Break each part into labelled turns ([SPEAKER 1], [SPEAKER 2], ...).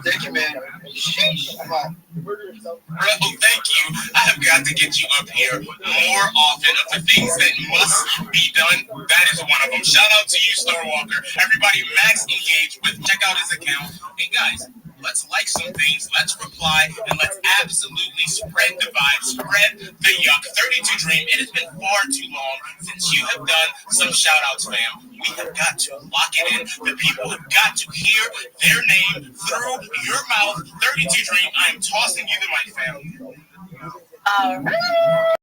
[SPEAKER 1] Thank you, man. Sheesh. Come on.
[SPEAKER 2] Bro, thank you. I have got to get you up here more often of the things that must be done. That is one of them. Shout out to you, Star Walker. Everybody, Max engaged with. Check out his account. And guys, let's like some things. Let's reply and let's absolutely spread the vibe, spread the yuck. 32 Dream. It has been far too long since you have done some shout outs, fam. We have got to lock it in. The people have got to hear their name through your mouth. 32 Dream. I am tossing you the mic, fam.
[SPEAKER 3] All right.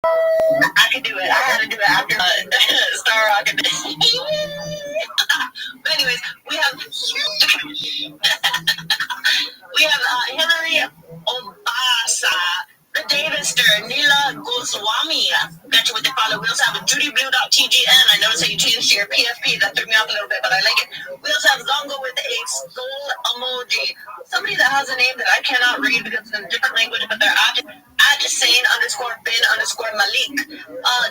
[SPEAKER 3] I can do it. I had to do it after Star Rock. But anyways, we have Hillary Obasa, the Davister, Neela Goswami. Got you with the follow. We also have JudyBlue.tgn. I noticed that you changed your PFP. That threw me off a little bit, but I like it. We also have Zongo with a skull emoji. Somebody that has a name that I cannot read because it's in a different language, but they're at Sane_bin_Malik.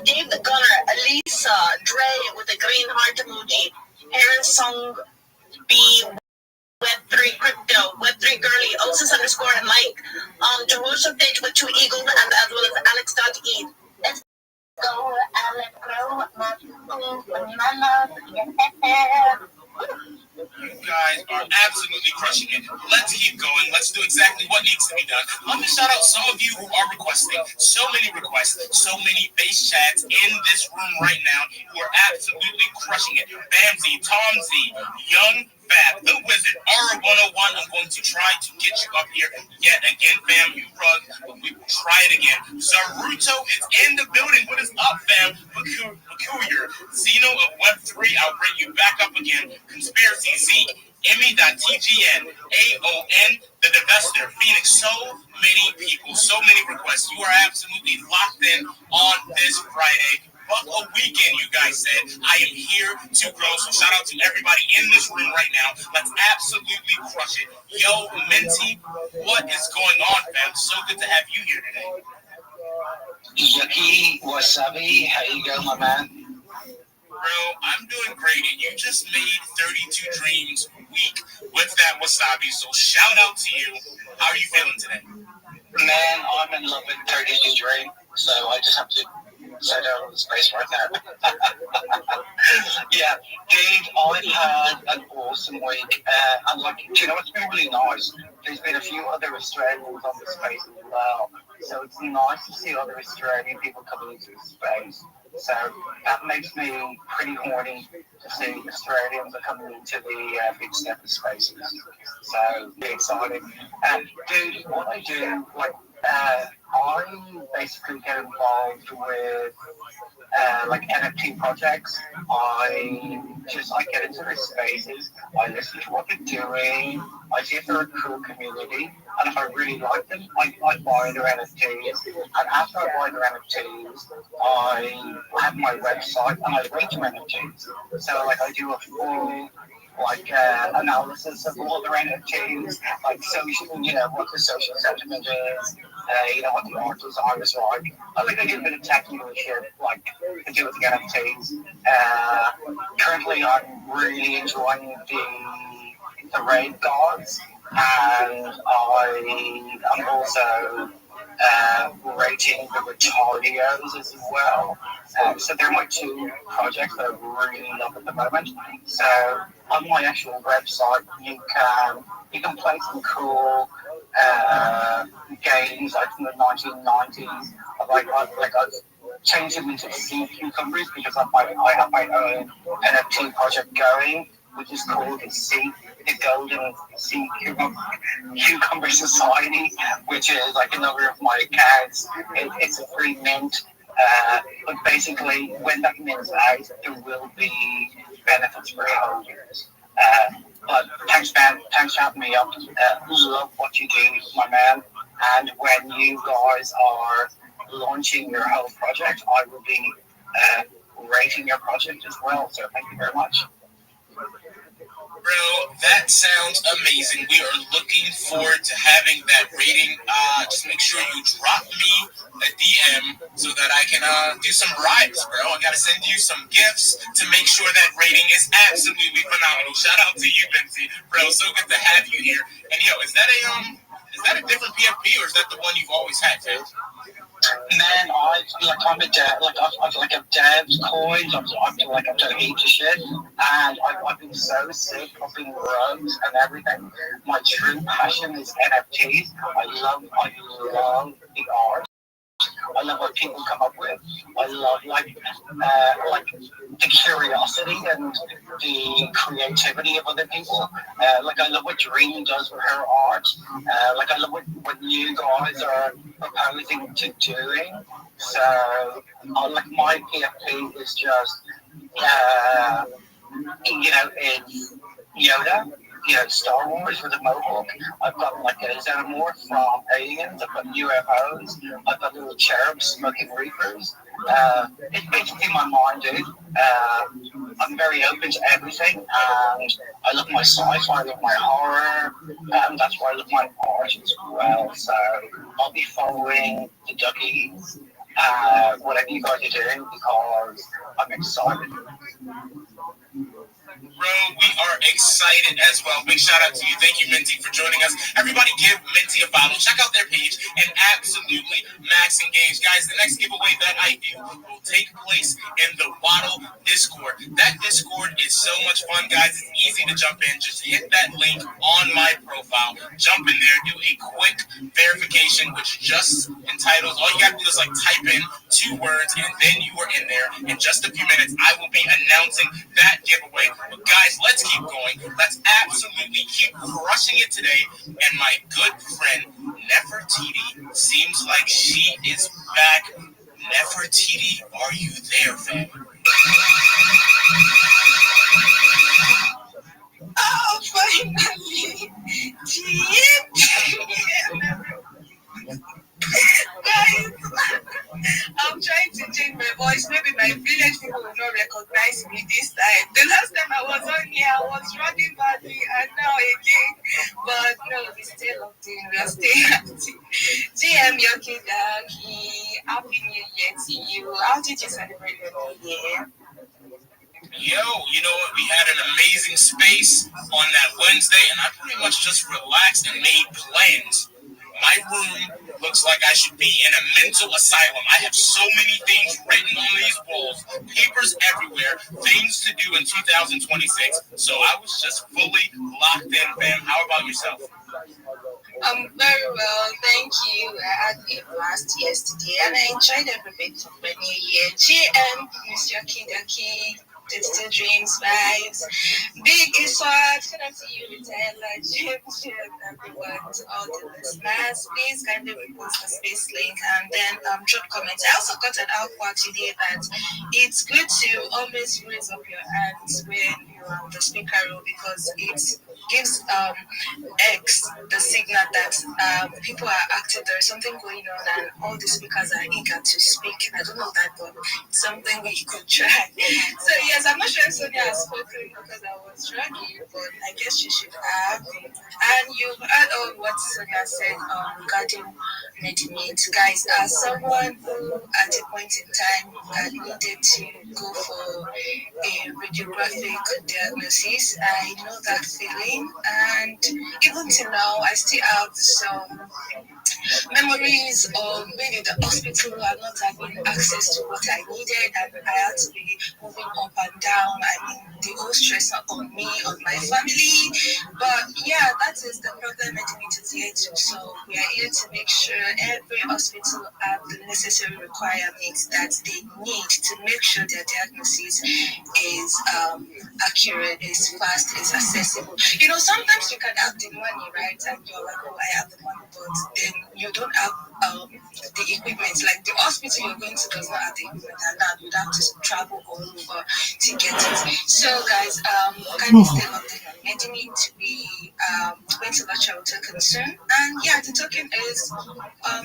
[SPEAKER 3] Dave the Gunner, Elisa, Dre with a green heart emoji. Harris Song B. Web3 Crypto, Web3 Girly, Osis_and Mike, Jerusha Bitch with 2 eagles, and as well as Alex.E. Let's go, Alex, grow my
[SPEAKER 2] You guys are absolutely crushing it. Let's keep going. Let's do exactly what needs to be done. Let me shout out some of you who are requesting. So many requests, so many base chats in this room right now who are absolutely crushing it. Bamsy, Tom Z, Young Fab, The Wizard, R101. I'm going to try to get you up here yet again, fam. You rug, but we will try it again. Zaruto is in the building. What is up, fam? Peculiar. Zeno of Web3, I'll bring you back up again. Conspiracy Z, Emmy.tgn, AON, The Divester, Phoenix. So many people, so many requests. You are absolutely locked in on this Friday. But a weekend, you guys said. I am here to grow. So shout out to everybody in this room right now. Let's absolutely crush it. Yo, Minty, what is going on, fam? So good to have you here today.
[SPEAKER 4] Yucky, wasabi, how you going, my man?
[SPEAKER 2] Bro, I'm doing great, and you just made 32 Dreams week with that wasabi, so shout out to you. How are you feeling today?
[SPEAKER 4] Man, I'm in love with 32 Dream, so I just have to set out of the space right now. Yeah, Dave, I've had an awesome week, and like, do you know what's been really nice? There's been a few other Australians on the space as well, so it's nice to see other Australian people coming into the space. So that makes me pretty horny to see Australians are coming into the big step of spaces. So be exciting. And dude, what I do, like, I basically get involved with like NFT projects. I get into their spaces. I listen to what they're doing. I see if they're a cool community, and if I really like them, I buy their NFTs. And after I buy their NFTs, I have my website and I rate their NFTs. So like I do a full analysis of all their NFTs, like social, what the social sentiment is, what the art design is like. I do a bit of technical shit, like to do with the NFTs. Currently, I'm really enjoying the raid gods, and I'm also rating the retardios as well. So they're my 2 projects that I really love at the moment. So on my actual website, you can play some cool games like from the 1990s. I've changed them into sea cucumbers because I have my own NFT project going, which is called the Golden Sea Cucumber Society, which is like another of my accounts. It's a free mint, but basically when that mints out, there will be benefits for holders. But thanks, man. Thanks for having me up. Love what you do, my man. And when you guys are launching your whole project, I will be rating your project as well. So thank you very much.
[SPEAKER 2] Bro, that sounds amazing. We are looking forward to having that rating. Just make sure you drop me a DM so that I can do some bribes, bro. I gotta send you some gifts to make sure that rating is absolutely phenomenal. Shout out to you, Vinci. Bro, so good to have you here. And yo, is that a different PFP or is that the one you've always had, fam?
[SPEAKER 4] Man, I'm a dev, I've devs coins, I've done heaps of shit, and I've been so sick of being rogues and everything. My true passion is NFTs. I love the art. I love what people come up with. I love like the curiosity and the creativity of other people. I love what Dream does with her art. I love what you guys are proposing to doing. So my PFP is just it's Yoda. Star Wars with a mohawk. I've got like a xenomorph from Aliens. I've got UFOs. I've got little cherubs smoking reefers. It's basically my mind, dude. I'm very open to everything, and I love my sci-fi, I love my horror, and that's why I love my art as well. So I'll be following the duckies, whatever you guys are doing, because I'm excited.
[SPEAKER 2] Bro, we are excited as well. Big shout out to you. Thank you, Minty, for joining us. Everybody give Minty a follow. Check out their page and absolutely max engage. Guys, the next giveaway that I do will take place in the Waddle Discord. That Discord is so much fun, guys. It's easy to jump in. Just hit that link on my profile. Jump in there, do a quick verification, which just entitles, all you got to do is type in 2 words, and then you are in there. In just a few minutes, I will be announcing that giveaway. But guys, let's keep going. Let's absolutely keep crushing it today. And my good friend Nefertiti seems like she is back. Nefertiti, are you there, fam?
[SPEAKER 3] Oh, finally! Guys, I'm trying to change my voice. Maybe my village people will not recognize me this time. The last time I was on here, I was running badly, and now again. But no, we stay locked in. We are staying active. GM Yokidaki, Happy New Year to you. How did you celebrate your New Year?
[SPEAKER 2] Yo, you know what? We had an amazing space on that Wednesday, and I pretty much just relaxed and made plans. My room looks like I should be in a mental asylum. I have so many things written on these walls, papers everywhere, things to do in 2026. So I was just fully locked in, fam. How about yourself?
[SPEAKER 3] Very well, thank you. I had a blast yesterday and I enjoyed every bit of my new year. GM, Mr. Kidaki, Digital Dreams Vibes, Big Iswat, shout out to you, Taylor, Jim, everyone, to all the listeners. Please kindly repost the space link and then drop comments. I also got an alpha today that it's good to always raise up your hands when you're on the speaker role because it gives X the signal that people are active, there is something going on, and all the speakers are eager to speak. I don't know that, but it's something we could try. So yes, I'm not sure if Sonia has spoken because I was dragging, but I guess she should have. And you've heard all what Sonia said regarding MediMate. Guys, as someone who at a point in time needed to go for a radiographic diagnosis, I know that feeling, and even till now, I still have some memories of being in the hospital and not having access to what I needed, and I had to be moving up and down. I mean, the whole stress on me, on my family. But yeah, that is the problem MediMate is here to solve. We are here to make sure every hospital have the necessary requirements that they need to make sure their diagnosis is accurate, is fast, is accessible. You know, sometimes you can have the money, right? And you're like, oh, I have the money, but then you don't have the equipment. Like the hospital you're going to does not have the equipment, and that you'd have to travel all over to get it. So, guys, kind of stay up there. Meeting to be going to virtual token soon. And yeah, the token is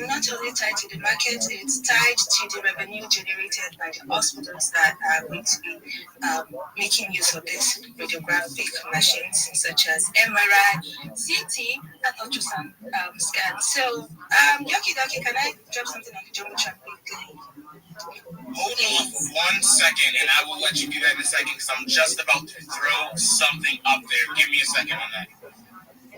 [SPEAKER 3] not only tied to the market, it's tied to the revenue generated by the hospitals that are going to be making use of these radiographic machines, such as MRI, CT, and ultrasound scan. So, Yoki Doki, can I drop something on the Jumbotron quickly?
[SPEAKER 2] Hold on 1 second, and I will let you do that in a second because I'm just about to throw something up there. Give me a second on that.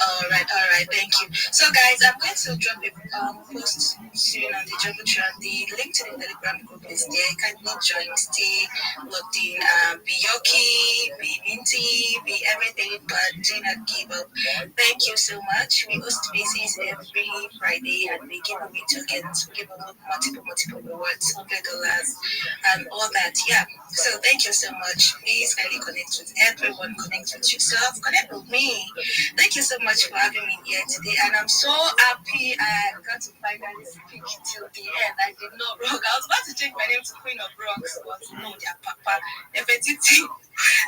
[SPEAKER 3] All right, thank you. So, guys, I'm going to drop a post soon on the Jumbotron. The link to the Telegram group is there. Kindly join, stay logged in, be Yoki, be Minty, be everything, but do not give up. Thank you so much. We host spaces every Friday and we give away tokens, we give away multiple rewards, $100, and all that. Yeah. So, thank you so much. Please kindly connect with everyone, connect with yourself, connect with me. Thank you so much for having me here today, and I'm so happy I got to finally speak till the end. I did not rock. I was about to change my name to Queen of Rocks, but no, they're Papa Nefertiti.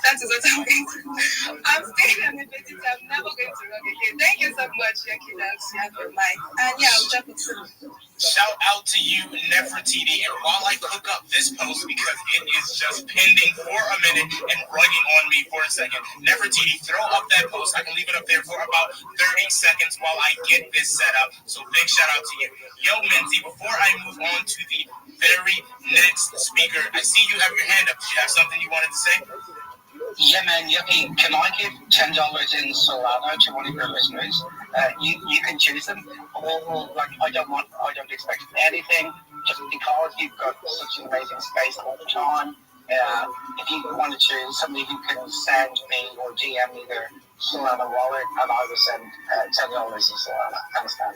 [SPEAKER 3] That is what I'm going to do. I'm staying on Nefertiti. I'm never going to rock again. Thank you so much, Yaki. That's your mic. And yeah, I'll drop it soon.
[SPEAKER 2] Shout out to you, Nefertiti. And while I cook up this post, because it is just pending for a minute and running on me for a second, Nefertiti, throw up that post. I can leave it up there for about 30 seconds while I get this set up. So big shout out to you. Yo, Minty, before I move on to the very next speaker, I see you have your hand up. Do you have something you wanted to say?
[SPEAKER 4] Yeah, man, Yucky, can I give $10 in Solana to one of your listeners? You can choose them, or like I don't expect anything, just because you've got such an amazing space all the time. If you want to choose somebody who can send me or DM me their Solana wallet, and I will send $10 in Solana. Thanks, man.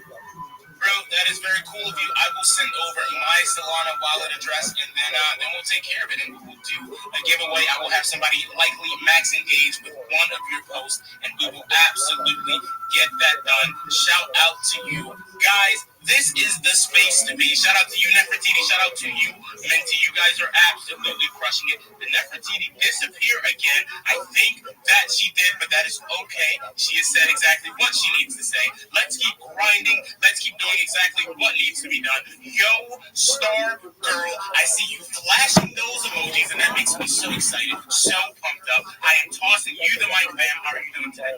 [SPEAKER 2] Bro, that is very cool of you. I will send over my Solana wallet address, and then we'll take care of it, and we will do a giveaway. I will have somebody likely max engage with one of your posts, and we will absolutely get that done. Shout out to you guys. This is the space to be. Shout out to you, Nefertiti. Shout out to you, Minty. You guys are absolutely crushing it. The Nefertiti disappear again. I think that she did, but that is okay. She has said exactly what she needs to say. Let's keep grinding. Let's keep doing exactly what needs to be done. Yo, Star Girl, I see you flashing those emojis, and that makes me so excited, so pumped up. I am tossing you the mic, ma'am. How are you doing today?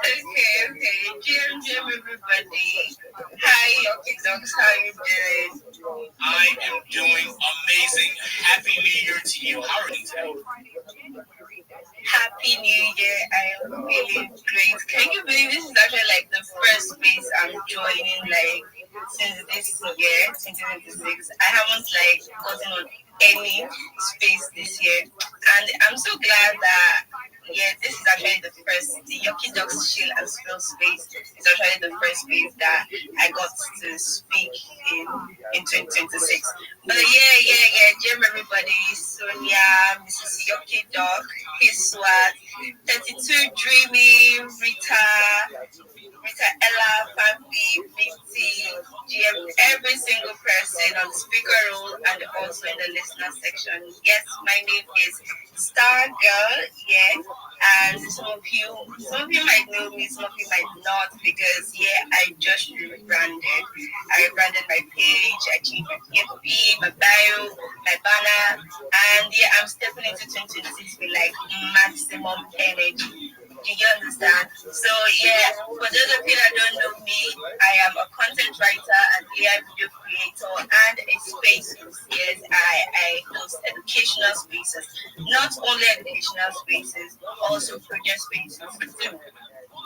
[SPEAKER 3] Okay. Jim, everybody. Hi, Yoki Dogs. How are you doing?
[SPEAKER 2] I am doing amazing. Happy New Year to you. How are you today?
[SPEAKER 3] Happy New Year. I am feeling great. Can you believe this is actually like the first space I'm joining like since this year, 2026. I haven't like gotten on any space this year. And I'm so glad that this is actually the first, the Yoki Dogs Chill and Spill space is actually the first space that I got to speak in 2026. But Jim, everybody, Sonia, Mrs. Yoki Dog, his swag, 32 Dreamy, Rita Ella, Fambi, Binti, GM, every single person on the speaker role and also in the listener section. Yes, my name is Star Girl, and some of you might know me, some of you might not, because I just rebranded. I rebranded my page, I changed my PFP, my bio, my banner, and I'm stepping into 2026 with like maximum energy. Do you understand? So for those of you that don't know me, I am a content writer, an AI video creator, and a space host. Yes, I host educational spaces. Not only educational spaces, also project spaces too.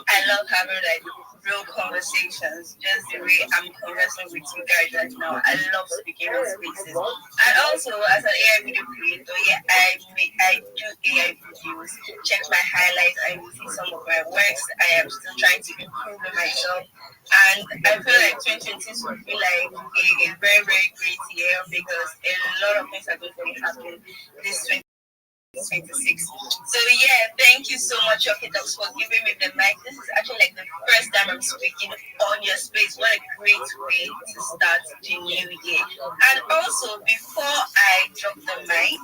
[SPEAKER 3] I love having like real conversations, just the way I'm conversing with you guys right now. I love speaking in spaces. And also, as an AI video creator, I do AI videos. Check my highlights. I will see some of my works. I am still trying to improve in myself. And I feel like 2026 will be like a very, very great year because a lot of things are going to be happening this 2026. 26. So yeah, thank you so much, Yoki Talks, for giving me the mic. This is actually like the first time I'm speaking on your space. What a great way to start the new year. And also, before I drop the mic,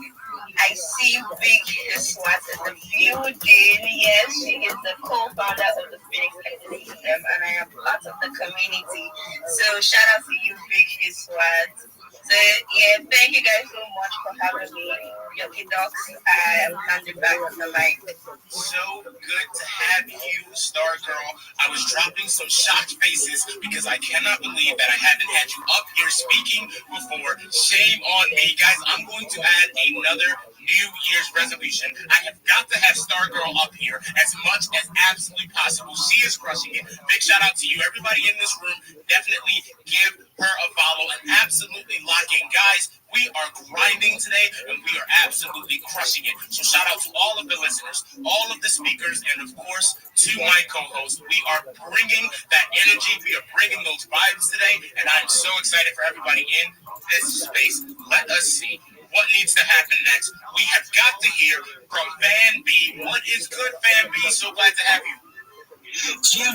[SPEAKER 3] I see Big Swat in the building. Yes, she is the co-founder of the Phoenix Ecosystem, and I am part of the community. So shout out to you, Big Swat. So yeah, thank you guys so much for having me. Yoki Docs, I am handing back the mic.
[SPEAKER 2] So good to have you, Star Girl. I was dropping some shocked faces because I cannot believe that I haven't had you up here speaking before. Shame on me, guys. I'm going to add another New Year's resolution. I have got to have Star Girl up here as much as absolutely possible. She is crushing it. Big shout out to you. Everybody in this room, definitely give her a follow and absolutely lock in. Guys, we are grinding today and we are absolutely crushing it. So shout out to all of the listeners, all of the speakers, and of course to my co-host. We are bringing that energy. We are bringing those vibes today, and I'm so excited for everybody in this space. Let us see what needs to happen next. We have got to hear from Fan B. What is good, Fan B? So glad to have you.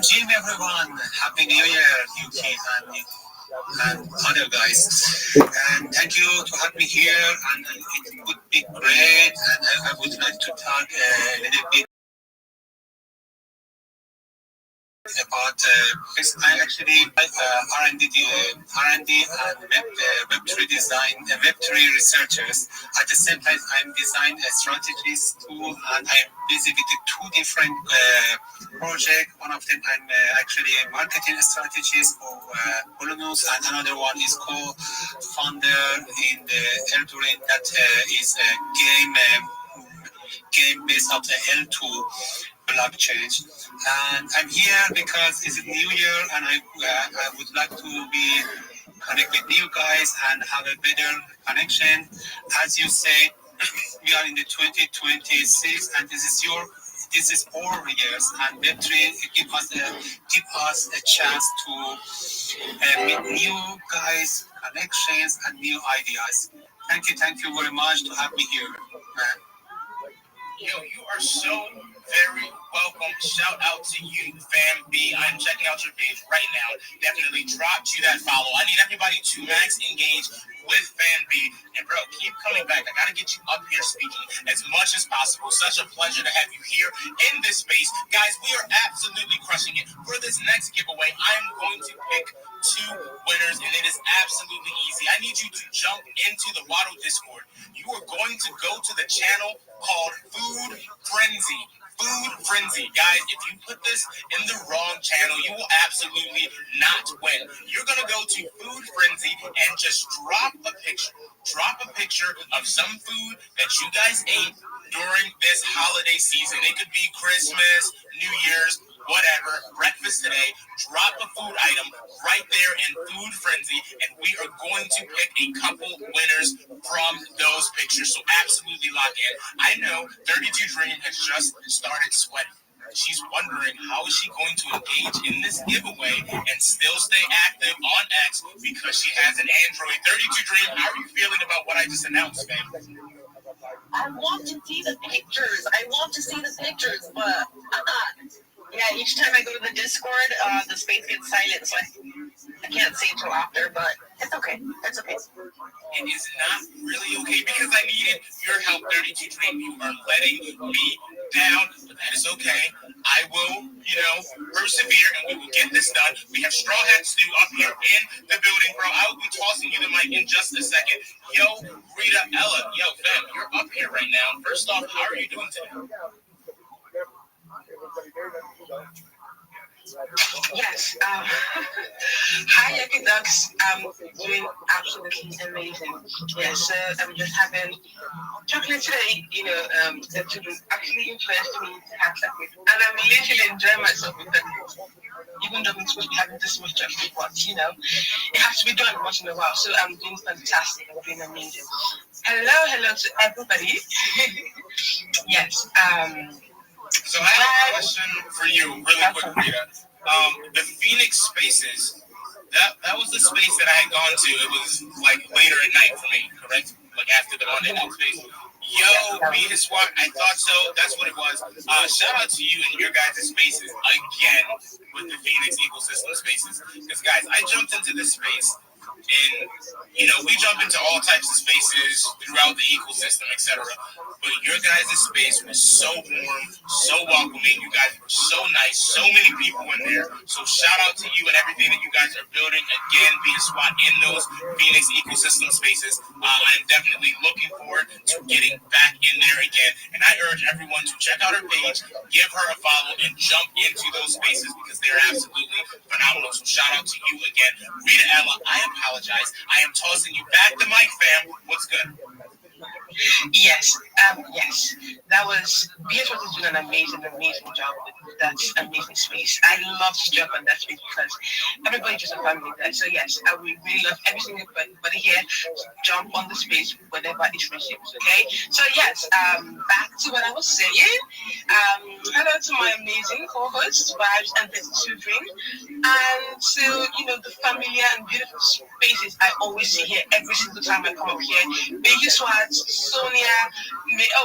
[SPEAKER 5] Jim, everyone. Happy New Year, UK and other guys. And thank you to have me here. And it would be great. And I would like to talk a little bit about because I actually R&D and Web3 design, Web3 researchers. At the same time, I'm design strategies too, and I'm busy with the two different projects. One of them I'm actually marketing strategies for Polonus, and another one is co-founder in the Eldurin that is a game based on the L2 blockchain. And I'm here because it's a new year, and I would like to be connect with you guys and have a better connection. As you say, we are in the 2026, and this is our years, and Web3 give us a chance to meet new guys, connections, and new ideas. Thank you very much to have me here.
[SPEAKER 2] Yo, you are so very welcome. Shout out to you, Fam B. I'm checking out your page right now. Definitely drop you that follow. I need everybody to max engage with Fan B. And bro, keep coming back. I gotta get you up here speaking as much as possible. Such a pleasure to have you here in this space. Guys, we are absolutely crushing it. For this next giveaway, I'm going to pick two winners, and it is absolutely easy. I need you to jump into the Watto Discord. You are going to go to the channel called Food Frenzy. Food Frenzy. Guys, if you put this in the wrong channel, you will absolutely not win. You're going to go to Food Frenzy and just drop a picture. Drop a picture of some food that you guys ate during this holiday season. It could be Christmas, New Year's, whatever, breakfast today. Drop a food item right there in Food Frenzy, and we are going to pick a couple winners from those pictures. So absolutely lock in. I know 32 Dream has just started sweating. She's wondering how is she going to engage in this giveaway and still stay active on X because she has an Android. 32 Dream, how are you feeling about what I just announced, man?
[SPEAKER 3] I want to see the pictures. But yeah, each time I go to the Discord, the space gets silent, so I can't see until after. But it's okay. It's okay.
[SPEAKER 2] It is not really okay because I needed your help, 32 Dream. You are letting me down, but that is okay. I will, persevere, and we will get this done. We have Straw Hat Stew up here in the building, bro. I will be tossing you the mic in just a second. Yo, Rita, Ella, fam, you're up here right now. First off, how are you doing today?
[SPEAKER 3] Yes. Hi, Yucky Ducks. I'm doing absolutely amazing. Yes, I'm just having chocolate today. That actually influenced me to have chocolate, and I'm literally enjoying myself with that. Even though I'm supposed to be having this much chocolate, but it has to be done once in a while. So I'm doing fantastic. I'm doing amazing. Hello to everybody. Yes.
[SPEAKER 2] So I have a question for you, really quick, Rita. The Phoenix Spaces, that was the space that I had gone to. It was like later at night for me, correct? Like after the Monday night space. Yo, me and SWAT, I thought so. That's what it was. Shout out to you and your guys' spaces again with the Phoenix ecosystem spaces. Because, guys, I jumped into this space, and, we jump into all types of spaces throughout the ecosystem, etc. But your guys' space was so warm, so welcoming. You guys were so nice. So many people in there. So shout out to you and everything that you guys are building. Again, be a SWAT in those Phoenix ecosystem spaces. I'm definitely looking forward to getting back in there again. And I urge everyone to check out her page, give her a follow, and jump into those spaces because they're absolutely phenomenal. So shout out to you again. Rita Ella, I apologize. I am tossing you back the mic, fam. What's good?
[SPEAKER 6] Yes, yes. That was BS was doing an amazing job with that amazing space. I love to jump on that space because everybody just a family there. So yes, I would really love every single everybody here to jump on the space whenever it's resumes. Okay. So yes, back to what I was saying. Hello to my amazing co-hosts, Vibes and 32 Dream, and to the familiar and beautiful spaces I always see here every single time I come up here. Biggie Swat, Sonia,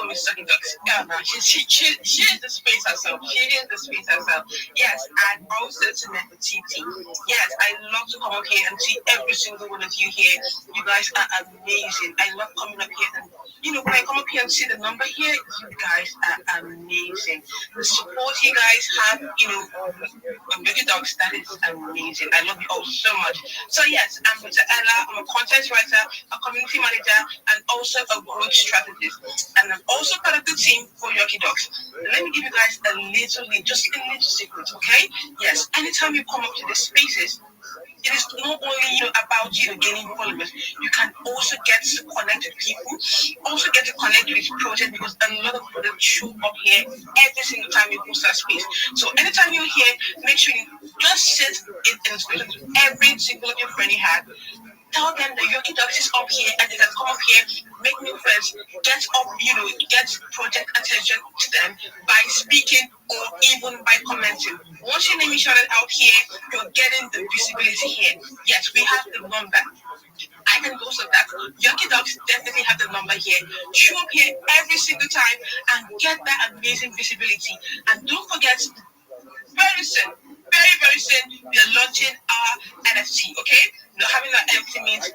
[SPEAKER 6] Miss Sucking Ducks. Yeah, man, she is the space herself. She is the space herself. Yes, and also to Nefer TT. Yes, I love to come up here and see every single one of you here. You guys are amazing. I love coming up here and when I come up here and see the number here, you guys are amazing. The support you guys have, on Biggie Dogs, that is amazing. I love you all so much. So yes, I'm Rita Ella. I'm a content writer, a community manager, and also a growth strategist. And I'm also part of the team for Yucky Dogs. Let me give you guys a little secret, okay? Yes, anytime you come up to these spaces, it is not only about gaining followers. You can also get to connect with people, also get to connect with projects because a lot of projects show up here every single time you post that space. So anytime you're here, make sure you just sit in space with every single of your friend you have. Tell them the Yucky Dogs is up here and they can come up here, make new friends, get project attention to them by speaking or even by commenting. Once your name is shouted out here, you're getting the visibility here. Yes, we have the number. I can go so that Yucky Dogs definitely have the number here. Show up here every single time and get that amazing visibility. And don't forget, very soon, very soon, we are launching our NFT, okay? Having that NFT means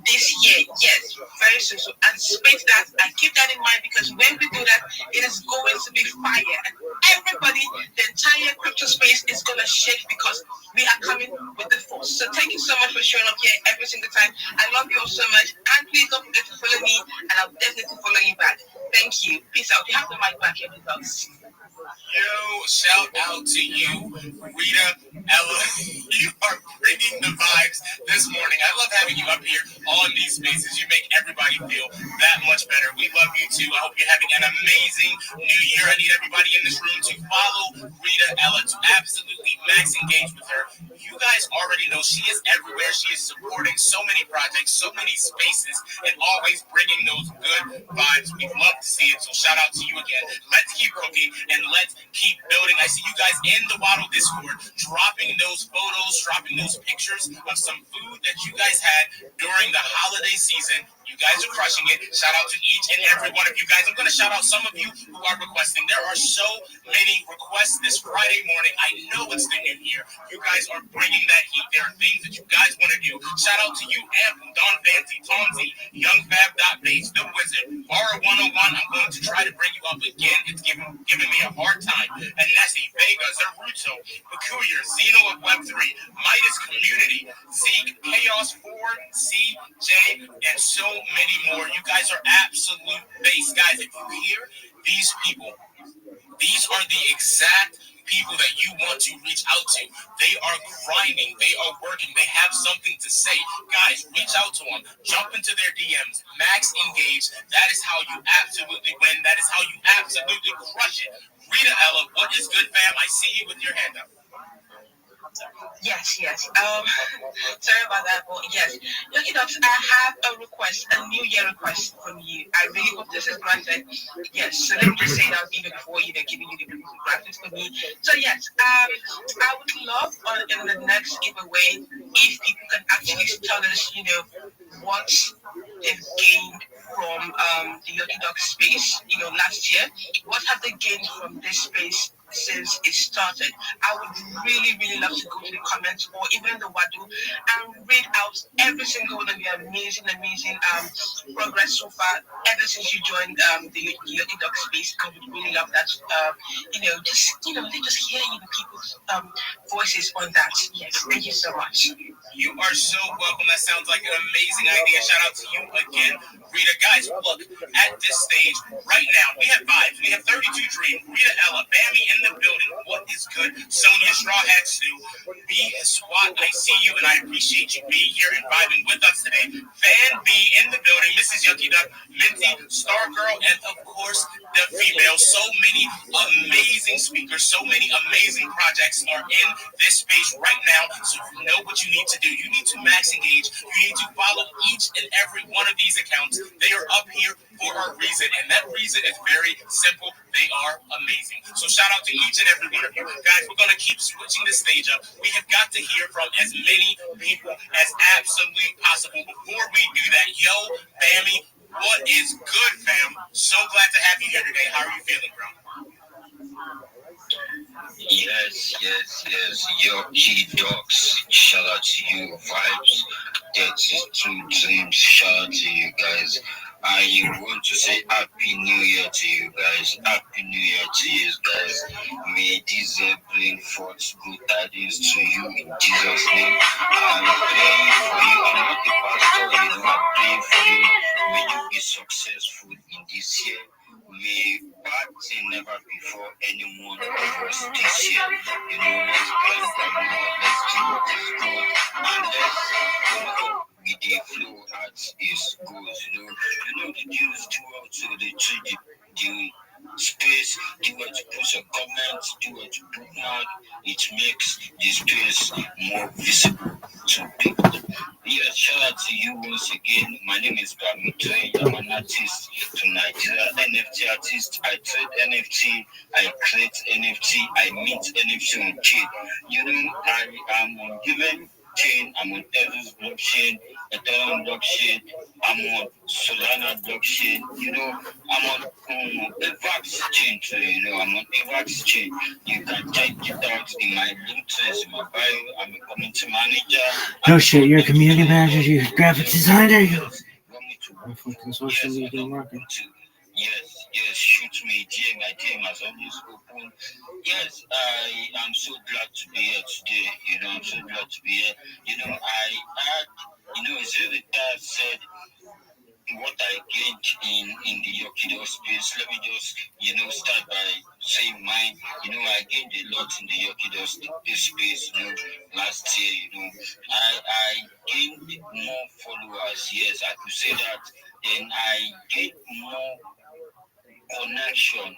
[SPEAKER 6] this year, yes, very soon. So anticipate that and keep that in mind because when we do that, it is going to be fire. And everybody, the entire crypto space is going to shake because we are coming with the force. So thank you so much for showing up here every single time. I love you all so much. And please don't forget to follow me and I'll definitely follow you back. Thank you. Peace out. You have the mic back here, folks.
[SPEAKER 2] Yo, shout out to you, Rita Ella. You are bringing the vibes this morning. I love having you up here on these spaces. You make everybody feel that much better. We love you too. I hope you're having an amazing new year. I need everybody in this room to follow Rita Ella, to absolutely max engage with her. You guys already know she is everywhere. She is supporting so many projects, so many spaces, and always bringing those good vibes. We love to see it. So shout out to you again. Let's keep cooking and let's keep building. I see you guys in the Waddle Discord dropping those photos, dropping those pictures of some food that you guys had during the holiday season. You guys are crushing it. Shout out to each and every one of you guys. I'm going to shout out some of you who are requesting. There are so many requests this Friday morning. I know it's the new year. You guys are bringing that heat. There are things that you guys want to do. Shout out to you, Ample, Don Fancy, Tomsy, YoungFab.base, The Wizard, Aura 101. I'm going to try to bring you up again. It's giving me a hard time. And Nessie, Vega, Zeruto, Peculiar, Zeno of Web3, Midas Community, Zeke, Chaos 4, CJ, and so many more. You guys are absolute base. Guys, if you hear these people, these are the exact people that you want to reach out to. They are grinding. They are working. They have something to say. Guys, reach out to them. Jump into their DMs. Max engage. That is how you absolutely win. That is how you absolutely crush it. Rita Ella, what is good, fam? I see you with your hand up.
[SPEAKER 6] Yes. Sorry about that, but yes. Yucky Dogs, I have a request, a New Year request from you. I really hope this is granted. Yes, so let me just say that even before giving you the graphics for me. So yes, I would love in the next giveaway if people can actually tell us, what they've gained from the Lucky Dog space, last year. What have they gained from this space since it started? I would really, really love to go to the comments or even the Wadu and read out every single one of your amazing, amazing progress so far ever since you joined the Lucky Dog space. I would really love that. They just hear people's voices on that. Yes, thank you so much.
[SPEAKER 2] You are so welcome. That sounds like an amazing idea. Shout out to you again, Rita. Guys, look, at this stage, right now, we have vibes. We have 32 Dream, Rita Ella, Bammy in the building. What is good? Sonia, Straw Hat Stew, B, SWAT, I see you, and I appreciate you being here and vibing with us today. Fan B in the building, Mrs. Yucky Duck, Minty, Star Girl, and of course, the female. So many amazing speakers, so many amazing projects are in this space right now. So you know what you need to do. You need to max engage. You need to follow each and every one of these accounts. They are up here for a reason, and that reason is very simple. They are amazing. So shout out to each and every one of you. Guys, we're going to keep switching the stage up. We have got to hear from as many people as absolutely possible. Before we do that, yo, Bammy, what is good, fam? So glad to have you here today. How are you feeling, bro?
[SPEAKER 7] Yes. Yo, G Dogs. Shout out to you, Vibes. That's two dreams. Shout out to you guys. I want to say Happy New Year to you guys. Happy New Year to you guys. May this bring forth good tidings to you in Jesus' name. I'm praying for you. I'm not a pastor, I'm praying for you. May you be successful in this year. May bad thing never before anyone of us this year. Let's bless the Lord, let's do what is good, and let's with the flow as is goes. The Jews do also the space, do what to put a comment, do what to bookmark. It makes the space more visible to people. Yes, shout out to you once again. My name is Rabbi. I'm an artist to Nigeria, NFT artist. I trade NFT, I create NFT, I mint NFT on chain. I am on given chain, I'm on Ethereum blockchain, Ethereum blockchain, I'm on Solana blockchain, I'm on Avax chain too, I'm on Avax chain. You can check it out in my link to in my bio. I'm a community manager.
[SPEAKER 8] No shit, you're a community manager, you're a graphic designer, you fucking social media marketing.
[SPEAKER 7] Yes, shoot me, DM. My DM has always open. Yes, I am so glad to be here today. I'm so glad to be here. I had, as Rita said, what I gained in the Yokido space. Let me just, start by saying mine. I gained a lot in the Yokido space, last year, I gained more followers. Yes, I could say that. Then I gained more connection.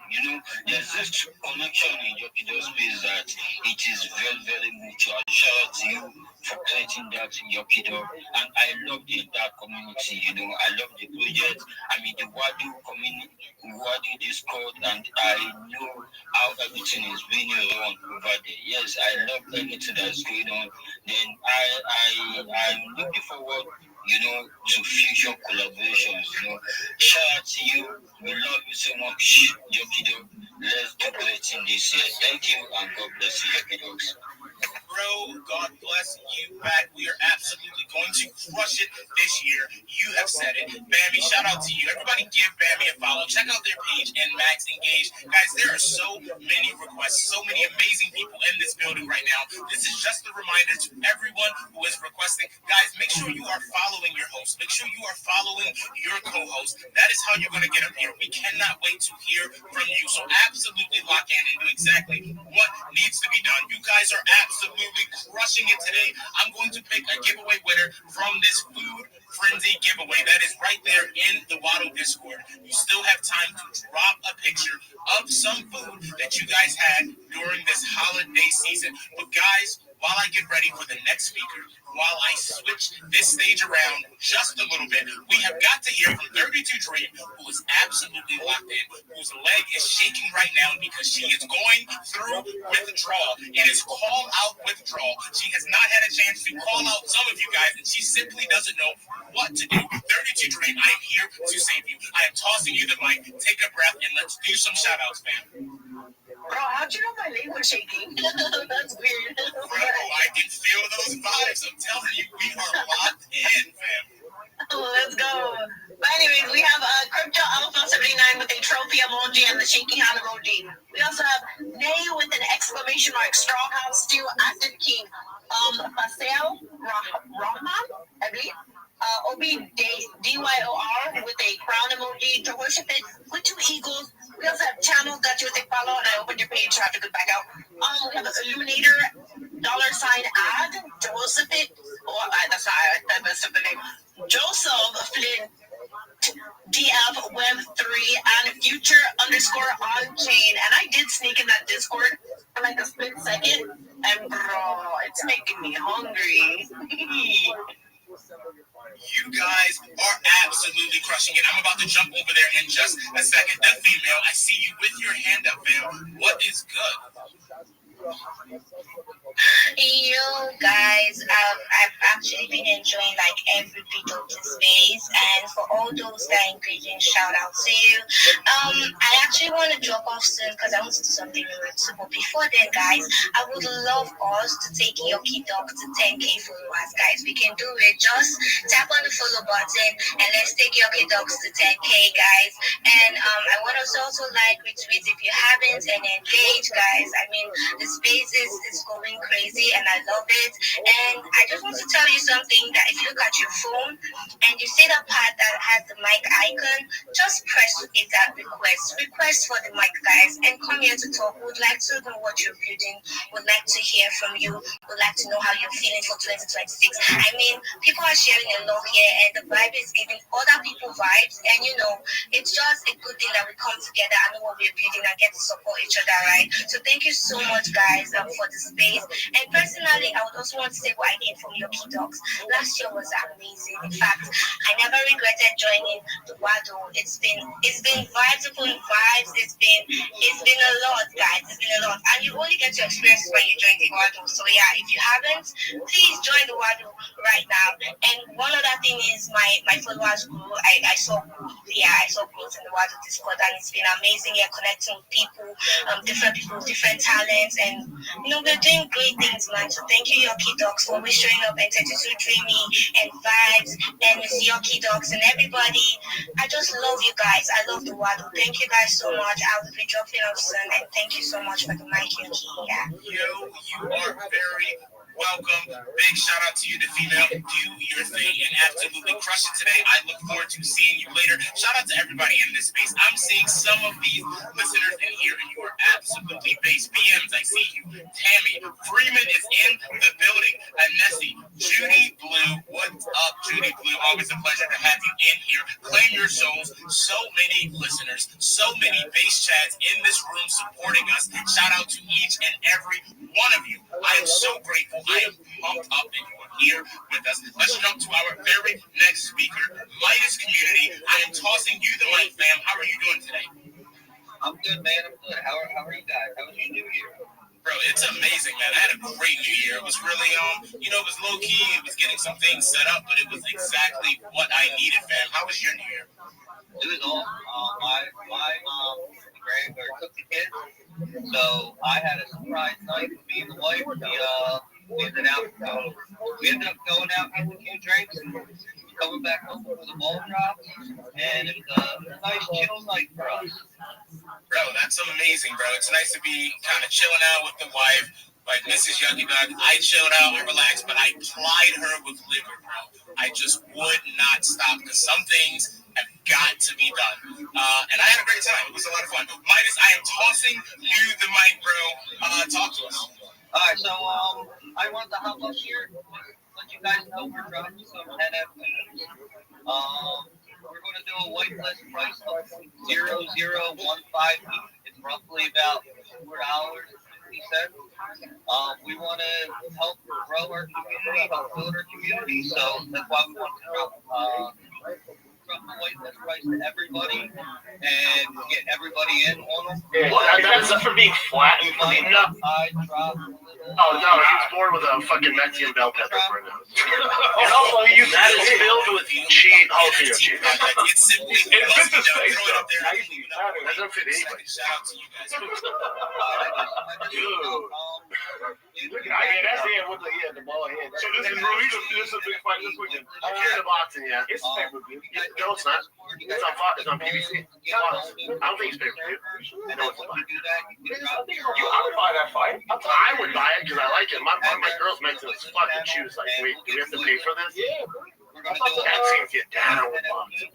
[SPEAKER 7] There's this connection in Yokido space that it is very, very mutual. Shout out to you for creating that in Yokido. And I love the entire community. I love the project. I mean, the Wadu community, Wadu Discord, and I know how everything is being run over there. Yes, I love everything that's going on. Then I'm looking forward to future collaborations. Shout out to you. We love you so much, Yokido. Let's do great in this year. Thank you and God bless you, Yokidos.
[SPEAKER 2] Bro, God bless you back. We are absolutely going to crush it this year. You have said it. Bammy, shout out to you. Everybody give Bammy a follow. Check out their page and Max Engage. Guys, there are so many requests, so many amazing people in this building right now. This is just a reminder to everyone who is requesting. Guys, make sure you are following your host. Make sure you are following your co-host. That is how you're going to get up here. We cannot wait to hear from you. So absolutely lock in and do exactly what needs to be done. You guys are absolutely crushing it today. I'm going to pick a giveaway winner from this Food Frenzy giveaway. That is right there in the Waddle Discord. You still have time to drop a picture of some food that you guys had during this holiday season. But guys, while I get ready for the next speaker, while I switch this stage around just a little bit, we have got to hear from 32 Dream, who is absolutely locked in, whose leg is shaking right now because she is going through withdrawal. It is call out withdrawal. She has not had a chance to call out some of you guys, and she simply doesn't know what to do. 32 Dream, I am here to save you. I am tossing you the mic. Take a breath and let's do some shout outs, fam.
[SPEAKER 3] Bro, how'd you know my leg was shaking? That's weird.
[SPEAKER 2] Bro, I can feel those vibes. I'm telling you, we are locked in, fam.
[SPEAKER 3] Let's go. But anyways, we have Crypto Alpha 79 with a trophy emoji and the shaky hand emoji. We also have Nay with an exclamation mark, Stronghouse Steel, Active King. Pasel Rahman, I believe. Obi DYOR with a crown emoji to worship it with 2 eagles. We also have channels that you would follow, and I opened your page, so I have to go back out. We have an Illuminator, $ad, Joseph it, that's not the name. Joseph Flynn, DF Web 3, and Future _on chain. And I did sneak in that Discord for like a split second, and bro, it's making me hungry.
[SPEAKER 2] You guys are absolutely crushing it. I'm about to jump over there in just a second. The female, I see you with your hand up, fam. What is good?
[SPEAKER 9] Yo guys, I've actually been enjoying like every bit of the space, and for all those that are engaging, shout out to you. I actually want to drop off soon because I want to do something new. But before then, guys, I would love us to take Yoki Dog to 10k followers, guys. We can do it. Just tap on the follow button and let's take Yoki Dogs to 10k, guys. And I want us to also like, retweet if you haven't, and engage, guys. I mean, the space is going crazy and I love it. And I just want to tell you something, that if you look at your phone and you see that part that has the mic icon, just press it that request for the mic, guys, and come here to talk. Would like to know what you're building, would like to hear from you, would like to know how you're feeling for 2026. I mean, people are sharing a lot here and the vibe is giving other people vibes, and you know, it's just a good thing that we come together and know what we're building and get to support each other, right? So thank you so much, guys, for the space. And personally, I would also want to say what I did from Yoki Dogs. Last year was amazing. In fact, I never regretted joining the Wado. It's been vibes upon vibes. It's been a lot, guys. It's been a lot. And you only get to experience when you join the Wado. So yeah, if you haven't, please join the Wado right now. And one other thing is my followers grew. I saw growth in the Wado Discord, and it's been amazing. You're connecting with people, different people with different talents, and you know, we're doing great things, man. So thank you, Yoki Dogs, for always showing up, and 32 Dreamy and vibes, and with Yoki Dogs and everybody. I just love you guys. I love the Wado. Thank you guys so much. I will be dropping off soon, and thank you so much for the mic, Yoki. Yeah.
[SPEAKER 2] You are very welcome. Big shout out to you, the female. Do your thing and absolutely crush it today. I look forward to seeing you later. Shout out to everybody in this space. I'm seeing some of these listeners in here, and you are absolutely based. PMs, I see you. Tammy, Freeman is in the building. Nessie, Judy Blue, what's up, Judy Blue? Always a pleasure to have you in here. Claim your souls. So many listeners, so many base chats in this room supporting us. Shout out to each and every one of you. I am so grateful. I am pumped up that you are here with us. Let's jump to our very next speaker, Midas Community. I am tossing you the mic, fam. How are you doing today?
[SPEAKER 10] I'm good, man. I'm good. How are you guys? How was your New Year?
[SPEAKER 2] Bro, it's amazing, man. I had a great New Year. It was really, it was low key. It was getting some things set up, but it was exactly what I needed, fam. How was your New Year?
[SPEAKER 10] It was awesome. My grandmother took the kids, so I had a surprise night with me and the wife. We ended up going out, getting a few drinks, and coming back home for the ball drop, and it was a nice chill night for us.
[SPEAKER 2] Bro, that's amazing, bro. It's nice to be kind of chilling out with the wife, like Mrs. Yogi Dog. I chilled out and relaxed, but I plied her with liquor, bro. I just would not stop because some things have got to be done. And I had a great time. It was a lot of fun. Midas, I am tossing you the mic, bro. Talk to us.
[SPEAKER 10] All right, so I wanted to hop up here, let you guys know we're dropping some NFTs. We're going to do a whitelist price of 0015. It's roughly about $4.50 said. We want to help grow our community, help build our community. So that's why we want to drop the whitelist price to everybody and get everybody in on them.
[SPEAKER 11] That's just for being flat and clean up.
[SPEAKER 10] I dropped a little.
[SPEAKER 11] Oh no, he's born with a fucking Mexican bell pepper for now. And also, that is filled with cheese, jalapeno cheese.
[SPEAKER 2] It's simply
[SPEAKER 11] It fits his face
[SPEAKER 2] throw it up there.
[SPEAKER 11] though. That doesn't fit anybody.
[SPEAKER 2] Shout out to you guys.
[SPEAKER 11] Dude. The ball hand. So this is a big fight this weekend. I'm here in the boxing, yeah. It's pay-per-view. No, it's not. It's on Fox. It's on PBC. Fox. I don't think it's pay-per-view. I know it's a fight. I would buy that fight. I would buy it because I like it. My girls make this fucking choose. Like, wait, do we have to pay for this? Yeah. That seems get down with boxing.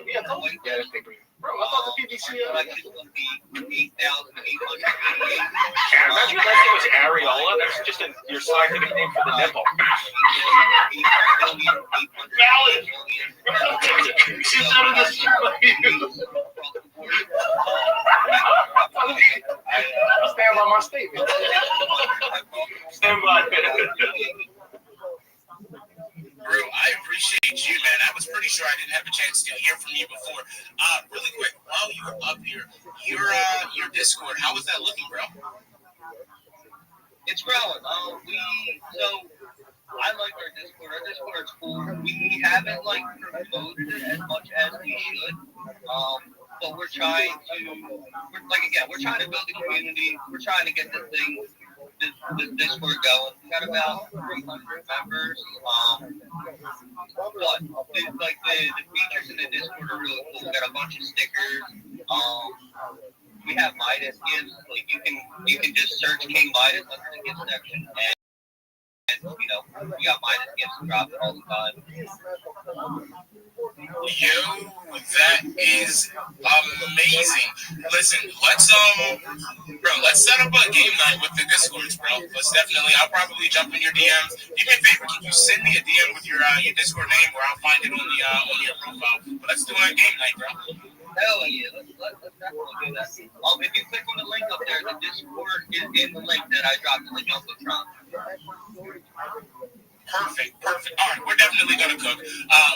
[SPEAKER 11] Yeah, it's pay-per-view. Bro, I thought the PBC
[SPEAKER 10] like it's going to be 8,888.
[SPEAKER 11] Imagine if that was areola. That's just your scientific name for the nipple. Valid. She's out of this. Stand by my statement. Stand by.
[SPEAKER 2] Bro, I appreciate you, man. I was pretty sure I didn't have a chance to hear from you before. Really quick, while you were up here, your Discord, how is that looking, bro?
[SPEAKER 10] It's growing. I like our Discord. Our Discord's cool. We haven't promoted it as much as we should. But we're trying to build a community. We're trying to get the Discord going. We got about 300 members. But the features in the Discord are really cool. We got a bunch of stickers. We have Midas gifts. You can just search King Midas under the gift section, and we got Midas gifts dropping all the time.
[SPEAKER 2] Yo, that is amazing. Listen, let's set up a game night with the Discords, bro. I'll probably jump in your DMs. Do me a favor, can you send me a DM with your Discord name, where I'll find it on your profile? But let's do a game night, bro.
[SPEAKER 10] Hell yeah, let's definitely do that. If you click on the link up there, the Discord is in the link that I dropped in the Jumbotron.
[SPEAKER 2] Perfect. All right, we're definitely gonna cook.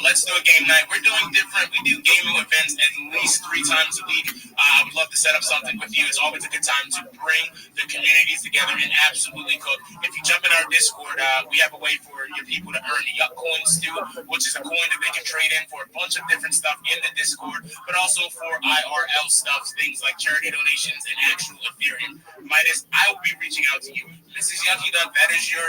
[SPEAKER 2] Let's do a game night. We're doing different. We do gaming events at least 3 times a week. I would love to set up something with you. It's always a good time to bring the communities together and absolutely cook. If you jump in our Discord, we have a way for your people to earn the Yuck coins too, which is a coin that they can trade in for a bunch of different stuff in the Discord, but also for IRL stuff, things like charity donations and actual Ethereum. Midas, I will be reaching out to you. Mrs. Yucky Duck, that is your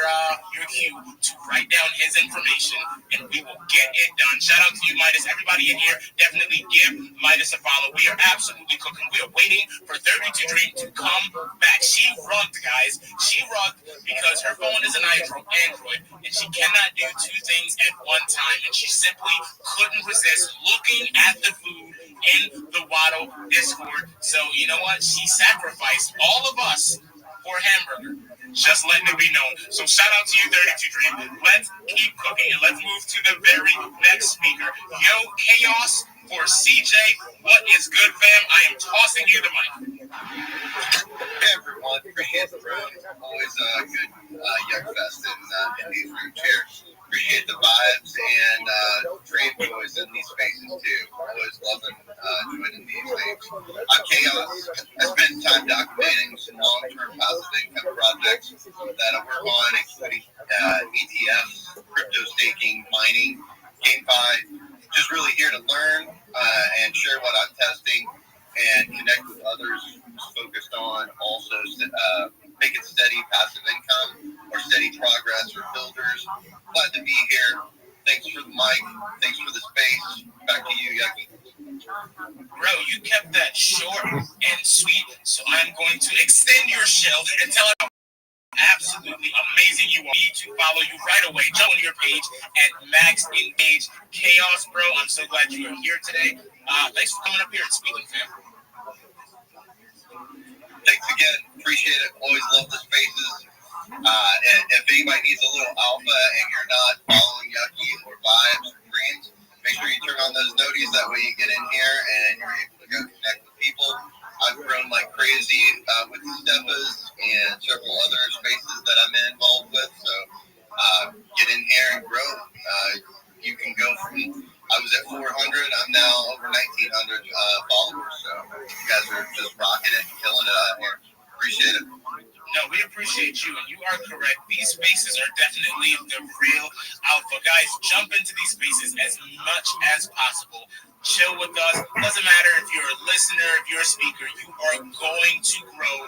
[SPEAKER 2] cue to write down his information, and we will get it done. Shout out to you, Midas. Everybody in here, definitely give Midas a follow. We are absolutely cooking. We are waiting for 32 Dream to come back. She rugged, guys. She rugged because her phone is an Android, and she cannot do 2 things at one time, and she simply couldn't resist looking at the food in the Waddle Discord. So, you know what? She sacrificed all of us for a hamburger. Just letting it be known. So shout out to you, 32 Dream. Let's keep cooking and let's move to the very next speaker. Yo, Chaos for CJ. What is good, fam? I am tossing you the mic.
[SPEAKER 12] Hey everyone, appreciate the room. Always a good Yuck Fest in these rooms here. Appreciate the vibes and Dream boys in these spaces too. Always loving joining these things. I'm Chaos. I spend time documenting some long-term passive income projects that I work on, including ETFs, crypto staking, mining, GameFi. Just really here to learn and share what I'm testing and connect with others who's focused on also making steady passive income or steady progress or builders. Glad to be here. Thanks for the mic. Thanks for the space. Back to you, Yucky.
[SPEAKER 2] Bro, you kept that short and sweet, so I'm going to extend your shell and tell it how absolutely amazing you are. Need to follow you right away. Jump on your page at Max Engage Chaos, bro. I'm so glad you are here today. Thanks for coming up here and speaking, fam.
[SPEAKER 12] Thanks again. Appreciate it. Always love the spaces. And if anybody needs a little alpha and you're not following Yucky or Vibes or Greens, make sure you turn on those noties. That way you get in here and you're able to go connect with people. I've grown like crazy with Steppas and several other spaces that I'm involved with. So get in here and grow. You can go from, I was at 400, I'm now over 1,900 followers. So you guys are just rocking it and killing it out here. Appreciate it.
[SPEAKER 2] No, we appreciate you, and you are correct. These spaces are definitely the real alpha. Guys, jump into these spaces as much as possible. Chill with us. Doesn't matter if you're a listener, if you're a speaker, you are going to grow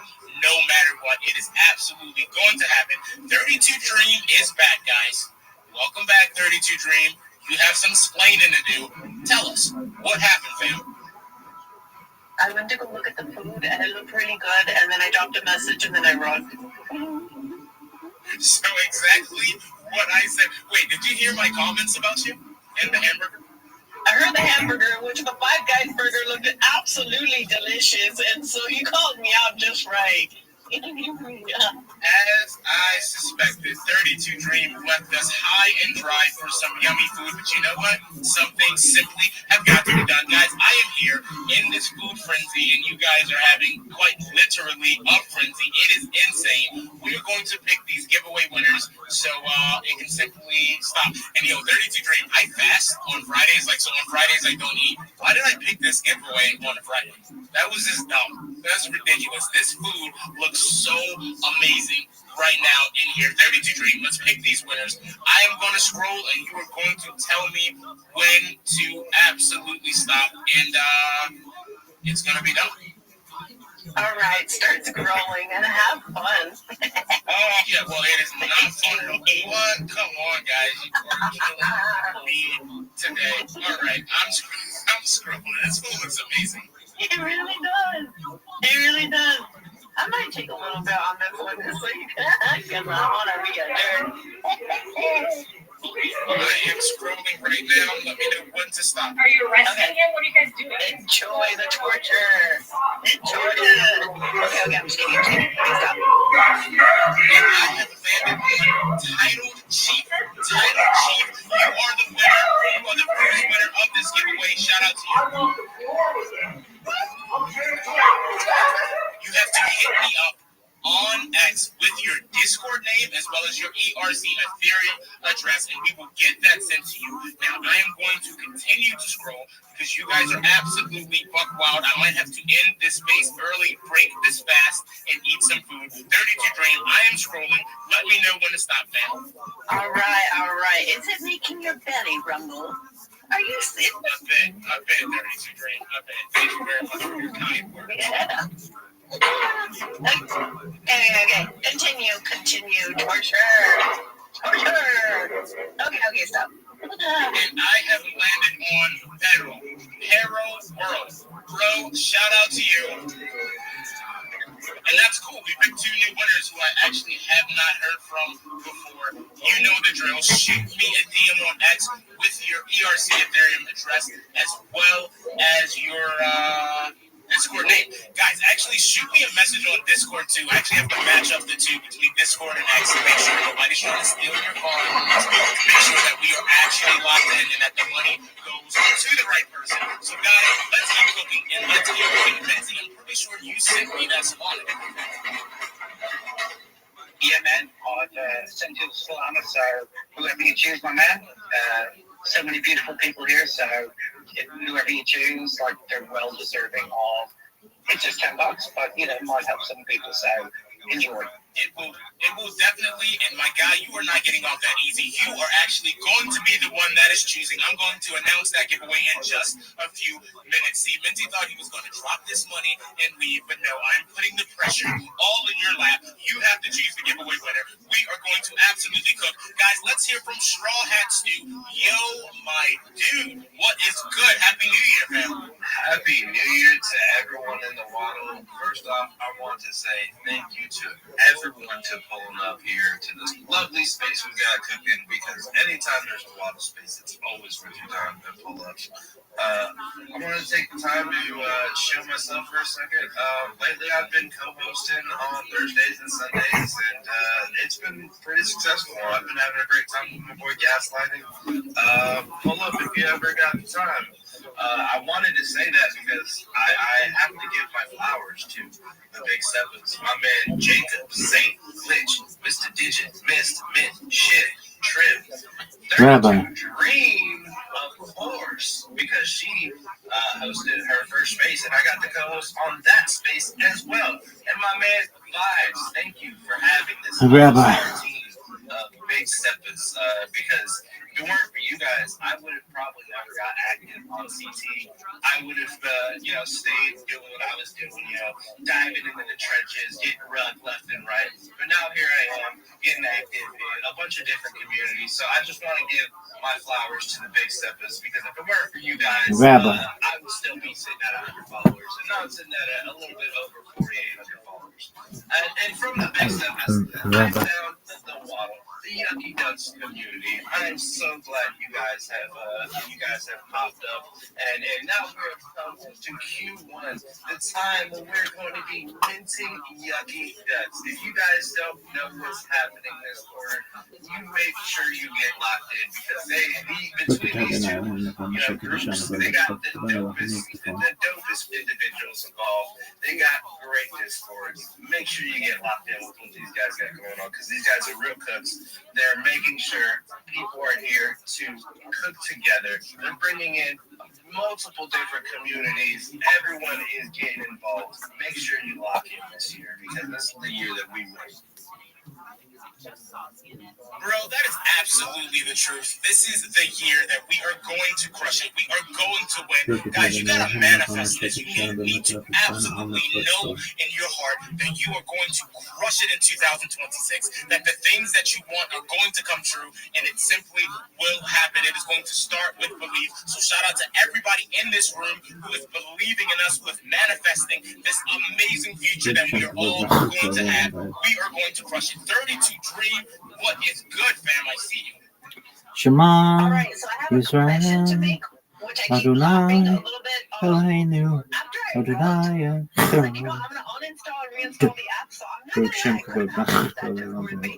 [SPEAKER 2] no matter what. It is absolutely going to happen. 32 Dream is back, guys. Welcome back, 32 Dream. You have some explaining to do. Tell us, what happened, fam?
[SPEAKER 3] I went to go look at the food, and it looked really good, and then I dropped a message, and then I wrote.
[SPEAKER 2] So exactly what I said. Wait, did you hear my comments about you and the hamburger?
[SPEAKER 3] I heard the hamburger, which the Five Guys burger looked absolutely delicious, and so you called me out just right.
[SPEAKER 2] As I suspected, 32 Dream left us high and dry for some yummy food, but you know what? Some things simply have got to be done. Guys, I am here in this food frenzy, and you guys are having quite literally a frenzy. It is insane. We're going to pick these giveaway winners so it can simply stop. And 32 Dream, I fast on Fridays, so on Fridays I don't eat. Why did I pick this giveaway on a Friday? That was just dumb. That's ridiculous. This food looks so amazing right now in here. 32 Dream, let's pick these winners. I am going to scroll, and you are going to tell me when to absolutely stop, and it's going to be done.
[SPEAKER 3] All right, start scrolling and have fun.
[SPEAKER 2] Oh, yeah, well, it is not fun at all. What? Come on, guys. You are killing me today. All right, I'm scrolling. This food looks amazing.
[SPEAKER 3] It really does. It really does. I might take a little bit on this one because I want to be a nerd.
[SPEAKER 2] I am scrolling right now. Let me know when to stop.
[SPEAKER 13] Are you resting yet? What are you guys doing?
[SPEAKER 3] Enjoy the torture. Enjoy it. Okay, I'm just kidding. Please stop.
[SPEAKER 2] And I have landed on Titled Chief. Titled Chief, you are the winner. You are the first winner of this giveaway. Shout out to you. You have to hit me up on X with your Discord name as well as your ERC Ethereum address, and we will get that sent to you. Now, I am going to continue to scroll because you guys are absolutely buck wild. I might have to end this space early, break this fast, and eat some food. 32 Dream, I am scrolling. Let me know when to stop, man.
[SPEAKER 3] All right. Is it making your belly rumble? Are you sick?
[SPEAKER 2] I bet, 32 Dream. I bet. Thank you very much for your kind words.
[SPEAKER 3] Yeah. Okay. Continue. Torture. Okay, stop.
[SPEAKER 2] And I have landed on Hero World. Bro, shout out to you. And that's cool. We picked two new winners who I actually have not heard from before. You know the drill. Shoot me a DM on X with your ERC Ethereum address as well as your Discord name. Guys, actually shoot me a message on Discord too. I actually have to match up the two between Discord and X to make sure nobody's trying to steal your funds, to make sure that we are actually locked in and that the money goes to the right person. So guys, let's keep cooking and let's keep cooking. Lindsay, I'm pretty sure you sent me that spawn.
[SPEAKER 4] Yeah, man. I've sent you the salama, so whoever you choose, my man. So many beautiful people here, so whoever you choose, they're well deserving of. It's just $10, but it might help some people, so enjoy.
[SPEAKER 2] It will definitely, and my guy, you are not getting off that easy. You are actually going to be the one that is choosing. I'm going to announce that giveaway in just a few minutes. See, Minty thought he was going to drop this money and leave, but no, I'm putting the pressure all in your lap. You have to choose the giveaway winner. We are going to absolutely cook. Guys, let's hear from Straw Hat Stew. Yo, my dude, what is good? Happy New Year, man.
[SPEAKER 14] Happy New Year to everyone in the water. First off, I want to say thank you to everyone to pulling up here to this lovely space we got cooking, because anytime there's a lot of space, it's always worth your time to pull up. I wanted to take the time to show myself for a second. Lately, I've been co-hosting on Thursdays and Sundays, and it's been pretty successful. I've been having a great time with my boy Gaslighting. Pull up if you ever got the time. I wanted to say that because I have to give my flowers to the big sevens. My man Jacob, Saint, Glitch, Mr. Digit, Mist, Mint, Shit, Trim,
[SPEAKER 8] Rabbi.
[SPEAKER 14] Dream, of course, because she hosted her first space, and I got to co-host on that space as well. And my man Vibes, thank you for having this
[SPEAKER 8] Rabbi.
[SPEAKER 14] team of big steppers. Because if it weren't for you guys, I would have probably never got active on CT. I would have, stayed doing what I was doing, diving into the trenches, getting rugged left and right. But now here I am, getting active in a bunch of different communities. So I just want to give my flowers to the big steppers, because if it weren't for you guys, I would still be sitting at 100 followers. And now I'm sitting at a little bit over 4,800 followers. And from the big steppers, I found the waddle, the Yucky Ducks community. I am so glad you guys have popped up, and now we're come to Q1, the time when we're going to be minting Yucky Ducks. If you guys don't know what's happening this quarter, you make sure you get locked in, because between these two groups, they got the dopest individuals involved. They got great discords. Make sure you get locked in with what these guys got going on, because these guys are real cooks. They're making sure people are here to cook together. They're bringing in multiple different communities. Everyone is getting involved. Make sure you lock in this year, because this is the year that we win.
[SPEAKER 2] Bro, that is absolutely the truth. This is the year that we are going to crush it. We are going to win. Guys, you gotta manifest this. You need to absolutely know in your heart that you are going to crush it in 2026, that the things that you want are going to come true, and it simply will happen. It is going to start with belief. So shout out to everybody in this room who is believing in us, who is manifesting this amazing future that we are all going to have. We are going to crush it. 32 Dream, what is good, fam? I see you.
[SPEAKER 8] Shema,
[SPEAKER 3] Right, so I have a confession to
[SPEAKER 8] Israel,
[SPEAKER 3] make, which I keep laughing a little bit.
[SPEAKER 8] Eloheinu,
[SPEAKER 3] After I wrote,
[SPEAKER 8] Adonai,
[SPEAKER 3] I'm like, I'm going to uninstall and reinstall the app, so I'm not going to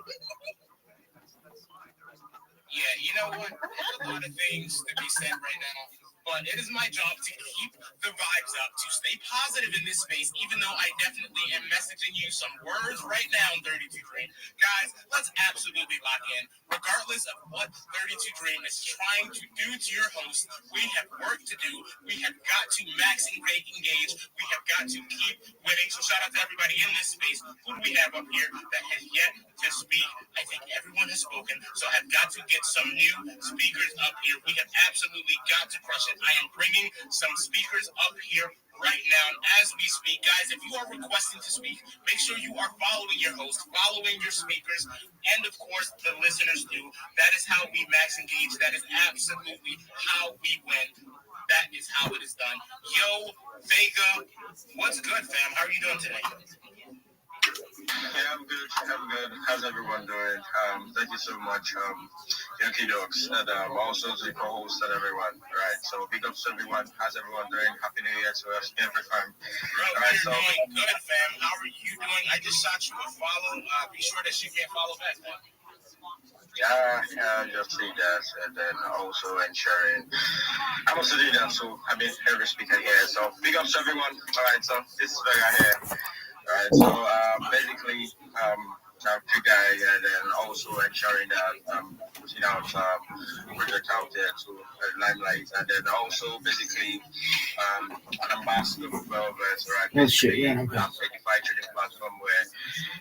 [SPEAKER 2] Yeah, you know what? There's a lot of things to be said right now, but it is my job to keep the vibes up, to stay positive in this space, even though I definitely am messaging you some words right now in 32 Dream. Guys, let's absolutely lock in. Regardless of what 32 Dream is trying to do to your host, we have work to do. We have got to max engage. We have got to keep winning. So shout out to everybody in this space. Who do we have up here that has yet to speak? I think everyone has spoken, so I've got to get some new speakers up here. We have absolutely got to crush it. I am bringing some speakers up here right now as we speak. Guys, if you are requesting to speak, make sure you are following your host, following your speakers, and of course the listeners do. That is how we max engage. That is absolutely how we win. That is how it is done. Yo, Vega, what's good, fam? How are you doing today?
[SPEAKER 15] Yeah, I'm good. How's everyone doing? Thank you so much, Yucky Dogs, and also to the co-host and everyone. Right, so big ups to everyone. How's everyone doing? Happy New Year to us, every fam.
[SPEAKER 2] Bro, right, so doing good, fam. How are you doing? I just shot you a follow. Be sure that you can follow back, man.
[SPEAKER 15] Yeah, just see that, and then also ensuring. I'm also doing that, so I mean, every speaker here. So big ups to everyone. All right, so this is Vega here. Right, so basically, two guy, and then also ensuring that putting out project out there to limelight, and then also basically an ambassador for Velvet, right?
[SPEAKER 8] That's shit, yeah.
[SPEAKER 15] Certified trading platform where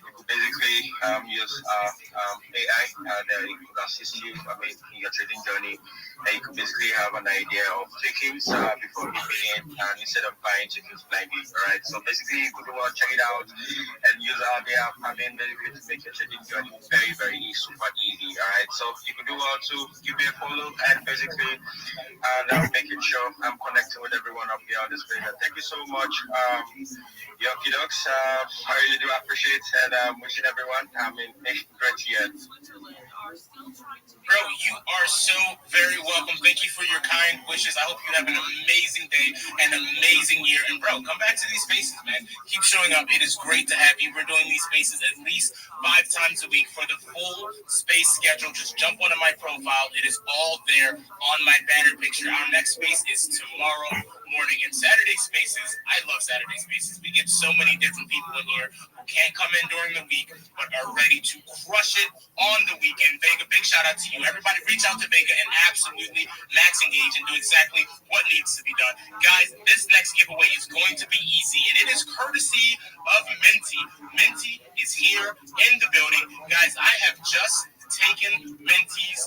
[SPEAKER 15] you could basically use AI and it could assist you. I mean, in your trading journey, and you could basically have an idea of tickets before dipping in, and instead of buying tickets blindly, right? So basically, if you want to check it out and use our app, I mean, basically to make your trading journey very, very super easy, all right? So you can do all to give me a follow and basically making sure I'm connecting with everyone up here on this page. Thank you so much, Yucky Dogs. I really do appreciate and wishing everyone, I mean, a great year.
[SPEAKER 2] Bro, you are so very welcome. Thank you for your kind wishes. I hope you have an amazing day, an amazing year. And bro, come back to these spaces, man. Keep showing up. It is great to have you. We're doing these spaces at least 5 times a week. For the full space schedule, just jump onto my profile. It is all there on my banner picture. Our next space is tomorrow morning. And Saturday spaces, I love Saturday spaces. We get so many different people in here who can't come in during the week, but are ready to crush it on the weekend. Vega, big shout out to you. Everybody reach out to Vega and absolutely max engage and do exactly what needs to be done. Guys, this next giveaway is going to be easy, and it is courtesy of Minty. Minty is here in the building. Guys, I have just taken Minty's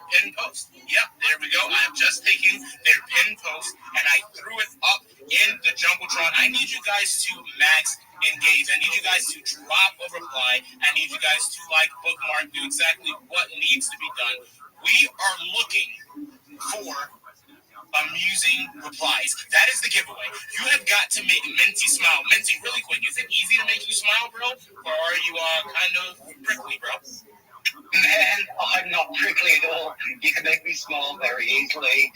[SPEAKER 2] pin post. Yep, there we go. I've just taken their pin post and I threw it up in the Jumbotron. I need you guys to max engage. I need you guys to drop a reply. I need you guys to like, bookmark, do exactly what needs to be done. We are looking for amusing replies. That is the giveaway. You have got to make Minty smile. Minty, really quick, is it easy to make you smile, bro? Or are you kind of prickly, bro?
[SPEAKER 4] Man, I'm not prickly at all. You can make me smile very easily.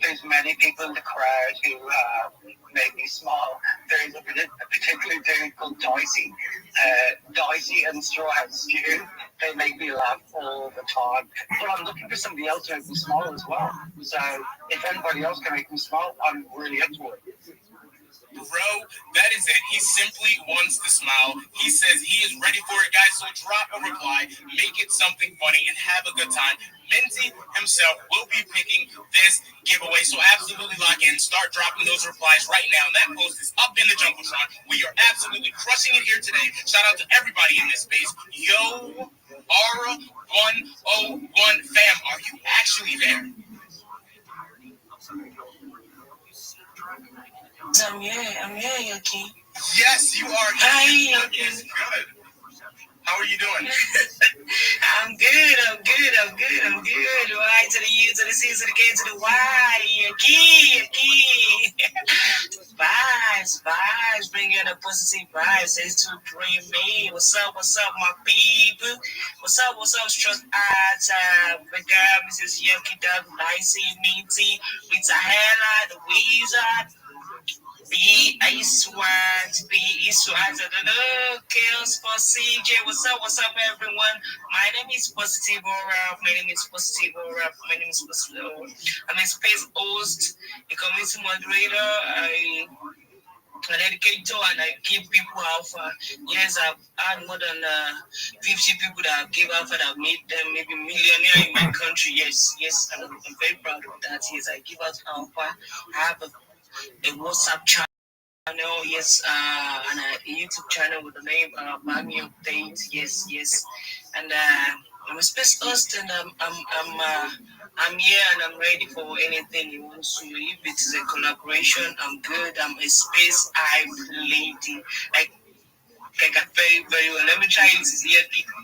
[SPEAKER 4] There's many people in the crowd who make me smile. There's a particular dude called Dicey. Dicey and Straw Hat Stew, they make me laugh all the time. But I'm looking for somebody else to make me smile as well. So if anybody else can make me smile, I'm really up for it.
[SPEAKER 2] Bro, that is it. He simply wants to smile. He says he is ready for it, guys. So drop a reply, make it something funny, and have a good time. Minty himself will be picking this giveaway. So absolutely lock in. Start dropping those replies right now. That post is up in the Jumbotron. We are absolutely crushing it here today. Shout out to everybody in this space. Yo, Aura101 fam, are you actually there?
[SPEAKER 6] I'm here, Yoki.
[SPEAKER 2] Yes, you are.
[SPEAKER 6] Hi, Yoki.
[SPEAKER 2] Is good. How are you doing?
[SPEAKER 6] I'm good. Y to the U to the C to the K to the Y. Yoki. Vibes. Bring in the positive vibes. Says to dream me. What's up, my people? What's up, stress out. The girl, Mrs. Yoki Dog, Nicey, Minty, Rita Hella, the Wizard. Be Eastward. I don't know. Chaos for CJ. What's up, everyone? My name is Positive Aura. I'm a space host, a community moderator, an educator, and I give people alpha. Yes, I've had more than 50 people that I've given alpha that have made them maybe millionaire in my country. Yes, I'm very proud of that. Yes, I give out alpha. I have a WhatsApp channel, yes, and a YouTube channel with the name Mami Update, yes, and I'm a space host, and I'm here and I'm ready for anything you want to. If it is a collaboration, I'm good. I'm a space hype lady. Like I got very, very well. Let me try this here, people.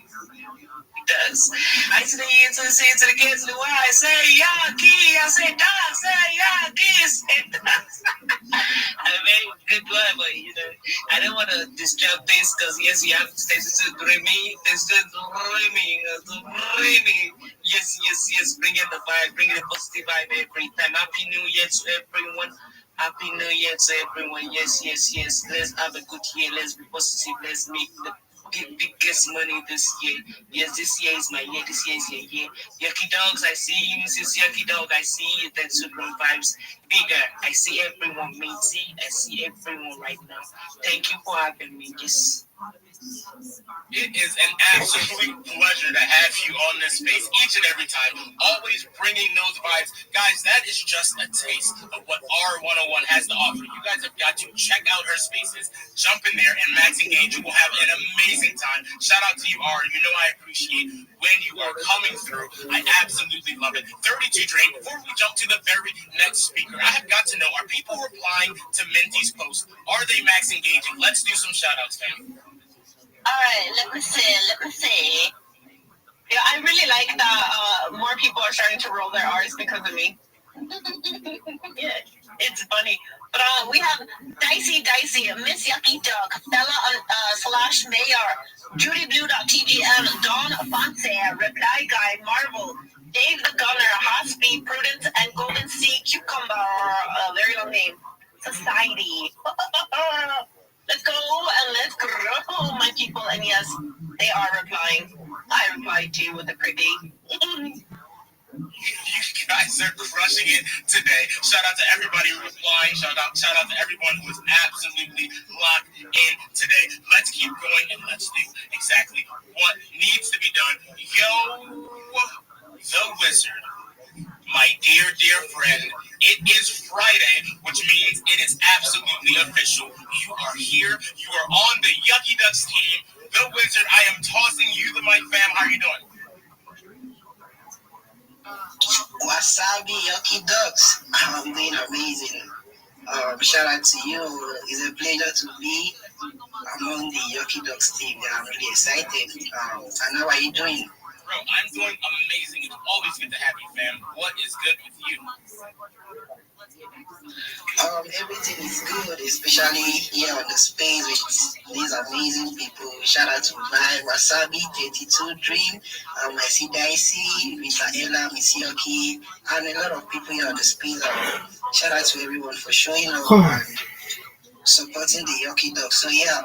[SPEAKER 6] Does. I to the E to the C to the K to the Y. I say Yaki. I say dog. Say Yaki. Say dog. I'm a very good boy, but I don't want to disturb things because yes, you have to stay to Remy. Remy. Yes. Bring in the vibe. Bring in the positive vibe every time. Happy New Year to everyone. Happy New Year to everyone. Yes. Let's have a good year. Let's be positive. Let's make the biggest money this year. Yes, this year is my year. This year is your year. Yucky Dogs, I see you, Mrs. Yucky Dog. I see you. Thanks to Grown Vibes. Bigger, I see everyone. Minty, I see everyone right now. Thank you for having me. Yes.
[SPEAKER 2] It is an absolute pleasure to have you on this space each and every time, always bringing those vibes. Guys, that is just a taste of what R101 has to offer. You guys have got to check out her spaces, jump in there, and max engage. You will have an amazing time. Shout out to you, R. You know I appreciate when you are coming through. I absolutely love it. 32 Dream, before we jump to the very next speaker, I have got to know, are people replying to Minty's post? Are they max engaging? Let's do some shout outs, fam.
[SPEAKER 3] All right, let me see. Yeah, I really like that more people are starting to roll their R's because of me. Yeah, it's funny. We have Dicey, Miss Yucky Duck, Fella / Mayor, JudyBlue.tgm, Don Fonse, Reply Guy, Marvel, Dave the Gunner, Hot Speed, Prudence, and Golden Sea Cucumber, a very long name, Society. Let's go and let's grow, my people. And yes, they are replying. I replied too with a pretty.
[SPEAKER 2] You guys are crushing it today. Shout out to everybody replying. Shout out to everyone who is absolutely locked in today. Let's keep going and let's do exactly what needs to be done. Yo, the wizard, my dear friend, it is Friday, which means it is absolutely official. You are here. You are on the Yucky Ducks team. The wizard, I am tossing you the mic, fam. How are you doing?
[SPEAKER 16] Wasabi Yucky Ducks. I'm doing amazing. Shout out to you. It's a pleasure to be among the Yucky Ducks team. I'm really excited. And how are you doing?
[SPEAKER 2] Bro, I'm doing amazing. It's always good to have you, fam. What is good with you?
[SPEAKER 16] Everything is good, especially here on the space with these amazing people. Shout out to my Wasabi, 32 Dream, I see Dicey, Michaela, Miss Yoki, and a lot of people here on the space. Shout out to everyone for showing up and supporting the Yucky Dog. So yeah,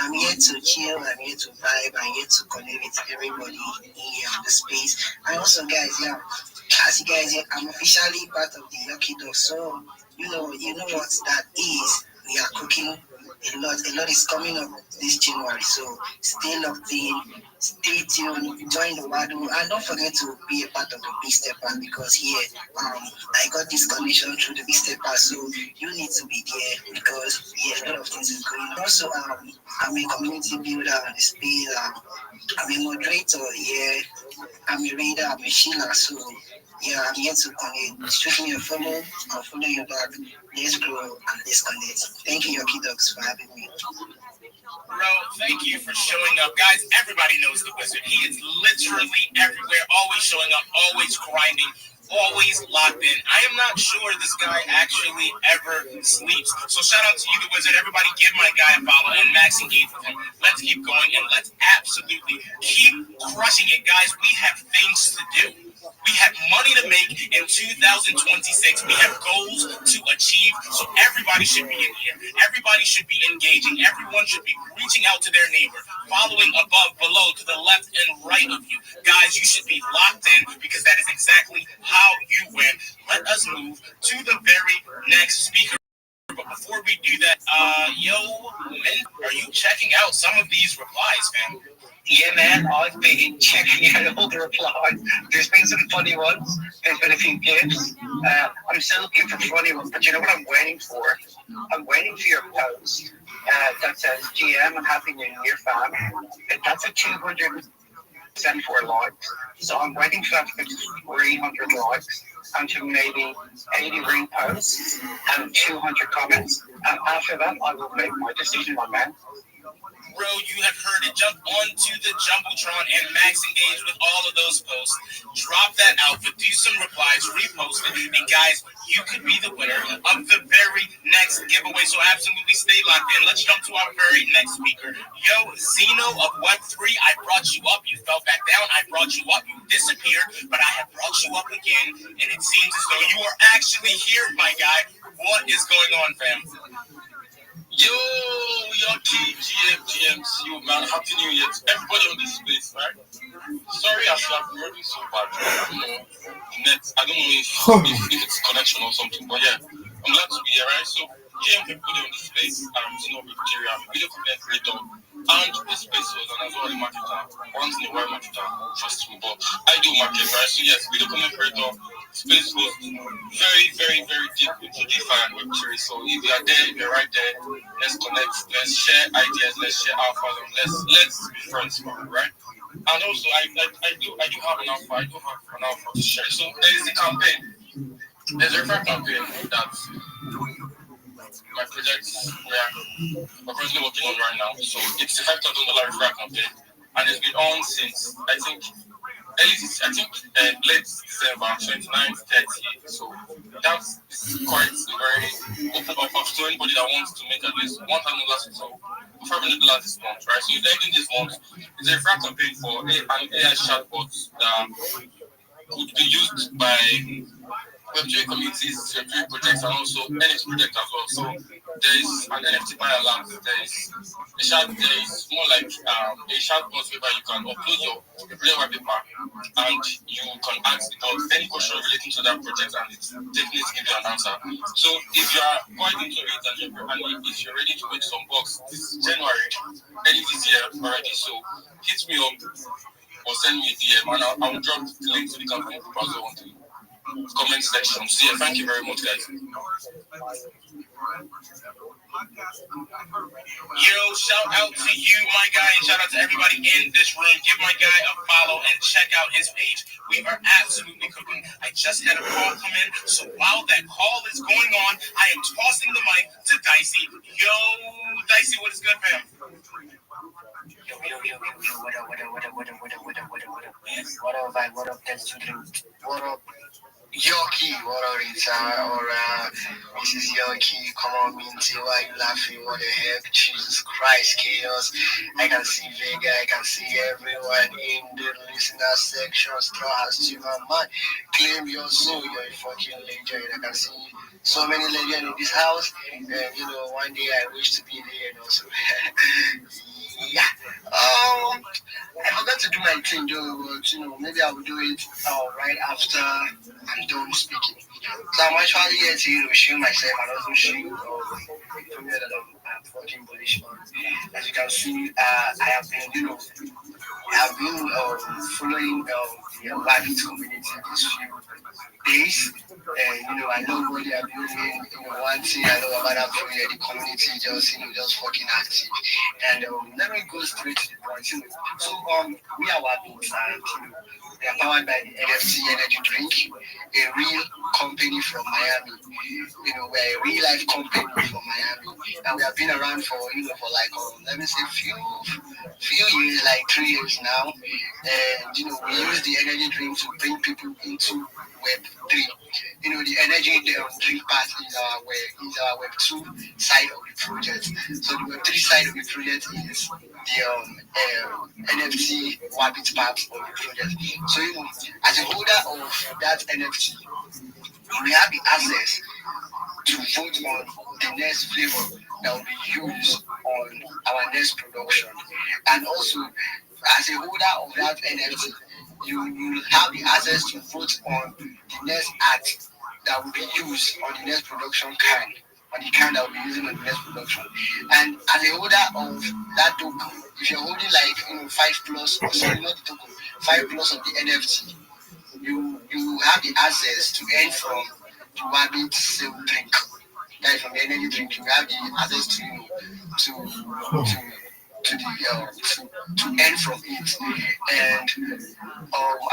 [SPEAKER 16] I'm here to chill, I'm here to vibe, I'm here to connect with everybody here on the space. And also guys, yeah, as you guys, I'm officially part of the Yucky Dog. So you know what that is. We are cooking a lot is coming up this January. So stay locked in, stay tuned, join the Wadu, and don't forget to be a part of the Big Stepper, because here I got this connection through the Big Stepper, so you need to be there because a lot of things is going on. Also, I'm a community builder on the space. I'm a moderator here. I'm a reader. I'm a Sheila. So yeah, I'm here to connect. Shoot me a follow. I'll follow you back. Let's grow and let's connect. Thank you, Yucky Dogs, for having me.
[SPEAKER 2] Bro, thank you for showing up. Guys, everybody knows the wizard. He is literally everywhere, always showing up, always grinding, always locked in. I am not sure this guy actually ever sleeps. So shout out to you, the wizard. Everybody give my guy a follow and max engage with him. Let's keep going and let's absolutely keep crushing it, guys. We have things to do. We have money to make in 2026. We have goals to achieve. So everybody should be in here. Everybody should be engaging. Everyone should be reaching out to their neighbor, following above, below, to the left and right of you. Guys, you should be locked in because that is exactly how you win. Let us move to the very next speaker. But before we do that, men, are you checking out some of these replies, man?
[SPEAKER 4] Yeah, man, I've been checking out all the replies. There's been some funny ones. There's been a few gifts. I'm still looking for funny ones, but you know what I'm waiting for? I'm waiting for your post that says, GM and Happy New Year, fam. That's a 274 likes. So I'm waiting for that to get to 300 likes and to maybe 80 reposts and 200 comments. And after that, I will make my decision, my man.
[SPEAKER 2] Bro, you have heard it. Jump onto the Jumbotron and max engage with all of those posts. Drop that outfit, do some replies, repost it, and guys, you could be the winner of the very next giveaway. So absolutely stay locked in. Let's jump to our very next speaker. Yo, Zeno of Web3, I brought you up. You fell back down. I brought you up. You disappeared, but I have brought you up again, and it seems as though you are actually here, my guy. What is going on, fam?
[SPEAKER 17] Yo, Yucky, GMs, you man, Happy New Year to everybody on this space, right? Sorry, I should have been working so bad. I don't know, I don't know if it's connection or something, but yeah, I'm glad to be here, right? So, GM, everybody on this space, Zeno Victoria, video content creator, and the space was and as well a marketer. Once in a while, marketer, trust me, but I do market, right? So, yes, video content creator. Space was very, very, very deep into DeFi and Web3. So if you are there, if you're right there, let's connect, let's share ideas, let's share alphas, and let's be friends, right? And also, I do have an alpha. I do have an alpha to share. So there is a campaign. There's a referral campaign that my projects we're currently working on right now. So it's a $5,000 referral campaign, and it's been on since I think early, I think late December, 29th, 30th. So that's quite very open offer to anybody that wants to make at least $1,000 so $500 this month, right? So if ending this month, it's a free campaign for an AI chatbot that could be used by Web3 communities, Web3 projects, and also NFT projects as well. So there is an NFT buyer lab. There is more like a chatbot whereby you can upload your project paper and you can ask the bot any question relating to that project and it's definitely give you an answer. So if you are quite into it and if you're ready to make some bucks this January, early this year already, so hit me up or send me a DM and I'll drop the link to the company proposal on the comment section. So yeah, thank you very much, guys. Yo, shout out to you, my guy, and shout out to everybody in this room. Give my guy a follow and check out his page. We are absolutely cooking. I just had a call come in, so while that call is going on, I am tossing the mic to Dicey. Yo, Dicey, what is good, fam?
[SPEAKER 16] What up, that's what up, Yoki, what up, Rita, or Mrs. Yoki, come on, Minty, why are you laughing, what the heck, Jesus Christ, chaos, I can see Vega, I can see everyone in the listener section, Straw has to my man, claim your soul, you're a fucking legend, I can see so many legends in this house, and one day I wish to be there, and also, yeah, I forgot to do my thing though, but maybe I will do it right after I'm done speaking. So I'm actually here to show myself and also show from here that I'm fucking bullish on. As you can see, I have been, following the Rabbit community this few days. And I know what they are doing. One thing I know about that project, the community just fucking active. And let me go straight to the point. So we are Rabbit, and they are powered by the NFC energy drink, a real company from Miami. We're a real life company from Miami, and we have been around for like let me say few years, like 3 years now. And we use the energy drink to bring people into Web3. The energy drink part is our Web2 side of the project. So the Web3 side of the project is the NFT Wabbit part of the project. So as a holder of that NFT, we have the access to vote on the next flavor that will be used on our next production. And also, as a holder of that NFT, you will have the access to vote on the next art that will be used on the next production can, on the can that will be using on the next production. And as a holder of that token, if you're holding like 5 plus, or sorry, not the token, 5 plus of the NFT, you have the access to earn from the Rabbit sale drink. That is from the energy drink. You have the access to earn from it. And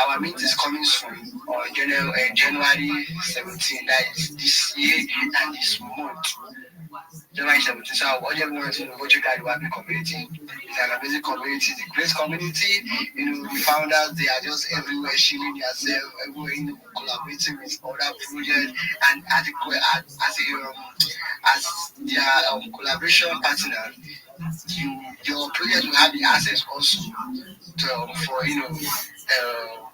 [SPEAKER 16] our mint is coming soon on January 17. That is this year and this month. January 17. So I want everyone to know what you guys want the community. It's an amazing community, it's a great community. The founders, they are just everywhere shielding themselves, everywhere collaborating with other projects, and as their collaboration partner, your project will have the access also for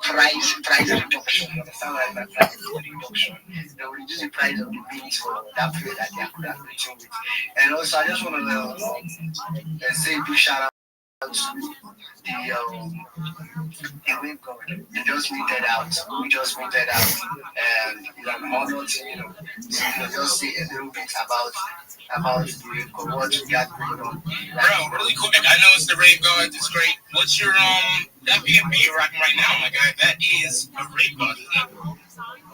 [SPEAKER 16] price reduction. You understand what I mean? Price reduction. They will reduce the price of the beans for that period that they are collaborating with. And also, I just want to say a big shout out to the Wave God. They just meted out. We just meted out, and it's an honor to just say a little bit about the Wave God, what we got going on.
[SPEAKER 2] Bro, really quick. I know it's the Rave God. It's great. What's your that BNB you're rocking right now, my guy? That is a Rave God, isn't it?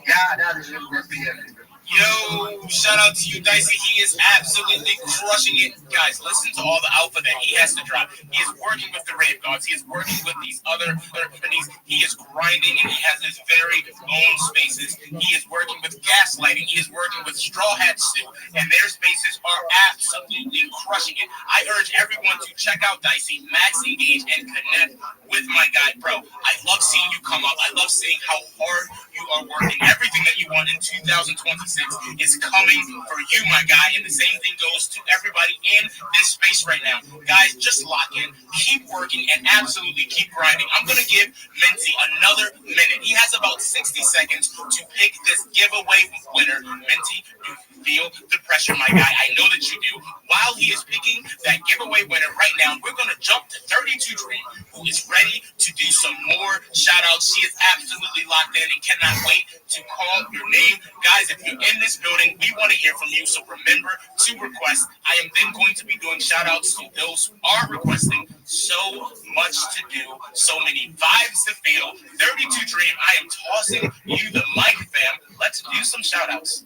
[SPEAKER 16] Yeah, that is a BNB.
[SPEAKER 2] Yo, shout out to you, Dicey. He is absolutely crushing it. Guys, listen to all the alpha that he has to drop. He is working with the Rave Gods. He is working with these other companies. He is grinding, and he has his very own spaces. He is working with Gaslighting. He is working with Straw Hat Stew, and their spaces are absolutely crushing it. I urge everyone to check out Dicey, max engage, and connect with my guy, bro. I love seeing seeing you come up. I love seeing how hard you are working. Everything that you want in 2026 is coming for you, my guy. And the same thing goes to everybody in this space right now. Guys, just lock in, keep working, and absolutely keep grinding. I'm going to give Minty another minute. He has about 60 seconds to pick this giveaway winner. Minty, do you feel the pressure, my guy? I know that you do. While he is picking that giveaway winner right now, we're going to jump to 32 Dream, who is ready to do some more shout outs. She is absolutely locked in and cannot wait to call your name. Guys, if you're in this building, we want to hear from you. So remember to request. I am then going to be doing shout outs to those who are requesting. So much to do, so many vibes to feel. 32 Dream, I am tossing you the mic, fam. Let's do some shout outs.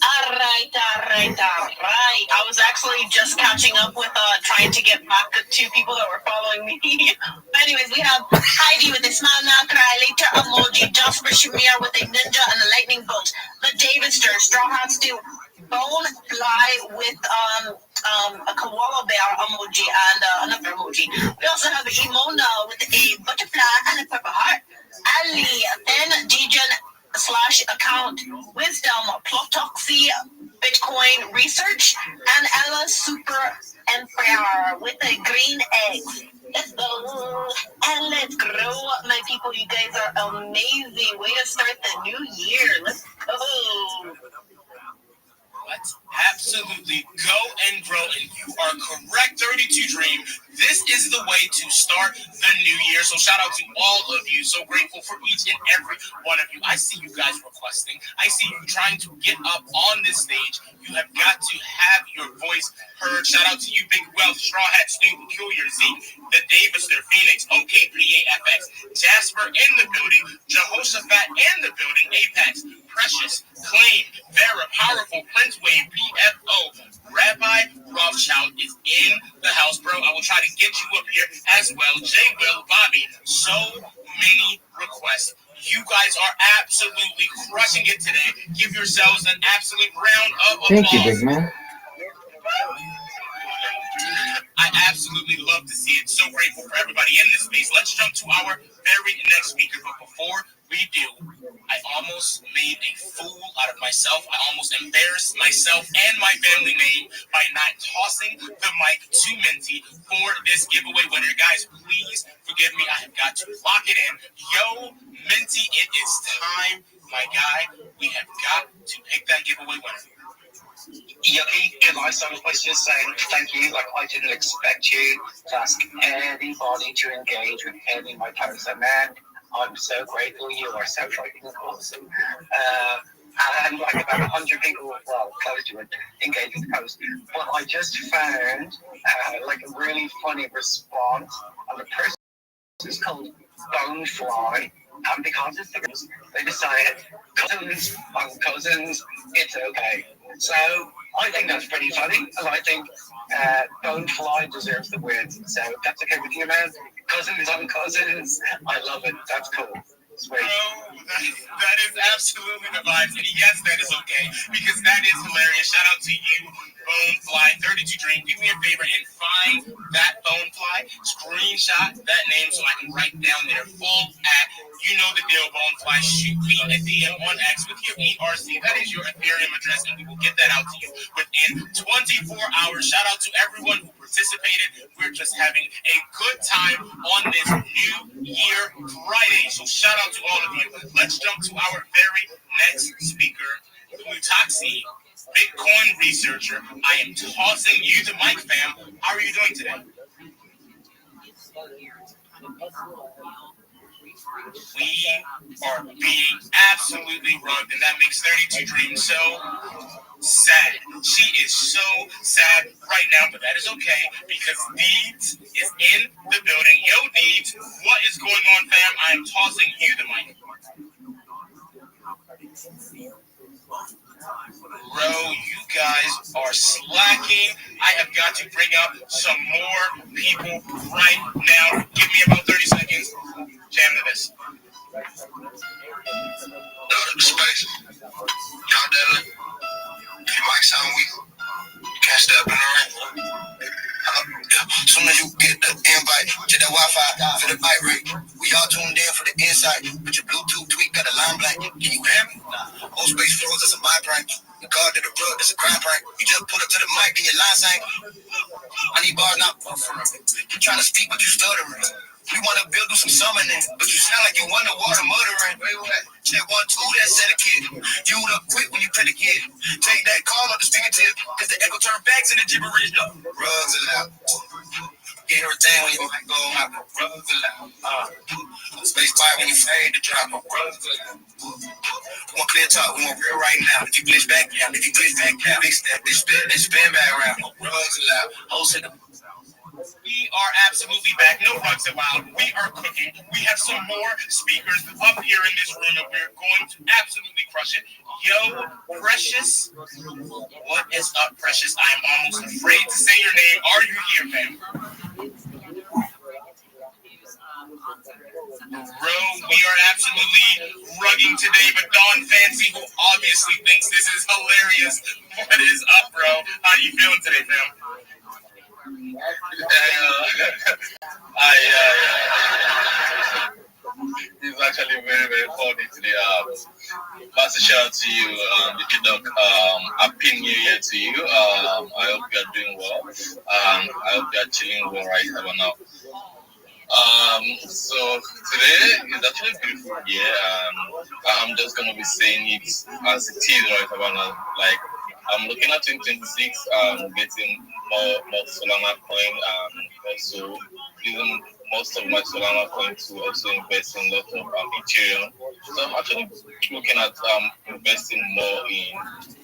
[SPEAKER 3] All right. I was actually just catching up with trying to get back to people that were following me. But anyways, we have Heidi with a smile now, cry later emoji, Jasper Shamir with a ninja and a lightning bolt, the Davidster, Straw Hats do, Bone Fly with a koala bear emoji and another emoji. We also have Imona with a butterfly and a purple heart. Ali, then Degen / account Wisdom, Plotoxy, Bitcoin Research, and Ella Super Empire with a green egg. Let's go and let's grow, my people. You guys are amazing. Way to start the new year. Let's go.
[SPEAKER 2] Let's absolutely go and grow, and you are correct, 32 Dream. This is the way to start the new year. So shout out to all of you. So grateful for each and every one of you. I see you guys requesting. I see you trying to get up on this stage. You have got to have your voice heard. Shout out to you, Big Wealth, Straw Hat, Stu, Peculiar, Zeke, the Davister, Phoenix, OKPAFX, Jasper in the building, Jehoshaphat in the building, Apex, Precious, Claim, Vera, Powerful, Prince Wave, PFO, Rabbi Rothschild is in the house, bro. I will try to get you up here as well. J. Will, Bobby, so many requests. You guys are absolutely crushing it today. Give yourselves an absolute round of applause.
[SPEAKER 8] Thank you, big man.
[SPEAKER 2] I absolutely love to see it. So grateful for everybody in this space. Let's jump to our very next speaker. But before we do, I almost made a fool out of myself. I almost embarrassed myself and my family name by not tossing the mic to Minty for this giveaway winner. Guys, please forgive me. I have got to lock it in. Yo, Minty, it is time, my guy. We have got to pick that giveaway winner.
[SPEAKER 4] Yucky, can I start by just saying thank you? Like, I didn't expect you to ask anybody to engage with any of my posts. And man, I'm so grateful. You are so fucking awesome. And like about 100 people, well, close to it, engage with the post. But I just found like a really funny response. And the person is called Bonefly. And because it's the girls, they decided cousins, it's okay. So I think that's pretty funny, and I think Bonefly deserves the win. So if that's okay with you, man. Cousins on cousins, I love it. That's cool. Sweet.
[SPEAKER 2] Bro, that is absolutely the vibes, and yes, that is okay, because that is hilarious. Shout out to you, Bonefly, 32 Dream. Do me a favor and find that Bonefly, screenshot that name so I can write down their full at. You know the deal, Bonefly. Shoot me a DM on X with your ERC. That is your Ethereum address, and we will get that out to you within 24 hours. Shout out to everyone who participated. We're just having a good time on this New Year Friday. So shout out to all of you. Let's jump to our very next speaker, Plutaxi, Bitcoin researcher. I am tossing you the mic, fam. How are you doing today? We are being absolutely rugged, and that makes 32 Dreams so sad. She is so sad right now, but that is okay because Deeds is in the building. Yo, Deeds, what is going on, fam? I am tossing you the mic. Bro, you guys are slacking. I have got to bring up some more people right now. Give me about 30 seconds. Jam to this.
[SPEAKER 18] Space. Y'all dealing? You might sound weak. You can't step in the ring. Soon as you get the invite to the Wi-Fi for the bike rate, We all tuned in for the insight. But your Bluetooth tweet got a line black. Can you hear me? Old space floors, that's a my prank. The guard to the rug, that's a crime prank. You just pull up to the mic, then your line sang. I need bars not buffering. You trying to speak, but you stuttering. We want to build, do some summoning, but you sound like you underwater muttering. Check 1, 2, that's set a kid. You would up quick when you pet a kid. Take that call on the stinger tip, cause the echo turn back to the gibberish. Rugs allowed. Get everything when you might go out. Rugs allowed. Space quiet when you fade to drop. Rugs allowed. We want clear talk, we want real right now. If you glitch back out, if you glitch back out, big step, this spin, then spin back around. Rugs allowed. Wholesale.
[SPEAKER 2] We are absolutely back. No rugs allowed. We are cooking. We have some more speakers up here in this room, and we're going to absolutely crush it. Yo, Precious. What is up, Precious? I am almost afraid to say your name. Are you here, fam? Bro, we are absolutely rugging today, but Don Fancy, who obviously thinks this is hilarious. What is up, bro? How are you feeling today, fam?
[SPEAKER 17] It's actually very, very funny today. Massive shout out to you, Vicky Duck. Happy New Year to you. I hope you are doing well. I hope you are chilling well right about now. So today is actually a beautiful year. I'm just gonna be saying it as it is right about now. Like, I'm looking at 2026, getting more Solana coin, also using most of my Solana coin to also invest in a lot of Ethereum. So I'm actually looking at investing more in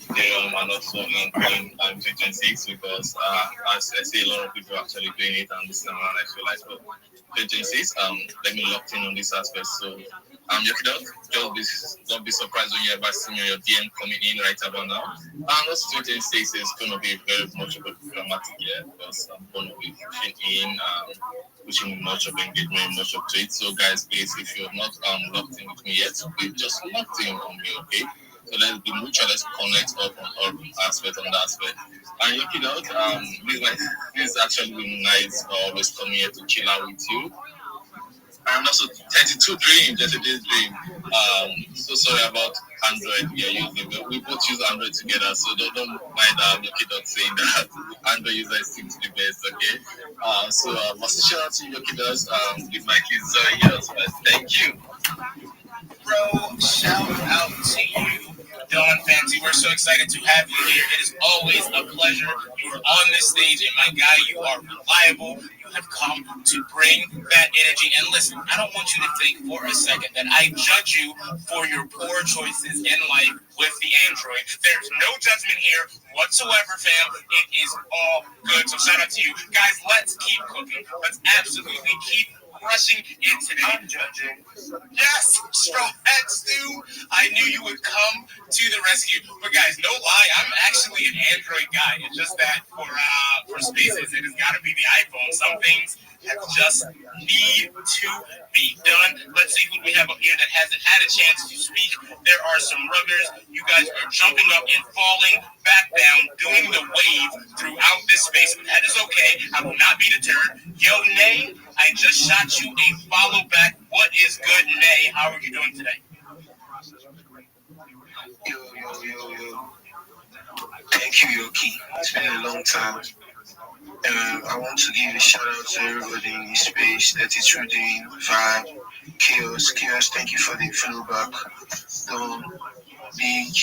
[SPEAKER 17] Ethereum and also in coin 2026 because I see a lot of people actually doing it, and this time around I feel like 2026, let me lock in on this aspect. So don't be surprised when you ever see me on your DM coming in right about now. And also 2026 is going to be very much of a dramatic year because I'm going to be pushing much of engagement, much of trade. So guys, please, if you're not locked in with me yet, please just locked in on me, okay? So let's be mutual, let's connect up on all aspects on that aspect. And check it out, this is actually really nice always coming here to chill out with you. And also 32 Dream, so sorry about Android we are using. We both use Android together, so don't mind Yoki Dog saying that Android users seem to be best, okay? Master shout out to Yoki Dogs, the mic is yours, thank you.
[SPEAKER 2] Bro, shout out to you, Don Fancy. We're so excited to have you here. It is always a pleasure. You are on this stage, and my guy, you are reliable. You have come to bring that energy. And listen, I don't want you to think for a second that I judge you for your poor choices in life with the Android. There's no judgment here whatsoever, fam. It is all good. So shout out to you. Guys, let's keep cooking. Let's absolutely keep rushing it today. I'm judging. Yes, Straw Hat Stew. I knew you would come to the rescue. But guys, no lie, I'm actually an Android guy. It's just that for spaces, it has got to be the iPhone. Some things have just need to be done. Let's see who we have up here that hasn't had a chance to speak. There are some ruggers. You guys are jumping up and falling back down, doing the wave throughout this space. That is okay. I will not be deterred. Yo, Nay, I just shot you a follow back. What is good, Nay? How are you doing today?
[SPEAKER 19] Yo. Thank you, Yoki. It's been a long time. I want to give a shout out to everybody in this space that is reading Vibe, Chaos. Thank you for the follow back. Big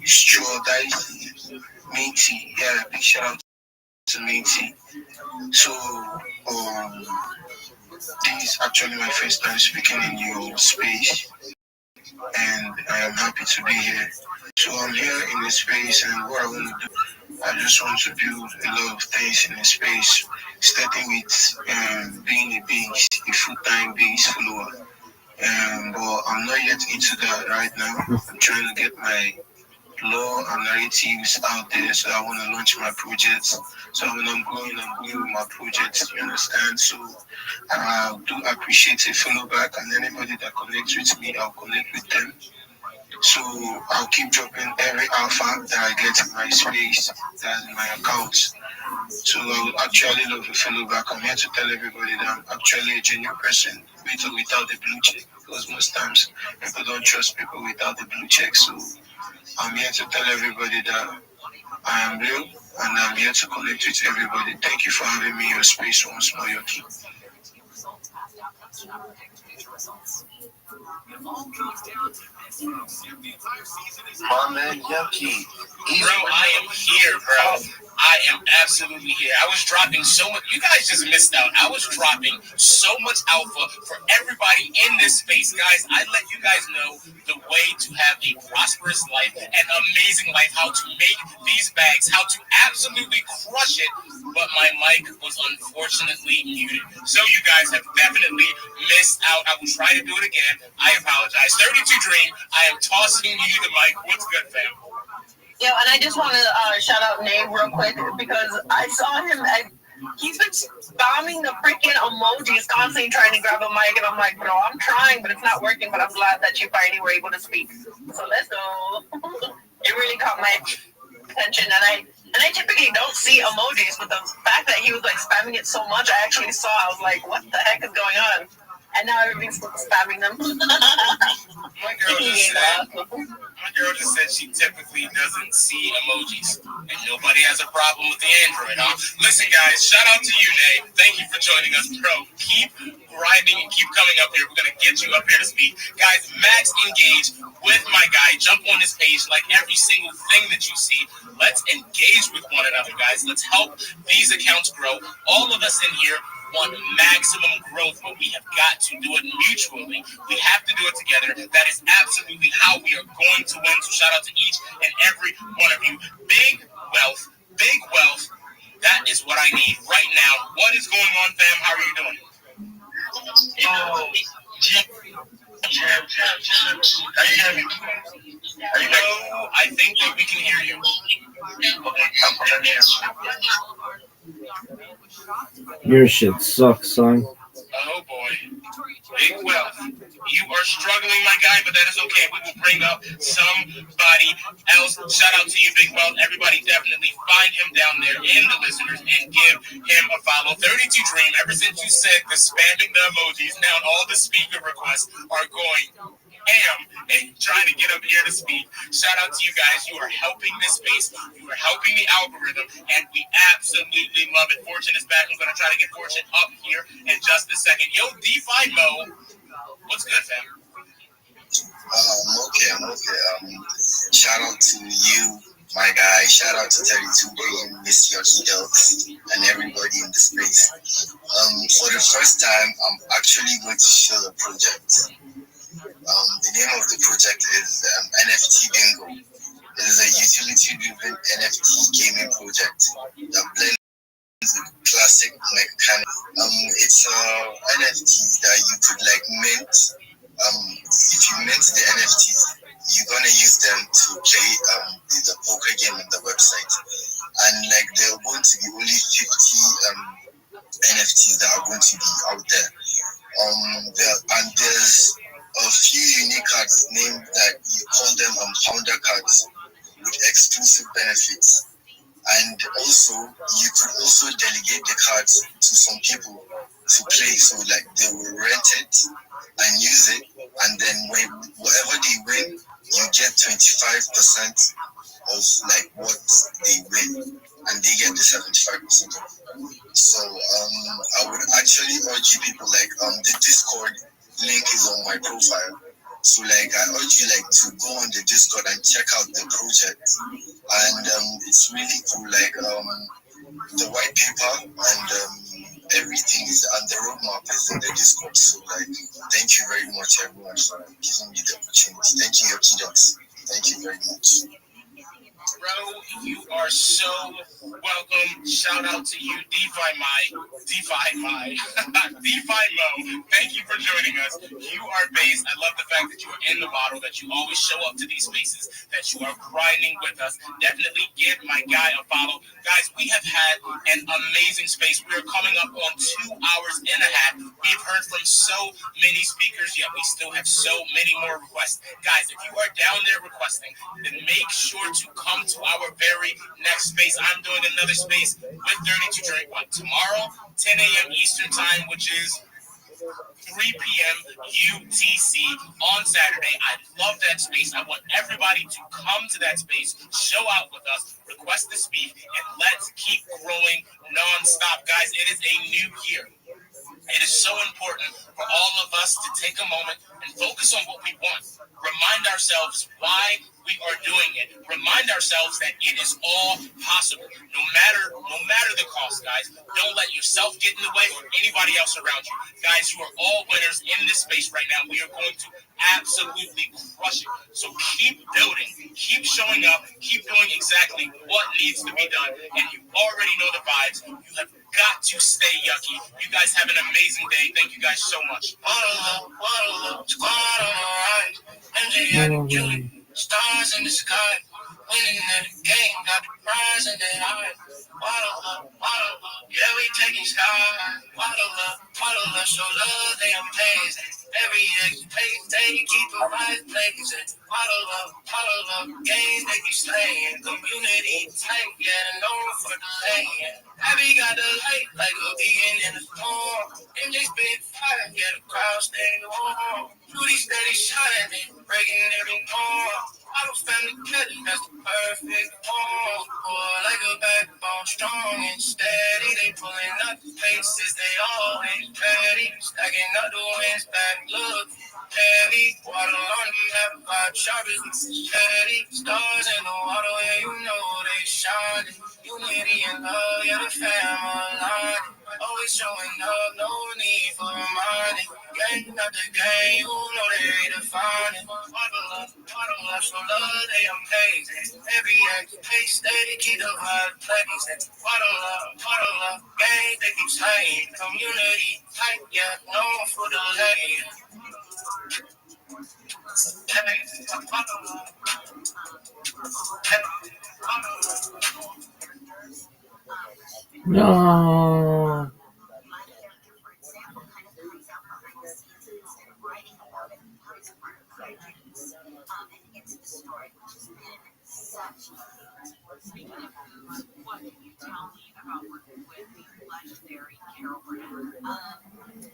[SPEAKER 19] Straw Dice, Minty. Yeah, big shout out to Minty. So, this is actually my first time speaking in your space, and I am happy to be here. So I'm here in the space, and what I want to do, I just want to build a lot of things in the space, starting with being a full-time base follower. But I'm not yet into that right now. I'm trying to get my law and narratives out there, so I want to launch my projects. So when I'm going with my projects, you understand? So I do appreciate a follow back, and anybody that connects with me, I'll connect with them. So I'll keep dropping every alpha that I get in my space, that's in my account. So I would actually love to follow back. I'm here to tell everybody that I'm actually a genuine person, with or without the blue check. Because most times people don't trust people without the blue check. So I'm here to tell everybody that I am real and I'm here to connect with everybody. Thank you for having me in your space once more, Yoki.
[SPEAKER 11] My man Yoki.
[SPEAKER 2] Bro, I am here, bro. I am absolutely here. I was dropping so much. You guys just missed out. I was dropping so much alpha for everybody in this space. Guys, I let you guys know the way to have a prosperous life, an amazing life, how to make these bags, how to absolutely crush it. But my mic was unfortunately muted. So you guys have definitely missed out. I will try to do it again. I apologize. 32 Dream, I am tossing you the mic. What's good, fam?
[SPEAKER 3] Yo, and I just want to shout out Nate real quick because I saw him he's been spamming the freaking emojis, constantly trying to grab a mic, and I'm like, bro, I'm trying, but it's not working, but I'm glad that you finally were able to speak. So let's go. It really caught my attention, and I typically don't see emojis, but the fact that he was like spamming it so much, I actually saw. I was like, what the heck is going on? And now everybody's spamming them.
[SPEAKER 2] My girl just said she typically doesn't see emojis. And nobody has a problem with the Android, huh? Listen, guys, shout out to you, Nate. Thank you for joining us, bro. Keep grinding and keep coming up here. We're going to get you up here to speak. Guys, max engage with my guy. Jump on his page like every single thing that you see. Let's engage with one another, guys. Let's help these accounts grow. All of us in here want maximum growth, but we have got to do it mutually. We have to do it together. That is absolutely how we are going to win. So shout out to each and every one of you. Big wealth, big wealth. That is what I need right now. What is going on, fam? How are you doing? No, I think that we can hear you.
[SPEAKER 8] Your shit sucks, son.
[SPEAKER 2] Oh boy. Big wealth. You are struggling, my guy, but that is okay. We will bring up somebody else. Shout out to you, Big Wealth. Everybody definitely find him down there in the listeners and give him a follow. 32 Dream, ever since you said the spamming the emojis, now all the speaker requests are going and trying to get up here to speak. Shout out to you guys. You are helping this space. You are helping the algorithm, and we absolutely love it. Fortune is back. I'm going to try to get Fortune up here in just a second. Yo, DeFi Mo, what's good, fam?
[SPEAKER 7] I'm okay. Shout out to you, my guy. Shout out to 32 Billion, Miss Yoki Dogs, and everybody in the space. For the first time, I'm actually going to show the project. The name of the project is NFT Bingo. It is a utility-driven NFT gaming project that blends with classic mechanics. It's a NFT that you could like mint. If you mint the NFTs, you're gonna use them to play the poker game on the website, and like there are going to be only 50 NFTs that are going to be out there. There's a few unique cards named that you call them founder cards with exclusive benefits. And also, you could also delegate the cards to some people to play. So like they will rent it and use it, and then whatever they win, you get 25% of like what they win, and they get the 75% of it. So I would actually urge you people like the Discord link is on my profile. So like I urge you like to go on the Discord and check out the project, and it's really cool. Like the white paper and everything is, and the roadmap is in the Discord. So like thank you very much everyone for giving me the opportunity. Thank you, Yoki Dogs. Thank you very much.
[SPEAKER 2] Bro, you are so welcome. Shout out to you, DeFi Mo. Thank you for joining us. You are based. I love the fact that you are in the bottle, that you always show up to these spaces, that you are grinding with us. Definitely give my guy a follow. Guys, we have had an amazing space. We are coming up on 2 hours and a half. We've heard from so many speakers, yet we still have so many more requests. Guys, if you are down there requesting, then make sure to come to our very next space. I'm doing another space with Dirty to Drink tomorrow, 10 a.m. Eastern Time, which is 3 p.m. UTC on Saturday. I love that space. I want everybody to come to that space, show out with us, request to speak, and let's keep growing nonstop. Guys, it is a new year. It is so important for all of us to take a moment and focus on what we want. Remind ourselves why we are doing it. Remind ourselves that it is all possible. No matter the cost, guys. Don't let yourself get in the way or anybody else around you. Guys, you are all winners in this space right now. We are going to absolutely crush it. So keep building, keep showing up, keep doing exactly what needs to be done. And you already know the vibes. You have got to stay yucky. You guys have an amazing day. Thank you guys so much.
[SPEAKER 18] Waddle up, squad on the rise. MJ had a Julie, stars in the sky. Winning at the game, got the prize in their eyes. Waddle up, yeah, we taking skies. Waddle up, show love, they amazing. Every pace, they keep a right blazing. Waddle up, games they keep slaying. Community tight, yeah, known for delaying. Abby got the light like a beacon in the storm. MJ spit fire, yeah, the crowd stay warm. Rudy steady shining, breaking every norm. Our family cutting, that's the perfect form. Boy, like a backbone, strong and steady. They pulling up the faces, they always ready. Stacking up the wins back, look heavy. Water on the map, vibe sharp as steady. Stars in the water, yeah, you know they shining. Unity and love, yeah, the fam aligned. Always showing up, no need for reminding. Gang not the game, you know they redefine it. Waddle up, so love, they amazing. Every act, pace, steady, keep the vibe blazing. Waddle up, gang, they keep slaying. Community tight, yeah, known for the lane.
[SPEAKER 8] No.
[SPEAKER 20] Speaking of foods, what can you tell me about working with the legendary Carol Burnett?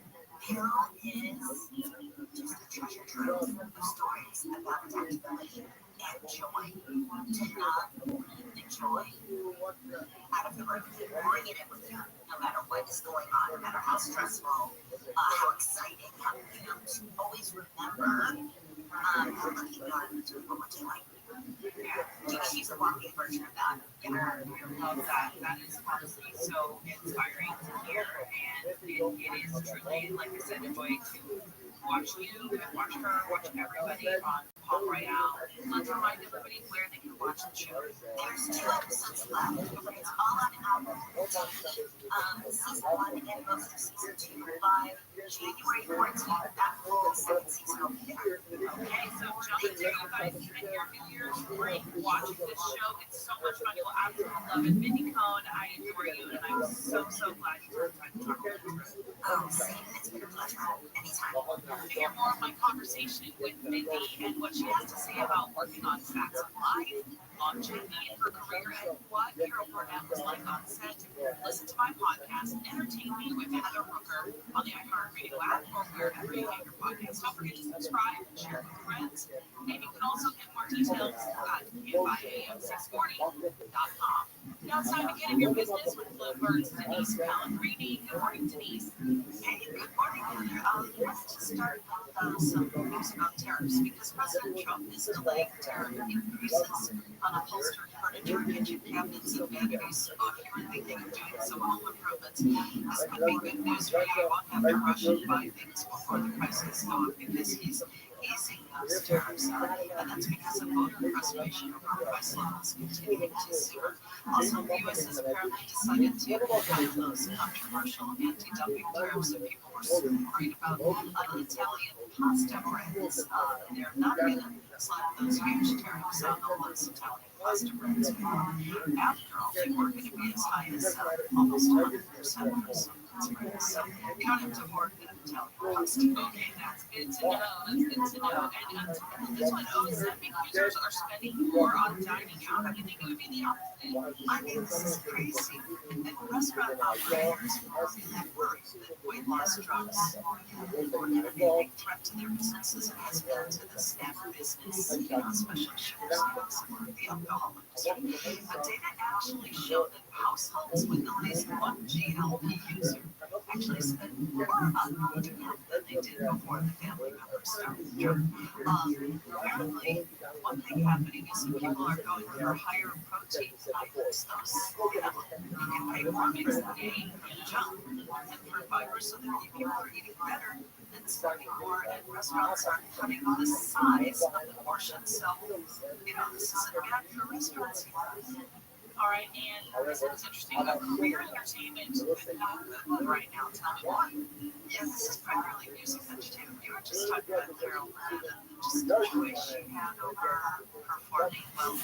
[SPEAKER 21] Carol is just a treasure trove of stories about adaptability and joy. To not leave the joy out of the room, bringing it with you, no matter what is going on, no matter how stressful, how exciting, how, to always remember how lucky you are to do what we're doing. Yeah, she's a walking version of that.
[SPEAKER 20] Yeah, I love that. That is honestly so inspiring to hear, and it is truly, like I said, a joy to watch you, watch her, watch everybody on Pop Royale. Let's remind everybody where they can watch the show.
[SPEAKER 21] There's 2 episodes left. It's all on Apple TV. Season 1 and most of season 2 by January 14th. That full second season will be there.
[SPEAKER 20] Okay, so jump into you guys in your New Year's break watching this show. It's so much fun. You'll absolutely love it. Mindy Cohn, I adore you, and I'm so glad you took time to talk about this.
[SPEAKER 21] Oh, same. It's been a pleasure. Anytime.
[SPEAKER 20] To hear more of my conversation with Mindy and what she has to say about working on Facts of Life, longevity in her career, and what Carol Burnett was like on set, listen to my podcast, Entertain Me with Heather Rooker, on the iHeartRadio app or wherever you get your podcasts. Don't forget to subscribe and share with friends. And you can also get more details at KFIAM640.com. Now it's time to get in your business with Bloomberg's Denise Pellegrini. Good morning, Denise.
[SPEAKER 21] Hey, good morning, Heather. Let's just start with some news about tariffs, because President Trump is delaying tariff increases on upholstered furniture, kitchen cabinets, and batteries. Oh, if you were thinking of doing some home improvements, this could be good news for you. You won't have to rush and buy things before the prices go up, because he's easing
[SPEAKER 20] in-house tariffs, and that's because of voter frustration over price levels continuing to soar. Also, the U.S. has apparently decided to cut those controversial anti-dumping tariffs that people were so worried about. Italian pasta brands, they're not going to slap those huge tariffs on all those Italian pasta brands. After all, they were going to be as high as almost 100% for some of those brands. So, counting to work that Italian pasta.
[SPEAKER 1] Okay, that's good to know. That's good to know. And this one, does that mean users are spending more on dining out? I think it would be the opposite.
[SPEAKER 20] I mean, this is crazy. And restaurant operators have worried that weight loss drugs or even a big threat to their businesses has been to the snack business, especially sugar snacks or the alcohol industry. But data actually show that households with at least one GLP user actually spend more on eating out than they did before the family members started the drug. Apparently, one thing happening is that people are going for higher protein items. Those, you can pay more because they eat junk and for fiber, so that people are eating better and spending more, and restaurants are cutting the size of the portion. So, this isn't bad for restaurants.
[SPEAKER 1] All right, and this is interesting. Career entertainment right now. Tell me why.
[SPEAKER 20] Yeah, this is primarily music entertainment. You were just talking about ViralRabbi and just the joy she had over performing. Well,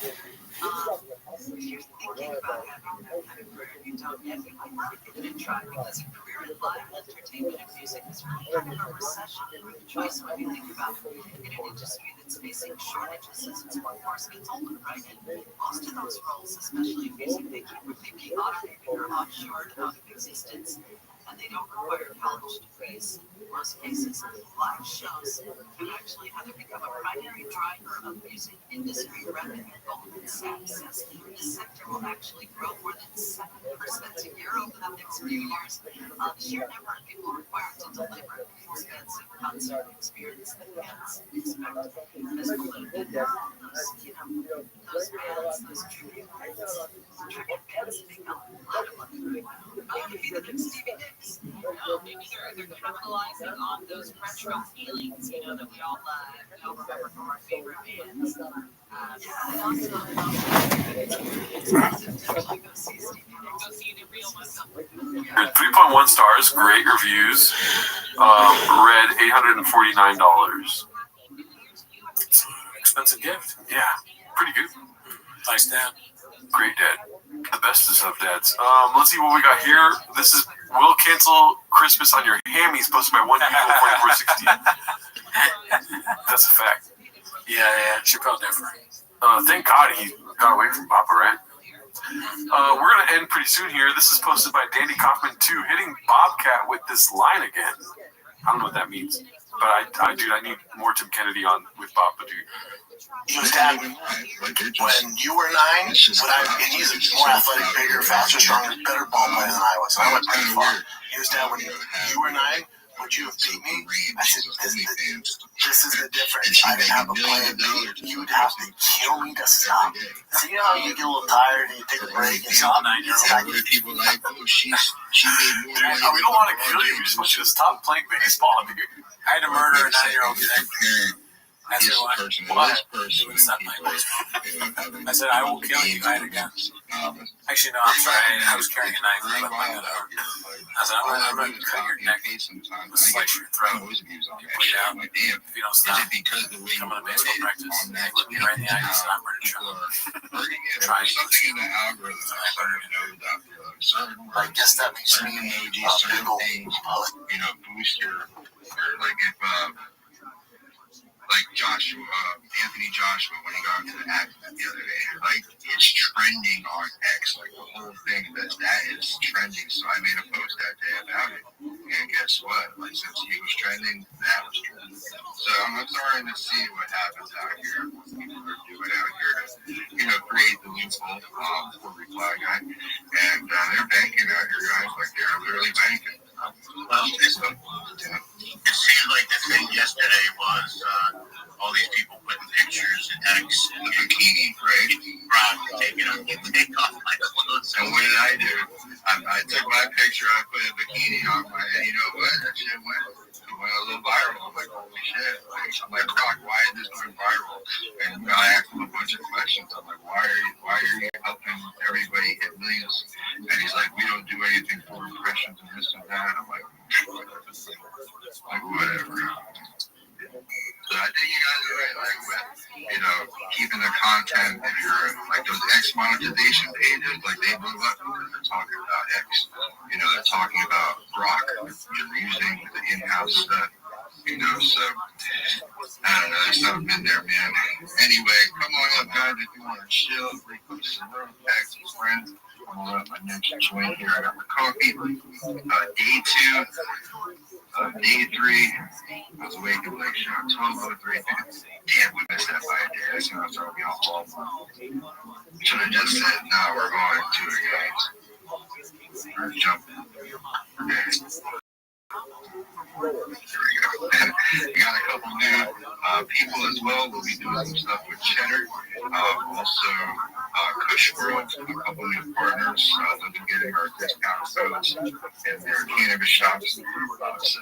[SPEAKER 20] if you're thinking about having that kind of career and you don't yet, you might want to give it a try, because a career in live entertainment and music is really kind of a recession choice when you think about it. In an industry that's facing shortages as its workforce gets older, right? And most of those roles, especially in music, they keep being automated or offshored out of existence. And they don't require college degrees in most cases. Live shows can actually either become a primary driver of music industry revenue. Goldman Sachs says this sector will actually grow more than 7% a year over the next few years. The sheer number of people required to deliver the expansive concert experience that fans expect has polluted those bands, those tribute bands. Tribute bands make a lot of money right now.
[SPEAKER 1] Oh, could be the next Stevie Nicks. Maybe they're capitalizing on those retro feelings, that we all remember from our favorite bands.
[SPEAKER 20] And also,
[SPEAKER 1] Go see the real myself.
[SPEAKER 22] 3.1 stars, great reviews. Read $849. It's an expensive gift. Yeah, pretty good. Nice dad. Great dad. The bestest of dads. Let's see what we got here. This is will cancel Christmas on your hammies, posted by 1 That's a fact. Yeah, she probably different. Thank God he got away from Papa, right? We're going to end pretty soon here. This is posted by Danny Kaufman 2, hitting Bobcat with this line again. I don't know what that means, but I need more Tim Kennedy on with Papa, dude.
[SPEAKER 18] He was dad when you were 9. And he's a more athletic, bigger, faster, stronger, better ball player than I was. So I went pretty far. He was dad when you were 9. Would you have beat me? I said, this is the difference. I didn't have a plan B. You would have to kill me to stop. So you know how you get a little tired and you take a break and stop?
[SPEAKER 19] People like, oh, she made more money.
[SPEAKER 22] We don't want to kill you. We just want you to stop playing baseball.
[SPEAKER 8] I had to murder a 9-year-old today. I said, why? I said, I will kill you. I had a gun. Actually, no, I'm sorry. I was carrying a knife. I said, I'm going to cut your neck, slice your throat, you bleed out. If you don't stop, come on to baseball practice, look me right in the eye and say, I'm ready to try.
[SPEAKER 19] Something in the algorithm I started to know about
[SPEAKER 18] I guess that makes me a big old
[SPEAKER 19] boost your like if like Joshua, Anthony Joshua, when he got into the accident the other day, like it's trending on X, like the whole thing that is trending. So I made a post that day about it, and guess what? Like since he was trending, that was trending. So I'm starting to see what happens out here. What people are doing out here to, create the loophole for reply guy, and they're banking out here, guys. Like they're literally banking.
[SPEAKER 18] Well, it seemed like the thing yesterday was all these people putting pictures and X in the bikini, right? From taking off my clothes.
[SPEAKER 19] And what did I do? I took my picture, I put a bikini on my head. You know what? That shit went.
[SPEAKER 12] It went a little viral. I'm like, holy shit. I'm like, Rock, why is this going viral? And I asked him a bunch of questions. I'm like, why are you helping everybody hit millions? And he's like, we don't do anything for impressions and this and that. I'm like, whatever. So I think you guys are right, like with, keeping the content. If you're like those X monetization pages, like they blew up because they're talking about X. They're talking about Rock. You're using the in-house stuff. So I don't know. There's something in there, man. Anyway, come on up, guys. If you want to chill, repost some room, tag some friends. I'm gonna let my next joint here. I got my coffee. Day 2. Day 3. I was awake at like 12:03. Damn, we missed that by a day. That's when I was talking on call. Should have just said, nah, we're going to it, guys. We're jumping. There we go. We got a couple new people as well. We'll be doing some stuff with Cheddar. Also, Kush World, a couple new partners. They'll be getting our discount codes in their cannabis shops. So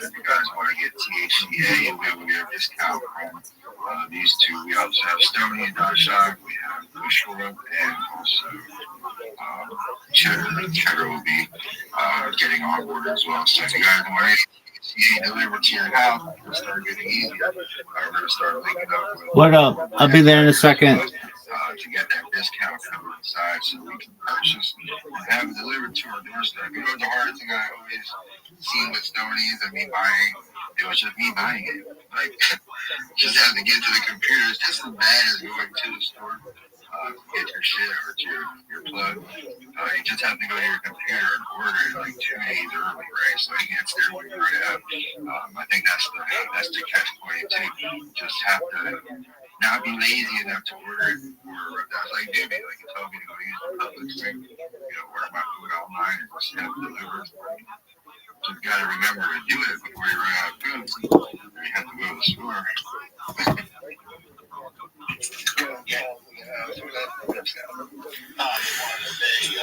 [SPEAKER 12] if you guys want to get THCA, you'll be able to get a discount from these two. We also have Stony and Shop. We have Kush World and also Cheddar. Cheddar will be getting on board as well. So if you guys want to delivered to your house, it'll start getting easier. We're going to start linking up with
[SPEAKER 5] What up? I'll be there in a second.
[SPEAKER 12] To get that discount covered inside so we can purchase and have it delivered to our doorstep. The hardest thing I always seen with Stonies and me buying, it was just me buying it. Like, just having to get to the computer. It's just as bad as going to the store. Get your shit or to your plug. You just have to go to your computer and order it like 2 days early, right? So it gets there when you're ready up. I think that's the catch 22. Just have to not be lazy enough to order it. That's like Jimmy, like he told me to go use the public stream, order my food online and just have it delivered. Just gotta remember to do it before you run out of food. You have to go to the store.
[SPEAKER 15] I just wanted to say,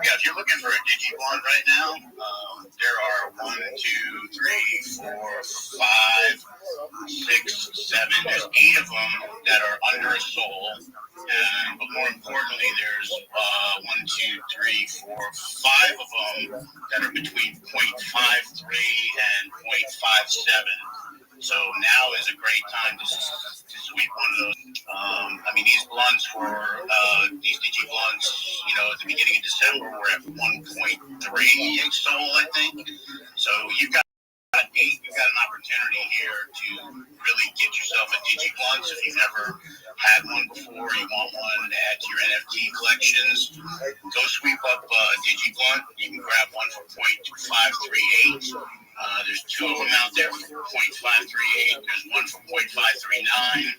[SPEAKER 15] if you're looking for a DigiBlend right now, there are 1, 2, 3, 4, 5, 6, 7. There's 8 of them that are under a soul, but more importantly, there's 1, 2, 3, 4, 5 of them that are between 0.53 and 0.57. So now is a great time to sweep one of those. These blunts were, these DigiBlends, at the beginning of December were at 1.3 in Seoul, I think. So you've got 8. You've got an opportunity here to really get yourself a DigiBlend. If you've never had one before, you want one to add to your NFT collections, go sweep up a DigiBlend. You can grab one for 0.538. There's 2 of them out there for 0.538. There's one for 0.539.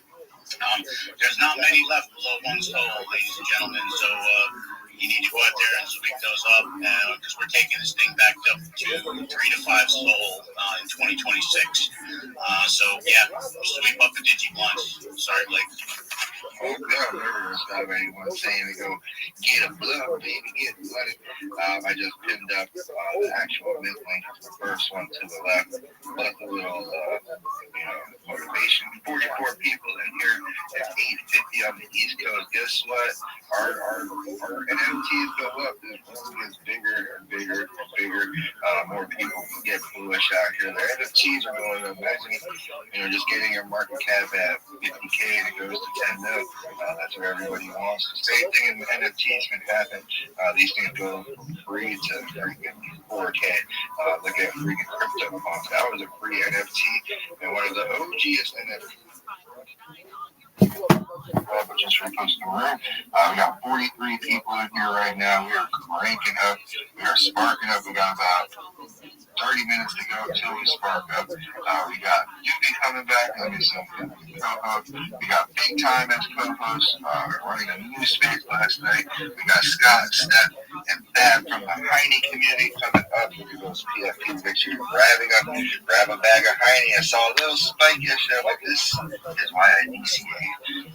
[SPEAKER 15] There's not many left below 1 soul, ladies and gentlemen. So you need to go out there and sweep those up because we're taking this thing back up to 3 to 5 soul in 2026. So yeah, sweep up the DigiBlend. Sorry, Blake.
[SPEAKER 12] Oh, God, I've never heard anyone saying to go get a blood, baby, get blood. I just pinned up the actual mint link, the first one to the left, plus a little, motivation. 44 people in here. It's 8:50 on the East Coast. Guess what? Our NFTs go up. This one gets bigger and bigger and bigger. More people get bullish out here. The NFTs are going up. Imagine, just getting your market cap at 50K and it goes to 10 mil. That's what everybody wants. The same thing in the NFTs can happen. These things go from free to freaking 4K. Look at freaking CryptoPunk. That was a free NFT and one of the OGest NFTs. But just repost the room. We got 43 people in here right now. We are cranking up. We are sparking up. We got about 30 minutes to go until we spark up. We got Yubi coming back. Let me see co-host. We got Big Time as co-host. Running a new space last night. We got Scott, Steph, And Fab from the Heine community coming up. Look at those PFP pictures. Grab a bag of Heine. I saw a little spike yesterday. Like, this is why I DCA.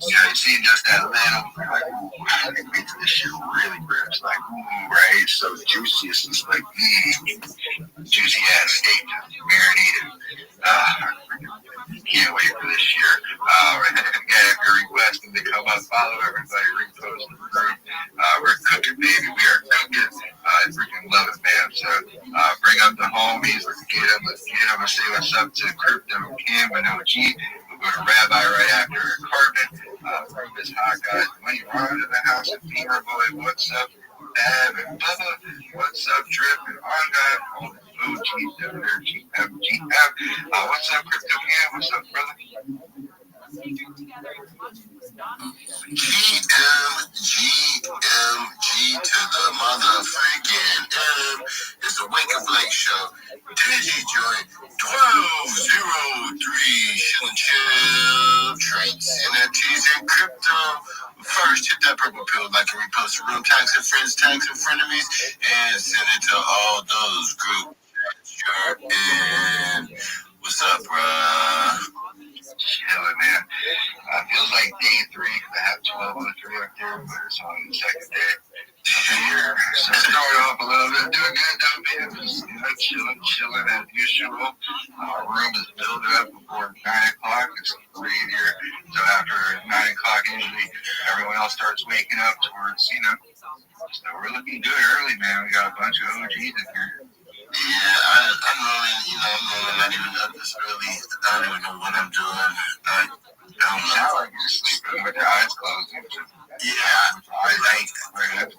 [SPEAKER 12] You see just that little, like, ooh, it makes this shit really grips. Like, ooh, right? So juicy. It's just like, juicy ass steak, marinated. Can't wait for this year. Again, if you're requesting to come up, follow everybody, repost the group. We're cooking, baby. We are cooking. I freaking love it, man. So bring up the homies. Let's get them. Let's say what's up to Crypto, Kim, and OG. We'll go to Rabbi right after Carpet. From this hot guy, Money Ron in the house, and Beamer Boy, what's up? Fab and Bubba, what's up? Drip and On God. OG, GM. What's up, Crypto Cam? What's up, brother?
[SPEAKER 18] GMG to the motherfucking M. It's a Wake Up Late show. Digi joint 1203. Chill. Trades, NFTs, and crypto. First, hit that purple pill like a repost room, tags and friends, tags and frenemies, and send it to all those groups. Sure. And what's up, bruh?
[SPEAKER 12] Chilling, man. Feels like day 3 because I have 1203 up there, but it's only the second day here. So start off a little bit. Doing good, though, man. Just, chilling as usual. Our room is building up before 9 o'clock. It's 3 here. So after 9 o'clock, usually everyone else starts waking up towards, so we're looking good early, man. We got a bunch of OGs in here.
[SPEAKER 18] Yeah, I'm rolling, not even up this early. I don't even know what I'm doing. I don't know.
[SPEAKER 12] Sound like you're sleeping with your eyes closed.
[SPEAKER 18] Yeah, yep.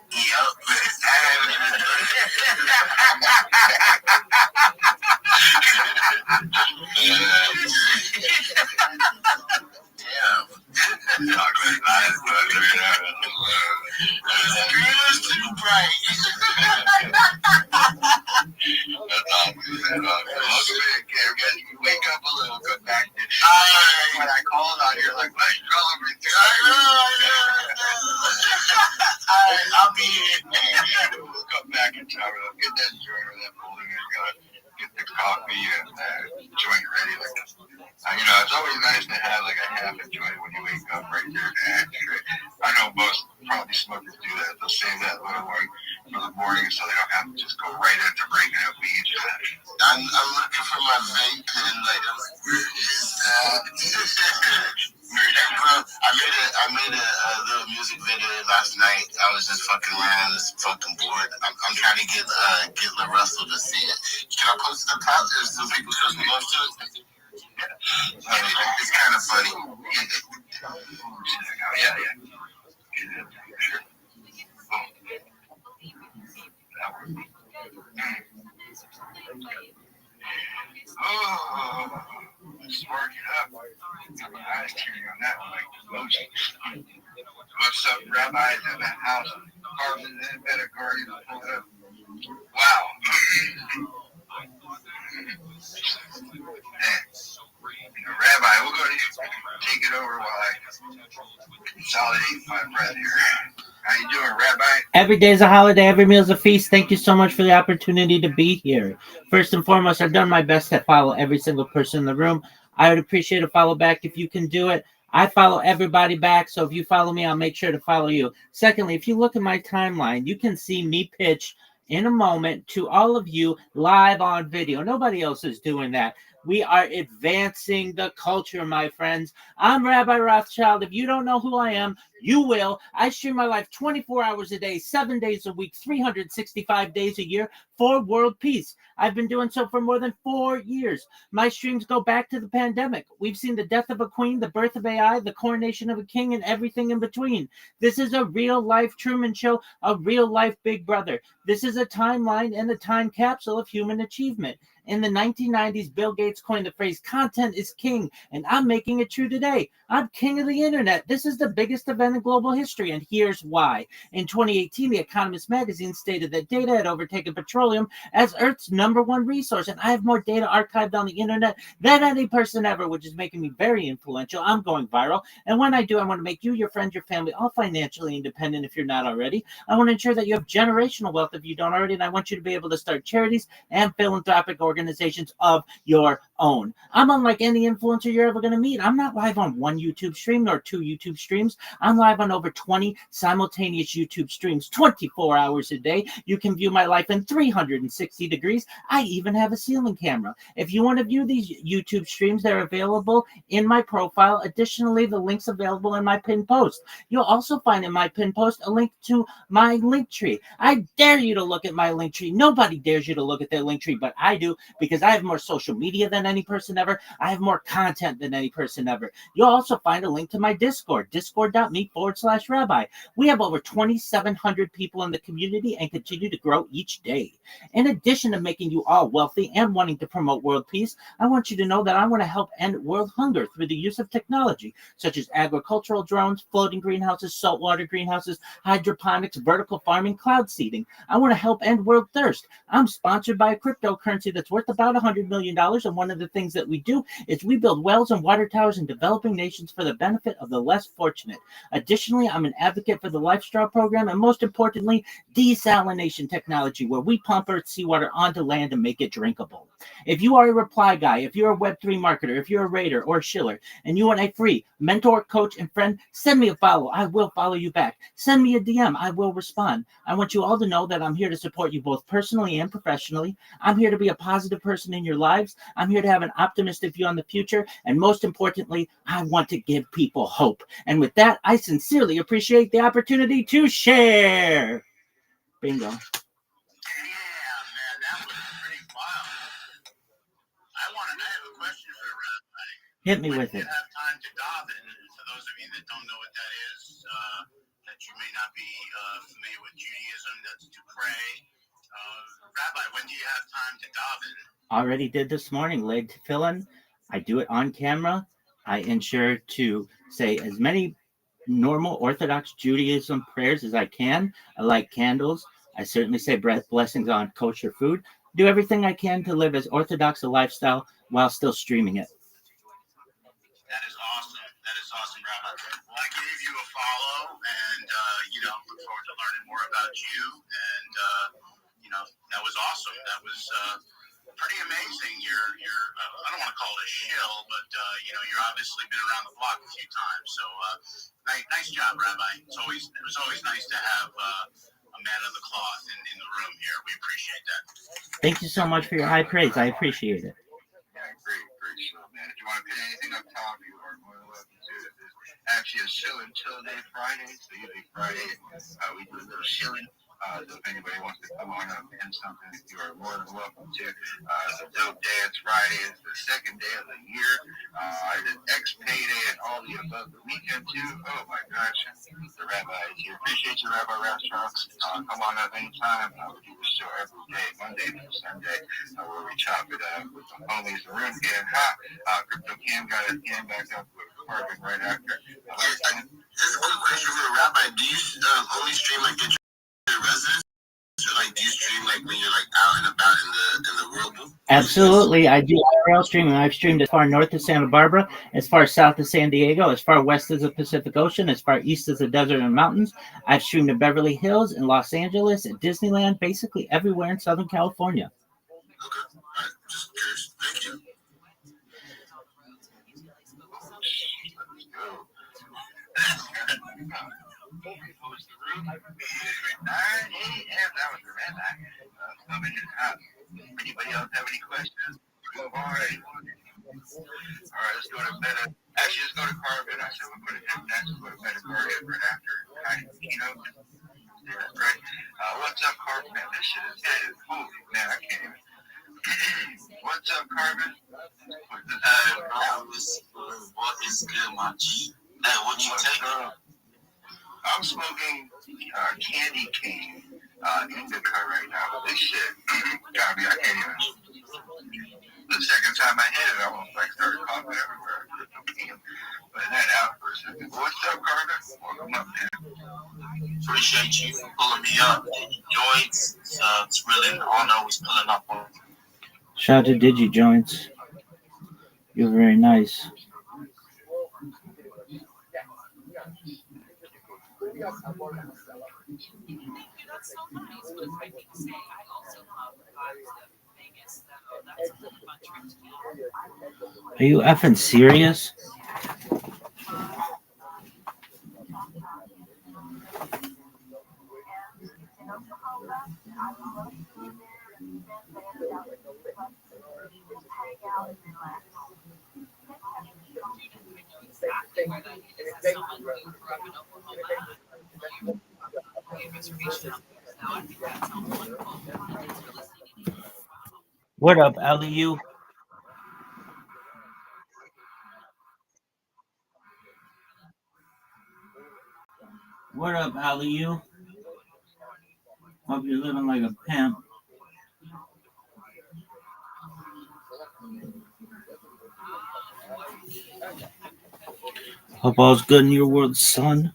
[SPEAKER 18] It's too bright.
[SPEAKER 12] You wake up a little, go back. When I called on you, like, call everything.
[SPEAKER 18] I'll be here.
[SPEAKER 12] We'll come back and talk about get that joint or that folder and get the coffee and joint ready. It's always nice to have like a half a joint when you wake up right there. I know most probably smokers do that. They'll save that little one for the morning so they don't have to just go right into breaking up weed.
[SPEAKER 18] I'm looking for my vape pen. Like, where is that? Bro, I made a little music video last night. I was just fucking around, just fucking bored. I'm trying to get La Russell to see it. Can I post it up top? There's some people show me love to it. It's kind of funny.
[SPEAKER 12] Yeah. Oh, let's work it up. Got my eyes tearing on that one like emoji. What's up, Rabbi in the house? Carvin in better guardian. Wow. Rabbi, we'll go to you. Take it over while I consolidate my breath here. How you doing, Rabbi?
[SPEAKER 5] Every day is a holiday. Every meal is a feast. Thank you so much for the opportunity to be here. First and foremost, I've done my best to follow every single person in the room. I would appreciate a follow back if you can do it. I follow everybody back, so if you follow me, I'll make sure to follow you. Secondly, if you look at my timeline, you can see me pitch in a moment to all of you live on video. Nobody else is doing that. We are advancing the culture, my friends. I'm Rabbi Rothschild. If you don't know who I am, you will. I stream my life 24 hours a day, 7 days a week, 365 days a year for world peace. I've been doing so for more than 4 years. My streams go back to the pandemic. We've seen the death of a queen, the birth of AI, the coronation of a king, and everything in between. This is a real-life Truman Show, a real-life Big Brother. This is a timeline and a time capsule of human achievement. In the 1990s, Bill Gates coined the phrase content is king, and I'm making it true today. I'm king of the internet. This is the biggest event in global history, and here's why. In 2018, The Economist magazine stated that data had overtaken petroleum as Earth's #1 resource, and I have more data archived on the internet than any person ever, which is making me very influential. I'm going viral, and when I do, I want to make you, your friends, your family, all financially independent if you're not already. I want to ensure that you have generational wealth if you don't already, and I want you to be able to start charities and philanthropic organizations of your own. I'm unlike any influencer you're ever going to meet. I'm not live on one YouTube stream nor 2 YouTube streams. I'm live on over 20 simultaneous YouTube streams 24 hours a day. You can view my life in 360 degrees. I even have a ceiling camera. If you want to view these YouTube streams, they're available in my profile. Additionally, the link's available in my pinned post. You'll also find in my pinned post a link to my link tree. I dare you to look at my link tree. Nobody dares you to look at their link tree, but I do, because I have more social media than any person ever. I have more content than any person ever. You'll also find a link to my Discord, discord.me/Rabbi. We have over 2,700 people in the community and continue to grow each day. In addition to making you all wealthy and wanting to promote world peace, I want you to know that I want to help end world hunger through the use of technology, such as agricultural drones, floating greenhouses, saltwater greenhouses, hydroponics, vertical farming, cloud seeding. I want to help end world thirst. I'm sponsored by a cryptocurrency that's worth about $100 million, and one of the things that we do is we build wells and water towers in developing nations for the benefit of the less fortunate. Additionally, I'm an advocate for the Life Straw program, and most importantly, desalination technology, where we pump Earth seawater onto land and make it drinkable. If you are a reply guy, if you're a Web3 marketer, if you're a raider or a shiller, and you want a free mentor, coach, and friend, send me a follow. I will follow you back. Send me a DM. I will respond. I want you all to know that I'm here to support you both personally and professionally. I'm here to be a positive person in your lives. I'm here to have an optimistic view on the future. And most importantly, I want to give people hope. And with that, I sincerely appreciate the opportunity to share. Bingo. Hit me with it.
[SPEAKER 9] Have time to daven. For those of you that don't know what that is, that you may not be familiar with Judaism, that's to pray. Rabbi, when do you have time to daven?
[SPEAKER 5] Already did this morning, laid tefillin. I do it on camera. I ensure to say as many normal Orthodox Judaism prayers as I can. I light candles. I certainly say blessings on kosher food. Do everything I can to live as Orthodox a lifestyle while still streaming it.
[SPEAKER 9] That is awesome. That is awesome, Rabbi. Well, I gave you a follow, and look forward to learning more about you. And that was awesome. That was pretty amazing. You're I don't want to call it a shill, but you're obviously been around the block a few times. So nice job, Rabbi. It was always nice to have a man of the cloth in the room here. We appreciate that.
[SPEAKER 5] Thank you so much for your high praise. I appreciate it.
[SPEAKER 9] Yeah, great show, man. If you want to put anything up top, you are more than welcome to. There's actually a show until Friday, so usually Friday we do a little shilling. So if anybody wants to come on up and something, you are more than welcome to. The Dope Dance Friday is the second day of the year. I did X-Payday and all the above the weekend too. Oh my gosh, the Rabbi is here. Appreciate you, Rabbi Restaurants. Come on up anytime. We do this show every day, Monday through Sunday, where we chop it up with the homies. The room getting hot. Crypto Cam got his hand back up with Carbon right after. Just a quick question for the Rabbi. Do you only stream like your residence? So like do you stream like when you're like out and about in the world?
[SPEAKER 5] Absolutely. I do IRL streaming. I've streamed as far north as Santa Barbara, as far south as San Diego, as far west as the Pacific Ocean, as far east as the desert and mountains. I've streamed in Beverly Hills, in Los Angeles, at Disneyland, basically everywhere in Southern California.
[SPEAKER 9] Okay. All right. Just curious. Thank you. Anybody else have any questions? All right, let's go to Meta. Actually, let's go to Carbon. I said we're going to him next. We'll go to Meta Guardian right after keynote. Yeah, right. What's up, Carbon? Man, this shit is dead. Holy man, I can't even. What's up, Carbon? What is good, my G? Hey, what you taking? I'm smoking candy cane indica right now. This shit, I can't even. The second time I hit it, I almost started coughing everywhere. But that out for a second. What's up, Carter? Welcome up, man.
[SPEAKER 2] Appreciate you pulling me up. Joints. It's really an honor always pulling up on.
[SPEAKER 5] Shout out to Digi Joints. You're very nice.
[SPEAKER 1] That's so nice. But if I think say, I also love the vibes of Vegas, though. That's a really fun trip to me.
[SPEAKER 5] Are you effing serious?
[SPEAKER 1] Exactly where that is. As someone who grew up in Oklahoma, you reservation up there. So I think that sounds wonderful. And thanks for listening.
[SPEAKER 5] What up, LEU? What up, LEU? Hope you're living like a pimp. Hope all's good in your world, son.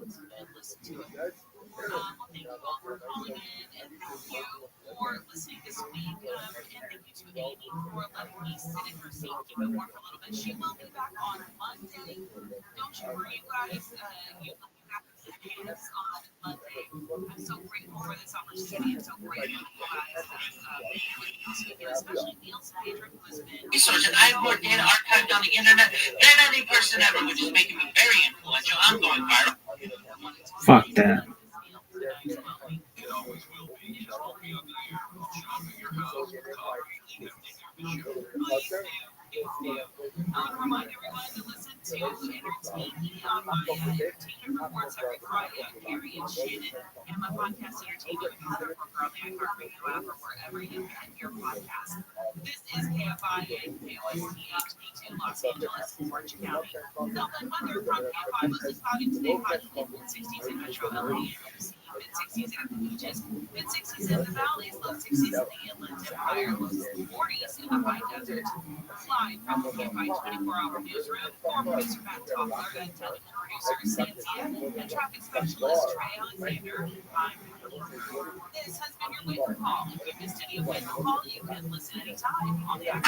[SPEAKER 1] Well, thank you all for calling in, and thank you for listening this week. And thank you to Amy for letting me sit in her seat, keep it warm for a little bit. She will be back on Monday. Don't you worry, you guys. You will be back with hands on Monday. I'm so grateful for this opportunity. I'm so grateful you guys have been with me, especially Neil's Pedro, who has been.
[SPEAKER 2] Research and I've worked in archived on the internet than any person ever, which is making me very influential. I'm going viral.
[SPEAKER 5] Fuck that.
[SPEAKER 1] I want to remind everyone to listen to Entertain Me on my Entertainment Reports every Friday. Gary and Shannon, and my podcast Entertainment with Heather over on the iHeartRadio app or wherever you get your podcast. This is KFI and KOST HD2 Los Angeles, Orange County. Southland weather from KFI was this cloudy today, high to mid-60s in Metro LA, mid-60s at the beaches, mid-60s in the valleys, low 60s in the inland, and higher lows 40s in the high desert. Live from the KFI 24-hour newsroom, former producer Matt Toffler and technical producer Cynthia, and traffic specialist Trey Alexander. I'm This has been your wake-up call. If you missed any of wake-up call, you can listen anytime on the app.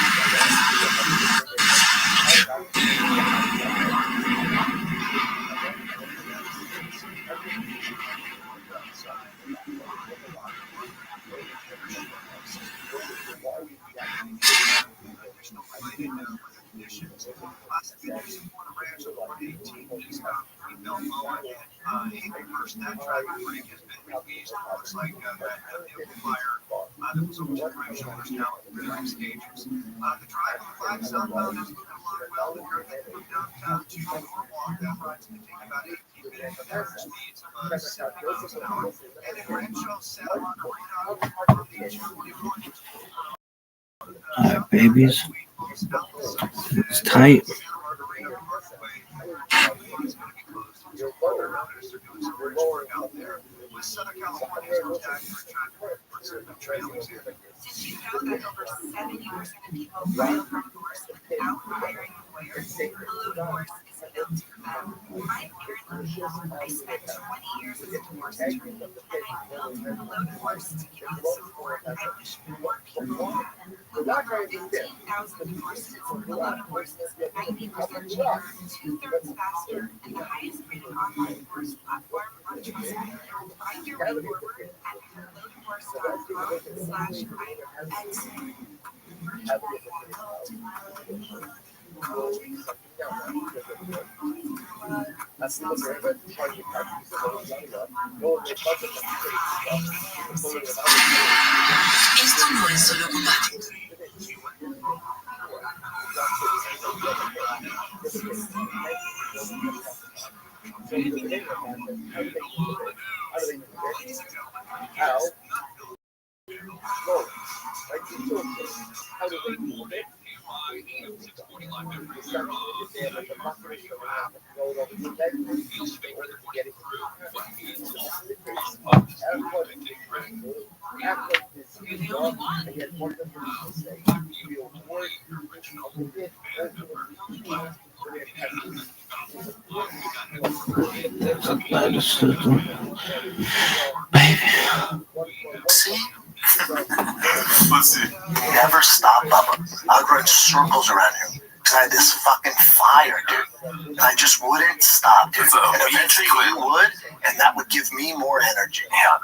[SPEAKER 10] That driver break has been released. Looks like that vehicle fire that was almost right shoulders now at the various stages. The drive on 5 southbound is looking along well. The traffic from downtown to Norwalk, that ride's going to take about 18 minutes at average speeds of 70 miles an hour. And in Rancho Santa Margarita on the 221.
[SPEAKER 5] Alright, babies. It's tight.
[SPEAKER 21] Did you know that over 70% of people file for divorce without hiring lawyers? Hello Divorce is built for them. I'm Erin Lee. I spent 20 years as a divorce attorney, and I built Hello Divorce to give you the support I wish more people had. With over 15,000 divorces, Hello Divorce is 90% cheaper, 2/3 faster, and the highest rated online divorce platform on Trustpilot. Find your way forward at hellodivorce.com/expert.
[SPEAKER 18] Esto no es solo combate.
[SPEAKER 10] How do they
[SPEAKER 1] supporting live members. Feel free to working through what feels you're the only one. You're the original band
[SPEAKER 18] See?
[SPEAKER 22] Let's see.
[SPEAKER 18] Never stop, Bubba. I would run circles around you. Because I had this fucking fire, dude. And I just wouldn't stop, dude. And eventually you would, and that would give me more energy. Yeah.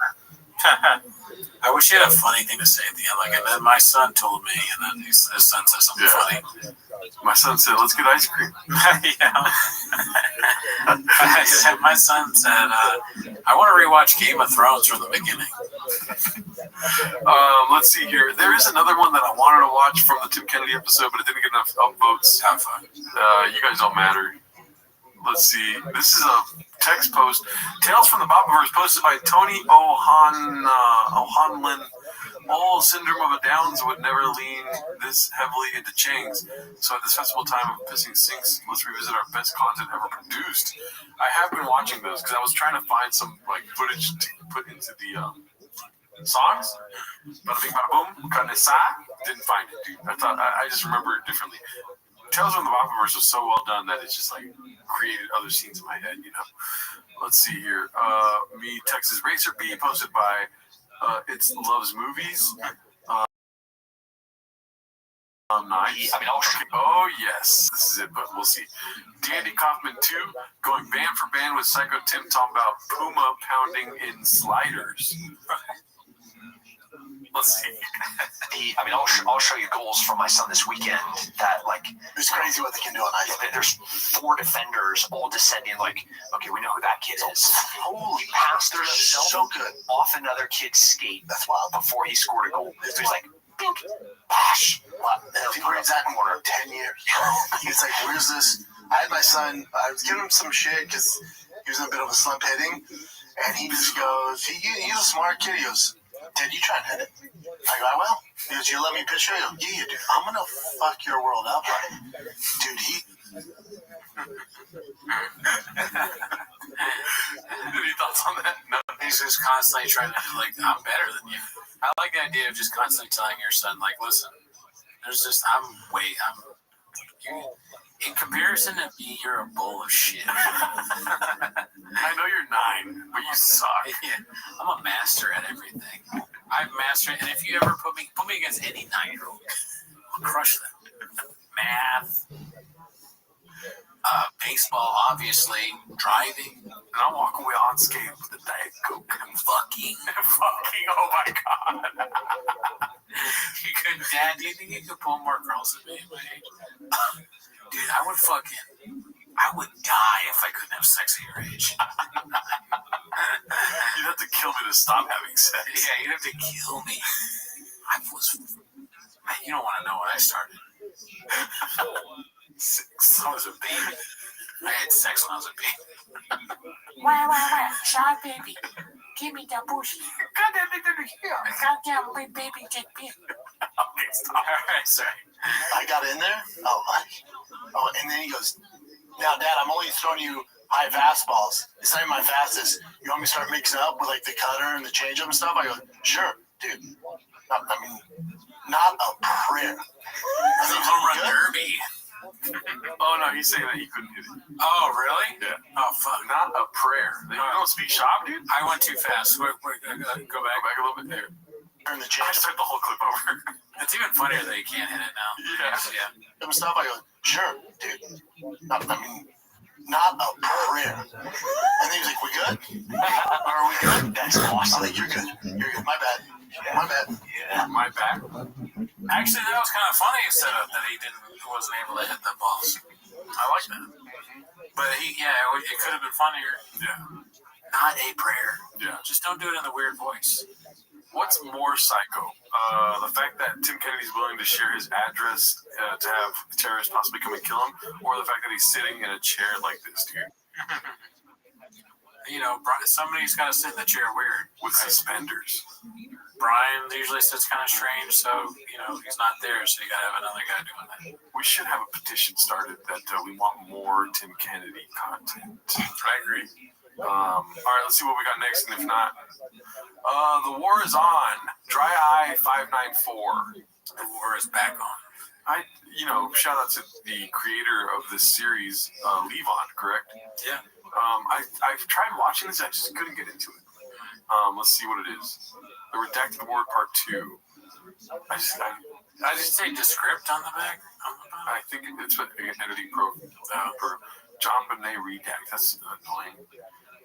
[SPEAKER 8] I wish he had a funny thing to say at the end. Like, and then my son told me, and then his son said something funny.
[SPEAKER 22] My son said, "Let's get ice cream."
[SPEAKER 8] Yeah. My son said, "I want to rewatch Game of Thrones from the beginning."
[SPEAKER 22] Let's see here. There is another one that I wanted to watch from the Tim Kennedy episode, but it didn't get enough upvotes.
[SPEAKER 8] Have fun.
[SPEAKER 22] You guys don't matter. Let's see. This is a text post. Tales from the Bobiverse posted by Tony O'Hanlon. All syndrome of a Downs would never lean this heavily into chains. So at this festival time of pissing sinks, let's revisit our best content ever produced. I have been watching those because I was trying to find some like footage to put into the songs. Bada bing, bada boom, kanesa. Didn't find it, dude. I thought I just remember it differently. Tales from the Bobiverse was so well done that it's just like created other scenes in my head, you know. Let's see here. Me, Texas Racer B, posted by It's Loves Movies. Nice. Oh, yes. This is it, but we'll see. Dandy Kaufman 2, going band for band with Psycho Tim talking about Puma pounding in sliders. Let's see.
[SPEAKER 18] I'll show you goals from my son this weekend that, like, it's crazy what they can do on ice. There's 4 defenders all descending, like, okay, we know who that kid is. Holy pass, they're so good. Off another kid's skate. That's wild. Before he scored a goal. So he's like, bink, bash. He brings that in corner 10 years. He's like, where's this? I had my son, I was giving him some shit because he was in a bit of a slump hitting. And he just goes, he's a smart kid. He goes, Dad, you try and hit it. I go, I will. He goes, you let me pitch you? I go, yeah, you do. I'm going to fuck your world up, buddy. Dude,
[SPEAKER 22] Any thoughts on that? No.
[SPEAKER 8] He's just constantly trying to, like, I'm better than you. I like the idea of just constantly telling your son, like, listen, in comparison to me, you're a bowl of shit.
[SPEAKER 22] I know you're 9, but you suck.
[SPEAKER 8] Yeah, I'm a master at everything. I've mastered it, and if you ever put me against any 9-year-old, I'll crush them. Math, baseball, obviously, driving,
[SPEAKER 22] and I'll walk away on skate with a Diet Coke.
[SPEAKER 8] Fucking,
[SPEAKER 22] oh my God.
[SPEAKER 8] Dad, do you think you could pull more girls than me at my age? Dude, I would die if I couldn't have sex at your age.
[SPEAKER 22] You'd have to kill me to stop having sex.
[SPEAKER 8] Yeah, you'd have to kill me. You don't want to know when I started.
[SPEAKER 22] 6.
[SPEAKER 8] I was a baby. I had sex when I was a baby.
[SPEAKER 13] Wow, shy baby. Give me that bullshit. Goddamn baby dick pig.
[SPEAKER 22] Okay, stop.
[SPEAKER 8] All right, sorry.
[SPEAKER 18] I got in there. Oh, and then he goes, now, Dad, I'm only throwing you high fastballs. It's not even my fastest. You want me to start mixing up with, like, the cutter and the changeup and stuff? I go, sure, dude. Not a prayer.
[SPEAKER 8] It's a home run derby.
[SPEAKER 22] Oh, no, he's saying that he couldn't hit it.
[SPEAKER 8] Oh, really?
[SPEAKER 22] Yeah.
[SPEAKER 8] Oh, fuck.
[SPEAKER 22] Not a prayer. You don't speak shop, dude?
[SPEAKER 8] I went too fast. Go back
[SPEAKER 22] a little bit there.
[SPEAKER 18] Turn the
[SPEAKER 22] I just took the whole clip over.
[SPEAKER 8] It's even funnier that you can't hit it now.
[SPEAKER 22] Yeah.
[SPEAKER 18] Some stuff, I go, sure, dude. Not a prayer. And then he's like, we good? Are we good? That's awesome. I'm like, you're good. You're good. My bad.
[SPEAKER 22] Yeah, my bad.
[SPEAKER 8] Actually, that was kind of funny setup that he wasn't able to hit the balls. I like that. But it could have been funnier.
[SPEAKER 22] Yeah.
[SPEAKER 8] Not a prayer.
[SPEAKER 22] Yeah.
[SPEAKER 8] Just don't do it in the weird voice.
[SPEAKER 22] What's more psycho? The fact that Tim Kennedy's willing to share his address to have terrorists possibly come and kill him, or the fact that he's sitting in a chair like this, dude?
[SPEAKER 8] Somebody's got to sit in the chair weird.
[SPEAKER 22] With suspenders.
[SPEAKER 8] Brian usually sits kind of strange, so he's not there, so you gotta have another guy doing that.
[SPEAKER 22] We should have a petition started that we want more Tim Kennedy content.
[SPEAKER 8] I agree.
[SPEAKER 22] All right, let's see what we got next, and if not, the war is on. Dry Eye 594.
[SPEAKER 8] The war is back on.
[SPEAKER 22] Shout out to the creator of this series, Levon, correct?
[SPEAKER 8] Yeah.
[SPEAKER 22] I've tried watching this, I just couldn't get into it. Let's see what it is. The Redacted Word Part 2. I
[SPEAKER 8] just say Descript on the back.
[SPEAKER 22] I think it's an editing pro for John Bonet Redact. That's annoying.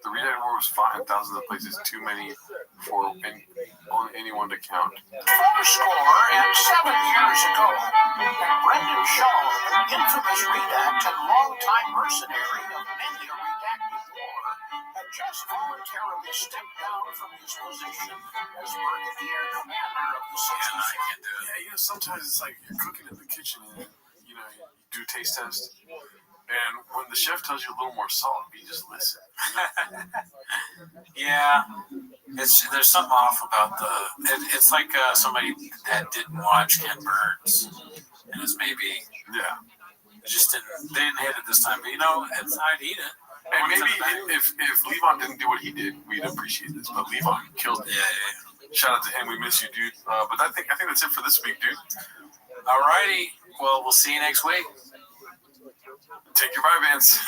[SPEAKER 22] The Redacted Word was fine. Thousands of places, too many for anyone to count.
[SPEAKER 13] 7 years ago, Brendan Shaw, infamous redact and longtime mercenary of many a redacted war, had just voluntarily stepped down from his position as brigadier commander of the 62nd.
[SPEAKER 22] Yeah, sometimes it's like you're cooking in the kitchen and you do a taste test. And when the chef tells you a little more salt, you just listen.
[SPEAKER 8] Yeah, there's something off about it's like somebody that didn't watch Ken Burns, and it's maybe it just didn't hit it this time. But I'd eat it.
[SPEAKER 22] And maybe if Levon didn't do what he did, we'd appreciate this. But Levon killed it.
[SPEAKER 8] Yeah.
[SPEAKER 22] Shout out to him. We miss you, dude. But I think that's it for this week, dude.
[SPEAKER 8] Alrighty. Well, we'll see you next week.
[SPEAKER 22] Take your vibe, Vance.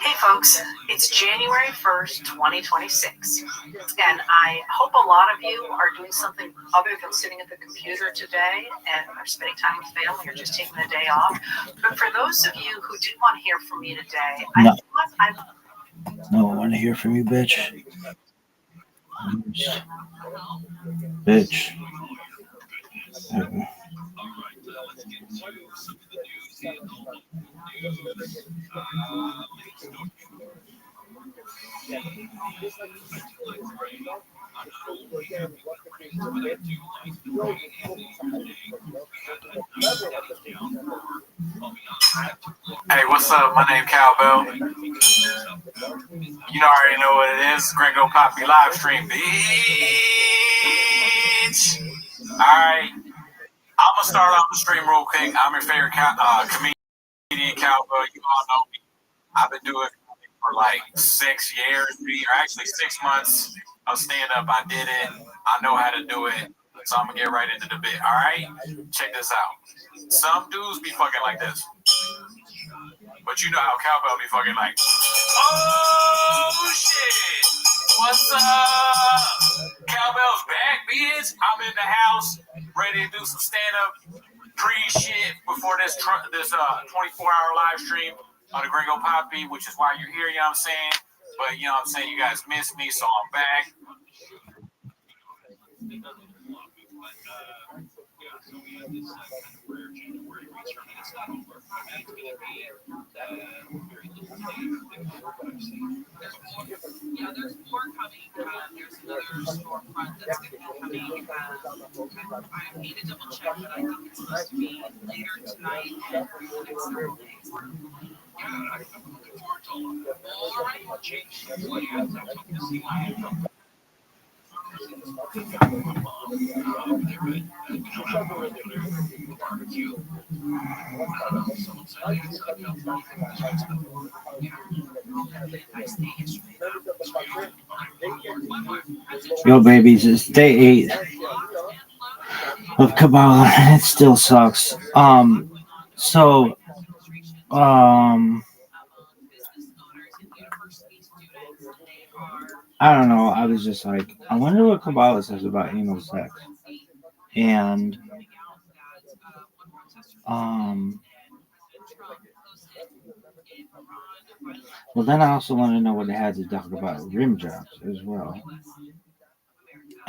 [SPEAKER 6] Hey folks, it's January 1st, 2026, and I hope a lot of you are doing something other than sitting at the computer today and are spending time with family or just taking the day off. But for those of you who did want to hear from me today,
[SPEAKER 5] No, I want to hear from you, bitch. Bitch.
[SPEAKER 8] Hey, what's up? My name Cowbell. You already know what it is. Gringo Poppy live stream, bitch. Alright. I'm gonna start off the stream real quick. I'm your favorite comedian Cowbell. You all know me. I've been doing it for like 6 years, or actually 6 months of stand-up. I did it. I know how to do it. So I'm gonna get right into the bit. Alright? Check this out. Some dudes be fucking like this. But you know how Cowbell be fucking like, oh shit, what's up? Cowbell's back, bitch. I'm in the house, ready to do some stand-up pre-shit before this 24-hour live stream on the Gringo Poppy, which is why you're here, you know what I'm saying? But you know what I'm saying, you guys missed me, so I'm back.
[SPEAKER 1] Yeah, there's more coming. There's another storefront that's going to be coming. I need to double check, but I think it's supposed to be later tonight and for the next several days. Yeah, I'm looking forward to all right.
[SPEAKER 5] Yo, babies, it's day 8 of Kabbalah, and it still sucks. I don't know. I was just like, I wonder what Kabbalah says about anal sex. And well, then I also want to know what it had to talk about rim jobs as well.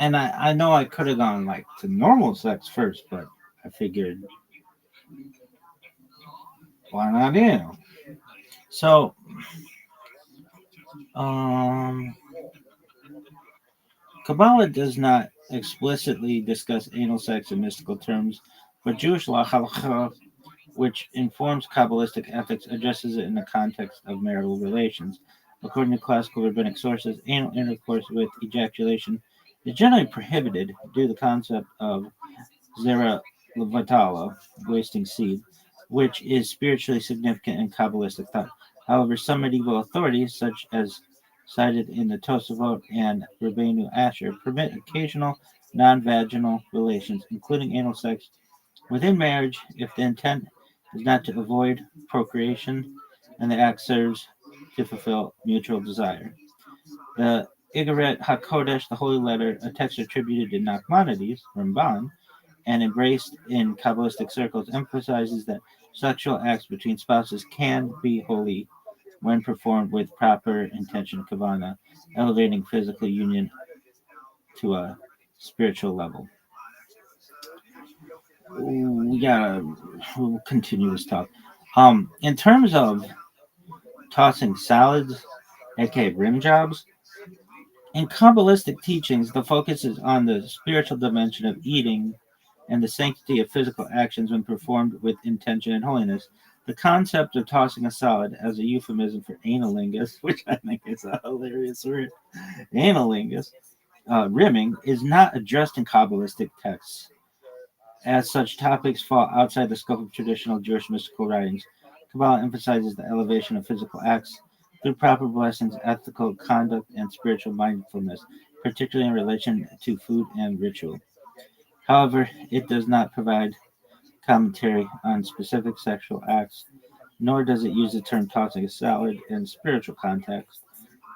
[SPEAKER 5] And I know I could have gone like to normal sex first, but I figured why not anal? So Kabbalah does not explicitly discuss anal sex in mystical terms, but Jewish law, halakha, which informs Kabbalistic ethics, addresses it in the context of marital relations. According to classical rabbinic sources, anal intercourse with ejaculation is generally prohibited due to the concept of zera levatala, wasting seed, which is spiritually significant in Kabbalistic thought. However, some medieval authorities, such as cited in the Tosafot and Rabbeinu Asher, permit occasional non-vaginal relations, including anal sex, within marriage if the intent is not to avoid procreation and the act serves to fulfill mutual desire. The Igaret HaKodesh, the Holy Letter, a text attributed to Nachmanides, Ramban, and embraced in Kabbalistic circles, emphasizes that sexual acts between spouses can be holy when performed with proper intention, kavana, elevating physical union to a spiritual level. We'll continue this talk. In terms of tossing salads, aka rim jobs, in Kabbalistic teachings, the focus is on the spiritual dimension of eating and the sanctity of physical actions when performed with intention and holiness. The concept of tossing a salad as a euphemism for analingus, which I think is a hilarious word, analingus, rimming, is not addressed in Kabbalistic texts, as such topics fall outside the scope of traditional Jewish mystical writings. Kabbalah emphasizes the elevation of physical acts through proper blessings, ethical conduct, and spiritual mindfulness, particularly in relation to food and ritual. However, it does not provide commentary on specific sexual acts, nor does it use the term tossing a salad in spiritual context.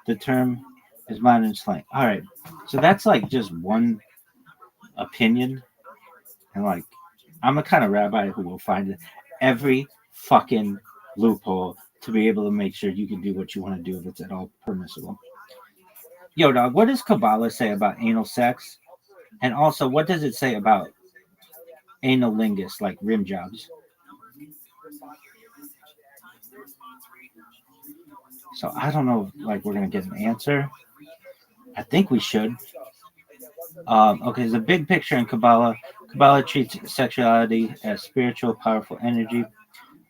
[SPEAKER 5] The term is modern slang. All right, so that's like just one opinion, and like I'm the kind of rabbi who will find every fucking loophole to be able to make sure you can do what you want to do if it's at all permissible. Yo, dog, what does Kabbalah say about anal sex? And also, what does it say about analingus, like rim jobs? So I don't know if like we're gonna get an answer. I think we should. Okay, there's a big picture in Kabbalah. Kabbalah treats sexuality as spiritual, powerful energy,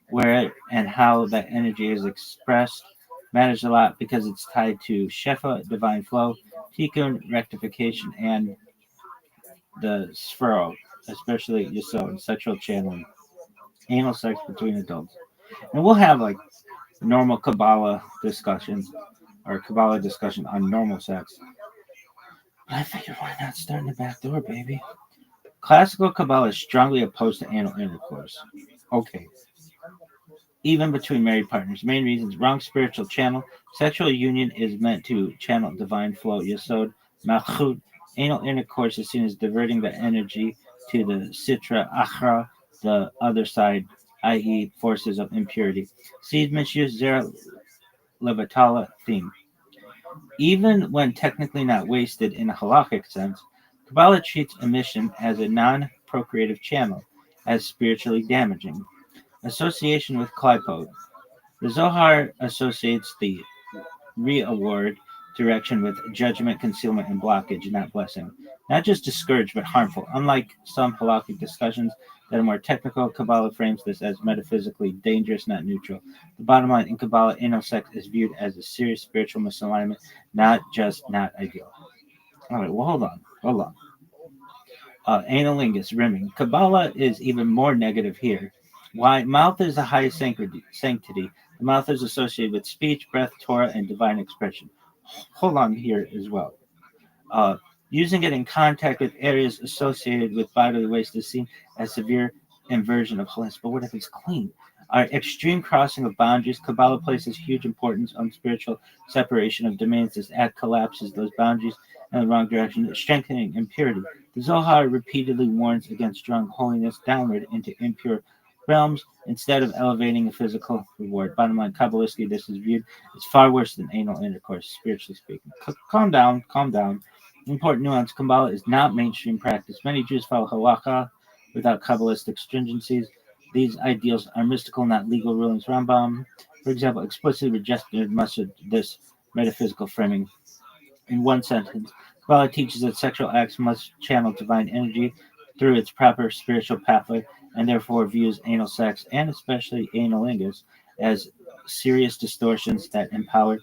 [SPEAKER 5] where and how that energy is expressed matters a lot because it's tied to Shefa, divine flow, Tikkun, rectification, and the Sphero, especially Yisod, sexual channeling, anal sex between adults. And we'll have like normal Kabbalah discussions or Kabbalah discussion on normal sex. But I figured why not start in the back door, baby? Classical Kabbalah is strongly opposed to anal intercourse. Okay. Even between married partners. Main reasons: wrong spiritual channel. Sexual union is meant to channel divine flow, Yesod, Malchut. Anal intercourse is seen as diverting the energy to the Sitra Achra, the other side, i.e., forces of impurity. Seed misuse, Zera Levatala theme. Even when technically not wasted in a halakhic sense, Kabbalah treats emission as a non procreative channel, as spiritually damaging. Association with Klipot. The Zohar associates the reward direction with judgment, concealment, and blockage, not blessing. Not just discouraged, but harmful. Unlike some halakhic discussions that are more technical, Kabbalah frames this as metaphysically dangerous, not neutral. The bottom line in Kabbalah, anal sex is viewed as a serious spiritual misalignment, not just not ideal. All right, well, hold on. Analingus, rimming. Kabbalah is even more negative here. Why? Mouth is the highest sanctity. The mouth is associated with speech, breath, Torah, and divine expression. Hold on here as well. Using it in contact with areas associated with bodily waste is seen as severe inversion of holiness. But what if it's clean? Our extreme crossing of boundaries. Kabbalah places huge importance on spiritual separation of domains. This act collapses those boundaries in the wrong direction, strengthening impurity. The Zohar repeatedly warns against drawing holiness downward into impure realms instead of elevating a physical reward. Bottom line, Kabbalistically, this is viewed as far worse than anal intercourse, spiritually speaking. Calm down. Important nuance: Kabbalah is not mainstream practice. Many Jews follow halakha without Kabbalistic stringencies. These ideals are mystical, not legal rulings. Rambam, for example, explicitly rejected much of this metaphysical framing. In one sentence, Kabbalah teaches that sexual acts must channel divine energy through its proper spiritual pathway, and therefore views anal sex, and especially analingus, as serious distortions that empower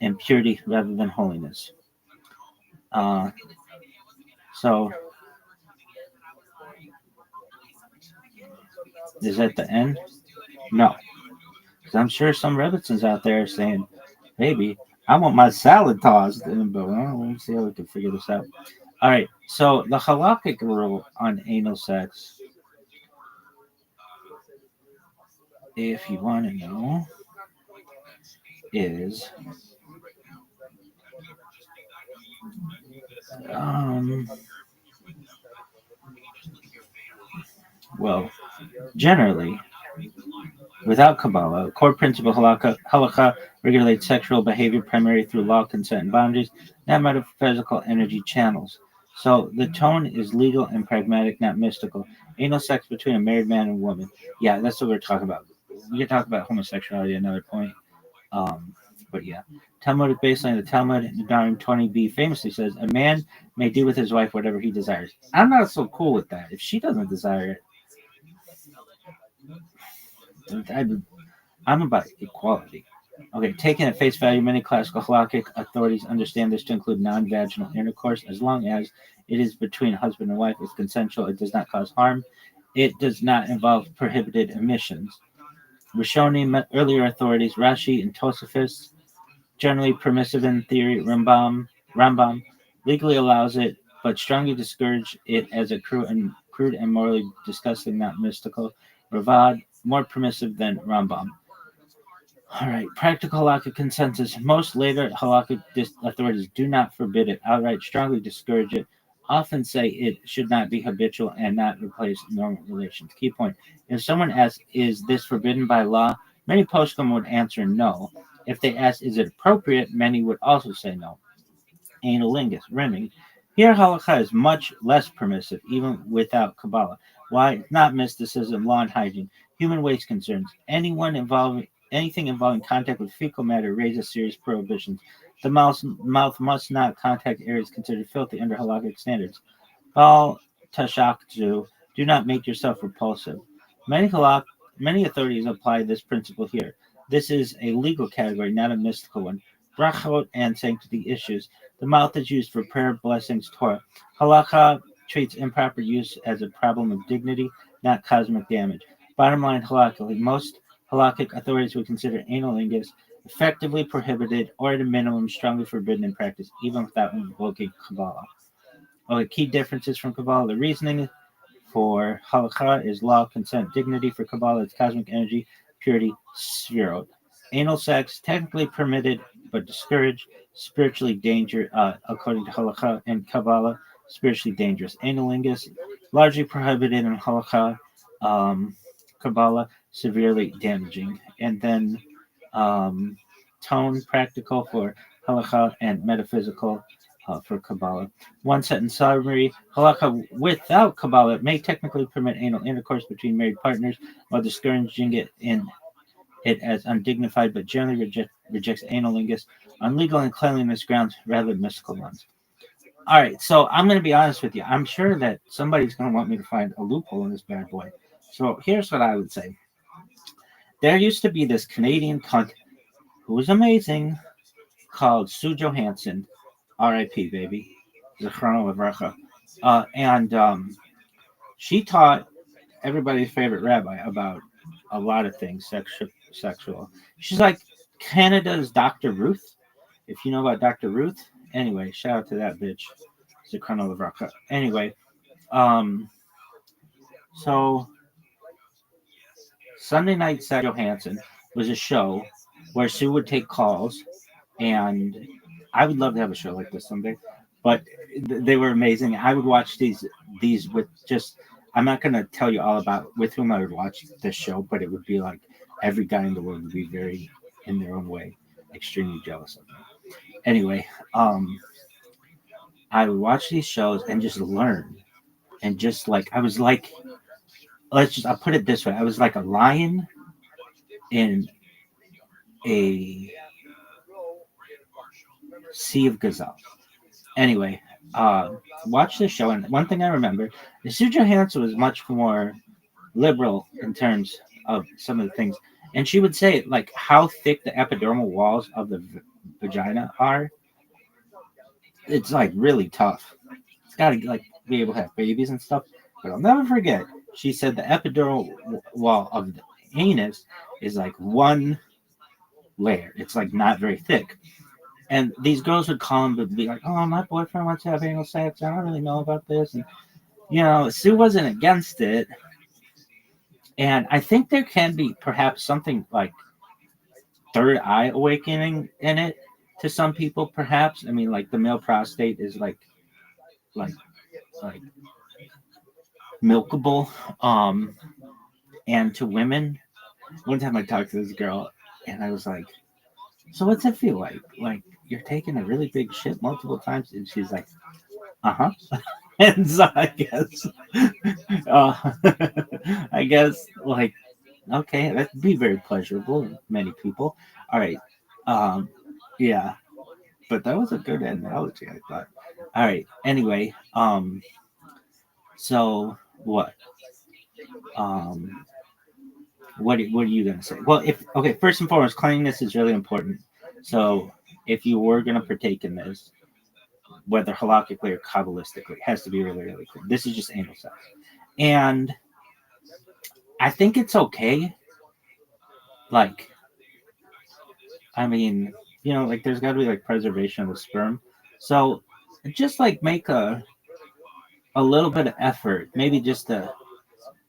[SPEAKER 5] impurity rather than holiness. Uh, so, is that the end? No. Because I'm sure some Rebbitzins out there are saying, maybe, I want my salad tossed. But well, let's see how we can figure this out. All right. So, the halakhic rule on anal sex, if you want to know, is um, well, generally, without Kabbalah, core principle halakha regulates sexual behavior primarily through law, consent, and boundaries, not metaphysical energy channels. So the tone is legal and pragmatic, not mystical. Anal sex between a married man and woman. Yeah, that's what we're talking about. We can talk about homosexuality at another point. Um, but yeah, Talmudic baseline. The Talmud, Nedarim 20b, famously says, "A man may do with his wife whatever he desires." I'm not so cool with that. If she doesn't desire it, I'm about equality. Okay, taken at face value, many classical halakhic authorities understand this to include non-vaginal intercourse as long as it is between husband and wife, it's consensual, it does not cause harm, it does not involve prohibited emissions. Rishonim, earlier authorities, Rashi and Tosafos, generally permissive in theory, Rambam legally allows it, but strongly discourage it as a crude and morally disgusting, not mystical. Ravad, more permissive than Rambam. All right, practical halakhic consensus. Most later halakhic authorities do not forbid it, outright strongly discourage it, often say it should not be habitual and not replace normal relations. Key point. If someone asks, is this forbidden by law? Many poskim would answer no. If they ask, is it appropriate? Many would also say no. Analingus, rimming. Here halakha is much less permissive, even without Kabbalah. Why? Not mysticism, law and hygiene, human waste concerns. Anything involving contact with fecal matter raises serious prohibitions. The mouth must not contact areas considered filthy under halakhic standards. Bal tashakzu, do not make yourself repulsive. Many authorities apply this principle here. This is a legal category, not a mystical one. Brachot and sanctity issues. The mouth is used for prayer, blessings, Torah. Halakha treats improper use as a problem of dignity, not cosmic damage. Bottom line, halakhically, most halakhic authorities would consider analingus effectively prohibited or at a minimum strongly forbidden in practice, even without invoking Kabbalah. Okay, key differences from Kabbalah. The reasoning for halakha is law, consent, dignity. For Kabbalah, it's cosmic energy, purity, sphirot. Anal sex, technically permitted but discouraged, spiritually dangerous, according to halakha and Kabbalah, spiritually dangerous. Analingus, largely prohibited in halakha, Kabbalah, severely damaging. And then tone, practical for halakha and metaphysical for Kabbalah. One sentence summary: halakha without Kabbalah may technically permit anal intercourse between married partners while discouraging it as undignified, but generally rejects analingus on legal and cleanliness grounds rather than mystical ones. All right, so I'm going to be honest with you. I'm sure that somebody's going to want me to find a loophole in this bad boy. So here's what I would say. There used to be this Canadian cunt who was amazing called Sue Johansson, R.I.P. baby, Zechrono Levracha, and she taught everybody's favorite rabbi about a lot of things sexual. She's like Canada's Dr. Ruth, if you know about Dr. Ruth. Anyway, shout out to that bitch, Zechrono Levracha. Anyway, so Sunday Night Seth Johansson was a show where Sue would take calls, and I would love to have a show like this someday. But they were amazing. I would watch these with just. I'm not gonna tell you all about with whom I would watch this show, but it would be like every guy in the world would be very, in their own way, extremely jealous of me. Anyway, I would watch these shows and just learn, and just like I was like, I'll put it this way: I was like a lion in a sea of gazelle. Anyway, watch the show, and one thing I remember is Sue Johansson was much more liberal in terms of some of the things, and she would say like how thick the epidermal walls of the vagina are. It's like really tough. It's got to like be able to have babies and stuff. But I'll never forget. She said the epidural wall of the anus is like one layer. It's like not very thick. And these girls would call him to be like, "Oh, my boyfriend wants to have anal sex. I don't really know about this." And Sue wasn't against it. And I think there can be perhaps something like third eye awakening in it to some people. Perhaps I mean, like the male prostate is like like milkable. And to women, one time I talked to this girl, and I was like, "So what's it feel like? Like you're taking a really big shit multiple times?" And she's like, "Uh-huh." And so uh, I guess like, okay, that'd be very pleasurable to many people. All right, yeah, but that was a good analogy, I thought. All right, anyway, so what? Um, what are you gonna say? Well, if okay, first and foremost, cleanliness is really important. So if you were gonna partake in this, whether halakhically or kabbalistically, it has to be really, really clean. This is just anal sex, and I think it's okay. Like, I mean, like there's got to be like preservation of the sperm. So just like make a little bit of effort, maybe just a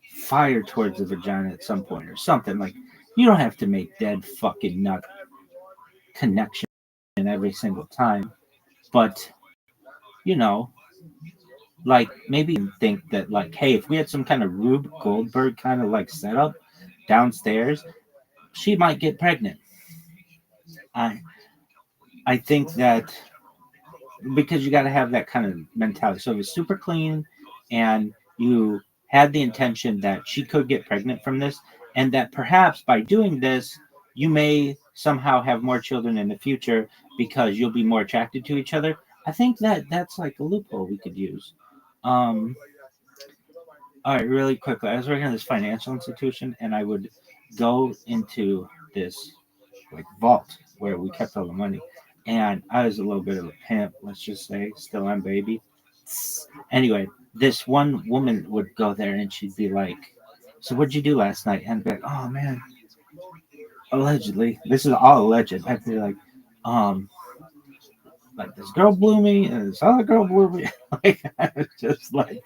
[SPEAKER 5] fire towards the vagina at some point or something. Like you don't have to make dead fucking nut connection every single time, but you know, like maybe think that like, hey, if we had some kind of Rube Goldberg kind of like setup downstairs, she might get pregnant. I I think that because you got to have that kind of mentality. So if it's super clean, and you had the intention that she could get pregnant from this, and that perhaps by doing this, you may somehow have more children in the future because you'll be more attracted to each other. I think that that's like a loophole we could use. Um, all right, really quickly, I was working at this financial institution, and I would go into this like vault where we kept all the money. And I was a little bit of a pimp, let's just say, still am baby. Anyway, this one woman would go there and she'd be like, "So what'd you do last night?" And I'd be like, "Oh man, allegedly, this is all alleged." I'd be like this girl blew me and this other girl blew me. Like I was just like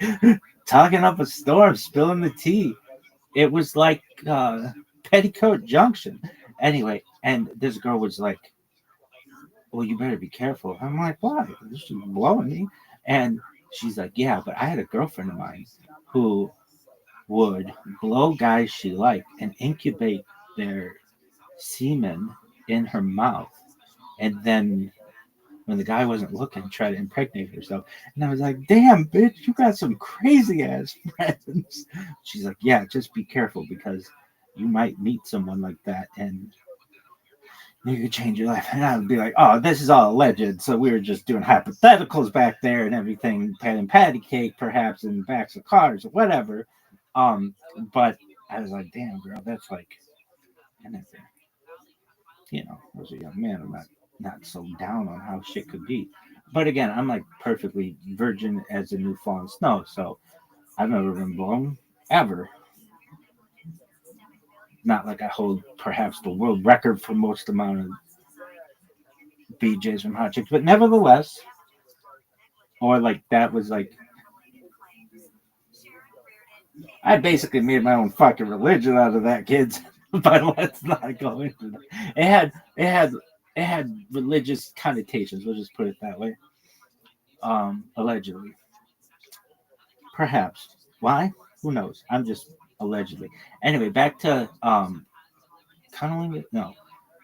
[SPEAKER 5] talking up a storm, spilling the tea. It was like Petticoat Junction. Anyway, and this girl was like, "Well, you better be careful." I'm like, "Why? She's blowing me." And she's like, "Yeah, but I had a girlfriend of mine who would blow guys she liked and incubate their semen in her mouth. And then when the guy wasn't looking, try to impregnate herself." And I was like, "Damn, bitch, you got some crazy ass friends." She's like, "Yeah, just be careful because you might meet someone like that and you could change your life." And I would be like, "Oh, this is all alleged. So we were just doing hypotheticals back there and everything, patty cake, perhaps in the backs of cars or whatever." But I was like, "Damn, girl, that's like," and then, I was a young man. I'm not so down on how shit could be. But again, I'm like perfectly virgin as a new fallen snow. So I've never been blown ever. Not like I hold perhaps the world record for most amount of BJs from hot chicks, but nevertheless, or like that was like I basically made my own fucking religion out of that, kids. But let's not go into that. It had religious connotations. We'll just put it that way. Allegedly, perhaps. Why? Who knows? I'm just allegedly. Anyway, back to cunnilingus. No,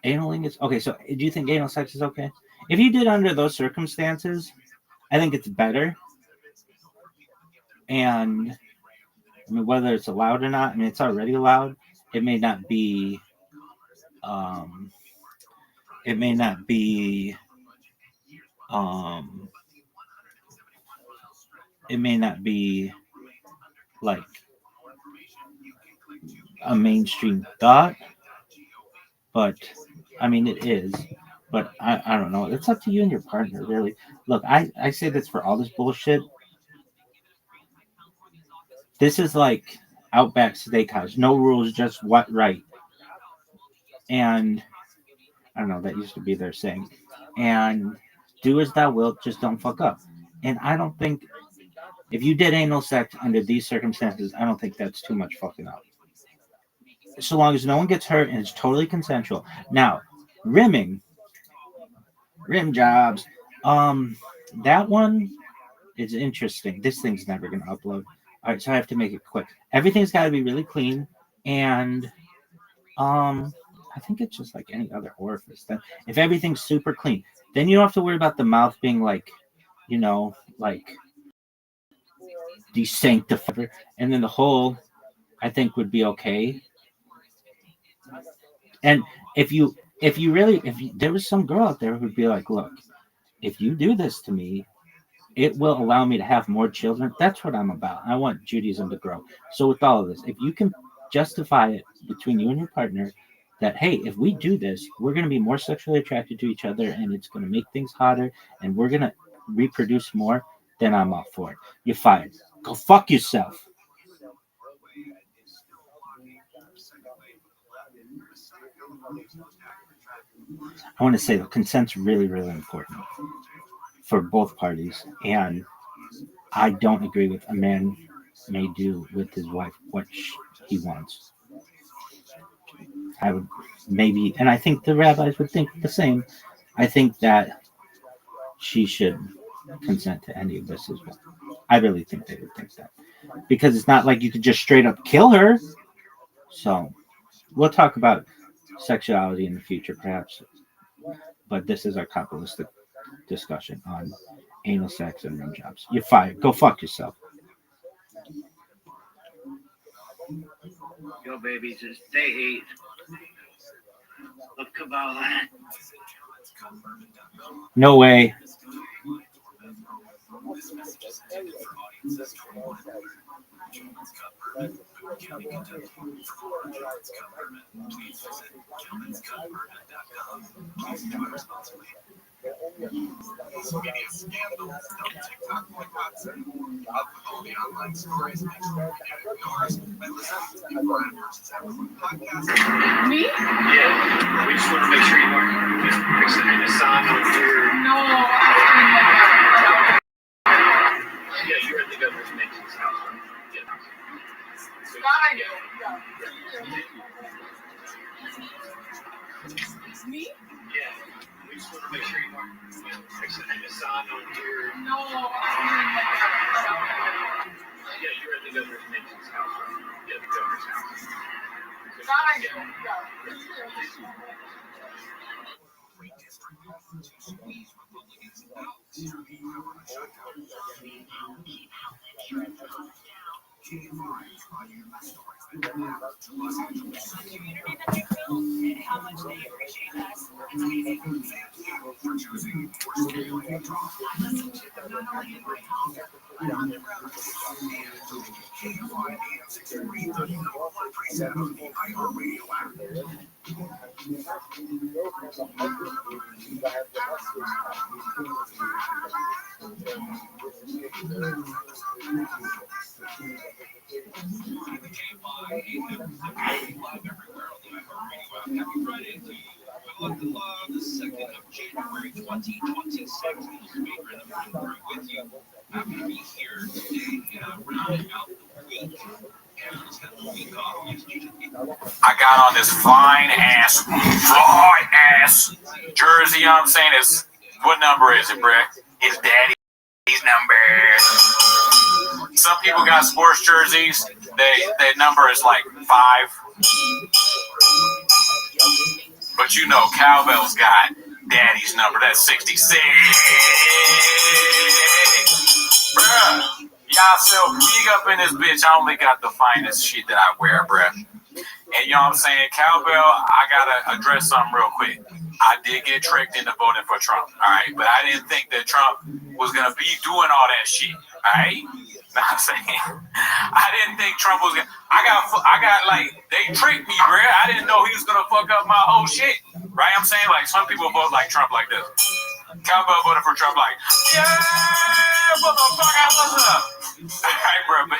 [SPEAKER 5] analingus. Okay, so do you think anal sex is okay? If you did under those circumstances, I think it's better. And I mean, whether it's allowed or not, I mean, it's already allowed. It may not be. Um, it may not be. Um, it may not be like a mainstream thought, but I mean it is. But I don't know. It's up to you and your partner, really. Look, I say this for all this bullshit. This is like Outback Steakhouse. No rules, just what right. And I don't know, that used to be their saying. And do as thou wilt, just don't fuck up. And I don't think if you did anal sex under these circumstances, I don't think that's too much fucking up. So long as no one gets hurt and it's totally consensual. Now, rim jobs. That one is interesting. This thing's never gonna upload. All right, so I have to make it quick. Everything's got to be really clean, and I think it's just like any other orifice. Then, if everything's super clean, then you don't have to worry about the mouth being like, like desanctified, and then the hole, I think, would be okay. And if there was some girl out there who'd be like, look, if you do this to me, it will allow me to have more children. That's what I'm about. I want Judaism to grow. So with all of this, if you can justify it between you and your partner that, hey, if we do this, we're going to be more sexually attracted to each other and it's going to make things hotter and we're going to reproduce more, then I'm up for it. You're fired. Go fuck yourself. I want to say that consent's really, really important for both parties. And I don't agree with a man may do with his wife what he wants. I would maybe, and I think the rabbis would think the same. I think that she should consent to any of this as well. I really think they would think that. Because it's not like you could just straight up kill her. So we'll talk about sexuality in the future, perhaps. But this is our capitalistic discussion on anal sex and rim jobs. You're fired. Go fuck yourself.
[SPEAKER 14] Yo, baby, it's day 8 of Kabbalah.
[SPEAKER 5] No way.
[SPEAKER 10] Media scandals, TikTok boycotts, and all the online stories make sure you get yours by listening to the Brian versus Everyone podcast.
[SPEAKER 14] Me? Yeah, we just want to make sure you weren't just fixing in the sun on your... No, yeah, you're at the governor's Mason's house, right? Yeah. So, me? Yeah. We just want to make sure you weren't fixing in the sun on your... No, yeah, you're at the governor's Mason's house, right? Yeah, the governor's house.
[SPEAKER 1] How much they appreciate us. It's amazing. Thank you for choosing your studio and draw. I listen to them not only in my home, but on the road. And KFI AM 630, the number one preset on the iHeartRadio app. Happy Friday to you. The 2nd of January 2026. Speaker in the morning crew with you. Happy to be here today, rounding out the week.
[SPEAKER 22] I got on this fly ass jersey. You know what I'm saying? What number is it, Brick? It's Daddy's number. Some people got sports jerseys. Their number is like 5. But you know, Cowbell's got Daddy's number. That's 66. Bruh. Y'all so big up in this bitch. I only got the finest shit that I wear, bruh. And you know what I'm saying? Cowbell, I got to address something real quick. I did get tricked into voting for Trump, all right? But I didn't think that Trump was going to be doing all that shit, all right? Know what I'm saying? I didn't think Trump was going to. I got like, they tricked me, bro. I didn't know he was going to fuck up my whole shit, right? I'm saying, like, some people vote like Trump like this. Cowbell voted for Trump like, yeah, motherfucker, what's up? All right, bro, but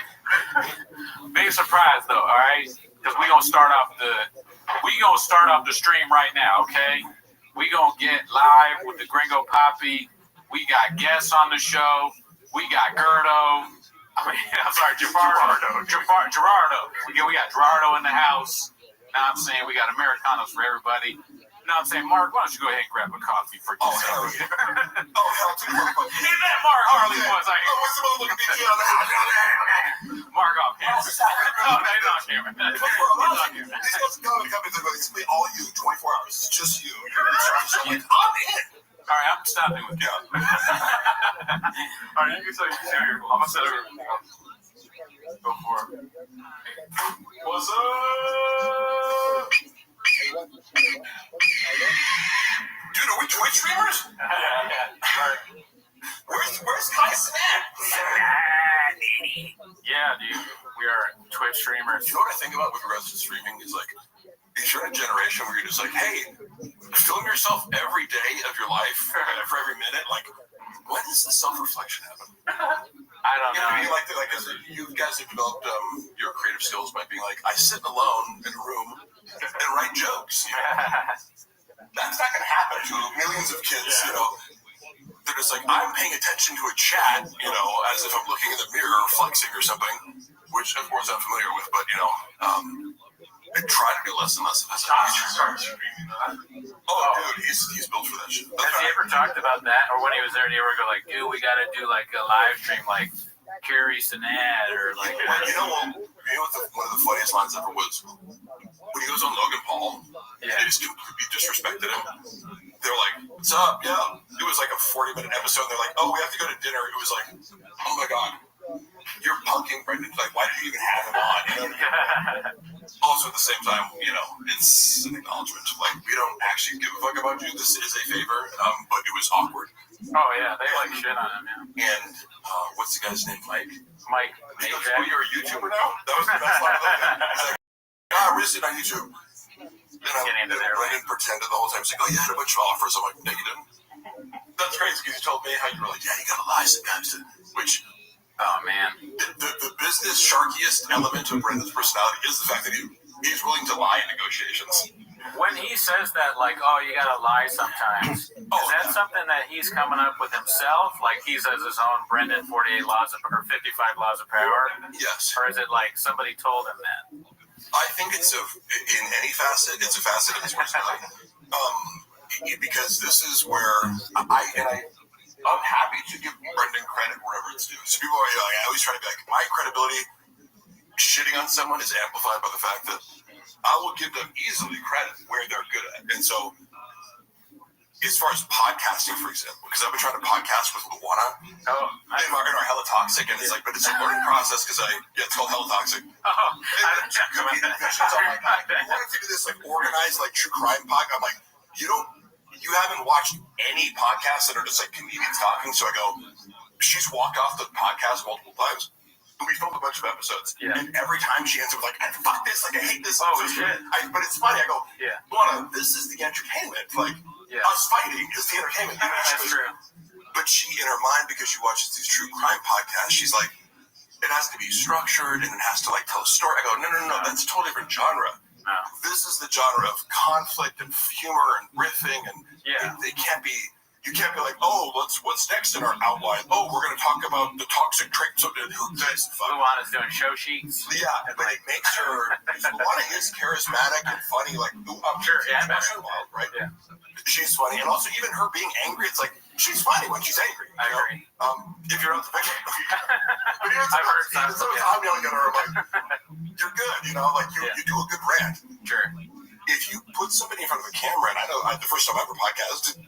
[SPEAKER 22] big surprise, though, all right? Because we gonna start off the stream right now, okay? We gonna get live with the Gringo Poppy. We got guests on the show. We got Gerardo. Gerardo. We got Gerardo in the house. Now I'm saying we got Americanos for everybody. Now I'm saying, Mark, why don't you go ahead and grab a coffee for yourself?
[SPEAKER 4] Oh, hell yeah.
[SPEAKER 22] Is that Mark Harley was like,
[SPEAKER 4] what's the motherfucking big deal?
[SPEAKER 22] Mark off camera. No, he's on camera. He's on camera.
[SPEAKER 4] These guys come and it's basically all you, 24 hours. It's just you. I'm in.
[SPEAKER 22] All right, I'm stopping with you. All right, you can say here. I'm going to set it. Go for it. What's up?
[SPEAKER 4] Dude, are we Twitch streamers?
[SPEAKER 22] Yeah.
[SPEAKER 4] Where's Kai Snap?
[SPEAKER 22] Yeah, dude. We are Twitch streamers.
[SPEAKER 4] You know what I think about with regards to streaming is like, if you're in a generation where you're just like, hey, film yourself every day of your life for every minute, like, when does the self-reflection happen?
[SPEAKER 22] I don't know.
[SPEAKER 4] I mean, like you guys have developed your creative skills by being like, I sit alone in a room and write jokes. You know? That's not going to happen to millions of kids, you know. They're just like, I'm paying attention to a chat, you know, as if I'm looking in the mirror flexing or something, which, of course, I'm familiar with, but, you know, I try to do less and less of this. Oh, dude, he's built for that shit.
[SPEAKER 22] Has he ever talked about that? Or when he was there, did he ever go like, dude, we got to do like a live stream like Carrie Sinat or like...
[SPEAKER 4] You know what one of the funniest lines ever was? When he goes on Logan Paul, they just completely disrespected him. They're like, what's up? Yeah. It was like a 40-minute episode. They're like, oh, we have to go to dinner. It was like, oh my God, you're punking Brendan. Like, why did you even have him on? You know? Also, at the same time, you know, it's an acknowledgement. Like, we don't actually give a fuck about you. This is a favor, but it was awkward.
[SPEAKER 22] Oh, yeah, they like shit on him, yeah.
[SPEAKER 4] And what's the guy's name? Mike?
[SPEAKER 22] He
[SPEAKER 4] goes, oh, you're a YouTuber now? That was the best line of the day. He's like, we're sitting on YouTube. And Brendan pretended the whole time. He's like, oh, you had a bunch of offers. I'm like, no, you didn't. That's crazy because you told me how you were like, yeah, you gotta lie sometimes. Which,
[SPEAKER 22] oh, man.
[SPEAKER 4] The business sharkiest element of Brendan's personality is the fact that he's willing to lie in negotiations.
[SPEAKER 22] When he says that, like, oh, you gotta lie sometimes, is that something that he's coming up with himself? Like, he says his own Brendan 55 laws of power?
[SPEAKER 4] Yes.
[SPEAKER 22] Or is it like somebody told him that?
[SPEAKER 4] I think it's in any facet, it's a facet of his personality. Because this is where I'm happy to give Brendan credit wherever it's due. So people are like, I always try to be like, my credibility shitting on someone is amplified by the fact that I will give them easily credit where they're good at. And so, as far as podcasting, for example, because I've been trying to podcast with Luana in our Hella Toxic, and it's like, but it's a learning process because it's called Hella Toxic. I didn't check on that. I'm like, I wanted to do this like organized like true crime podcast. I'm like, you haven't watched any podcasts that are just like comedians talking. So I go, she's walked off the podcast multiple times. And we filmed a bunch of episodes. Yeah. And every time she ends up with like, fuck this, like I hate this.
[SPEAKER 22] Oh, shit.
[SPEAKER 4] But it's funny. I go,
[SPEAKER 22] yeah,
[SPEAKER 4] Luana, this is the entertainment. Like, us fighting is the entertainment.
[SPEAKER 22] That's true.
[SPEAKER 4] But she, in her mind, because she watches these true crime podcasts, she's like, it has to be structured and it has to like tell a story. I go, no, that's a totally different genre.
[SPEAKER 22] No.
[SPEAKER 4] This is the genre of conflict and humor and riffing, and they can't be. You can't be like, oh, what's next in our outline? Oh, we're going to talk about the toxic traits of who does fuck.
[SPEAKER 22] Luana's doing show sheets.
[SPEAKER 4] Yeah, but it makes her. Luana is charismatic and funny. Like,
[SPEAKER 22] sure, yeah,
[SPEAKER 4] wild, right?
[SPEAKER 22] Yeah.
[SPEAKER 4] She's funny, and also even her being angry, it's like she's funny when she's angry.
[SPEAKER 22] I agree.
[SPEAKER 4] If you're on the picture, but
[SPEAKER 22] I've heard some.
[SPEAKER 4] I'm yelling at her. I'm like, you're good, you know, like you do a good rant.
[SPEAKER 22] Sure.
[SPEAKER 4] If you put somebody in front of a camera, and I know the first time I ever podcasted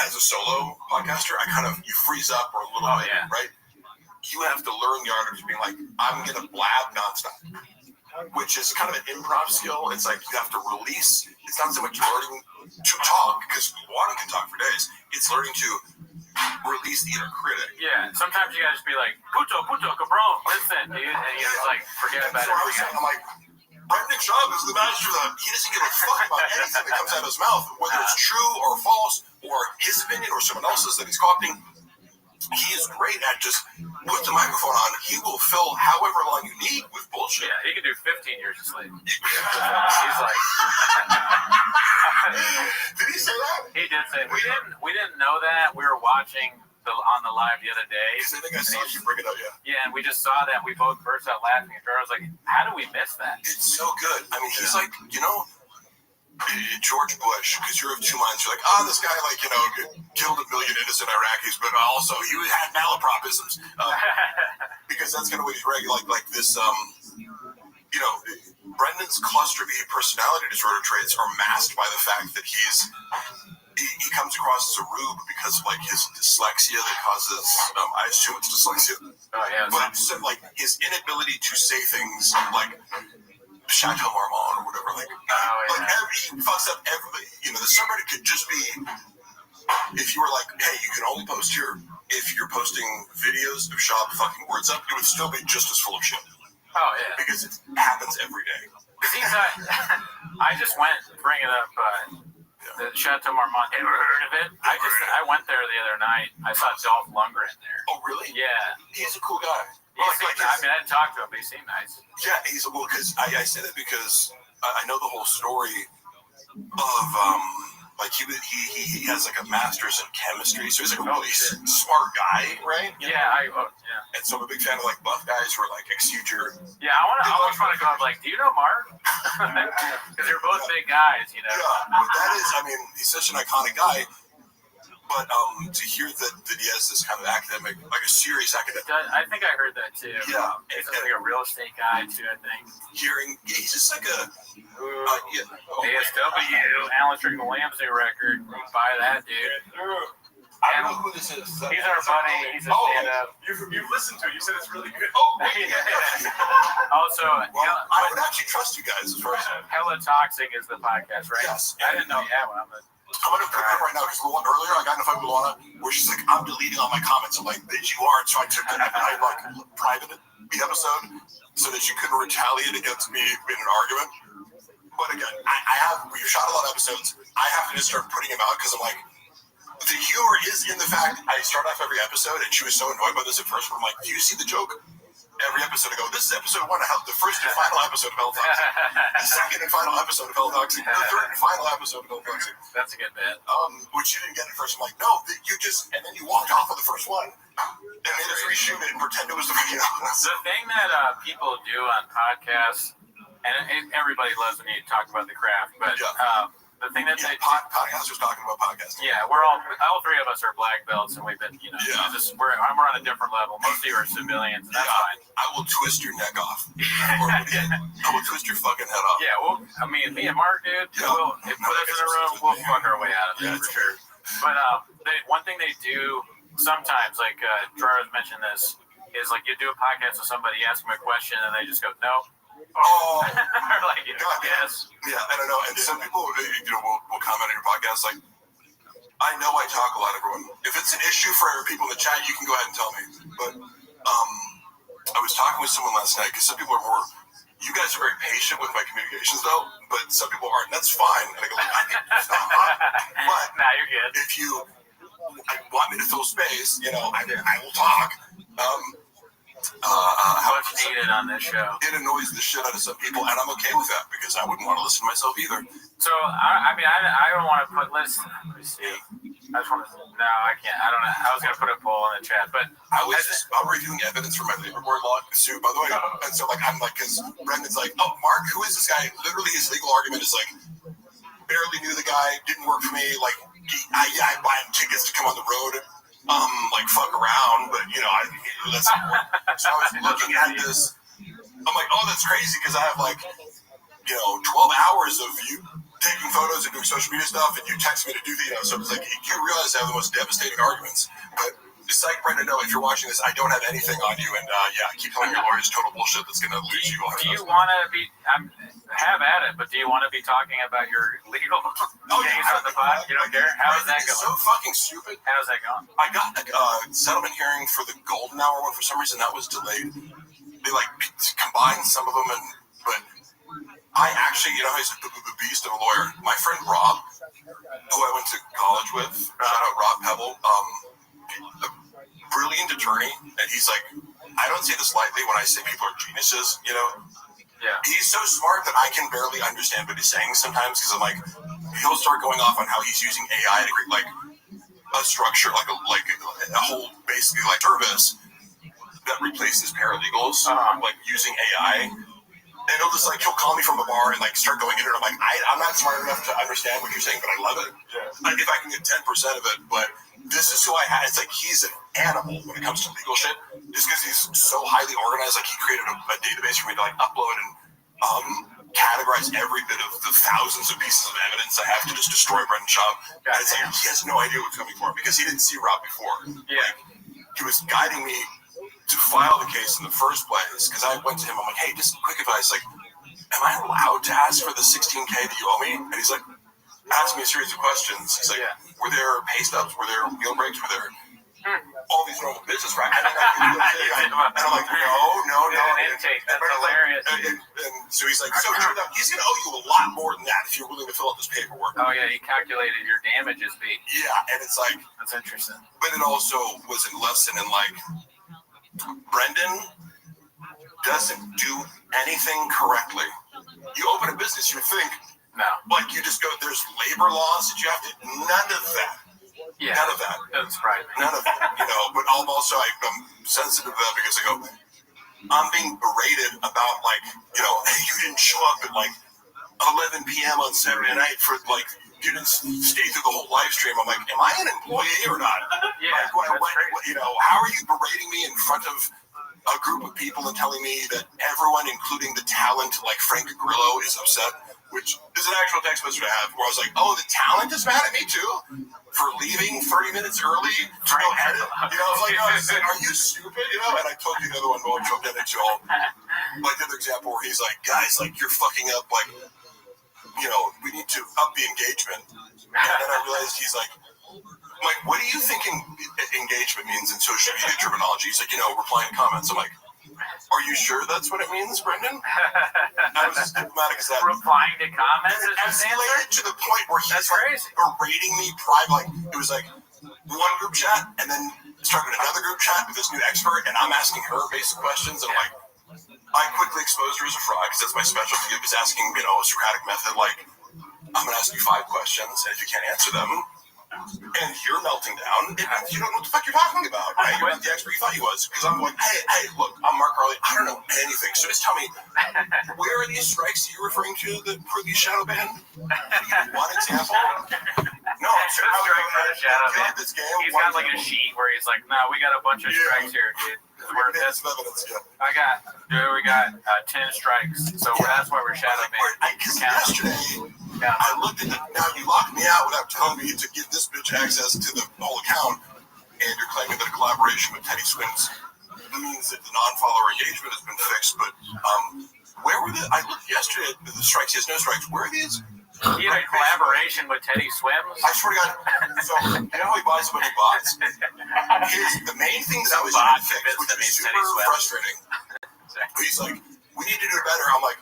[SPEAKER 4] as a solo podcaster, you freeze up or a little bit, right? You have to learn the art of just being like, I'm gonna blab nonstop. which is kind of an improv skill. It's like you have to release. It's not so much learning to talk, because one can talk for days. It's learning to release the inner critic.
[SPEAKER 22] Yeah, sometimes you gotta just be like, puto, cabron, listen, dude, and you just like forget about it.
[SPEAKER 4] So I was saying, I'm like, Brendan Schaub is the master of that. He doesn't give a fuck about anything that comes out of his mouth, whether it's true or false, or his opinion or someone else's that he's copying. He is great at just put the microphone on. He will fill however long you need with bullshit.
[SPEAKER 22] Yeah, he can do 15 years of sleep. He's like,
[SPEAKER 4] did he say that?
[SPEAKER 22] He did say we didn't know that. We were watching on the live the other day.
[SPEAKER 4] Because I think I saw you bring it up, yeah.
[SPEAKER 22] Yeah, and we just saw that. We both burst out laughing. And I was like, how do we miss that?
[SPEAKER 4] It's so good. I mean, he's like, George Bush, because you're of two minds. You're like, this guy, like, killed 1 million innocent Iraqis, but also he had malapropisms. Because that's kind of what he's regular, like this, Brendan's cluster B personality disorder traits are masked by the fact that he comes across as a rube because of, like, his dyslexia that causes, I assume it's dyslexia.
[SPEAKER 22] Oh, yeah.
[SPEAKER 4] But so, like, his inability to say things like Chateau Marmont or whatever, like he fucks up everybody. The subreddit could just be, if you were like, hey, you can only post here if you're posting videos of Schaub fucking words up, it would still be just as full of shit.
[SPEAKER 22] Oh, yeah.
[SPEAKER 4] Because it happens every day.
[SPEAKER 22] I just went, bring it up, the Chateau Marmont. Ever heard of it? I went there the other night. I saw Dolph Lundgren there.
[SPEAKER 4] Oh, really?
[SPEAKER 22] Yeah.
[SPEAKER 4] He's a cool guy.
[SPEAKER 22] I didn't talk to him, but he seemed nice.
[SPEAKER 4] Yeah, because I say that because I know the whole story of like he has like a master's in chemistry, so he's like a really smart guy, right?
[SPEAKER 22] Yeah,
[SPEAKER 4] And so I'm a big fan of like buff guys who are like exude your.
[SPEAKER 22] Yeah, I always want to go up like, do you know Mark? Because they're both big guys,
[SPEAKER 4] Yeah, but that is, he's such an iconic guy. But to hear that he has this kind of academic, like a serious academic.
[SPEAKER 22] I think I heard that too.
[SPEAKER 4] Yeah.
[SPEAKER 22] He's like a real estate guy too, I think.
[SPEAKER 4] He's just like a.
[SPEAKER 22] ASW, Alan Strickland-Williams new record. Buy that, dude.
[SPEAKER 4] I don't know who this is.
[SPEAKER 22] He's our buddy. He's a stand-up.
[SPEAKER 11] You've listened to it. You said it's really good.
[SPEAKER 22] Also,
[SPEAKER 4] I would actually trust you guys as far as
[SPEAKER 22] Hella Toxic is the podcast, right?
[SPEAKER 4] Yes.
[SPEAKER 22] I didn't know you had one.
[SPEAKER 4] I'm going to pick up right now because earlier I got in a fight with Luana where she's like, I'm deleting all my comments. I'm like, bitch, you aren't. So I took it and I like privated the episode so that you couldn't retaliate against me in an argument. But again, we've shot a lot of episodes. I have to just start putting them out because I'm like, the humor is in the fact I start off every episode and she was so annoyed by this at first. But I'm like, do you see the joke? Every episode I go, this is episode 1 of the first and final episode of Hell Toxic. The second and final episode of Hell Toxic. The third and final episode of Hell Toxic.
[SPEAKER 22] That's a good bit.
[SPEAKER 4] Which you didn't get at first. I'm like, no, and then you walked off of the first one and made us reshoot it and pretend it was the video.
[SPEAKER 22] The thing that people do on podcasts, and everybody loves when you talk about the craft, but the thing that
[SPEAKER 4] podcasters talking about podcasting.
[SPEAKER 22] Yeah, we're all three of us are black belts, and we've been, we're on a different level. Most of you are civilians, and that's fine.
[SPEAKER 4] I will twist your neck off. I will twist your fucking head off.
[SPEAKER 22] Yeah, well, me and Mark, dude, if put us in a room, we'll fuck our way out of it for sure. But one thing they do sometimes, like Gerard mentioned this, is like you do a podcast with somebody, you ask them a question, and they just go, no.
[SPEAKER 4] Oh,
[SPEAKER 22] or like, yes.
[SPEAKER 4] Yeah, I don't know. And some people, will comment on your podcast like, I know I talk a lot, everyone. If it's an issue for people in the chat, you can go ahead and tell me. But I was talking with someone last night because some people are more. You guys are very patient with my communications, though, but some people aren't. That's fine. And I go, but
[SPEAKER 22] nah, you're good.
[SPEAKER 4] If you want me to fill space, I will talk.
[SPEAKER 22] What's needed on this show?
[SPEAKER 4] It annoys the shit out of some people, and I'm okay with that because I wouldn't want to listen to myself either.
[SPEAKER 22] So I don't want to put. Let me see. I just want to. No, I can't. I don't know. I was gonna put a poll in the chat, but
[SPEAKER 4] I'm reviewing evidence for my labor board lawsuit, by the way. And so I'm like, because Brendan's like, oh, Mark, who is this guy? Literally, his legal argument is like, barely knew the guy, didn't work for me. Like, I buy him tickets to come on the road. Like fuck around, but that's important. So I was looking at this. I'm like, oh, that's crazy because I have like, 12 hours of you taking photos and doing social media stuff, and you text me to do so it's like you realize I have the most devastating arguments. But Psych, Brendan, no, if you're watching this, I don't have anything on you, and keep telling your lawyers total bullshit that's going to lose you.
[SPEAKER 8] Do you want to be, have at it, but do you want to be talking about your legal case on the pod? You don't care? How's that going?
[SPEAKER 4] So fucking stupid.
[SPEAKER 8] How's that going?
[SPEAKER 4] I got a settlement hearing for the golden hour one. For some reason, that was delayed. They, combined some of them, but I actually, he's a beast of a lawyer. My friend Rob, who I went to college with, shout out Rob Pebble, a brilliant attorney, and he's like, I don't say this lightly when I say people are geniuses, Yeah. He's so smart that I can barely understand what he's saying sometimes, because I'm like, he'll start going off on how he's using AI to create a structure, a whole basically service that replaces paralegals, using AI. And he'll call me from a bar and start going in it. I'm like, I'm not smart enough to understand what you're saying, but I love it. Yeah. If I can get 10% of it, but this is who I had. It's like he's an animal when it comes to legal shit. Just because he's so highly organized, he created a database for me to upload and categorize every bit of the thousands of pieces of evidence I have to just destroy Brendan Shaw. And it's he has no idea what's coming for him because he didn't see Rob before. Yeah. He was guiding me to file the case in the first place, because I went to him, I'm like, hey, just quick advice, am I allowed to ask for the $16K that you owe me? And he's like, ask me a series of questions. He's like, were there pay stubs? Were there meal breaks? Were there all these normal business practices? And I'm like, no.
[SPEAKER 8] That's hilarious.
[SPEAKER 4] And so he's like, so he's going to owe you a lot more than that if you're willing to fill out this paperwork.
[SPEAKER 8] Oh, yeah, he calculated your damages, Pete.
[SPEAKER 4] Yeah, and it's like...
[SPEAKER 8] That's interesting.
[SPEAKER 4] But it also was a lesson in, Brendan doesn't do anything correctly. You open a business, you think,
[SPEAKER 8] no.
[SPEAKER 4] You just go, there's labor laws that you have to, none of that.
[SPEAKER 8] Yeah.
[SPEAKER 4] None of that.
[SPEAKER 8] Doesn't surprise me.
[SPEAKER 4] None of that, but I'm sensitive to that because I go, I'm being berated about, hey, you didn't show up at, 11 p.m. on Saturday night for, you didn't stay through the whole live stream. I'm like, am I an employee or not?
[SPEAKER 8] Yeah,
[SPEAKER 4] how are you berating me in front of a group of people and telling me that everyone, including the talent like Frank Grillo, is upset? Which is an actual text message I have where I was like, oh, the talent is mad at me too for leaving 30 minutes early to go edit. Are you stupid? And I told you the other one, but I'll get it to all. The other example where he's like, guys, you're fucking up, we need to up the engagement. And then I realized he's like, what do you think engagement means in social media terminology? He's like, replying to comments. I'm like, are you sure that's what it means, Brendan? I was as diplomatic as that.
[SPEAKER 8] Replying to comments is his answer?
[SPEAKER 4] To the point where he's berating me private. It was one group chat and then started another group chat with this new expert, and I'm asking her basic questions. And I quickly exposed her as a fraud because that's my specialty. Of is asking, a Socratic method. I'm going to ask you 5 questions, and if you can't answer them, and you're melting down, you don't know what the fuck you're talking about, right? You're not the expert you thought he was. Because I'm hey, look, I'm Mark Harley. I don't know anything. So just tell me, where are these strikes that you're referring to for the shadow ban? One example? No, I'm sure.
[SPEAKER 8] This game. He's got a sheet where he's like, no, we got a bunch of strikes here, dude.
[SPEAKER 4] We
[SPEAKER 8] got 10 strikes, so that's why we're shadow banned.
[SPEAKER 4] Because yesterday, I looked at now you locked me out without telling me to give this bitch access to the whole account, and you're claiming that a collaboration with Teddy Swims means that the non-follower engagement has been fixed, but where were I looked yesterday at the strikes, he has no strikes. Where are these?
[SPEAKER 8] He had a collaboration with Teddy Swims?
[SPEAKER 4] I swear to God. So, you know how he buys a bunch of bots? The main thing that I was trying to fix, which is super frustrating, he's like, we need to do it better. I'm like,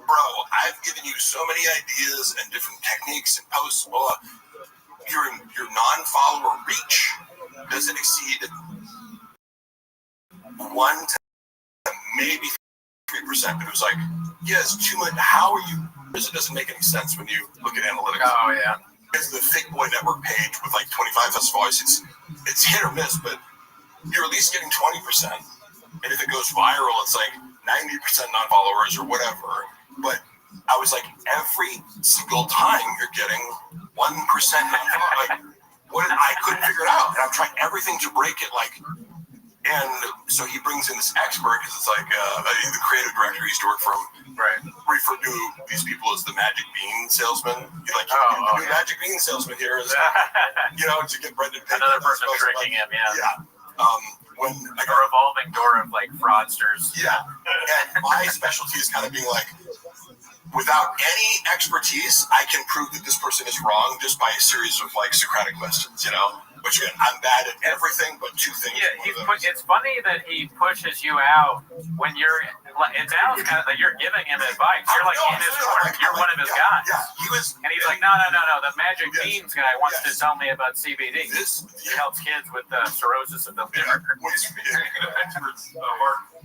[SPEAKER 4] bro, I've given you so many ideas and different techniques and posts, blah. Your non-follower reach doesn't exceed 1 to maybe 3%. But it was like, yes, too much. How are you? It doesn't make any sense when you look at analytics.
[SPEAKER 8] Oh, yeah.
[SPEAKER 4] It's the Thick Boy Network page with 25 festivals. It's hit or miss, but you're at least getting 20%. And if it goes viral, it's 90% non-followers or whatever. But I was like, every single time you're getting 1% non-followers. I couldn't figure it out. And I'm trying everything to break it. And so he brings in this expert because it's the creative director he used to work from.
[SPEAKER 8] Right.
[SPEAKER 4] Where refer to these people as the magic bean salesman. You're like, the new magic bean salesman here is, to get Brendan paid.
[SPEAKER 16] Another person tricking him,
[SPEAKER 4] Yeah. When
[SPEAKER 16] a revolving door of like fraudsters.
[SPEAKER 4] Yeah. And my specialty is kind of being like, without any expertise, I can prove that this person is wrong just by a series of like Socratic questions, Which again, I'm bad at everything but two things.
[SPEAKER 16] Yeah, it's funny that he pushes you out when you're. It sounds kind of like you're giving him advice. You're like in his corner. You're one of his guys.
[SPEAKER 4] Yeah,
[SPEAKER 16] and he's like, no. The magic beans guy wants to tell me about CBD. He helps kids with cirrhosis of the liver.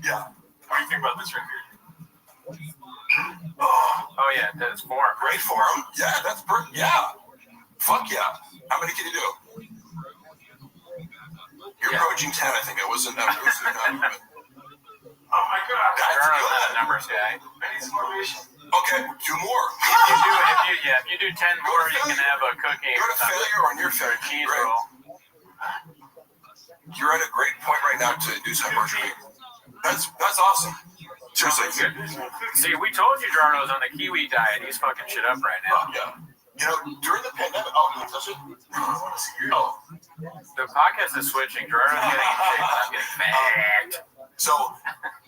[SPEAKER 4] Yeah.
[SPEAKER 22] What do you think about this right here?
[SPEAKER 16] Oh yeah, that's form.
[SPEAKER 4] Great form. Yeah, that's perfect. Yeah. Fuck yeah. How many can you do? You're approaching 10, I think. I wasn't.
[SPEAKER 22] Oh my god.
[SPEAKER 4] That's good.
[SPEAKER 16] Numbers guy.
[SPEAKER 4] Okay, 2 more.
[SPEAKER 16] If you do 10 more, you can have a cookie.
[SPEAKER 4] You're at a failure or near failure.
[SPEAKER 16] Cheese roll.
[SPEAKER 4] You're at a great point right now to do some hypertrophy. That's awesome. Seriously.
[SPEAKER 16] See, we told you Jarno's on the kiwi diet. He's fucking shit up right now.
[SPEAKER 4] Yeah. During the pandemic. Oh, can you touch it? I want to see you. Oh.
[SPEAKER 16] The podcast is switching. Jarno's getting in shape. I'm getting fat.
[SPEAKER 4] So,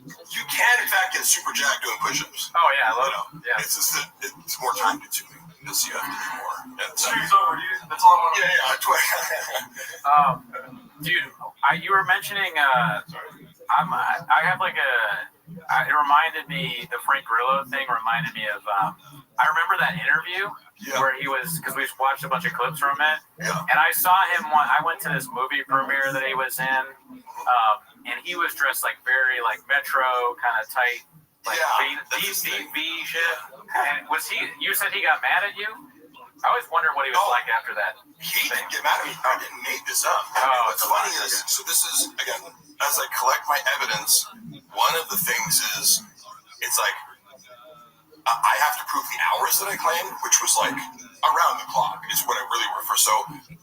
[SPEAKER 4] you can, in fact, get super jacked doing push-ups.
[SPEAKER 16] Oh, yeah, I love it. Yeah.
[SPEAKER 4] It's just that it's more time consuming. Because you have to do more.
[SPEAKER 22] That's all I want.
[SPEAKER 4] Yeah.
[SPEAKER 16] Dude, you were mentioning, I have like it reminded me, the Frank Grillo thing reminded me of, I remember that interview where he was, because we watched a bunch of clips from it, and I saw him, I went to this movie premiere that he was in, and he was dressed like very like Metro kind of tight, like V shit. And was he? You said he got mad at you? I always wondered what he was like after that.
[SPEAKER 4] He didn't get mad at me. I didn't make this up. What's funny is, so this is, again, as I collect my evidence, one of the things is, it's like, I have to prove the hours that I claimed, which was like around the clock is what I really work for. So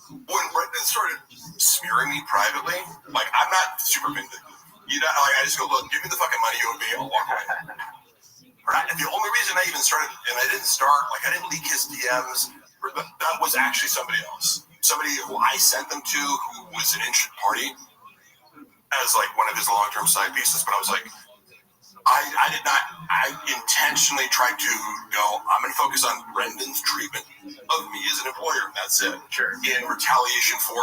[SPEAKER 4] when Brendan started smearing me privately, like I'm not super vindictive. I just go, look, give me the fucking money you owe me, I'll walk away. And the only reason I even started, and I didn't start, like I didn't leak his DMs, that was actually somebody else. Somebody who I sent them to, who was an interested party, as like one of his long-term side pieces. But I was like, I intentionally tried to go, I'm going to focus on Brendan's treatment of me as an employer. That's it.
[SPEAKER 16] Sure.
[SPEAKER 4] In retaliation for,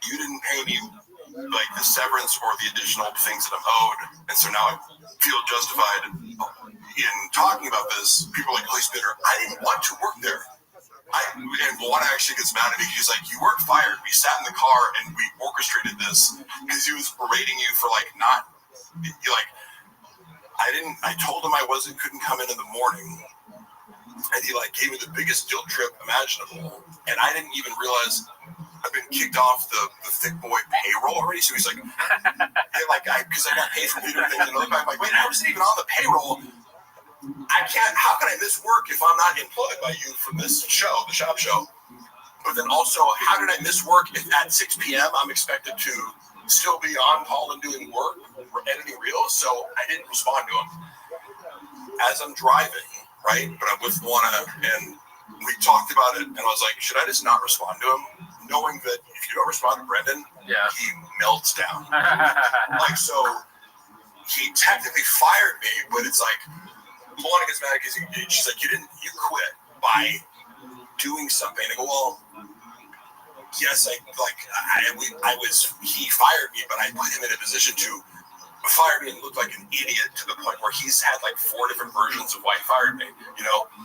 [SPEAKER 4] you didn't pay me like the severance or the additional things that I'm owed. And so now I feel justified in talking about this. People are like, oh, he's bitter. I didn't want to work there. And Juan actually gets mad at me. He's like, you weren't fired. We sat in the car and we orchestrated this because he was berating you for like not, like, I told him I couldn't come in the morning. And he like gave me the biggest guilt trip imaginable. And I didn't even realize I've been kicked off the thick boy payroll already. So he's like, because I got paid for video things. And I'm like, wait, I wasn't even on the payroll. How can I miss work if I'm not employed by you from this show, the shop show? But then also, how did I miss work if at 6 p.m. I'm expected to still be on call and doing work or editing reels? So I didn't respond to him. As I'm driving, right, but I'm with Luana, and we talked about it, and I was like, should I just not respond to him? Knowing that if you don't respond to Brendan, he melts down. Like, so he technically fired me, but it's like, Luana gets mad because she's like, you quit by doing something. And I go, well, yes, he fired me, but I put him in a position to fire me and look like an idiot to the point where he's had like 4 different versions of why he fired me,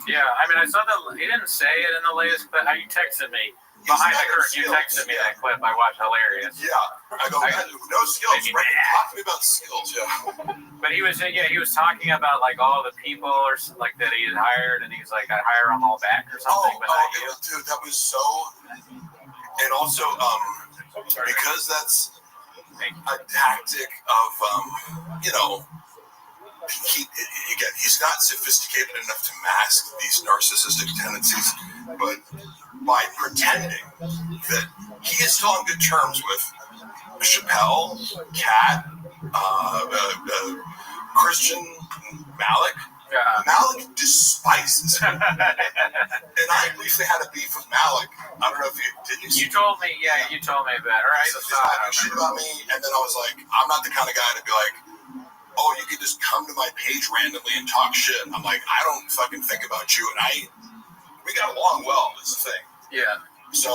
[SPEAKER 16] Yeah, I mean, I saw he didn't say it in the latest clip. You texted me. Behind the curtain, you texted me that clip. I watched. Hilarious.
[SPEAKER 4] Yeah. I go, no skills. Right? Talk to me about skills,
[SPEAKER 16] But he was talking about like all the people or like that he had hired, and he's like, I hire them all back or something.
[SPEAKER 4] Dude, that was so. And also, because that's a tactic of, he's not sophisticated enough to mask these narcissistic tendencies, but by pretending that he is still on good terms with Chappelle, Kat, Christian, Malik, Malik despises him. And I briefly had a beef with Malik. I don't know if you
[SPEAKER 16] told me, you told me about it. All right,
[SPEAKER 4] he was talking shit about me, and then I was like, I'm not the kind of guy to be like, oh, you can just come to my page randomly and talk shit. I'm like, I don't fucking think about you, and we got along well, is the thing.
[SPEAKER 16] Yeah.
[SPEAKER 4] So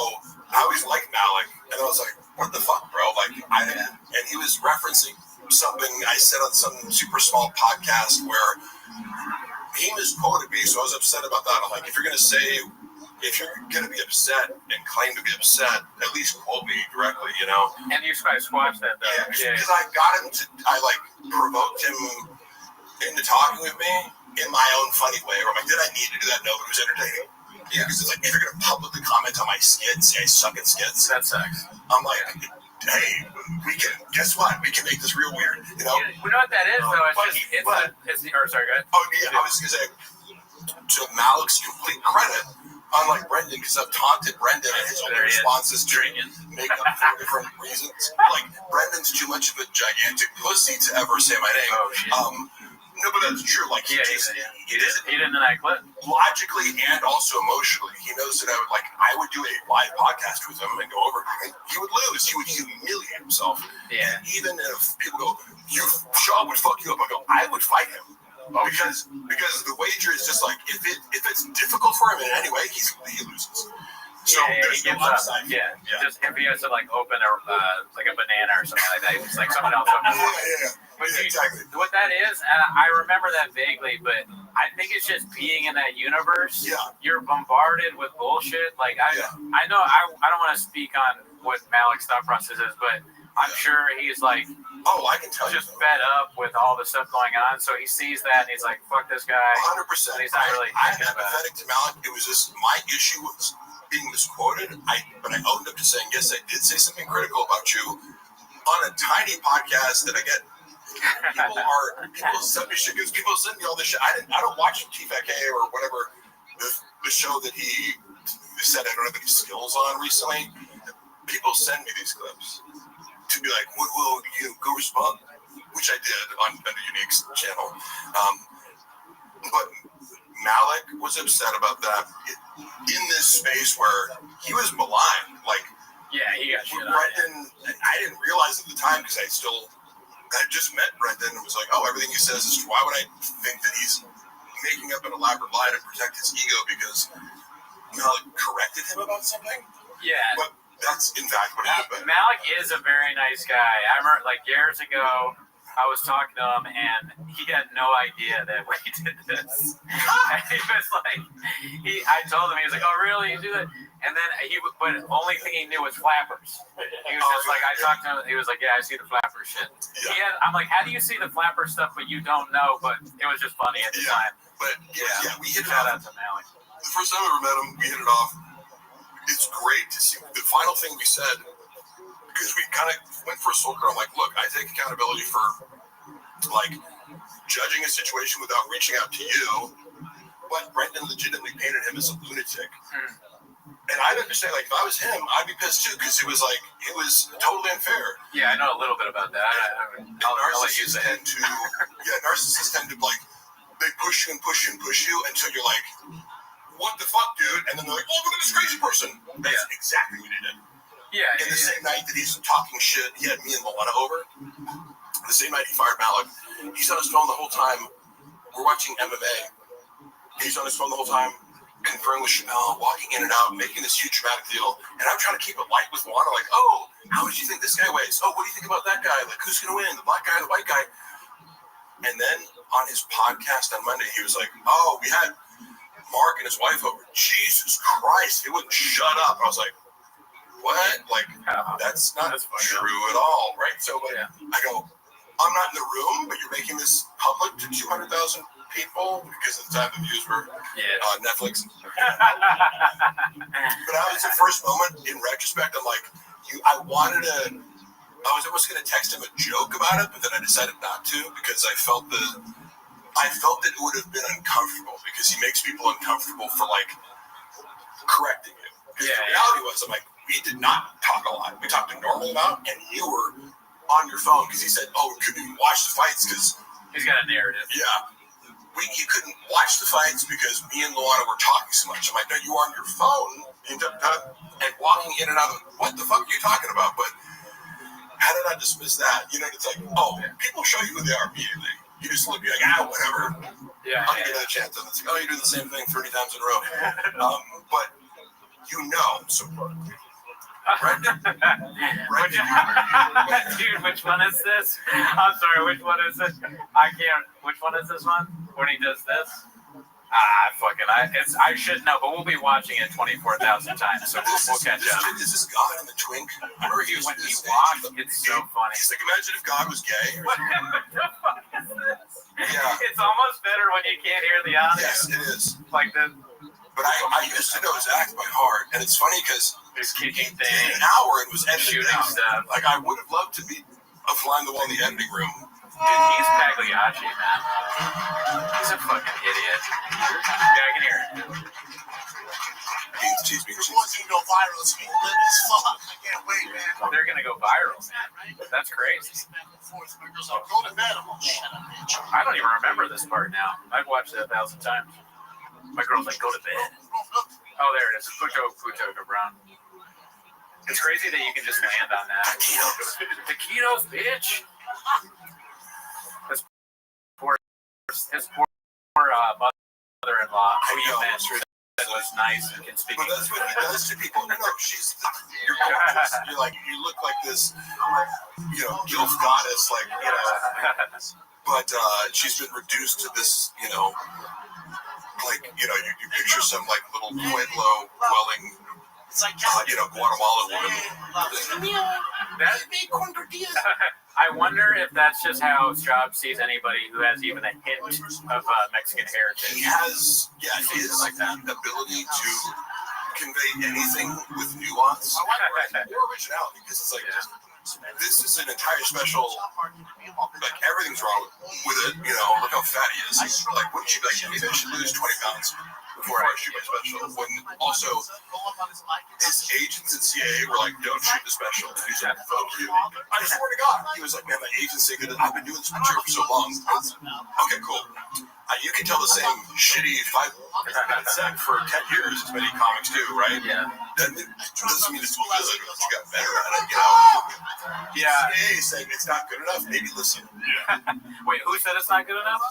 [SPEAKER 4] I always liked Malik, and I was like, what the fuck, bro? And he was referencing something I said on some super small podcast where he misquoted me, so I was upset about that. I'm like, if you're gonna be upset and claim to be upset, at least quote me directly, you know?
[SPEAKER 16] And you guys squashed that, though.
[SPEAKER 4] Yeah, because I got him I provoked him into talking with me in my own funny way. Where I'm like, did I need to do that? No, but it was entertaining. Yeah, because it's like, if you're gonna publicly comment on my skit and say I suck at skits,
[SPEAKER 16] that sucks.
[SPEAKER 4] I'm like, hey, guess what? We can make this real weird, you know?
[SPEAKER 16] You know what that is, though? Sorry, go ahead.
[SPEAKER 4] Oh, yeah, I was gonna say, to Malik's complete credit, unlike Brendan, because I've taunted Brendan and his only responses to make up for different reasons. Like, Brendan's too much of a gigantic pussy to ever say my name.
[SPEAKER 16] Oh, shit.
[SPEAKER 4] No, but that's true. Like, he
[SPEAKER 16] didn't in that clip.
[SPEAKER 4] Logically and also emotionally, he knows that I would do a live podcast with him and go over, and he would lose. He would humiliate himself.
[SPEAKER 16] Yeah.
[SPEAKER 4] And even if people go, Shaw would fuck you up, I go, I would fight him. Because the wager is just like, if it's difficult for him in any way, he loses. So there's no upside.
[SPEAKER 16] Yeah. Just if he has to open a banana or something like that, it's like someone else opens it. But
[SPEAKER 4] exactly.
[SPEAKER 16] What that is, and I remember that vaguely, but I think it's just being in that universe.
[SPEAKER 4] Yeah.
[SPEAKER 16] You're bombarded with bullshit. I know I don't want to speak on what Malik's thought process is, but I'm sure he's like,
[SPEAKER 4] oh, I can tell
[SPEAKER 16] just fed up with all the stuff going on. So he sees that and he's like, fuck this guy.
[SPEAKER 4] 100%.
[SPEAKER 16] He's not really thinking
[SPEAKER 4] I'm empathetic to Malik. It was just, my issue was being misquoted. But I owned up to saying, yes, I did say something critical about you on a tiny podcast that I get. People send me shit because people send me all this shit. I don't watch TFK or whatever the show that he said I don't have any skills on recently. People send me these clips to be like, well, you go respond, which I did on the Unique's channel. But Malik was upset about that in this space where he was maligned.
[SPEAKER 16] He got shit on.
[SPEAKER 4] Brendan, I didn't realize at the time because I just met Brendan and was like, oh, everything he says is true. Why would I think that he's making up an elaborate lie to protect his ego because Malik corrected him about something?
[SPEAKER 16] Yeah.
[SPEAKER 4] But that's in fact what happened.
[SPEAKER 16] Malik is a very nice guy. I remember years ago, I was talking to him and he had no idea that we did this. And he was like, I told him, he was like, oh, really? You do that? And then but the only thing he knew was flappers. He was just I talked to him, he was like, yeah, I see the flapper shit.
[SPEAKER 4] Yeah.
[SPEAKER 16] I'm like, how do you see the flapper stuff, but you don't know? But it was just funny at the time.
[SPEAKER 4] But we hit it
[SPEAKER 16] Shout
[SPEAKER 4] off.
[SPEAKER 16] out to Malik.
[SPEAKER 4] The first time I ever met him, we hit it off. It's great to see. The final thing we said, because we kind of went for a circle, I'm like, look, I take accountability for judging a situation without reaching out to you, but Brendan legitimately painted him as a lunatic. And I understand, if I was him, I'd be pissed too, because it was totally unfair.
[SPEAKER 16] Yeah, I know a little bit about that. I'll let you say it.
[SPEAKER 4] Narcissists tend to they push you and push you and push you until you're like, what the fuck, dude? And then they're like, oh, look at this crazy person. That's exactly what he did.
[SPEAKER 16] Yeah.
[SPEAKER 4] And the same night that he's talking shit, he had me and Milana over. The same night he fired Malik, he's on his phone the whole time. We're watching MMA. He's on his phone the whole time, conferring with Chappelle, walking in and out, making this huge dramatic deal. And I'm trying to keep it light with Milana, oh, how much do you think this guy weighs? Oh, what do you think about that guy? Who's going to win? The black guy or the white guy? And then on his podcast on Monday, he was like, oh, we had Mark and his wife over. Jesus Christ, he wouldn't shut up. I was like, what? That's not true at all, right? So I go, I'm not in the room, but you're making this public to 200,000 people because at the time the views were Netflix. But I was the first moment in retrospect, I'm like, I was almost going to text him a joke about it, but then I decided not to because I felt that it would have been uncomfortable because he makes people uncomfortable for correcting you. Because the reality was, I'm like, we did not talk a lot. We talked a normal amount, and you were on your phone because he said, oh, we couldn't even watch the fights because
[SPEAKER 16] he's got a narrative.
[SPEAKER 4] Yeah. you couldn't watch the fights because me and Luana were talking so much. I'm like, no, you were on your phone and walking in and out of, what the fuck are you talking about? But how did I dismiss that? You know, it's like, oh, people show you who they are immediately. You just look, be like, whatever.
[SPEAKER 16] Yeah.
[SPEAKER 4] I'll give you another chance. And it's like, oh, you do the same thing 30 times in a row. But you know, so Brendan.
[SPEAKER 16] Dude, which one is this? I'm sorry, which one is it? I can't. Which one is this one? When he does this? I should know, but we'll be watching it 24,000 times, so we'll catch up.
[SPEAKER 4] Is this God in the Twink?
[SPEAKER 16] When he walks, it's so funny.
[SPEAKER 4] He's like, imagine if God was gay.
[SPEAKER 16] What the fuck is this?
[SPEAKER 4] Yeah.
[SPEAKER 16] It's almost better when you can't hear the audio.
[SPEAKER 4] Yes, it is.
[SPEAKER 16] Like the.
[SPEAKER 4] But I used to know his act by heart, and it's funny because
[SPEAKER 16] his kicking thing,
[SPEAKER 4] an hour and was edited
[SPEAKER 16] shooting
[SPEAKER 4] down.
[SPEAKER 16] stuff.
[SPEAKER 4] Like I would have loved to be a fly on the wall in the editing room.
[SPEAKER 16] Dude, he's Pagliacci, man. He's a fucking idiot. Yeah, I can hear it.
[SPEAKER 4] Cheese.
[SPEAKER 18] Once you go viral, it's gonna lit as fuck. I can't wait, man.
[SPEAKER 16] They're gonna go viral, man. That's crazy.
[SPEAKER 18] Go to bed. I'm gonna shut up, bitch.
[SPEAKER 16] I don't even remember this part now. I've watched it 1,000 times. My girl's like, go to bed. Oh, there it is. Puto Brown. It's crazy that you can just land on that. Taquitos, bitch. His poor mother-in-law, who you met, that was nice and can speak
[SPEAKER 4] English. But that's what he does to people. No, you're gorgeous. You look like this, guilt goddess, But she's been reduced to this, you picture some little Pueblo dwelling, Guatemala woman.
[SPEAKER 16] I wonder if that's just how Straub sees anybody who has even a hint of Mexican heritage.
[SPEAKER 4] He has, his ability to convey anything with nuance or originality, because it's like, this is an entire special, everything's wrong with it, look how fat he is. Wouldn't you be like, maybe I should lose 20 pounds before I shoot my special? When also, his agents at CIA were like, don't shoot the special. He's like, fuck you. I swear to God. He was like, man, my agents say that I've been doing this material for so long. Okay, cool. You can tell the same shitty 5-minute set for 10 years, as many comics do, right?
[SPEAKER 16] Yeah.
[SPEAKER 4] That doesn't mean it's good, but you got better at it,
[SPEAKER 16] Yeah.
[SPEAKER 4] CIA is saying it's not good enough, maybe listen.
[SPEAKER 16] Yeah. Wait, who said it's not good enough?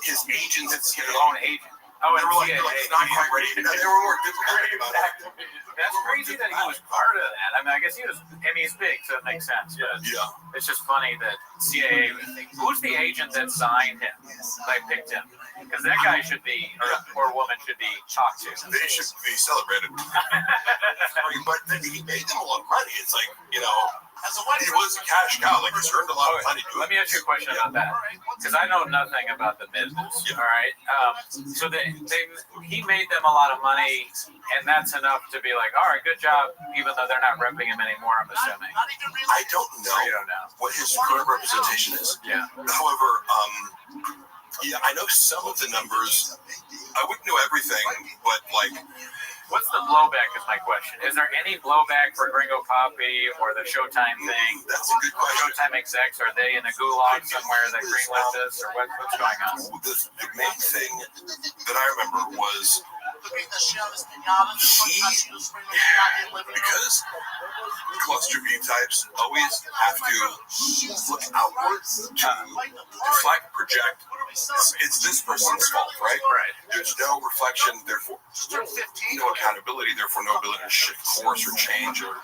[SPEAKER 4] His agents at CIA.
[SPEAKER 16] His own agent. Oh, and
[SPEAKER 4] they were like, it's not quite ready. They were more diplomatic about it.
[SPEAKER 16] That's crazy that he was part of that. I mean, I guess he's big, so it makes sense. But it's just funny that CIA, who's the agent that signed him? They picked him. Because that guy should be, or woman should be talked to.
[SPEAKER 4] They should be celebrated. But he made them a lot of money. It's like, he was a cash cow. He's earned a lot of money.
[SPEAKER 16] Let me ask you a question about that. Because I know nothing about the business. All right. So he made them a lot of money, and that's enough to be like, all right, good job, even though they're not repping him anymore, I'm assuming.
[SPEAKER 4] I don't know.
[SPEAKER 16] You don't know
[SPEAKER 4] what his current representation is.
[SPEAKER 16] Yeah.
[SPEAKER 4] However, I know some of the numbers. I wouldn't know everything, but
[SPEAKER 16] what's the blowback is my question. Is there any blowback for Gringo Poppy or the Showtime thing?
[SPEAKER 4] That's a good question.
[SPEAKER 16] Showtime execs, are they in a gulag somewhere that greenlit this, or what's going on?
[SPEAKER 4] The main thing that I remember was because cluster B types always have to look outwards to deflect, project. It's this person's fault, right?
[SPEAKER 16] Right.
[SPEAKER 4] There's no reflection, therefore no accountability, therefore no ability to shift course or change or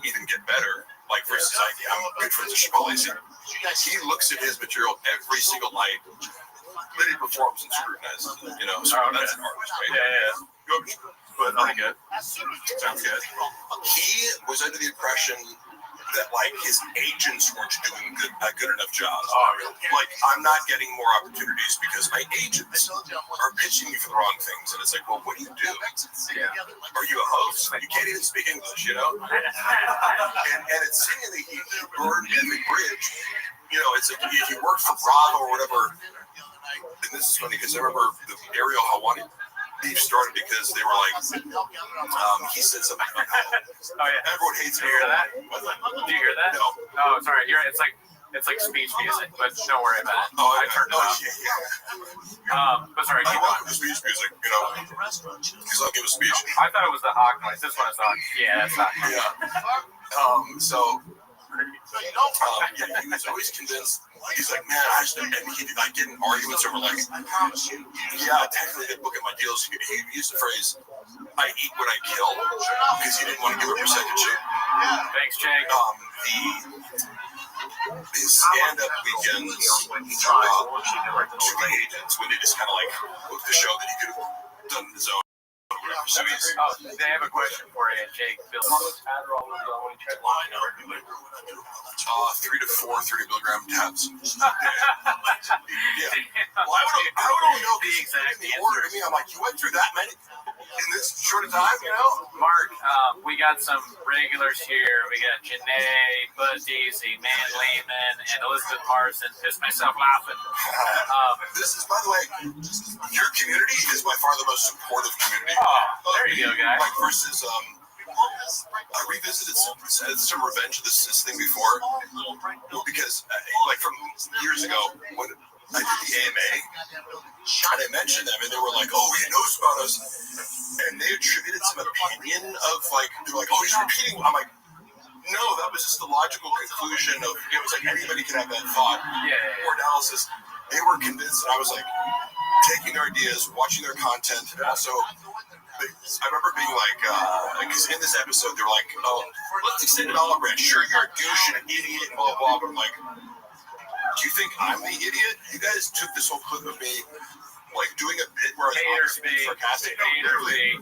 [SPEAKER 4] even get better. Versus I'm good friends with Chipotle. He looks at his material every single night that he performs and scrutinizes it, so that's an artist, right?
[SPEAKER 16] Yeah.
[SPEAKER 4] But good. Sounds good. He was under the impression that his agents weren't doing a good enough job. I'm not getting more opportunities because my agents are pitching me for the wrong things, and it's like, well, what do you do?
[SPEAKER 16] Yeah.
[SPEAKER 4] Are you a host? You can't even speak English, and it's seemingly he burned every bridge. It's like if you worked for Bravo or whatever. And this is funny because I remember the Ariel Hawani beef started because they were he said something about how everyone hates me.
[SPEAKER 16] Did you hear that? Did you hear that?
[SPEAKER 4] No.
[SPEAKER 16] Oh, sorry. It's like It's like speech music, but don't worry about it.
[SPEAKER 4] Oh,
[SPEAKER 16] I turned it off. But sorry,
[SPEAKER 4] I
[SPEAKER 16] keep
[SPEAKER 4] welcome
[SPEAKER 16] going.
[SPEAKER 4] the speech music, you know. Because I'll give a speech.
[SPEAKER 16] I thought it was the hawk noise. This one is hawk. Yeah, that's not.
[SPEAKER 4] Yeah. So, he was always convinced. He's like, man, I just, and he'd like get in arguments over like, yeah, technically they book at my deals. He used the phrase, I eat what I kill, because he didn't want to give a percentage.
[SPEAKER 16] Thanks, Jake.
[SPEAKER 4] His stand-up weekends, to the agents, when they just kind of like booked the show that he could have done his own. So he's,
[SPEAKER 16] they have a question for you, Jake.
[SPEAKER 4] 3 to 4 30 milligram tabs. Yeah. Well, I don't know the exact order. I mean, I'm like, you went through that many in this short a time, you know?
[SPEAKER 16] Mark, we got some regulars here. We got Janae, Bud Deasy, Man Lehman, and Elizabeth Marson. Pissed myself laughing.
[SPEAKER 4] This is, by the way, your community is by far the most supportive community.
[SPEAKER 16] Oh, there you go, guys.
[SPEAKER 4] Like versus, I revisited some Revenge of the Sis thing before, because like from years ago when I did the AMA, and I mentioned them, and they were like, "Oh, he knows about us," and they attributed some opinion of like, they're like, "Oh, he's repeating." I'm like, no, that was just the logical conclusion of it was like anybody can have that thought or analysis. They were convinced, and I was like taking their ideas, watching their content, and also. I remember being like, because in this episode, they were like, oh, let's extend it olive branch. Sure, you're a douche and an idiot and blah, blah, but I'm like, do you think I'm the idiot? You guys took this whole clip of me, like, doing a bit where I was being sarcastic. No, literally.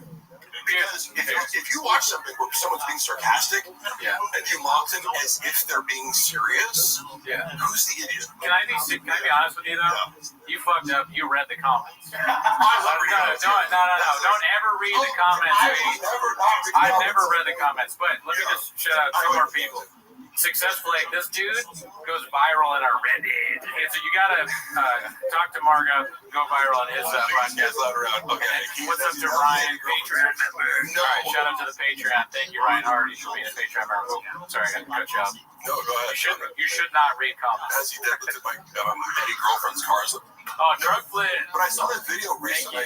[SPEAKER 4] Because if you watch something where someone's being sarcastic and you mock them as if they're being serious, who's the idiot?
[SPEAKER 16] Can I be honest with you, though? You fucked up. You read the comments. No. Don't ever read the comments. I've never read the comments, but let me just shout out 2 more people. Successful, like this dude goes viral in our Reddit. So you gotta talk to Margo, go viral on his podcast. Okay. What's up to Ryan, Patreon member? All right, shout out to the Patreon. Thank you, Ryan Hardy, for being a Patreon member. Oh, sorry, I got to cut you off.
[SPEAKER 4] No, go ahead.
[SPEAKER 16] You should not read comments.
[SPEAKER 4] As you did with my petty girlfriend's cars.
[SPEAKER 16] Oh, drug flip.
[SPEAKER 4] But I saw that video recently.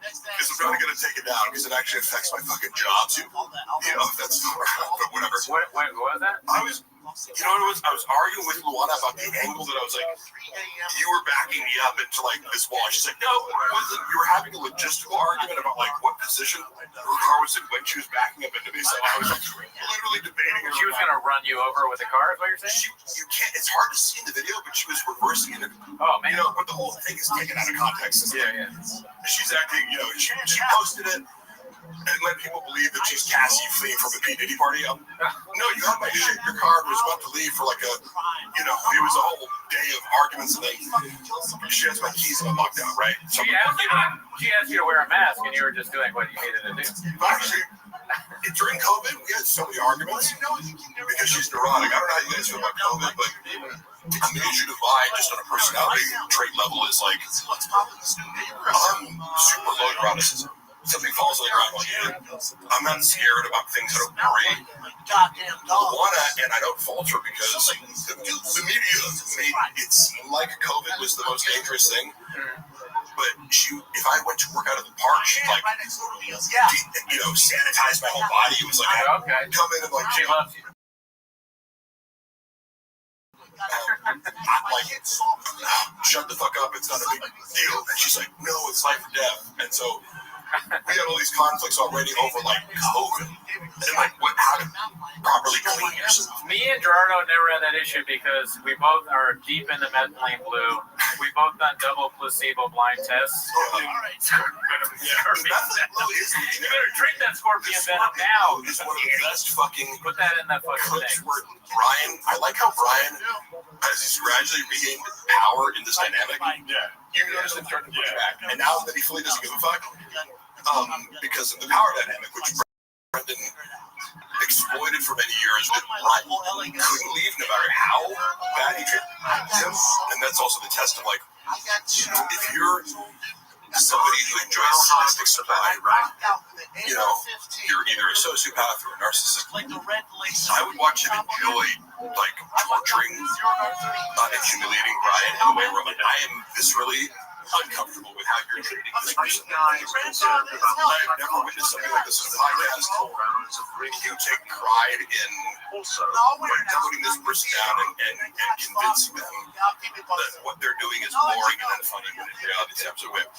[SPEAKER 4] Because I'm probably going to take it down because it actually affects my fucking job too. You know, that's but whatever.
[SPEAKER 16] What was that?
[SPEAKER 4] You know what it was? I was arguing with Luana about the angle that I was like, you were backing me up into like this wall. She's like, no, it wasn't. You were having a logistical argument about like what position her car was in when she was backing up into me. So I was like, literally debating.
[SPEAKER 16] She was going to run you over with a car, is what you're saying?
[SPEAKER 4] You can't, it's hard to see in the video, but she was reversing it.
[SPEAKER 16] Oh, man.
[SPEAKER 4] You know, but the whole thing is taken out of context.
[SPEAKER 16] Yeah.
[SPEAKER 4] She's acting, you know, she posted it and let people believe that she's Cassie fleeing from a P. Diddy party. No, you had my shit. Your car was about to leave for like a, you know, it was a whole day of arguments and things. She has my keys in a lockdown, right? So
[SPEAKER 16] she asked you to wear a mask and you were just doing what you needed to do.
[SPEAKER 4] Actually, during COVID, we had so many arguments because she's neurotic. I don't know how you guys feel about COVID, but the major divide just on a personality trait level is like, I'm super low neuroticism. Something falls on the ground like I'm not scared about things. I don't worry. And I don't falter because the media made it seem like COVID was the most dangerous thing. But if I went to work out of the park, she'd like, you know, sanitize my whole body. It was like, come in and like,
[SPEAKER 16] she loves you.
[SPEAKER 4] Like, shut the fuck up. It's not a big deal. And she's like, no, it's life or death. And so we had all these conflicts already over like COVID and like how to properly clean yourself.
[SPEAKER 16] Me and Gerardo never had that issue because we both are deep into methylene blue. We both done double placebo blind tests. You better drink that scorpion venom now.
[SPEAKER 4] It's one of the best fucking.
[SPEAKER 16] Put that in that fucking
[SPEAKER 4] clips
[SPEAKER 16] thing.
[SPEAKER 4] where Brian. I like how Brian, as he's gradually regained power in this dynamic. You notice him starting to push back, and now that he fully doesn't give a fuck, because of the power dynamic, which Brendan exploited for many years, that Ryan couldn't leave no matter how bad he treated him, and that's also the test of like, if you're somebody who enjoys sadistic supply, you know, you're either a sociopath or a narcissist. I would watch him enjoy, like, torturing and humiliating Brian in a way where, like, I am viscerally uncomfortable with how you're treating this person. I've never witnessed something like this in a podcast. You take pride in putting this person down and convincing them that what they're doing is boring and unfunny when in reality it's absolutely.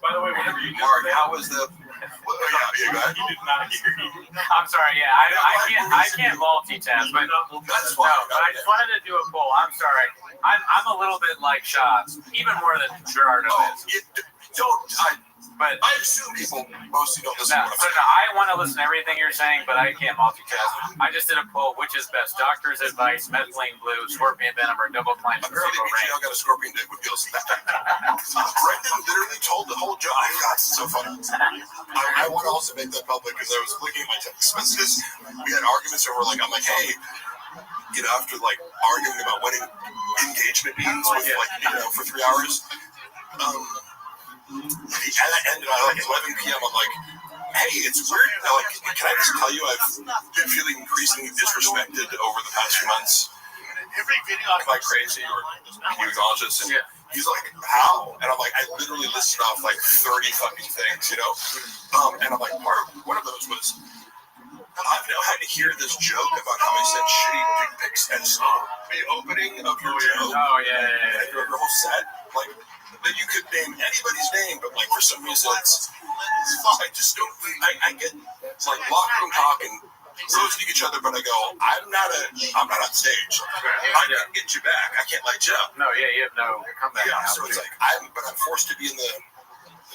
[SPEAKER 16] By the way, whatever you
[SPEAKER 4] Mark, how was the?
[SPEAKER 16] I'm sorry. Yeah, I can't multitask, but
[SPEAKER 4] that's fine.
[SPEAKER 16] No, but I just wanted to do a poll. I'm sorry. I'm a little bit like Shots, even more than Gerardo is. But
[SPEAKER 4] I assume people mostly don't listen.
[SPEAKER 16] No, I want to listen to everything you're saying, but I can't multitask. I just did a poll: which is best, doctor's advice, methylene blue, scorpion venom, or double plunge?
[SPEAKER 4] Apparently, BGL got a scorpion dick with gills. Brendan literally told the whole joke. God, it's so funny. I want to also make that public because I was looking at my text messages. We had arguments over, like, I'm like, hey, you know, after like arguing about wedding engagement meetings with, like, you know, for 3 hours. And I ended at like 11 p.m. I'm like, hey, it's weird. Like, can I just tell you, I've been feeling increasingly disrespected over the past few months. Am I crazy? Or he acknowledged this, and he's like, how? And I'm like, I literally listed off like 30 fucking things, you know? And I'm like, one of those was, I've now had to hear this joke about how I sent shitty dick pics and stuff. The opening of your joke.
[SPEAKER 16] Oh, yeah.
[SPEAKER 4] And your whole set, like, that you could name anybody's name, but like for some reason it's I just don't. I get it's like locker room talk and roasting each other, but I go, I'm not on stage. I can't get you back. I can't light you up.
[SPEAKER 16] No, yeah, you have no comeback.
[SPEAKER 4] Yeah, so it's like I'm forced to be in the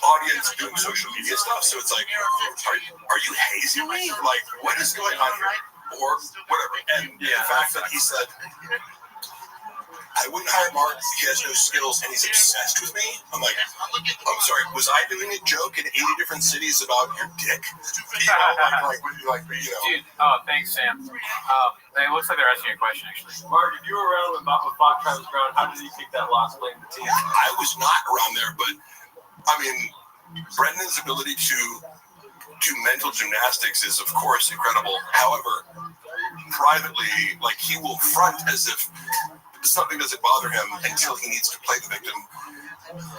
[SPEAKER 4] audience doing social media stuff. So it's like, are you hazing me? Like, what is going on here? Or whatever. And the fact that he said, I wouldn't hire Mark. He has no skills, and he's obsessed with me. I'm like, I'm sorry. Was I doing a joke in 80 different cities about your dick? You know,
[SPEAKER 16] Dude, oh, thanks, Sam. It looks like they're asking you a question, actually.
[SPEAKER 22] Mark, if you were around with Fox Travis Brown, how did you think that loss played the team?
[SPEAKER 4] I was not around there, but I mean, Brendan's ability to do mental gymnastics is, of course, incredible. However, privately, like, he will front as if something doesn't bother him until he needs to play the victim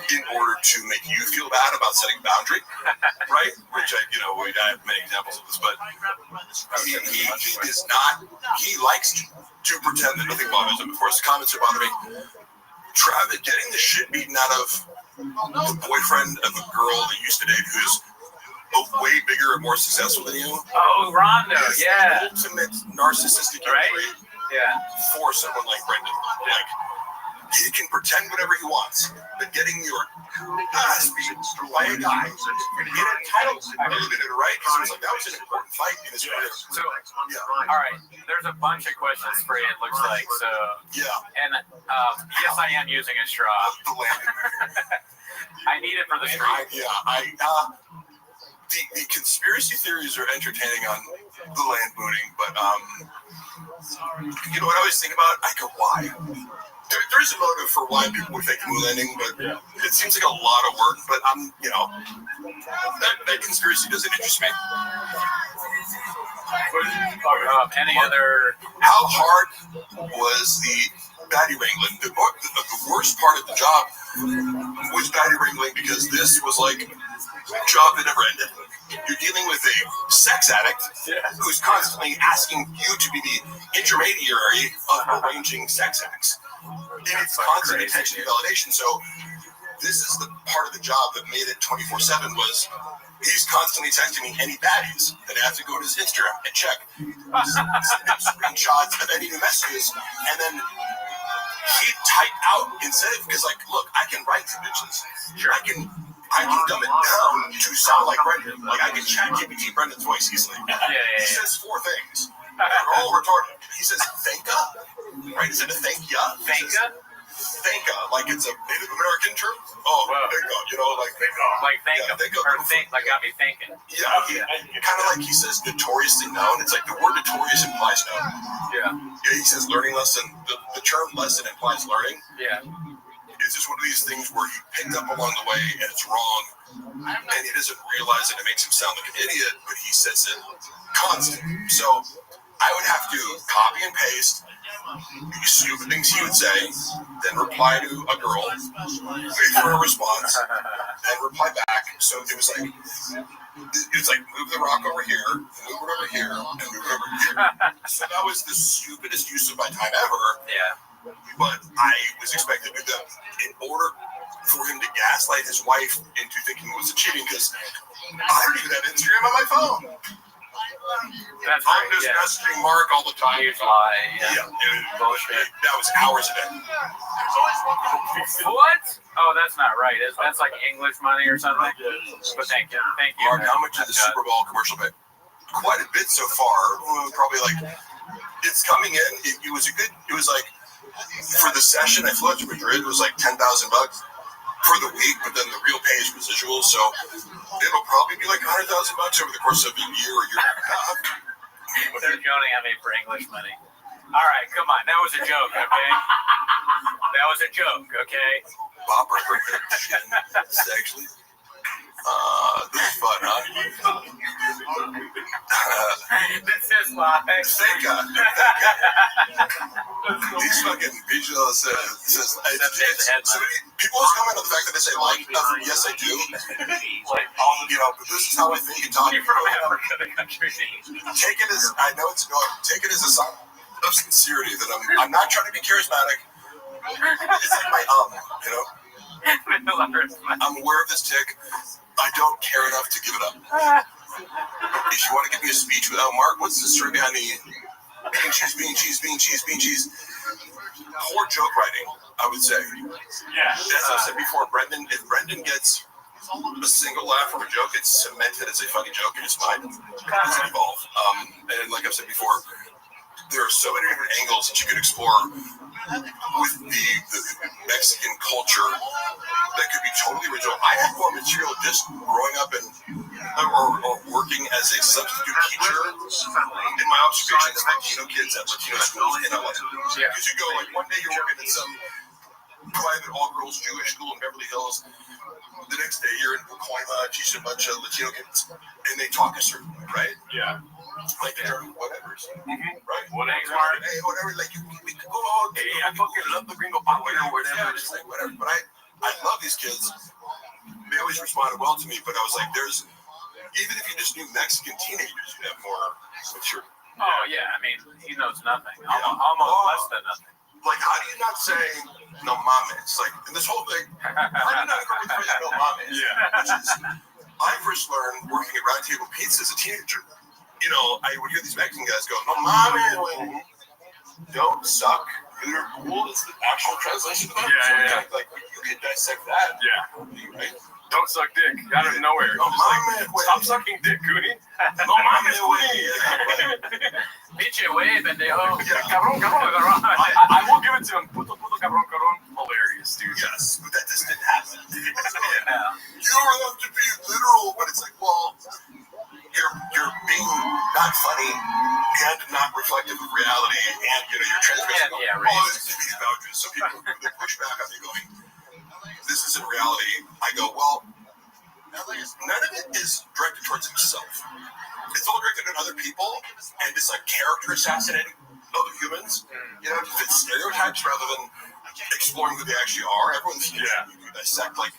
[SPEAKER 4] in order to make you feel bad about setting a boundary, right? Which I have many examples of this, but he is not. He likes to pretend that nothing bothers him. Of course, the comments are bothering me. Travis getting the shit beaten out of the boyfriend of a girl that used to date, who's way bigger and more successful than you.
[SPEAKER 16] Oh, Rondo, yeah.
[SPEAKER 4] Ultimate narcissistic injury.
[SPEAKER 16] Yeah.
[SPEAKER 4] For someone like Brendan. Like, he can pretend whatever he wants, but getting your ass beat by a guy, you're entitled to it, right? Because it was like, that was an important fight in his career.
[SPEAKER 16] So, all right, there's a bunch of questions for you, it looks like. So, and yes, I am using a straw. I need it for the stream.
[SPEAKER 4] The conspiracy theories are entertaining on the land mooning, but you know what I always think about? I go, why? There's a motive for why people would fake the moon landing, but it seems like a lot of work. But that conspiracy doesn't interest me.
[SPEAKER 16] Any other?
[SPEAKER 4] How hard was the baddie wrangling? The worst part of the job was baddie wrangling, because this was like a job that never ended. You're dealing with a sex addict who's constantly asking you to be the intermediary of arranging sex acts. And it's constant attention and validation. So this is the part of the job that made it 24/7 was he's constantly texting me any baddies. Then I have to go to his Instagram and check screenshots of any new messages. And then he'd type out instead of, because like, look, I can write to bitches. I can dumb it down to sound like Brendan. Like, I can chat GPT Brendan's voice easily. He says 4 things. They're all retarded. He says thanka, right? Instead of thank ya.
[SPEAKER 16] Thanka?
[SPEAKER 4] Thanka, like it's a Native American term. Oh, thanka, you know, like thanka.
[SPEAKER 16] Like thanka. Or think, like got me thinking.
[SPEAKER 4] Yeah, kind of like he says notoriously known. It's like the word notorious implies known. Yeah, he says learning lesson. The term lesson implies learning.
[SPEAKER 16] Yeah.
[SPEAKER 4] it's just one of these things where he picked up along the way and it's wrong, and he doesn't realize it. It makes him sound like an idiot, but he says it constantly. So I would have to copy and paste stupid things he would say, then reply to a girl, wait for a response, and reply back. So it was like move the rock over here, move it over here, and move it over here. So that was the stupidest use of my time ever.
[SPEAKER 16] Yeah.
[SPEAKER 4] But I was expected to do that in order for him to gaslight his wife into thinking it was a cheating, because I do that Instagram on my phone.
[SPEAKER 16] That's
[SPEAKER 4] I'm just messaging Mark all the time.
[SPEAKER 16] Huge lie.
[SPEAKER 4] Yeah, bullshit. That was hours a day.
[SPEAKER 16] What? Oh, that's not right. That's like English money or something. But thank you.
[SPEAKER 4] Mark, how much did the Super Bowl commercial pay? Quite a bit so far. Probably like, it's coming in. It was like, for the session I flew out to Madrid, it was like $10,000 for the week, but then the real pay is residual, so it'll probably be like $100,000 over the course of a year or year and a half.
[SPEAKER 16] They're joning at me for English money. All right, come on. That was a joke, okay? That was a joke, okay?
[SPEAKER 4] Bopper, actually. This is fun, huh?
[SPEAKER 16] This is live.
[SPEAKER 4] Thank God. These fucking visuals says people always comment on the fact that I say like. Yes, I do. But this is how I think and talk.
[SPEAKER 16] You're from Africa, the country.
[SPEAKER 4] Take it as, I know it's annoying. Take it as a sign of sincerity that I'm not trying to be charismatic. It's like my I'm aware of this tick. I don't care enough to give it up. If you want to give me a speech without Mark, what's the story behind the bean cheese? Poor joke writing, I would say.
[SPEAKER 16] Yeah.
[SPEAKER 4] As I said before, if Brendan gets a single laugh from a joke, it's cemented as a funny joke in his mind. It doesn't evolve. And like I've said before, there are so many different angles that you could explore with the Mexican culture that could be totally original. I had more material just growing up or working as a substitute teacher in my observations of Latino kids at Latino schools in LA. Because you go, like, one day you're working in some private all-girls Jewish school in Beverly Hills. The next day you're in Pacoima teaching a bunch of Latino kids, and they talk a certain way, right?
[SPEAKER 16] Yeah.
[SPEAKER 4] Like they're whatever, right?
[SPEAKER 16] What ain't smart?
[SPEAKER 4] Hey, whatever. Like we could go on. Hey, I fucking love the Gringo Power or whatever. Yeah, just like whatever. But I love these kids. They always responded well to me. But I was like, even if you just knew Mexican teenagers, you'd have more mature.
[SPEAKER 16] Oh yeah, I mean he knows nothing. Almost less than nothing.
[SPEAKER 4] Like, how do you not say no mames? Like, in this whole thing, how do you not go with no mames? Yeah. Which is, I first learned working at Round Table Pizza as a teenager. You know, I would hear these Mexican guys go, no mames, don't suck. You're cool. It's the actual translation of that.
[SPEAKER 16] Yeah.
[SPEAKER 4] Like, you could dissect that.
[SPEAKER 22] Yeah.
[SPEAKER 4] Right?
[SPEAKER 22] Don't suck dick out of nowhere.
[SPEAKER 4] No mames,
[SPEAKER 22] stop sucking dick, Goody.
[SPEAKER 4] No mames, güey.
[SPEAKER 16] Pinche güey, pendejo.
[SPEAKER 22] Cabrón. I will give it to him. Puto cabrón. Hilarious, dude.
[SPEAKER 4] Yes, but that just didn't happen. You don't have to be literal, but it's like, well, you're being not funny and not reflective of reality, and you're transgressing all these boundaries. So people they push back on me going, this isn't reality. I go, well, none of it is directed towards himself. It's all directed at other people, and it's like character assassinating other humans. You know, it's stereotypes rather than exploring who they actually are. Everyone's you dissect like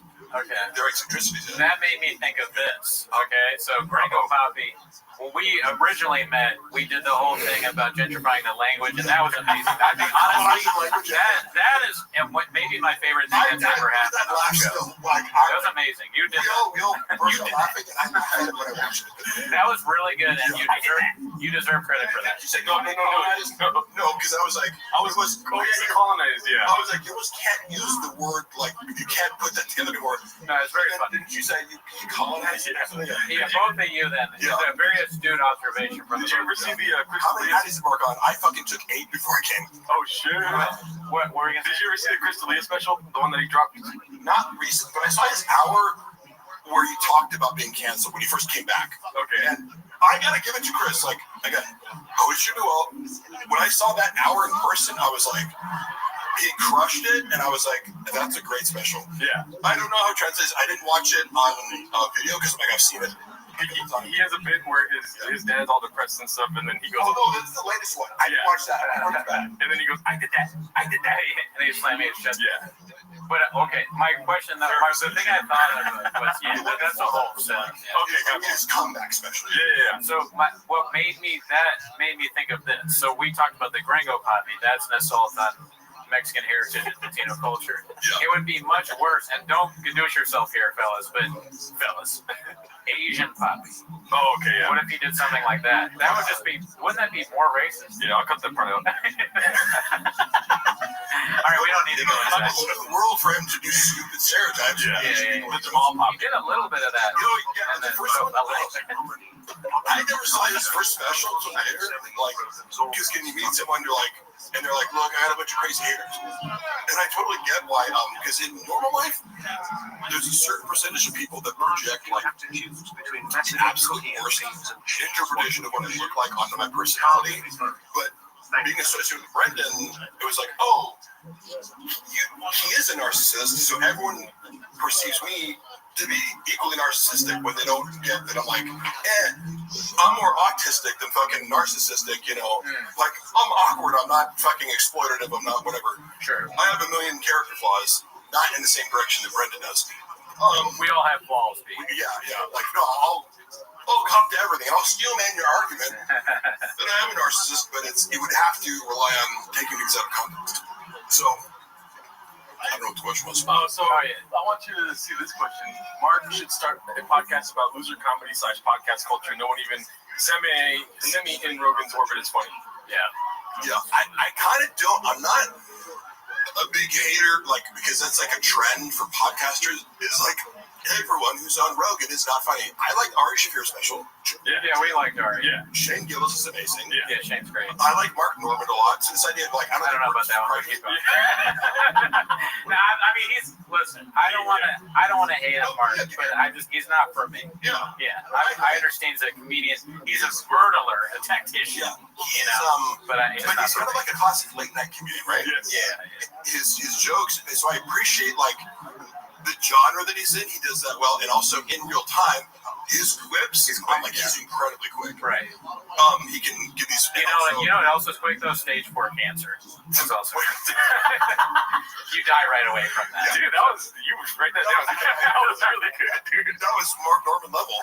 [SPEAKER 4] their eccentricities.
[SPEAKER 16] That made me think of this. Okay, so Gringo Papi, when we originally met, we did the whole thing about gentrifying the language, and that was amazing. I mean, honestly, that is maybe my favorite thing that's ever happened on the show. That was amazing. You did that was really good, and you deserve credit for that.
[SPEAKER 4] You said no, because I was like,
[SPEAKER 22] colonized, yeah.
[SPEAKER 4] I was like, you just can't use the word like you can't put that together anymore.
[SPEAKER 16] No, it's very fun.
[SPEAKER 4] Didn't you say you colonized it?
[SPEAKER 16] Yeah, both of you then. It's a very astute observation from
[SPEAKER 22] Did you ever see the
[SPEAKER 4] How many Hatties Mark on? I fucking took 8 before I came.
[SPEAKER 22] Oh shit.
[SPEAKER 16] What were you gonna say?
[SPEAKER 22] Did you ever see the Crystalia special? The one that he dropped?
[SPEAKER 4] Not recent, but I saw his hour where he talked about being canceled when he first came back.
[SPEAKER 22] Okay.
[SPEAKER 4] And I gotta give it to Chris. Like, again, I wish you knew well. When I saw that hour in person, I was like, he crushed it, and I was like, That's a great special.
[SPEAKER 22] Yeah.
[SPEAKER 4] I don't know how it translates. I didn't watch it on video because I'm like, I've seen it.
[SPEAKER 22] He has a bit where his dad's all depressed and stuff, and then he goes,
[SPEAKER 4] "Oh no, this is the latest one. I didn't watch that. I heard that."
[SPEAKER 22] And then he goes, "I did that. I did that."
[SPEAKER 16] And he's slamming his chest.
[SPEAKER 22] Yeah.
[SPEAKER 16] But okay, my question, the thing I thought of was, that's a whole set.
[SPEAKER 4] Okay, his comeback special.
[SPEAKER 22] Yeah.
[SPEAKER 16] So what made me think of this. So we talked about the Gringo Poppy. That's an assault on Mexican heritage and Latino culture.
[SPEAKER 4] Yeah.
[SPEAKER 16] It would be much worse, and don't douche yourself here, fellas, Asian Poppy.
[SPEAKER 22] Oh, okay, yeah.
[SPEAKER 16] What if he did something like that? That would just be, wouldn't that be more racist?
[SPEAKER 22] Yeah, I'll cut that part out.
[SPEAKER 16] All right, we don't need to go into that.
[SPEAKER 4] The world for him to do stupid stereotypes.
[SPEAKER 16] Yeah.
[SPEAKER 22] Let them all pop.
[SPEAKER 16] He did a little bit of that.
[SPEAKER 4] And then I never saw his first special until later. Like, because can you meet someone, you're like, and they're like, look, I had a bunch of crazy haters. And I totally get why, because in normal life, there's a certain percentage of people that project like the absolute worst interpretation of what I look like onto my personality. But being associated with Brendan, it was like, oh, he is a narcissist, so everyone perceives me to be equally narcissistic when they don't get that I'm like, I'm more autistic than fucking narcissistic, you know? Like, I'm awkward, I'm not fucking exploitative, I'm not whatever.
[SPEAKER 16] Sure.
[SPEAKER 4] I have a million character flaws, not in the same direction that Brendan does.
[SPEAKER 16] We all have flaws, Pete.
[SPEAKER 4] Yeah. Like, no, I'll cop to everything. I'll steel man your argument that I am a narcissist, but it would have to rely on taking things out of context. So, I don't know what the question was.
[SPEAKER 22] I want you to see this question. Mark should start a podcast about loser comedy / podcast culture. No one even semi in Rogan's orbit is funny.
[SPEAKER 16] Yeah.
[SPEAKER 4] I kind of don't. I'm not a big hater, like, because that's like a trend for podcasters. Is like everyone who's on Rogan is not funny. I like Ari Shaffir's special.
[SPEAKER 16] Yeah, we liked Ari.
[SPEAKER 22] Yeah.
[SPEAKER 4] Shane Gillis is amazing.
[SPEAKER 16] Yeah, Shane's great.
[SPEAKER 4] I like Mark Norman a lot. So this idea of like, I don't know
[SPEAKER 16] about that one. No, I mean, listen. I don't want to hate on Mark, but he's not for me.
[SPEAKER 4] Yeah.
[SPEAKER 16] I understand he's a comedian. He's a burglar, a tactician.
[SPEAKER 4] Yeah.
[SPEAKER 16] But
[SPEAKER 4] he's kind of like a classic late night comedian, right?
[SPEAKER 16] Yeah.
[SPEAKER 4] His jokes. So I appreciate like the genre that he's in. He does that well, and also in real time, his quips. He's incredibly quick.
[SPEAKER 16] Right.
[SPEAKER 4] He can give these.
[SPEAKER 16] You know what else is quick though? Stage 4 cancer. That's also. You die right away from that.
[SPEAKER 22] Dude, you write that down. That was really good, dude.
[SPEAKER 4] That was Mark Norman level.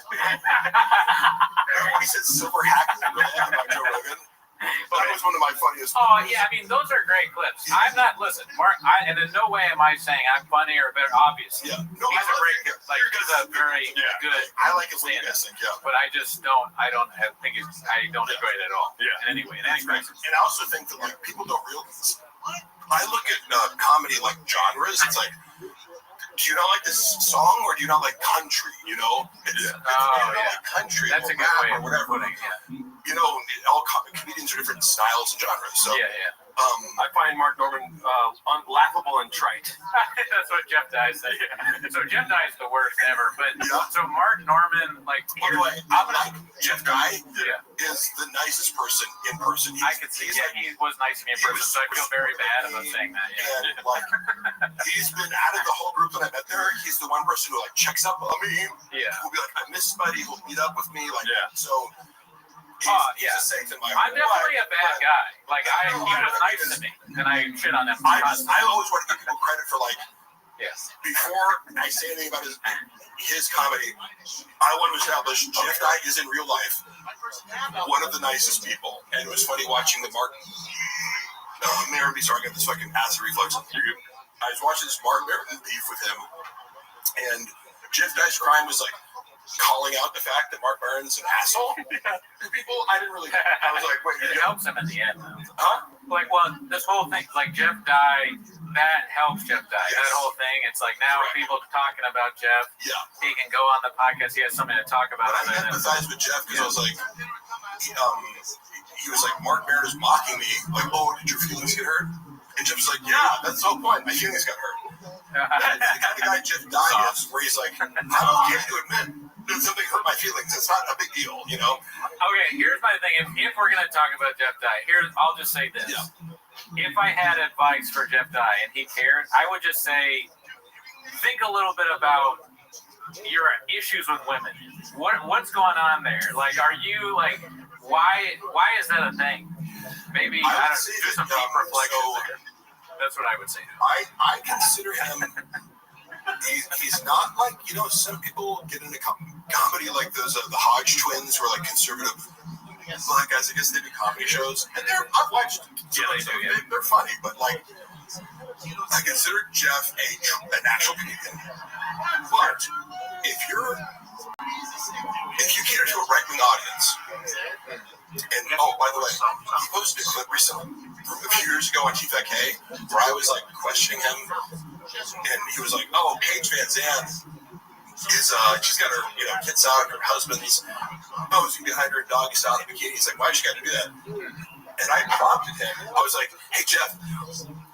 [SPEAKER 4] He said silver hack about Joe Rogan. That was one of my funniest.
[SPEAKER 16] Oh yeah, I mean those are great clips. I'm not Mark, and in no way am I saying I'm funny or better. Obviously,
[SPEAKER 4] no,
[SPEAKER 16] he's a great, he's a very good.
[SPEAKER 4] I like his stand-up,
[SPEAKER 16] but I just don't. I don't enjoy it at all.
[SPEAKER 22] Yeah.
[SPEAKER 16] In any way, in any crisis.
[SPEAKER 4] And I also think that like people don't realize. I look at comedy like genres. It's like, do you not like this song or do you not like country? You know, like country.
[SPEAKER 16] That's a good way
[SPEAKER 4] or whatever.
[SPEAKER 16] Putting it.
[SPEAKER 4] You know, all comedians are different styles and genres. So
[SPEAKER 16] yeah.
[SPEAKER 22] I find Mark Norman laughable and trite.
[SPEAKER 16] That's what Jeff Dye said. So Jeff Dye is the worst ever. But so Mark Norman, like,
[SPEAKER 4] by the way, Jeff Dye is the nicest person in person.
[SPEAKER 16] I could see. Yeah, he was nice to me in person, so I feel very bad about saying that.
[SPEAKER 4] Yeah. And like, he's been out of the whole group that I met there. He's the one person who like checks up on me.
[SPEAKER 16] Yeah.
[SPEAKER 4] He'll be like, I miss somebody. He'll meet up with me. Like, so.
[SPEAKER 16] He's a saint in my I'm definitely a bad guy. Like, he was nice to me, and I shit on him.
[SPEAKER 4] I always want to give people credit for, like,
[SPEAKER 16] yes.
[SPEAKER 4] Before I say anything about his comedy, I want to establish Jeff Dye is in real life one of the nicest people. And it was funny watching the Mark. Marin, sorry, I got this fucking acid reflux. I was watching this Mark Marin beef with him, and Jeff Dye's crime was like calling out the fact that Mark Maron's an asshole. People, I didn't really. I was like, wait,
[SPEAKER 16] it helps him in the end, though.
[SPEAKER 4] Huh?
[SPEAKER 16] Like, well, this whole thing, like Jeff Dye, that helps Jeff Dye. Yes. That whole thing, it's like now people talking about Jeff.
[SPEAKER 4] Yeah.
[SPEAKER 16] He can go on the podcast. He has something to talk about.
[SPEAKER 4] But I empathize with Jeff because I was like, he was like, Mark Maron is mocking me. Like, oh, did your feelings get hurt? And Jeff was like, yeah, that's the whole point. My feelings got hurt. That's the kind of guy Jeff Dye is, where he's like, I'm okay to admit that something hurt my feelings. It's not a big deal, you know?
[SPEAKER 16] Okay, here's my thing. If we're going to talk about Jeff Dye, I'll just say this.
[SPEAKER 4] Yeah.
[SPEAKER 16] if I had advice for Jeff Dye and he cared, I would just say, think a little bit about your issues with women. What's going on there? Like, are you like, why is that a thing? Maybe I don't do some deep reflection there. That's what I would say.
[SPEAKER 4] I consider him. He's not like, you know, some people get into comedy like those the Hodge twins, who are like conservative black guys. I guess they do comedy shows, and I've watched. They're funny, but like, I consider Jeff a natural comedian. But if you cater to a right-wing audience, and oh, by the way, he posted a clip recently from a few years ago on TFK where I was like questioning him, and he was like, "Oh, Paige Van Zandt is she's got her kids out, her husband's posing behind her doggy style in a bikini." He's like, "Why she got to do that?" And I prompted him. I was like, "Hey Jeff,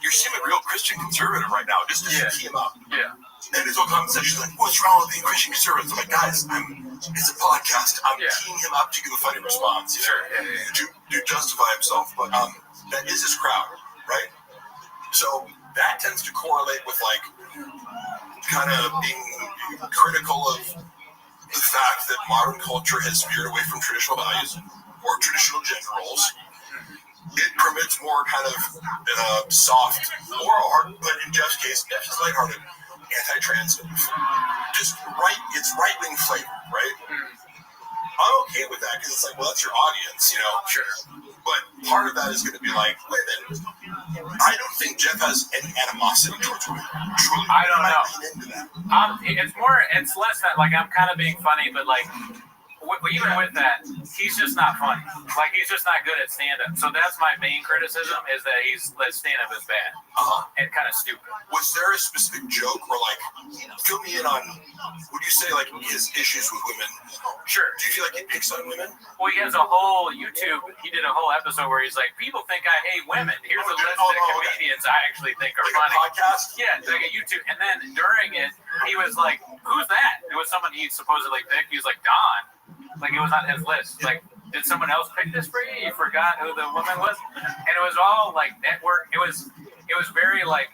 [SPEAKER 4] you're seeming real Christian conservative right now. Just to tee him up."
[SPEAKER 16] Yeah.
[SPEAKER 4] And his whole comment section is like, "What's wrong with being Christian conservative?" I'm like, "Guys, it's a podcast. I'm teeing him up to give a funny response. To justify himself." But that is his crowd, right? So that tends to correlate with like kind of being critical of the fact that modern culture has veered away from traditional values or traditional gender roles. It permits more kind of soft or hard, but in Jeff's case, Jeff is lighthearted, anti-trans, just right. It's right-wing flavor, right? I'm okay with that because it's like, well, that's your audience, you know. Sure. But part of that is going to be like women. I don't think Jeff has any animosity towards women. Truly,
[SPEAKER 16] I don't know.
[SPEAKER 4] Into that.
[SPEAKER 16] It's less that like I'm kind of being funny, but like even with that, he's just not funny. Like he's just not good at stand-up. So that's my main criticism is that that stand-up is bad and kind of stupid.
[SPEAKER 4] Was there a specific joke or like, fill me in on? Would you say like his issues with women?
[SPEAKER 16] Sure.
[SPEAKER 4] Do you feel like he picks on women?
[SPEAKER 16] Well, he has a whole YouTube. He did a whole episode where he's like, people think I hate women. Here's a list of comedians I actually think are funny.
[SPEAKER 4] A podcast?
[SPEAKER 16] Yeah, like a YouTube. And then during it, he was like, "Who's that?" It was someone he supposedly picked. He was like, "Don." Like it was on his list. Like, did someone else pick this for you? You forgot who the woman was? And it was all like network. It was very like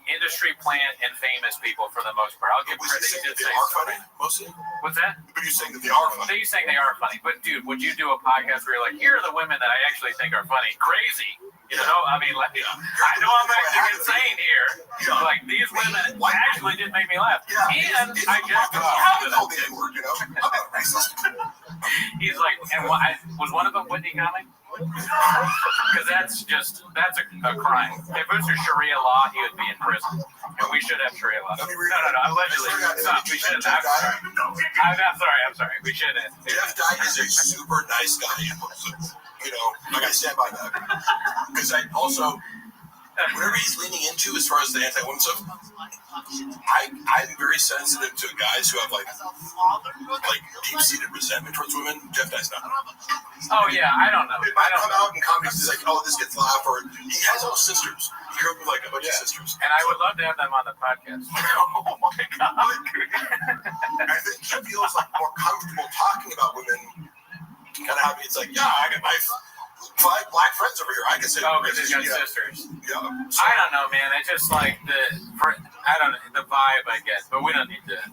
[SPEAKER 16] industry plant and famous people for the most part. I'll give credit. He did say
[SPEAKER 4] funny, mostly.
[SPEAKER 16] What's that?
[SPEAKER 4] But you're saying that they are funny.
[SPEAKER 16] So you're saying they are funny. But dude, would you do a podcast where you're like, here are the women that I actually think are funny? Crazy. You know, I mean, like, I know I'm acting insane here. Yeah. Like, these women actually did make me laugh. Yeah. And I just he's like, and was one of them Whitney coming? Because that's a crime. If it was for Sharia law, he would be in prison. And we should have Sharia law. No, allegedly. We should have. I'm sorry. We should have.
[SPEAKER 4] Jeff Dye is a super nice guy. You know, like I stand by that. Because I also, whatever he's leaning into as far as the anti-woman stuff, I'm very sensitive to guys who have like deep-seated resentment towards women. Jeff Dye's not.
[SPEAKER 16] Oh yeah, I don't know.
[SPEAKER 4] It might come out in comedy. He's like, "Oh, this gets laughed," or he has all sisters. He grew up with like a bunch of sisters.
[SPEAKER 16] And I would love to have them on the podcast.
[SPEAKER 4] Oh my god! I think he feels like more comfortable talking about women. Kind of happy. It's like, yeah, I got my 5 black friends over here. I can say,
[SPEAKER 16] because he's got sisters.
[SPEAKER 4] Yeah. So,
[SPEAKER 16] I don't know, man. It's just like the vibe I get, but we don't need to.
[SPEAKER 4] It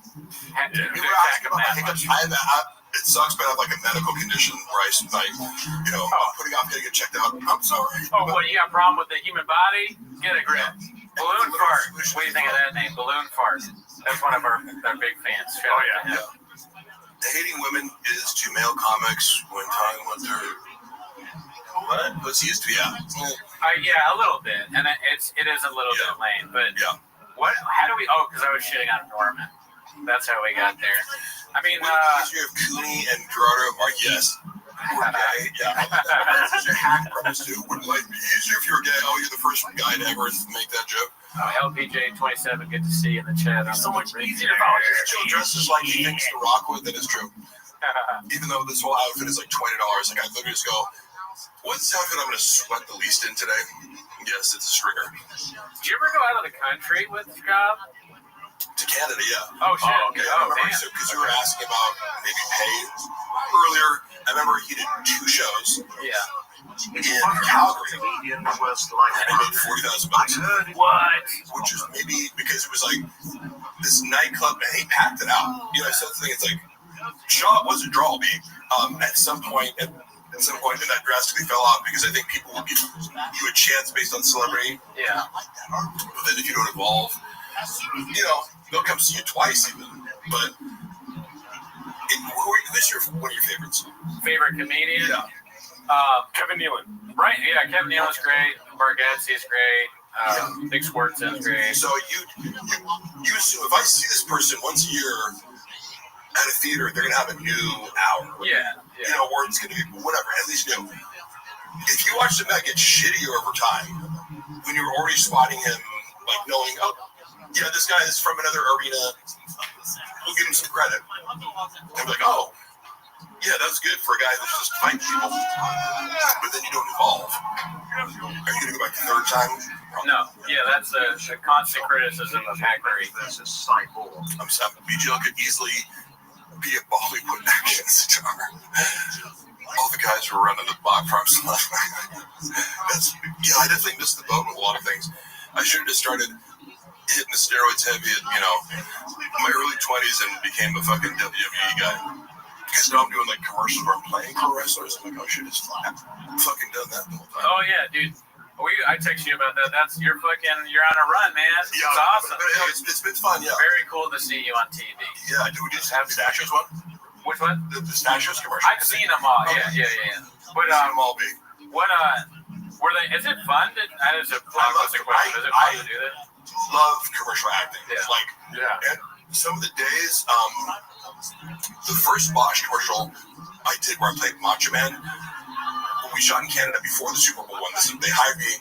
[SPEAKER 4] sucks, but I have like a medical condition where I'm putting off getting it checked out. I'm sorry.
[SPEAKER 16] Oh, what, you got a problem with the human body? Get a grip. Balloon fart. What do you think of that name? Balloon fart. That's one of our big fans.
[SPEAKER 4] Yeah. Hating women is to male comics when talking about their pussy used to be out.
[SPEAKER 16] Yeah, a little bit, and it is a little bit lame. But what? How do we? Oh, because I was shitting on Norman. That's how we got there. I mean,
[SPEAKER 4] you have Cooney and Gerardo are yes. We're gay. Yeah. That's your hack premise too. Wouldn't life be easier if you were gay? Oh, you're the first guy to ever make that joke.
[SPEAKER 16] LPJ27, good to see you in the chat.
[SPEAKER 4] It's so much easier. Joe dresses like he thinks to rock with. That is true. Even though this whole outfit is like $20, like I literally just go, "What's the outfit I'm going to sweat the least in today?" Yes, it's a stringer.
[SPEAKER 16] Did you ever go out of the country with Scott?
[SPEAKER 4] To Canada, yeah.
[SPEAKER 16] Oh, shit.
[SPEAKER 4] Okay. I remember because you were asking about maybe pay earlier. I remember he did 2 shows.
[SPEAKER 16] Yeah.
[SPEAKER 4] in Calgary, and I made $40,000.
[SPEAKER 16] What?
[SPEAKER 4] Which is maybe because it was like this nightclub, and they packed it out. You know, so the thing, it's like Shaw was a draw beat at some point. And that drastically fell off because I think people will give you a chance based on celebrity.
[SPEAKER 16] Yeah.
[SPEAKER 4] But then if you don't evolve, you know, they'll come see you twice even. But who's one of your favorites?
[SPEAKER 16] Favorite comedian?
[SPEAKER 4] Yeah.
[SPEAKER 22] Kevin Nealon.
[SPEAKER 16] Right, yeah, Kevin Nealon's great. Bargatze is great. Big Squirtson's great.
[SPEAKER 4] So you assume if I see this person once a year at a theater, they're gonna have a new hour.
[SPEAKER 16] Yeah.
[SPEAKER 4] You know, or it's gonna be whatever, at least new. If you watch the guy get shittier over time, when you're already spotting him, like knowing, oh, yeah, this guy is from another arena, we'll give him some credit. And be like, oh, yeah, that's good for a guy that's just fighting people. But then you don't evolve. Are you gonna go back the third time?
[SPEAKER 16] No. Yeah, that's a constant criticism of hackery.
[SPEAKER 4] I'm sorry, BGL could easily be a Bollywood action star. All the guys who are running the block farms. I definitely missed the boat with a lot of things. I should have just started hitting the steroids heavy at, you know, my early 20s and became a fucking WWE guy. Because now I'm doing like commercials where I'm playing pro wrestlers. I'm like, oh, I should have fucking done that the whole time.
[SPEAKER 16] Oh yeah, dude. I text you about that. You're on a run, man. It's awesome.
[SPEAKER 4] It's been fun, yeah.
[SPEAKER 16] Very cool to see you on TV.
[SPEAKER 4] Yeah, do we just have Stachios one?
[SPEAKER 16] Which one?
[SPEAKER 4] The Stachios commercial.
[SPEAKER 16] I've seen them all. Yeah. But
[SPEAKER 4] all be.
[SPEAKER 16] What were they? Is it fun? That is a blockbuster question. Is it fun to do that?
[SPEAKER 4] Love commercial acting.
[SPEAKER 16] Yeah.
[SPEAKER 4] It's like, and some of the days, the first Bosch commercial I did where I played Macho Man, when we shot in Canada before the Super Bowl one, they hired me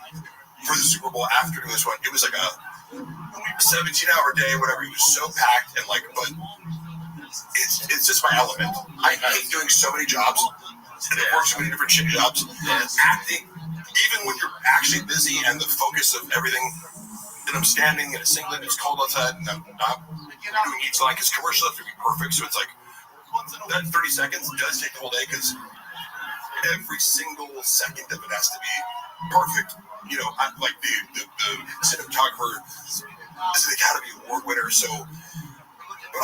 [SPEAKER 4] for the Super Bowl after doing this one. It was like a 17-hour day, whatever. It was so packed and like, but it's just my element. I hate doing so many jobs and I've worked so many different shitty jobs. Acting, even when you're actually busy and the focus of everything, and I'm standing in a singlet, it's cold outside, and I'm not doing each line because commercial has to be perfect. So it's like that 30 seconds does take the whole day because every single second of it has to be perfect. You know, I'm like the cinematographer is an Academy Award winner, so. But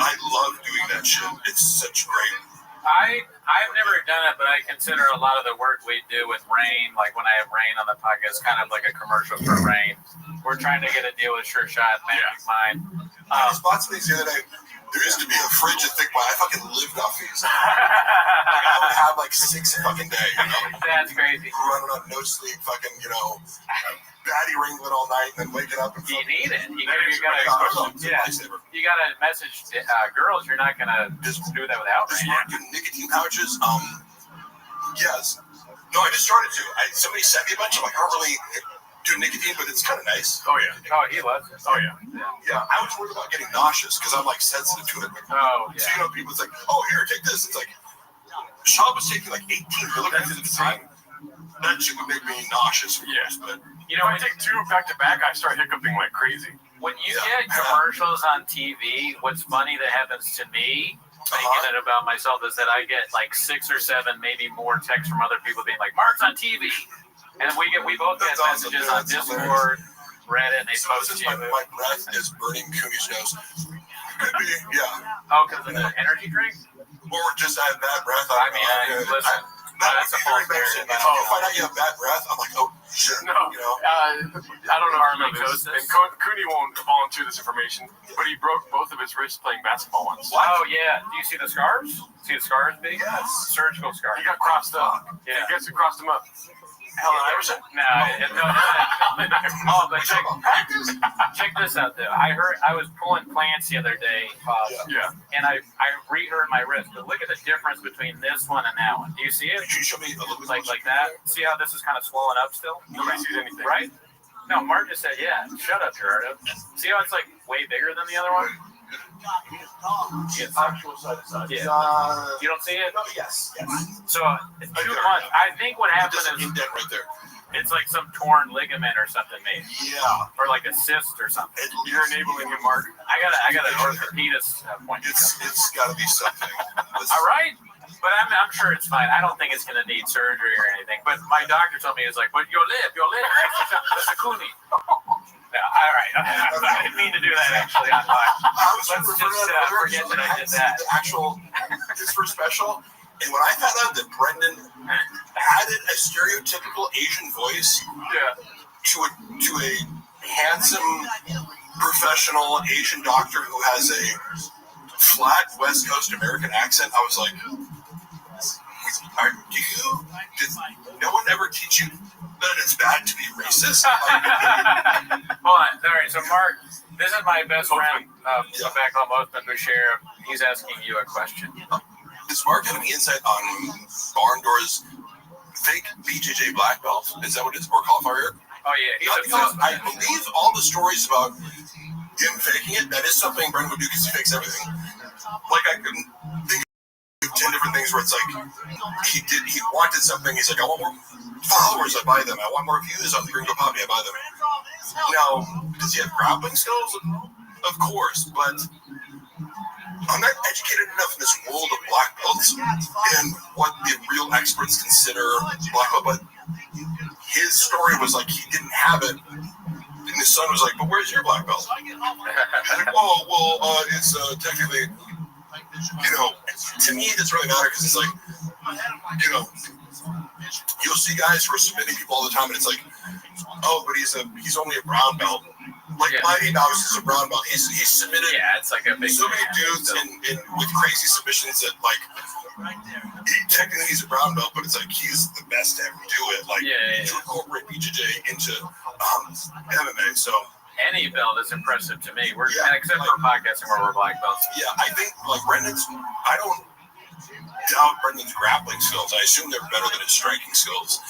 [SPEAKER 4] I love doing that shit. It's such great.
[SPEAKER 16] I've never done it, but I consider a lot of the work we do with Rain, like when I have Rain on the podcast, kind of like a commercial for Rain. We're trying to get a deal with Sure Shot, Magic Mind.
[SPEAKER 4] I was watching these the other day. There used to be a fridge at Thick Boy. I fucking lived off these. I would have like 6 a fucking day. You know?
[SPEAKER 16] That's crazy.
[SPEAKER 4] Running on no sleep, fucking, you know, batty ringlet all night and then waking up. And
[SPEAKER 16] you need it. You gotta message girls. You're not gonna just do that without
[SPEAKER 4] Rain. Nicotine pouches. Yes. No, I just started to. Somebody sent me a bunch. I'm like, I don't really do nicotine, but it's kind of nice.
[SPEAKER 22] Oh yeah.
[SPEAKER 16] Oh, he loves it.
[SPEAKER 22] Oh yeah.
[SPEAKER 4] Yeah, I was worried about getting nauseous because I'm like sensitive to it.
[SPEAKER 16] Oh yeah.
[SPEAKER 4] So you know, people, it's like, oh here, take this. It's like Shaw was taking like 18 milligrams at the time. That shit would make me nauseous.
[SPEAKER 22] Yes,
[SPEAKER 4] but
[SPEAKER 22] you know, when I take 2 back to back, I start hiccuping like crazy.
[SPEAKER 16] When you get commercials on TV, what's funny that happens to me, making it about myself, is that I get like 6 or 7, maybe more texts from other people being like, "Mark's on TV." And we both get messages on Discord, Reddit, and they post you.
[SPEAKER 4] My breath is burning Cooney's nose. Could be, yeah.
[SPEAKER 16] Oh, because of the energy drink?
[SPEAKER 4] Or just I have bad breath.
[SPEAKER 16] Listen, that's a false
[SPEAKER 4] embarrassing. If you find out you have bad breath, I'm like, oh shit.
[SPEAKER 22] No,
[SPEAKER 4] you know?
[SPEAKER 22] I don't know if you know this, and Cooney won't volunteer this information, but he broke both of his wrists playing basketball once.
[SPEAKER 16] Oh yeah. Do you see the scars? See the scars big?
[SPEAKER 4] Yes.
[SPEAKER 16] Surgical scars.
[SPEAKER 22] He got crossed up.
[SPEAKER 16] Yeah.
[SPEAKER 22] He gets to cross them up.
[SPEAKER 16] Helen Iverson? No. Oh, but check this out though. I was pulling plants the other day, and I re-hurt my wrist. But look at the difference between this one and that one. Do you see it?
[SPEAKER 4] Could you show me a little bit
[SPEAKER 16] like that? See how this is kind of swollen up still?
[SPEAKER 22] Nobody sees anything,
[SPEAKER 16] right? No, Mark just said, yeah. Shut up, Gerardo. See how it's like way bigger than the other one?
[SPEAKER 4] Actual side to side.
[SPEAKER 16] Yeah. You don't see it?
[SPEAKER 4] No, yes.
[SPEAKER 16] So 2 months. I think what happened is
[SPEAKER 4] indent right there.
[SPEAKER 16] It's like some torn ligament or something, maybe.
[SPEAKER 4] Yeah.
[SPEAKER 16] Or like a cyst or something.
[SPEAKER 22] You're enabling him, Mark.
[SPEAKER 16] I got an orthopedist appointment.
[SPEAKER 4] It's got to be something.
[SPEAKER 16] All right. But I'm sure it's fine. I don't think it's going to need surgery or anything. But my doctor told me, it's like, but your lip. That's a coonie. No, all right. I didn't mean to do that actually on live. Let's just forget that I did that.
[SPEAKER 4] The actual, his first special. And when I found out that Brendan added a stereotypical Asian voice to a handsome, professional Asian doctor who has a flat West Coast American accent, I was like, did no one ever teach you that it's bad to be racist?
[SPEAKER 16] Hold on. All right. So, Mark, this is my best friend back home, Othman Bashir. He's asking you a question.
[SPEAKER 4] Does Mark have any insight on Barn Door's fake BJJ black belt? Is that what it's or cauliflower?
[SPEAKER 16] Oh yeah,
[SPEAKER 4] because I believe all the stories about him faking it. That is something Brendan would do because he fakes everything. Like I couldn't think of 10 different things where it's like he wanted something. He's like, I want more followers, I buy them. I want more views on the Gringo Poppy, I buy them. Now, does he have grappling skills? Of course, but I'm not educated enough in this world of black belts and what the real experts consider black belt, but his story was like he didn't have it, and his son was like, but where's your black belt? He's like, it's technically, to me it doesn't really matter because it's like, you'll see guys who are submitting people all the time and it's like, oh, but he's only a brown belt. Like Mighty Mouse is a brown belt. He's submitted
[SPEAKER 16] it's like a big
[SPEAKER 4] so many dudes in with crazy submissions that like technically he's a brown belt, but it's like he's the best to ever do it. Like to incorporate BJJ into MMA. So
[SPEAKER 16] any belt is impressive to me. Except for podcasting where we're black belts.
[SPEAKER 4] Yeah, I think like I don't doubt Brendan's grappling skills. I assume they're better than his striking skills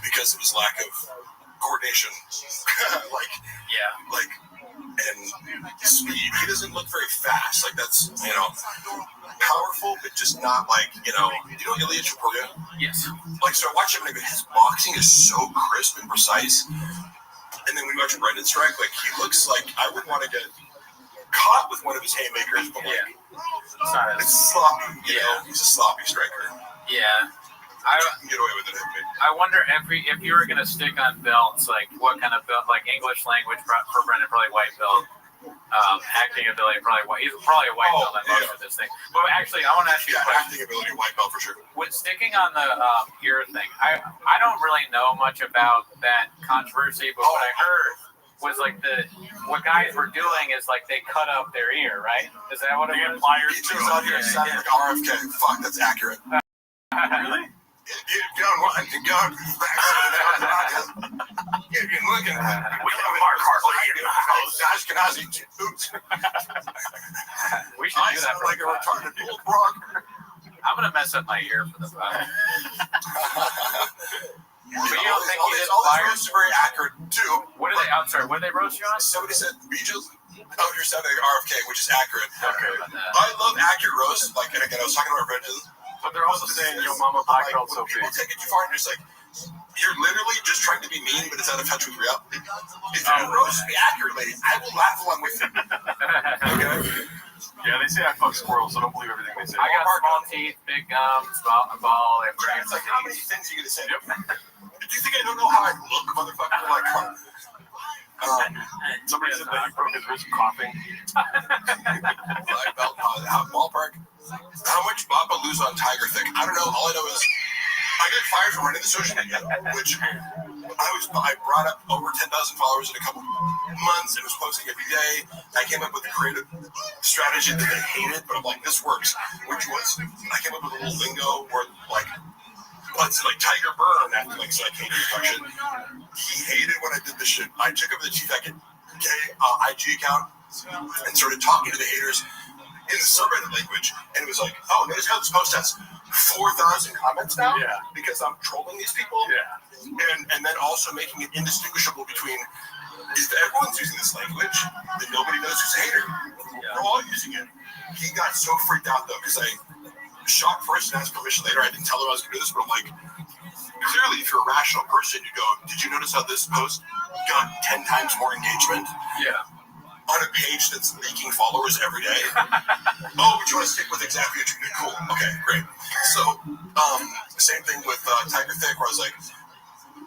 [SPEAKER 4] because of his lack of coordination. And speed. He doesn't look very fast. Like that's powerful, but just not like you know Ilya Chaporia?
[SPEAKER 16] Yes.
[SPEAKER 4] Like so I watch him and his boxing is so crisp and precise. And then when you watch Brendan strike, like he looks like I wouldn't want to get caught with one of his haymakers, but like it's sloppy. You know, he's a sloppy striker.
[SPEAKER 16] Yeah.
[SPEAKER 4] I can get away with it.
[SPEAKER 16] I wonder if you were gonna stick on belts, like what kind of belt? Like English language for Brendan, probably white belt. Acting ability, probably white. He's probably a white belt on most of this thing. But actually, I want to ask you a question.
[SPEAKER 4] Acting ability, white belt for sure.
[SPEAKER 16] With sticking on the ear thing, I don't really know much about that controversy, but what I heard was like what guys were doing is like they cut up their ear, right? Is that what it was?
[SPEAKER 4] He chose out here sounding like RFK. Fuck, that's accurate.
[SPEAKER 16] Really?
[SPEAKER 4] If you're looking, we have Mark Hartley in the house. Ashkenazi tubes.
[SPEAKER 16] We should do that.
[SPEAKER 4] Like a retarded bullfrog.
[SPEAKER 16] I'm gonna mess up my ear for the podcast. But you don't think
[SPEAKER 4] all these roasts are very accurate too.
[SPEAKER 16] What did they? I'm sorry. What did they roast you on?
[SPEAKER 4] Somebody said Beaches. Oh, you're sounding like RFK, which is accurate.
[SPEAKER 16] Okay.
[SPEAKER 4] I love accurate roasts. Like, and again, I was talking to our friends.
[SPEAKER 11] But they're also saying Yo Mama Black Belt so big.
[SPEAKER 4] People take it too far, and you're just like, you're literally just trying to be mean, but it's out of touch with reality. If you roast me accurately, I will laugh along with you. Okay?
[SPEAKER 11] Yeah, they say I fuck squirrels, so don't believe everything they say.
[SPEAKER 16] I got small teeth, big gums, a ball.
[SPEAKER 4] It's like, how many things are you going to say? Yep. Do you think I don't know how I look, motherfucker? Like, come on.
[SPEAKER 11] Somebody said that he broke his wrist coughing.
[SPEAKER 4] Black belt, ballpark. How much Baba lose on Tiger Thick? I don't know. All I know is I got fired from running the social media, which I brought up over 10,000 followers in a couple months and was posting every day. I came up with a creative strategy that they hated, but I'm like, this works. Which was I came up with a little lingo where like Tiger Burn after like so I can't do shit. He hated when I did this shit. I took over the Chief IG account and started talking to the haters in the subreddit language, and it was like, oh, notice how this post has 4,000 comments now?
[SPEAKER 11] Yeah.
[SPEAKER 4] Because I'm trolling these people?
[SPEAKER 11] Yeah.
[SPEAKER 4] And then also making it indistinguishable between, if everyone's using this language, then nobody knows who's a hater. We're all using it. He got so freaked out, though, because I shot first and asked permission later. I didn't tell him I was going to do this, but I'm like, clearly, if you're a rational person, you go, did you notice how this post got 10 times more engagement?
[SPEAKER 16] Yeah.
[SPEAKER 4] on a page that's leaking followers every day. Oh, but you want to stick with exactly what you do? Cool. Okay, great. So, same thing with Tiger Thick, where I was like,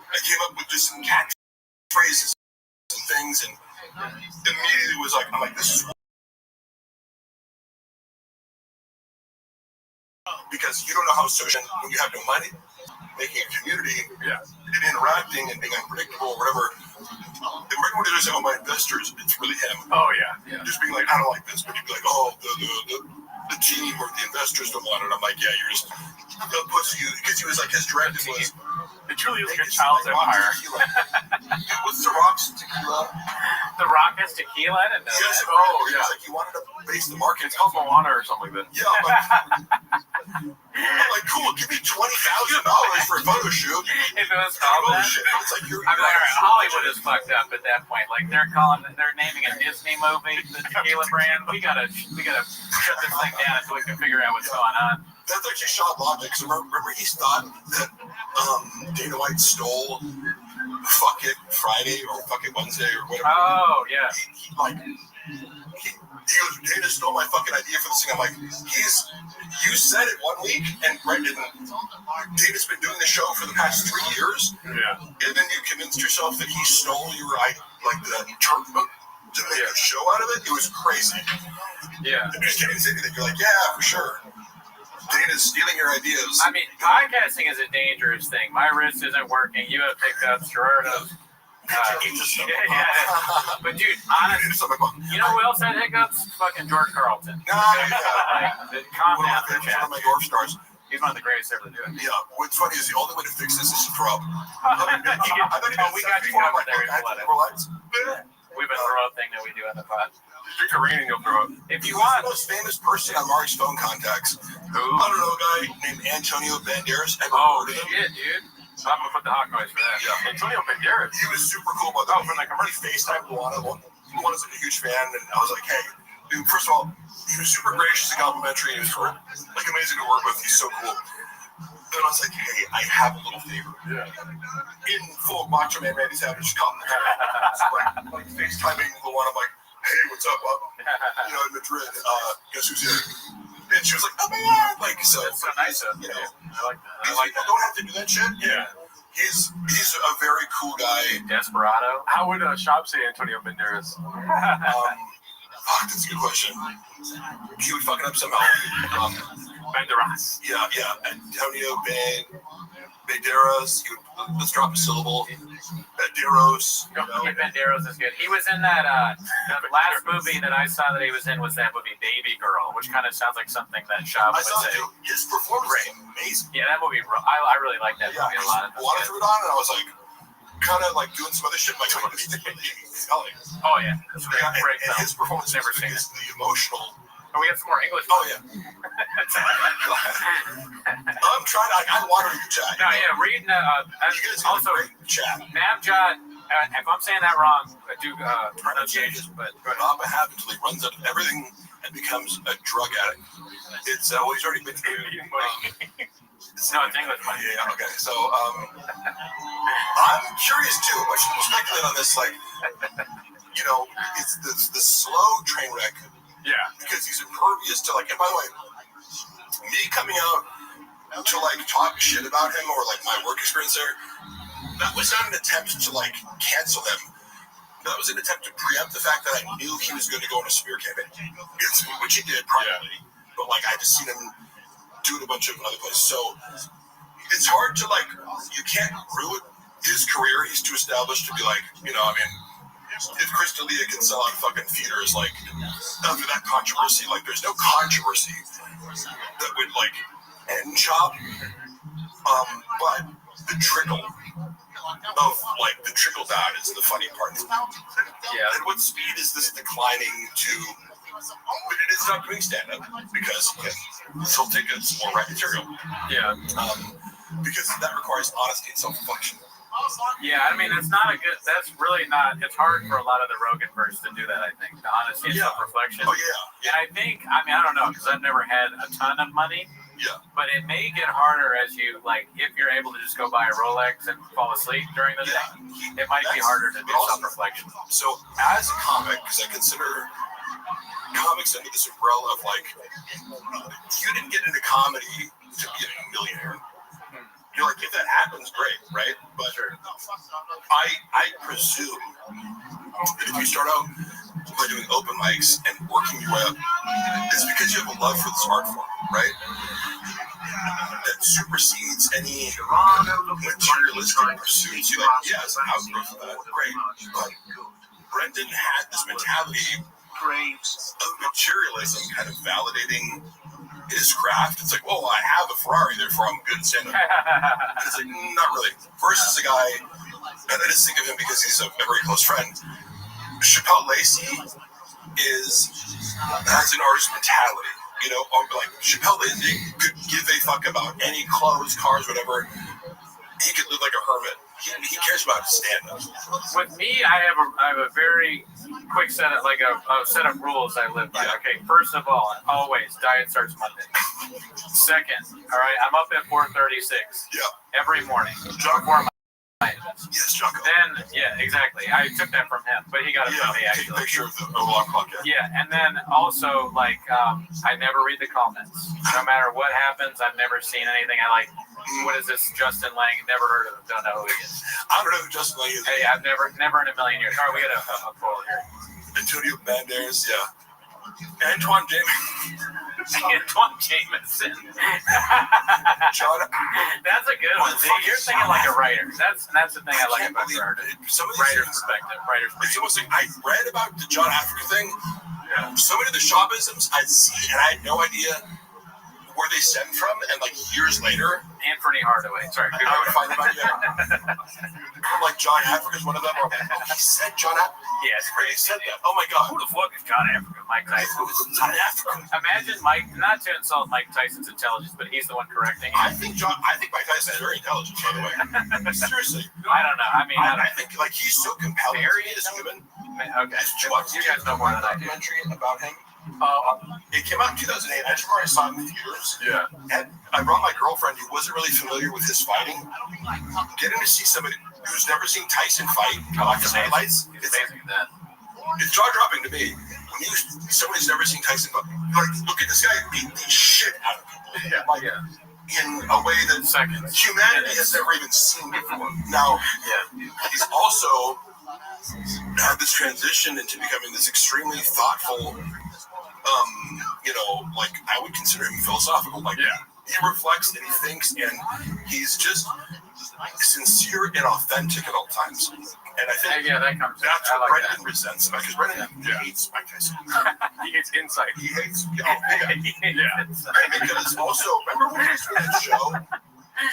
[SPEAKER 4] I came up with just some catchphrases and things, and immediately was like, I'm like, this is because you don't know how social when you have no money, making a community, and interacting and being unpredictable or whatever. And right when there's all my investors, it's really him.
[SPEAKER 22] Oh yeah.
[SPEAKER 4] Just being like, I don't like this, but you'd be like, oh, the team or the investors don't want it. I'm like, yeah, you're just a pussy. Because he was like, his directive was.
[SPEAKER 22] It truly is like a child's empire.
[SPEAKER 4] What's the Rock's tequila?
[SPEAKER 16] The Rock has tequila? I didn't know
[SPEAKER 4] Yes,
[SPEAKER 16] that.
[SPEAKER 4] oh, yeah. Like he wanted to base the market.
[SPEAKER 22] It's called Moana or something like that.
[SPEAKER 4] Yeah, I'm like, cool, give me $20,000 for a photo shoot.
[SPEAKER 16] If it was called that,
[SPEAKER 4] it's like you're
[SPEAKER 16] all right, Hollywood is fucked up at that point. Like they're naming a Disney movie the tequila brand. We gotta shut this thing down so we can figure out what's going on.
[SPEAKER 4] That's actually shot logic. So remember he thought that Dana White stole Fuck It Friday or Fuck It Wednesday or whatever.
[SPEAKER 16] Oh yeah.
[SPEAKER 4] He was Dana stole my fucking idea for this thing. I'm like, you said it 1 week, and Brendan, Dana's been doing the show for the past 3 years.
[SPEAKER 22] Yeah.
[SPEAKER 4] And then you convinced yourself that he stole your the term to make a show out of it. It was crazy.
[SPEAKER 16] Yeah.
[SPEAKER 4] And you just can't say anything. You're like, yeah, for sure. Dana's stealing your ideas.
[SPEAKER 16] I mean, podcasting is a dangerous thing. My wrist isn't working. You have pickups. Gerardo's. But dude, honestly, you know who else had hiccups? Fucking George Carlton. Calm down,
[SPEAKER 4] one of my York stars.
[SPEAKER 16] He's one of the greatest ever to do it.
[SPEAKER 4] Yeah. What's funny is the only way to fix this is to throw up.
[SPEAKER 16] We got you covered there. We have a throw up thing that we do on the pod.
[SPEAKER 22] Drink a rain and you'll throw up.
[SPEAKER 16] If you want.
[SPEAKER 4] The most famous person on Mari's phone contacts.
[SPEAKER 22] Who?
[SPEAKER 4] I don't know, a guy named Antonio Banderas.
[SPEAKER 16] Oh shit, dude. So I'm gonna put the hot noise for that.
[SPEAKER 4] Yeah.
[SPEAKER 22] Antonio Banderas.
[SPEAKER 4] He was super cool about that. From the commercial FaceTime Luana. Luana's like a huge fan, and I was like, hey, dude, first of all, he was super gracious and complimentary. He was like amazing to work with. He's so cool. Then I was like, hey, I have a little favor.
[SPEAKER 22] Yeah.
[SPEAKER 4] In full Macho Man Randy Savage commentary. So like FaceTiming Luana, I'm like, hey, what's up, Bob? You know, in Madrid, guess who's here? And she was like, oh my god, like so.
[SPEAKER 16] That's so nice of
[SPEAKER 4] you
[SPEAKER 16] you.
[SPEAKER 4] know,
[SPEAKER 16] I like that.
[SPEAKER 4] these people don't have to do that shit.
[SPEAKER 22] Yeah.
[SPEAKER 4] He's a very cool guy.
[SPEAKER 16] Desperado.
[SPEAKER 22] How would Shop say Antonio Banderas?
[SPEAKER 4] That's a good question. He would fuck it up somehow.
[SPEAKER 22] Banderas.
[SPEAKER 4] Yeah. Antonio Banderas. Let's drop a syllable. Banderos.
[SPEAKER 16] Banderos is good. He was in that last movie that I saw that he was in was that movie Baby Girl, which kind of sounds like something that Shop would say.
[SPEAKER 4] His performance was amazing.
[SPEAKER 16] Yeah, that movie. I really like that movie a lot.
[SPEAKER 4] Luana threw it on, and I was like, kind of like doing some other shit. Like, oh
[SPEAKER 16] yeah, that's great.
[SPEAKER 4] And his performance
[SPEAKER 16] never
[SPEAKER 4] is
[SPEAKER 16] seen it.
[SPEAKER 4] the emotional.
[SPEAKER 16] Oh, we got some more English.
[SPEAKER 4] Oh yeah. I'm trying. I want to read chat.
[SPEAKER 16] No, yeah, reading. Also,
[SPEAKER 4] chat.
[SPEAKER 16] Navjot. If I'm saying that wrong, I do pronunciation. But
[SPEAKER 4] Rob have until he runs out of everything and becomes a drug addict. It's well, he's already been through.
[SPEAKER 16] No, it's English money.
[SPEAKER 4] Yeah. Okay. So I'm curious too. I should speculate on this. Like, you know, it's the slow train wreck.
[SPEAKER 22] Yeah.
[SPEAKER 4] Because he's impervious to like. And by the way, me coming out to like talk shit about him or like my work experience there, that was not an attempt to like cancel him. That was an attempt to preempt the fact that I knew he was going to go on a smear campaign, which he did privately. Yeah. But like I just seen him do it a bunch of other places. So it's hard to like. You can't ruin his career. He's too established to be like, you know. I mean, if Chris D'Elia can sell out fucking theaters, like after that controversy, like there's no controversy that would like end Chop. But the trickle of like the trickle down is the funny part. Yeah. At what speed is this declining to? But it is not doing stand up because he can sell tickets or write material.
[SPEAKER 16] Yeah.
[SPEAKER 4] Because that requires honesty and self-reflection.
[SPEAKER 16] Yeah, I mean, it's not a good. That's really not. It's hard for a lot of the Roganverse to do that. I think the honesty and self-reflection.
[SPEAKER 4] Oh yeah.
[SPEAKER 16] And I think. I mean, I don't know because I've never had a ton of money.
[SPEAKER 22] Yeah.
[SPEAKER 16] But it may get harder as you, like, if you're able to just go buy a Rolex and fall asleep during the day, it might be harder to do self-reflection.
[SPEAKER 4] So as a comic, because I consider comics under this umbrella of like, you didn't get into comedy to be a millionaire. You're like, if that happens, great, right? But I presume that if you start out by doing open mics and working your way up, it's because you have a love for this art form, right? That supersedes any materialistic pursuits. You're like, yeah, it's an outgrowth of that, great. But Brendan had this mentality of materialism kind of validating his craft. It's like, well, I have a Ferrari, therefore I'm good stand-up. And it's like, not really. Versus a guy, and I just think of him because he's a very close friend. Chappelle Lacey has an artist mentality. You know, like Chappelle Lacey could give a fuck about any clothes, cars, whatever. He could live like a hermit. He cares about his stand-up.
[SPEAKER 16] With me, I have a very quick set of a set of rules I live by. Okay, first of all, always diet starts Monday. Second, all right, I'm up at 4:36.
[SPEAKER 4] Yeah.
[SPEAKER 16] Every morning. Before my
[SPEAKER 4] yes, Jocko.
[SPEAKER 16] Then exactly. I took that from him, but he got it from me actually.
[SPEAKER 4] Take a picture of the alarm clock.
[SPEAKER 16] Yeah, and then also I never read the comments. No matter what happens, I've never seen anything I like. What is this Justin Lang? Never heard of him. Don't know who he is.
[SPEAKER 4] I don't know who Justin Lang is.
[SPEAKER 16] Hey, I've never in a million years. All right, we got a poll here.
[SPEAKER 4] Antonio Banderas, yeah. Antoine
[SPEAKER 16] Jameson.
[SPEAKER 4] John.
[SPEAKER 16] That's a good one. See, you're thinking like a writer. That's the thing I like about the artist. Writer's perspective.
[SPEAKER 4] It's almost like I read about the John Africa thing. Yeah. So many of the Shawbisms I'd see, and I had no idea where they stem from, and like years later,
[SPEAKER 16] Anthony Hardaway. Sorry,
[SPEAKER 4] I would find them out. I'm like, John Africa's one of them. Or, oh, he said John Africa.
[SPEAKER 16] Yeah, it's
[SPEAKER 4] crazy. He said that. Oh my God.
[SPEAKER 16] Who the fuck is John Africa? Mike Tyson.
[SPEAKER 4] John Africa.
[SPEAKER 16] Imagine Mike, not to insult Mike Tyson's intelligence, but he's the one correcting him.
[SPEAKER 4] I think Mike Tyson is very intelligent, by the way. Seriously.
[SPEAKER 16] I don't know. I mean,
[SPEAKER 4] I think like he's so compelling as a human.
[SPEAKER 16] Okay. You guys know more than I do.
[SPEAKER 4] Documentary about him. It came out in 2008. I just remember I saw it in the theaters. Yeah. And I brought my girlfriend who wasn't really familiar with his fighting. Getting to see somebody who's never seen Tyson fight, like the highlights, it's amazing. It's jaw-dropping to me. When somebody's never seen Tyson fight, like, look at this guy beat the shit out of him. In a way that humanity has never even seen before. Now, he's also had this transition into becoming this extremely thoughtful, like I would consider him philosophical. Like, he reflects and he thinks, and he's just sincere and authentic at all times. And I think that's what Brendan resents, because Brendan hates Mike Tyson.
[SPEAKER 22] He hates insight.
[SPEAKER 4] He hates, because also, remember when he was doing that show?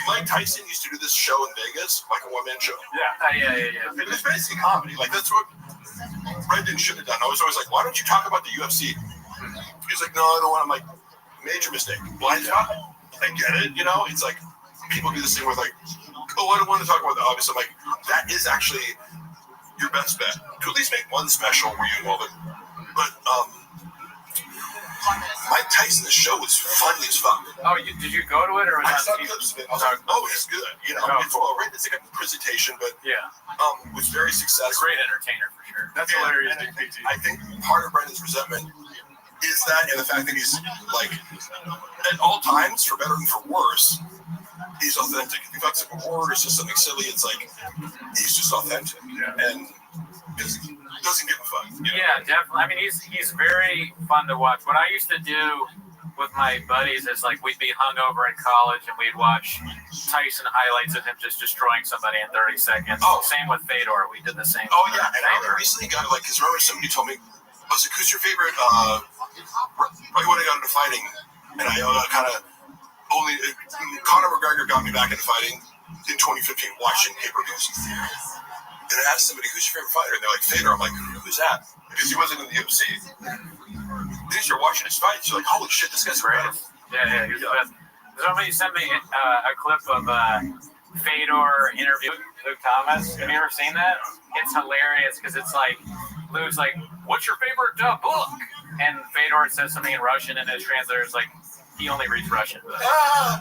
[SPEAKER 4] Mike Tyson used to do this show in Vegas, like a one-man show.
[SPEAKER 16] Yeah.
[SPEAKER 4] It was basically comedy. Like, that's what Brendan should have done. I was always like, why don't you talk about the UFC? He's like, no, I don't want to. I'm like, major mistake. Blind spot? I get it, It's like, people do this thing with like, oh, I don't want to talk about the obvious. I'm like, that is actually your best bet. To at least make one special where you involve it. But, Mike Tyson's show was funny as fuck.
[SPEAKER 16] Oh, did you go to it or was
[SPEAKER 4] I saw clips of it? I was like, oh, he's good. It's well written. It's like a presentation, but was very successful.
[SPEAKER 16] Great entertainer for sure.
[SPEAKER 22] That's hilarious.
[SPEAKER 4] I think part of Brendan's resentment is that, and the fact that he's like, at all times, for better and for worse, he's authentic. If he fucks up a word or says something silly, it's like he's just authentic and just doesn't give a fuck.
[SPEAKER 16] Yeah, definitely. I mean, he's very fun to watch. What I used to do with my buddies is like we'd be hungover in college and we'd watch Tyson highlights of him just destroying somebody in 30 seconds. Same with Fedor. We did the same.
[SPEAKER 4] Oh yeah, and I recently got like, because remember somebody told me, I was like, who's your favorite? Probably when I got into fighting, and I kind of only Conor McGregor got me back into fighting in 2015, watching pay-per-views. And I asked somebody, who's your favorite fighter? And they're like, Fedor. I'm like, who's that? Because he wasn't in the UFC. Then you start watching his fights, you're like, holy shit, this guy's great.
[SPEAKER 16] Yeah, he's the best. Somebody sent me a clip of Fedor interviewing Luke Thomas. Have you ever seen that? It's hilarious because it's like, Luke's like, what's your favorite book? And Fedor says something in Russian, and his translator's like, he only reads Russian books.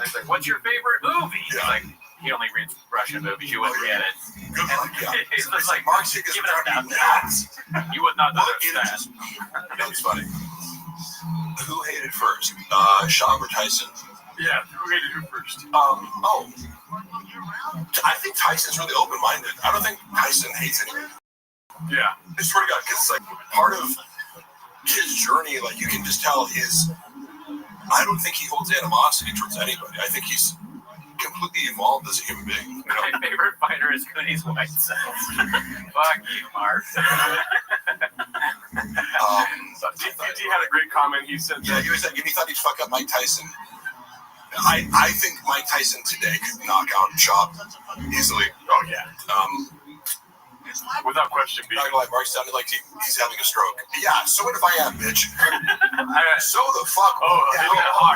[SPEAKER 16] He's like, what's your favorite movie? He's like, he only reads Russian movies. You wouldn't get it.
[SPEAKER 4] Good luck, yeah.
[SPEAKER 16] He's just like,
[SPEAKER 4] Mark Sig is
[SPEAKER 16] give it up now.
[SPEAKER 4] nuts.
[SPEAKER 16] You would not know
[SPEAKER 4] that. That's funny. Who hated first? Shab or Tyson?
[SPEAKER 22] Yeah, who hated who first?
[SPEAKER 4] I think Tyson's really open-minded. I don't think Tyson hates anyone.
[SPEAKER 22] Yeah.
[SPEAKER 4] I swear to God, because it's like part of his journey, like you can just tell I don't think he holds animosity towards anybody. I think he's completely evolved as a human being. You know?
[SPEAKER 16] My favorite fighter is Cooney's White Sox. Fuck you, Mark.
[SPEAKER 22] DT had a great comment. He said
[SPEAKER 4] he thought he'd fuck up Mike Tyson. I think Mike Tyson today could knock out Chop easily.
[SPEAKER 22] Oh yeah. Without question,
[SPEAKER 4] not gonna lie, Mark sounded like he's having a stroke. Yeah, so what if I am, bitch? So the fuck?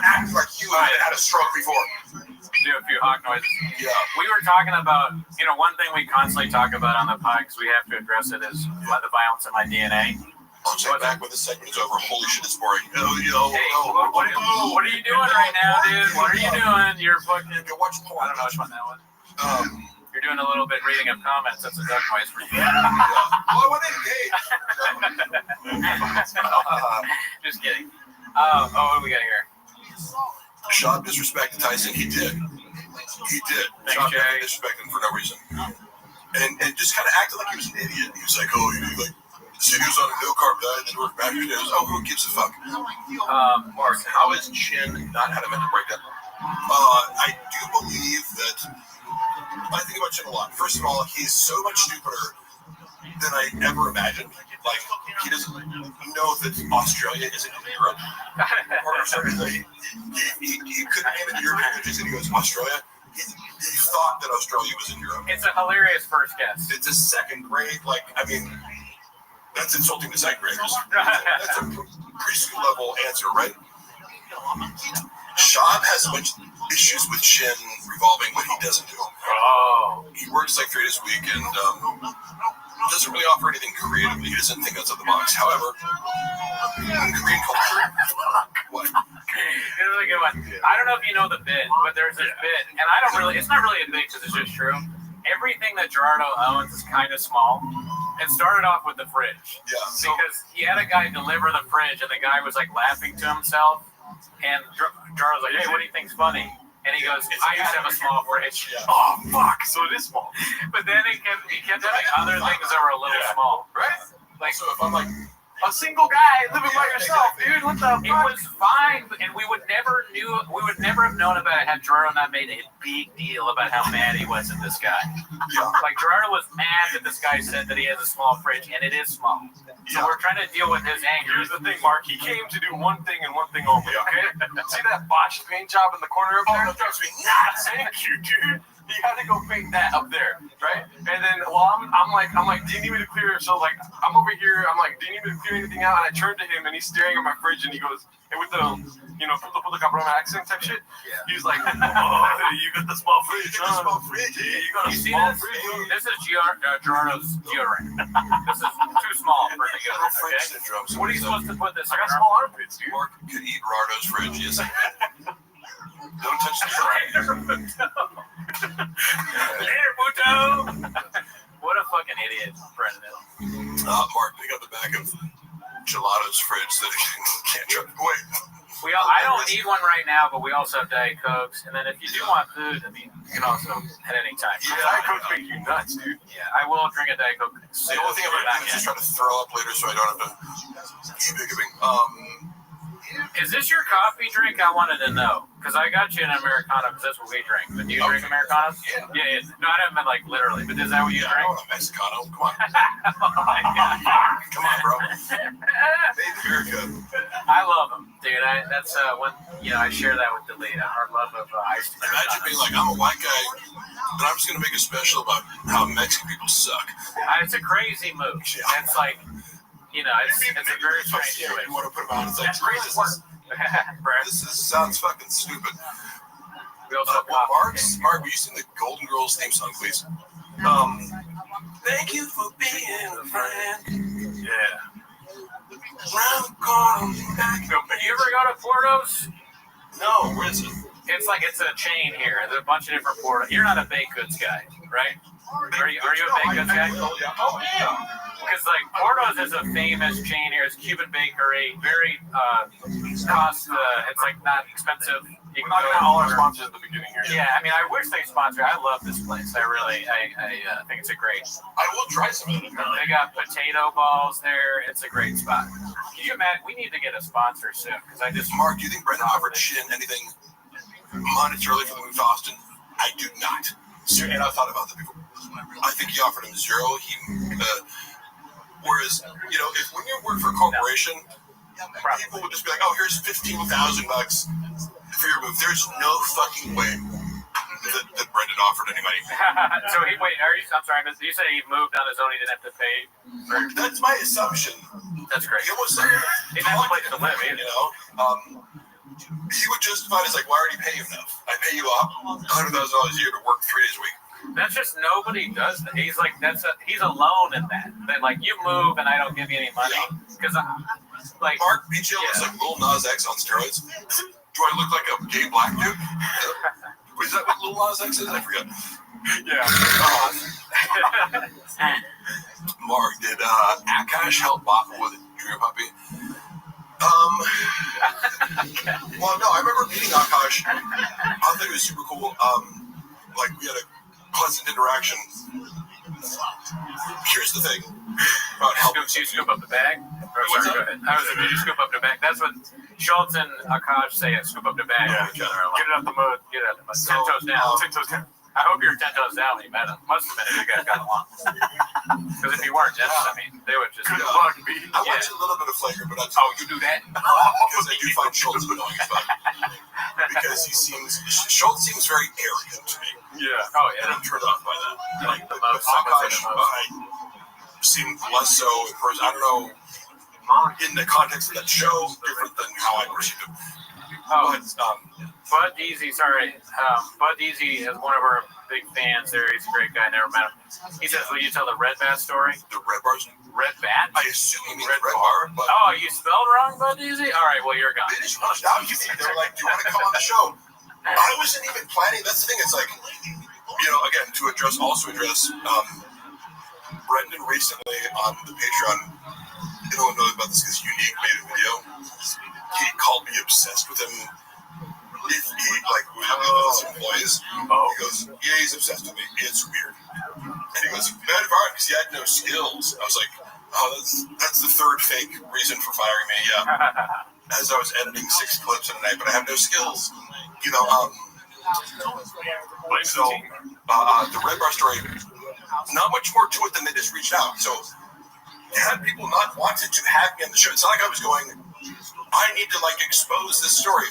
[SPEAKER 4] Act like you haven't had a stroke before.
[SPEAKER 16] Do a few hawk noises.
[SPEAKER 4] Yeah.
[SPEAKER 16] We were talking about, one thing we constantly talk about on the pod, because we have to address it, is the violence in my DNA.
[SPEAKER 4] I'll check back when the segment is over. Holy shit, it's boring.
[SPEAKER 16] What are you doing right now, dude? What are you doing? You're fucking...
[SPEAKER 4] Watch porn.
[SPEAKER 16] I don't know which one that was. You're doing a little bit reading of comments. That's a duck noise for you.
[SPEAKER 4] I want to engage.
[SPEAKER 16] Just kidding. What do we got here?
[SPEAKER 4] Shab disrespected Tyson. He did. Shab disrespected him for no reason. And just kind of acted like he was an idiot. He was like, he was on a no-carb diet, then worked back. Who gives a fuck? Mark, how has Chin not had a mental breakdown? I do believe that... I think about Chin a lot. First of all, he's so much stupider than I ever imagined. Like, he doesn't know that Australia isn't in Europe. Or sorry, he couldn't name it European countries, and he goes, Australia? He thought that Australia was in Europe.
[SPEAKER 16] It's a hilarious first guess.
[SPEAKER 4] It's a second grade, that's insulting to second graders. That's a preschool level answer, right? Shab has a bunch of issues with Chin revolving what he doesn't do. He works like 3 days a week and doesn't really offer anything creatively. He doesn't think outside the box. However, in Korean culture, what?
[SPEAKER 16] This is a good one. I don't know if you know the bit, but there's this bit, and it's not really a bit because it's just true. Everything that Gerardo owns is kind of small. It started off with the fridge.
[SPEAKER 4] Yeah.
[SPEAKER 16] Because he had a guy deliver the fridge, and the guy was like laughing to himself. And Gerardo's like, "Hey, what do you think's funny?" And he goes, "I used to have a small fridge."
[SPEAKER 22] Yeah. Oh fuck! So it is small.
[SPEAKER 16] But then he kept having other things that were a little small,
[SPEAKER 22] right?
[SPEAKER 16] Like,
[SPEAKER 4] so if I'm like
[SPEAKER 22] a single guy living by yourself, dude, what the fuck?
[SPEAKER 16] It was fine, and we would never have known about it had Gerardo not made a big deal about how mad he was at this guy.
[SPEAKER 4] Yeah.
[SPEAKER 16] Like, Gerardo was mad that this guy said that he has a small fridge, and it is small. So we're trying to deal with his anger.
[SPEAKER 22] Here's the thing, Mark. He came to do one thing and one thing only, okay? See that botched paint job in the corner up there?
[SPEAKER 4] That drives me nuts.
[SPEAKER 22] Thank you, dude. You had to go paint that up there, right? And then, I'm like, do you need me to clear? So like, I'm over here. I'm like, do you need me to clear anything out? And I turned to him, and he's staring at my fridge, and he goes, and with the, puto cabrón accent type shit. Yeah. He was like, you got the small fridge.
[SPEAKER 4] You got a
[SPEAKER 16] small fridge. This is Gerardo's deodorant. This is too small for the deodorant. Okay? So what are you supposed to put this?
[SPEAKER 22] I got small armpits, dude.
[SPEAKER 4] Mark could eat Gerardo's fridge. Yes. Don't touch the fridge.
[SPEAKER 16] Later, Puto. What a fucking idiot, Brendan.
[SPEAKER 4] Mark, pick up the back of Gelato's fridge that he can't trip. Wait.
[SPEAKER 16] I don't need one right now, but we also have Diet Cokes. And then if you do want food, you can also at any time.
[SPEAKER 22] Yeah, Diet Coke make you nuts, dude.
[SPEAKER 16] Yeah, I will drink a Diet Coke.
[SPEAKER 4] The only thing I'm going to do is just try to throw up later so I don't have to keep hiccuping.
[SPEAKER 16] Is this your coffee drink? I wanted to know. Because I got you an Americano, because that's what we drink. But do you drink Americanos? Yeah. No, I haven't meant like literally, but is that what you drink?
[SPEAKER 4] I want a Mexicano. Come on.
[SPEAKER 16] Oh my God.
[SPEAKER 4] Come on, bro. Hey, America.
[SPEAKER 16] I love them, dude. That's when I share that with Delita, our love of iced tea.
[SPEAKER 4] Imagine being like, I'm a white guy, but I'm just going to make a special about how Mexican people suck.
[SPEAKER 16] It's a crazy move. It's like, it's a very strange choice.
[SPEAKER 4] You want to put them on? It's like, this sounds fucking stupid.
[SPEAKER 16] We also have
[SPEAKER 4] Mark, will you sing the Golden Girls theme song, please? Thank you for being a friend.
[SPEAKER 22] Yeah.
[SPEAKER 4] Round the corner, back.
[SPEAKER 16] You ever go to Porto's?
[SPEAKER 4] No, where is it?
[SPEAKER 16] It's a chain here. There's a bunch of different portals. You're not a baked goods guy, right? Are you a baked goods guy?
[SPEAKER 4] Oh yeah.
[SPEAKER 16] Because like Porto's is a famous chain here. It's Cuban bakery, very cost. It's like not expensive. You can go
[SPEAKER 22] all our sponsors at the beginning here.
[SPEAKER 16] Yeah, I mean, I wish they sponsor. I love this place. I think it's a great.
[SPEAKER 4] I will try some of it.
[SPEAKER 16] They got potato balls there. It's a great spot. Can you imagine? We need to get a sponsor soon because I just.
[SPEAKER 4] Mark, do you think Brendan offered Shin anything monetarily for the move to Austin? I do not. And I've thought about that before. I think he offered him zero. Whereas, if when you work for a corporation, people would just be like, "Oh, here's $15,000 for your move." There's no fucking way that Brendan offered any money.
[SPEAKER 16] So I'm sorry, you said he moved on his own. He didn't have to pay.
[SPEAKER 4] That's my assumption.
[SPEAKER 16] That's great.
[SPEAKER 4] He almost
[SPEAKER 16] he didn't have a place to live either.
[SPEAKER 4] He would justify it as like, "Why already pay you enough? I pay you up $100,000 a year to work 3 days a week."
[SPEAKER 16] That's just nobody does that. He's like he's alone in that. That like you move and I don't give you any money because like
[SPEAKER 4] Mark BGL was like Lil Nas X on steroids. Do I look like a gay black dude? Is that what Lil Nas X is? I forget.
[SPEAKER 22] Yeah.
[SPEAKER 4] Mark, did Akash help Bop with a dream puppy? Well, no, I remember meeting Akash. I thought he was super cool. Like we had a pleasant interaction. Here's the thing about helping.
[SPEAKER 16] You scoop up the bag? Or, sorry, go ahead. Did you scoop up the bag? That's what Schultz and Akash say. Scoop up the bag with each other.
[SPEAKER 22] Get it out the mud.
[SPEAKER 16] Get it out the mud. 10 toes down.
[SPEAKER 22] 10 toes down.
[SPEAKER 16] I hope you're 10 toes down when you met him. Must have been if you guys got along. Because if you weren't, they would just.
[SPEAKER 22] Good luck, B.
[SPEAKER 4] I want a little bit of flavor, but that's
[SPEAKER 16] you do that?
[SPEAKER 4] Because I do find Schultz annoying as fuck. Because Schultz seems very arrogant to me.
[SPEAKER 22] Yeah.
[SPEAKER 16] Oh yeah.
[SPEAKER 4] And I'm turned off by that.
[SPEAKER 16] Like the most.
[SPEAKER 4] Akash seemed less so in person. I don't know. In the context of that show, different than how I perceived him.
[SPEAKER 16] Bud Deasy, Bud Deasy is one of our big fans there. He's a great guy. Never met him. He says, "Will you tell the Red Bat story?"
[SPEAKER 4] The Red Bar's
[SPEAKER 16] Red Bat?
[SPEAKER 4] I assume you mean Red Bar. But
[SPEAKER 16] oh, you spelled wrong, Bud Deasy? All right, well, you're gone.
[SPEAKER 4] They just rushed out. They were like, "Do you want to come on the show?" I wasn't even planning. That's the thing. It's like, again, to address Brendan recently on the Patreon. I don't know about this because Unique made a video. He called me obsessed with him. He having with his employees. He goes, "Yeah, he's obsessed with me. It's weird." And he goes, "Bad environment because he had no skills." I was like, "Oh, that's the third fake reason for firing me." Yeah. As I was editing 6 clips in a night, but I have no skills. So the Red Bar story, not much more to it than they just reached out. So had people not wanted to have me on the show, it's not like I was going, "I need to expose this story."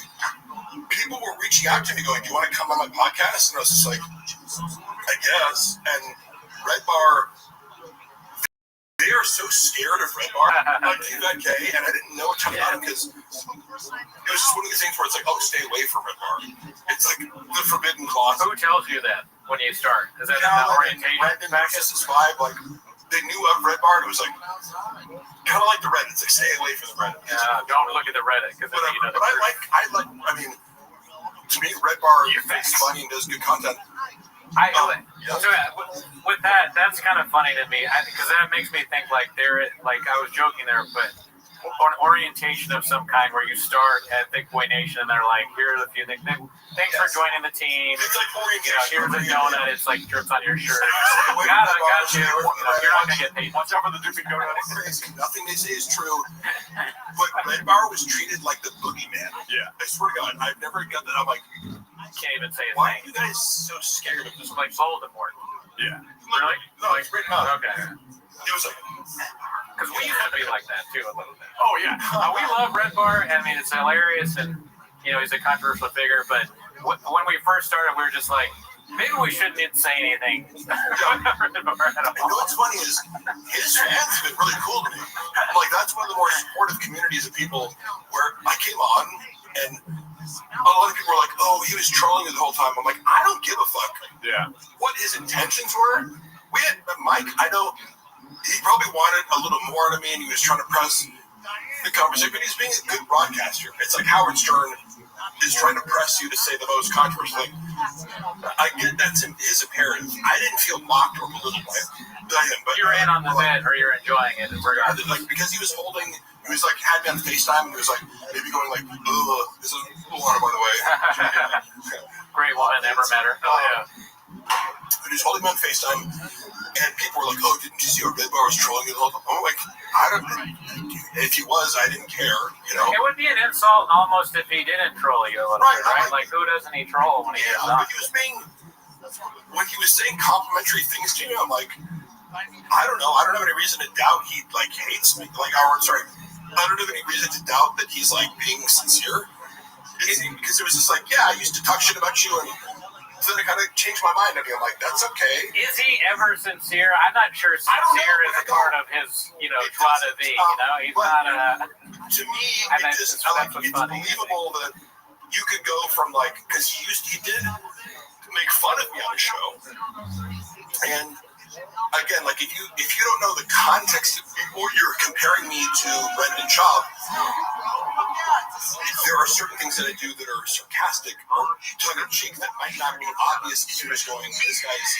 [SPEAKER 4] People were reaching out to me going, "Do you want to come on my podcast?" And I was just like, "I guess." And Red Bar, they are so scared of Red Bar. You got gay, and I didn't know a ton about him because it was just one of these things where it's like, "Oh, stay away from Red Bar." It's like the forbidden clause.
[SPEAKER 16] Who tells you that when you start? Is that the orientation?
[SPEAKER 4] Brendan matches his vibe. They knew of Red Bar, and it was like kind of like the Reddit. It's like, stay away from the Reddit.
[SPEAKER 16] Don't look at the Reddit because
[SPEAKER 4] to me, Red Bar is funny and does good content.
[SPEAKER 16] With that, that's kind of funny to me because that makes me think I was joking there, but an orientation of some kind where you start at Thick Boy Nation and they're like, "Here are the few things. Thanks for joining the team.
[SPEAKER 4] It's like orientation.
[SPEAKER 16] Here's a donut. It's like drips on your shirt. Got you. You're not gonna get paid. Watch out for the dripping donut."
[SPEAKER 4] Nothing they say is true. But Red Bar was treated like the boogeyman. Yeah, I swear to God, I've never got that. I'm like,
[SPEAKER 16] I can't even say his name.
[SPEAKER 4] Why are you guys so scared of this?
[SPEAKER 16] Like Voldemort.
[SPEAKER 4] Yeah.
[SPEAKER 16] Really?
[SPEAKER 4] No, it's great.
[SPEAKER 16] Okay.
[SPEAKER 4] It was like,
[SPEAKER 16] because we used to be like that too a little bit. Oh yeah. We love Red Bar. I mean, it's hilarious, and he's a controversial figure. But when we first started, we were just like, maybe we shouldn't say anything.
[SPEAKER 4] And what's funny is his fans have been really cool to me. That's one of the more supportive communities of people where I came on and a lot of people were like, "Oh, he was trolling you the whole time." I'm like, I don't give a fuck.
[SPEAKER 22] Yeah.
[SPEAKER 4] What his intentions were. We had Mike. I know he probably wanted a little more out of me, and he was trying to press the conversation. But he's being a good broadcaster. It's like Howard Stern is trying to press you to say the most controversial thing. I get that's his imperative. I didn't feel mocked or belittled by him, but
[SPEAKER 16] you're in on the bit or you're enjoying it. Regardless.
[SPEAKER 4] Like because he was like had me on FaceTime and he was like maybe going like, ugh, this is water by the way.
[SPEAKER 16] Great woman, never met her. Oh yeah.
[SPEAKER 4] But he was holding me on FaceTime and people were like, oh, didn't you see our Red Bar was trolling you the whole time? I'm like, I don't know. If he was, I didn't care, you know.
[SPEAKER 16] It would be an insult almost if he didn't troll you a little bit, right? Like who doesn't he troll when he gets on?
[SPEAKER 4] But when he was saying complimentary things to me, I'm like, I don't know. I don't have any reason to doubt he like hates me. Like, I don't have any reason to doubt that he's like being sincere. Because it was just like, yeah, I used to talk shit about you, and so then I kind of changed my mind. I mean, I'm like, that's okay.
[SPEAKER 16] Is he ever sincere? I'm not sure sincere is a part of his, joie de vie. He's not a.
[SPEAKER 4] To me, it's unbelievable that you could go from like, because he did make fun of me on the show, and again, like if you don't know the context, or you're comparing me to Brendan Schaub, there are certain things that I do that are sarcastic or tongue-in-cheek that might not be obvious if you're just going, this guy's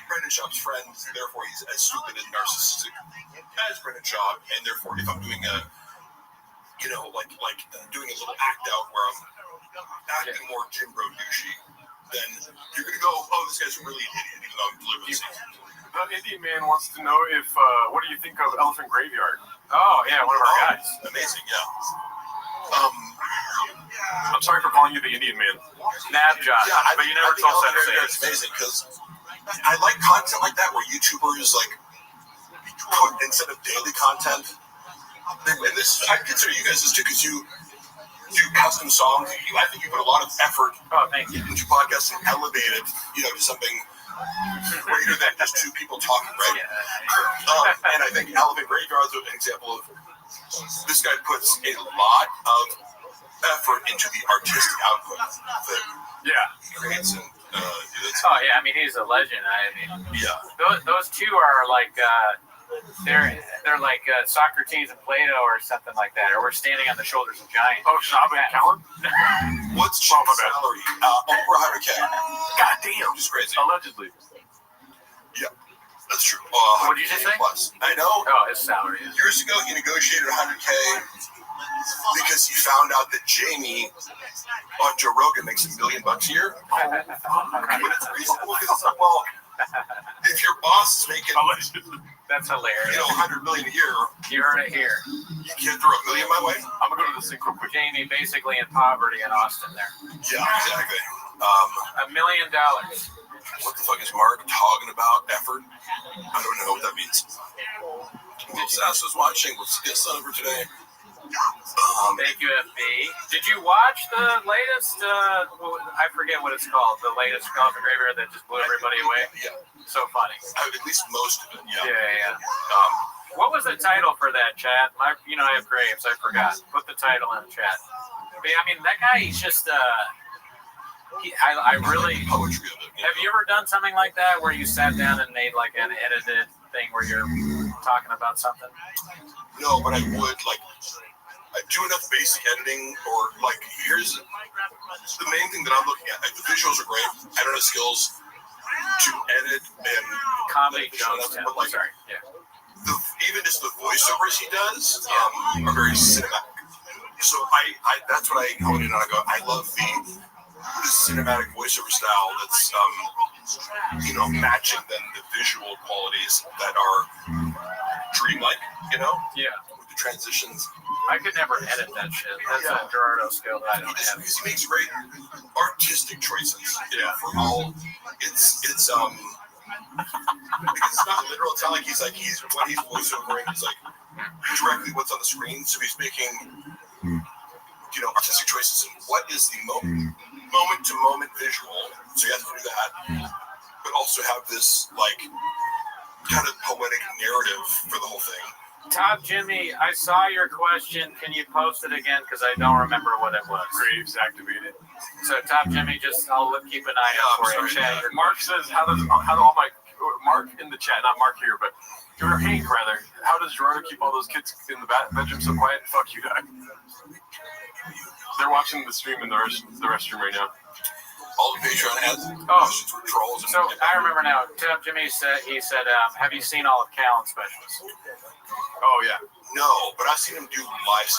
[SPEAKER 4] Brendan Schaub's friend, therefore he's as stupid and narcissistic as Brendan Schaub, and therefore if I'm doing a, doing a little act out where I'm acting more Jim Bro douchey, then you're going to go, oh, this guy's really an idiot, even though I'm delivering
[SPEAKER 22] The Indian man wants to know if, what do you think of Elephant Graveyard?
[SPEAKER 16] Oh, yeah, one of our guys.
[SPEAKER 4] Amazing, yeah.
[SPEAKER 22] I'm sorry for calling you the Indian man.
[SPEAKER 16] Nab job.
[SPEAKER 4] Yeah,
[SPEAKER 22] but you never told us that.
[SPEAKER 4] It's amazing because I like content like that where YouTubers like put instead of daily content. And this, I consider you guys this too because you do custom songs. I think you put a lot of effort into podcasts and elevate it, to something greater than just two people talking, right? And I think Elephant Graveyard is an example of this guy puts a lot of effort into the artistic output that he creates. And,
[SPEAKER 16] I mean, he's a legend. Those two are like they're like Socrates and Plato or something like that, or we're standing on the shoulders of giants.
[SPEAKER 22] Oh, Schaub and Callan?
[SPEAKER 4] What's Schaub's salary? Over 100K.
[SPEAKER 22] God damn,
[SPEAKER 4] just crazy.
[SPEAKER 22] Allegedly.
[SPEAKER 4] Yeah, that's true.
[SPEAKER 16] What did you just say?
[SPEAKER 4] Plus. I know.
[SPEAKER 16] Oh, his salary.
[SPEAKER 4] Years ago, he negotiated 100K because he found out that Jamie on Joe Rogan makes $1 million a year. But it's reasonable because it's like, well, if your boss is making,
[SPEAKER 16] that's hilarious.
[SPEAKER 4] $100 million a year.
[SPEAKER 16] You heard it here.
[SPEAKER 4] You can't throw $1 million my way.
[SPEAKER 22] I'm gonna go to this thing real quick.
[SPEAKER 16] Jamie, basically in poverty in Austin there.
[SPEAKER 4] Yeah, exactly.
[SPEAKER 16] $1 million.
[SPEAKER 4] What the fuck is Mark talking about? Effort? I don't know what that means. Will Sass was watching. What's the guest on for today?
[SPEAKER 16] Thank you, FB. Did you watch the latest? I forget what it's called. The latest Elephant Graveyard that just blew everybody away.
[SPEAKER 4] Yeah.
[SPEAKER 16] So funny.
[SPEAKER 4] At least most of it. Yeah.
[SPEAKER 16] Yeah. What was the title for that, chat? I have craves. I forgot. Put the title in the chat. But, I mean, that guy, he's just. I really.
[SPEAKER 4] Poetry of it.
[SPEAKER 16] Have you ever done something like that where you sat down and made like an edited thing where you're talking about something?
[SPEAKER 4] No, but I would like. I do enough basic editing, or like here's the main thing that I'm looking at. Like, the visuals are great. I don't have skills to edit and
[SPEAKER 16] comedy jokes.
[SPEAKER 4] But like, even just the voiceovers he does are very cinematic. So I that's what I hone in on. I go, I love the cinematic voiceover style that's matching then the visual qualities that are dreamlike.
[SPEAKER 16] Yeah.
[SPEAKER 4] With the transitions.
[SPEAKER 16] I could never edit that shit. That's a Gerardo skill that I don't have.
[SPEAKER 4] He makes great artistic choices. Yeah. For all, it's because it's not literal. It's not like he's when he's voiceovering, he's like directly what's on the screen. So he's making artistic choices and what is the moment to moment visual. So you have to do that, but also have this like kind of poetic narrative for the whole thing.
[SPEAKER 16] Top Jimmy, I saw your question. Can you post it again? Because I don't remember what it was.
[SPEAKER 22] Graves activated.
[SPEAKER 16] So Top Jimmy, I'll keep an eye out for it. Chat.
[SPEAKER 22] Mark says, how do all my Mark in the chat, not Mark here, but or Hank rather. How does Gerardo keep all those kids in the bedroom so quiet? Fuck you, guy. They're watching the stream in the Restream right now.
[SPEAKER 4] All the Patreon ads.
[SPEAKER 16] Oh,
[SPEAKER 4] were trolls.
[SPEAKER 16] So I remember now. Jimmy said have you seen all of Callan's specials?
[SPEAKER 22] Oh yeah.
[SPEAKER 4] No, but I've seen him do live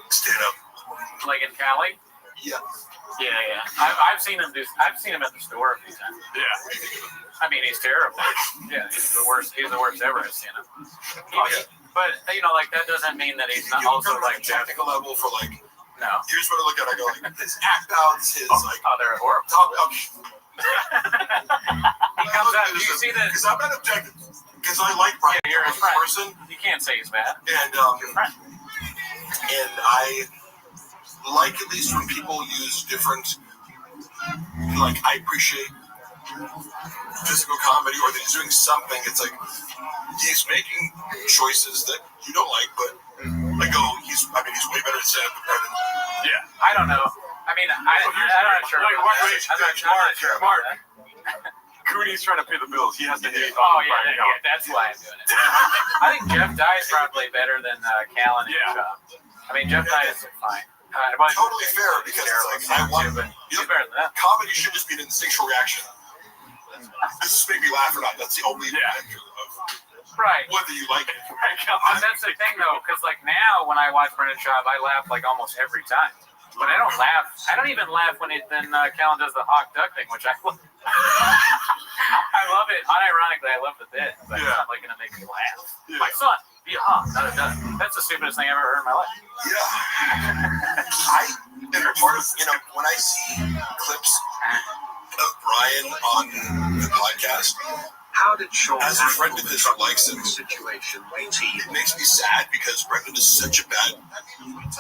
[SPEAKER 4] stand up.
[SPEAKER 16] Like in Cali?
[SPEAKER 4] Yeah.
[SPEAKER 16] Yeah. I've seen him at the store a few times.
[SPEAKER 22] Yeah.
[SPEAKER 16] I mean, he's terrible. Yeah, he's the worst. He's the worst ever I've seen him. But like that doesn't mean that he's not also like
[SPEAKER 4] technical level for like.
[SPEAKER 16] No.
[SPEAKER 4] Here's what I look at. I go like his act outs, his like.
[SPEAKER 16] Oh, they're horrible. He comes out. You see that?
[SPEAKER 4] Because I'm not objective. Because I like Brian as a person.
[SPEAKER 16] You can't say he's bad.
[SPEAKER 4] And I like at least when people use different. Like I appreciate physical comedy, or that he's doing something. It's like he's making choices that you don't like, but I go, he's way better at stand-up than Brendan.
[SPEAKER 16] Yeah, I don't know. I mean, I'm not sure.
[SPEAKER 22] Wait,
[SPEAKER 16] I'm not sure.
[SPEAKER 22] Mark. Cooney's trying to pay the bills. He has to hate.
[SPEAKER 16] That's why I'm doing it. I think Jeff Dye is probably better than Callan and Shaw. I mean, Jeff Dye is fine.
[SPEAKER 4] Totally fair, because it's like I want.
[SPEAKER 16] He's better than that.
[SPEAKER 4] Comedy should just be an instinctual reaction. This just made me laugh or not. That's the only factor of
[SPEAKER 16] right.
[SPEAKER 4] Whether you like it.
[SPEAKER 16] And that's the thing, though, because like now when I watch Brendan Schaub, I laugh like almost every time. But I don't laugh. I don't even laugh when Callan does the hawk duck thing, which I love. I love it. Unironically, I love the bit. But it's not like gonna make me laugh. Yeah. My son, be a hawk, not a duck. That's the stupidest thing I've ever heard in my life.
[SPEAKER 4] Yeah. And part of when I see clips of Brian on the podcast.
[SPEAKER 13] How did Sean
[SPEAKER 4] as a friend of his who likes him,
[SPEAKER 13] situation
[SPEAKER 4] it makes me sad because Brendan is such a bad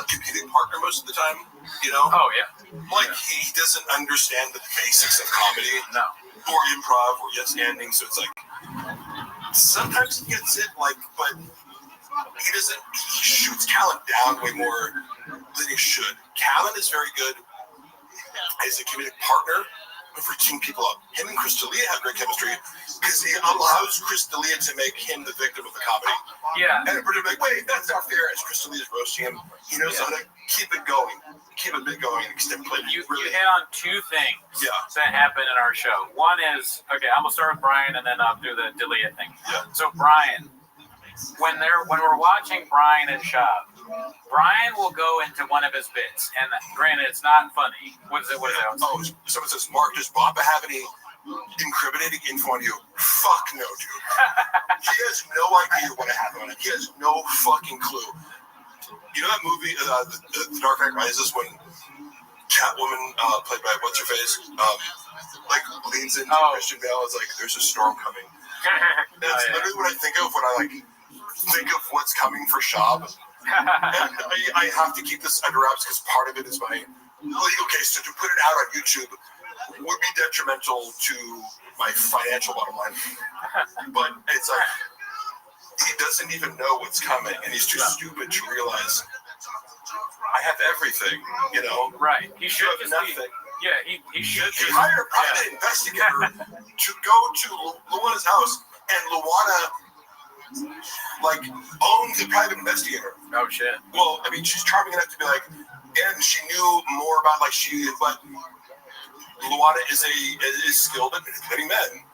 [SPEAKER 4] competing partner most of the time,
[SPEAKER 16] Oh, yeah.
[SPEAKER 4] Like, he doesn't understand the basics of comedy.
[SPEAKER 16] No.
[SPEAKER 4] Or improv or yes-anding, so it's like, sometimes he gets it, but he shoots Callan down way more than he should. Callan is very good as a comedic partner for teaming people up. Him and Chris D'Elia have great chemistry because he allows Chris D'Elia to make him the victim of the comedy.
[SPEAKER 16] Yeah.
[SPEAKER 4] And everybody like, wait, that's not fair. As Chris D'Elia's roasting him, he knows how to keep it going. Keep it going. You
[SPEAKER 16] hit on two things that happen in our show. One is, I'm going to start with Brian and then I'll do the D'Elia thing.
[SPEAKER 4] Yeah.
[SPEAKER 16] So Brian, when we're watching Brian and Schaub, Brian will go into one of his bits, and granted, it's not funny. What is it?
[SPEAKER 4] Oh, someone says, Mark, does Baba have any incriminating info on you? Fuck no, dude. He has no idea what I have on him. He has no fucking clue. You know that movie, The Dark Knight Rises, when Catwoman, played by what's-her-face, leans into Christian Bale as there's a storm coming. That's literally what I think of when I think of what's coming for Schaub. And I have to keep this under wraps because part of it is my legal case. So to put it out on YouTube would be detrimental to my financial bottom line. But it's like he doesn't even know what's coming, and he's too stupid to realize I have everything.
[SPEAKER 16] Right? He should just
[SPEAKER 4] nothing.
[SPEAKER 16] He should.
[SPEAKER 4] He hired a private investigator to go to Luana's house, and Luana owned the private investigator.
[SPEAKER 16] Oh shit.
[SPEAKER 4] Well, I mean, she's charming enough to be and she knew more about but Luana is skilled at manipulating men.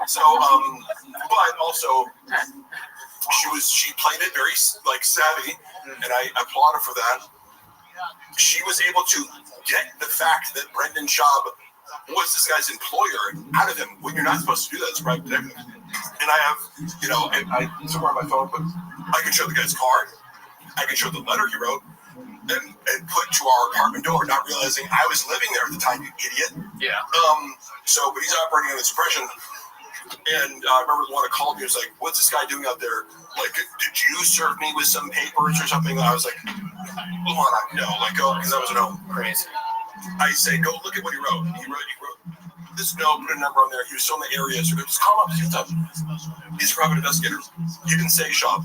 [SPEAKER 4] So but also she played it very savvy, and I applaud her for that. She was able to get the fact that Brendan Schaub was this guy's employer out of him when you're not supposed to do that as a private detective. And I have, and somewhere on my phone, but I can show the guy's card. I can show the letter he wrote and put to our apartment door, not realizing I was living there at the time, you idiot.
[SPEAKER 16] Yeah.
[SPEAKER 4] But he's operating under suppression. And I remember Luana called me and was like, what's this guy doing out there? Did you serve me with some papers or something? And I was like, Luana, no. Because I wasn't home.
[SPEAKER 16] Crazy.
[SPEAKER 4] I say, go look at what he wrote. He wrote this note, put a number on there. He was still in the area, so just call him up. He's a private investigator. He didn't say Schaub.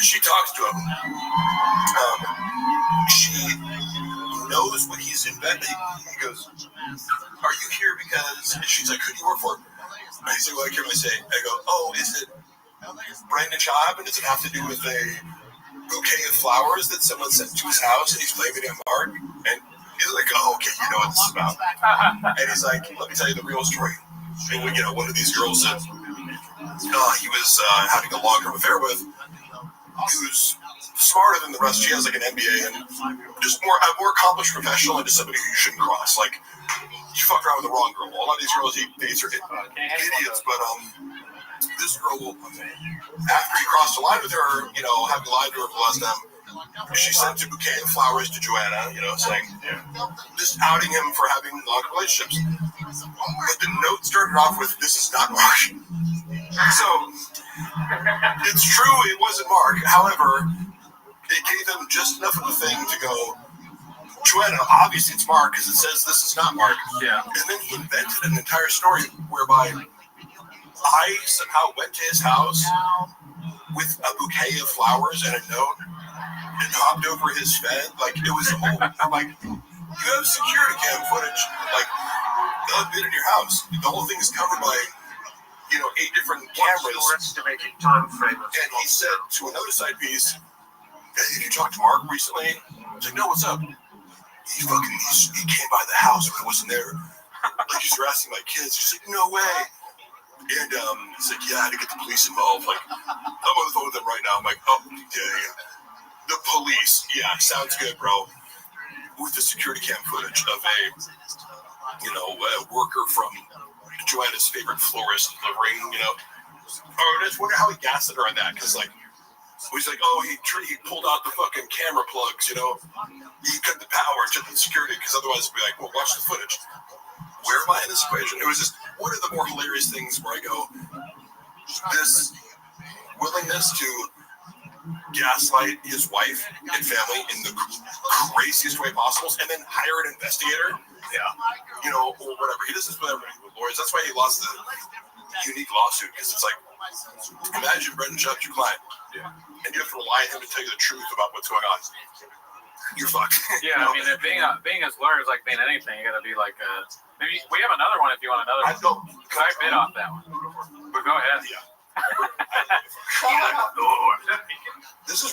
[SPEAKER 4] She talks to him. She knows what he's inventing. He goes, are you here because... And she's like, who do you work for? And I say, I say. I go, is it Brandon Schaub? And does it have to do with a bouquet of flowers that someone sent to his house, and he's blaming it on Mark. And he's like, "Oh, okay, you know what this is about." And he's like, "Let me tell you the real story." And one of these girls said, he was having a long-term affair with, who's smarter than the rest. She has like an MBA and just a more accomplished professional, and just somebody who you shouldn't cross. Like, you fucked around with the wrong girl. A lot of these girls he dates are idiots, but this girl, after he crossed the line with her, having lied to her for the last time, she sent a bouquet of flowers to Joanna, saying, just outing him for having long relationships. But the note started off with, "This is not Mark." So, it's true, it wasn't Mark. However, it gave them just enough of a thing to go, "Joanna, obviously it's Mark, because it says this is not Mark."
[SPEAKER 22] Yeah.
[SPEAKER 4] And then he invented an entire story whereby I somehow went to his house with a bouquet of flowers and a note and hopped over his fence. Like, it was a whole, I'm like, you have security cam footage, like, they'll been in your house. The whole thing is covered by, 8 different cameras. And he said to another side piece, "Hey, did you talk to Mark recently?" I was like, "No, what's up?" He came by the house when I wasn't there. Like, he's harassing my kids. He's like, "No way." And he's like, "Yeah, I had to get the police involved." Like, I'm on the phone with them right now. I'm like, "Oh, yeah. The police. Yeah, sounds good, bro." With the security cam footage of a worker from Joanna's favorite florist delivering, I just wonder how he gassed her on that, because, like, he's like, "Oh, he pulled out the fucking camera plugs, he cut the power to the security, because otherwise it'd be like, well, watch the footage." Where am I in this equation? It was just one of the more hilarious things where I go, this willingness to gaslight his wife and family in the craziest way possible, and then hire an investigator, or whatever. He does this with everybody, with lawyers. That's why he lost the unique lawsuit, because it's like, imagine Brendan Schaub's your client, and you have to rely on him to tell you the truth about what's going on. You're fucked.
[SPEAKER 16] Yeah, I mean, being his lawyer is like being anything. You got to be like, maybe we have another one if you want another one. I bid off that one, but go ahead.
[SPEAKER 4] Yeah.
[SPEAKER 16] This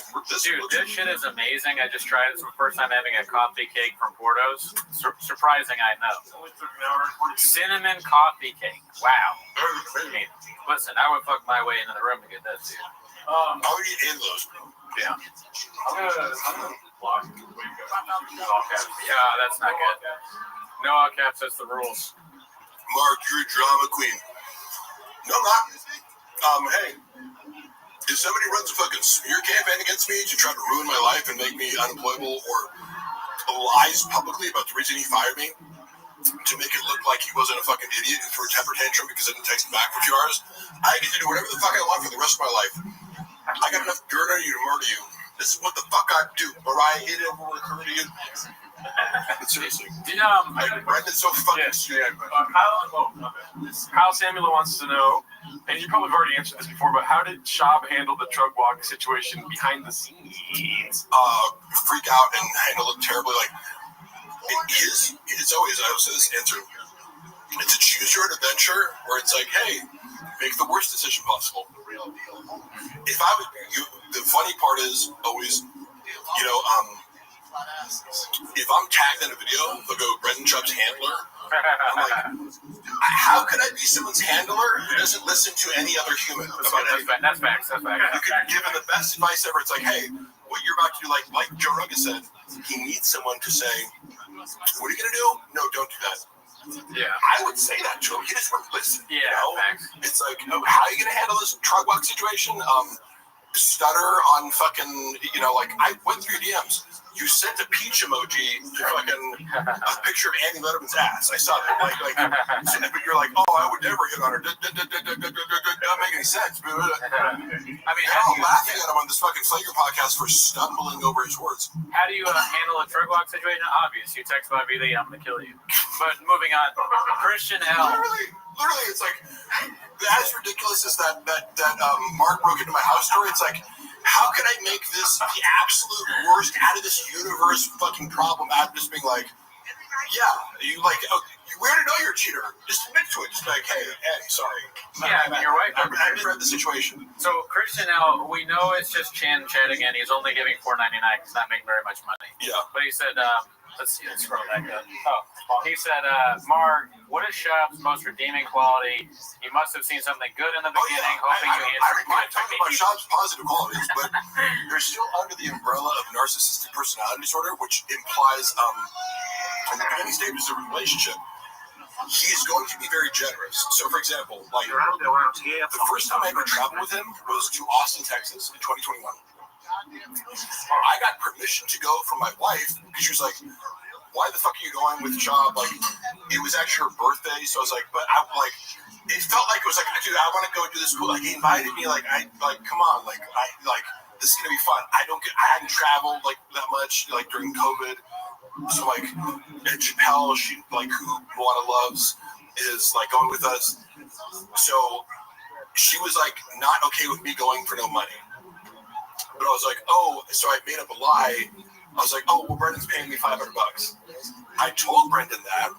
[SPEAKER 16] shit is amazing. I just tried it. It's the first time having a coffee cake from Porto's. Surprising, I know. Cinnamon coffee cake. Wow. Listen, I would fuck my way into the room to get this, dude.
[SPEAKER 4] I would eat in those, bro.
[SPEAKER 16] Yeah. I'm gonna block all caps. Yeah, that's not good. No all caps, that's the rules.
[SPEAKER 4] Mark, you're a drama queen. No, I'm not. Hey, if somebody runs a fucking smear campaign against me to try to ruin my life and make me unemployable, or lies publicly about the reason he fired me to make it look like he wasn't a fucking idiot and threw a temper tantrum because I didn't text him back for a few hours, I get to do whatever the fuck I want for the rest of my life. I got enough dirt on you to murder you. This is what the fuck I do. Mariah hit it over recruiting you. But seriously, Brendan's so fucking stupid.
[SPEAKER 22] Kyle Samuel wants to know, and you probably have already answered this before, but how did Schaub handle the drug walk situation behind the scenes?
[SPEAKER 4] Freak out and handle it terribly. Like, it's always, I always say this answer, it's a choose your own adventure where it's like, hey, make the worst decision possible. If I was you, the funny part is always, if I'm tagged in a video, they'll go Brendan Schaub's handler. I'm like, how could I be someone's handler who doesn't listen to any other human?
[SPEAKER 16] That's facts.
[SPEAKER 4] You could give him the best advice ever. It's like, hey, what you're about to do, like Joe Rogan said, he needs someone to say, what are you going to do? No, don't do that.
[SPEAKER 16] Yeah.
[SPEAKER 4] I would say that to him. He just wouldn't listen.
[SPEAKER 16] Yeah, facts.
[SPEAKER 4] It's like, how are you going to handle this drug walk situation? Stutter on fucking, like, I went through DMs. You sent a peach emoji to fucking a picture of Andy Letterman's ass. I saw that. But you're like, oh, I would never hit on her. Doesn't make any sense. I mean, I'm laughing at him on this fucking Flagrant podcast for stumbling over his words.
[SPEAKER 16] How do you handle a drug walk situation? Obvious. You text Bobby Lee, I'm going to kill you. But moving on. Christian L.
[SPEAKER 4] Literally, it's like, as ridiculous as that Mark broke into my house story, it's like, how can I make this the absolute worst out of this universe fucking problem out of just being like, yeah, you We already know you're a cheater. Just admit to it. Just like, hey, sorry.
[SPEAKER 16] Yeah, I mean, your wife.
[SPEAKER 4] I misread the situation.
[SPEAKER 16] So Christian, now we know it's just Chan chatting, and he's only giving $4.99. He's not making very much money.
[SPEAKER 4] Yeah.
[SPEAKER 16] But he said, let's see, let's scroll back up. Oh, he said, Mark, what is Shop's most redeeming quality? You must have seen something good in the beginning, hoping you answered.
[SPEAKER 4] I'm talking about Shop's positive qualities, but they're still under the umbrella of narcissistic personality disorder, which implies in the beginning stages of a relationship, he's going to be very generous. So, for example, like the first time I ever traveled with him was to Austin, Texas in 2021. I got permission to go from my wife because she was like, why the fuck are you going with Job? Like, it was actually her birthday, so I was like, but I like, it felt like it was like, dude, I want to go do this cool. Like, he invited me, like, come on, like, this is gonna be fun. I hadn't traveled like that much, like during COVID. So like, and Chappelle, she like who Luana loves, is like going with us. So she was like not okay with me going for no money. But I was like, oh, so I made up a lie. I was like, oh, well, Brendan's paying me $500. I told Brendan that,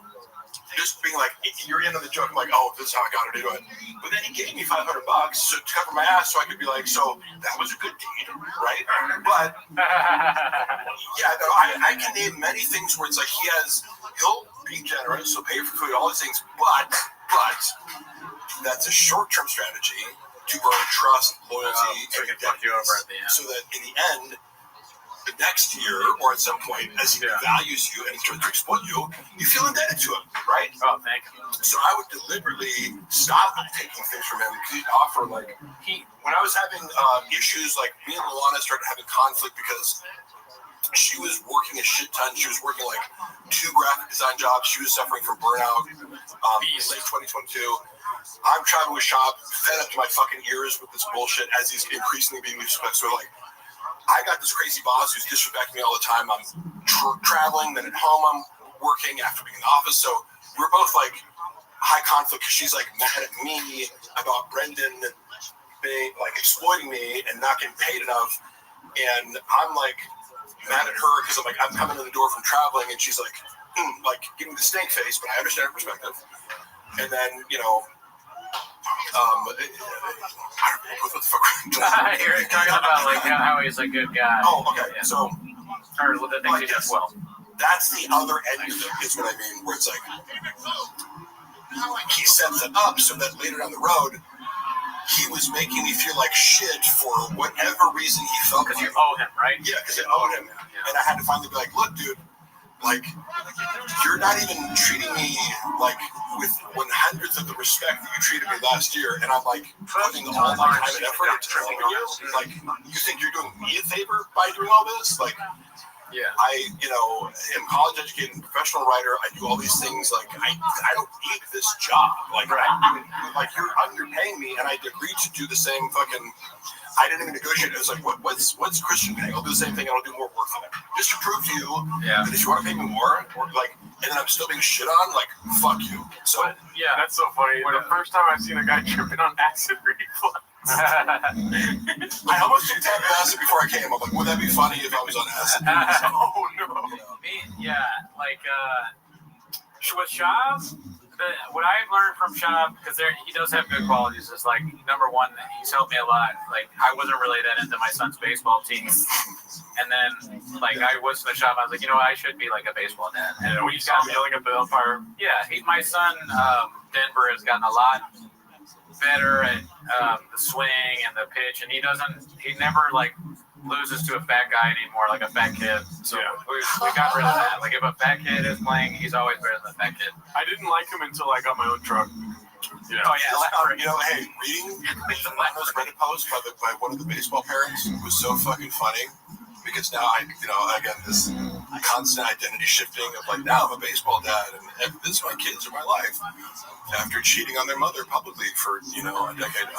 [SPEAKER 4] just being like, you're in on the joke. I'm like, oh, this is how I got to do it. But then he gave me $500 to cover my ass, so I could be like, so that was a good deed, right? But yeah, no, I can name many things where it's like he'll be generous, he'll pay for food, all these things. But that's a short-term strategy to earn trust, loyalty, and so that in the end, the next year or at some point, as he values you and starts to exploit you, you feel indebted to him, right?
[SPEAKER 16] Oh, thank you.
[SPEAKER 4] So I would deliberately stop taking things from him because he'd offer when I was having issues, like me and Luana started having conflict because she was working a shit ton. She was working like 2 graphic design jobs. She was suffering from burnout in late 2022. I'm traveling with Shop, fed up to my fucking ears with this bullshit as he's increasingly being disrespectful. So like, I got this crazy boss who's disrespecting me all the time. I'm traveling, then at home I'm working after being in the office. So we're both like high conflict because she's like mad at me about Brendan being like exploiting me and not getting paid enough. And I'm like mad at her because I'm coming in the door from traveling and she's like giving the stink face, but I understand her perspective. And then, what the fuck?
[SPEAKER 16] You're talking about like how he's a good guy.
[SPEAKER 4] Oh, okay. Yeah. So,
[SPEAKER 16] or the things he does well.
[SPEAKER 4] That's the other end of it, is what I mean, where it's like he sets it up so that later down the road, he was making me feel like shit for whatever reason he felt.
[SPEAKER 16] Because you owe him, right?
[SPEAKER 4] Yeah, because I owed him, and I had to finally be like, look, dude. Like, you're not even treating me like with 100th of the respect that you treated me last year, and I'm like putting all my time and effort into helping you. Like, you think you're doing me a favor by doing all this? Like,
[SPEAKER 16] yeah,
[SPEAKER 4] I am college educated and professional writer. I do all these things. Like, I don't need this job. Like, you're underpaying me, and I agreed to do the same fucking. I didn't even negotiate. It was like, what's Christian paying? I'll do the same thing and I'll do more work for them. Just to prove to you that if you want to pay me more, or like, and then I'm still being shit on, like, fuck you. So
[SPEAKER 22] yeah, that's so funny. The first time I seen a guy tripping on acid reflux.
[SPEAKER 4] I almost did tap acid before I came. I'm like, would that be funny if I was on acid?
[SPEAKER 22] Oh no.
[SPEAKER 16] With Shab, what I've learned from Shab, because he does have good qualities, is like, number one, he's helped me a lot. Like, I wasn't really that into my son's baseball team, and then like I was in the shop, I was like, I should be like a baseball dad. And
[SPEAKER 22] we stopped yelling at the umpire.
[SPEAKER 16] Yeah, my son Denver has gotten a lot better at the swing and the pitch, and he never like loses to a fat guy anymore, like a fat kid. So we got rid of that. Like, if a fat kid is playing, he's always better than a fat kid.
[SPEAKER 22] I didn't like him until I got my own truck.
[SPEAKER 16] Oh yeah,
[SPEAKER 4] hey, reading those Reddit posts by one of the baseball parents was so fucking funny, because now again, this constant identity shifting of like, now I'm a baseball dad and this is my kids are my life after cheating on their mother publicly for a decade.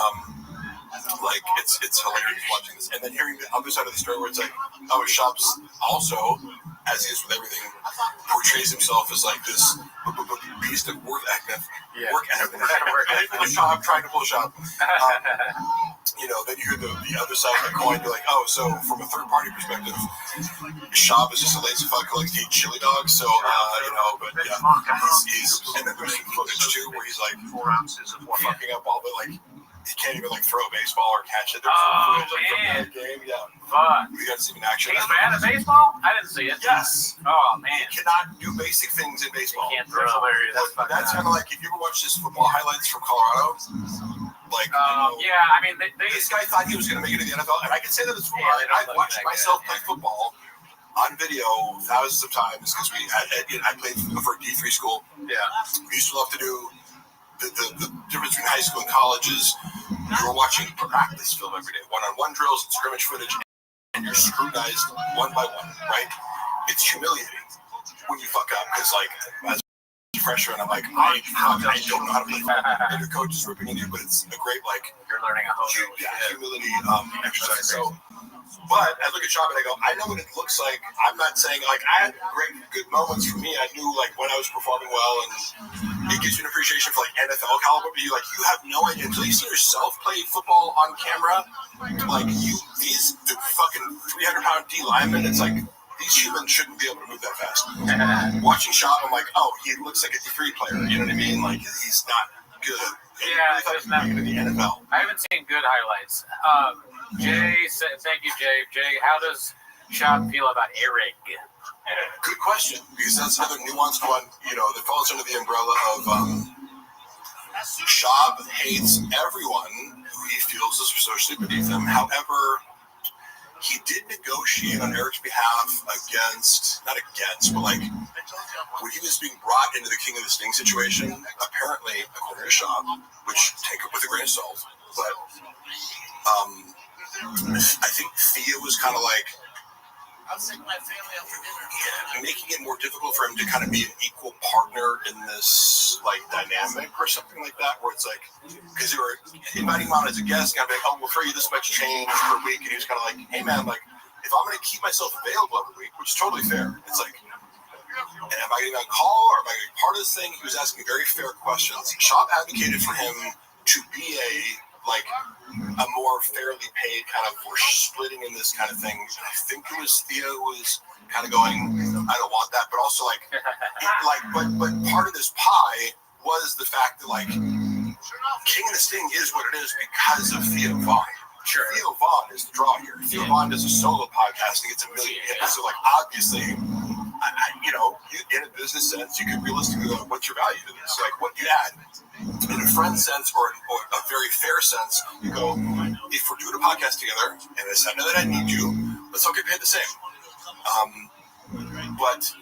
[SPEAKER 4] Like, it's hilarious watching this, and then hearing the other side of the story where it's like, Shops also, as he is with everything, portrays himself as like this beast of work ethic. I'm trying to pull Shop. then you hear the other side of the coin, be like, oh, so from a third party perspective, Shab is just a lazy fuck who likes to eat chili dogs. So, but yeah, he's and then there's some footage too where he's like 4 ounces of fucking up all the like. He can't even like throw a baseball or catch it. There's some footage from that game. Yeah.
[SPEAKER 16] Fuck.
[SPEAKER 4] We got to see him in action.
[SPEAKER 16] He's bad at baseball? I didn't see it.
[SPEAKER 4] Yes.
[SPEAKER 16] Oh, man.
[SPEAKER 4] He cannot do basic things in baseball.
[SPEAKER 16] He can't throw.
[SPEAKER 4] That's kind of like if you ever watch this football highlights from Colorado. Like,
[SPEAKER 16] yeah, I mean,
[SPEAKER 4] this guy thought he was going to make it to the NFL, and I can say that it's football. I've watched myself play football on video thousands of times because I played for a D3 school.
[SPEAKER 16] Yeah.
[SPEAKER 4] We used to love to do. The difference between high school and college is you were watching practice film every day, one-on-one drills and scrimmage footage, and you're scrutinized one by one, right? It's humiliating when you fuck up because, like, as a freshman, I'm like, I don't know how to play football, and your coach is ripping into you, but it's a great, like,
[SPEAKER 16] you're learning a whole
[SPEAKER 4] humility exercise. So, but I look at Shab and I go, I know what it looks like. I'm not saying, like, I had good moments for me. I knew, like, when I was performing well, and it gives you an appreciation for, like, NFL caliber, but you have no idea until you see yourself play football on camera. Like, the fucking 300-pound D linemen, it's like, these humans shouldn't be able to move that fast. Watching Shab, I'm like, oh, he looks like a D3 player. You know what I mean? Like, he's not good.
[SPEAKER 16] Yeah, it's not
[SPEAKER 4] in the NFL.
[SPEAKER 16] I haven't seen good highlights. Jay said, thank you, Jay. Jay, how does Shab feel about Eric?
[SPEAKER 4] Good question, because that's another nuanced one, that falls under the umbrella of Shab hates everyone who he feels is socially beneath him. However, he did negotiate on Eric's behalf not against, but like when he was being brought into the King of the Sting situation, apparently, according to Shab, which take it with a grain of salt, but I think Thea was kind of like,
[SPEAKER 13] I'll take my family out for dinner.
[SPEAKER 4] Yeah, making it more difficult for him to kind of be an equal partner in this like dynamic or something like that, where it's like, because they were inviting him on as a guest, and I'd be like, oh, we'll throw you this much change per week, and he was kind of like, hey man, like if I'm going to keep myself available every week, which is totally fair, it's like, and am I getting on call or am I getting part of this thing? He was asking very fair questions. Shab advocated for him to be a more fairly paid kind of, we're splitting in this kind of thing. And I think it was Theo who was kind of going, I don't want that, but also but part of this pie was the fact that like King of the Sting is what it is because of Theo Vaughn. Sure. Theo Vaughn is the draw here. Theo Vaughn does a solo podcast and gets 1 million hits. So like obviously, in a business sense, you could realistically go, what's your value to this? Like what you add. In a friend sense or a very fair sense, you go, if we're doing a podcast together and I know that I need you, let's all get paid the same. But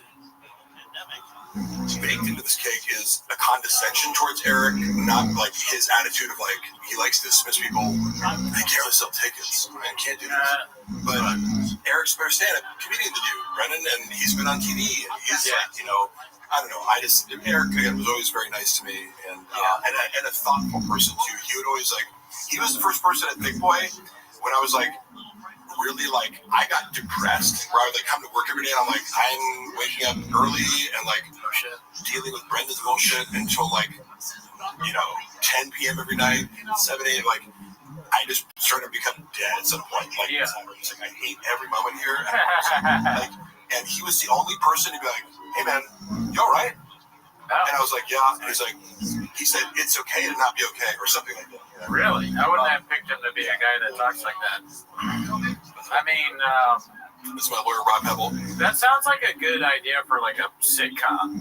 [SPEAKER 4] baked into this cake is a condescension towards Eric, not like his attitude of like, he likes to dismiss people. I can't really sell tickets. I can't do this. But Eric's a better stand-up comedian than you, Brendan, and he's been on TV and he's I don't know. Eric again was always very nice to me and a thoughtful person too. He would always he was the first person at Big Boy when I was like really I got depressed where I would come to work every day and I'm like, I'm waking up early and dealing with Brendan's bullshit until 10 p.m. every night, 7 a.m. I just started to become dead at some point. I hate every moment here. And he was the only person to be like, hey man, you all right? And I was like, yeah. And he said, it's okay to not be okay or something like that.
[SPEAKER 16] Really? I wouldn't have picked him to be a guy that talks like that. I mean,
[SPEAKER 4] this is my lawyer, Rob Pebble.
[SPEAKER 16] That sounds like a good idea for a sitcom,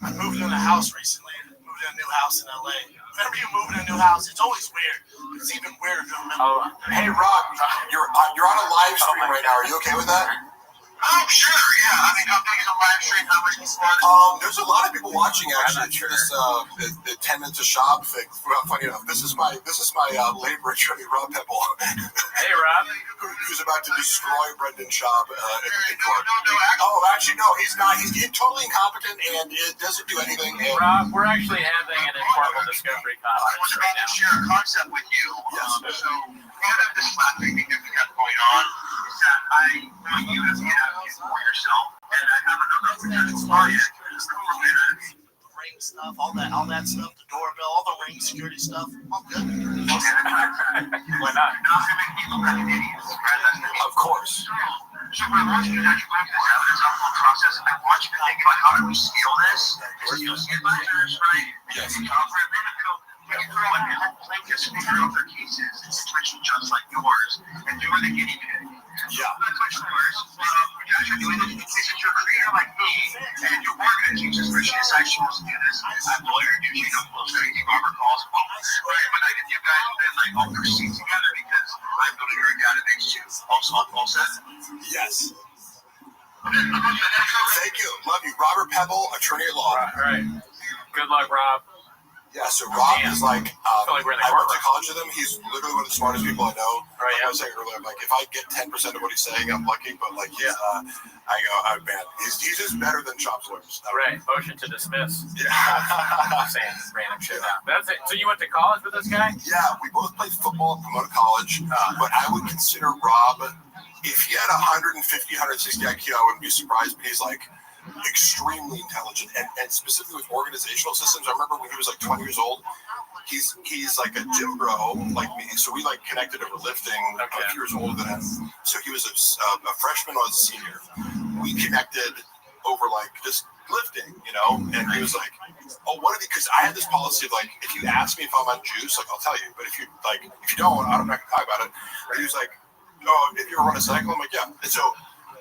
[SPEAKER 13] I moved in a house recently. Moved in a new house in LA. Whenever you move in a new house, it's always weird. It's even weirder to remember.
[SPEAKER 4] Hey Rob, you're on a live stream right now. Are you okay with that?
[SPEAKER 13] Oh, sure, yeah. I think I'm thinking of live stream. How much is fun?
[SPEAKER 4] There's a lot of people watching actually. This the 10 minutes of Shab thing. Funny enough, this is my labor attorney, Rob Pebble.
[SPEAKER 16] Hey, Rob.
[SPEAKER 4] Who's about to destroy Brendan Shab in court. Actually, no, he's not. He's totally incompetent and it doesn't do anything.
[SPEAKER 16] Rob, we're actually having an informal discovery conference right now.
[SPEAKER 13] I want to share a concept with you.
[SPEAKER 4] Yes.
[SPEAKER 13] So part of this laughing thing that we got going on is that I want you as an advocate for yourself, and I have another potential client who's bring
[SPEAKER 3] locking stuff, all that stuff, the doorbell, all the ring security stuff. I'm good.
[SPEAKER 16] Why not?
[SPEAKER 4] Of course.
[SPEAKER 9] So what I want you to do now, you have this evidence upload process. I want you to think about how do we scale this? Because you'll see advisors, right?
[SPEAKER 4] Yes.
[SPEAKER 9] For a minute ago, we can throw in plaintiffs figure out their cases in situations just like yours, and you are the guinea pig.
[SPEAKER 4] Yeah.
[SPEAKER 9] That's much worse. You guys are doing it in cases you're a creator like me, and you are going to teach us, but she decided she wants to do this. I'm a lawyer, you know, most everything Robert calls, right? But you guys have been like all proceed together because I'm building your database too. All set?
[SPEAKER 4] Yes. Thank you. Love you. Robert Pebble, attorney at law.
[SPEAKER 16] All right. Good luck, Rob.
[SPEAKER 4] Yeah, so Rob is like,
[SPEAKER 16] I went
[SPEAKER 4] to college with him. He's literally one of the smartest people I know.
[SPEAKER 16] Right,
[SPEAKER 4] like I was saying earlier, like if I get 10% of what he's saying, I'm lucky. But like, he's, man, he's just better than Chop's lawyers.
[SPEAKER 16] Right, motion to dismiss.
[SPEAKER 4] Yeah.
[SPEAKER 16] Saying random shit. That's it. So you went to college with this guy?
[SPEAKER 4] Yeah, we both played football at Pomona College. But I would consider Rob, if he had 150, 160 IQ, I wouldn't be surprised. But he's like extremely intelligent, and specifically with organizational systems. I remember when he was like 20 years old, he's like a gym bro like me, so we like connected over lifting. I'm a few years older than him, so he was a freshman, I was a senior. We connected over like just lifting, you know, and he was like, oh, what are the, because I had this policy of like, if you ask me if I'm on juice, like I'll tell you, but if you don't, I'm not gonna talk about it. But he was like, oh, if you ever run a cycle, I'm like, yeah. And so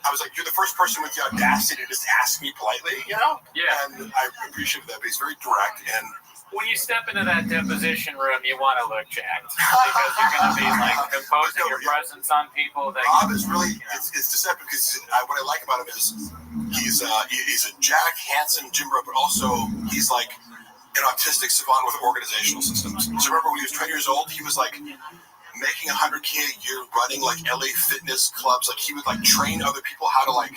[SPEAKER 4] I was like, you're the first person with the audacity to just ask me politely, you know?
[SPEAKER 16] Yeah.
[SPEAKER 4] And I appreciated that, but he's very direct. And
[SPEAKER 16] when you step into that deposition room, you want to look jacked because you're going to be like imposing your presence on people. That
[SPEAKER 4] Rob is really, it's deceptive because what I like about him is he's a jack, handsome gym bro, but also he's like an autistic savant with organizational systems. So remember when he was 20 years old, he was like making $100K a year running like LA fitness clubs. Like he would like train other people how to like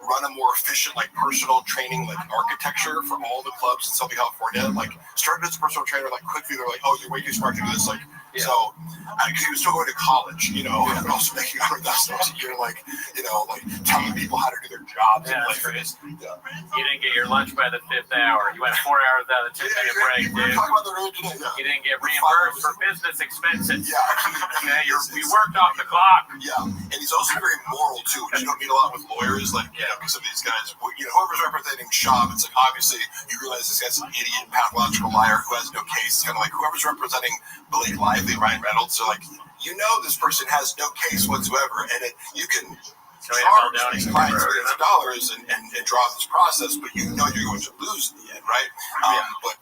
[SPEAKER 4] run a more efficient like personal training like architecture for all the clubs in Southern California. Like started as a personal trainer, like quickly they're like, oh, you're way too smart to do this. Like so because he was still going to college, you know, and also making $100,000 a year, like, you know, like telling people how to do their jobs.
[SPEAKER 16] Yeah,
[SPEAKER 4] and, like,
[SPEAKER 16] you didn't get your lunch by the 5th hour. You went 4 hours without a 2-minute break, dude.
[SPEAKER 4] We were talking about that earlier today.
[SPEAKER 16] You didn't get reimbursed for business expenses.
[SPEAKER 4] Yeah.
[SPEAKER 16] Okay, we worked off the clock.
[SPEAKER 4] Yeah, and he's also very moral too, which you don't meet a lot with lawyers. Like, you know, because of these guys, you know, whoever's representing Shab, it's like obviously you realize this guy's an idiot, pathological liar who has no case. It's kind of like whoever's representing Blake Lively, Ryan Reynolds. So like, you know, this person has no case whatsoever, and you can charge these clients millions of dollars and draw this process, but you know you're going to lose in the end, right? But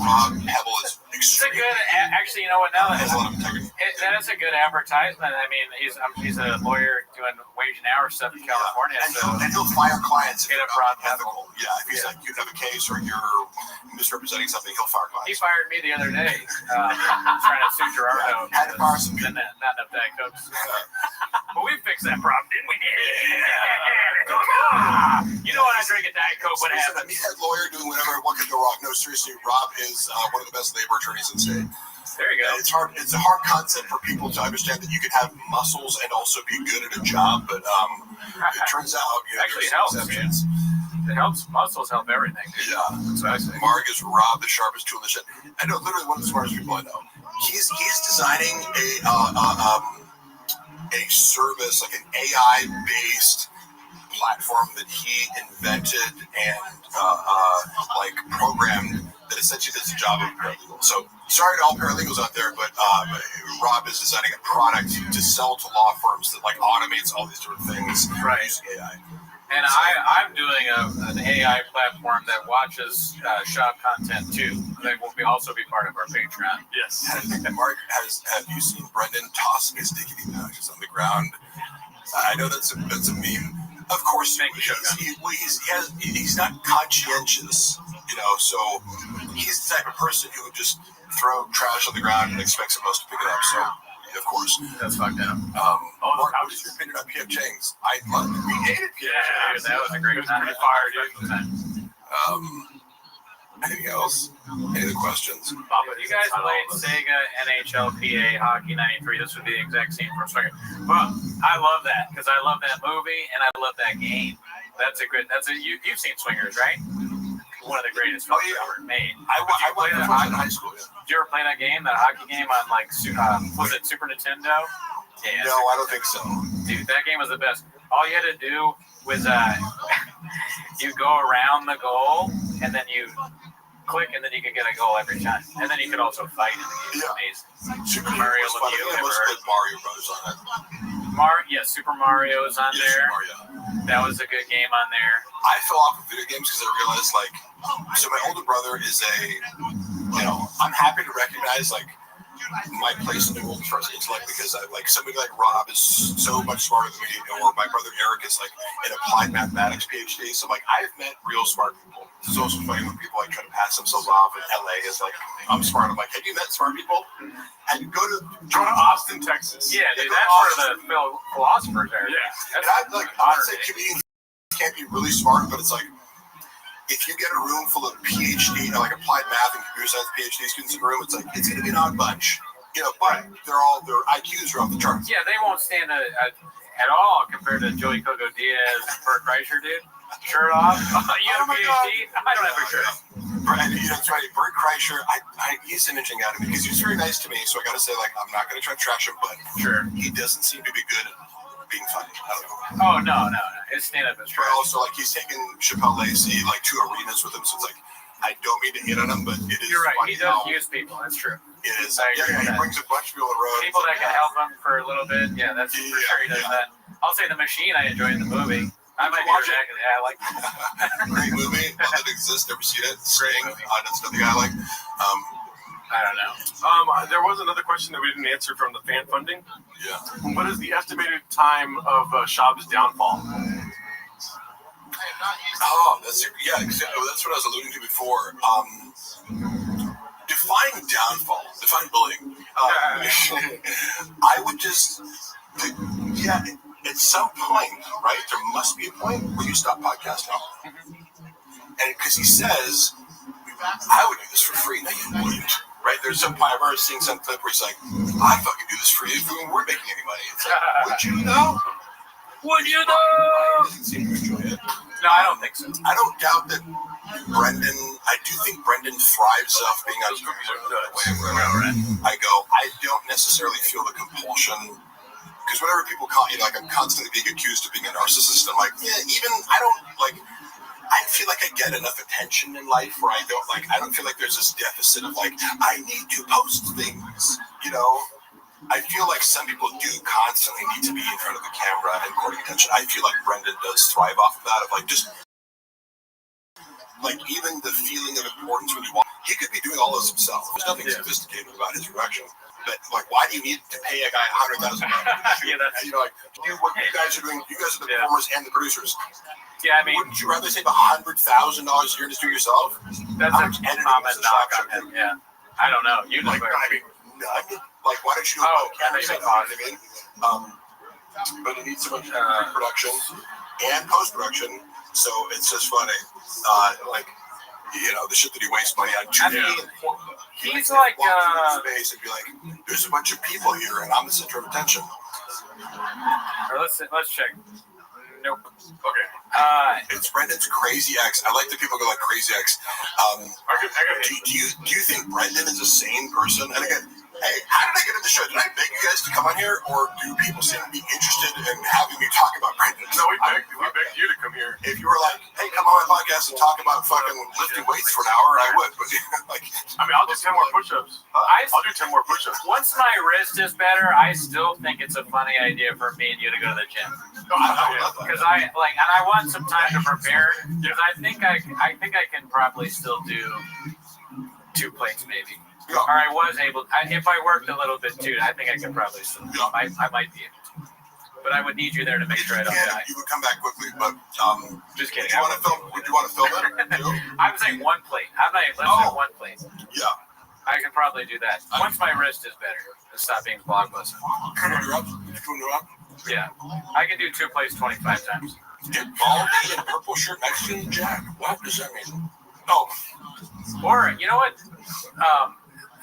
[SPEAKER 4] Rob Pebble is extremely.
[SPEAKER 16] It's a good, actually, you know what? Now
[SPEAKER 4] has a lot of integrity.
[SPEAKER 16] That is a good advertisement. I mean, he's a lawyer doing wage and hour stuff in California.
[SPEAKER 4] And he'll fire clients if
[SPEAKER 16] Get
[SPEAKER 4] they're
[SPEAKER 16] a broad
[SPEAKER 4] not ethical. Yeah, if he's like, you have a case or you're misrepresenting something, he'll fire clients.
[SPEAKER 16] He fired me the other day, trying to sue Gerardo.
[SPEAKER 4] Had to fire some people.
[SPEAKER 16] Not enough Diet Cokes. But we fixed that problem, didn't we? You know when I drink a Diet Coke, what happens?
[SPEAKER 4] A meathead lawyer doing whatever, what could go wrong? No, seriously, Rob is one of the best labor attorneys in the state.
[SPEAKER 16] There you go.
[SPEAKER 4] It's hard. It's a hard concept for people to understand that you can have muscles and also be good at a job. But it turns out, you know,
[SPEAKER 16] actually, it helps. It helps. Muscles help everything. Dude.
[SPEAKER 4] Yeah.
[SPEAKER 16] That's what I say.
[SPEAKER 4] Mark is Rob, the sharpest tool in the shed. I know, literally one of the smartest people I know. He's designing a service, like an AI-based platform that he invented and like programmed that essentially does the job of a paralegal. So sorry to all paralegals out there, but Rob is designing a product to sell to law firms that like automates all these different things using AI.
[SPEAKER 16] And I'm doing an AI platform that watches shop content too. That will also be part of our Patreon. Yes.
[SPEAKER 4] Mark, have you seen Brendan tossing his diggity bags on the ground? I know that's a meme. Of course, he's not conscientious, you know. So he's the type of person who would just throw trash on the ground and expect someone else to pick it up. So. Of course.
[SPEAKER 16] That's fucked up.
[SPEAKER 4] Mark, what is your opinion on P.F. Chang's? I loved it. We hated P.F.
[SPEAKER 16] Chang's. That was a great time. Fired,
[SPEAKER 4] anything else? Any other questions?
[SPEAKER 16] If you guys played Sega NHL PA Hockey 93, this would be the exact same from Swinger. Well, I love that because I love that movie and I love that game. You've seen Swingers, right? one of the greatest films ever made.
[SPEAKER 4] I played that in high school. Yeah.
[SPEAKER 16] Did you ever play that game, that hockey game on like was it Super Nintendo? Yeah,
[SPEAKER 4] no, I don't think so.
[SPEAKER 16] Dude, that game was the best. All you had to do was you go around the goal and then you click and then you could get a goal every time. And then you could also fight in the game.
[SPEAKER 4] Yeah.
[SPEAKER 16] Amazing.
[SPEAKER 4] Super
[SPEAKER 16] Mario
[SPEAKER 4] was fun. I must played Mario Bros on it.
[SPEAKER 16] Super Mario is on there.
[SPEAKER 4] Mario.
[SPEAKER 16] That was a good game on there.
[SPEAKER 4] I fell off of video games because I realized, like, so my older brother is I'm happy to recognize, like, my place in the world as far as intellect, because somebody like Rob is so much smarter than me, or my brother Eric is like an applied mathematics PhD. So like I've met real smart people. This is also funny when people like try to pass themselves off in LA as like I'm smart. I'm like, have you met smart people? And go to Austin, Texas.
[SPEAKER 16] Yeah, dude, that's where the philosophers are.
[SPEAKER 4] Yeah, and I'm like, I'm not saying comedians can't be really smart, but it's like, if you get a room full of PhD, like applied math and computer science PhD students in a room, it's like, it's going to be an odd bunch, but their IQs are off the charts.
[SPEAKER 16] Yeah, they won't stand at all compared to Joey Coco Diaz and Bert Kreischer, dude. Shirt off. You have a PhD? I don't have a shirt.
[SPEAKER 4] Right, that's right. Bert Kreischer, he's an interesting guy to me because he's very nice to me. So I got to say, like, I'm not going to try to trash him, but he doesn't seem to be good at being funny. I don't know.
[SPEAKER 16] Oh, no. His stand-up is
[SPEAKER 4] trash. But also, like, he's taken Chappelle Lacey, like, to arenas with him. So it's like, I don't mean to hit on him, but it is.
[SPEAKER 16] You're right.
[SPEAKER 4] Funny
[SPEAKER 16] he does use people. That's true.
[SPEAKER 4] It is. He brings a bunch of people on the road.
[SPEAKER 16] People that can help him for a little bit. Yeah, that's for sure. He does that. I'll say The Machine I enjoyed in the movie. I might watch it. Yeah, I like it.
[SPEAKER 4] Great movie. One that exists. Never seen it. String. That's another guy I like.
[SPEAKER 16] I don't know.
[SPEAKER 11] There was another question that we didn't answer from the fan funding.
[SPEAKER 4] Yeah.
[SPEAKER 11] What is the estimated time of Shab's downfall?
[SPEAKER 4] Oh, that's what I was alluding to before. Define downfall. Define bullying. I would just, at some point, right? There must be a point where you stop podcasting. And because he says, I would do this for free. No, you wouldn't. Right? There's some point, I've already seen some clip where he's like, I fucking do this for you if we weren't making any money. It's like, would you though?
[SPEAKER 16] Would you though?
[SPEAKER 4] He doesn't seem to enjoy it.
[SPEAKER 16] No, I don't think so.
[SPEAKER 4] I don't doubt that I do think Brendan thrives off being on TV. I don't necessarily feel the compulsion, because whenever people call, like I'm constantly being accused of being a narcissist. I'm like, I feel like I get enough attention in life where I don't feel like there's this deficit of like, I need to post things, I feel like some people do constantly need to be in front of the camera and courting attention. I feel like Brendan does thrive off of that, of like just like even the feeling of importance when you walk. He could be doing all this himself. There's nothing sophisticated about his production. But like, why do you need to pay a guy $100,000? Do what you guys are doing. You guys are the performers and the producers.
[SPEAKER 16] Yeah, I mean,
[SPEAKER 4] wouldn't you rather save $100,000 a year to do yourself?
[SPEAKER 16] That's a common knock on him. Yeah, I don't know. You
[SPEAKER 4] like, I mean, none. Like, why don't you do it? But it needs so much pre-production and post-production, so it's just funny. The shit that he wastes money on.
[SPEAKER 16] He's like
[SPEAKER 4] space and be like, there's a bunch of people here, and I'm the center of attention.
[SPEAKER 16] Let's check. Nope.
[SPEAKER 4] Okay. It's Brendan's Crazy Ex. I like that people go like Crazy Ex. Do you think Brendan is a sane person? And again, hey, how did I get in the show? Did I beg you guys to come on here, or do people seem to be interested in having me talk about Brendan?
[SPEAKER 11] No, we begged you to come here.
[SPEAKER 4] If you were like, hey, come on my podcast and talk about fucking lifting weights for an hour, I would. But
[SPEAKER 11] I'll do 10 more push-ups. I'll do 10 more push-ups.
[SPEAKER 16] Once my wrist is better, I still think it's a funny idea for me and you to go to the gym. Because I want some time to prepare. Because I think I can probably still do 2 plates maybe. Or I was able. If I worked a little bit too, I think I could probably still. I might be able to. But I would need you there to make sure I don't die.
[SPEAKER 4] You would come back quickly, but
[SPEAKER 16] just kidding.
[SPEAKER 4] Would you want to film it?
[SPEAKER 16] I was saying 1 plate. How about let's do 1 plate?
[SPEAKER 4] Yeah.
[SPEAKER 16] I can probably do that once my wrist is better. To stop being blockbuster. Yeah, I can do 2 plates 25 times.
[SPEAKER 4] Get Baldy and purple shirt next to Jack. What does that mean? Oh.
[SPEAKER 16] Or you know what?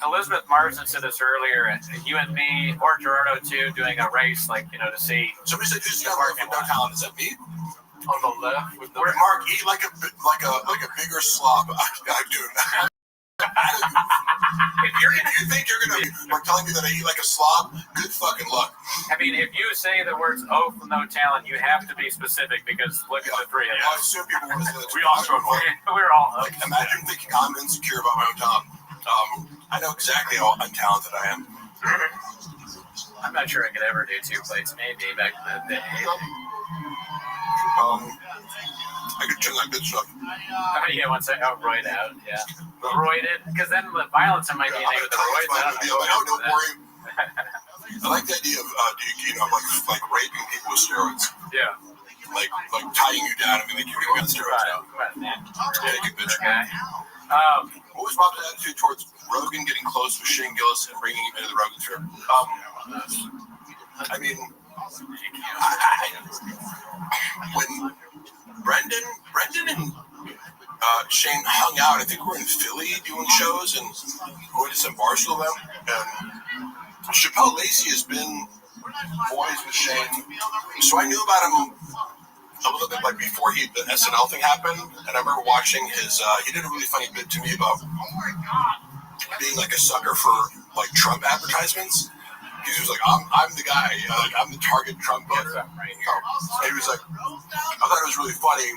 [SPEAKER 16] Elizabeth Marsden said this earlier, you and me, or Gerardo too, doing a race, to see.
[SPEAKER 4] Somebody said, who's the guy from downtown? Is that me?
[SPEAKER 22] On the left with the
[SPEAKER 4] Mark, eat like a bigger slob. I do not. If you think you're gonna or telling me that I eat like a slob, good fucking luck.
[SPEAKER 16] I mean, if you say the words "oh" from No Talent, you have to be specific because look at the three of us.
[SPEAKER 4] I assume people want to say that.
[SPEAKER 22] We all struggle.
[SPEAKER 16] We're all
[SPEAKER 4] like imagine thinking I'm insecure about my own talent. I know exactly how untalented I am.
[SPEAKER 16] I'm not sure I could ever do 2 plates. Maybe back in the day.
[SPEAKER 4] I could do that good stuff.
[SPEAKER 16] Oh, yeah, once I roid out, yeah. Roided, because then the violence in my DNA with the roids, I don't know.
[SPEAKER 4] Don't worry. I like the idea of like raping people with steroids.
[SPEAKER 22] Yeah.
[SPEAKER 4] Like tying you down and making you get steroids out. Take it, bitch.
[SPEAKER 16] Okay.
[SPEAKER 4] What was Bob's attitude towards Rogan getting close with Shane Gillis and bringing him into the Rogan sphere? I mean, when Brendan and Shane hung out, I think we were in Philly doing shows and going to some Barstool event. And Chappelle Lacey has been boys with Shane, so I knew about him a little bit like before the SNL thing happened. And I remember watching his. He did a really funny bit to me about being like a sucker for like Trump advertisements. He was like, I'm the guy, like I'm the target Trump voter. He was like, I thought it was really funny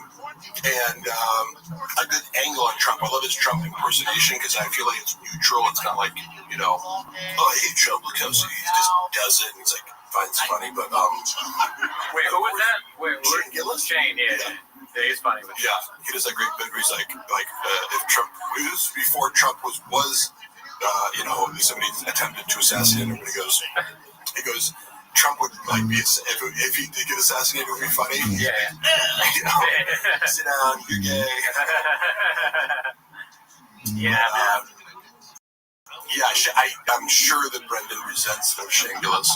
[SPEAKER 4] and a good angle on Trump. I love his Trump impersonation because I feel like it's neutral. It's not like, oh, I hate Trump because he just does it and he's like, finds it funny. But
[SPEAKER 16] wait, who was that? Wait,
[SPEAKER 4] Shane Gillis?
[SPEAKER 16] Shane, yeah, he's funny.
[SPEAKER 4] Yeah, he does that great bit where he's like if Trump, it was before Trump was somebody attempted to assassinate him, and he goes, Trump would like be if he did get assassinated, it would be funny.
[SPEAKER 16] Yeah.
[SPEAKER 4] Sit down, you're gay. I'm sure that Brendan resents those Shane Gillis.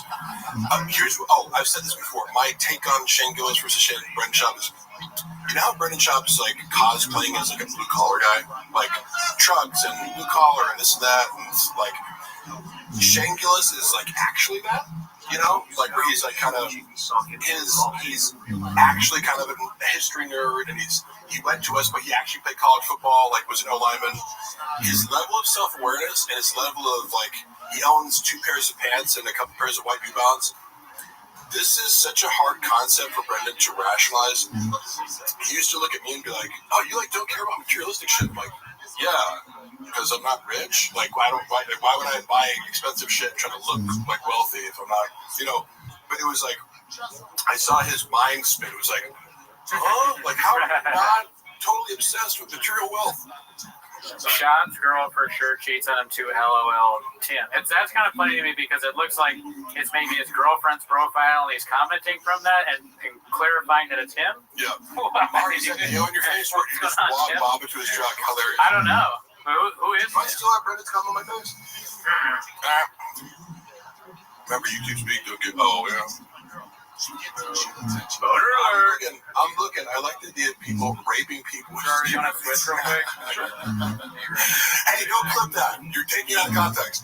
[SPEAKER 4] I've said this before. My take on Shane Gillis versus Brendan Schaub is, you know how Brendan Schaub is like cosplaying as like a blue collar guy, like trucks and blue collar and this and that, and it's like Shane Gillis is like actually that, like where he's like kind of he's actually kind of a history nerd, and he went to us, but he actually played college football, like was an O-lineman. His level of self-awareness and his level of like he owns 2 pairs of pants and a couple pairs of white New Balance. This is such a hard concept for Brendan to rationalize. He used to look at me and be like, "Oh, you like don't care about materialistic shit?" I'm like, "Yeah, because I'm not rich. Like, why would I buy expensive shit and try to look like wealthy if I'm not, But it was like, I saw his mind spin. It was like, like how are you not totally obsessed with material wealth?
[SPEAKER 16] Sean's girl for sure cheats on him too. LOL. Tim. That's kind of funny to me because it looks like it's maybe his girlfriend's profile. And he's commenting from that and clarifying that it's him.
[SPEAKER 4] Yeah. Mark, is that you on your face or you just Bob into his truck? Hilarious.
[SPEAKER 16] I don't know. Who is?
[SPEAKER 4] Do I still have Brendan's comment on my face? Remember, YouTube speak. Don't get. Oh yeah. I'm looking. I like the idea of people raping people.
[SPEAKER 16] Sure, you want to switch real quick?
[SPEAKER 4] Hey, don't clip that. You're taking it out of context.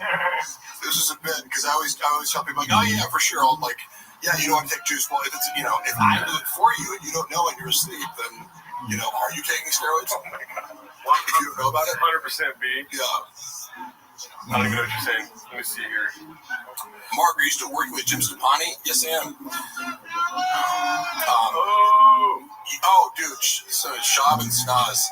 [SPEAKER 4] This is a bit because I always tell people like, oh yeah, for sure. I'll like, yeah, you don't want to take juice. Well, if it's if I do it for you and you don't know and you're asleep, then are you taking steroids? Oh my God. If you don't know about it,
[SPEAKER 22] 100% B.
[SPEAKER 4] Yeah.
[SPEAKER 22] I don't even know what you're saying. Let me see here.
[SPEAKER 4] Mark, are you still working with Jim Stepani? Yes, I am. Dude, so Schaub and Snaz,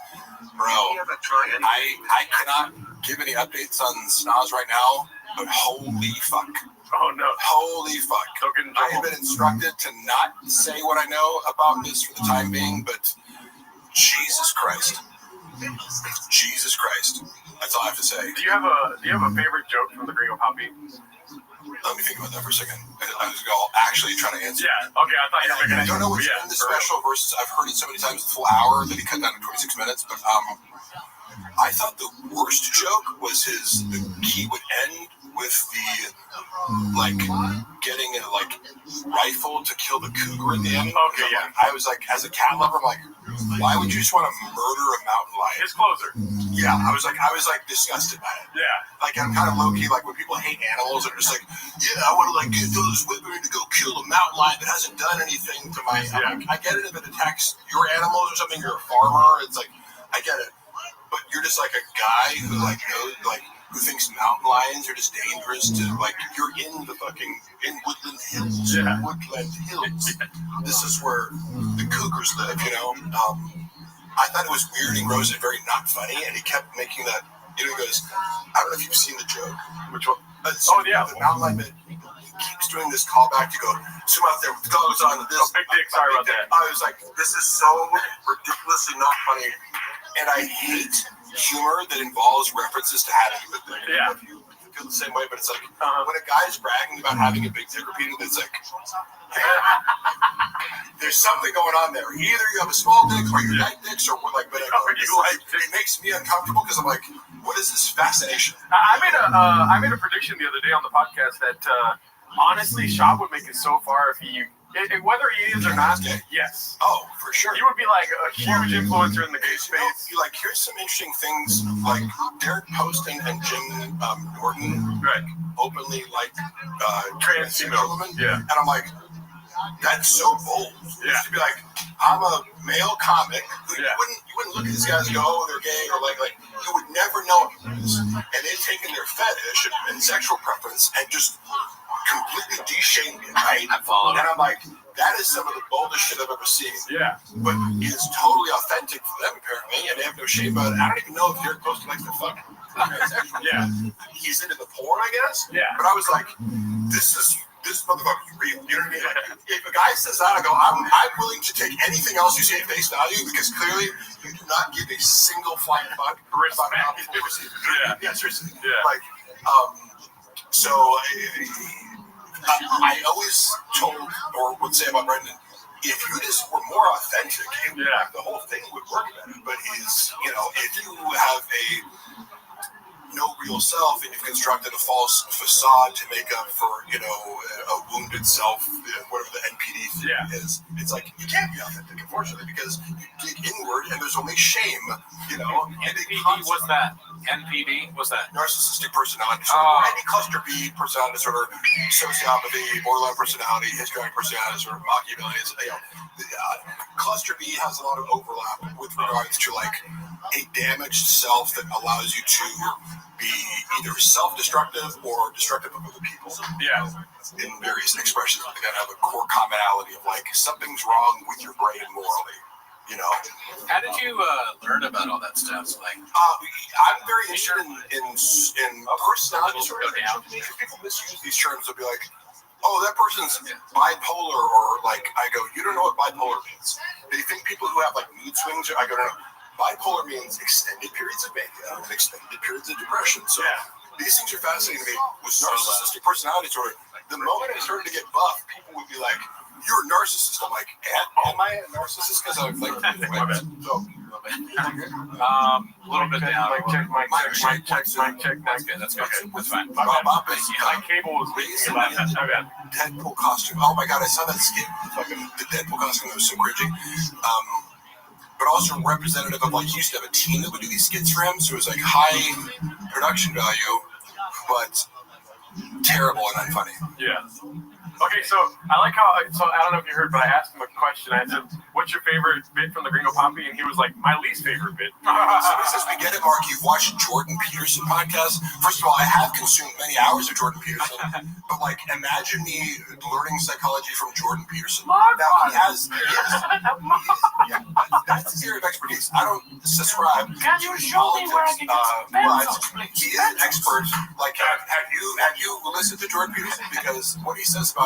[SPEAKER 4] bro. I cannot give any updates on Snaz right now, but holy fuck.
[SPEAKER 22] Oh no.
[SPEAKER 4] Holy fuck. I have been instructed to not say what I know about this for the time being, but Jesus Christ. Jesus Christ. That's all I have to say.
[SPEAKER 22] Do you have a favorite joke from the Gringo Poppy?
[SPEAKER 4] Let me think about that for a second. I'm just going to actually try to answer.
[SPEAKER 22] Yeah, okay, I thought you were going to.
[SPEAKER 4] I don't know what's in the special versus I've heard it so many times the full hour that he cut down to 26 minutes, but I thought the worst joke was he would end with the getting a rifle to kill the cougar at the end.
[SPEAKER 22] Okay, yeah.
[SPEAKER 4] I was like, as a cat lover, I'm like, why would you just want to murder a mountain lion?
[SPEAKER 22] His closer.
[SPEAKER 4] Yeah, I was like disgusted by it.
[SPEAKER 22] Yeah.
[SPEAKER 4] Like I'm kind of low key. Like when people hate animals, they're just like, yeah, I want to like get those women to go kill a mountain lion that hasn't done anything to my. I'm like, I get it if it attacks your animals or something. You're a farmer. It's like I get it, but you're just like a guy who like knows like. Who thinks mountain lions are just dangerous to, like, you're in the fucking, in Woodland Hills.
[SPEAKER 22] Yeah.
[SPEAKER 4] Woodland Hills. This is where the cougars live, you know? I thought it was weird and gross and very not funny, and he kept making that, you know, he goes, I don't know if you've seen the joke.
[SPEAKER 22] Which one?
[SPEAKER 4] Yeah. The mountain lion bit, he keeps doing this callback to go, swim out there with the goes on this.
[SPEAKER 22] Big dick, sorry about that.
[SPEAKER 4] I was like, this is so ridiculously not funny, and I hate humor that involves references to having a big dick.
[SPEAKER 22] Yeah.
[SPEAKER 4] If you feel the same way, but it's like when a guy's bragging about having a big dick repeatedly, it's like there's something going on there. Either you have a small dick or you like dicks or like, but it makes me uncomfortable because I'm like, what is this fascination?
[SPEAKER 22] I made a prediction the other day on the podcast that honestly, Shab would make it so far if he. Whether he is or not, yes.
[SPEAKER 4] Oh, for sure.
[SPEAKER 22] He would be like a huge influencer in the gay space.
[SPEAKER 4] Like, here's some interesting things. Like, Derek Post and Jim Norton openly like trans female women.
[SPEAKER 22] Yeah.
[SPEAKER 4] And I'm like, that's so bold. Yeah. To be like, I'm a male comic. You wouldn't look at these guys and go, oh, they're gay, or like you would never know this. And they've taken their fetish and sexual preference and just completely de-shamed it, right?
[SPEAKER 22] I follow.
[SPEAKER 4] And I'm like, that is some of the boldest shit I've ever seen.
[SPEAKER 22] Yeah.
[SPEAKER 4] But it's totally authentic for them, apparently, and they have no shame about it. I don't even know if Derek Post likes to fuck.
[SPEAKER 22] Yeah.
[SPEAKER 4] He's into the porn, I guess.
[SPEAKER 22] Yeah.
[SPEAKER 4] But I was like, this motherfucker's real. You know what I mean? Like, if a guy says that, I go, I'm willing to take anything else you say at face value because clearly you do not give a single flying fuck about how people receive it. Yeah, seriously.
[SPEAKER 22] Yeah.
[SPEAKER 4] Like, so I always told or would say about Brendan, if you just were more authentic, the whole thing would work better. But he's, you know, if you have no real self and you've constructed a false facade to make up for, you know, a wounded self, whatever the NPD is, it's like you can't be authentic, unfortunately, because you dig inward and there's only shame, you know.
[SPEAKER 16] NPD, what's that? NPD, what's that?
[SPEAKER 4] Narcissistic personality disorder, any cluster B personality disorder, sociopathy, borderline personality, histrionic personality disorder, Machiavellian, you know. Cluster B has a lot of overlap with regards to like a damaged self that allows you to be either self-destructive or destructive of other people.
[SPEAKER 22] Yeah.
[SPEAKER 4] In various expressions, they gotta have a core commonality of like something's wrong with your brain morally. You know.
[SPEAKER 16] How did you learn about all that stuff? Like,
[SPEAKER 4] I'm very interested in personality disorders. People misuse these terms. They'll be like, oh, that person's bipolar, or like, I go, you don't know what bipolar means. They think people who have like mood swings, I go, no. Bipolar means extended periods of mania and extended periods of depression. So these things are fascinating to me. With narcissistic personality disorder, the moment I started to get buff, people would be like, you're a narcissist. I'm like, am I a narcissist? Because I'm like, so.
[SPEAKER 16] A little bit down.
[SPEAKER 22] Mic check. That's good. That's good. That's fine. My cable was leaking about that.
[SPEAKER 4] Deadpool costume. Oh my god, I saw that skit. The Deadpool costume. That was so cringy. But also representative of, like, he used to have a team that would do these skits for him, so it was like high production value, but terrible and unfunny.
[SPEAKER 22] Yeah. Okay, so I like how, so I don't know if you heard, but I asked him a question. I said, what's your favorite bit from the Gringo Poppy? And he was like, my least favorite bit.
[SPEAKER 4] So this is, we get it, Mark. You've watched Jordan Peterson podcast. First of all, I have consumed many hours of Jordan Peterson, but like, imagine me learning psychology from Jordan Peterson. Now, that's his area of expertise. I don't subscribe.
[SPEAKER 6] Can you show me where I can get some pencils,
[SPEAKER 4] but he is an expert. Like, have you listened to Jordan Peterson? Because what he says about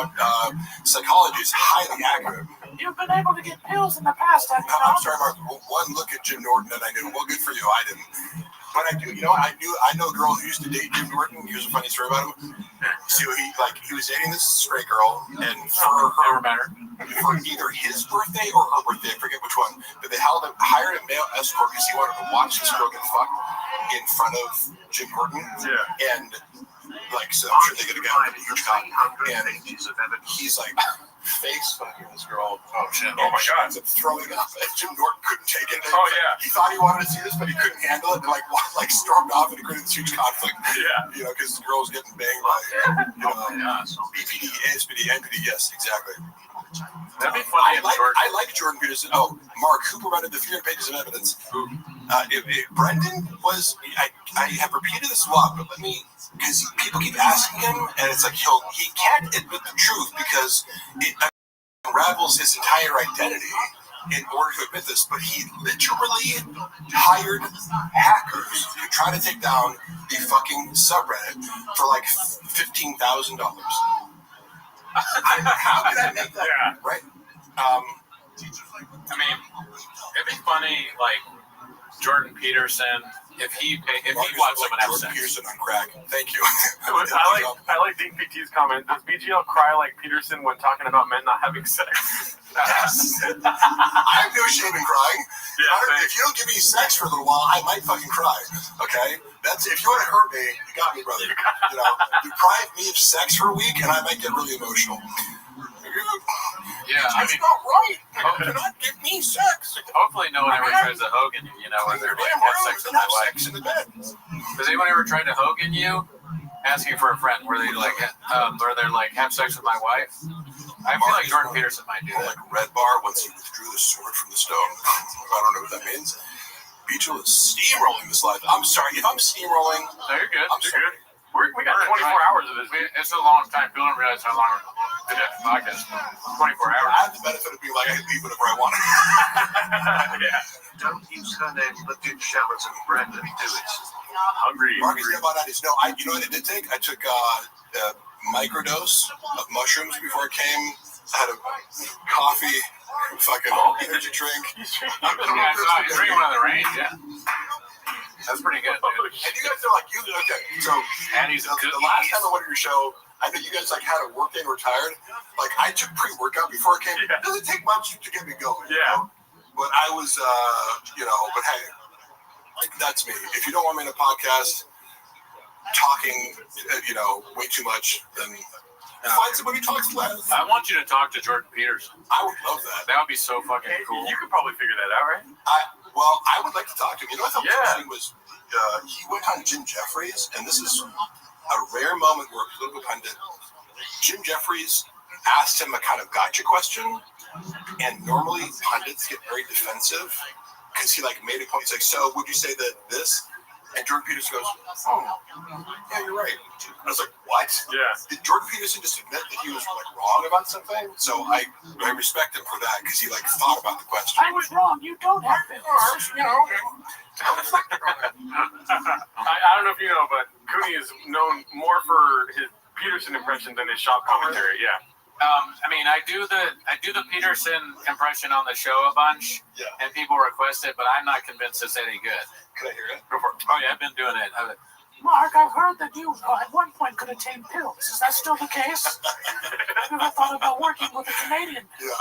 [SPEAKER 4] psychology is highly accurate.
[SPEAKER 6] You've been able to get pills in the past, have you
[SPEAKER 4] I'm
[SPEAKER 6] not?
[SPEAKER 4] sorry, Mark. One look at Jim Norton and I knew, well, good for you. I didn't. But I do, you know, I know a girl who used to date Jim Norton. Here's a funny story about him. So he was dating this straight girl, and for either his birthday or her birthday, I forget which one, but they hired a male escort because he wanted to watch this girl get fucked in front of Jim Norton. Yeah. And like, so I'm sure they could have gotten a huge cop. And he's like, face fucking this girl.
[SPEAKER 22] Oh shit! Oh my god!
[SPEAKER 4] Ends up throwing up, and Jim Norton couldn't take it.
[SPEAKER 22] Oh yeah.
[SPEAKER 4] He thought he wanted to see this, but he couldn't handle it. And like stormed off, and it created this huge conflict.
[SPEAKER 22] Yeah.
[SPEAKER 4] You know, because the girl was getting banged by BPD, ASPD, NPD. Yes, exactly.
[SPEAKER 22] That'd be funny.
[SPEAKER 4] I like Jordan Peterson. Oh, Mark, who provided the 300 pages of evidence? Brendan was. I have repeated this a lot, but let me, because people keep asking him, and it's like he can't admit the truth because it unravels his entire identity in order to admit this. But he literally hired hackers to try to take down the fucking subreddit for like $15,000. How could I make that?
[SPEAKER 22] Yeah.
[SPEAKER 4] Right?
[SPEAKER 16] I mean, it'd be funny, like Jordan Peterson, if he watched someone have
[SPEAKER 4] Jordan
[SPEAKER 16] sex.
[SPEAKER 4] Peterson on crack. Thank you.
[SPEAKER 22] I like Dean PT's comment. Does BGL cry like Peterson when talking about men not having sex?
[SPEAKER 4] Yes. I have no shame in crying.
[SPEAKER 22] Yeah,
[SPEAKER 4] if you don't give me sex for a little while, I might fucking cry. Okay? That's if you want to hurt me, you got me, brother. You know, deprive me of sex for a week, and I might get really emotional.
[SPEAKER 16] Yeah, I mean,
[SPEAKER 4] not right. You cannot give me sex.
[SPEAKER 16] Hopefully, no one ever tries to Hogan you. You know, when they're like, have sex with my wife.
[SPEAKER 4] In the bed.
[SPEAKER 16] Has anyone ever tried to Hogan you? Asking for a friend, where they like, where they're like, have sex with my wife. I feel like Jordan Peterson might do that.
[SPEAKER 4] Like Red Bar once he withdrew the sword from the stone. I don't know what that means. Beachel is steamrolling this live. I'm sorry if I'm steamrolling.
[SPEAKER 16] No, you're good.
[SPEAKER 4] I'm sorry.
[SPEAKER 22] We got 24 hours of this.
[SPEAKER 16] It's a long time. People don't realize how long we did that podcast. 24 hours.
[SPEAKER 4] I have the benefit of being like I can leave whenever I want.
[SPEAKER 22] Yeah.
[SPEAKER 10] Don't use her name, but do shallots and Brendan do it.
[SPEAKER 22] Hungry.
[SPEAKER 4] Marcus Devonitis. No, you know what I did take? I took a microdose of mushrooms before I came. I had a coffee, fucking energy drink.
[SPEAKER 16] I saw you drink one of the range, yeah. That's pretty good, dude.
[SPEAKER 4] And you guys are like, okay, so the last time I went to your show, I know you guys like had a work day and were tired. Like I took pre-workout before I came.
[SPEAKER 22] Yeah.
[SPEAKER 4] It doesn't take much to get me going.
[SPEAKER 22] Yeah.
[SPEAKER 4] You know? But I was, but hey, that's me. If you don't want me in a podcast talking, way too much, then find somebody who talks less.
[SPEAKER 16] I want you to talk to Jordan Peterson.
[SPEAKER 4] I would love that.
[SPEAKER 16] That would be so fucking cool.
[SPEAKER 22] You could probably figure that out, right?
[SPEAKER 4] I would like to talk to him. You know what I thought interesting was he went on Jim Jeffries, and this is a rare moment where a political pundit, Jim Jeffries, asked him a kind of gotcha question, and normally pundits get very defensive because he made a point. He's like, so would you say that this? And Jordan Peterson goes, oh, yeah, you're right. I was like, what?
[SPEAKER 22] Yeah.
[SPEAKER 4] Did Jordan Peterson just admit that he was wrong about something? So I respect him for that because he thought about the question.
[SPEAKER 13] I was wrong. You don't have this.
[SPEAKER 22] I don't know if you know, but Cooney is known more for his Peterson impression than his shop commentary. Yeah.
[SPEAKER 16] I do the Peterson impression on the show a bunch, and people request it, but I'm not convinced it's any good.
[SPEAKER 4] Can I hear it?
[SPEAKER 16] Go for it. Oh yeah, I've been doing it.
[SPEAKER 13] Mark, I've heard that you at one point could attain pills. Is that still the case? I've never thought about working with a Canadian.
[SPEAKER 4] Yeah,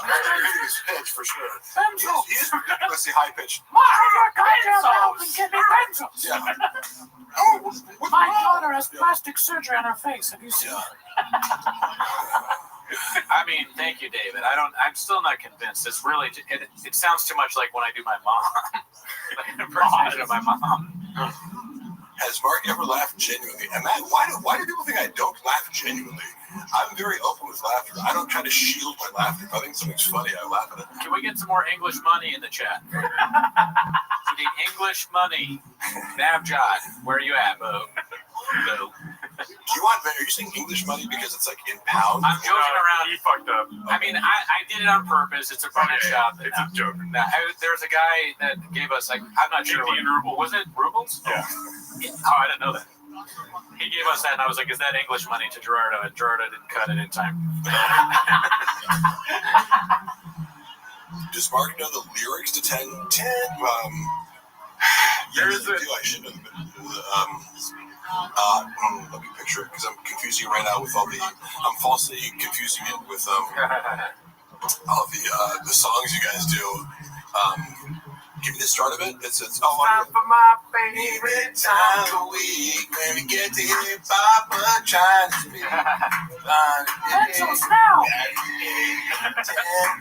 [SPEAKER 4] he's pitch for sure.
[SPEAKER 13] Benzos.
[SPEAKER 4] He is ridiculously high pitched.
[SPEAKER 13] Mark, come down and get me benzos.
[SPEAKER 4] Yeah.
[SPEAKER 13] My daughter has plastic surgery on her face. Have you seen it?
[SPEAKER 16] Thank you, David. I'm still not convinced. It's really, it sounds too much like when I do my mom. Like an impersonation of my mom.
[SPEAKER 4] Has Mark ever laughed genuinely? And Matt, why do people think I don't laugh genuinely? I'm very open with laughter. I don't try to shield my laughter. If I think something's funny, I laugh at it.
[SPEAKER 16] Can we get some more English money in the chat? We need English money. Navjot, where are you at, Bo?
[SPEAKER 4] Are you saying English money because it's in pounds?
[SPEAKER 16] I'm joking around.
[SPEAKER 22] He fucked up.
[SPEAKER 16] I did it on purpose. It's a funny shop.
[SPEAKER 22] It's a joke.
[SPEAKER 16] There was a guy that gave us I'm not sure.
[SPEAKER 22] 18 rubles.
[SPEAKER 16] Was it rubles?
[SPEAKER 22] Yeah.
[SPEAKER 16] Oh, I didn't know that. He gave us that, and I was like, "Is that English money?" To Gerardo, and Gerardo didn't cut it in time.
[SPEAKER 4] Does Mark know the lyrics to 10? I should know let me picture it because I'm confusing it right now with I'm falsely confusing it with all the songs you guys do. Give me the start of it. It's
[SPEAKER 8] Time for my favorite time of the week
[SPEAKER 4] when we get to hip hop Chinese.
[SPEAKER 8] Let's now.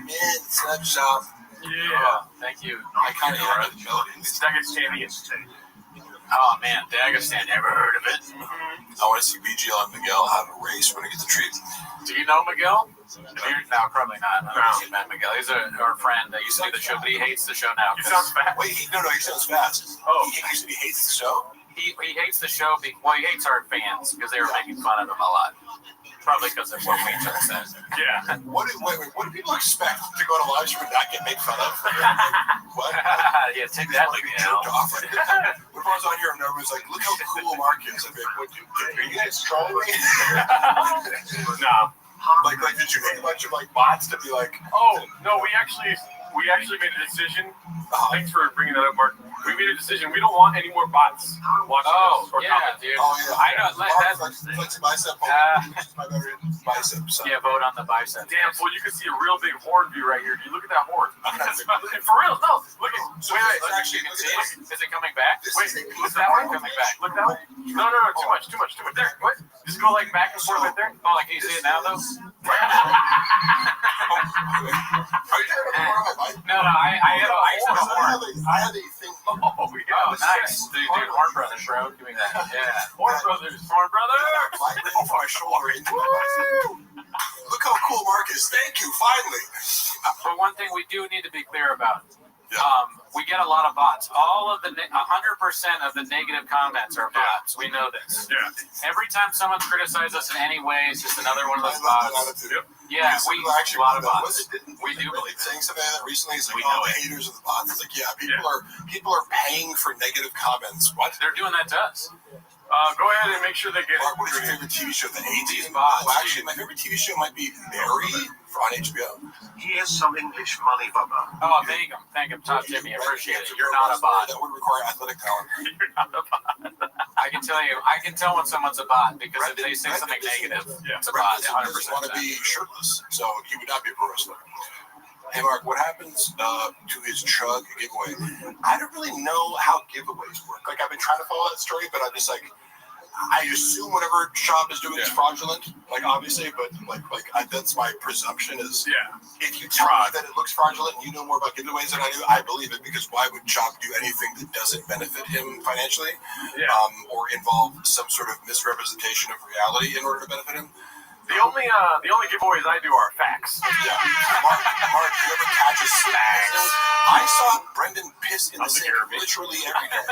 [SPEAKER 4] 10 minutes of shop.
[SPEAKER 16] Yeah, thank you.
[SPEAKER 4] I kind of heard the melody.
[SPEAKER 11] Dagestani entertainment.
[SPEAKER 16] Oh man, Dagestan, never heard of it.
[SPEAKER 4] I want to see BGL and Miguel have a race when I get the treat.
[SPEAKER 16] Do you know Miguel? No, probably not. I don't know if you met Miguel. He's our friend that used to do the show, but he hates the show now.
[SPEAKER 11] He sounds fast.
[SPEAKER 4] Wait, he sounds fast.
[SPEAKER 11] Oh,
[SPEAKER 4] he hates the show?
[SPEAKER 16] He hates the show. He hates our fans because they were making fun of him a lot. Probably because of what we just said.
[SPEAKER 11] Yeah.
[SPEAKER 4] What do people expect to go to live stream and not get made fun of? What?
[SPEAKER 16] Yeah, take that, Miguel.
[SPEAKER 4] Off. When I was on here and everyone's like, look how cool Mark is. I'd be like, are you guys trolling me?
[SPEAKER 11] No.
[SPEAKER 4] Like, did you make a bunch of bots to be like?
[SPEAKER 11] Oh no, we actually made a decision. Thanks for bringing that up, Mark. We made a decision. We don't want any more bots watching us or commenting.
[SPEAKER 16] Dude.
[SPEAKER 4] Oh yeah.
[SPEAKER 16] I know.
[SPEAKER 4] Flex bicep. My better bicep.
[SPEAKER 16] Yeah, vote on the bicep.
[SPEAKER 11] Damn, fool! You can see a real big horn view right here. You look at that horn. For real, no. Look at.
[SPEAKER 4] So
[SPEAKER 11] wait.
[SPEAKER 4] Actually,
[SPEAKER 16] Is it coming back?
[SPEAKER 11] Wait,
[SPEAKER 16] Look that way. Coming back.
[SPEAKER 11] Look that way. No. Too much. There. What? Just go back and forth right there.
[SPEAKER 16] Oh, can you see it now though? No, I have a horn.
[SPEAKER 4] I have a thing.
[SPEAKER 11] Oh,
[SPEAKER 16] nice. Dude, Horn Brothers, bro. Give me that. Yeah. Horn Brothers.
[SPEAKER 4] Oh, my shoulder. Look how cool Mark is. Thank you. Finally.
[SPEAKER 16] But one thing we do need to be clear about. We get a lot of bots. 100% of the negative comments are bots. We know this.
[SPEAKER 11] Yeah.
[SPEAKER 16] Every time someone criticizes us in any way, it's just another one of those bots. Yeah, we
[SPEAKER 4] actually
[SPEAKER 16] a lot of bots.
[SPEAKER 4] We do believe saying something like that recently. It's like,
[SPEAKER 16] We know
[SPEAKER 4] the
[SPEAKER 16] it.
[SPEAKER 4] haters of the bots. It's like, people are paying for negative comments. What?
[SPEAKER 16] They're doing that to us.
[SPEAKER 11] Go ahead and make sure they get
[SPEAKER 4] Mark, what is your favorite TV show? The A-Team? Oh, actually, my favorite TV show might be Barry on HBO.
[SPEAKER 13] Here's some English money, Bubba.
[SPEAKER 16] Oh, thank him, Top Jimmy. I appreciate it. You're not a bot.
[SPEAKER 4] That would require athletic talent.
[SPEAKER 16] You're not a bot. I can tell when someone's a bot because if they say something negative, it's a bot. 100%.
[SPEAKER 4] Doesn't want to be shirtless, so he would not be a pro wrestler. Hey Mark, what happens to his chug giveaway? I don't really know how giveaways work. Like, I've been trying to follow that story, but I'm just like, I assume whatever shop is doing is fraudulent. Like, obviously, but that's my presumption is.
[SPEAKER 11] Yeah.
[SPEAKER 4] If you tell me that it looks fraudulent and you know more about giveaways than I do, I believe it, because why would Chop do anything that doesn't benefit him financially, or involve some sort of misrepresentation of reality in order to benefit him?
[SPEAKER 11] The only giveaways I do are facts.
[SPEAKER 4] Yeah. Mark, you ever catch a snag? I saw Brendan piss in the sink literally every day.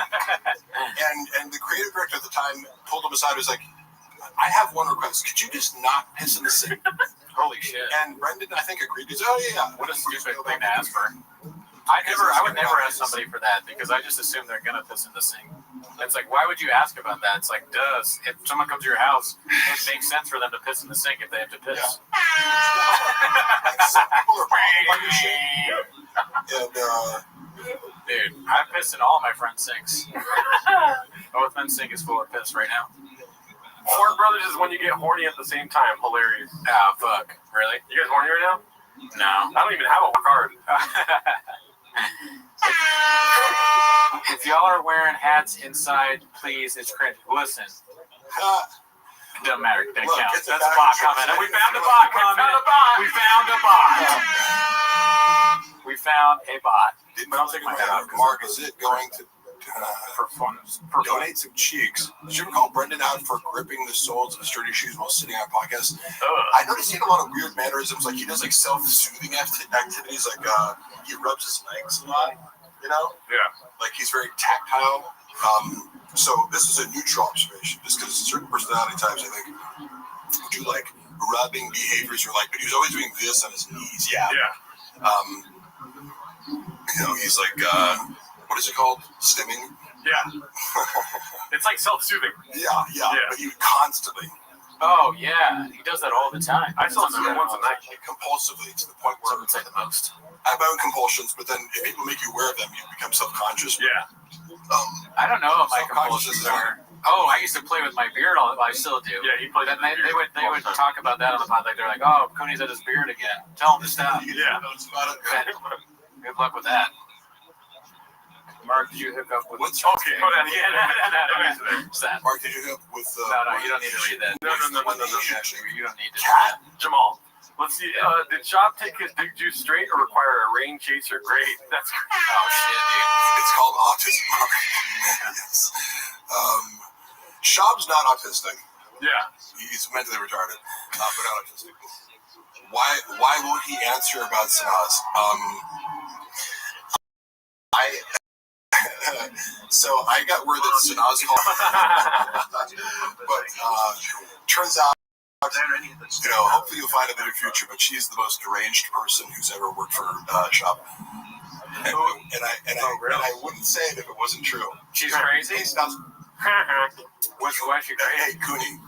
[SPEAKER 4] And the creative director at the time pulled him aside and was like, I have one request. Could you just not piss in the sink?
[SPEAKER 16] Holy shit.
[SPEAKER 4] And Brendan, I think, agreed. He said, oh, yeah.
[SPEAKER 16] What a stupid thing to ask for. I would never ask somebody for that because I just assume they're gonna piss in the sink. It's like, why would you ask about that? It's like, if someone comes to your house, it makes sense for them to piss in the sink if they have to piss. Dude, I piss in all my friends' sinks. Both men's sink is full of piss right now.
[SPEAKER 11] Horn Brothers is when you get horny at the same time. Hilarious.
[SPEAKER 16] Ah, fuck. Really?
[SPEAKER 11] You guys horny right now?
[SPEAKER 16] No.
[SPEAKER 11] I don't even have a card.
[SPEAKER 16] If y'all are wearing hats inside, please, it's cringe. Listen. It doesn't matter. It doesn't count. That's a bot comment. We found a bot comment. We found a bot. We found a bot. But I'll take my hat off.
[SPEAKER 4] Mark, is it going to
[SPEAKER 16] for fun?
[SPEAKER 4] Donate some cheeks. Did you ever call Brendan out for gripping the soles of sturdy shoes while sitting on a podcast? I noticed he had a lot of weird mannerisms. Like, he does like self-soothing activities. Like, he rubs his legs a lot. You know?
[SPEAKER 11] Yeah.
[SPEAKER 4] Like, he's very tactile. So this is a neutral observation, just because certain personality types, I think, do like rubbing behaviors or like, but he was always doing this on his knees. Yeah. You know, he's like, what is it called? Stimming?
[SPEAKER 11] Yeah. It's like self-soothing.
[SPEAKER 4] Yeah. But he would constantly.
[SPEAKER 16] Oh, yeah. He does that all the time.
[SPEAKER 11] I self-soothe once a night.
[SPEAKER 4] Compulsively, to the point where...
[SPEAKER 16] I would say the most.
[SPEAKER 4] I have my own compulsions, but then if people make you aware of them, you become self-conscious.
[SPEAKER 11] Yeah.
[SPEAKER 16] I don't know what my compulsions are. Oh, I used to play with my beard all. I still do.
[SPEAKER 11] Yeah, he plays.
[SPEAKER 16] They would talk about that on the pod. Like, they're like, "Oh, Cooney's at his beard again. Tell him to stop."
[SPEAKER 11] Yeah.
[SPEAKER 16] Good luck with that. Mark, did you hook up with?
[SPEAKER 4] What's
[SPEAKER 16] Okay, hold on. Yeah, no.
[SPEAKER 4] Mark, did you hook up with?
[SPEAKER 16] No, you don't need to read that. No. You don't need to.
[SPEAKER 22] Cat. Jamal. Let's see. Did Shop take his big juice straight or require a rain chaser? Great. That's.
[SPEAKER 16] Oh shit, dude.
[SPEAKER 4] It's called autism. Yes. Shab's not autistic.
[SPEAKER 22] Yeah.
[SPEAKER 4] He's mentally retarded, but not autistic. Why won't he answer about Sanaz? So I got word that Sanaz called, but turns out, hopefully you'll find a better future. But she's the most deranged person who's ever worked for Shop, and I wouldn't say it if it wasn't true.
[SPEAKER 16] She's crazy.
[SPEAKER 4] Hey, Sanaz.
[SPEAKER 16] Why is she crazy?
[SPEAKER 4] Hey, Cooney,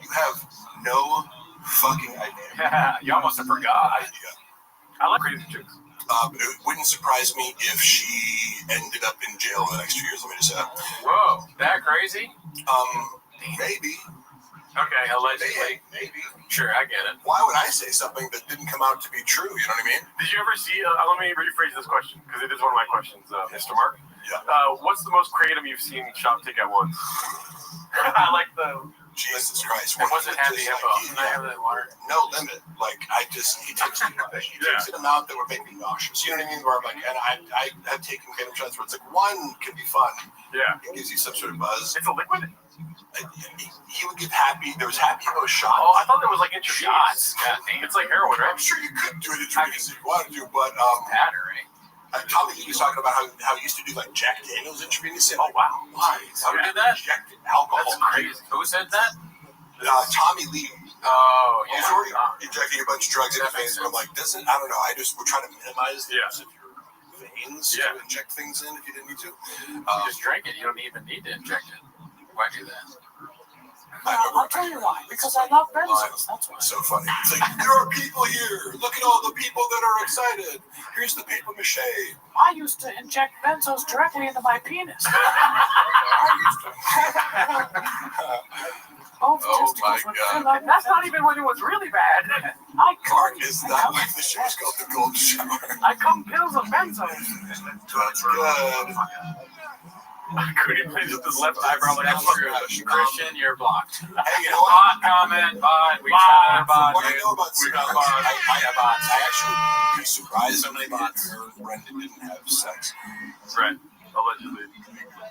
[SPEAKER 4] you have no fucking idea.
[SPEAKER 16] You almost forgot. I like crazy chicks.
[SPEAKER 4] It wouldn't surprise me if she ended up in jail in the next 2 years. Let me just say that.
[SPEAKER 16] Whoa, that crazy?
[SPEAKER 4] Maybe.
[SPEAKER 16] Okay, allegedly.
[SPEAKER 4] Maybe.
[SPEAKER 16] Sure, I get it.
[SPEAKER 4] Why would I say something that didn't come out to be true? You know what I mean?
[SPEAKER 22] Did you ever see? Let me rephrase this question because it is one of my questions, Mr. Mark.
[SPEAKER 4] Yeah.
[SPEAKER 22] What's the most kratom you've seen Shop take at once? I like the.
[SPEAKER 4] Jesus Christ!
[SPEAKER 16] It wasn't Happy Hippo. Can I have that water?
[SPEAKER 4] No limit. Like he takes an amount that would make me nauseous. You know what I mean? Where I'm like, and I've taken kratom shots where it's like one can be fun.
[SPEAKER 22] Yeah.
[SPEAKER 4] It gives you some sort of buzz.
[SPEAKER 22] It's a liquid.
[SPEAKER 4] He would give Happy. There was Happy Hippo shots.
[SPEAKER 22] Oh, I thought there was like
[SPEAKER 16] shots.
[SPEAKER 22] It's like heroin, right?
[SPEAKER 4] I'm sure you could do it intravenous if you wanted to, but
[SPEAKER 16] battery.
[SPEAKER 4] Tommy Lee was talking about how he used to do like Jack Daniels intravenous.
[SPEAKER 22] Oh wow!
[SPEAKER 4] Why?
[SPEAKER 16] Who did that?
[SPEAKER 4] Injected alcohol.
[SPEAKER 16] That's crazy. Who said that?
[SPEAKER 4] Tommy Lee.
[SPEAKER 16] Oh yeah.
[SPEAKER 4] He's already injecting a bunch of drugs in his veins, but I'm like, I don't know. We're trying to minimize the use of your veins to inject things in if you didn't need to.
[SPEAKER 16] You just drink it. You don't even need to inject it. Why do that?
[SPEAKER 13] I'll tell you why. Because I love benzos. That's why.
[SPEAKER 4] So funny. It's like, there are people here. Look at all the people that are excited. Here's the paper mache.
[SPEAKER 13] I used to inject benzos directly into my penis.
[SPEAKER 22] Oh my God. That's not even when it was really bad.
[SPEAKER 4] Mark, is that why the show's called The Gold Shower?
[SPEAKER 22] I come pills of benzos.
[SPEAKER 4] That's good.
[SPEAKER 22] Could please with his left eyebrow like
[SPEAKER 16] Christian, you're blocked.
[SPEAKER 4] Hey, you know what?
[SPEAKER 16] Bot comment, bot. We got bot.
[SPEAKER 4] What I know about
[SPEAKER 16] we got
[SPEAKER 4] bots,
[SPEAKER 16] bot.
[SPEAKER 4] I actually be surprised so many bots. Her and Brendan didn't have sex.
[SPEAKER 22] Right. Allegedly.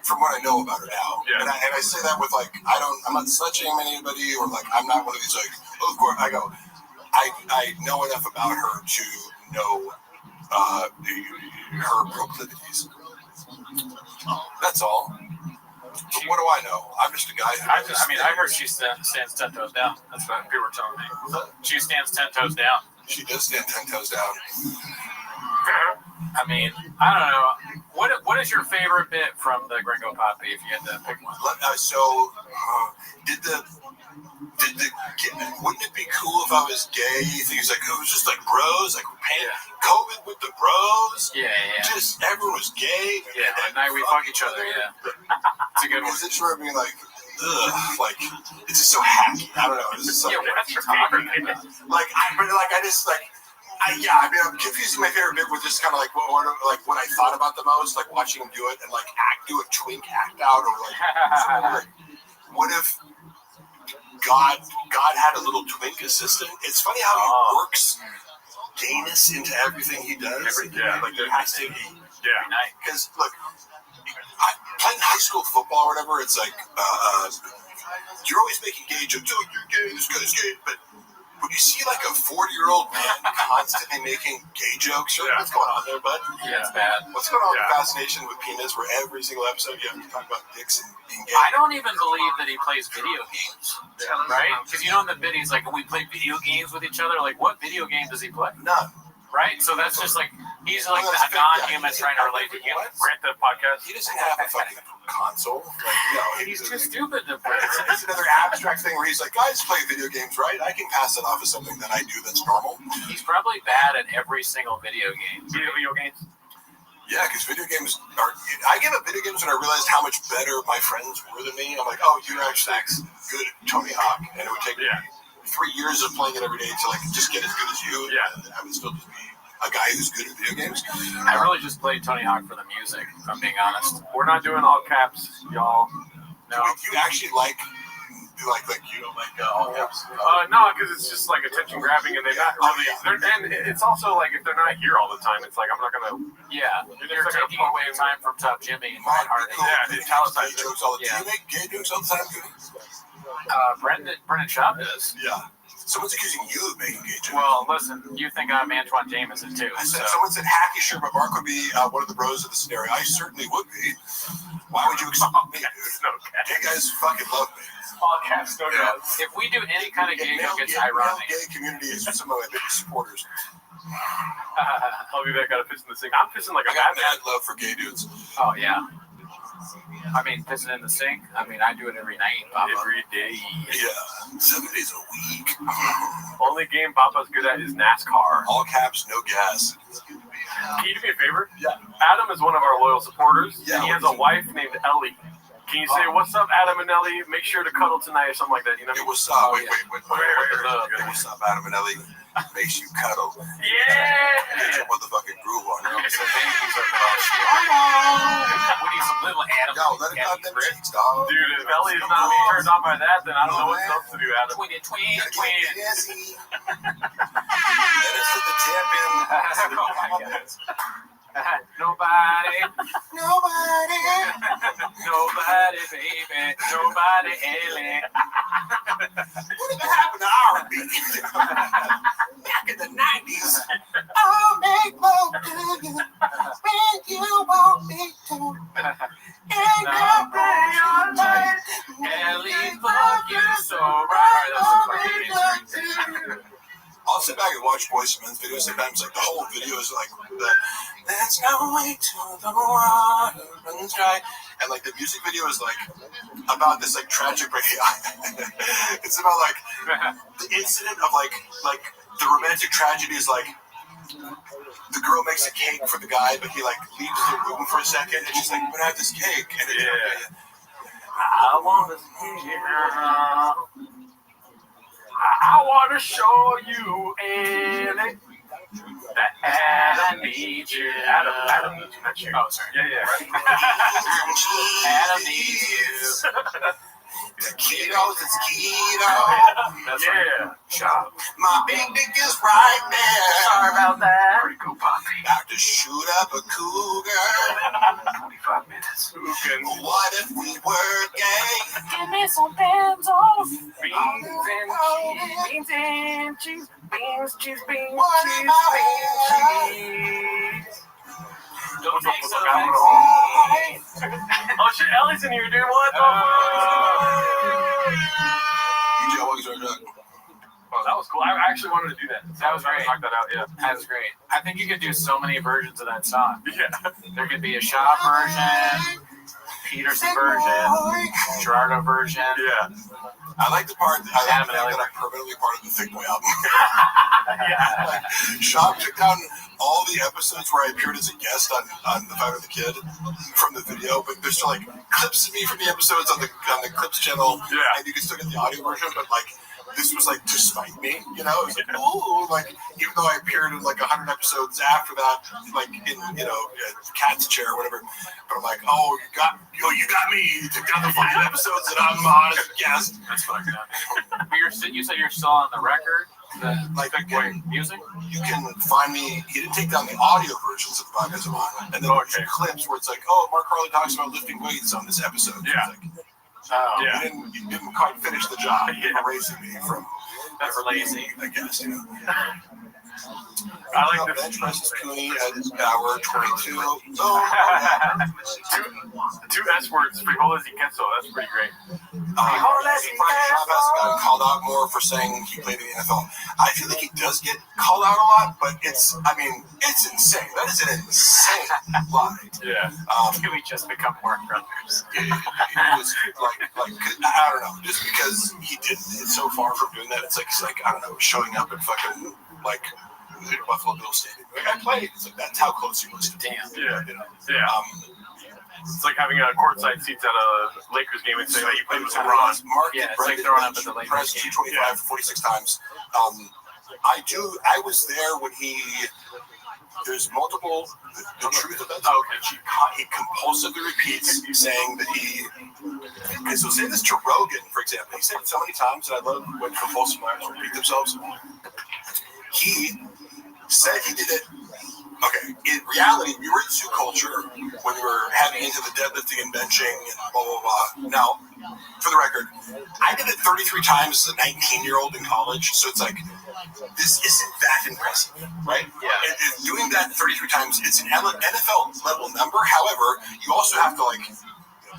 [SPEAKER 4] From what I know about her now.
[SPEAKER 22] Yeah.
[SPEAKER 4] And I say that with like, I'm not slut-shaming anybody or like, I'm not one of these like, of course, I know enough about her to know her proclivities. That's all. But what do I know? I'm just a guy who
[SPEAKER 16] I heard she stands 10 toes down. That's what people were telling me. She stands 10 toes down.
[SPEAKER 4] She does stand 10 toes down.
[SPEAKER 16] I mean, I don't know. What is your favorite bit from the Gringo Poppy if you had to pick one?
[SPEAKER 4] Wouldn't it be cool if I was gay? You think it's like, it was just like bros, like COVID with the bros?
[SPEAKER 16] Yeah.
[SPEAKER 4] Just everyone was gay.
[SPEAKER 16] Yeah, at night we fuck each other, yeah. It's a good one.
[SPEAKER 4] Because it's for being like, ugh, like, it's just so hacky. I don't know. It's just like,
[SPEAKER 16] that's your talking about.
[SPEAKER 4] I'm confusing my favorite bit with just kind of like what I thought about the most, like watching him do it and like do a twink act out, or like what if God had a little twink assistant? It's funny how he works gayness into everything he does. Like there has to be, because look, playing high school football or whatever, it's like you're always making gay jokes. Oh, you're gay. This guy's gay, but when you see like a 40-year-old man constantly making gay jokes, you're like, what's going on there, bud?
[SPEAKER 16] Yeah, it's bad.
[SPEAKER 4] What's going on with the fascination with penis, where every single episode you have to talk about dicks and being gay?
[SPEAKER 16] I don't even believe that he plays video games, right? Because you know in the bit, he's like, we play video games with each other. Like, what video game does he play?
[SPEAKER 4] None.
[SPEAKER 16] Right? So that's just like, he's like a non-human trying to relate to humans.
[SPEAKER 22] Grant the podcast.
[SPEAKER 4] He doesn't have a fucking console. Like,
[SPEAKER 16] he's too stupid to play.
[SPEAKER 4] It's another abstract thing where he's like, guys play video games, right? I can pass it off as something that I do that's normal.
[SPEAKER 16] He's probably bad at every single video game.
[SPEAKER 22] Video games?
[SPEAKER 4] Yeah, because video games are... I gave up video games when I realized how much better my friends were than me. I'm like, oh, you're actually good at Tony Hawk. And it would take me 3 years of playing it every day to like just get as good as you.
[SPEAKER 22] Yeah.
[SPEAKER 4] And I would still just be a guy who's good at video games.
[SPEAKER 16] I really just played Tony Hawk for the music, if I'm being honest.
[SPEAKER 22] We're not doing all caps, y'all.
[SPEAKER 4] No. Do you actually like you don't like all caps?
[SPEAKER 22] No, because it's just like attention grabbing, and they're not really. And it's also like if they're not here all the time, it's like I'm not gonna.
[SPEAKER 16] Yeah, you're taking away time from Tough Jimmy and Brian Hart.
[SPEAKER 22] Yeah, it's Palestine
[SPEAKER 4] jokes all the time. Do you make gay jokes all the time?
[SPEAKER 16] Brendan Schaub does.
[SPEAKER 4] Yeah. Someone's accusing you of making gay jokes.
[SPEAKER 16] Well, listen, you think I'm Antoine Jameson too.
[SPEAKER 4] Someone said Hacky sure, but Mark would be one of the bros of the scenario. I certainly would be. Why would you exclude me, dude? Gay guys fucking love me.
[SPEAKER 22] All caps, no doubt.
[SPEAKER 16] If we do any kind of gay joke, it's ironic.
[SPEAKER 4] The gay community is some of my biggest supporters.
[SPEAKER 22] I'll be back. Gotta piss in the sink. I'm pissing like a madman.
[SPEAKER 4] Mad love for gay dudes.
[SPEAKER 16] Oh yeah. I mean, pissing in the sink. I mean, I do it every night, Papa.
[SPEAKER 22] Every day.
[SPEAKER 4] Yeah, 7 days a week.
[SPEAKER 22] Only game Papa's good at is NASCAR.
[SPEAKER 4] All caps, no gas.
[SPEAKER 22] Can you do me a favor?
[SPEAKER 4] Yeah.
[SPEAKER 22] Adam is one of our loyal supporters,
[SPEAKER 4] Yeah,
[SPEAKER 22] and he has a wife named Ellie. Can you say, what's up, Adam and Ellie? Make sure to cuddle tonight or something like that, you know?
[SPEAKER 4] Hey, what's up? Wait.
[SPEAKER 22] Wait.
[SPEAKER 4] What's up, Adam and Ellie? Makes you cuddle.
[SPEAKER 22] Yeah!
[SPEAKER 4] Get your motherfucking groove on. You know what I'm saying?
[SPEAKER 16] We need some little Adam.
[SPEAKER 4] Yo, let it cut them cheeks, dog.
[SPEAKER 22] Dude, if Ellie is not being turned on by that, then I don't know what else to do, Adam.
[SPEAKER 16] Twin.
[SPEAKER 4] Let us hit the champion.
[SPEAKER 16] Oh my God. Nobody, baby, nobody, Ellie.
[SPEAKER 4] Whatever happened to R&B? Back in the 90s. I'll make love to you when you want me to. And I'll bring your light.
[SPEAKER 16] Ellie, fuck you so right.
[SPEAKER 4] I'll sit back and watch Boyz II Men's videos. Sometimes, like, the whole video is like, there's no way till the water runs dry. And, like, the music video is, like, about this, like, tragic breakup. It's about, like, the incident of, like, the romantic tragedy is, like, the girl makes a cake for the guy, but he, like, leaves the room for a second, and she's like, we're gonna have this cake. And then,
[SPEAKER 22] I want to show you, Ellie, that Adam needs you. Adam needs you, not you. Oh, sorry. Yeah.
[SPEAKER 16] Adam needs you.
[SPEAKER 4] Taquitos, it's keto.
[SPEAKER 22] That's right. Shop.
[SPEAKER 4] My big dick is right there.
[SPEAKER 16] Sorry about that.
[SPEAKER 22] Where'd it go, Poppy?
[SPEAKER 4] About to shoot up a cougar.
[SPEAKER 22] 25 minutes.
[SPEAKER 4] What if we were gay?
[SPEAKER 16] Give me some bands off.
[SPEAKER 22] Beans and cheese. Beans, cheese.
[SPEAKER 16] Don't take so much.
[SPEAKER 22] Oh shit, Ellie's in here, dude. What the fuck? Oh, that was cool. I actually wanted to do that.
[SPEAKER 16] That was great.
[SPEAKER 22] Knock that out, yeah.
[SPEAKER 16] That was great. I think you could do so many versions of that song.
[SPEAKER 22] Yeah.
[SPEAKER 16] There could be a Shaw version, Peterson version, Gerardo version.
[SPEAKER 22] Yeah.
[SPEAKER 4] I like the part that I'm permanently part of the Thick Boy album.
[SPEAKER 22] Yeah.
[SPEAKER 4] Shop took down all the episodes where I appeared as a guest on The Fight with the Kid from the video, but there's still like clips of me from the episodes on the Clips channel.
[SPEAKER 22] Yeah.
[SPEAKER 4] And you can still get the audio version, but like this was like to spite me, you know? It was like, ooh, like even though I appeared in like 100 episodes after that, like in, you know, Cat's Chair or whatever, but I'm like, oh, you got me. You took down the fucking episodes that I'm on as a guest.
[SPEAKER 22] That's fucked up.
[SPEAKER 16] You said you're still on the record?
[SPEAKER 4] Like
[SPEAKER 16] music?
[SPEAKER 4] You can find me. He didn't take down the audio versions of the podcast I'm on, and then there's clips where it's like, oh, Mark Harley talks about lifting weights on this episode.
[SPEAKER 22] Yeah.
[SPEAKER 4] You didn't quite finish the job. You're erasing me from.
[SPEAKER 16] That's lazy,
[SPEAKER 4] I guess. You know.
[SPEAKER 22] I like the
[SPEAKER 4] bench press is Cooney at hour 22.
[SPEAKER 22] Two S words, frijoles y queso. That's pretty great.
[SPEAKER 4] Shop hasn't gotten called out more for saying he played in the NFL. I feel like he does get called out a lot, but it's insane. That is an insane lie.
[SPEAKER 22] Yeah.
[SPEAKER 16] Can we just become more brothers?
[SPEAKER 4] It was like I don't know, just because he did it so far from doing that, it's like he's like, I don't know, showing up at fucking like Buffalo Bills Stadium. Like I played. It's like that's how close he was to
[SPEAKER 16] damn.
[SPEAKER 22] Yeah.
[SPEAKER 4] You know?
[SPEAKER 22] Yeah. It's like having a courtside seats at a Lakers game and saying that you played with LeBron.
[SPEAKER 4] Mark
[SPEAKER 16] it's like throwing up at the Lakers
[SPEAKER 4] press
[SPEAKER 16] game.
[SPEAKER 4] 225 46 times. I was there when there's multiple, the truth of that. He compulsively repeats saying that because he'll say this to Rogan, for example. He said it so many times, and I love when compulsive liars repeat themselves. He said he did it. Okay, in reality, we were in zoo culture when we were heavy into the deadlifting and benching and blah, blah, blah. Now, for the record, I did it 33 times as a 19-year-old in college, so it's like, this isn't that impressive, right? Yeah. And doing that 33 times, it's an NFL-level number. However, you also have to,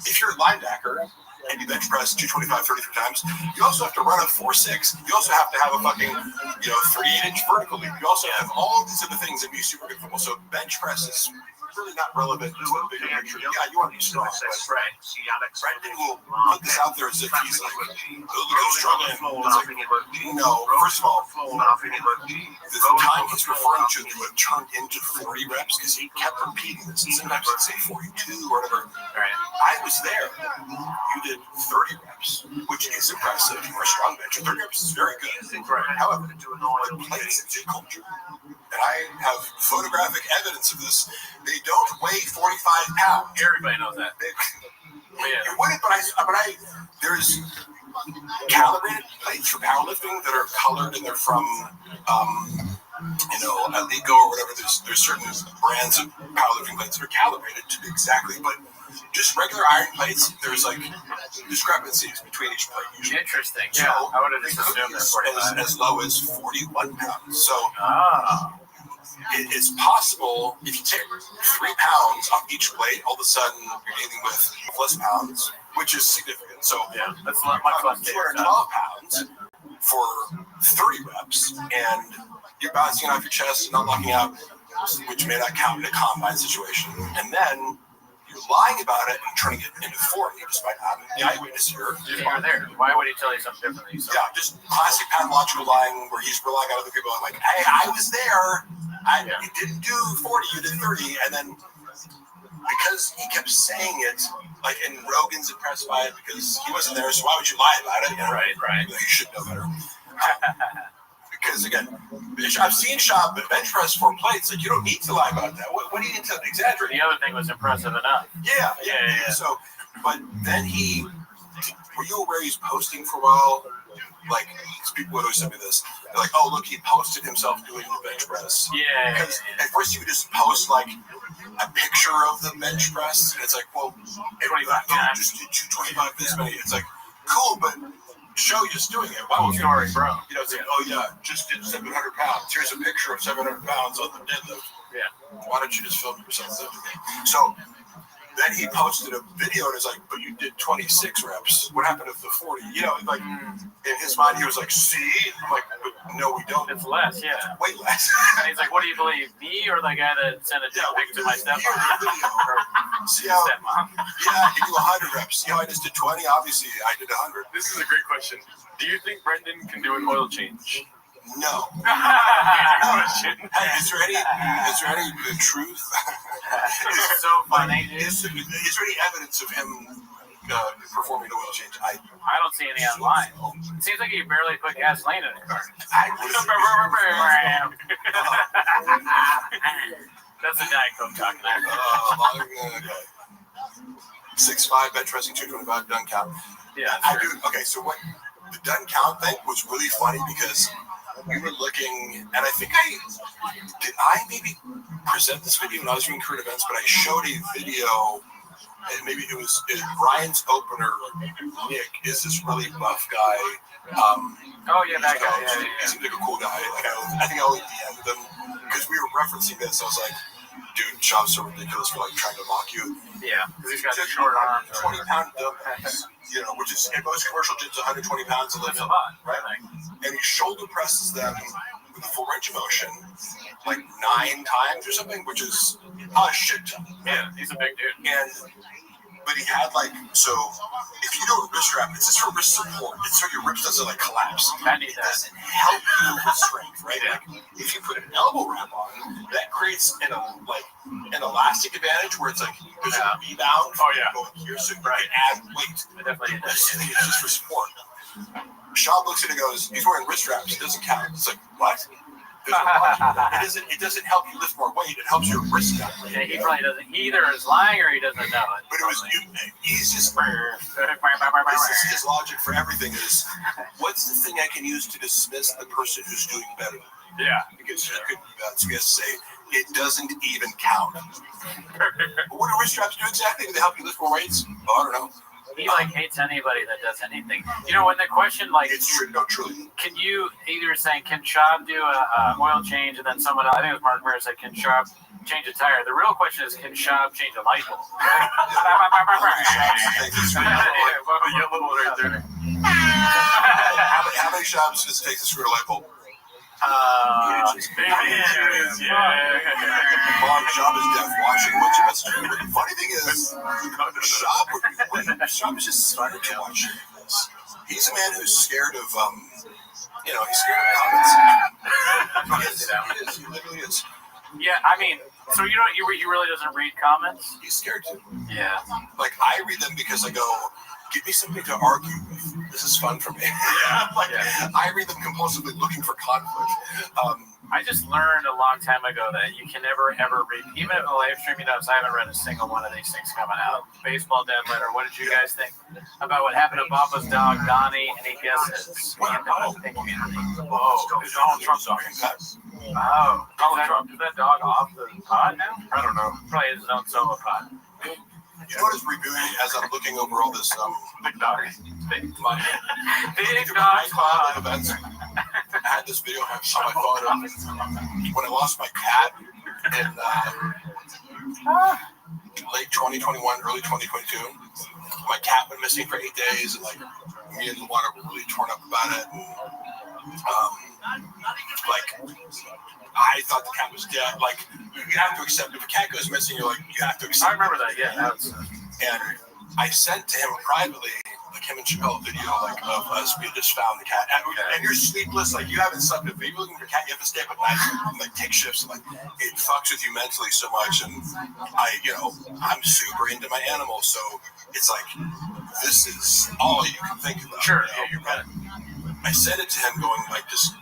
[SPEAKER 4] if you're a linebacker and you bench press 225 33 times, you also have to run a 4.6. You also have to have a fucking, 38-inch vertical leap. You also have all these other things that be super good football. So bench press is really not relevant to the bigger picture. Yeah, you want to be strong. Right. Brendan will put this out there as if he's like, look, I'm struggling. It's like, no, first of all, the time he's referring to would turn into 40 reps because he kept repeating this. And sometimes he'd say 42 or whatever. Right. I was there. You did 30 reps, which is impressive for a strong bench. 30 reps is very good. However, the plates into culture, and I have photographic evidence of this, they don't weigh 45 pounds.
[SPEAKER 16] Everybody knows that.
[SPEAKER 4] You wouldn't, but there's calibrated plates for powerlifting that are colored and they're from, Aligo or whatever. There's certain brands of powerlifting plates that are calibrated to be exactly, but just regular iron plates, there's discrepancies between each plate. Usually.
[SPEAKER 16] Interesting.
[SPEAKER 4] So
[SPEAKER 16] yeah, I would have just assumed
[SPEAKER 4] as low as 41 pounds. So it's possible if you take 3 pounds off each plate, all of a sudden you're dealing with plus pounds, which is significant. So
[SPEAKER 16] that's not much less.
[SPEAKER 4] 212 pounds for 30 reps, and you're bouncing off your chest and not locking out, which may not count in a combine situation, and then you're lying about it and turning it into 40 despite having the eyewitness here.
[SPEAKER 16] You were there. Why would he tell you something different?
[SPEAKER 4] Yeah, just classic pathological lying where he's relying on other people. I'm like, hey, I was there. You didn't do 40, you did 30. And then because he kept saying it, and Rogan's impressed by it because he wasn't there, so why would you lie about it?
[SPEAKER 16] Right.
[SPEAKER 4] You should know better. Because again, I've seen Shop bench press 4 plates. You don't need to lie about that. What do you need to exaggerate?
[SPEAKER 16] The other thing was impressive enough.
[SPEAKER 4] Yeah. So, but then were you aware he's posting for a while? People would always send me this. They're like, oh, look, he posted himself doing the bench press.
[SPEAKER 16] Yeah.
[SPEAKER 4] Because at first you would just post a picture of the bench press, and it's like, well, just did 225 this many. It's like, cool, but show you just doing it. Why would you already, bro? It's like, oh yeah, just did 700 pounds. Here's a picture of 700 pounds on the deadlift. Yeah. Why don't you just film yourself doing it? So then he posted a video and it's like, but you did 26 reps. What happened to the 40? In his mind, he was like, see? I'm like, but no, we don't.
[SPEAKER 16] It's less, yeah.
[SPEAKER 4] Way less.
[SPEAKER 16] And he's like, what do you believe, me or the guy that sent a dick pic to my stepmom?
[SPEAKER 4] See how, I can do 100 reps. See how I just did 20? Obviously, I did 100.
[SPEAKER 22] This is a great question. Do you think Brendan can do an oil change?
[SPEAKER 4] No.
[SPEAKER 22] Question.
[SPEAKER 4] Hey, is there any truth?
[SPEAKER 16] It's so funny.
[SPEAKER 4] Is there any evidence of him performing an oil change? I
[SPEAKER 16] don't see any online. It seems like he barely put gasoline in the car. That's a Diet Coke talking.
[SPEAKER 4] 6'5", bench pressing 225, done count.
[SPEAKER 16] Yeah,
[SPEAKER 4] I do. Okay, so what the done count thing was really funny because we were looking, and I think I maybe present this video when I was doing current events, but I showed a video, and maybe it was Brian's opener. Nick is this really buff guy.
[SPEAKER 16] That guy.
[SPEAKER 4] He seems like a cool guy. I think I only DM'd them because we were referencing this. I was like, dude, Shop's so ridiculous for trying to mock you.
[SPEAKER 16] Yeah, because he's got the short arms.
[SPEAKER 4] 20-pound dumbbells, which is in most commercial gyms 120 pounds of limit, right? And he shoulder presses them with a full range of motion 9 times or something, which is a shit ton.
[SPEAKER 16] Yeah, he's a big dude.
[SPEAKER 4] But he had so if you do a wrist wrap, it's just for wrist support. It's so your ribs doesn't collapse.
[SPEAKER 16] I need that.
[SPEAKER 4] It doesn't help you with strength, right? If you put an elbow wrap on, that creates an elastic advantage where it's there's a rebound going here, so you can add weight.
[SPEAKER 16] I definitely need that.
[SPEAKER 4] This thing is just for support. Sean looks at it and goes, he's wearing wrist straps. It doesn't count. It's like, what? There's no logic. It doesn't help you lift more weight. It helps your wrist count.
[SPEAKER 16] Yeah, he probably doesn't. He either is lying or he doesn't know it.
[SPEAKER 4] But it was, he's just, this is his logic for everything is, what's the thing I can use to dismiss the person who's doing better?
[SPEAKER 16] Yeah.
[SPEAKER 4] Because you could, so we have to say, it doesn't even count. But what do wrist straps do exactly? Do they help you lift more weights? Oh, I don't know.
[SPEAKER 16] He hates anybody that does anything. You know, when the question
[SPEAKER 4] it's true, no, truly.
[SPEAKER 16] Can you either saying can Shab do a oil change, and then someone else, I think it was Mark Mayer said can Shab change a tire. The real question is can Shab change a light bulb?
[SPEAKER 4] How many Shabs does it take to screw a light bulb?
[SPEAKER 16] Mom,
[SPEAKER 4] Shab is deaf watching. What's your message? The funny thing is, Shab is just scared to watch this. He's a man who's scared of, he's scared of comments. He is. He literally is.
[SPEAKER 16] Yeah, I mean, so he really doesn't read comments?
[SPEAKER 4] He's scared to.
[SPEAKER 16] Yeah.
[SPEAKER 4] Like, I read them because I go, give me something to argue with. This is fun for me. I read them compulsively looking for conflict.
[SPEAKER 16] I just learned a long time ago that you can never, ever read, even if the live streaming notes, I haven't read a single one of these things coming out. Baseball dead letter, what did you guys think about what happened to Baba's dog, Donnie, and he guesses?
[SPEAKER 4] Oh,
[SPEAKER 16] is Donald Trump's dog? Oh, is that dog off the pod now?
[SPEAKER 4] I don't know.
[SPEAKER 16] Probably his own solo pod.
[SPEAKER 4] You know what is rebooting as I'm looking over all this
[SPEAKER 16] big dog, big dog
[SPEAKER 4] events? I had this video on my phone of when I lost my cat in late 2021, early 2022. My cat went missing for 8 days, and me and Luana were really torn up about it. And, I thought the cat was dead. You have to accept if a cat goes missing, you have to accept.
[SPEAKER 16] I remember that. Yeah.
[SPEAKER 4] And I sent to him privately, him and Chappelle video, of us. We just found the cat, and you're sleepless. You haven't slept. If you're looking for a cat, you have to stay up at night and take shifts. It fucks with you mentally so much. And I'm super into my animals, so it's this is all you can think about.
[SPEAKER 16] Sure.
[SPEAKER 4] You're right. I sent it to him, going just.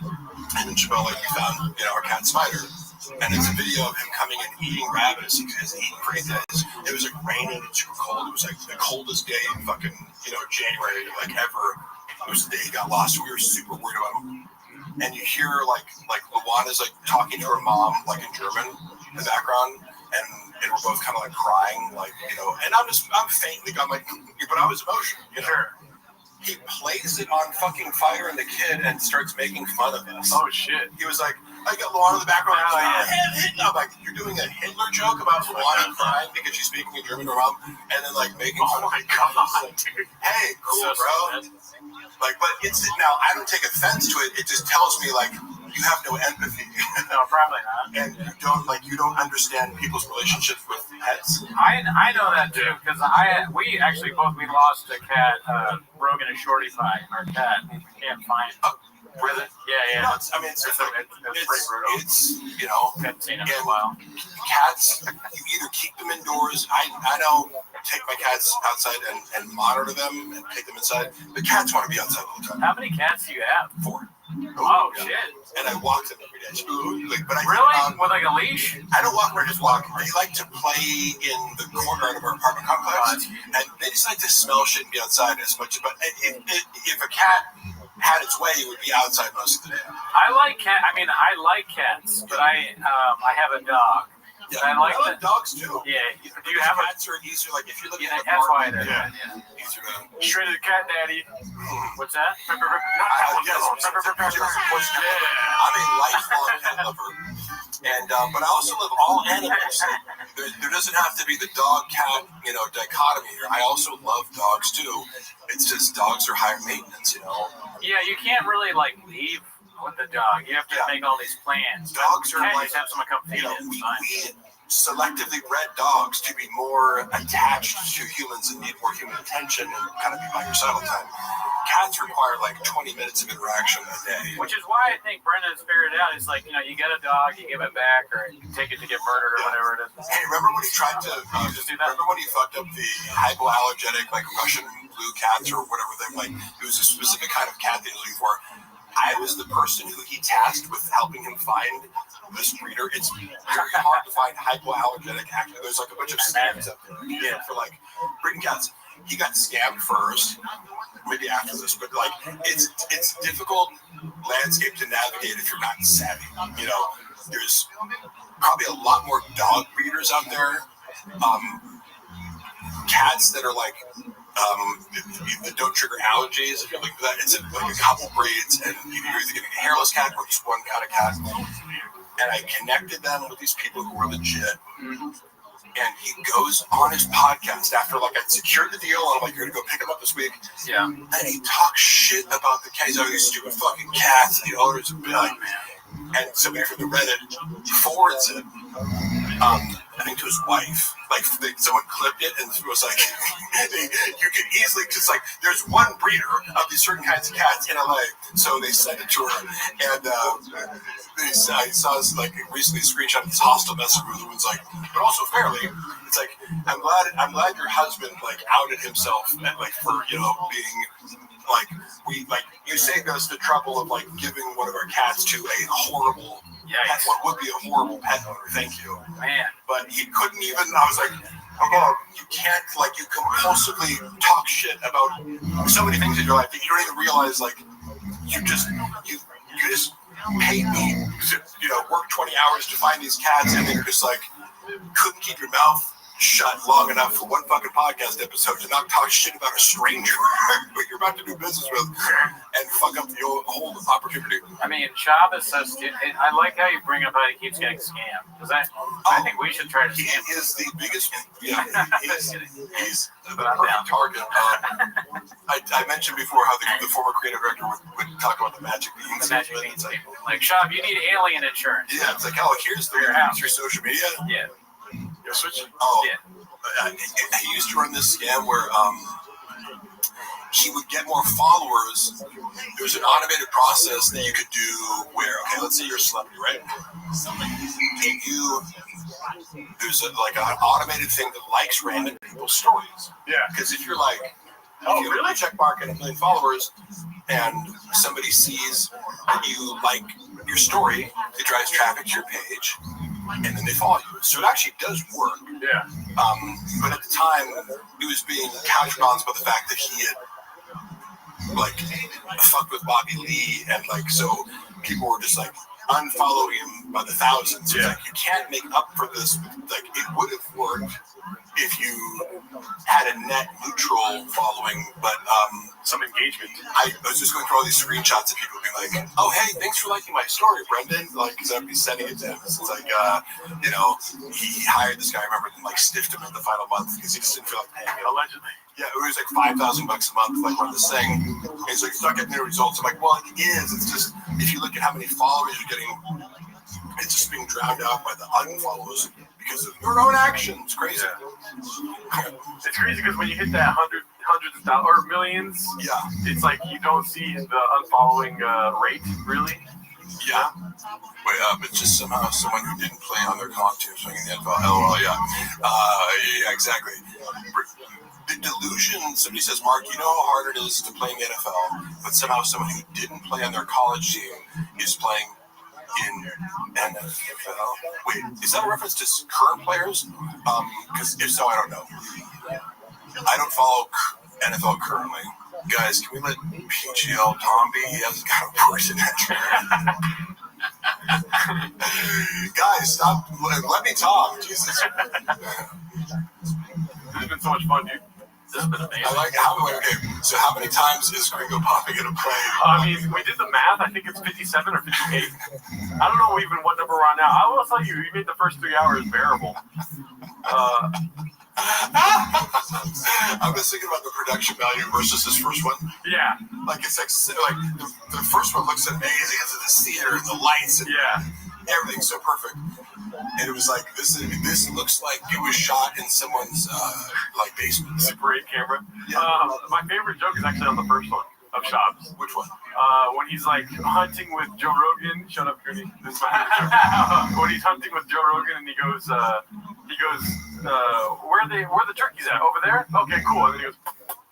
[SPEAKER 4] And then Chappelle, we found, our cat Spider. And it's a video of him coming and eating rabbits. He has eaten for 8 days. It was raining and super cold. It was the coldest day in fucking, January, ever. It was the day he got lost. We were super worried about him. And you hear, Luana's, talking to her mom, in German in the background. And we're both kind of, crying, and I'm faintly, but I was emotional, Sure. He plays it on fucking Fire and the Kid and starts making fun of us.
[SPEAKER 16] Oh, shit.
[SPEAKER 4] He was I got Luana in the background. I'm you're doing a Hitler joke about Luana crying because she's speaking in German to her mom, and then, making fun of my God, dude. Hey, cool, so bro. But it's, now, I don't take offense to it. It just tells me, you have no empathy.
[SPEAKER 16] No, probably not.
[SPEAKER 4] And you don't understand people's relationships with pets.
[SPEAKER 16] I know that too, because we lost a cat, Rogan and Shorty Pie, our cat. Can't find it.
[SPEAKER 4] Really?
[SPEAKER 16] Yeah.
[SPEAKER 4] No, it's pretty brutal.
[SPEAKER 16] Haven't seen him in a while.
[SPEAKER 4] Cats, you either keep them indoors. I know, take my cats outside and monitor them and take them inside. The cats want to be outside all the time.
[SPEAKER 16] How many cats do you have?
[SPEAKER 4] 4.
[SPEAKER 16] Oh, shit.
[SPEAKER 4] And I walk them every day. But
[SPEAKER 16] really? With a leash?
[SPEAKER 4] I don't walk where I just walk. They like to play in the courtyard of our apartment complex. And they just like to smell shit and be outside as much. But if a cat had its way, it would be outside most of the day.
[SPEAKER 16] I like cats, but I have a dog.
[SPEAKER 4] Yeah,
[SPEAKER 16] I like
[SPEAKER 4] dogs too.
[SPEAKER 16] Yeah, do you have
[SPEAKER 4] cats are easier? If you're looking at
[SPEAKER 16] that's why they're
[SPEAKER 4] easier to
[SPEAKER 16] shredded cat daddy. What's that?
[SPEAKER 4] I'm a lifelong cat lover, and but I also love all animals. There doesn't have to be the dog cat dichotomy here. I also love dogs too. It's just dogs are higher maintenance,
[SPEAKER 16] Yeah, you can't really leave with the dog. You have to make all these plans.
[SPEAKER 4] Dogs are
[SPEAKER 16] just have someone come feed it.
[SPEAKER 4] selectively bred dogs to be more attached to humans and need more human attention and kind of be by your side all the time. Cats require like 20 minutes of interaction a day.
[SPEAKER 16] Which is why I think Brendan's figured it out. He's like, you get a dog, you give it back, or you take it to get murdered or whatever it is.
[SPEAKER 4] Hey, remember when he tried to
[SPEAKER 16] just do that?
[SPEAKER 4] Remember when he fucked up the hypoallergenic like Russian blue cats or whatever they like? It was a specific kind of cat they was looking for. I was the person who he tasked with helping him find this breeder. It's very hard to find hypoallergenic. Actually, there's like a bunch of scams out there for like breeding cats. He got scammed first, maybe after this, but like it's difficult landscape to navigate if you're not savvy. You know, there's probably a lot more dog breeders out there. Cats that are like that don't trigger allergies. If you're looking for that, it's like a couple breeds, and you're either getting a hairless cat or just one kind of cat. And I connected them with these people who were legit. And he goes on his podcast after like I secured the deal. And I'm like, you're gonna go pick him up this week.
[SPEAKER 16] Yeah.
[SPEAKER 4] And he talks shit about the cats. Oh, these stupid fucking cats. And the owners would be like, and somebody from the Reddit forwards it. I think to his wife. Like someone clipped it and it was like, you could easily just like, there's one breeder of these certain kinds of cats in LA. So they sent it to her, and I saw this like recently screenshot of this hostile message where the woman's like, but also fairly, it's like, I'm glad your husband like outed himself and like for being like you saved us the trouble of like giving one of our cats to a horrible pet, what would be a horrible pet owner. Thank you,
[SPEAKER 16] man.
[SPEAKER 4] But he couldn't even. I was like, oh, you can't like you compulsively talk shit about so many things in your life that you don't even realize. Like you just paid me to work 20 hours to find these cats, and then you're just like couldn't keep your mouth shut long enough for one fucking podcast episode to not talk shit about a stranger who you're about to do business with and fuck up the whole opportunity.
[SPEAKER 16] I mean, Shab is so stupid. I like how you bring up how he keeps getting scammed, because I think we should try to scam him.
[SPEAKER 4] He is the biggest. Yeah, he's the perfect target. I mentioned before how the former creative director would talk about the magic beans.
[SPEAKER 16] The magic beans. Like, Shab, you need alien insurance.
[SPEAKER 4] Yeah, it's like, oh, here's the link through social media.
[SPEAKER 16] Yeah.
[SPEAKER 4] You're switching? Oh, yeah. He used to run this scam where he would get more followers. There was an automated process that you could do where, okay, let's say you're a celebrity, right? There's an automated thing that likes random people's stories.
[SPEAKER 11] Yeah.
[SPEAKER 4] Because if you're like,
[SPEAKER 11] oh, really?
[SPEAKER 4] Check mark and 1 million followers, and somebody sees that you like your story, it drives traffic to your page, and then they follow you. So it actually does work.
[SPEAKER 11] Yeah.
[SPEAKER 4] But at the time, it was being counterbalanced by the fact that he had fucked with Bobby Lee, and so people were just unfollowing him by the thousands. Yeah. You can't make up for this. It would have worked if you had a net neutral following, but
[SPEAKER 11] some engagement.
[SPEAKER 4] I was just going through all these screenshots of people being like, "Oh, hey, thanks for liking my story, Brendan." Because I'd be sending it to him. It's he hired this guy. I remember, and stiffed him in the final month because he just didn't feel like paying it.
[SPEAKER 11] Allegedly.
[SPEAKER 4] Yeah, it was $5,000 a month, run this thing. And he's like, it's not getting any results. I'm like, well, it is. It's just, if you look at how many followers you're getting, it's just being drowned out by the unfollows because of your own actions. Crazy.
[SPEAKER 11] Yeah. It's crazy because when you hit that hundreds of thousands or millions, it's like you don't see the unfollowing rate, really.
[SPEAKER 4] Yeah. But just somehow someone who didn't play on their content swinging the NFL. LOL, yeah, exactly. The delusion, somebody says, Mark, you know how hard it is to play in the NFL, but somehow someone who didn't play on their college team is playing in NFL. Wait, is that a reference to current players? Because if so, I don't know. I don't follow NFL currently. Guys, can we let PGL Tom be? He hasn't got a voice in that. Guys, stop. Let me talk. Jesus.
[SPEAKER 11] It's been so much fun, dude. This has been amazing.
[SPEAKER 4] I like so how many times is Gringo Poppy going to play?
[SPEAKER 11] I mean, we did the math. I think it's 57 or 58. I don't know even what number we're on now. I will tell you, you made the first 3 hours bearable.
[SPEAKER 4] I was thinking about the production value versus this first one.
[SPEAKER 11] Yeah.
[SPEAKER 4] It's the first one looks amazing. It's in the theater and the lights. And everything's so perfect. And it was like, this looks like it was shot in someone's like basement.
[SPEAKER 22] Super 8 camera. My favorite joke is actually on the first one of Shops.
[SPEAKER 4] Which one?
[SPEAKER 22] When he's like hunting with Joe Rogan. Shut up, Cooney. This is my favorite joke. When he's hunting with Joe Rogan and he goes, where are the turkeys at? Over there? Okay, cool. And then he goes,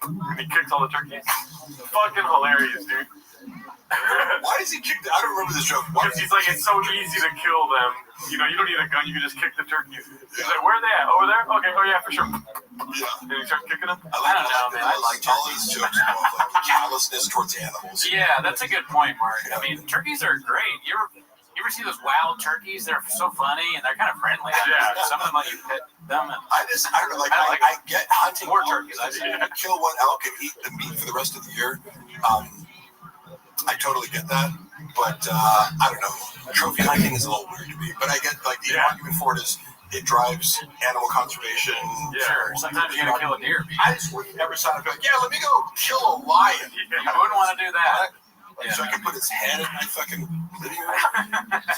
[SPEAKER 22] and he kicks all the turkeys. Fucking hilarious, dude.
[SPEAKER 4] Why does he kick I don't remember this joke.
[SPEAKER 22] Because he's like, it's so easy to kill them. You know, you don't need a gun, you can just kick the turkeys. He's like, where are they at? Over there? Okay, oh yeah, for sure.
[SPEAKER 4] Yeah.
[SPEAKER 22] And he starts kicking them.
[SPEAKER 4] I don't know, man. I like all these jokes about like callousness towards animals.
[SPEAKER 16] Yeah, that's a good point, Mark. I mean, turkeys are great. You ever see those wild turkeys? They're so funny and they're kind of friendly.
[SPEAKER 22] Yeah.
[SPEAKER 16] Some of them let you pet them. And
[SPEAKER 4] I don't know, like I get hunting
[SPEAKER 16] more turkeys.
[SPEAKER 4] I kill one elk and eat the meat for the rest of the year. I totally get that, but I don't know. Trophy hunting is a little weird to me, but I get like the argument for it is it drives animal conservation.
[SPEAKER 16] Yeah, sure. Sometimes you gotta kill a deer.
[SPEAKER 4] I just would never sign up like, yeah, let me go kill a lion.
[SPEAKER 16] You wouldn't want to do that.
[SPEAKER 4] So I can put its head in my fucking living room.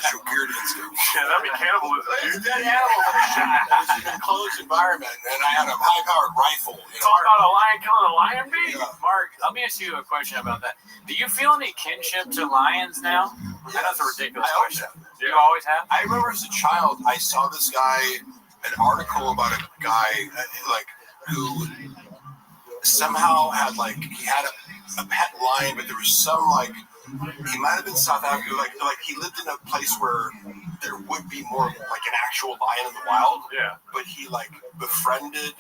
[SPEAKER 4] Such a weird instinct.
[SPEAKER 22] Yeah, that'd be cannibalism.
[SPEAKER 4] There's a dead animal that was shot. That was in an enclosed environment, and I had a high-powered rifle.
[SPEAKER 22] Talk about a lion killing a lion bee?
[SPEAKER 4] Yeah.
[SPEAKER 16] Mark, let me ask you a question about that. Do you feel any kinship to lions now?
[SPEAKER 4] Yes.
[SPEAKER 16] That's a ridiculous
[SPEAKER 4] I always
[SPEAKER 16] question.
[SPEAKER 4] have.
[SPEAKER 16] You always have?
[SPEAKER 4] I remember as a child, I saw this guy, an article about a guy like who somehow had like he had a pet lion, but there was some like he might have been South Africa, like he lived in a place where there would be more like an actual lion in the wild.
[SPEAKER 22] Yeah.
[SPEAKER 4] But he like befriended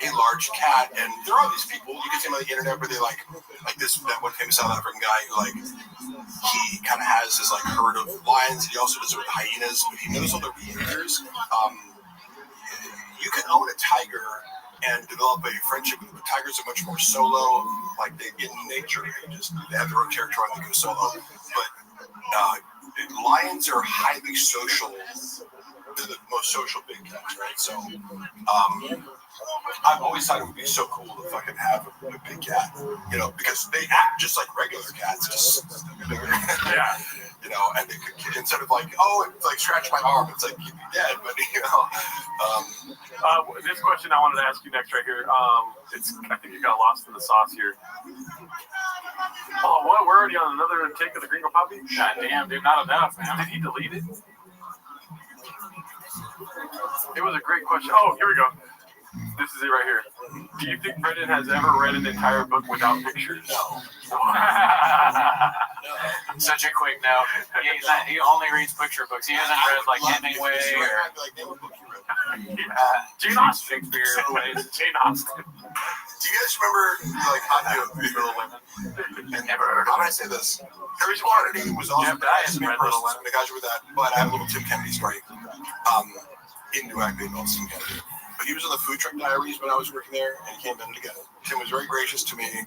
[SPEAKER 4] a large cat, and there are these people you can see them on the internet where they like that one famous South African guy who like he kind of has his like herd of lions. He also does it with hyenas, but he knows all their behaviors. You can own a tiger and develop a friendship with them. Tigers are much more solo, like they get in nature, they have their own territory and they go solo. But lions are highly social. They're the most social big cats, right? So I've always thought it would be so cool to fucking have a big cat, you know, because they act just like regular cats, just bigger.
[SPEAKER 22] Yeah.
[SPEAKER 4] You know, and they could, instead of like, oh, it's like scratch my arm, it's like you'd be dead, but you know.
[SPEAKER 22] This question I wanted to ask you next right here. I think you got lost in the sauce here. Oh, what? We're already on another take of the Gringo Poppy?
[SPEAKER 16] God damn, dude, not enough, man.
[SPEAKER 22] Did he delete it? It was a great question. Oh, here we go. This is it right here. Do you think Brendan has ever read an entire book without pictures?
[SPEAKER 4] No.
[SPEAKER 16] Such a quick no. He only reads picture books. He hasn't read like Hemingway or
[SPEAKER 4] Jane
[SPEAKER 16] Austen. Jane Austen.
[SPEAKER 4] Do you guys remember like Little Women? Never. I'm gonna say this. Harry Kennedy was also the guys with that, but I have a little Tim Kennedy story. Indirectly involves Tim Kennedy. But he was on the Food Truck Diaries when I was working there, and he came in together. Tim was very gracious to me.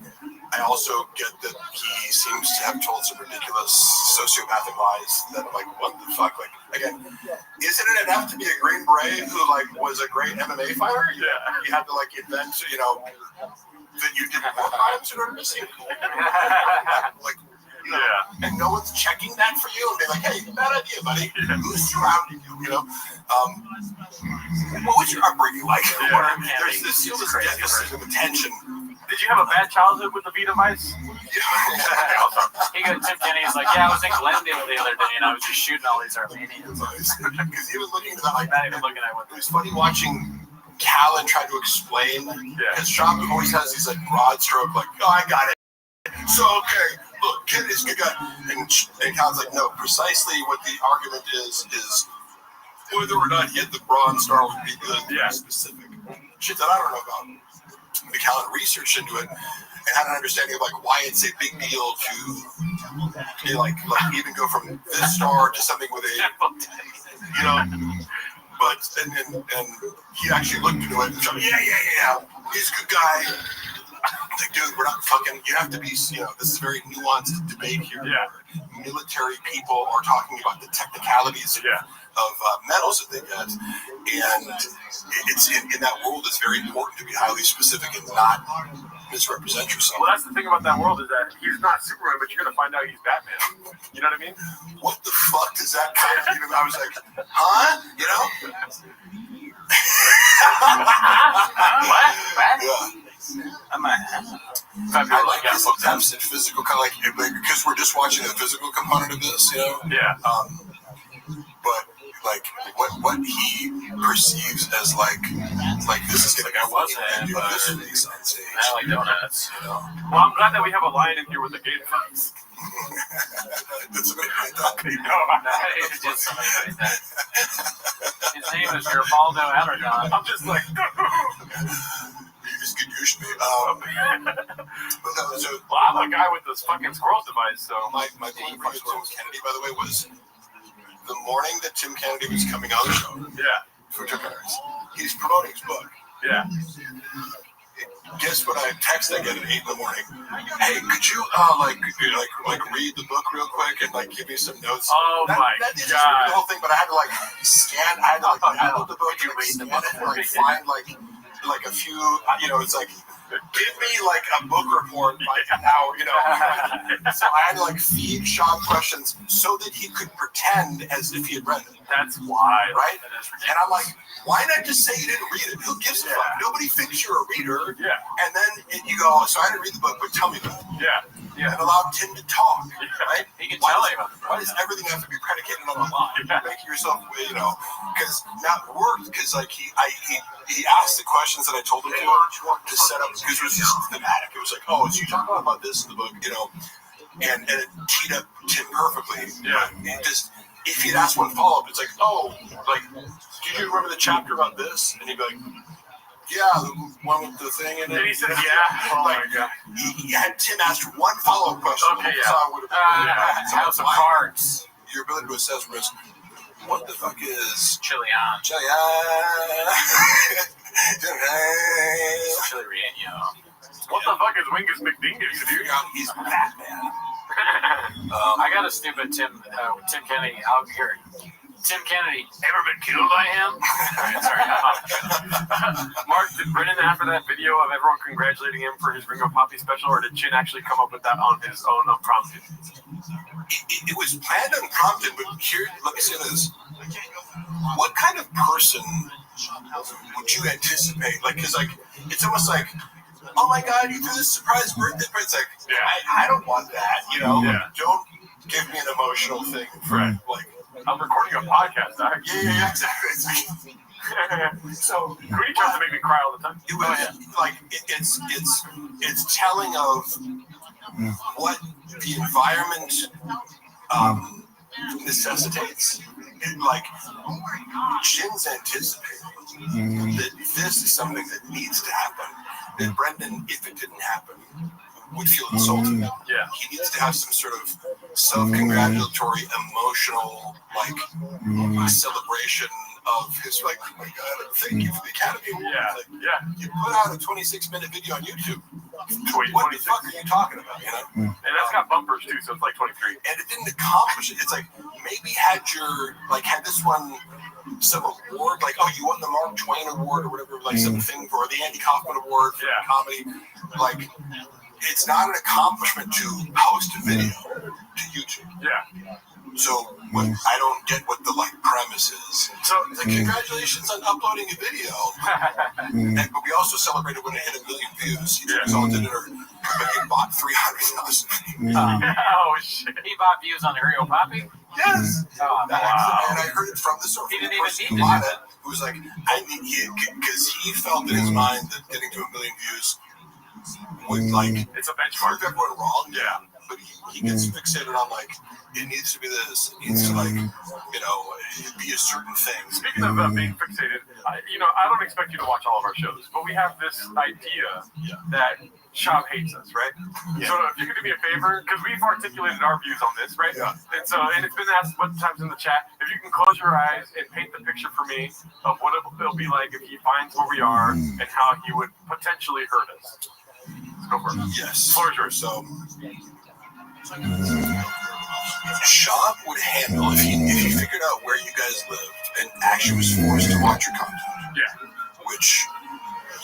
[SPEAKER 4] I also get that he seems to have told some ridiculous sociopathic lies that, like, what the fuck? Like, again, isn't it enough to be a Green Beret who, like, was a great MMA fighter?
[SPEAKER 22] Yeah.
[SPEAKER 4] You have to, like, invent, you know, that you did more crimes in order to seem cool. Like, you know,
[SPEAKER 22] yeah.
[SPEAKER 4] And no one's checking that for you. And they're like, hey, bad idea, buddy. Yeah. Who's surrounding you, you know? What was your upbringing like?
[SPEAKER 22] Yeah.
[SPEAKER 4] There's this deficit of attention.
[SPEAKER 22] Did you have a bad childhood with the Vita Vice?
[SPEAKER 16] He goes, Tim Kenny's like, yeah, I was in Glendale the other day and I was just shooting all these Armenians.
[SPEAKER 4] Because he was looking at that, like,
[SPEAKER 16] not even looking at what
[SPEAKER 4] it was funny watching Callan try to explain. Because Sean always has these, like, broad stroke, like, oh, I got it. So, okay, look, kid is good guy. And Callan's like, no, precisely what the argument is whether or not he hit the Bronze Star would be good. Yeah. Specific shit that I don't know about. The Callan researched into it and had an understanding of like why it's a big deal to like even go from this star to something with a, you know. But and he actually looked into it and said, yeah, he's a good guy. Like, dude, we're not fucking. You have to be. You know, this is a very nuanced debate here.
[SPEAKER 22] Yeah.
[SPEAKER 4] Military people are talking about the technicalities of medals that they get, and it's in that world. It's very important to be highly specific and not misrepresent yourself.
[SPEAKER 22] Well, that's the thing about that world is that he's not Superman, but you're gonna find out he's Batman. You know what I mean?
[SPEAKER 4] What the fuck does that kind of mean? I was like, huh? You know?
[SPEAKER 22] What?
[SPEAKER 4] Yeah. I like his attempts at physical, kind of like because we're just watching the physical component of this, you know.
[SPEAKER 22] Yeah.
[SPEAKER 4] But like what he perceives as like this is gonna
[SPEAKER 22] I wasn't,
[SPEAKER 4] do
[SPEAKER 22] but
[SPEAKER 4] this face on stage.
[SPEAKER 22] I like donuts. You know. Well, I'm glad that we have a lion in here with the gator face.
[SPEAKER 4] Did somebody write that?
[SPEAKER 22] No,
[SPEAKER 1] It's just somebody like that. His name is Gerbaldo Aragon.
[SPEAKER 22] I'm just like.
[SPEAKER 4] You just confused me. But no, so
[SPEAKER 22] Well, I'm a guy with this fucking squirrel device, so
[SPEAKER 4] my thing for Tim Kennedy, by the way, was the morning that Tim Kennedy was coming on the show.
[SPEAKER 22] Yeah.
[SPEAKER 4] For Tim Harris, he's promoting his book.
[SPEAKER 22] Yeah.
[SPEAKER 4] Guess what? I get at 8 in the morning. Hey, could you like read the book real quick and like give me some notes?
[SPEAKER 22] Oh
[SPEAKER 4] that,
[SPEAKER 22] my
[SPEAKER 4] that didn't
[SPEAKER 22] god!
[SPEAKER 4] The whole thing, but I had to like scan. I had to like download the book and like scan it and like find like a few. You know, it's like. Give me like a book report by now, you know. So I had to like feed Sean questions so that he could pretend as if he had read it.
[SPEAKER 22] That's why,
[SPEAKER 4] right? And I'm like, why not just say you didn't read it? Who gives a fuck? Nobody thinks you're a reader.
[SPEAKER 22] Yeah.
[SPEAKER 4] And then you go, so I didn't read the book, but tell me about it.
[SPEAKER 22] Yeah. Yeah.
[SPEAKER 4] And allow Tim to talk, right?
[SPEAKER 1] He can tell him.
[SPEAKER 4] Why does everything have to be predicated on a lie? Making yourself, you know, because that worked. Because like he asked the questions that I told him to set up because it was just thematic. It was like, oh, so you talk about this in the book, you know, and it teed up Tim perfectly.
[SPEAKER 22] Yeah.
[SPEAKER 4] And just if he'd asked one follow up, it's like, oh, like, do you remember the chapter about this? And he'd be like. Yeah, the one with the thing in it.
[SPEAKER 22] And he said, yeah. Oh my god.
[SPEAKER 4] He had Tim ask one follow-up question.
[SPEAKER 22] Okay, yeah.
[SPEAKER 4] So I would have
[SPEAKER 1] House of Cards.
[SPEAKER 4] Your ability to assess risk. What the fuck is
[SPEAKER 1] Chilian.
[SPEAKER 22] Chilian. What the fuck is Wingus McDingus, dude?
[SPEAKER 4] He's Batman.
[SPEAKER 1] I got a stupid Tim Kennedy out here. Tim Kennedy, ever been killed by him? Sorry,
[SPEAKER 22] Mark, did Brennan after that video of everyone congratulating him for his Ringo Poppy special, or did Chin actually come up with that on his own unprompted?
[SPEAKER 4] It was planned unprompted, but here, let me say this. What kind of person would you anticipate? Like, because, like, it's almost like, oh my god, you threw this surprise birthday party. It's like, I don't want that, you know?
[SPEAKER 22] Yeah.
[SPEAKER 4] Don't give me an emotional thing for, like,
[SPEAKER 22] I'm recording a podcast, Doc.
[SPEAKER 4] Yeah, exactly. So
[SPEAKER 22] Queenie tries to make me cry all the time.
[SPEAKER 4] It was like it's telling of what the environment necessitates. Like Chin's anticipating that this is something that needs to happen. That Brendan, if it didn't happen, would feel insulted.
[SPEAKER 22] Yeah.
[SPEAKER 4] He needs to have some sort of self-congratulatory, emotional, like celebration of his, like, oh my god, thank you for the Academy Award.
[SPEAKER 22] Yeah.
[SPEAKER 4] Like,
[SPEAKER 22] Yeah.
[SPEAKER 4] You put out a 26-minute video on YouTube.
[SPEAKER 22] What
[SPEAKER 4] the fuck are you talking about? You know?
[SPEAKER 22] And that's got bumpers too, so it's like 23.
[SPEAKER 4] And it didn't accomplish it. It's like maybe had this one some award, like, oh, you won the Mark Twain Award or whatever, like something, or the Andy Kaufman Award for comedy. Like, it's not an accomplishment to post a video to YouTube.
[SPEAKER 22] Yeah.
[SPEAKER 4] So I don't get what the premise is. So it's like, congratulations on uploading a video. But we also celebrated when it hit 1 million views. He resulted in it bought 300,000.
[SPEAKER 22] Oh shit!
[SPEAKER 1] He bought views on Ringo Poppy.
[SPEAKER 4] Yes.
[SPEAKER 1] Oh,
[SPEAKER 4] wow. And I heard it from the source.
[SPEAKER 1] He didn't
[SPEAKER 4] person
[SPEAKER 1] even
[SPEAKER 4] who
[SPEAKER 1] need
[SPEAKER 4] bought it, who was like, I need because he felt in his mind that getting to 1 million views would
[SPEAKER 22] it's a benchmark.
[SPEAKER 4] prove everyone wrong.
[SPEAKER 22] Yeah.
[SPEAKER 4] But he gets fixated on it needs to be this, it needs to be a certain thing.
[SPEAKER 22] Speaking of being fixated, I don't expect you to watch all of our shows, but we have this idea that Shop hates us, right? Yeah. So if you could do me a favor, because we've articulated our views on this, right? Yeah. And it's been asked a bunch of times in the chat, if you can close your eyes and paint the picture for me of what it'll be like if he finds where we are and how he would potentially hurt us. Let's go for it.
[SPEAKER 4] Yes.
[SPEAKER 22] Floor is yours.
[SPEAKER 4] So Shop would handle if he figured out where you guys lived and actually was forced to watch your content.
[SPEAKER 22] Yeah.
[SPEAKER 4] Which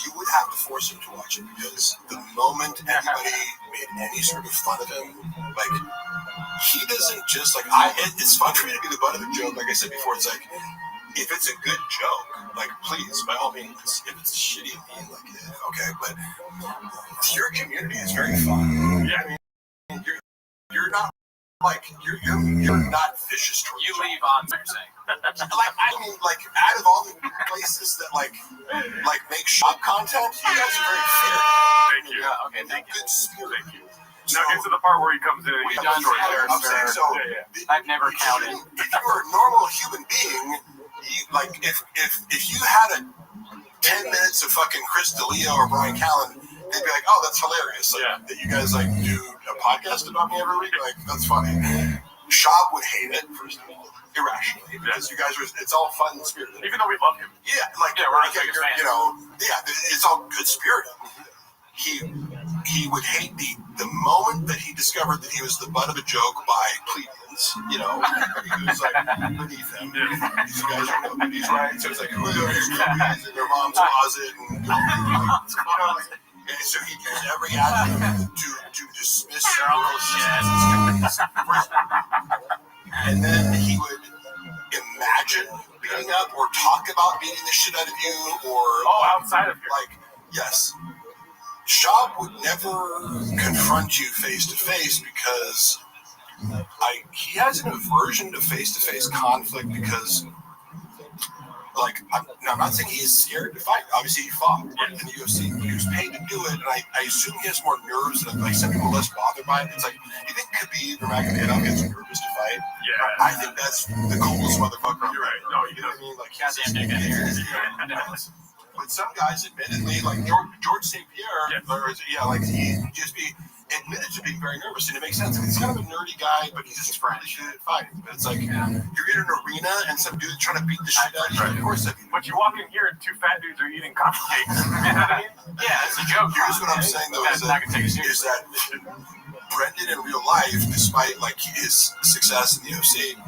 [SPEAKER 4] you would have to force him to watch it because the moment anybody made any sort of fun of him, like he doesn't just like it's fun for me to be the butt of a joke. Like I said before, it's like if it's a good joke, like please by all means. If it's shitty and mean, like okay, but your community is very fun. Yeah, I mean, you're not. Like you're not vicious towards
[SPEAKER 16] you leave on what you're saying.
[SPEAKER 4] Like I mean, like out of all the places that like make shop content, you guys are very fair.
[SPEAKER 22] Thank you.
[SPEAKER 4] Yeah, okay, thank you. Good spirit.
[SPEAKER 22] Thank you. Now get to the part where he comes in and he
[SPEAKER 16] done
[SPEAKER 22] destroys
[SPEAKER 16] there,
[SPEAKER 22] it.
[SPEAKER 4] So
[SPEAKER 16] I've never counted.
[SPEAKER 4] If you were a normal human being, like if you had a 10 minutes of fucking Chris D'Elia or Brian Callen, they'd be like, "Oh, that's hilarious! Like, that you guys like do a podcast about me every week. Like, that's funny." Shab would hate it first of all, irrationally, because you guys are—it's all fun and spirited.
[SPEAKER 22] Even though we love him.
[SPEAKER 4] Yeah, like
[SPEAKER 22] we're not big fans.
[SPEAKER 4] You know, it's all good spirited. He would hate the moment that he discovered that he was the butt of a joke by plebeians. You know, he was like beneath them. These guys are nobodies, right? So it's like, who are these nobodies in their mom's closet? And so he'd use every avenue to dismiss their own shit. And then he would imagine beating up or talk about beating the shit out of you or
[SPEAKER 22] outside of here.
[SPEAKER 4] Like, yes. Shab would never confront you face to face because he has an aversion to face conflict because, like, I'm not saying he's scared to fight. Obviously, he fought in the UFC. He was paid to do it, and I assume he has more nerves. And like some people are less bothered by it. It's like you think Khabib or Magomedov gets nervous to fight. Yeah, I think that's the coolest motherfucker.
[SPEAKER 22] You're right. No, you know
[SPEAKER 4] what I mean? Like, but some guys, admittedly, like George St. Pierre, like he'd just be admitted to being very nervous, and it makes sense. He's kind of a nerdy guy, but he's just really good at fighting. But it's like you're in an arena and some dude trying to beat the shit out of you. Of course,
[SPEAKER 22] but you walk in here and two fat dudes are eating cupcakes. You know what I mean? Yeah, it's a joke.
[SPEAKER 4] Here's what I'm saying though: is that Brendan in real life, despite like his success in the UFC,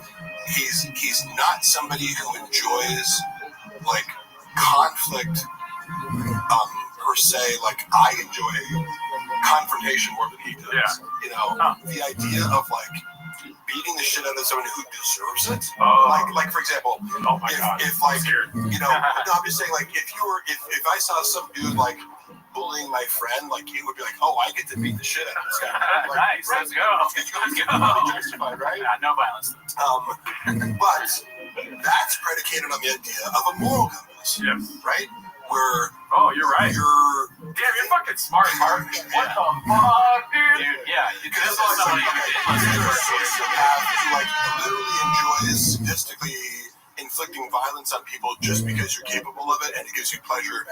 [SPEAKER 4] he's not somebody who enjoys like conflict per se. Like I enjoy confrontation more than he does. Yeah. You know, the idea of like beating the shit out of someone who deserves it. Like for example, if like you know, no, I'm just saying like if I saw some dude like bullying my friend, like he would be like, "Oh, I get to beat the shit out of this guy." Like,
[SPEAKER 16] nice,
[SPEAKER 4] right?
[SPEAKER 16] Let's go.
[SPEAKER 4] Justified, right?
[SPEAKER 16] Yeah, no violence.
[SPEAKER 4] But that's predicated on the idea of a moral compass, right? Where
[SPEAKER 22] you're right. You're fucking smart, Mark. What the fuck, dude? Yeah,
[SPEAKER 4] because somebody like literally enjoys sadistically inflicting violence on people just because you're capable of it and it gives you pleasure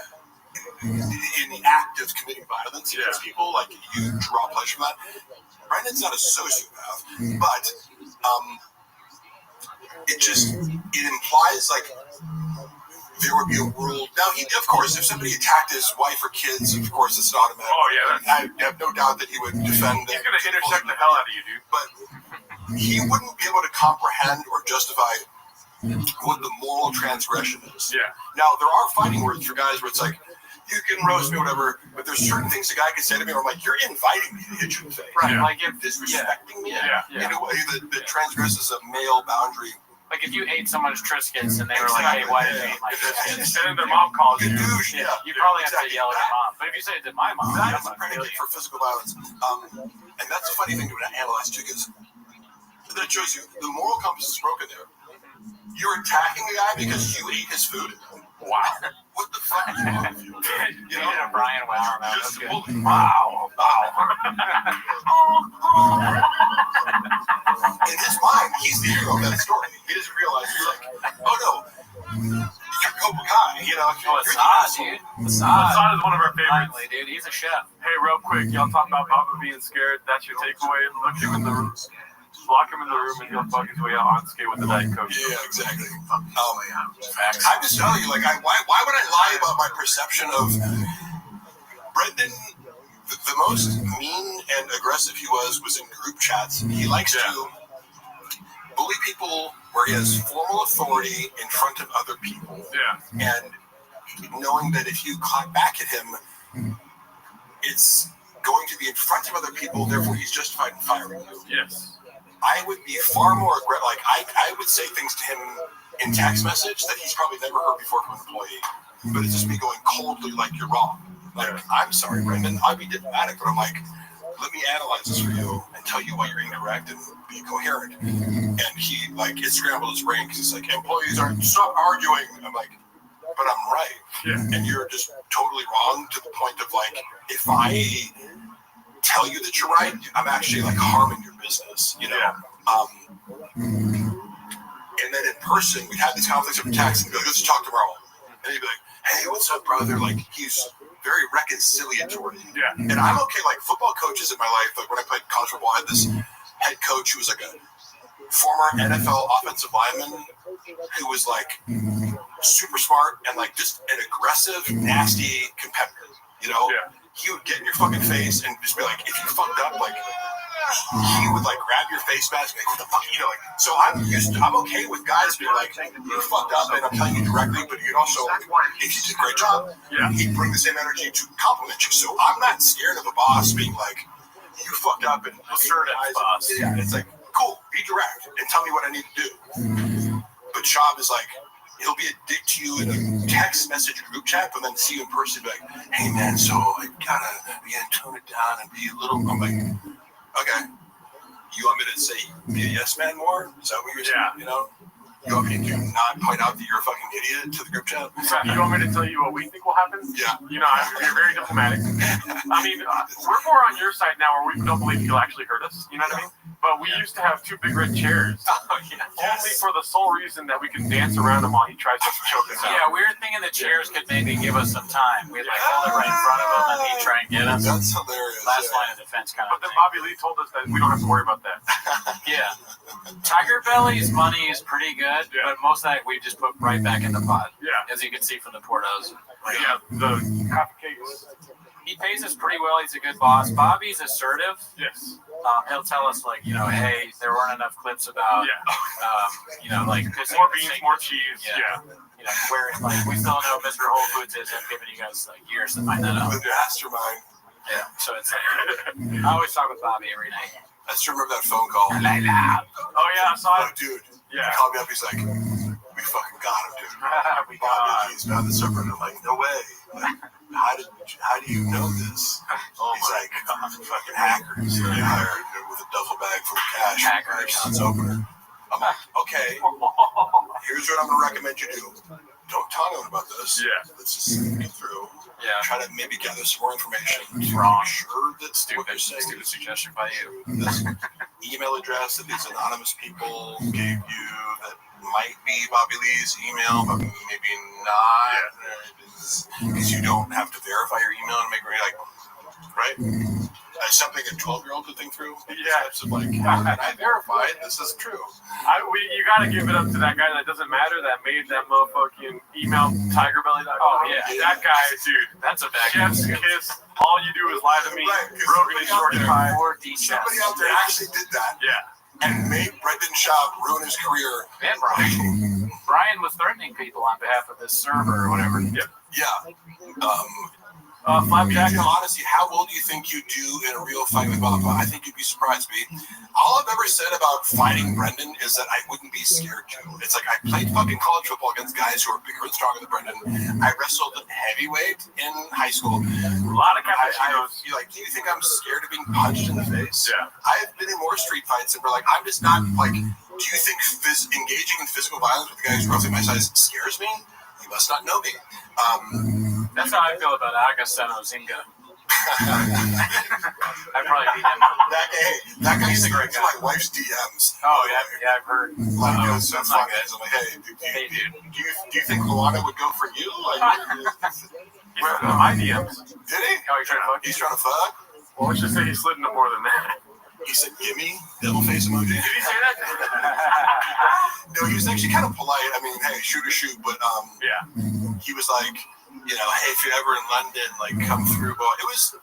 [SPEAKER 4] in the act of committing violence against people. Like you draw pleasure from that. Brendan's not a sociopath, but it implies like there would be a world. Now, of course, if somebody attacked his wife or kids, of course, it's an automatic. I have no doubt that he would defend.
[SPEAKER 22] He's going to intersect the hell out of you, dude.
[SPEAKER 4] But he wouldn't be able to comprehend or justify what the moral transgression is. Yeah. Now, there are fighting words for guys where it's like, you can roast me, whatever, but there's certain things a guy can say to me where I'm like, you're inviting me to hit you in the face.
[SPEAKER 16] Right.
[SPEAKER 4] Like, you're disrespecting me in a way that transgresses a male boundary.
[SPEAKER 16] Like if you ate someone's Triscuits and they were like, "Hey, why did you eat my Triscuits?"
[SPEAKER 22] And then their mom calls you.
[SPEAKER 16] You probably have to yell at your mom. But if you say it to my mom,
[SPEAKER 4] that is a predicate for physical violence. And that's a funny thing to analyze too, because that shows you the moral compass is broken there. You're attacking the guy because you ate his food. Wow. What the fuck is wrong with you?
[SPEAKER 16] You know, Brian Wow.
[SPEAKER 4] Wow. In his mind, he's the hero of that story. He doesn't realize he's like, oh no, you're Cobra Kai. You know,
[SPEAKER 16] Assad, dude.
[SPEAKER 22] Assad is one of our favorites.
[SPEAKER 16] Finally, dude, he's a chef.
[SPEAKER 22] Hey, real quick, y'all talk about Papa being scared. That's your takeaway. Look him in the room. Lock him in the room and he'll fuck his way out on skate with the Diet Coke.
[SPEAKER 4] Yeah, exactly. I'm just telling you, like, why would I lie about my perception of Brendan? The most mean and aggressive he was in group chats. He likes to bully people where he has formal authority in front of other people. Yeah. And knowing that if you clap back at him, it's going to be in front of other people, therefore he's justified in firing you.
[SPEAKER 22] Yes.
[SPEAKER 4] I would be far more aggressive. Like, I would say things to him in text message that he's probably never heard before from an employee. But it's just me going coldly, like, you're wrong. Like, I'm sorry, Brendan. I'd be diplomatic, but I'm like, let me analyze this for you and tell you why you're incorrect and be coherent. And he, like, it scrambled his brain because he's like, employees aren't, stop arguing. I'm like, but I'm right.
[SPEAKER 22] Yeah.
[SPEAKER 4] And you're just totally wrong to the point of, like, if I tell you that you're right, I'm actually, like, harming your business, you know?
[SPEAKER 22] Yeah.
[SPEAKER 4] And then in person, we'd have these conflicts over text and be like, let's talk tomorrow. And he'd be like, hey, what's up, brother? Like, he's very reconciliatory.
[SPEAKER 22] Yeah.
[SPEAKER 4] And I'm okay, like, football coaches in my life, like, when I played college football, I had this head coach who was, like, a former NFL offensive lineman who was, like, super smart and, like, just an aggressive, nasty competitor, you know?
[SPEAKER 22] Yeah.
[SPEAKER 4] He would get in your fucking face and just be like, if you fucked up, like, he would, like, grab your face mask and, like, what the fuck, you know, like, so I'm okay with guys being like, you fucked up, and I'm telling you directly, but you'd also, if you did a great job, he'd bring the same energy to compliment you. So I'm not scared of a boss being like, you fucked up, and
[SPEAKER 22] assertive boss.
[SPEAKER 4] Yeah, it's like, cool, be direct, and tell me what I need to do. But Shab is like, he'll be a dick to you in a text message group chat, but then see you in person, be like, hey man, so I gotta tone it down and be a little, I'm like, okay. You want me to say be a yes man more? Is that what you're saying? You know? You want me to not point out that you're a fucking idiot to the group chat?
[SPEAKER 22] So you want me to tell you what we think will happen?
[SPEAKER 4] Yeah.
[SPEAKER 22] You know, you're very diplomatic. I mean, we're more on your side now where we don't believe he'll actually hurt us. You know what I mean? But we used to have two big red chairs. Only for the sole reason that we can dance around him while he tries to choke us out.
[SPEAKER 16] Yeah, we were thinking the chairs could maybe give us some time. We'd like hold it right in front of him and he'd try and get us.
[SPEAKER 4] That's hilarious.
[SPEAKER 16] Last line of defense kind of
[SPEAKER 22] But then Bobby Lee told us that we don't have to worry about that.
[SPEAKER 16] Yeah. Tiger Belly's money is pretty good, but most of that we just put right back in the pot.
[SPEAKER 22] Yeah.
[SPEAKER 16] As you can see from the Portos.
[SPEAKER 22] Yeah, the cupcakes.
[SPEAKER 16] He pays us pretty well. He's a good boss. Bobby's assertive.
[SPEAKER 22] Yes.
[SPEAKER 16] He'll tell us, like, you know, hey, there weren't enough clips about, you know, like
[SPEAKER 22] more beans, more cheese. Yeah.
[SPEAKER 16] You know, where, like, we still know Mr. Whole Foods isn't giving you guys, like, years to find that out.
[SPEAKER 4] The mastermind.
[SPEAKER 16] Yeah. So it's like, I always talk with Bobby every night.
[SPEAKER 4] I still remember that phone call.
[SPEAKER 22] Oh, yeah, I saw it.
[SPEAKER 4] Dude.
[SPEAKER 22] Yeah.
[SPEAKER 4] He called me up. He's like, we fucking got him, dude.
[SPEAKER 22] We got him.
[SPEAKER 4] He's found the server. And I'm like, no way. Like, how do you know this? He's like, fucking hackers. They hired with a duffel bag full of cash.
[SPEAKER 16] Hackers.
[SPEAKER 4] Accounts opener. I'm like, okay. Here's what I'm going to recommend you do. Don't tell anyone about this.
[SPEAKER 22] Yeah.
[SPEAKER 4] Let's just get through.
[SPEAKER 16] Yeah.
[SPEAKER 4] Try to maybe gather some more information.
[SPEAKER 16] Wrong.
[SPEAKER 4] Sure that what you're saying.
[SPEAKER 16] Stupid suggestion by you.
[SPEAKER 4] This email address that these anonymous people gave you that might be Bobby Lee's email, but maybe not. Because you don't have to verify your email and make it like, right? That's something a 12-year-old could think through.
[SPEAKER 22] Yeah.
[SPEAKER 4] Types of like, I verified this is true.
[SPEAKER 22] You got to give it up to that guy that doesn't matter that made that motherfucking email tigerbelly.com.
[SPEAKER 16] Oh, yeah.
[SPEAKER 22] That guy, dude.
[SPEAKER 16] That's a bad
[SPEAKER 22] Chef's kiss. All you do is lie to me. Broken and short pie.
[SPEAKER 4] Somebody out there actually did that.
[SPEAKER 22] Yeah.
[SPEAKER 4] And made Brendan Schaub ruin his career.
[SPEAKER 16] And Brian. Brian was threatening people on behalf of this server or whatever.
[SPEAKER 22] Yeah.
[SPEAKER 4] Yeah.
[SPEAKER 22] Flapjack.
[SPEAKER 4] Honestly, how well do you think you do in a real fight with Bob? I think you'd be surprised, B. All I've ever said about fighting Brendan is that I wouldn't be scared to. It's like I played fucking college football against guys who are bigger and stronger than Brendan. I wrestled heavyweight in high school.
[SPEAKER 22] A lot of cappuccinos.
[SPEAKER 4] You're like, do you think I'm scared of being punched in the face?
[SPEAKER 22] Yeah.
[SPEAKER 4] I've been in more street fights and we're like, I'm just not like, do you think engaging in physical violence with a guy who's roughly my size scares me? You must not know me.
[SPEAKER 16] That's how I feel about Agostino Zinga. I'd probably beat him.
[SPEAKER 4] That guy's like to my wife's DMs.
[SPEAKER 16] Oh, yeah, I've heard.
[SPEAKER 4] Like, so funny. I'm like, hey, do you think Luana would go for you? Like,
[SPEAKER 22] my DMs.
[SPEAKER 4] Did he?
[SPEAKER 22] Oh, he's trying to fuck?
[SPEAKER 4] He's trying to fuck?
[SPEAKER 22] Well, let's just say he slid into more than that.
[SPEAKER 4] He said, gimme, devil face emoji.
[SPEAKER 22] Did he say that?
[SPEAKER 4] No, he was actually kind of polite. I mean, hey, shoot or shoot, but
[SPEAKER 22] yeah.
[SPEAKER 4] He was like, you know, hey, if you're ever in London, like, come through. But it was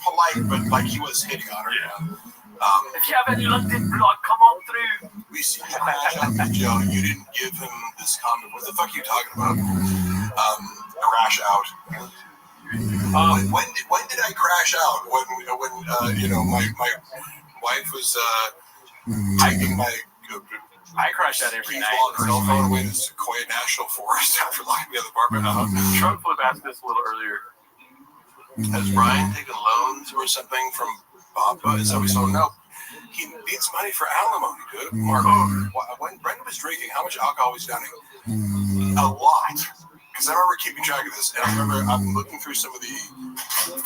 [SPEAKER 4] polite, but like he was hitting on her.
[SPEAKER 22] Yeah.
[SPEAKER 16] If you have any London blood, come on through.
[SPEAKER 4] We see you crash out with Joe. You didn't give him this comment. What the fuck are you talking about? Crash out. When did I crash out? When you know, my wife was hiking my.
[SPEAKER 16] I crash out every night.
[SPEAKER 4] Cell phone away to Sequoia National Forest after locking me in the apartment.
[SPEAKER 16] Trump would have asked this a little earlier.
[SPEAKER 4] Has Brian taken loans or something from Bob? Is that what we saw? No. He needs money for alimony, dude. Mark, when Brendan was drinking, how much alcohol was he downing? A lot. Because I remember keeping track of this, and I remember I'm looking through some of the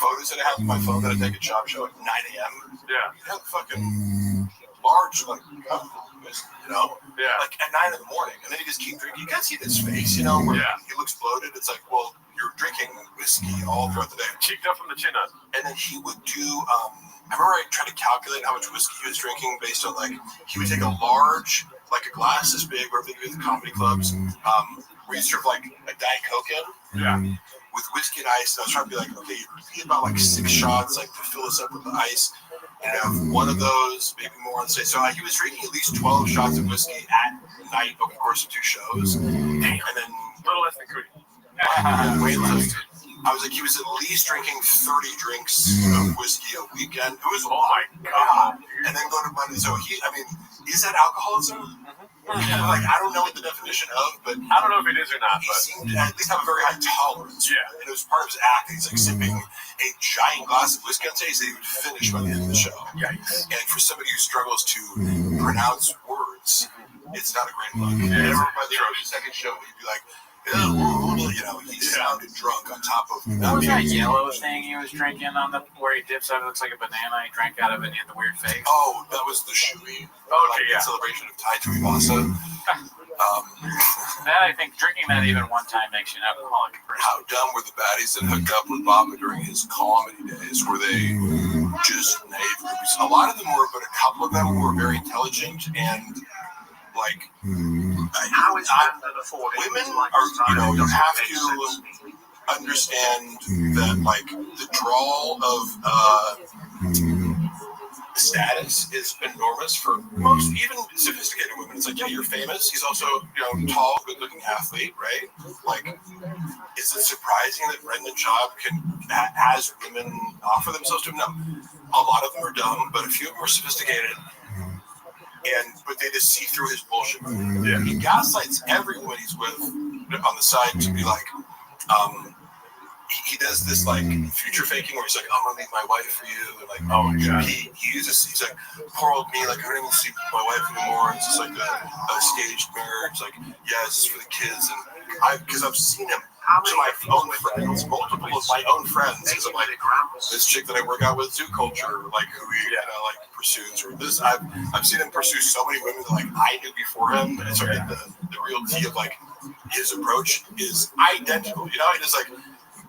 [SPEAKER 4] photos that I have on my phone that I take at Shop Show at 9 a.m.
[SPEAKER 16] Yeah.
[SPEAKER 4] He had fucking large, like, you know?
[SPEAKER 16] Yeah.
[SPEAKER 4] Like at 9 in the morning, and then he just keep drinking. You can't see his face, you know, where he looks bloated. It's like, well, you're drinking whiskey all throughout the day.
[SPEAKER 16] Cheeked up from the chin up.
[SPEAKER 4] And then he would do, I remember I tried to calculate how much whiskey he was drinking based on, like, he would take a large, like a glass this big, wherever they do at the comedy clubs, where you serve like a Diet Coke in.
[SPEAKER 16] Yeah.
[SPEAKER 4] With whiskey and ice. And I was trying to be like, okay, you get about like 6 shots, like to fill us up with the ice. And have one of those, maybe more on the stage. So he was drinking at least 12 shots of whiskey at night over the course of 2 shows. And then
[SPEAKER 16] a little less than Cody.
[SPEAKER 4] Way less. I was like, he was at least drinking 30 drinks of whiskey a weekend. It was, oh my God. And then go to Monday. So is that alcoholism? Like, I don't know what the definition of, but
[SPEAKER 16] I don't know if it is or not.
[SPEAKER 4] He seemed to at least have a very high tolerance.
[SPEAKER 16] Yeah.
[SPEAKER 4] And it was part of his act. He's like sipping a giant glass of whiskey on stage that he would finish by the end of the show.
[SPEAKER 16] Yikes.
[SPEAKER 4] And for somebody who struggles to pronounce words, it's not a great look. And by the end of the second show, he'd be like, you know, he sounded drunk on top of.
[SPEAKER 16] What was that yellow thing he was drinking on the where he dips out? It looks like a banana. He drank out of it and he had the weird face.
[SPEAKER 4] Oh, that was the shui.
[SPEAKER 16] Okay, yeah.
[SPEAKER 4] Celebration of Tai Tuivasa.
[SPEAKER 16] That I think drinking that even one time makes you an alcoholic person.
[SPEAKER 4] How dumb were the baddies that hooked up with Baba during his comedy days? Were they just naive groupies? A lot of them were, but a couple of them were very intelligent and like.
[SPEAKER 13] How is
[SPEAKER 4] women are, you know, you have to understand that, like, the drawl of status is enormous for most, even sophisticated women. It's like, yeah, you're famous. He's also, you know, tall, good-looking athlete, right? Like, is it surprising that Brendan Schaub has women offer themselves to him? No. A lot of them are dumb, but a few of them are sophisticated. But they just see through his bullshit. Yeah. He gaslights everyone he's with on the side to be like, he does this like future faking where he's like, I'm gonna leave my wife for you, and like, oh my God. He's like, poor old me, like I don't even sleep with my wife anymore. It's just like a staged marriage, like, yeah, it's for the kids, and because I've seen him to my own friends, multiple of my own friends, because I'm like, this chick that I work out with, Zoo Culture, like who he like pursues, or this, I've seen him pursue so many women that like I knew before him, and so the real tea of like his approach is identical. You know, he just like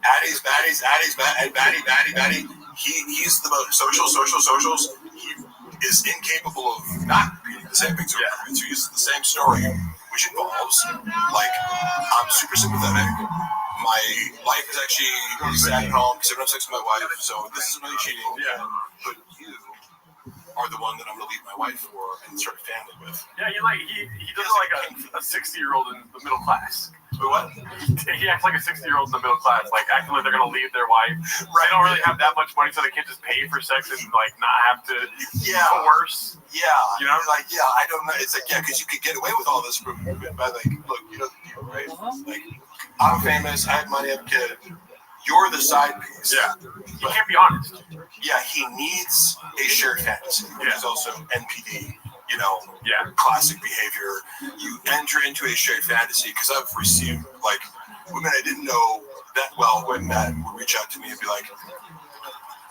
[SPEAKER 4] Addie's, baddie. He's the most socials. He is incapable of not repeating the same things. So he uses the same story, which involves like I'm super sympathetic. My life is actually sad at home because I don't have sex with my wife, so this isn't really cheating. Yeah. But you are the one that I'm going to leave my wife for and start a family with.
[SPEAKER 16] Yeah, he does like a 60-year-old in the middle class.
[SPEAKER 4] But what?
[SPEAKER 16] He acts like a 60-year-old in the middle class, like acting like they're going to leave their wife. Right. They don't really have that much money, so they can't just pay for sex and like not have to coerce.
[SPEAKER 4] Yeah. You know, like, yeah, I don't know. It's like, yeah, because you could get away with all this by like, look, you know the deal, right? Like, I'm famous, I have money, I have a kid. You're the side piece.
[SPEAKER 16] Yeah. You can't be honest.
[SPEAKER 4] Yeah, he needs a shared fantasy, which is also NPD, you know, classic behavior. You enter into a shared fantasy, because I've received, like, women I didn't know that well when Matt would reach out to me and be like,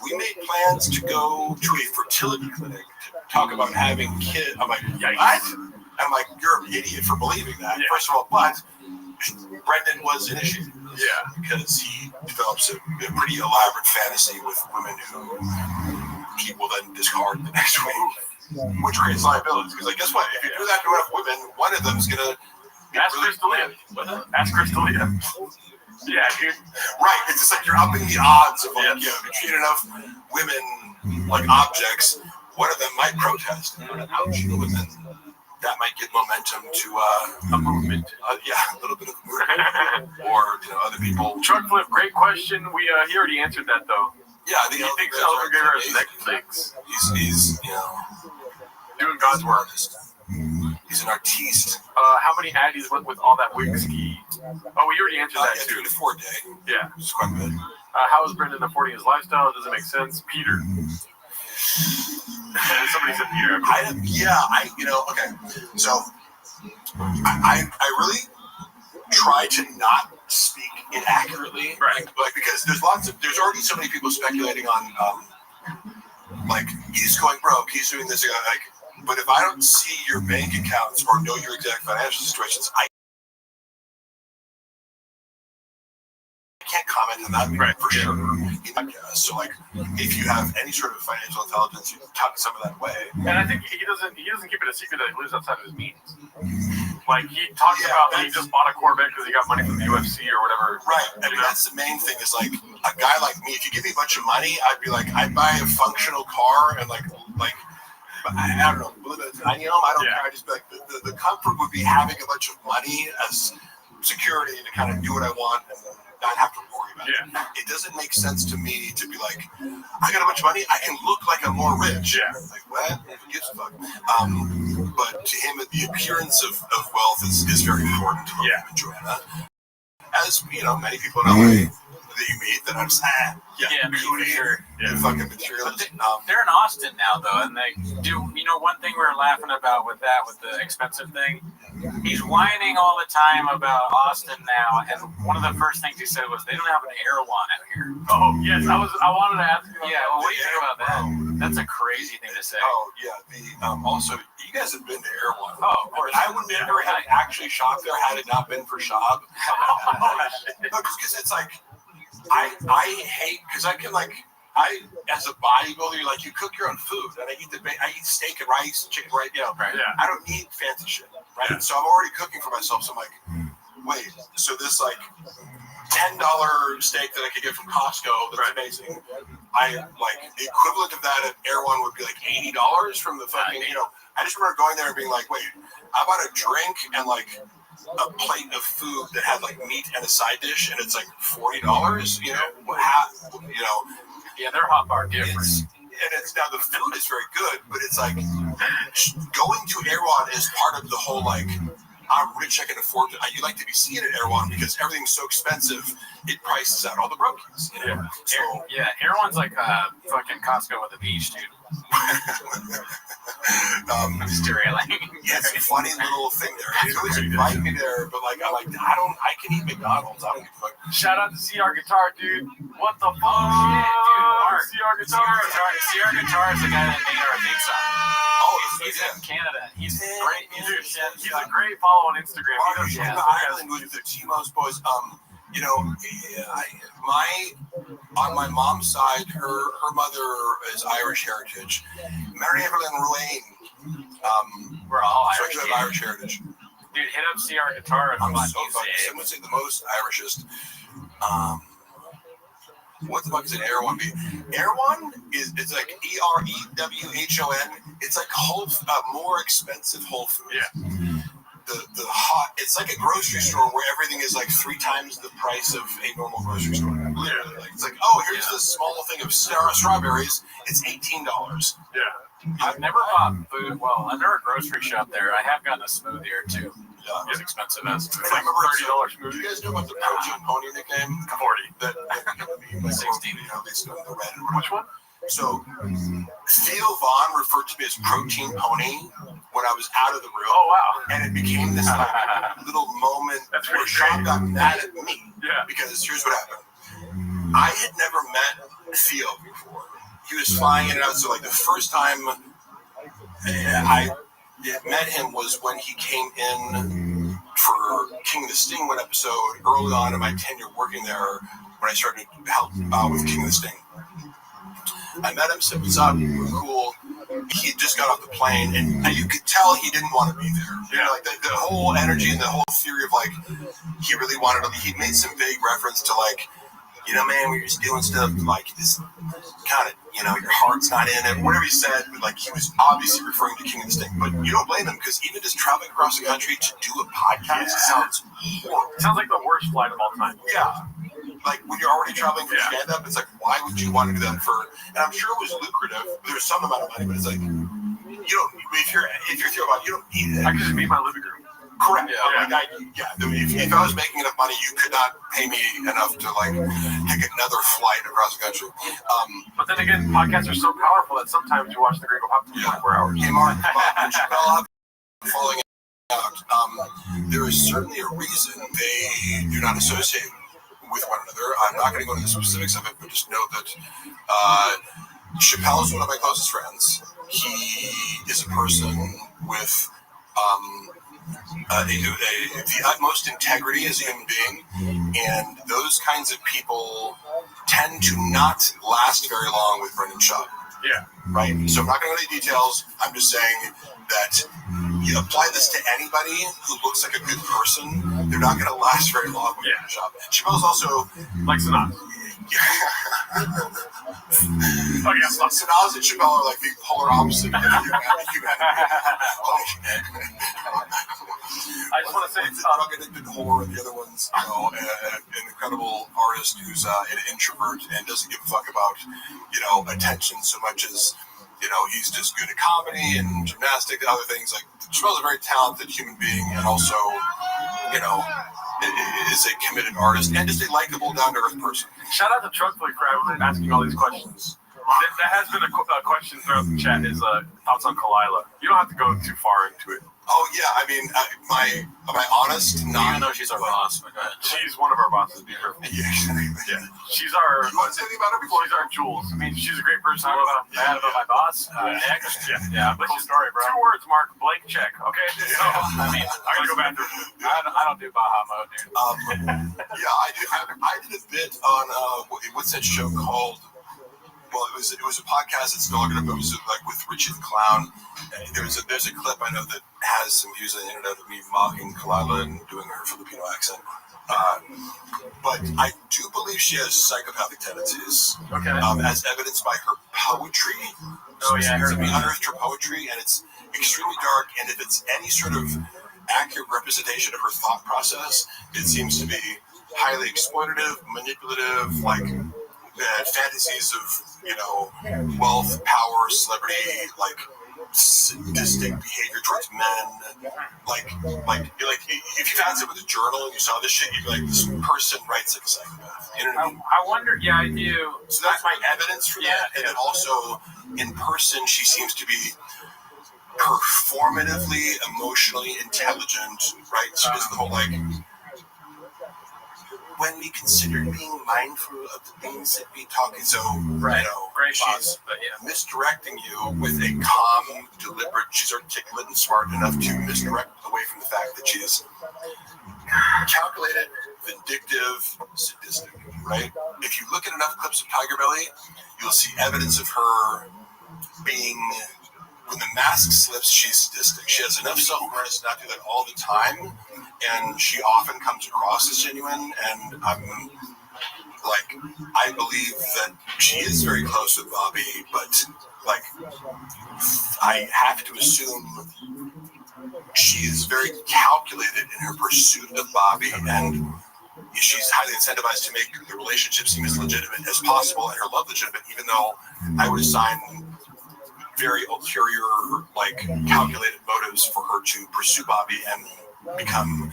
[SPEAKER 4] we made plans to go to a fertility clinic to talk about having kids. I'm like, what? I'm like, you're an idiot for believing that. Yeah. First of all, but Brendan was initiated. Yeah, because he develops a pretty elaborate fantasy with women who he will then discard the next week, which creates liabilities. Because, like, guess what? If you do that to enough women, one of them is gonna
[SPEAKER 16] ask Crystalia. Ask Crystalia. Yeah, dude.
[SPEAKER 4] Right. It's just like you're upping the odds of like, you know, if you treat enough women like objects, one of them might protest. And then that might give momentum to
[SPEAKER 22] a movement.
[SPEAKER 4] A little bit of movement. Or other people.
[SPEAKER 22] Truck Flip, great question. He already answered that though.
[SPEAKER 4] Yeah, I think
[SPEAKER 22] he thinks Elder Giver is Netflix.
[SPEAKER 4] He's
[SPEAKER 22] doing God's work.
[SPEAKER 4] He's an artiste.
[SPEAKER 22] How many addies went with all that whiskey? Oh, we already answered that too.
[SPEAKER 4] 3 to 4 day.
[SPEAKER 22] Yeah,
[SPEAKER 4] it's quite good.
[SPEAKER 22] How is Brendan affording his lifestyle? It doesn't make sense. Peter. Somebody said Peter.
[SPEAKER 4] Okay. So I really try to not speak inaccurately,
[SPEAKER 22] right?
[SPEAKER 4] Like because there's already so many people speculating on like he's going broke, he's doing this, but if I don't see your bank accounts or know your exact financial situations, I can't comment on that for sure. So like if you have any sort of financial intelligence, you can tuck some of that away.
[SPEAKER 22] And I think he doesn't keep it a secret that he lives outside of his means. Like he talks about that he just bought a Corvette because he got money from the UFC or whatever.
[SPEAKER 4] Right. I mean that's the main thing is like a guy like me, if you give me a bunch of money, I'd be like, I'd buy a functional car and like I don't know, I don't care. I just be like the comfort would be having a bunch of money as security to kind of do what I want and not have to worry about it. It doesn't make sense to me to be like, I got a bunch of money, I can look like I'm more rich. Like what? Who gives a fuck? But to him, the appearance of wealth is very important to him and Joanna. As many people in LA that you meet, that I'm just
[SPEAKER 22] for sure.
[SPEAKER 4] Fucking materialistic.
[SPEAKER 16] They're in Austin now, though, and they do. One thing we were laughing about with the expensive thing. He's whining all the time about Austin now, and one of the first things he said was they don't have an Erewhon out here.
[SPEAKER 22] Oh yes, I wanted to ask you about
[SPEAKER 16] that. Well, what do you think about that? That's a crazy thing to say.
[SPEAKER 4] Oh yeah, also you guys have been to Erewhon.
[SPEAKER 16] Oh, of course.
[SPEAKER 4] I would never have actually shopped there had it not been for Shab. Because it's like I hate because I can as a bodybuilder, you cook your own food, and I eat steak and rice, chicken rice, I don't need fancy shit, right? So I'm already cooking for myself. So I'm like, wait, so this $10 steak that I could get from Costco, that's amazing. The equivalent of that at Erewhon would be like $80 from the fucking, I just remember going there and being like, wait, I bought a drink and a plate of food that had meat and a side dish, and it's $40.
[SPEAKER 16] Yeah, their hot bar different.
[SPEAKER 4] And it's now the food is very good, but it's going to Erewhon is part of the whole I'm rich, I can afford it. You like to be seen at Erewhon because everything's so expensive, it prices out all the brokies.
[SPEAKER 16] Erewhon's like fucking Costco with a beach, dude. I'm just derailing.
[SPEAKER 4] Yeah, it's a funny little thing there. They always invite me there, but I can eat McDonald's. I don't give a fuck.
[SPEAKER 22] Shout out to CR Guitar, dude. What the fuck?
[SPEAKER 16] CR Guitar. CR Guitar is the guy that made our theme song.
[SPEAKER 4] Oh,
[SPEAKER 16] he's in Canada. He's a great musician.
[SPEAKER 22] He's a great follow on Instagram.
[SPEAKER 4] Ireland with the Timo's boys. On my mom's side, her mother is Irish heritage. Mary Evelyn Ruane.
[SPEAKER 16] We're all
[SPEAKER 4] so
[SPEAKER 16] Irish.
[SPEAKER 4] I do have Irish heritage.
[SPEAKER 16] Dude, hit up CR Guitar if
[SPEAKER 4] I'm
[SPEAKER 16] you want
[SPEAKER 4] so fucking. I would say the most Irishest. What the fuck is an Erewhon? Erewhon it's like EREWHON. It's more expensive Whole Foods.
[SPEAKER 22] Yeah.
[SPEAKER 4] The hot. It's like a grocery store where everything is 3 times the price of a normal grocery store. Literally, it's here's this small thing of strawberries. It's $18.
[SPEAKER 22] Yeah.
[SPEAKER 16] I've never bought food. Well, under a grocery shop there, I have gotten a smoothie or two.
[SPEAKER 4] Yeah.
[SPEAKER 22] It's expensive as it's
[SPEAKER 4] I remember
[SPEAKER 22] $30 smoothie.
[SPEAKER 4] Do you guys know about the protein pony nickname?
[SPEAKER 22] 40.
[SPEAKER 4] That
[SPEAKER 16] 16.
[SPEAKER 4] They still in the red.
[SPEAKER 22] Which one?
[SPEAKER 4] So Theo Vaughn referred to me as Protein Pony when I was out of the room.
[SPEAKER 22] Oh wow!
[SPEAKER 4] And it became this little moment where Sean got mad at me.
[SPEAKER 22] Yeah.
[SPEAKER 4] Because here's what happened. I had never met Theo before. He was flying in and out. So the first time I met him was when he came in for King of the Sting one episode early on in my tenure working there when I started to help with King of the Sting. I met him, said what's up, cool. He had just got off the plane, and you could tell he didn't want to be there. The whole energy and the whole theory of he really wanted to. He made some vague reference to you know, man, we were just doing stuff like this kind of, you know, your heart's not in it, whatever he said, but like he was obviously referring to King of the Sting. But you don't blame him because even just traveling across the country to do a podcast sounds horrible.
[SPEAKER 22] It sounds like the worst flight of all time.
[SPEAKER 4] Yeah. Like when you're already traveling for stand-up, it's like, why would you want to do that for? And I'm sure it was lucrative. There's some amount of money, but it's like, you don't. If you're thinking about it, you don't need it.
[SPEAKER 22] I could just be my living room.
[SPEAKER 4] Correct. If I was making enough money, you could not pay me enough to like take another flight across the country.
[SPEAKER 22] But then again, podcasts are so powerful that sometimes you watch the Gringo Pop for 24 hours.
[SPEAKER 4] Hey, Mark, Chappelle, falling out. There is certainly a reason they do not associate with one another. I'm not going to go into the specifics of it, but just know that Chappelle is one of my closest friends. He is a person with the utmost integrity as a human being, and those kinds of people tend to not last very long with Brendan Shaw.
[SPEAKER 22] Yeah.
[SPEAKER 4] Right? So I'm not going to go into details. I'm just saying that you apply this to anybody who looks like a good person, they're not going to last very long with Brendan Shaw. Chappelle's also...
[SPEAKER 22] like Sinatra.
[SPEAKER 4] Sanaz and Chappelle are like the polar opposite of humanity.
[SPEAKER 22] I just want to say
[SPEAKER 4] it's a drug-addicted whore, and the other one's, you know, an incredible artist who's an introvert and doesn't give a fuck about, you know, attention so much as, you know, he's just good at comedy and gymnastics and other things. Like, Chappelle's a very talented human being and also, you know, is a committed artist and just a likable, down-to-earth person.
[SPEAKER 22] Shout out to Trunkfully for asking all these questions. That has been a question throughout the chat is thoughts on Kalila. You don't have to go too far into it.
[SPEAKER 4] Oh, yeah. I mean, am I honest?
[SPEAKER 22] No, even though she's our boss. But she's one of our bosses. Be careful. Yeah. She's our...
[SPEAKER 4] You want to say anything about her before?
[SPEAKER 22] She's our jewels. I mean, she's a great person. I'm mad about my boss. Next. Yeah. Cool story, bro. 2 words, Mark. Blank check. Okay? So, I mean, I gotta go back through. I don't do Baha mode, dude.
[SPEAKER 4] Yeah, I do. I did a bit on, what's that show called? Well, it was a podcast that's no longer going to go, like with Richie the Clown. There's a clip I know that has some views on the internet of me mocking Kalila and doing her Filipino accent. But I do believe she has psychopathic tendencies, as evidenced by her poetry.
[SPEAKER 22] Oh yeah, I heard
[SPEAKER 4] about unearthed her poetry, and it's extremely dark. And if it's any sort of accurate representation of her thought process, it seems to be highly exploitative, manipulative, like fantasies of, you know, wealth, power, celebrity, like sadistic behavior towards men. Like if you found someone with a journal and you saw this shit, you'd be like, this person writes like a psychopath. You know what I mean?
[SPEAKER 22] I wonder. Yeah, I do.
[SPEAKER 4] So that's my evidence for that. And then also in person, she seems to be performatively, emotionally intelligent. Right? She does the whole like, when we consider being mindful of the things that we talk, so you know,
[SPEAKER 22] great
[SPEAKER 4] she's
[SPEAKER 22] boss, but
[SPEAKER 4] misdirecting you with a calm, deliberate. She's articulate and smart enough to misdirect away from the fact that she's calculated, vindictive, sadistic. Right? If you look at enough clips of Tiger Belly, you'll see evidence of her being. When the mask slips, she's sadistic. She has enough self-awareness not to do that all the time, and she often comes across as genuine. And I'm like, I believe that she is very close with Bobby, but like, I have to assume she is very calculated in her pursuit of Bobby, and she's highly incentivized to make the relationship seem as legitimate as possible and her love legitimate, even though I would assign very ulterior, like, calculated motives for her to pursue Bobby and become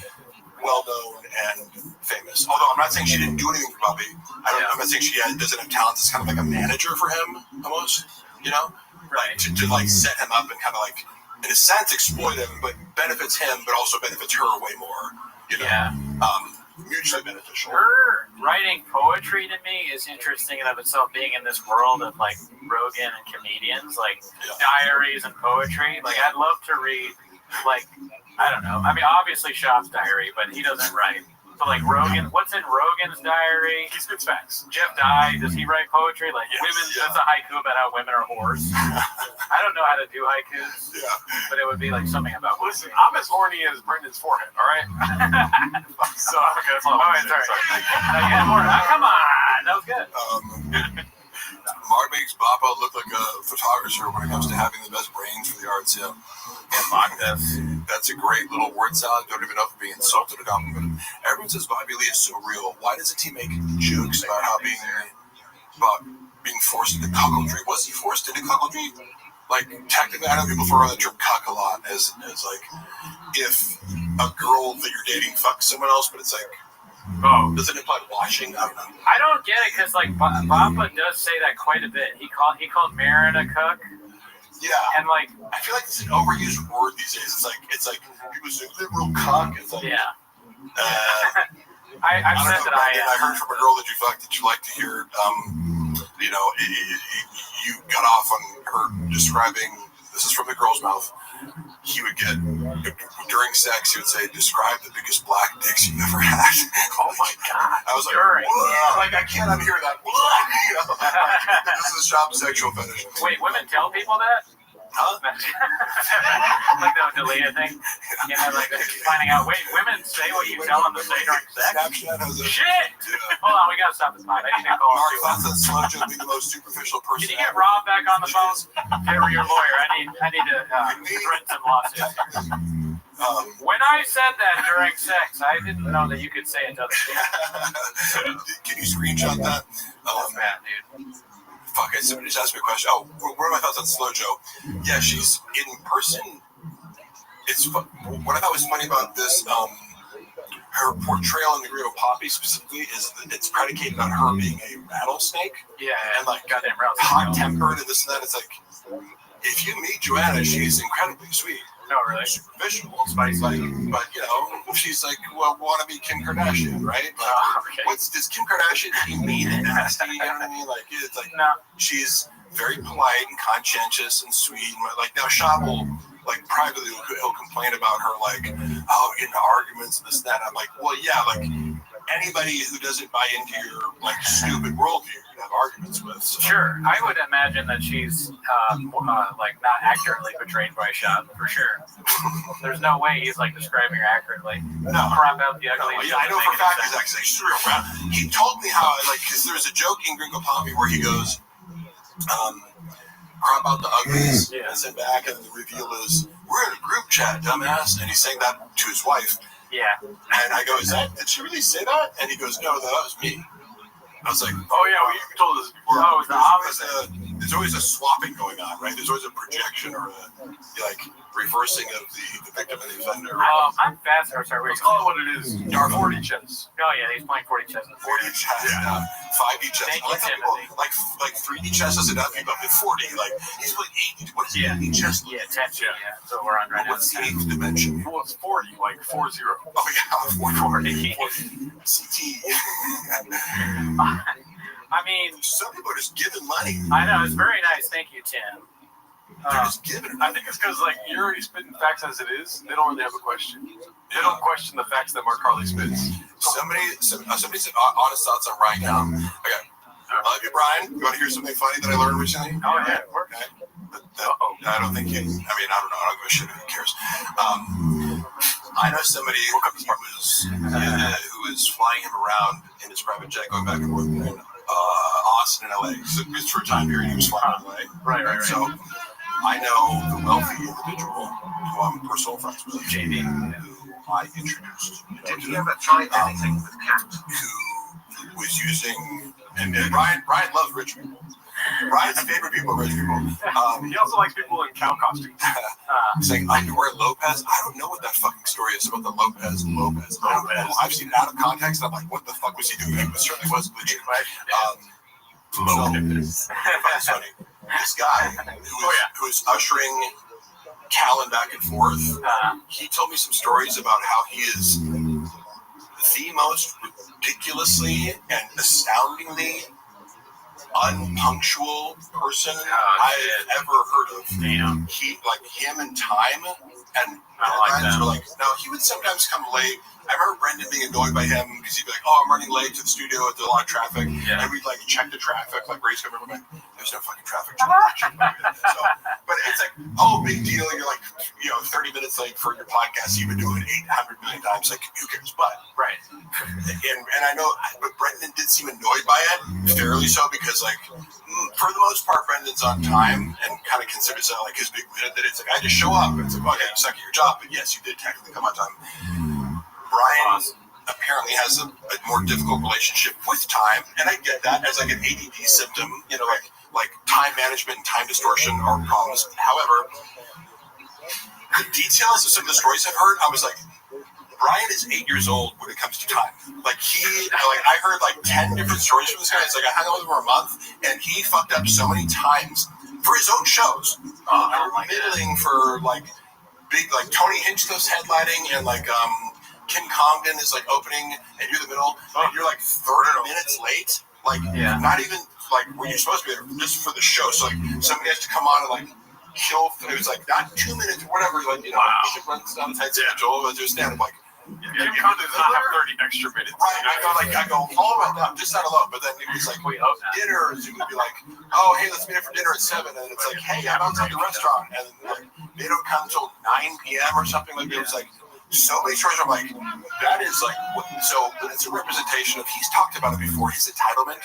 [SPEAKER 4] well-known and famous. Although I'm not saying she didn't do anything for Bobby. I'm not saying she doesn't have talent. It's kind of like a manager for him, almost, you know? Right. To like, set him up and kind of, like, in a sense, exploit him, but benefits him, but also benefits her way more, you know?
[SPEAKER 22] Yeah.
[SPEAKER 4] Mutually beneficial.
[SPEAKER 22] Her writing poetry to me is interesting in of itself, being in this world of like Rogan and comedians, like diaries and poetry. Like, I'd love to read, like, I don't know. I mean, obviously Shop's diary, but he doesn't write.
[SPEAKER 16] But like Rogan, what's in Rogan's diary?
[SPEAKER 22] He spits facts.
[SPEAKER 16] Jeff Dye, does he write poetry? Like women, that's a haiku about how women are whores. I don't know how to do haikus, but it would be like something about.
[SPEAKER 22] Listen, I'm as horny as Brendan's forehead. All right. So okay, that's all.
[SPEAKER 16] Oh, wait, sorry. No, you had more. Come on, that was good.
[SPEAKER 4] Mark makes Bappa look like a photographer when it comes to having the best brains for the arts. Yeah. That's a great little word salad. Don't even know if I'm being insulted or complimented. Everyone says Bobby Lee is so real. Why doesn't he make jokes about how being forced into cuckoldry? Was he forced into cuckoldry? Like, technically, I know people throw around the term cuck a lot as like, if a girl that you're dating fucks someone else, but it's like, does it imply washing? I don't know.
[SPEAKER 16] I don't get it because like Bappa does say that quite a bit. He called Marin a cook.
[SPEAKER 4] Yeah,
[SPEAKER 16] and like
[SPEAKER 4] I feel like it's an overused word these days. It's like people say liberal cock. It's like
[SPEAKER 16] I've said that
[SPEAKER 4] I heard from a girl that you fucked that you like to hear. You got off on her describing. This is from the girl's mouth. He would get during sex. He would say, "Describe the biggest black dicks you ever had." Oh my god! I was like, I can't unhear that. This is shop sexual fetish.
[SPEAKER 16] Wait, women tell people that?
[SPEAKER 4] Huh?
[SPEAKER 16] Like the deleted thing? You know, like finding out, wait, women say what you tell them to say during sex? Shit! Hold on, we gotta stop this time. I need to call
[SPEAKER 4] Mark thought that Sludge would be the most superficial person.
[SPEAKER 16] Can you get Rob back on the phone? Terry, your lawyer. I need to threaten some lawsuits. When I said that during sex, I didn't know that you could say it to other people.
[SPEAKER 4] Can you screenshot that?
[SPEAKER 16] That's bad, dude.
[SPEAKER 4] Fuck, somebody just asked me a question. Oh, what are my thoughts on Slojo? Yeah, she's in person. What I thought was funny about this, her portrayal in the Green of Poppy specifically is that it's predicated on her being a rattlesnake.
[SPEAKER 16] Yeah,
[SPEAKER 4] and like
[SPEAKER 16] goddamn rattlesnake.
[SPEAKER 4] Hot-tempered and this and that. It's like, if you meet Joanna, she's incredibly sweet.
[SPEAKER 16] No, really?
[SPEAKER 4] Superficial, spicy, but you know, she's like, well, want to be Kim Kardashian, right? But does Kim Kardashian mean it nasty? You know what I mean? Like, it's like, she's very polite and conscientious and sweet. And like, now Shab will, like, privately, he'll complain about her, like, oh, getting into arguments and this and that. I'm like, well, yeah, like, anybody who doesn't buy into your, like, stupid worldview, you can have arguments with. So.
[SPEAKER 16] Sure. I would imagine that she's, like, not accurately portrayed by Shab, for sure. There's no way he's, like, describing her accurately.
[SPEAKER 4] No.
[SPEAKER 16] Crop out the ugly.
[SPEAKER 4] I know for a fact he's actually real proud. He told me how, like, because there's a joke in Gringo Poppy where he goes, crop out the uglies and send back, and the reveal is, we're in a group chat, dumbass. And he's saying that to his wife.
[SPEAKER 16] Yeah.
[SPEAKER 4] And I go, did she really say that? And he goes, no, that was me. I was like,
[SPEAKER 22] oh yeah, well, you told us before.
[SPEAKER 16] Oh, it was the opposite.
[SPEAKER 4] There's always a swapping going on, right? There's always a projection or a, like, reversing of the victim and the offender.
[SPEAKER 16] I'm fast. Or sorry,
[SPEAKER 22] let's call it what it is.
[SPEAKER 4] Dark
[SPEAKER 22] 40 chess.
[SPEAKER 16] Oh yeah, he's playing 40 chess.
[SPEAKER 4] 40 chess, 5D chess.
[SPEAKER 16] Thank
[SPEAKER 4] I like
[SPEAKER 16] you,
[SPEAKER 4] how people, like 3D chess doesn't have to be up to 40. Like, he's playing 80. What is 80 chess?
[SPEAKER 16] Yeah, 10. Yeah, so we're on right now.
[SPEAKER 4] What's the 8th dimension?
[SPEAKER 22] Well, it's 40, like 40.
[SPEAKER 4] Oh yeah, 40. CT.
[SPEAKER 16] I mean,
[SPEAKER 4] some people are just giving money.
[SPEAKER 16] I know, it's very nice. Thank you, Tim.
[SPEAKER 4] They're just giving.
[SPEAKER 22] I think it's because, like, you're already spitting facts as it is. They don't really have a question. They don't question the facts that Mark Harley spits.
[SPEAKER 4] Somebody said honest thoughts on Ryan now. Okay. I love you, Brian. You want to hear something funny that I learned recently?
[SPEAKER 16] Oh yeah.
[SPEAKER 4] Okay. I don't think I don't know. I don't give a shit. Who cares? I know somebody who was flying him around in his private jet, going back and forth between Austin and LA. So just for a time period, he was flying to LA.
[SPEAKER 16] Right.
[SPEAKER 4] So I know the wealthy individual who I'm personal friends with,
[SPEAKER 16] JD,
[SPEAKER 4] who I introduced.
[SPEAKER 10] Did he ever try anything with cats?
[SPEAKER 4] Who was using, and Brian loves rich people. Brian's favorite people are rich people.
[SPEAKER 22] He also likes people in cow costumes.
[SPEAKER 4] Saying underwear Lopez. I don't know what that fucking story is about the Lopez. I don't know. I've seen it out of context. And I'm like, what the fuck was he doing? It certainly wasn't legit. Lopez. It's funny. This guy who was ushering Callan back and forth, he told me some stories about how he is the most ridiculously and astoundingly unpunctual person I've ever heard of.
[SPEAKER 16] Damn.
[SPEAKER 4] Him and Time and
[SPEAKER 16] that.
[SPEAKER 4] were like, no, he would sometimes come late. I remember Brendan being annoyed by him because he'd be like, oh, I'm running late to the studio. There's a lot of traffic.
[SPEAKER 16] Yeah.
[SPEAKER 4] And we'd check the traffic. Ray's coming over, there's no fucking traffic. But it's like, oh, big deal. You're 30 minutes late for your podcast. You've been doing it 800 million times. Who cares? But
[SPEAKER 16] right.
[SPEAKER 4] And I know, but Brendan did seem annoyed by it, fairly so, because for the most part, Brendan's on time and kind of considers that his big win. That it's I just show up. It's okay, you suck at your job, but yes, you did technically come on time. Brian apparently has a more difficult relationship with time, and I get that as an ADD symptom. Like time management and time distortion are problems. However, the details of some of the stories I've heard, I was like, Brian is 8 years old when it comes to time. I heard 10 different stories from this guy. It's I hung out with him for a month, and he fucked up so many times for his own shows. Middling for big Tony Hinchcliffe's headlining, and Ken Congdon is opening, and you're the middle, and you're 30 minutes late. Not even where you're supposed to be there, just for the show. So somebody has to come on and kill. It was not 2 minutes or whatever. It runs down a tight schedule. But there's stand up
[SPEAKER 22] Ken Congdon does not have 30 extra minutes.
[SPEAKER 4] Right. I go all about that, just not alone. But then it was dinner. It would be oh, hey, let's meet up for dinner at 7. And it's hey, I'm outside the restaurant, and they don't come until 9 p.m. or something like that. It was so many stories. I'm that is so. But it's a representation of. He's talked about it before. His entitlement.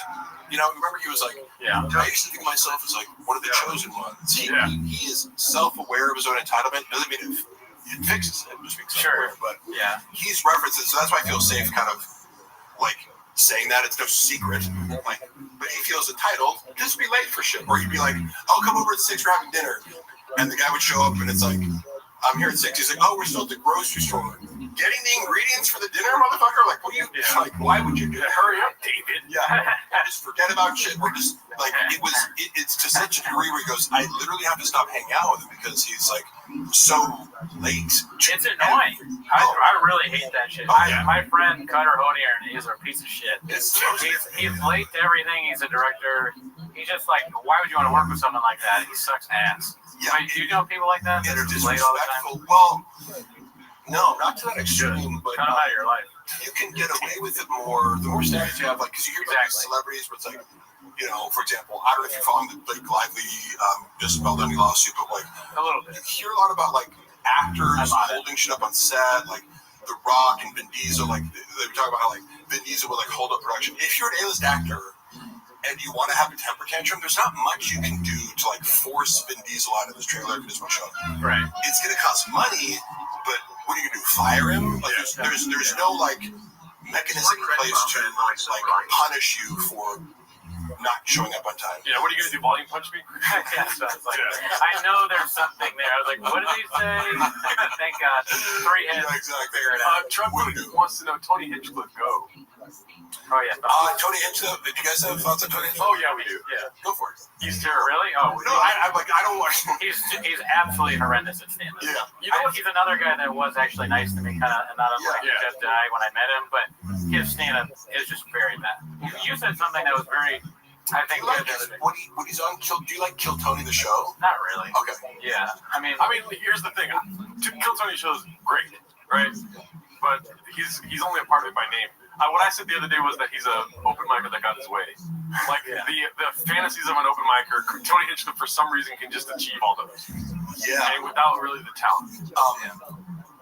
[SPEAKER 4] Remember he was I used to think of myself as one of the chosen ones. He is self-aware of his own entitlement. Doesn't mean it fixes it. Just being self-aware, but he's referenced it. So that's why I feel safe, kind of saying that. It's no secret. But he feels entitled. Just be late for shit. Or he'd be I'll come over at 6. We're having dinner, and the guy would show up, and it's I'm here at 6. He's oh, we're still at the grocery store. Getting the ingredients for the dinner, motherfucker? What do you, why would you do that? Hurry up, David. Yeah. Just forget about shit. Or just, it's to such a degree where he goes, I literally have to stop hanging out with him because he's, so late.
[SPEAKER 16] It's annoying. I really hate that shit. My friend, Cutter Hodier, he's a piece of shit. He's late to everything. He's a director. He's just why would you want to work with someone like that? He sucks ass. Yeah. Do you know people like that? That are just late all the time?
[SPEAKER 4] Well, no, not to that extreme, but
[SPEAKER 16] kind of out of your life.
[SPEAKER 4] You can get away with it more. The more status you have, because you hear about celebrities, where it's for example, I don't know if you're following the Blake Lively Jezebel Dunny lawsuit, but
[SPEAKER 16] a little bit.
[SPEAKER 4] You hear a lot about actors holding shit up on set, The Rock and Vin Diesel. They talk about how Vin Diesel would hold up production. If you're an A-list actor and you want to have a temper tantrum, there's not much you can do to force Vin Diesel out of his trailer if he doesn't show up.
[SPEAKER 16] Right.
[SPEAKER 4] It's gonna cost money, but what are you gonna do? Fire him? There's no mechanism in place to punish you for not showing up on time.
[SPEAKER 22] Yeah, what are you gonna do? Volume punch me?
[SPEAKER 16] I know there's something there. I was what did he say? Thank God. 3 hits.
[SPEAKER 4] Exactly.
[SPEAKER 16] Figure it out.
[SPEAKER 22] Trump wants to know Tony Hinchcliffe go.
[SPEAKER 16] Oh yeah.
[SPEAKER 4] Tony Hinchcliffe. Did you guys have thoughts on Tony Hinchcliffe?
[SPEAKER 22] Oh yeah, we do.
[SPEAKER 16] Yeah.
[SPEAKER 4] Go for it.
[SPEAKER 22] He's terrible.
[SPEAKER 16] Really? Oh
[SPEAKER 4] no, I don't want.
[SPEAKER 16] He's absolutely horrendous at stand-up.
[SPEAKER 4] Yeah.
[SPEAKER 16] He's another guy that was actually nice to me, kind of not unlike Jeff Dye when I met him, but his stand-up is just very bad. You said something that was very. I think
[SPEAKER 4] when he's on Kill. Do you Kill Tony the show?
[SPEAKER 16] Not really.
[SPEAKER 4] Okay.
[SPEAKER 16] Yeah. I mean,
[SPEAKER 22] here's the thing. Kill Tony show is great, right? But he's only a part of it by name. What I said the other day was that he's an open micer that got his way. The fantasies of an open micer, Tony Hinchcliffe for some reason can just achieve all those.
[SPEAKER 4] Yeah.
[SPEAKER 22] And without really the talent.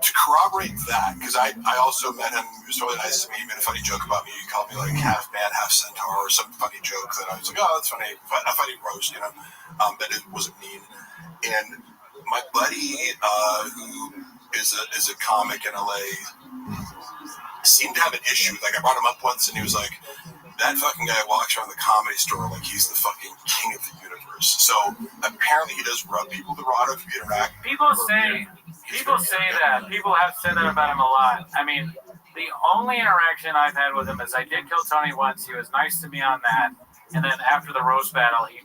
[SPEAKER 4] To corroborate that, because I also met him. He was really nice to me. He made a funny joke about me. He called me half man, half centaur, or some funny joke that I was oh, that's funny. A funny roast, that it wasn't mean. And my buddy, who is a comic in LA, seemed to have an issue. I brought him up once, and he was that fucking guy walks around the Comedy Store he's the fucking king of the universe. So apparently he does rub people the rod if you interact.
[SPEAKER 16] People say that. People have said that about him a lot. I mean, the only interaction I've had with him is I did kill Tony once. He was nice to me on that. And then after the roast battle, he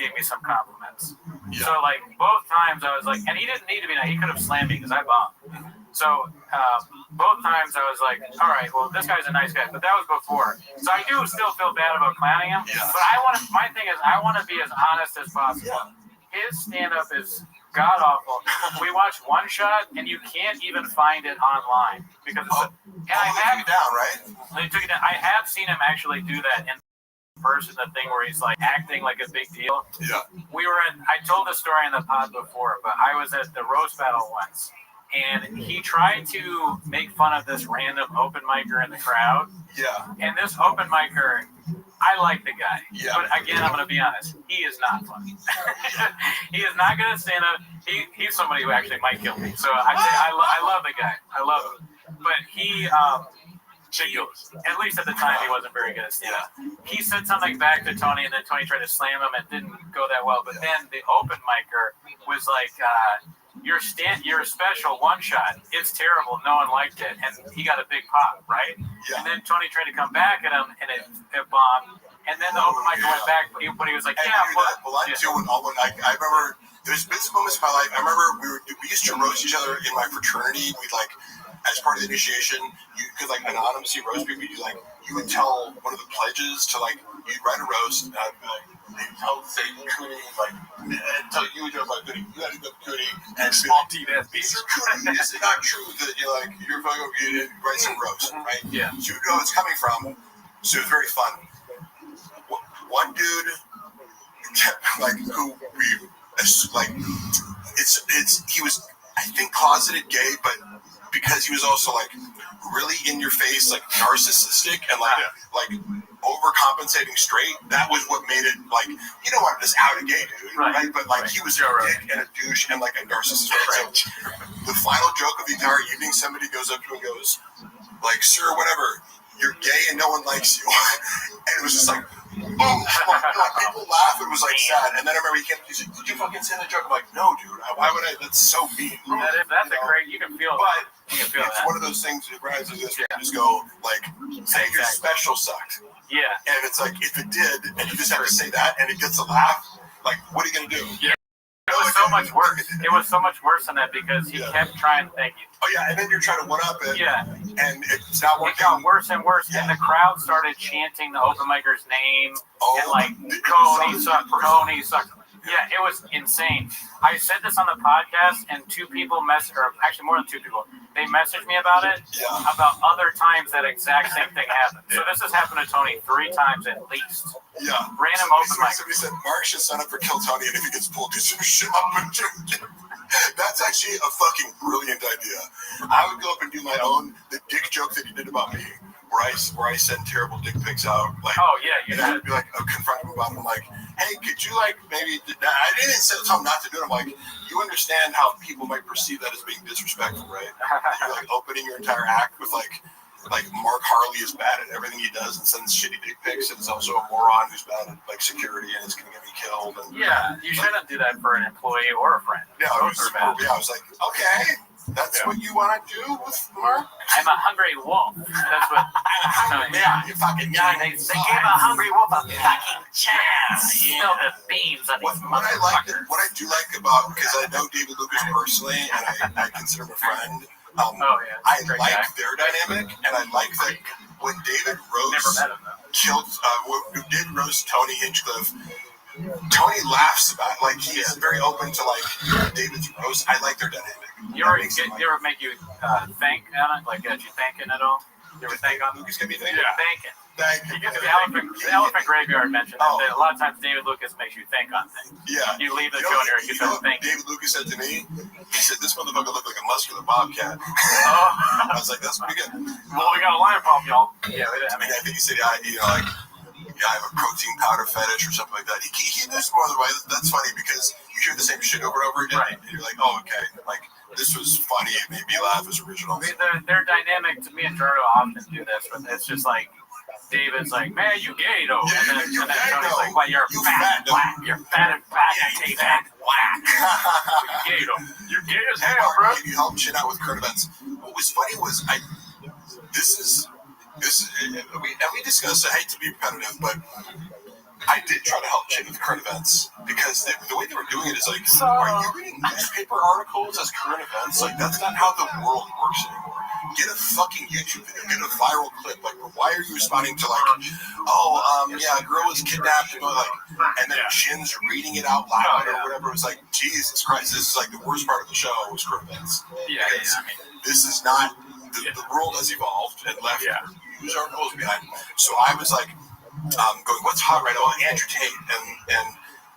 [SPEAKER 16] gave me some compliments. Yeah. So both times I was and he didn't need to be nice. He could have slammed me because I bombed. So both times I was like, all right, well, this guy's a nice guy, but that was before. So I do still feel bad about clowning him.
[SPEAKER 4] Yeah.
[SPEAKER 16] But my thing is, I want to be as honest as possible.
[SPEAKER 4] Yeah.
[SPEAKER 16] His stand-up is god awful. We watched one shot, and you can't even find it online because it's.
[SPEAKER 4] They took it down, right?
[SPEAKER 16] They took it down. I have seen him actually do that in person, the thing where he's like acting like a big deal.
[SPEAKER 4] Yeah.
[SPEAKER 16] I told the story in the pod before, but I was at the roast battle once, and he tried to make fun of this random open micer in the crowd.
[SPEAKER 4] Yeah.
[SPEAKER 16] And this open micer, I like the guy.
[SPEAKER 4] Yeah.
[SPEAKER 16] But again, I'm going to be honest. He is not funny. He is not going to stand up. He's somebody who actually might kill me. So I love the guy. I love him. But he, at least at the time, he wasn't very good at stand-up. He said something back to Tony, and then Tony tried to slam him. It didn't go that well. But then the open micer was like, your special one shot, it's terrible. No one liked it. And he got a big pop, right?
[SPEAKER 4] Yeah.
[SPEAKER 16] And then Tony tried to come back at him, and it bombed. And then the open micer went back, but he was like,
[SPEAKER 4] I remember there's been some moments in my life. I remember we used to roast each other in my fraternity. We'd like, as part of the initiation, you could like anonymously roast people. You would tell one of the pledges to like, you'd write a roast, and I'd be like, say Cootie, like, tell you about Cootie, you had to go Cootie, and small T that Cootie, it's not true that you're fucking, you didn't write some roast, right?
[SPEAKER 16] Yeah.
[SPEAKER 4] So you know where it's coming from, so it was very fun. One dude, like, who we, like, he was, I think, closeted gay, but because he was also like really in your face, like narcissistic and like overcompensating straight, that was what made it like, you don't want this out a gay dude, right? But like he was a dick and a douche and like a narcissist, right? So the final joke of the entire evening, somebody goes up to him and goes, like, sir, whatever, you're gay and no one likes you. And it was just like, boom, like people laugh. It was like sad. And then I remember he came, he's like, did you fucking say that joke? I'm like, no, dude, why would I? That's so mean.
[SPEAKER 16] That's a great, you can feel
[SPEAKER 4] that.
[SPEAKER 16] You can feel
[SPEAKER 4] it's
[SPEAKER 16] that.
[SPEAKER 4] One of those things that rises like this, where you just go, like, hey, your special sucked.
[SPEAKER 16] Yeah.
[SPEAKER 4] And it's like, if it did, and you just have to say that, and it gets a laugh, like, what are you going to do?
[SPEAKER 16] Yeah. It was so much worse. It was so much worse than that because he kept trying to thank you.
[SPEAKER 4] Oh, yeah, and then you're trying to one-up it.
[SPEAKER 16] Yeah.
[SPEAKER 4] And it's not working.
[SPEAKER 16] It got worse and worse, and the crowd started chanting the open micer's name, and like, Coney sucked. Yeah, it was insane. I said this on the podcast, and two people or actually more than two people, they messaged me about it, about other times that exact same thing happened. So this has happened to Tony 3 times at least.
[SPEAKER 4] Yeah.
[SPEAKER 16] Random open mic.
[SPEAKER 4] Somebody said, Mark should sign up for Kill Tony, and if he gets pulled, do some shit up and do it. That's actually a fucking brilliant idea. I would go up and do my own, the dick joke that he did about me, where I send terrible dick pics out. Like,
[SPEAKER 16] oh, yeah,
[SPEAKER 4] and I'd be like, confront him about it. I'm like, hey, could you like maybe, I didn't tell him not to do it. I'm like, you understand how people might perceive that as being disrespectful, right? You're like opening your entire act with like Mark Harley is bad at everything he does and sends shitty dick pics, and is also a moron who's bad at like security and is going to get me killed. And,
[SPEAKER 16] yeah, you shouldn't do that for an employee or a friend.
[SPEAKER 4] Yeah, I was like, okay, that's what you want to do with Mark?
[SPEAKER 16] I'm a hungry wolf. That's what.
[SPEAKER 4] You fucking
[SPEAKER 16] they gave a hungry wolf a fucking chance. Spill the beans on these motherfuckers.
[SPEAKER 4] What I do like about, because I know David Lucas personally, and I consider him a friend. I like their dynamic, and I like that when David did roast Tony Hinchcliffe, Tony laughs about it. Like, he's very open to like David's roast. I like their dynamic.
[SPEAKER 16] You ever make you think on it? Like, did you thinking at all? You ever think on
[SPEAKER 4] Lucas can be thinking?
[SPEAKER 16] Yeah. Thinking. The elephant graveyard mentioned that a lot of times David Lucas makes you think on things.
[SPEAKER 4] Yeah.
[SPEAKER 16] You leave the show and you start thinking.
[SPEAKER 4] David Lucas said to me, he said, this motherfucker looked like a muscular bobcat. I was like, that's pretty good.
[SPEAKER 16] Well, we got a lion problem, y'all. Yeah,
[SPEAKER 4] I think he said, I have a protein powder fetish or something like that. He knows more than that's funny because you hear the same shit over and over again. Right. And you're like, oh, okay. Like, this was funny. It made me laugh. It was original.
[SPEAKER 16] I mean, their dynamic, to me and Gerardo often do this, but it's just like, David's like, man, you gay though.
[SPEAKER 4] Yeah,
[SPEAKER 16] and then Tony's like, well, you're fat, black. You're fat and black.
[SPEAKER 4] Yeah, you fat, black.
[SPEAKER 16] You're gay though. You're gay as hell, bro.
[SPEAKER 4] You help shit out with current events. What was funny was we discussed, I hate to be repetitive, but I did try to help Jim with current events because the way they were doing it is like, are you reading newspaper articles as current events? Like, that's not how the world works anymore. Get a fucking YouTube video, get a viral clip. Like, why are you responding to like, a girl was kidnapped, and then Jim's reading it out loud or whatever. It was like, Jesus Christ, this is like the worst part of the show was current events. This is not, the world has evolved and left news articles behind. So I was like, going, what's hot right now? Andrew Tate, and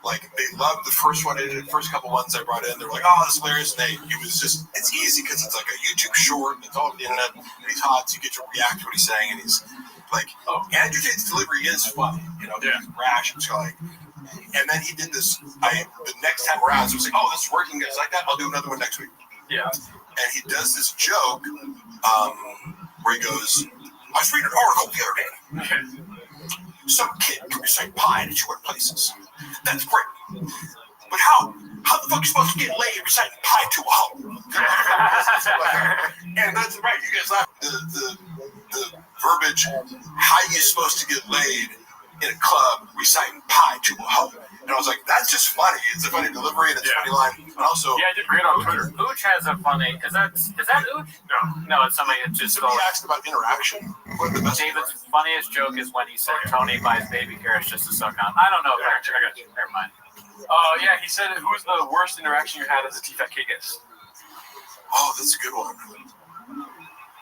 [SPEAKER 4] like they loved the first one. The first couple ones I brought in, they were like, "Oh, that's hilarious!" And it's easy because it's like a YouTube short. It's all over the internet. And he's hot, so you get to react to what he's saying. And he's like, Andrew Tate's delivery is funny, he's brash and like. And then he did this. The next time around, so he was like, "Oh, this is working, guys like that. I'll do another one next week." Yeah. And he does this joke where he goes, "I was reading an article the other day." Some kid can recite pi in 2 places. That's great. But how the fuck are you supposed to get laid reciting pi to a hoe? And that's right, you guys laugh. The verbiage, how you supposed to get laid in a club reciting pi to a hoe. And I was like, that's just funny. It's a funny delivery and it's a funny line. And also,
[SPEAKER 16] I did great on Twitter. Ooch has a funny. Is that Ooch? No, it's somebody that just.
[SPEAKER 4] He asked about interaction.
[SPEAKER 16] David's funniest joke is when he said Tony buys baby carrots just to suck on. I don't know. I got you. Never mind.
[SPEAKER 22] He said, who's the worst interaction you had as a T-Fat K-Guest?
[SPEAKER 4] Oh, that's a good one.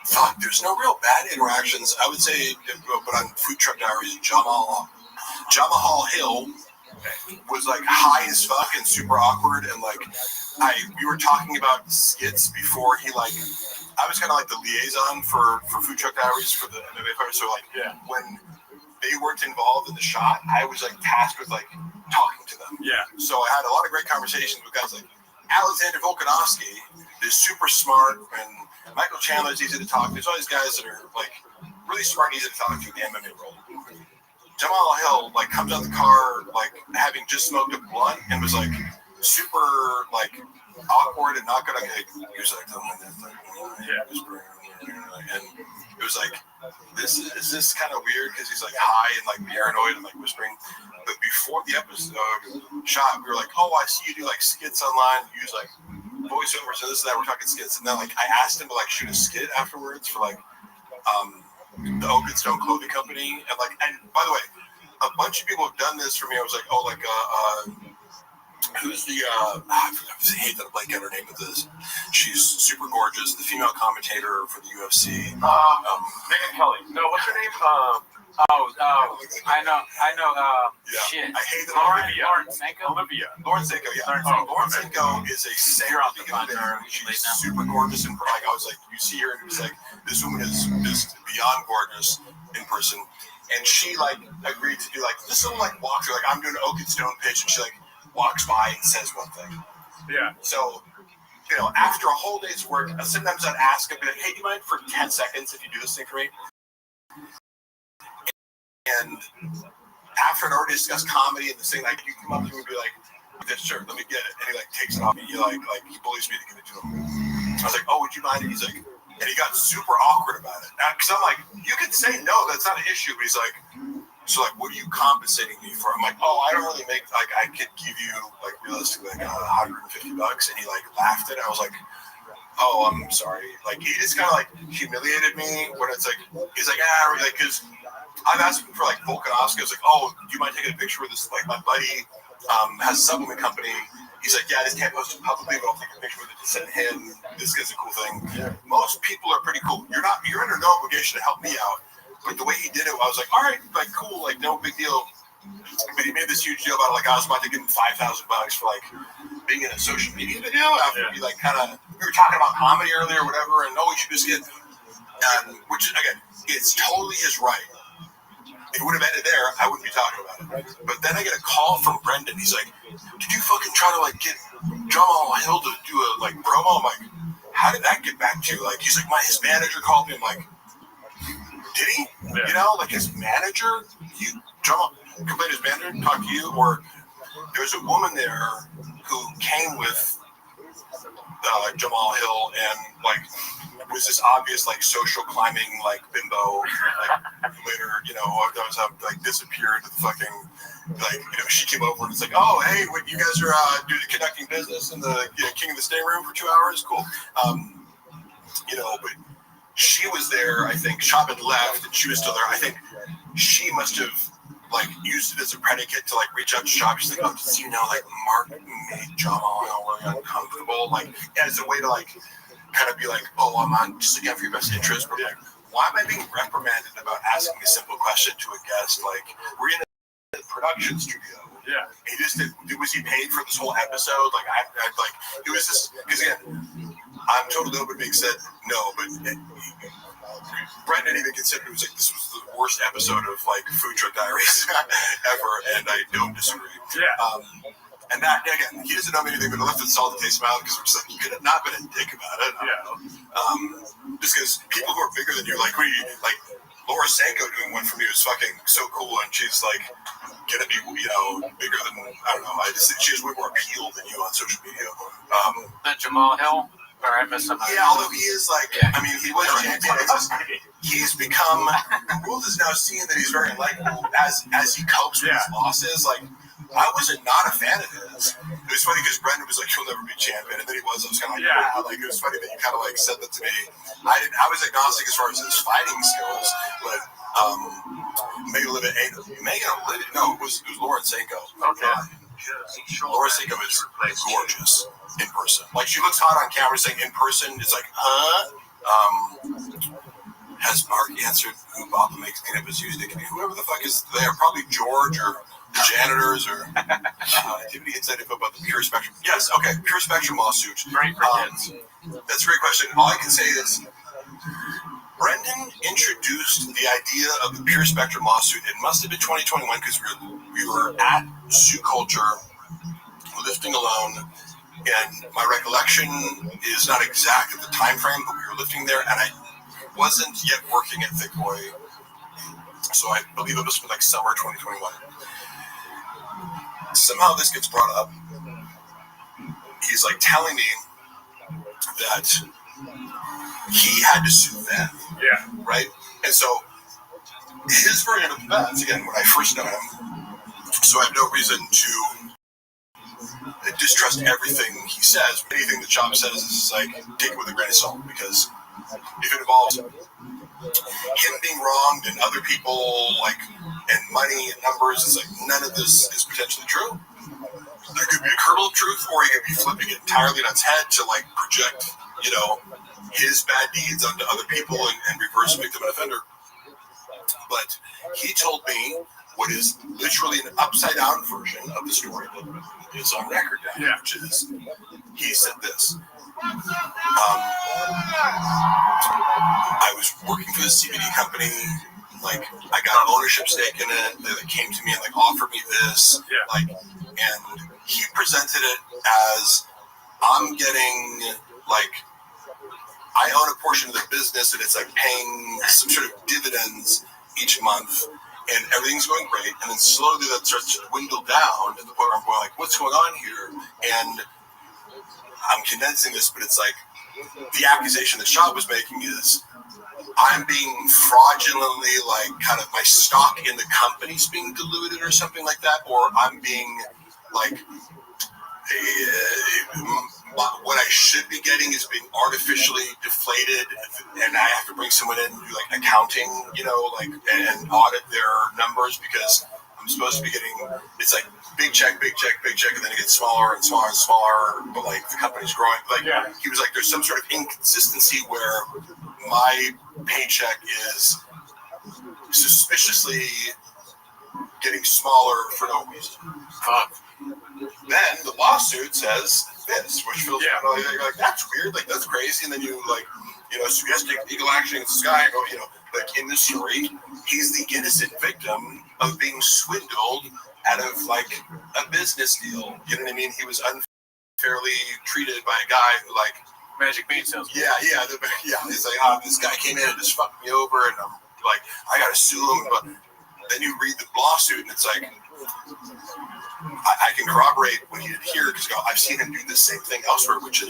[SPEAKER 4] Fuck, there's no real bad interactions. I would say, but on Food Truck Diaries, Jamahal Hill was like high as fuck and super awkward, and like we were talking about skits before he like. I was kind of like the liaison for Food Truck Diaries for the MMA fighters. So like when they weren't involved in the shot, I was like tasked with like talking to them. Yeah. So I had a lot of great conversations with guys like Alexander Volkanovski is super smart, and Michael Chandler's easy to talk to. There's all these guys that are like really smart and easy to talk to in the MMA world. Jamal Hill like comes out the car like having just smoked a blunt and was like super like awkward and not gonna like, he was like, and it was like is this kind of weird because he's like high and like paranoid and like whispering. But before the episode shot, we were like, oh, I see you do like skits online, you use like voiceovers and this and that. We're talking skits, and then like I asked him to like shoot a skit afterwards for like the Oak and Stone Clothing Company, and by the way, a bunch of people have done this for me. I was like, oh, like who's the I hate that I blank out her name with this. She's super gorgeous, the female commentator for the UFC.
[SPEAKER 22] Megan Kelly. No, what's her name?
[SPEAKER 16] I know. Shit.
[SPEAKER 4] I hate that.
[SPEAKER 16] Olivia.
[SPEAKER 4] Lauren Sanko, yeah. Lauren Sanko is a singer. She's super gorgeous, and like I was like, you see her, and it's like this woman is just beyond gorgeous in person. And she like agreed to do like this little like walkthrough. Like I'm doing an Oak and Stone pitch, and she like walks by and says one thing. Yeah. So, after a whole day's work, sometimes I'd ask her, be like, hey, do you mind for 10 seconds if you do this thing for me? And after I'd already discussed comedy and this thing, like, you come up to me and be like, sure, let me get it. And he like takes it off me. He like he bullies me to give it to him. I was like, oh, would you mind? And he's like, and he got super awkward about it. Because I'm like, you can say no, that's not an issue. But he's like, so like, what are you compensating me for? I'm like, oh, I don't really make, like, I could give you, like, realistically, like, $150. And he, like, laughed at it. I was like, oh, I'm sorry. Like, he just kind of, like, humiliated me when it's like, he's like, like, because I've asked him for, like, Volkanovski. I was like, oh, do you mind taking a picture with this? Like, my buddy has a supplement company. He's like, yeah, I just can't post it publicly, but I'll take a picture with it to send him. This is a cool thing. Yeah. Most people are pretty cool. You're under no obligation to help me out. But the way he did it, I was like, all right, like, cool, like, no big deal. But he made this huge deal about it, like, I was about to give him $5,000 for, like, being in a social media video after we, like, kind of, we were talking about comedy earlier or whatever, and, you should just get, which, again, it's totally his right. If it would have ended there, I wouldn't be talking about it. But then I get a call from Brendan. He's like, did you fucking try to, like, get Jamal Hill to do a, like, promo? I'm like, how did that get back to you? Like, he's like, his manager called me. I'm like, did he? Yeah. Like his manager, Jamal complained his manager talked to you, or there's a woman there who came with Jamal Hill, and like was this obvious like social climbing like bimbo, like later, you know, that was like disappeared to the fucking like, you know, she came over and it's like, oh hey, what you guys are doing the conducting business in the King of the Stay Room for 2 hours, cool. You know, but she was there. I think Shop had left and she was still there. I think she must have like used it as a predicate to like reach out to Shop. She's like, oh, does you know like Mark made John really uncomfortable, like as a way to like kind of be like, oh, I'm on just again for your best interest, but like, why am I being reprimanded about asking a simple question to a guest? Like, we're in a production studio.
[SPEAKER 22] Yeah.
[SPEAKER 4] He just was he paid for this whole episode? Like, I like it was just because again, I'm totally open to being said no, but Brendan even considered it was like this was the worst episode of like Food Truck Diaries ever, and I don't disagree.
[SPEAKER 22] Yeah.
[SPEAKER 4] And that again, he doesn't know me anything, but I left it salty taste in my mouth because we're just like, you could have not been a dick about it. Just because people who are bigger than you, like like Laura Sanko doing one for me was fucking so cool, and she's like gonna be, you know, bigger than I don't know. I just think she has way more appeal than you on social media.
[SPEAKER 16] Jamal Hill. Or I missed something.
[SPEAKER 4] Yeah, although he is like, I mean, he was champion. It's just, he's become. The world is now seeing that he's very likable as he copes with his losses. Like, I was not a fan of his. It was funny because Brendan was like, "He'll never be champion," and then he was. I was kind of like, wow. Like, it was funny that you kind of like said that to me. I was agnostic as far as his fighting skills, but Megan Olivia. No, it was Lauren Sanko. Okay. Laura Sanko is gorgeous in person. Like, she looks hot on camera, saying in person, it's like, has Mark answered who Bob makes cleanup is used? Whoever the fuck is there, probably George or the janitors or activity inside info about the Pure Spectrum. Yes, okay, Pure Spectrum lawsuit. Great for kids. That's a great question. All I can say is Brendan introduced the idea of the Pure Spectrum lawsuit. It must have been 2021 because we were at Zoo Culture lifting alone, and my recollection is not exact at the time frame, but we were lifting there, and I wasn't yet working at Thick Boy, so I believe it was like summer 2021. Somehow this gets brought up. He's like telling me that he had to sue them.
[SPEAKER 22] Yeah.
[SPEAKER 4] Right? And so his version of events, again, when I first know him, so I have no reason to distrust everything he says. Anything that Chop says is like, take it with a grain of salt, because if it involves him being wronged and other people, like, and money and numbers, it's like none of this is potentially true. There could be a kernel of truth, or he could be flipping it entirely on its head to like project, you know, his bad deeds onto other people and reverse victim and offender. But he told me what is literally an upside down version of the story that is on record now, which is he said this. I was working for the CBD company. Like, I got an ownership stake in it. They came to me and like offered me this. Like, and he presented it as I'm getting like I own a portion of the business and it's like paying some sort of dividends each month, and everything's going great. And then slowly that starts to dwindle down to the point where I'm going like, what's going on here? And I'm condensing this, but it's like the accusation that Shaw was making is I'm being fraudulently, like, kind of my stock in the company's being diluted or something like that, or I'm being like what I should be getting is being artificially deflated, and I have to bring someone in and do like accounting, you know, like and audit their numbers because I'm supposed to be getting, it's like big check, big check, big check, and then it gets smaller and smaller and smaller, but like the company's growing. Like he was like, there's some sort of inconsistency where my paycheck is suspiciously getting smaller for no reason. Then the lawsuit says this, which feels you're like, that's weird, like that's crazy, and then you like, you know, so you have to take legal action against this guy, and go, you know, like in this story, he's the innocent victim of being swindled out of like a business deal. You know what I mean? He was unfairly treated by a guy who like
[SPEAKER 16] magic bean salesman.
[SPEAKER 4] Yeah. It's like, this guy came in and just fucked me over, and I'm like, I gotta sue him, but then you read the lawsuit, and it's like, I can corroborate what he did here because I've seen him do the same thing elsewhere, which is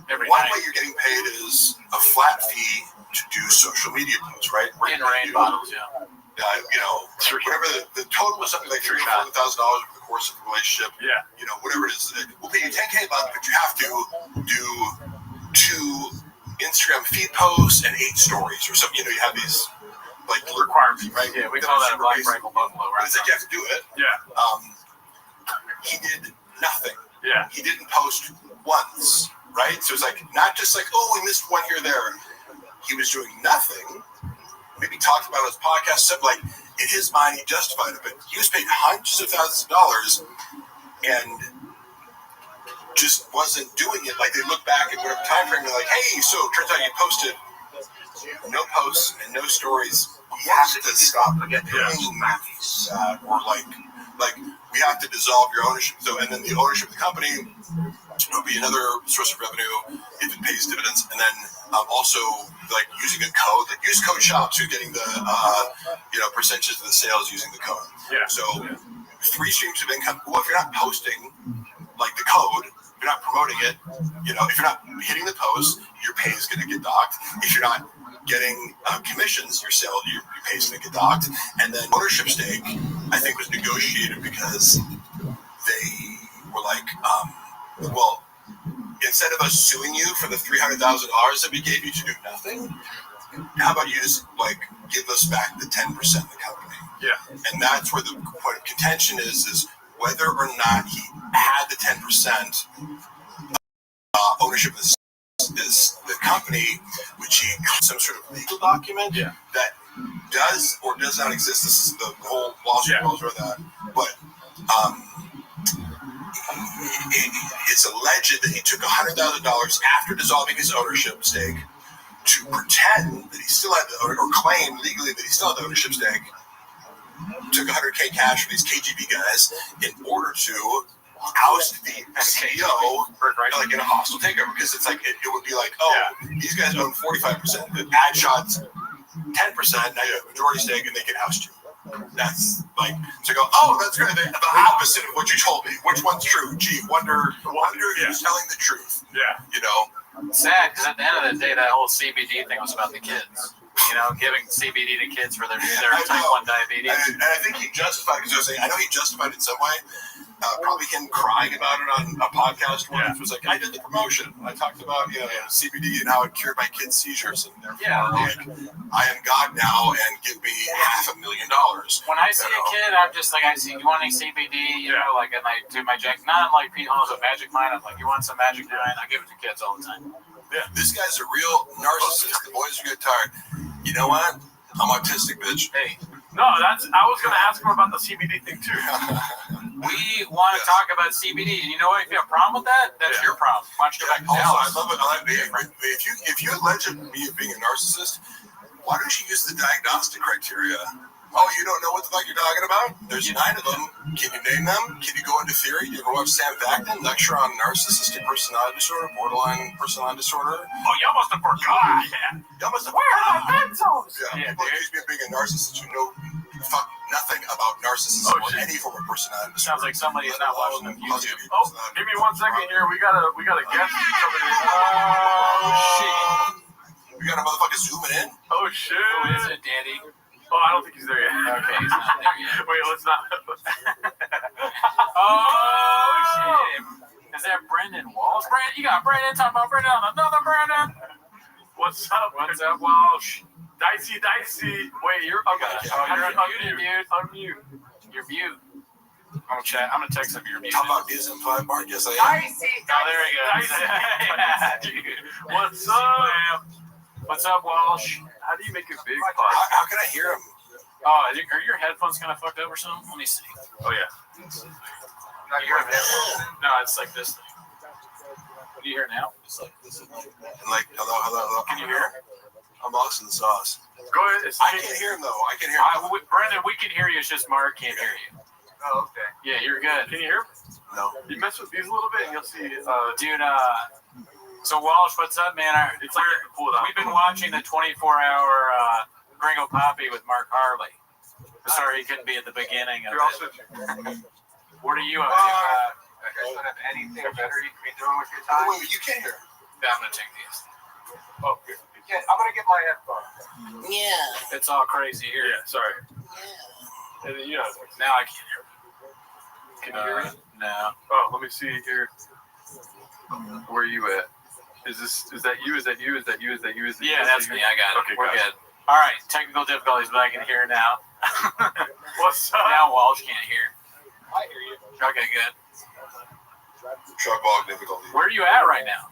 [SPEAKER 4] one way you're getting paid is a flat fee to do social media posts, right?
[SPEAKER 16] In rain bottles,
[SPEAKER 4] Whatever the total was something like $3,000 or $4,000 over the course of the relationship.
[SPEAKER 11] Yeah.
[SPEAKER 4] Whatever it is, we'll pay you $10K a month, but you have to do 2 Instagram feed posts and 8 stories or something. You have these like
[SPEAKER 11] requirements,
[SPEAKER 4] right?
[SPEAKER 16] Yeah, we call that a Black Rifle Buffalo, right?
[SPEAKER 4] It's like you have to do it.
[SPEAKER 11] Yeah.
[SPEAKER 4] He did nothing.
[SPEAKER 11] Yeah.
[SPEAKER 4] He didn't post once, right? So it's like not just like, oh, we missed one here or there. He was doing nothing. Maybe talked about it on his podcast, stuff like in his mind he justified it, but he was paid hundreds of thousands of dollars and just wasn't doing it. Like they look back at whatever time frame, they're like, hey, so it turns out you posted no posts and no stories. You have to stop doing that, or like we have to dissolve your ownership. So, and then the ownership of the company will be another source of revenue if it pays dividends, and then also like using a code, like use code shops. You're getting the percentages of the sales using the code.
[SPEAKER 11] Yeah.
[SPEAKER 4] So 3 streams of income. Well, if you're not posting like the code, if you're not promoting it, if you're not hitting the post, your pay is going to get docked. If you're not getting commissions, your pay is going to get docked. And then ownership stake, I think, was negotiated because they were like, well, instead of us suing you for the $300,000 that we gave you to do nothing, how about you just give us back the 10% of the company?
[SPEAKER 11] Yeah.
[SPEAKER 4] And that's where the point of contention is whether or not he had the 10% ownership of the company, which he some sort of legal document that does or does not exist. This is the whole lawsuit goes around that. But it's alleged that he took $100,000 after dissolving his ownership stake to pretend that he still had or claim legally that he still had the ownership stake. Took $100K cash from these KGB guys in order to oust the CEO like in a hostile takeover, because it's like it would be like, these guys own 45%, the ad shots 10%, now you have a majority stake and they can oust you. That's like to go, that's kind of the opposite of what you told me. Which one's true? Gee, wonder who's telling the truth.
[SPEAKER 11] Yeah.
[SPEAKER 16] Sad, because at the end of the day, that whole CBD thing was about the kids. Giving CBD to kids for their type 1 diabetes.
[SPEAKER 4] And I think he justified, because I know he justified it in some way. Probably him crying about it on a podcast once was like, I did the promotion. I talked about CBD and how it cured my kids' seizures, and therefore I am God now, and give me $500,000.
[SPEAKER 16] When I see a kid, I'm just like, you want any CBD? And I do my jack, not like a Magic Mind. I'm like, you want some Magic Mind? I give it to kids all the time.
[SPEAKER 4] Yeah, this guy's a real narcissist. The boys are get tired. You know what? I'm autistic, bitch.
[SPEAKER 16] Hey.
[SPEAKER 11] No, I was going to ask him about the CBD thing too.
[SPEAKER 16] We want to talk about CBD, and you know what? If you have a problem with that, that's your problem. Why don't you go back to Dallas?
[SPEAKER 4] I love it. If you allege me of being a narcissist, why don't you use the diagnostic criteria? Oh, you don't know what the fuck you're talking about? There's 9 of them. Can you name them? Can you go into theory? You ever watch Sam Vaknin lecture on narcissistic personality disorder, borderline personality disorder?
[SPEAKER 11] Oh, y'all must have forgot.
[SPEAKER 4] Y'all must have
[SPEAKER 11] Where are my pencils?
[SPEAKER 4] Yeah, people accuse me of being a narcissist who know nothing about narcissism or any form of personality disorder.
[SPEAKER 16] Sounds like somebody is not watching the YouTube.
[SPEAKER 11] Oh, give me 1 second here. We got a guest coming in. Oh shit!
[SPEAKER 4] We got a motherfucker zooming in.
[SPEAKER 11] Oh shit!
[SPEAKER 16] Who is it, Daddy?
[SPEAKER 11] Oh, I don't think he's there yet.
[SPEAKER 16] Okay, he's not there yet.
[SPEAKER 11] Wait, let's not.
[SPEAKER 16] Oh shit! Is that Brendan Walsh? You got Brendan talking about Brendan on another Brendan.
[SPEAKER 11] What's up?
[SPEAKER 16] What's up, Walsh?
[SPEAKER 11] Dicey. Wait, you're okay.
[SPEAKER 16] You're unmuted, dude.
[SPEAKER 11] Unmute.
[SPEAKER 16] You're mute. I'm gonna text him. You're muted.
[SPEAKER 4] How about this implied mark? Yes, I am.
[SPEAKER 16] Oh, there he goes.
[SPEAKER 11] What's up?
[SPEAKER 16] What's up, Walsh?
[SPEAKER 11] How do you make a big
[SPEAKER 4] How can I hear him?
[SPEAKER 16] Oh, are your headphones kind of fucked up or something? Let me see.
[SPEAKER 11] Oh yeah.
[SPEAKER 16] No, it's like this thing. What do you hear now? It's like this.
[SPEAKER 4] Like hello.
[SPEAKER 16] Can you hear?
[SPEAKER 4] I'm lost in the sauce.
[SPEAKER 11] Go ahead.
[SPEAKER 4] I can't hear him though. I can hear him.
[SPEAKER 16] Brendan, we can hear you. It's just Mark can't hear you.
[SPEAKER 11] Oh, okay.
[SPEAKER 16] Yeah, you're good.
[SPEAKER 11] Can you hear him?
[SPEAKER 4] No.
[SPEAKER 11] You mess with these a little bit, and you'll see.
[SPEAKER 16] Dude, so Walsh, what's up, man?
[SPEAKER 11] It's like
[SPEAKER 16] we've been watching the 24-hour Gringo Poppy with Mark Harley. Sorry, he couldn't be at the beginning of
[SPEAKER 7] You're also.
[SPEAKER 16] it. What are you up
[SPEAKER 7] I
[SPEAKER 16] to?
[SPEAKER 7] guess don't have anything better you can be doing with your time.
[SPEAKER 4] Wait, you can't hear.
[SPEAKER 16] Yeah, I'm gonna take these.
[SPEAKER 7] Oh, you can't. I'm gonna get my headphones.
[SPEAKER 16] Yeah. It's all crazy here.
[SPEAKER 7] Yeah, sorry.
[SPEAKER 16] Yeah.
[SPEAKER 7] And, you know,
[SPEAKER 16] Now I can't hear.
[SPEAKER 7] can you hear me?
[SPEAKER 16] No.
[SPEAKER 7] Oh, let me see here. Where are you at? Is that you? Is that you? Is that you? Is that you? Is that you?
[SPEAKER 16] Yeah, that's me. I got it.
[SPEAKER 7] Okay,
[SPEAKER 16] We're
[SPEAKER 7] gotcha.
[SPEAKER 16] good. All right. Technical difficulties, but I can hear now.
[SPEAKER 7] What's up?
[SPEAKER 16] Now Walsh can't hear.
[SPEAKER 7] I hear you.
[SPEAKER 16] Okay, good.
[SPEAKER 4] Truck log difficulty.
[SPEAKER 16] Where are you at right now?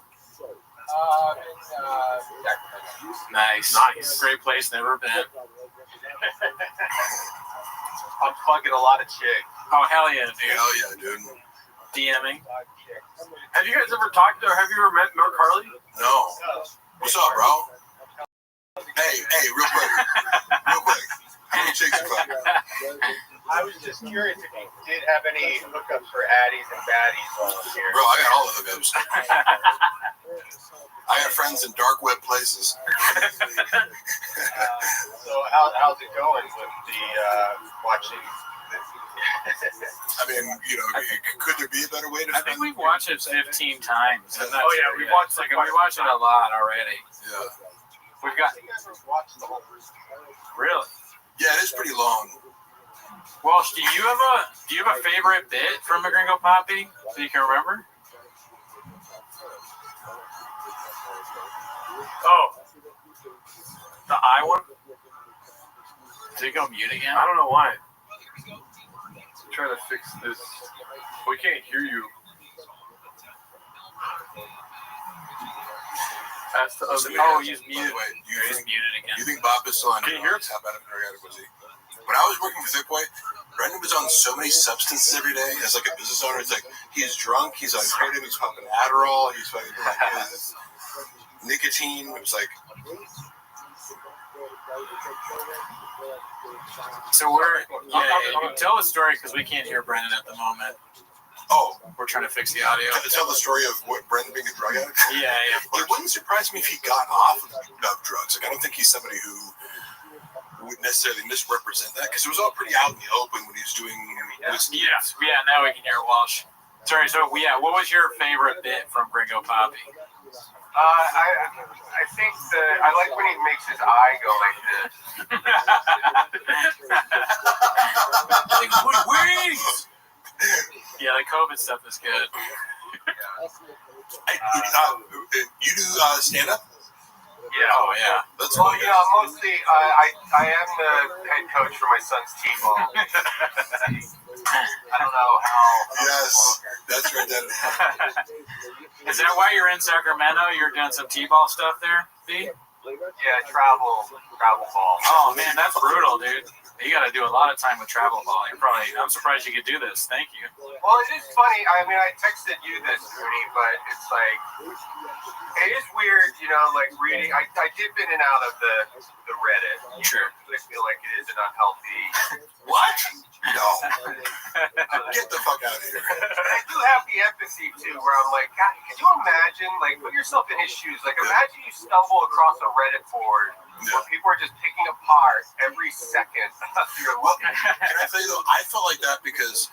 [SPEAKER 16] Nice. Great place. Never been.
[SPEAKER 7] I'm fucking a lot of chicks.
[SPEAKER 16] Oh, hell yeah, dude.
[SPEAKER 4] Hell yeah, dude.
[SPEAKER 16] DMing.
[SPEAKER 7] Have you guys ever talked to, or have you ever met Mark Harley?
[SPEAKER 4] No. What's up, bro? Hey, real quick. How many chicks you fucking?
[SPEAKER 7] I was just curious if you did have any hookups for addies and baddies while I'm here.
[SPEAKER 4] Bro, I got all the hookups. I got friends in dark web places.
[SPEAKER 7] So how's it going with the watching?
[SPEAKER 4] I mean, you know, could there be a better way to?
[SPEAKER 16] I think we've watched it 15 times.
[SPEAKER 7] Oh yeah, we watched
[SPEAKER 16] we watched it a lot already.
[SPEAKER 4] Yeah.
[SPEAKER 16] We've got.
[SPEAKER 7] You guys ever watched the whole
[SPEAKER 16] Really?
[SPEAKER 4] Yeah, it is pretty long.
[SPEAKER 16] Walsh, do you have a favorite bit from a Gringo Poppy that you can remember?
[SPEAKER 7] Oh,
[SPEAKER 16] the I one? Did it go mute again?
[SPEAKER 7] I don't know why. I'm trying to fix this. We can't hear you. That's the other.
[SPEAKER 16] Oh, he's muted.
[SPEAKER 4] By the way,
[SPEAKER 16] He's muted again.
[SPEAKER 4] You think Bob is still on?
[SPEAKER 7] Can you hear us?
[SPEAKER 4] How bad of an organic was he? When I was working for Thick Boy, Brendan was on so many substances every day. As like a business owner, it's like he's drunk, he's on kratom, he's popping Adderall, he's fucking like his nicotine. It was like.
[SPEAKER 16] So you tell the story because we can't hear Brendan at the moment.
[SPEAKER 4] Oh,
[SPEAKER 16] we're trying to fix the audio.
[SPEAKER 4] Tell the story of what Brendan being a drug addict.
[SPEAKER 16] Yeah.
[SPEAKER 4] It wouldn't surprise me if he got off of drugs. Like I don't think he's somebody who would necessarily misrepresent that because it was all pretty out in the open when he was doing.
[SPEAKER 16] Yeah. Now we can hear Walsh. Sorry. So what was your favorite bit from Gringo Poppy?
[SPEAKER 7] I think I like when he makes his eye go like this.
[SPEAKER 16] Wings. Yeah, the COVID stuff is good.
[SPEAKER 4] You do stand up?
[SPEAKER 7] Yeah.
[SPEAKER 16] Oh yeah.
[SPEAKER 4] That's
[SPEAKER 7] well, yeah. Mostly, I am the head coach for my son's T-ball. I don't know how.
[SPEAKER 4] Yes, that's right.
[SPEAKER 16] Is that why you're in Sacramento? You're doing some T-ball stuff there, B?
[SPEAKER 7] Yeah, travel ball.
[SPEAKER 16] Oh man, that's brutal, dude. You got to do a lot of time with travel ball. I'm surprised you could do this. Thank you.
[SPEAKER 7] Well, it is funny. I mean, I texted you this, Rudy, but it's like, it is weird, you know, like reading. I dip in and out of the Reddit.
[SPEAKER 16] Sure.
[SPEAKER 7] I feel like it is an unhealthy.
[SPEAKER 4] What? No. Get the fuck out of here.
[SPEAKER 7] I do have the empathy, too, where I'm like, God, can you imagine, like, put yourself in his shoes. Like, imagine you stumble across a Reddit board where people are just picking apart every second you're looking.
[SPEAKER 4] Can I tell you, though, I felt like that because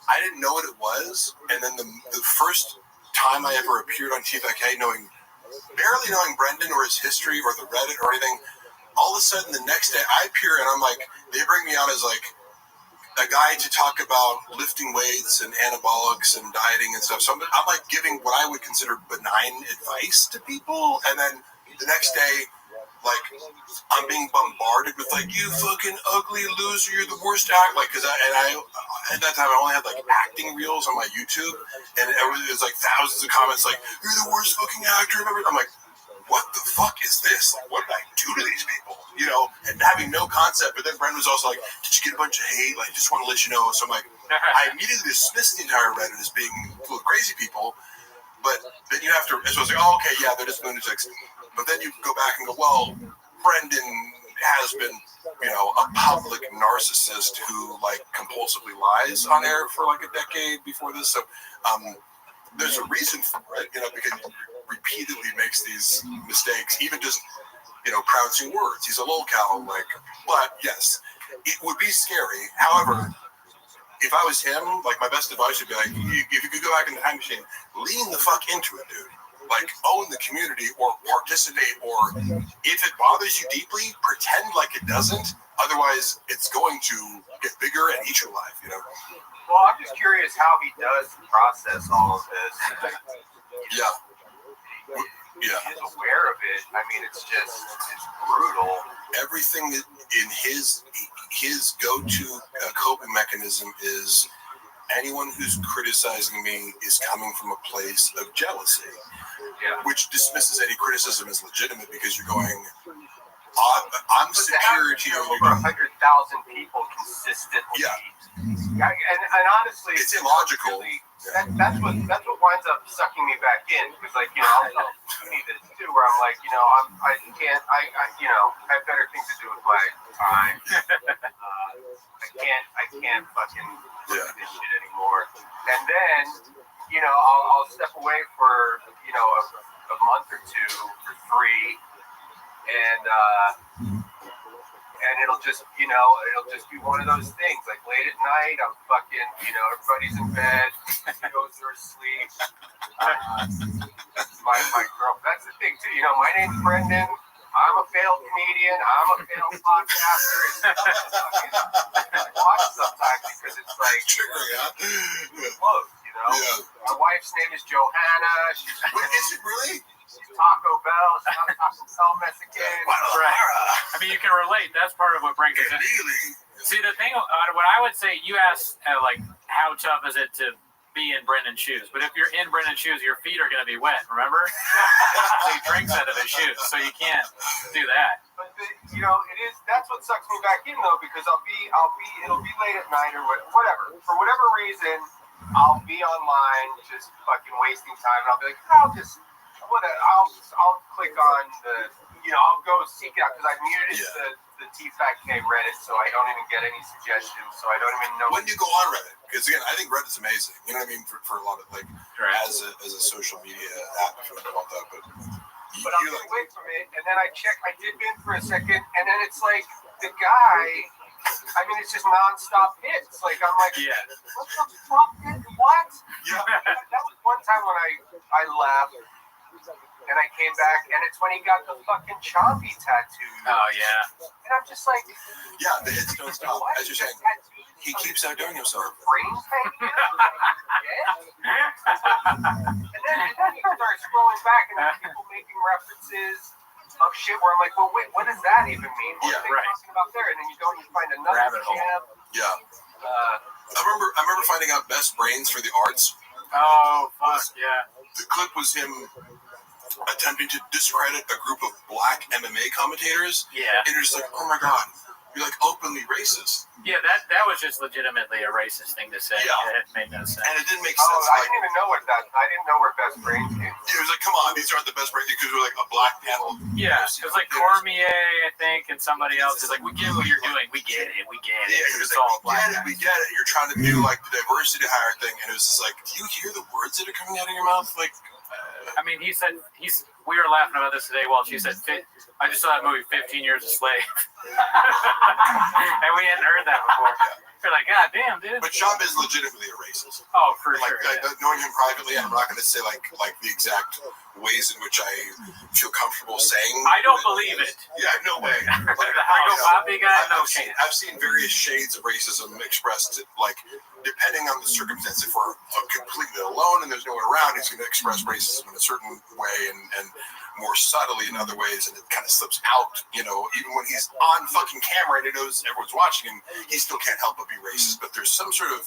[SPEAKER 4] I didn't know what it was. And then the first time I ever appeared on TFK, barely knowing Brendan or his history or the Reddit or anything, all of a sudden the next day I appear and I'm like, they bring me out as like a guy to talk about lifting weights and anabolics and dieting and stuff. So I'm like giving what I would consider benign advice to people. And then the next day, like, I'm being bombarded with, like, you fucking ugly loser, you're the worst actor. Like, because I at that time, I only had, like, acting reels on my YouTube, and it was, like, thousands of comments, like, you're the worst fucking actor I've ever. I'm like, what the fuck is this? Like, what did I do to these people? You know, and having no concept. But then Brendan was also like, did you get a bunch of hate? Like, just want to let you know. So I'm like, I immediately dismissed the entire Reddit as being full of crazy people. But then you have to, so I was like, oh, okay, yeah, they're just lunatics. But then you go back and go, well, Brendan has been, you know, a public narcissist who, like, compulsively lies on air for, like, a decade before this. So there's a reason for it, you know, because he repeatedly makes these mistakes, even just, you know, pronouncing words. He's a lolcow, like, but yes, it would be scary. However, if I was him, like my best advice would be like, if you could go back in the time machine, lean the fuck into it, dude. Like own the community or participate, or if it bothers you deeply, pretend like it doesn't. Otherwise, it's going to get bigger and eat your life, you know?
[SPEAKER 7] Well, I'm just curious how he does process all of this.
[SPEAKER 4] Yeah. Yeah.
[SPEAKER 7] He's aware of it. I mean, it's brutal.
[SPEAKER 4] Everything in his go-to coping mechanism is anyone who's criticizing me is coming from a place of jealousy, which dismisses any criticism as legitimate because you're going, I'm superior to you.
[SPEAKER 7] Over 100,000 people consistently.
[SPEAKER 4] Yeah.
[SPEAKER 7] And honestly,
[SPEAKER 4] it's illogical.
[SPEAKER 7] Really, that's what winds up sucking me back in, because like, you know, I'll tell Tony this too, where I'm like, you know, I have better things to do with my time. I can't fucking do this shit anymore. And then, you know, I'll step away for, you know, a month or two for free, and it'll just be one of those things. Like late at night, I'm fucking, you know, everybody's in bed, goes to sleep. My girl, that's the thing too. You know, my name's Brendan. I'm a failed comedian. I'm a failed podcaster. It's watch sometimes because it's like close, you know. Yeah. My wife's name is Johanna.
[SPEAKER 4] Is it really?
[SPEAKER 7] Taco Bell, she's not Taco Bell Mexican.
[SPEAKER 16] Right. I mean, you can relate. That's part of what brings us in. See, the thing, what I would say, you asked, like, how tough is it to be in Brendan's shoes? But if you're in Brendan's shoes, your feet are going to be wet, remember? So he drinks out of his shoes, so you can't do that.
[SPEAKER 7] But, you know, that's what sucks me back in, though, because it'll be late at night or whatever. For whatever reason, I'll be online just fucking wasting time, and I'll be like, I'll click on the, you know, I'll go seek it out because I muted the TFATK Reddit, so I don't even get any suggestions, so I don't even know.
[SPEAKER 4] When do you go on Reddit? Because again, I think Reddit's amazing. You know what I mean? For a lot of like, as a social media app, if you want to call that. But
[SPEAKER 7] I'll get away from it, and then I dip in for a second, and then it's like the guy. I mean, it's just nonstop hits. Like I'm like, what the fuck? What? Yeah. That was one time when I left. And I came back, and it's when he got the fucking Chompy tattoo.
[SPEAKER 16] Oh, yeah.
[SPEAKER 7] And I'm just like...
[SPEAKER 4] Yeah, the hits don't stop. As you're saying, he keeps outdoing himself.
[SPEAKER 7] Brains hanging out. And then I start scrolling back, and there's people making references of shit where I'm like, well, wait, what does that even mean? What are they talking about there? And then you go and you find another jam.
[SPEAKER 4] Yeah. I remember finding out Best Brains for the Arts.
[SPEAKER 16] Oh, fuck, yeah.
[SPEAKER 4] The clip was him attempting to discredit a group of black MMA commentators.
[SPEAKER 16] Yeah.
[SPEAKER 4] And you're just like, oh my God, you're like openly racist.
[SPEAKER 16] Yeah, that was just legitimately a racist thing to say. Yeah. It made no sense.
[SPEAKER 4] And it didn't make sense.
[SPEAKER 7] I didn't even know I didn't know where Best Brains came from.
[SPEAKER 4] It was like, come on, these aren't the Best Brains, because we're like a black panel.
[SPEAKER 16] Yeah, it was like Cormier, I think, and somebody else is like, we get what you're doing. We get it.
[SPEAKER 4] Yeah, it's all black. We get it. You're trying to do like the diversity hire thing, and it was just like, do you hear the words that are coming out of your mouth? Like,
[SPEAKER 16] I mean, we were laughing about this today while she said, I just saw that movie 15 Years a Slave. And we hadn't heard that before. We're like, God damn, dude.
[SPEAKER 4] But Sean is legitimately a racist.
[SPEAKER 16] Oh, for
[SPEAKER 4] sure.
[SPEAKER 16] Yeah.
[SPEAKER 4] Knowing him privately, I'm not going to say like the exact ways in which I feel comfortable saying.
[SPEAKER 16] I don't believe it.
[SPEAKER 4] Yeah, no way. Like,
[SPEAKER 16] the Michael Poppy guy, no chance.
[SPEAKER 4] I've seen various shades of racism expressed, like, depending on the circumstance. If we're completely alone and there's no one around, he's going to express racism in a certain way and more subtly in other ways, and it kind of slips out, you know, even when he's on fucking camera and he knows everyone's watching him, he still can't help but be racist. But there's some sort of,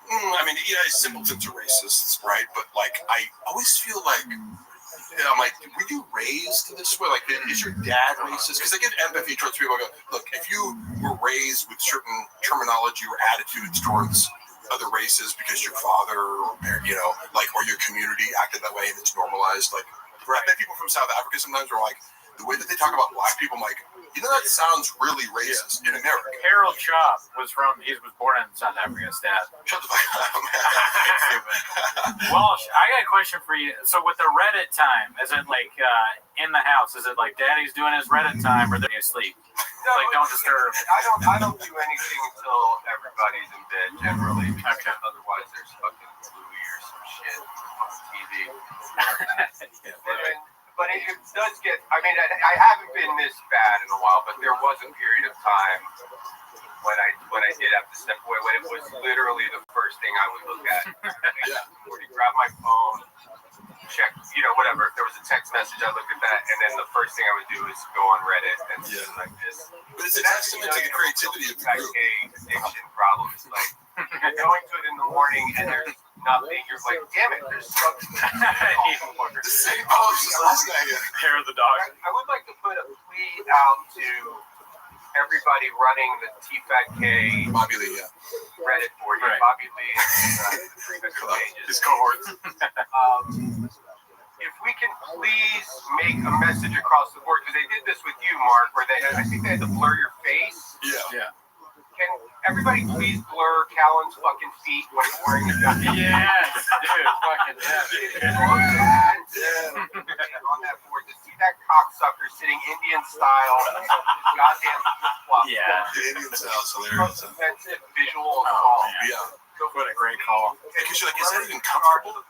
[SPEAKER 4] I mean, yeah, simpletons are racists, right? But like, I always feel like, I'm like, were you raised this way? Like, is your dad racist? Because I get empathy towards people. I go, look, if you were raised with certain terminology or attitudes towards other races because your father, or, you know, like, or your community acted that way and it's normalized, like, I met people from South Africa sometimes who are like, the way that they talk about black people, I'm like, you know, that sounds really racist in America.
[SPEAKER 16] Harold Chop was born in South Africa, Dad.
[SPEAKER 4] Shut the fuck up, man.
[SPEAKER 16] Walsh, I got a question for you. So with the Reddit time, is it like in the house? Is it like Daddy's doing his Reddit time or they're asleep? like don't disturb.
[SPEAKER 7] I don't do anything until everybody's in bed generally. Okay. Otherwise, there's fucking Bluey or some shit on TV. But it does get. I mean, I haven't been this bad in a while, but there was a period of time when I did have to step away, when it was literally the first thing I would look at. Morning, grab my phone, check, whatever. If there was a text message, I look at that, and then the first thing I would do is go on Reddit and do like this.
[SPEAKER 4] But it's a testament to the creativity of the group.
[SPEAKER 7] Addiction problems, like you're going to it in the morning and there's nothing. You're like, damn it, there's something.
[SPEAKER 4] The same last night.
[SPEAKER 16] Hair of the dog.
[SPEAKER 7] I would like to put a plea out to everybody running the TFATK
[SPEAKER 4] Bobby Lee,
[SPEAKER 7] Reddit board.
[SPEAKER 16] Right.
[SPEAKER 7] Bobby Lee and
[SPEAKER 16] his cohorts.
[SPEAKER 7] If we can please make a message across the board, because they did this with you, Mark, where I think they had to blur your face.
[SPEAKER 4] Yeah.
[SPEAKER 7] Can everybody please blur Callan's fucking feet when he's wearing a jacket?
[SPEAKER 16] Yes, dude, fucking yeah.
[SPEAKER 7] On that board, to see that cocksucker sitting Indian style, goddamn flip-flop.
[SPEAKER 16] Yeah.
[SPEAKER 4] The Indian style is hilarious.
[SPEAKER 7] Offensive visual assault.
[SPEAKER 4] Yeah.
[SPEAKER 16] What a great call.
[SPEAKER 4] Because you're like, is that even comfortable?
[SPEAKER 7] With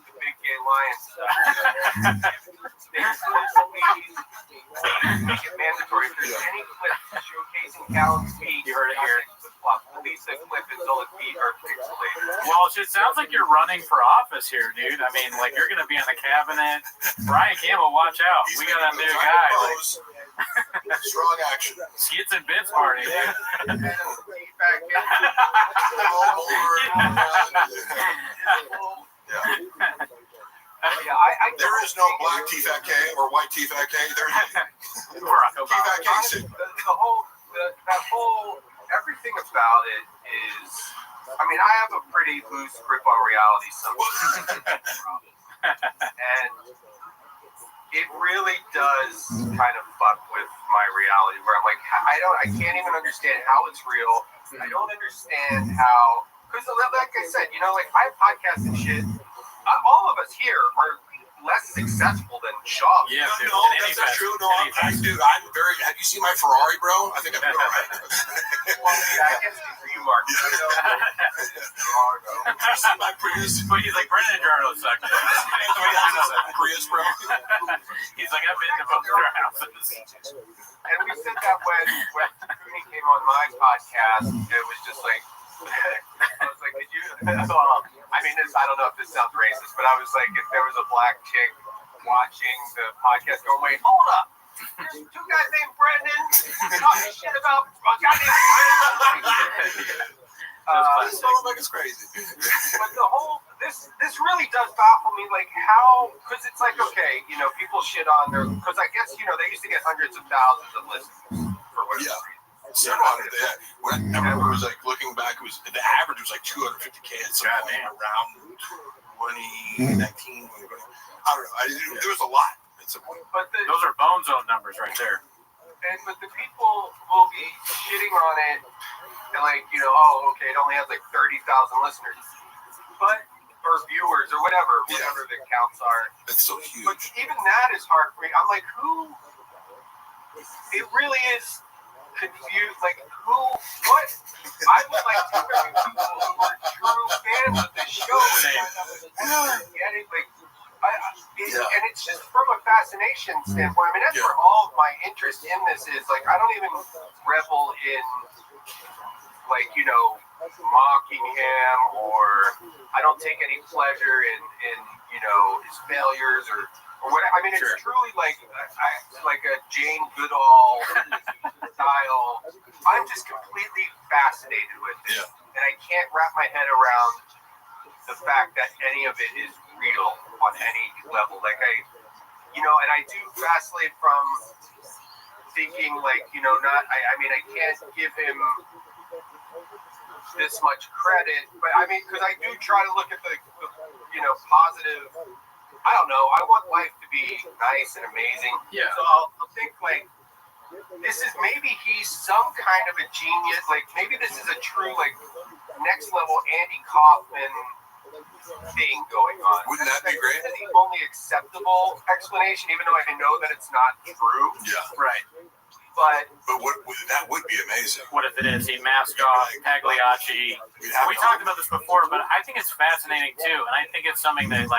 [SPEAKER 7] the big gay lions. Make it mandatory. If there's any clip showcasing Callan's feet,
[SPEAKER 16] you heard it here.
[SPEAKER 7] At least the clip until the feet are pixelated.
[SPEAKER 16] Well, it sounds like you're running for office here, dude. I mean, like you're going to be in the cabinet. Brian Campbell, watch out. We got a new guy.
[SPEAKER 4] Strong action.
[SPEAKER 16] Skits and bits party, dude.
[SPEAKER 4] There is no black TFATK or white TFATK. There's TFATK.
[SPEAKER 7] That whole everything about it is. I mean, I have a pretty loose grip on reality sometimes, and it really does kind of fuck with my reality. Where I'm like, I can't even understand how it's real. I don't understand how, because like I said, like I podcast and shit. All of us here are less successful than Shaw.
[SPEAKER 4] Yeah, no, that's not true. No, I'm very. Have you seen my Ferrari, bro? I think I'm all right.
[SPEAKER 7] Well, yeah, I can't speak for you, Mark.
[SPEAKER 4] Have you seen my Prius?
[SPEAKER 16] But he's like, Brendan Jarno sucked.
[SPEAKER 4] Prius, bro.
[SPEAKER 16] He's like, I've been to both their houses.
[SPEAKER 7] And we said that when Cooney came on my podcast, it was just like, I was like, did you? I mean, I don't know if this sounds racist, but I was like, if there was a black chick watching the podcast going, wait, hold up. There's two guys named Brendan talking shit about goddamn Brendan.
[SPEAKER 4] It's crazy.
[SPEAKER 7] But the whole, this really does baffle me, like how, because it's like, okay, people shit on their, because I guess, they used to get hundreds of thousands of listeners for whatever reason.
[SPEAKER 4] When I remember, it was like looking back, it was the average was like 250K at some point around 2019. I don't know. There was a lot at some point.
[SPEAKER 7] But
[SPEAKER 16] those are Bone Zone numbers right there.
[SPEAKER 7] But the people will be shitting on it and like, oh, okay, it only has like 30,000 listeners, or viewers or whatever the counts are.
[SPEAKER 4] It's so huge.
[SPEAKER 7] But even that is hard for me. I'm like, who? It really is. Confused, like what? I would like to interview people who are true fans of this show. Get it, and it's just from a fascination standpoint. I mean, that's where all of my interest in this is. Like, I don't even revel in, mocking him, or I don't take any pleasure in his failures or whatever. I mean, it's truly like a Jane Goodall style. I'm just completely fascinated with it, and I can't wrap my head around the fact that any of it is real on any level. Like and I do vacillate from thinking I can't give him this much credit, but I mean, because I do try to look at the positive. I don't know. I want life to be nice and amazing. Yeah. So I'll think this is maybe he's some kind of a genius. Like maybe this is a true next level Andy Kaufman thing going on.
[SPEAKER 4] Wouldn't that be great?
[SPEAKER 7] That's the only acceptable explanation, even though I know that it's not true.
[SPEAKER 4] Yeah.
[SPEAKER 16] Right.
[SPEAKER 7] But
[SPEAKER 4] what that would be amazing.
[SPEAKER 16] What if it is? He masked off Pagliacci. We talked about this before, but I think it's fascinating too, and I think it's something that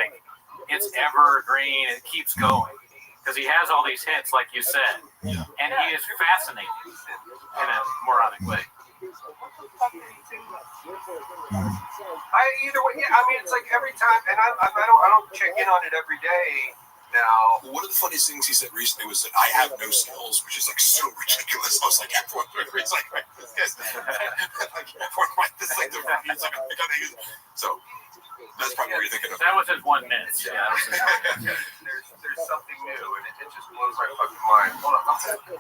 [SPEAKER 16] it's evergreen. It keeps going because he has all these hits, like you said, and he is fascinating in a moronic way.
[SPEAKER 7] Either way, yeah. I mean, it's like every time, and I don't check in on it every day. Now,
[SPEAKER 4] one of the funniest things he said recently was that I have no skills, which is like so ridiculous. I was like, everyone, it's like, this guy's like, everyone, this is like the, he's like, I gotta use it. So that's probably what you're thinking of.
[SPEAKER 16] That was his 1 minute. Yeah.
[SPEAKER 7] There's something new, and it just blows my fucking mind. Hold on.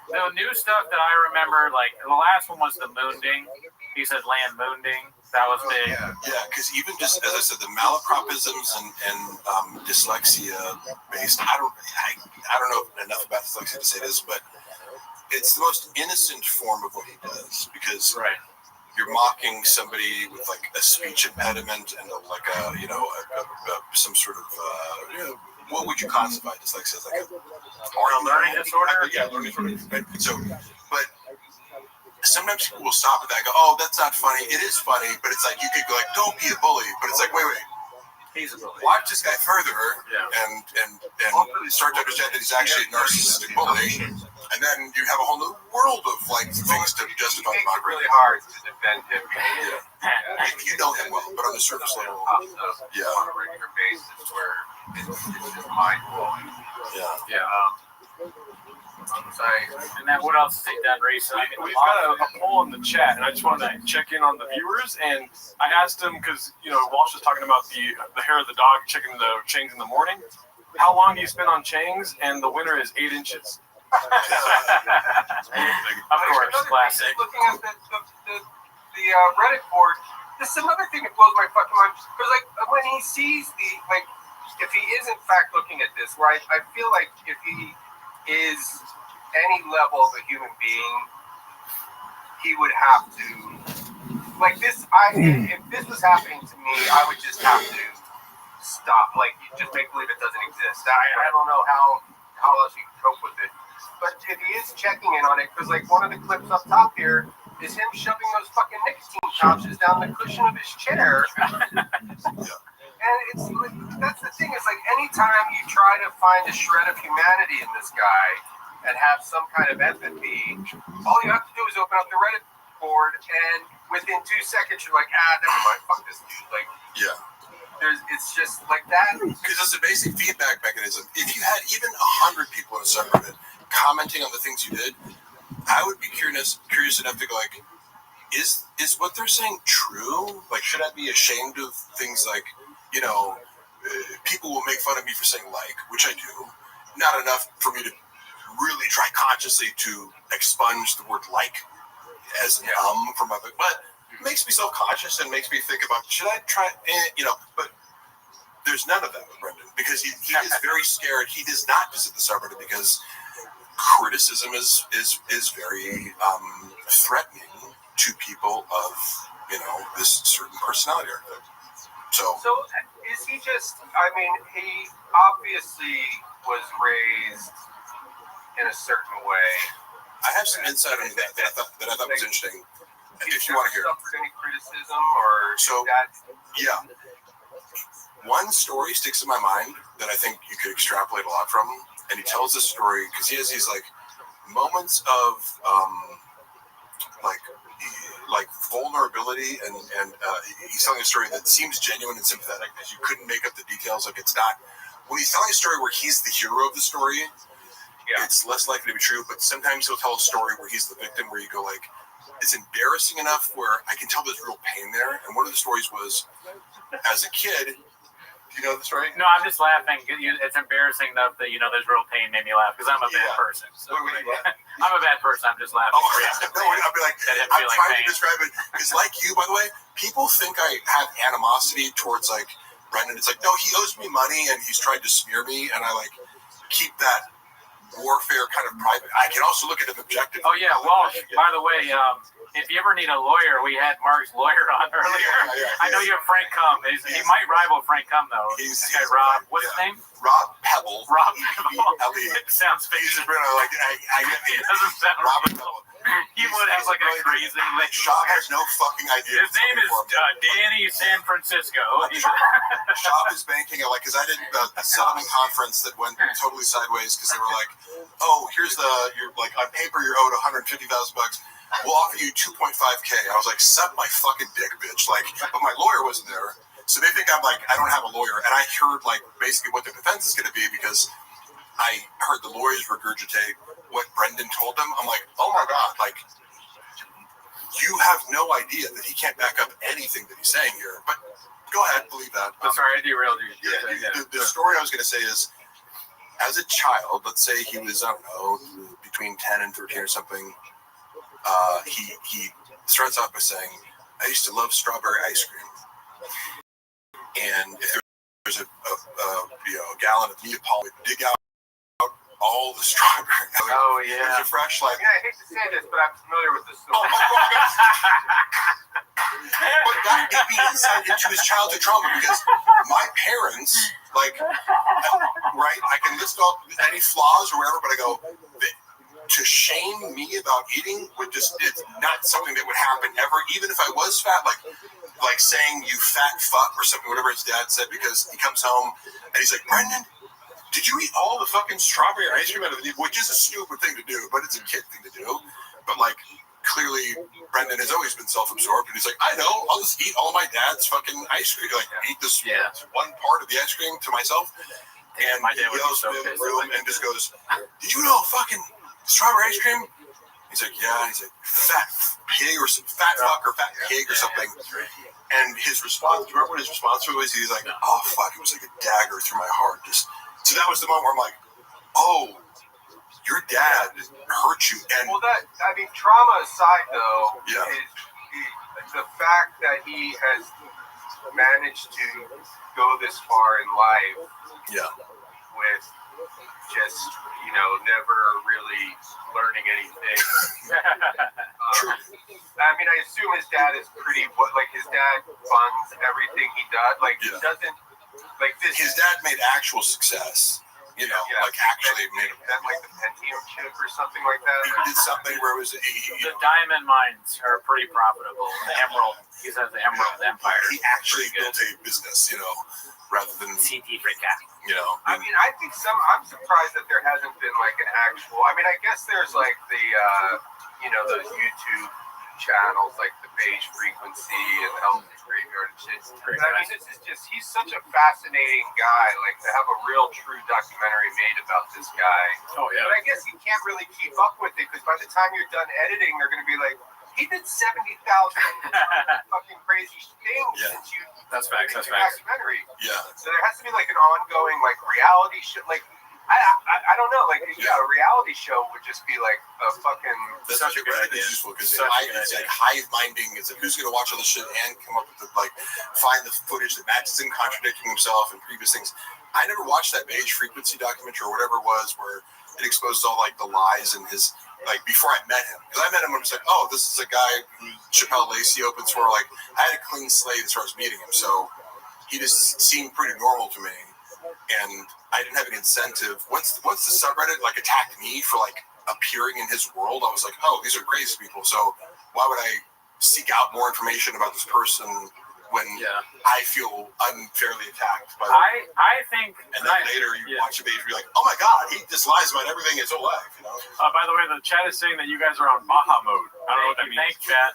[SPEAKER 16] The new stuff that I remember, like the last one was the moonding. He said land moonding. That was big.
[SPEAKER 4] Yeah, because even just as I said, the malapropisms and dyslexia based. I don't know enough about dyslexia to say this, but it's the most innocent form of what he does because you're mocking somebody with like a speech impediment and some sort of what would you classify dyslexia as? Like a
[SPEAKER 16] learning disorder?
[SPEAKER 4] Yeah, learning disorder. Right? So, but sometimes people will stop at that and go, oh, that's not funny. It is funny, but it's like you could go like, don't be a bully. But it's like, wait.
[SPEAKER 16] He's a bully.
[SPEAKER 4] Watch this guy further and start to understand that he's actually a narcissistic bully. And then you have a whole new world of like things to justify the
[SPEAKER 7] It's really hard to defend him.
[SPEAKER 4] If you know him well, but on the surface level,
[SPEAKER 7] on a regular basis where it's just mind blowing.
[SPEAKER 16] And then what else has he done recently?
[SPEAKER 17] We've got a poll in the chat, and I just wanted to check in on the viewers. And I asked him because Walsh was talking about the hair of the dog checking the Changs in the morning. How long do you spend on Changs? And the winner is 8 inches.
[SPEAKER 16] Of course, classic.
[SPEAKER 7] Looking at the Reddit board, this is another thing that blows my fucking mind. Because when he sees if he is in fact looking at this, right? I feel like if he is any level of a human being, he would have to this. If this was happening to me, I would just have to stop. Just make believe it doesn't exist. I don't know how else you can cope with it. But if he is checking in on it, because one of the clips up top here is him shoving those fucking nicotine pouches down the cushion of his chair. And that's the thing, is anytime you try to find a shred of humanity in this guy and have some kind of empathy, all you have to do is open up the Reddit board, and within 2 seconds you're like, never mind, fuck this dude. It's just like that.
[SPEAKER 4] Because it's a basic feedback mechanism. If you had even 100 people in a subreddit commenting on the things you did, I would be curious enough to go is what they're saying true? Should I be ashamed of things people will make fun of me for saying which I do. Not enough for me to really try consciously to expunge the word as from other, but it makes me self-conscious and makes me think about, should I try, but there's none of that with Brendan because he is very scared. He does not visit the subreddit because criticism is very threatening to people of this certain personality archetype. So
[SPEAKER 7] is he just? I mean, he obviously was raised in a certain way.
[SPEAKER 4] I have some insight into that I thought was interesting. If you want to hear,
[SPEAKER 7] suffered any criticism or that?
[SPEAKER 4] Yeah. One story sticks in my mind that I think you could extrapolate a lot from, and he tells this story because he has these moments of vulnerability, and he's telling a story that seems genuine and sympathetic, as you couldn't make up the details. It's not, when he's telling a story where he's the hero of the story, it's less likely to be true. But sometimes he'll tell a story where he's the victim, where you go it's embarrassing enough where I can tell there's real pain there. And one of the stories was, as a kid, do you know the story?
[SPEAKER 16] No, I'm just laughing. It's embarrassing enough that there's real pain made me laugh because I'm a bad person. So I'm a bad person. I'm just laughing.
[SPEAKER 4] No, I'll be I'm trying to describe it because, you, by the way, people think I have animosity towards Brendan. It's no, he owes me money and he's tried to smear me, and I keep that warfare kind of private. I can also look at it objectively.
[SPEAKER 16] Oh yeah, Walsh. By the way, if you ever need a lawyer, we had Mark's lawyer on earlier. I know you have Frank Cum. He might rival Frank Cum, though.
[SPEAKER 4] He's
[SPEAKER 16] Rob. What's his name?
[SPEAKER 4] Rob Pebble.
[SPEAKER 16] Rob Pebble.
[SPEAKER 4] Elliot.
[SPEAKER 16] It sounds fake.
[SPEAKER 4] He's like
[SPEAKER 16] It doesn't sound
[SPEAKER 4] Robert Pebble.
[SPEAKER 16] He would have like a crazy.
[SPEAKER 4] Shab has no fucking idea.
[SPEAKER 16] His name is Danny San Francisco.
[SPEAKER 4] Shab is banking like, because I did the settlement conference that went totally sideways because they were like, oh, here's you're like on paper you're owed $150,000. We'll offer you 2.5K. I was like, suck my fucking dick, bitch. Like, but my lawyer wasn't there, so they think I'm like, I don't have a lawyer, and I heard like basically what the defense is going to be because I heard the lawyers regurgitate what Brendan told them. I'm like, oh my God, like, you have no idea that he can't back up anything that he's saying here. But go ahead, believe that.
[SPEAKER 16] I'm sorry, I derailed you.
[SPEAKER 4] The story I was going to say is, as a child, let's say he was, I don't know, between 10 and 13 or something, he starts off by saying, I used to love strawberry ice cream. And if there's a gallon of Neapolitan, we'd dig out all the strawberry.
[SPEAKER 16] Oh, yeah.
[SPEAKER 4] They're fresh, like.
[SPEAKER 7] Yeah, I hate to say this, but I'm familiar with this story.
[SPEAKER 4] But that gave me insight into his childhood trauma because my parents, like, right, I can list off any flaws or whatever, but I go, to shame me about eating it's not something that would happen ever, even if I was fat, like saying you fat fuck or something, whatever his dad said, because he comes home and he's like, Brendan, did you eat all the fucking strawberry ice cream out of the which is a stupid thing to do, but it's a kid thing to do. But like, clearly Brendan has always been self-absorbed, and he's like, I know, I'll just eat all my dad's fucking ice cream, like eat this one part of the ice cream to myself. And
[SPEAKER 16] my dad
[SPEAKER 4] he yells in the room and just goes, did you know fucking strawberry ice cream? He's like, yeah. He's like, fat pig or fat fuck or fat pig or something. And his response, remember what his response was? He's like, oh fuck, it was like a dagger through my heart. So that was the moment where I'm like, oh, your dad hurt you. And
[SPEAKER 7] trauma aside though,
[SPEAKER 4] yeah.
[SPEAKER 7] The fact that he has managed to go this far in life, with just never really learning anything. I assume his dad is his dad funds everything he does. He doesn't this.
[SPEAKER 4] His dad made actual success. Actually made
[SPEAKER 7] that like the Pentium chip or something like that.
[SPEAKER 4] He did something where it was
[SPEAKER 16] the diamond mines are pretty profitable. The emerald, he says the Emerald Empire.
[SPEAKER 4] He actually built a business, rather than
[SPEAKER 16] CT Fricka.
[SPEAKER 7] I think I'm surprised that there hasn't been like an actual. I guess there's like the those YouTube channels like the Beige Frequency and Elephant Graveyard and shit. But this is just, he's such a fascinating guy, like to have a real true documentary made about this guy.
[SPEAKER 16] Oh yeah.
[SPEAKER 7] But I guess you can't really keep up with it because by the time you're done editing, they're going to be like, he did 70,000 fucking crazy things since you.
[SPEAKER 16] That's facts. That's
[SPEAKER 7] facts. Documentary.
[SPEAKER 4] Yeah.
[SPEAKER 7] So there has to be like an ongoing like reality show, like. I don't know, like a reality show would just be like a fucking.
[SPEAKER 4] That's such a good idea. Useful because it's like hive minding. It's like who's going to watch all this shit and come up with find the footage that matches him contradicting himself and previous things. I never watched that Beige Frequency documentary or whatever it was where it exposed all like the lies in his before I met him, because I met him and was like, oh, this is a guy who Chappelle Lacey opens for. Like I had a clean slate as far as meeting him, so he just seemed pretty normal to me. And I didn't have an incentive. Once the subreddit attacked me for appearing in his world, I was like, oh, these are crazy people. So why would I seek out more information about this person when I feel unfairly attacked?
[SPEAKER 16] I think.
[SPEAKER 4] And then later you watch a page, you're like, oh my God, he just lies about everything his whole life.
[SPEAKER 17] By the way, the chat is saying that you guys are on Baja mode. I don't know what that means.
[SPEAKER 16] Thanks, chat.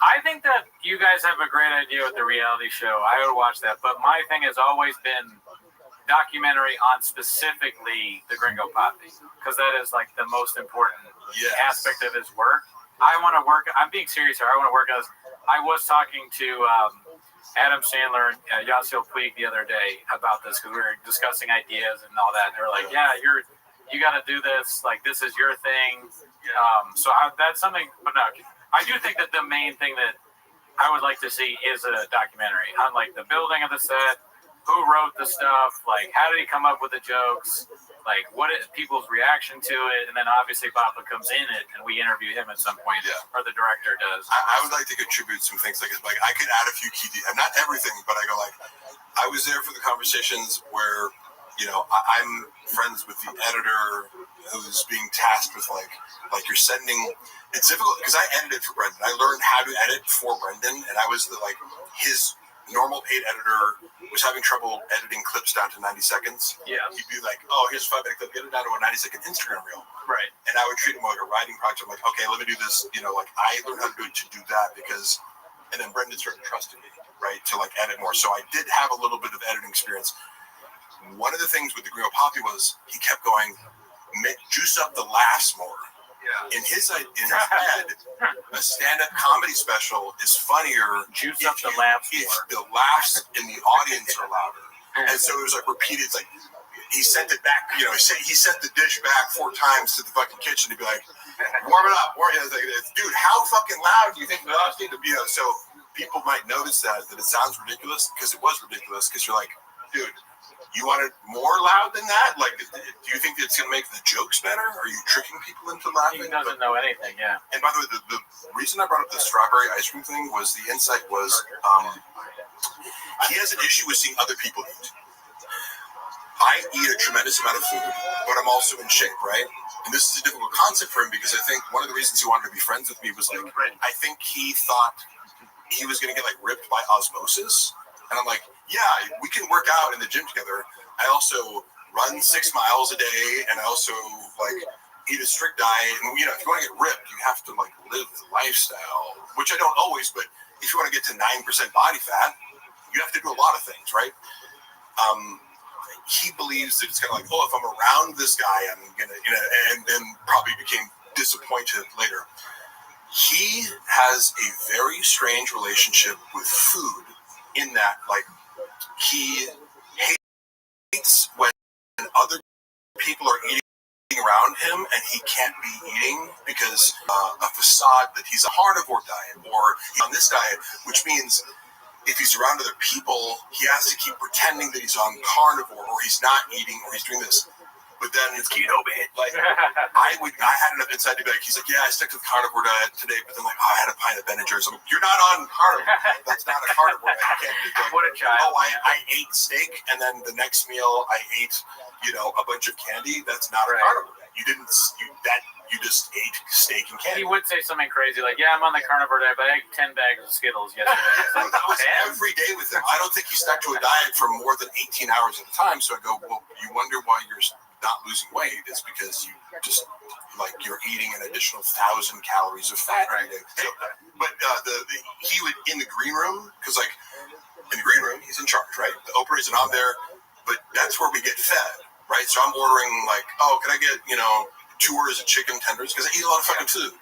[SPEAKER 16] I think that you guys have a great idea with the reality show. I would watch that, but my thing has always been documentary on specifically the Gringo Poppy, because that is the most important aspect of his work. I want to work. I'm being serious here. I want to work as. I was talking to Adam Sandler and Yasiel Puig the other day about this because we were discussing ideas and all that. And they were like, "Yeah, you got to do this. This is your thing." So that's something. But no, I do think that the main thing that I would like to see is a documentary on the building of the set. Who wrote the stuff? How did he come up with the jokes? Like, what is people's reaction to it? And then obviously Papa comes in it, and we interview him at some point, or the director does.
[SPEAKER 4] I would like to contribute some things like I could add a few key details, not everything, but I go like, I was there for the conversations where, you know, I'm friends with the editor who's being tasked with like you're sending. It's difficult because I edited for Brendan. I learned how to edit for Brendan, and I was his normal paid editor was having trouble editing clips down to 90 seconds. Yeah. He'd be like, oh, here's a 5-minute clip, get it down to a 90-second Instagram reel. Right. And I would treat him like a writing project. I'm like, okay, let me do this. You know, like I learned how to do that because, and then Brendan started trusting me, right, to like edit more. So I did have a little bit of editing experience. One of the things with the Green Poppy was he kept going, juice up the laughs more. Yeah. In his head, a stand-up comedy special is funnier if the laughs in the audience are louder. And so it was like repeated. It's like he sent it back. You know, he sent the dish back 4 times to the fucking kitchen to be like, warm it up, warm it. Like, dude, how fucking loud do you think the laughs need to be? So people might notice that it sounds ridiculous because it was ridiculous. Because you're like, dude, you want it more loud than that? Like, do you think it's going to make the jokes better? Are you tricking people into laughing?
[SPEAKER 16] He doesn't know anything, yeah.
[SPEAKER 4] And by the way, the reason I brought up the strawberry ice cream thing was the insight was he has an issue with seeing other people eat. I eat a tremendous amount of food, but I'm also in shape, right? And this is a difficult concept for him because I think one of the reasons he wanted to be friends with me was like, I think he thought he was going to get like ripped by osmosis. And I'm like, yeah, we can work out in the gym together. I also run 6 miles a day, and I also like eat a strict diet. And you know, if you want to get ripped, you have to like live the lifestyle, which I don't always. But if you want to get to 9% body fat, you have to do a lot of things, right? He believes that it's kind of like, oh, if I'm around this guy, I'm gonna, you know, and then probably became disappointed later. He has a very strange relationship with food. In that, like, he hates when other people are eating around him and he can't be eating because a facade that he's a carnivore diet or on this diet, which means if he's around other people, he has to keep pretending that he's on carnivore or he's not eating or he's doing this. But then it's keto, man. Like I had enough insight to be like, he's like, yeah, I stuck to the carnivore diet today, but then like, oh, I had a pint of Ben and Jerry's. I'm like, you're not on carnivore. That's not a carnivore. I can't be like, what a child. Oh, I ate steak, and then the next meal I ate, you know, a bunch of candy. That's not a carnivore. You just ate steak and candy.
[SPEAKER 16] He would say something crazy like, yeah, I'm on the carnivore diet, but I ate 10 bags of Skittles yesterday.
[SPEAKER 4] Like, that was every day with him. I don't think he stuck to a diet for more than 18 hours at a time. So I go, well, you wonder why you're not losing weight is because you just like you're eating an additional 1,000 calories of fat every day. So, but he would in the green room because like in the green room he's in charge, right? The Oprah isn't on there, but that's where we get fed, right? So I'm ordering like, oh, can I get 2 orders of chicken tenders because I eat a lot of fucking food,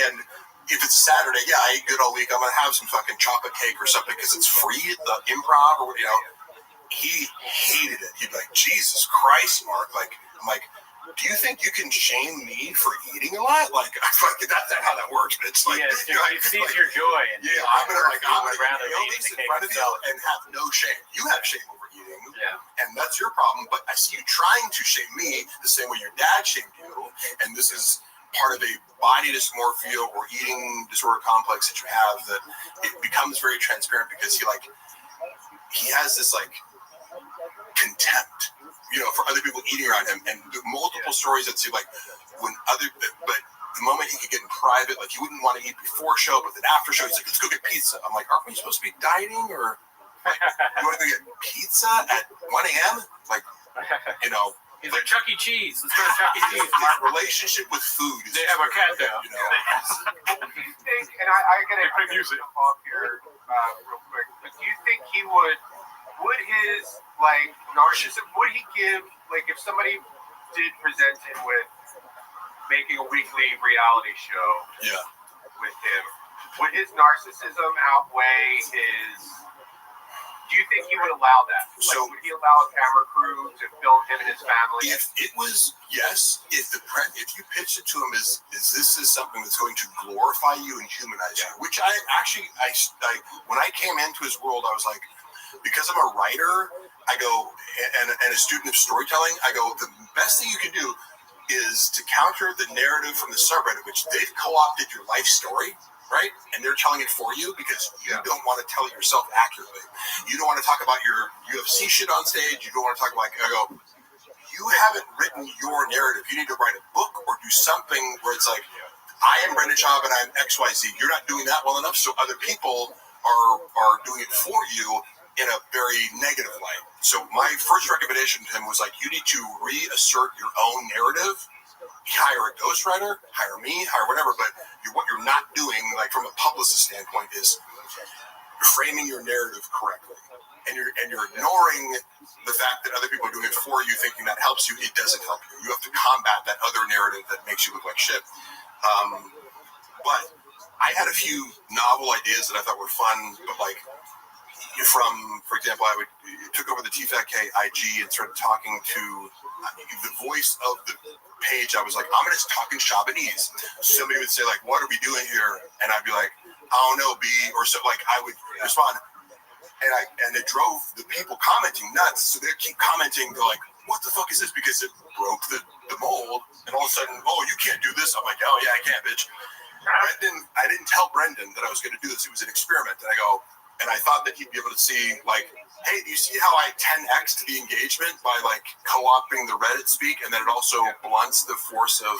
[SPEAKER 4] and if it's Saturday, yeah, I eat good all week. I'm gonna have some fucking chocolate cake or something because it's free at the Improv or He hated it. He'd be like, Jesus Christ, Mark. Like, I'm like, do you think you can shame me for eating a lot? Like, that's not how that works. But it's like,
[SPEAKER 16] it sees your joy. And
[SPEAKER 4] I'm gonna eat in front of you and have no shame. You have shame over eating, and that's your problem. But I see you trying to shame me the same way your dad shamed you, and this is part of a body dysmorphia or eating disorder complex that you have that it becomes very transparent because he has this like contempt, for other people eating around him, and the multiple stories that see like but the moment he could get in private, like he wouldn't want to eat before show, but then after show, he's like, let's go get pizza. I'm like, aren't we supposed to be dieting or like, you want to go get pizza at 1 a.m.? Like,
[SPEAKER 16] He's like Chuck E. Cheese. Let's go to Chuck E. Cheese.
[SPEAKER 4] His relationship with food is
[SPEAKER 16] they have a cat down.
[SPEAKER 7] And I gotta jump off here real quick. But do you think he would his like narcissism? Would he give like if somebody did present him with making a weekly reality show?
[SPEAKER 4] Yeah.
[SPEAKER 7] With him, would his narcissism outweigh his? Do you think he would allow that? So would he allow a camera crew to film him and his family?
[SPEAKER 4] If it was yes, if you pitched it to him as this is something that's going to glorify you and humanize you, which I when I came into his world, I was like, because I'm a writer I go, and a student of storytelling, I go, the best thing you can do is to counter the narrative from the subreddit, which they've co-opted your life story, right? And they're telling it for you because you don't want to tell it yourself accurately. You don't want to talk about your UFC shit on stage. You don't want to talk about, I go, you haven't written your narrative. You need to write a book or do something where it's like, I am Brendan Schaub and I'm XYZ. You're not doing that well enough, so other people are doing it for you in a very negative light. So my first recommendation to him was like, you need to reassert your own narrative. Hire a ghostwriter, hire me, hire whatever. But what you're not doing, like from a publicist standpoint, is framing your narrative correctly, and you're ignoring the fact that other people are doing it for you, thinking that helps you. It doesn't help you. You have to combat that other narrative that makes you look like shit. But I had a few novel ideas that I thought were fun, but like. For example, I took over the TFATK IG and started talking to the voice of the page. I was like, I'm going to talk in Shabanese. Somebody would say, like, what are we doing here? And I'd be like, I don't know, B. Or so, like, I would respond. And it drove the people commenting nuts. So they'd keep commenting. They're like, what the fuck is this? Because it broke the mold. And all of a sudden, oh, you can't do this. I'm like, oh, yeah, I can't, bitch. I didn't tell Brendan that I was going to do this. It was an experiment. And I go, and I thought that he'd be able to see, like, hey, do you see how I 10x to the engagement by, like, co-opting the Reddit speak? And then it also blunts the force of,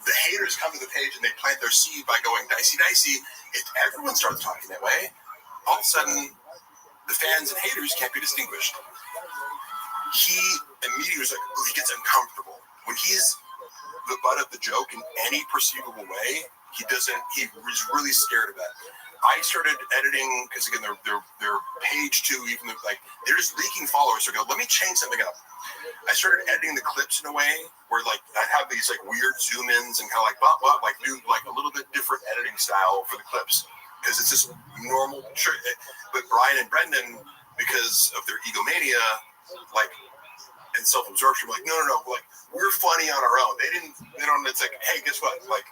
[SPEAKER 4] the haters come to the page and they plant their seed by going dicey. If everyone starts talking that way, all of a sudden, the fans and haters can't be distinguished. He immediately was like, oh, he gets uncomfortable. When he's the butt of the joke in any perceivable way, he was really scared of that. I started editing because again, their page too, even though like they're just leaking followers. So I go, let me change something up. I started editing the clips in a way where like I have these like weird zoom ins and kind of like like do like a little bit different editing style for the clips because it's just normal. Sure, but Brian and Brendan, because of their egomania, like and self-absorption, like no, like we're funny on our own. They don't. It's like, hey, guess what? Like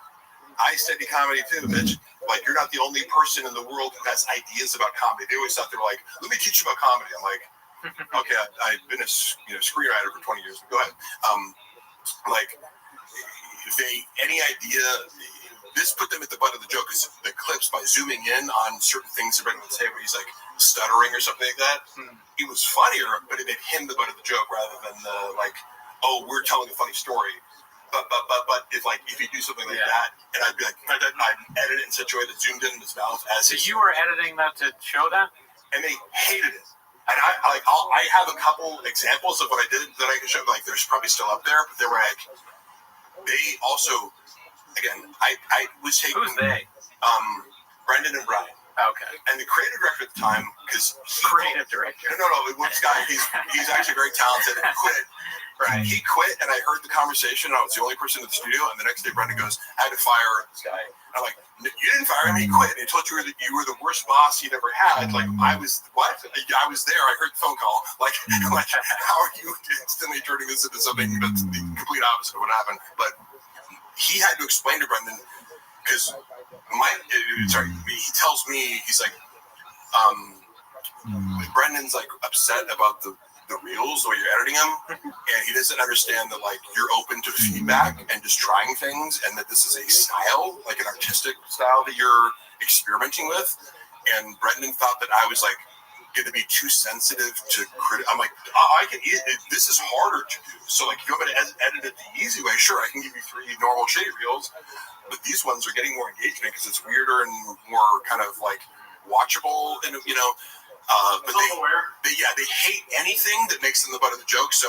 [SPEAKER 4] I study comedy too, bitch. Like, you're not the only person in the world who has ideas about comedy. They always thought they were like, let me teach you about comedy. I'm like, okay, I've been a screenwriter for 20 years. Go ahead. Any idea, this put them at the butt of the joke because the clips, by zooming in on certain things that Brendan would say where he's like stuttering or something like that, he was funnier, but it made him the butt of the joke rather than oh, we're telling a funny story. But if you do something like that, and I'd be like, I'd edit it in such a way that zoomed in his mouth as. So
[SPEAKER 16] you were editing that to show that,
[SPEAKER 4] and they hated it. And I have a couple examples of what I did that I can show. Like, there's probably still up there, but they were like, they also, again, I was taking.
[SPEAKER 16] Who's they?
[SPEAKER 4] Brendan and Brian.
[SPEAKER 16] Okay.
[SPEAKER 4] And the creative director at the time, because
[SPEAKER 16] creative director.
[SPEAKER 4] No, this guy, he's actually very talented and quit. Right. He quit, and I heard the conversation. And I was the only person in the studio. And the next day, Brendan goes, "I had to fire this guy." And I'm like, "You didn't fire him. He quit. And he told you you were the worst boss he'd ever had." Like, I was what? I was there. I heard the phone call. Like, how are you instantly turning this into something that's the complete opposite of what happened? But he had to explain to Brendan because he tells me, he's like, Brendan's like upset about the reels the way you're editing them, and he doesn't understand that like you're open to feedback and just trying things, and that this is a style, like an artistic style that you're experimenting with. And Brendan thought that I was like going to be too sensitive to I'm like, I can eat it. This is harder to do. So like, if you want me to edit it the easy way, sure, I can give you 3 normal shitty reels, but these ones are getting more engagement because it's weirder and more kind of like watchable, and but they hate anything that makes them the butt of the joke. So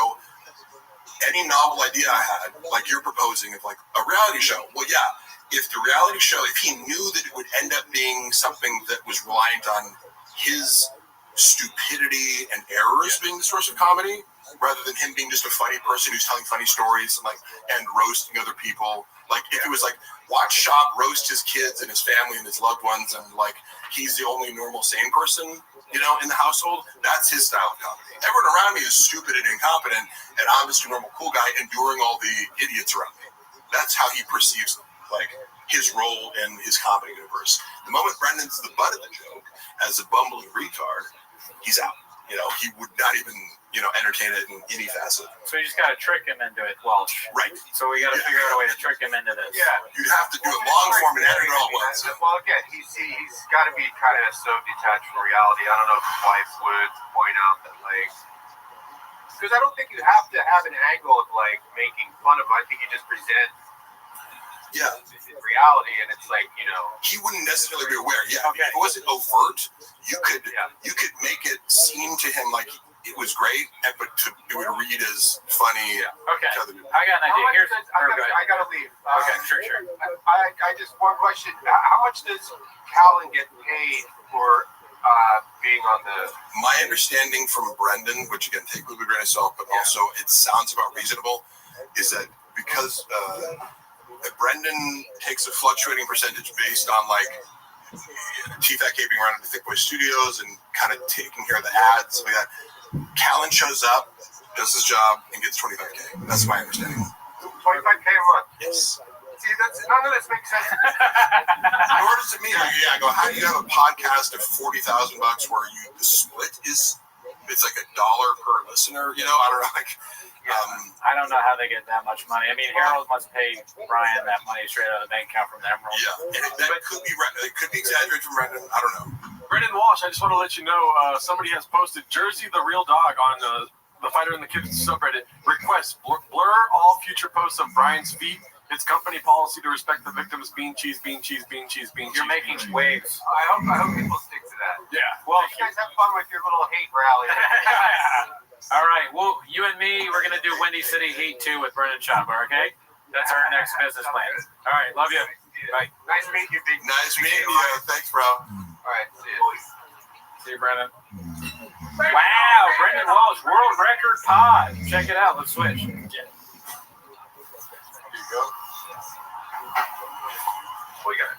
[SPEAKER 4] any novel idea I had, like you're proposing, of like a reality show, well, yeah, if the reality show, if he knew that it would end up being something that was reliant on his stupidity and errors being the source of comedy, rather than him being just a funny person who's telling funny stories and roasting other people. Like, if it was like, watch Schaub roast his kids and his family and his loved ones, and like he's the only normal sane person, in the household, that's his style of comedy. Everyone around me is stupid and incompetent, and I'm just a normal cool guy enduring all the idiots around me. That's how he perceives like his role in his comedy universe. The moment Brendan's the butt of the joke as a bumbling retard, he's out. he would not even, entertain it in any facet.
[SPEAKER 16] So you just gotta trick him into it, Welsh.
[SPEAKER 4] Right.
[SPEAKER 16] So we gotta figure out a way to trick him into this.
[SPEAKER 7] Yeah.
[SPEAKER 4] You'd have to do it long form and edit it all at once.
[SPEAKER 7] Well, again, he's got to be kind of so detached from reality. I don't know if his wife would point out that, because I don't think you have to have an angle of, making fun of him. I think you just present reality, and it's
[SPEAKER 4] he wouldn't necessarily be aware. Yeah.
[SPEAKER 7] Okay.
[SPEAKER 4] If it wasn't overt, you could make it seem to him like it was great, but it would read as funny.
[SPEAKER 16] Okay.
[SPEAKER 4] To other people.
[SPEAKER 16] I got an idea.
[SPEAKER 7] I gotta leave.
[SPEAKER 16] Okay, sure.
[SPEAKER 7] I just one question. How much does Callan get paid for being on the?
[SPEAKER 4] My understanding from Brendan, which again take with a grain of salt, but also it sounds about reasonable, is that because Brendan takes a fluctuating percentage based on TFAC being around at the Thick Boy Studios and kind of taking care of the ads, stuff like that. Callan shows up, does his job, and gets $25K. That's my understanding.
[SPEAKER 7] $25K a month.
[SPEAKER 4] Yes.
[SPEAKER 7] See, none of this makes sense.
[SPEAKER 4] Nor does it mean, I go, how do you have a podcast of $40,000 where the split is, it's like $1 per listener? I don't know.
[SPEAKER 16] I don't know how they get that much money. I mean, Harold must pay Brian that money straight out of the bank account from the Emerald.
[SPEAKER 4] Yeah, and that could be exaggerated from Brendan. I don't know.
[SPEAKER 17] Brendan Walsh, I just want to let you know, somebody has posted Jersey the Real Dog on the Fighter in the Kitchen subreddit. Request blur all future posts of Brian's feet. It's company policy to respect the victims. Bean cheese. You're
[SPEAKER 16] making waves.
[SPEAKER 7] I hope people stick to that.
[SPEAKER 17] Yeah.
[SPEAKER 7] Well, you guys have fun with your little hate rally.
[SPEAKER 16] All right. Well, you and me, we're gonna do Windy City Heat 2 with Brendan Chopper. Okay. That's our next business plan. All right. Love you. Bye.
[SPEAKER 7] Nice meeting you, Big.
[SPEAKER 4] Nice meeting you. Thanks, bro.
[SPEAKER 7] All right. See you.
[SPEAKER 16] See you, Brendan. Wow, Brendan Walsh, world record pod. Check it out. Let's switch. Yeah. Here you go.
[SPEAKER 17] We got it.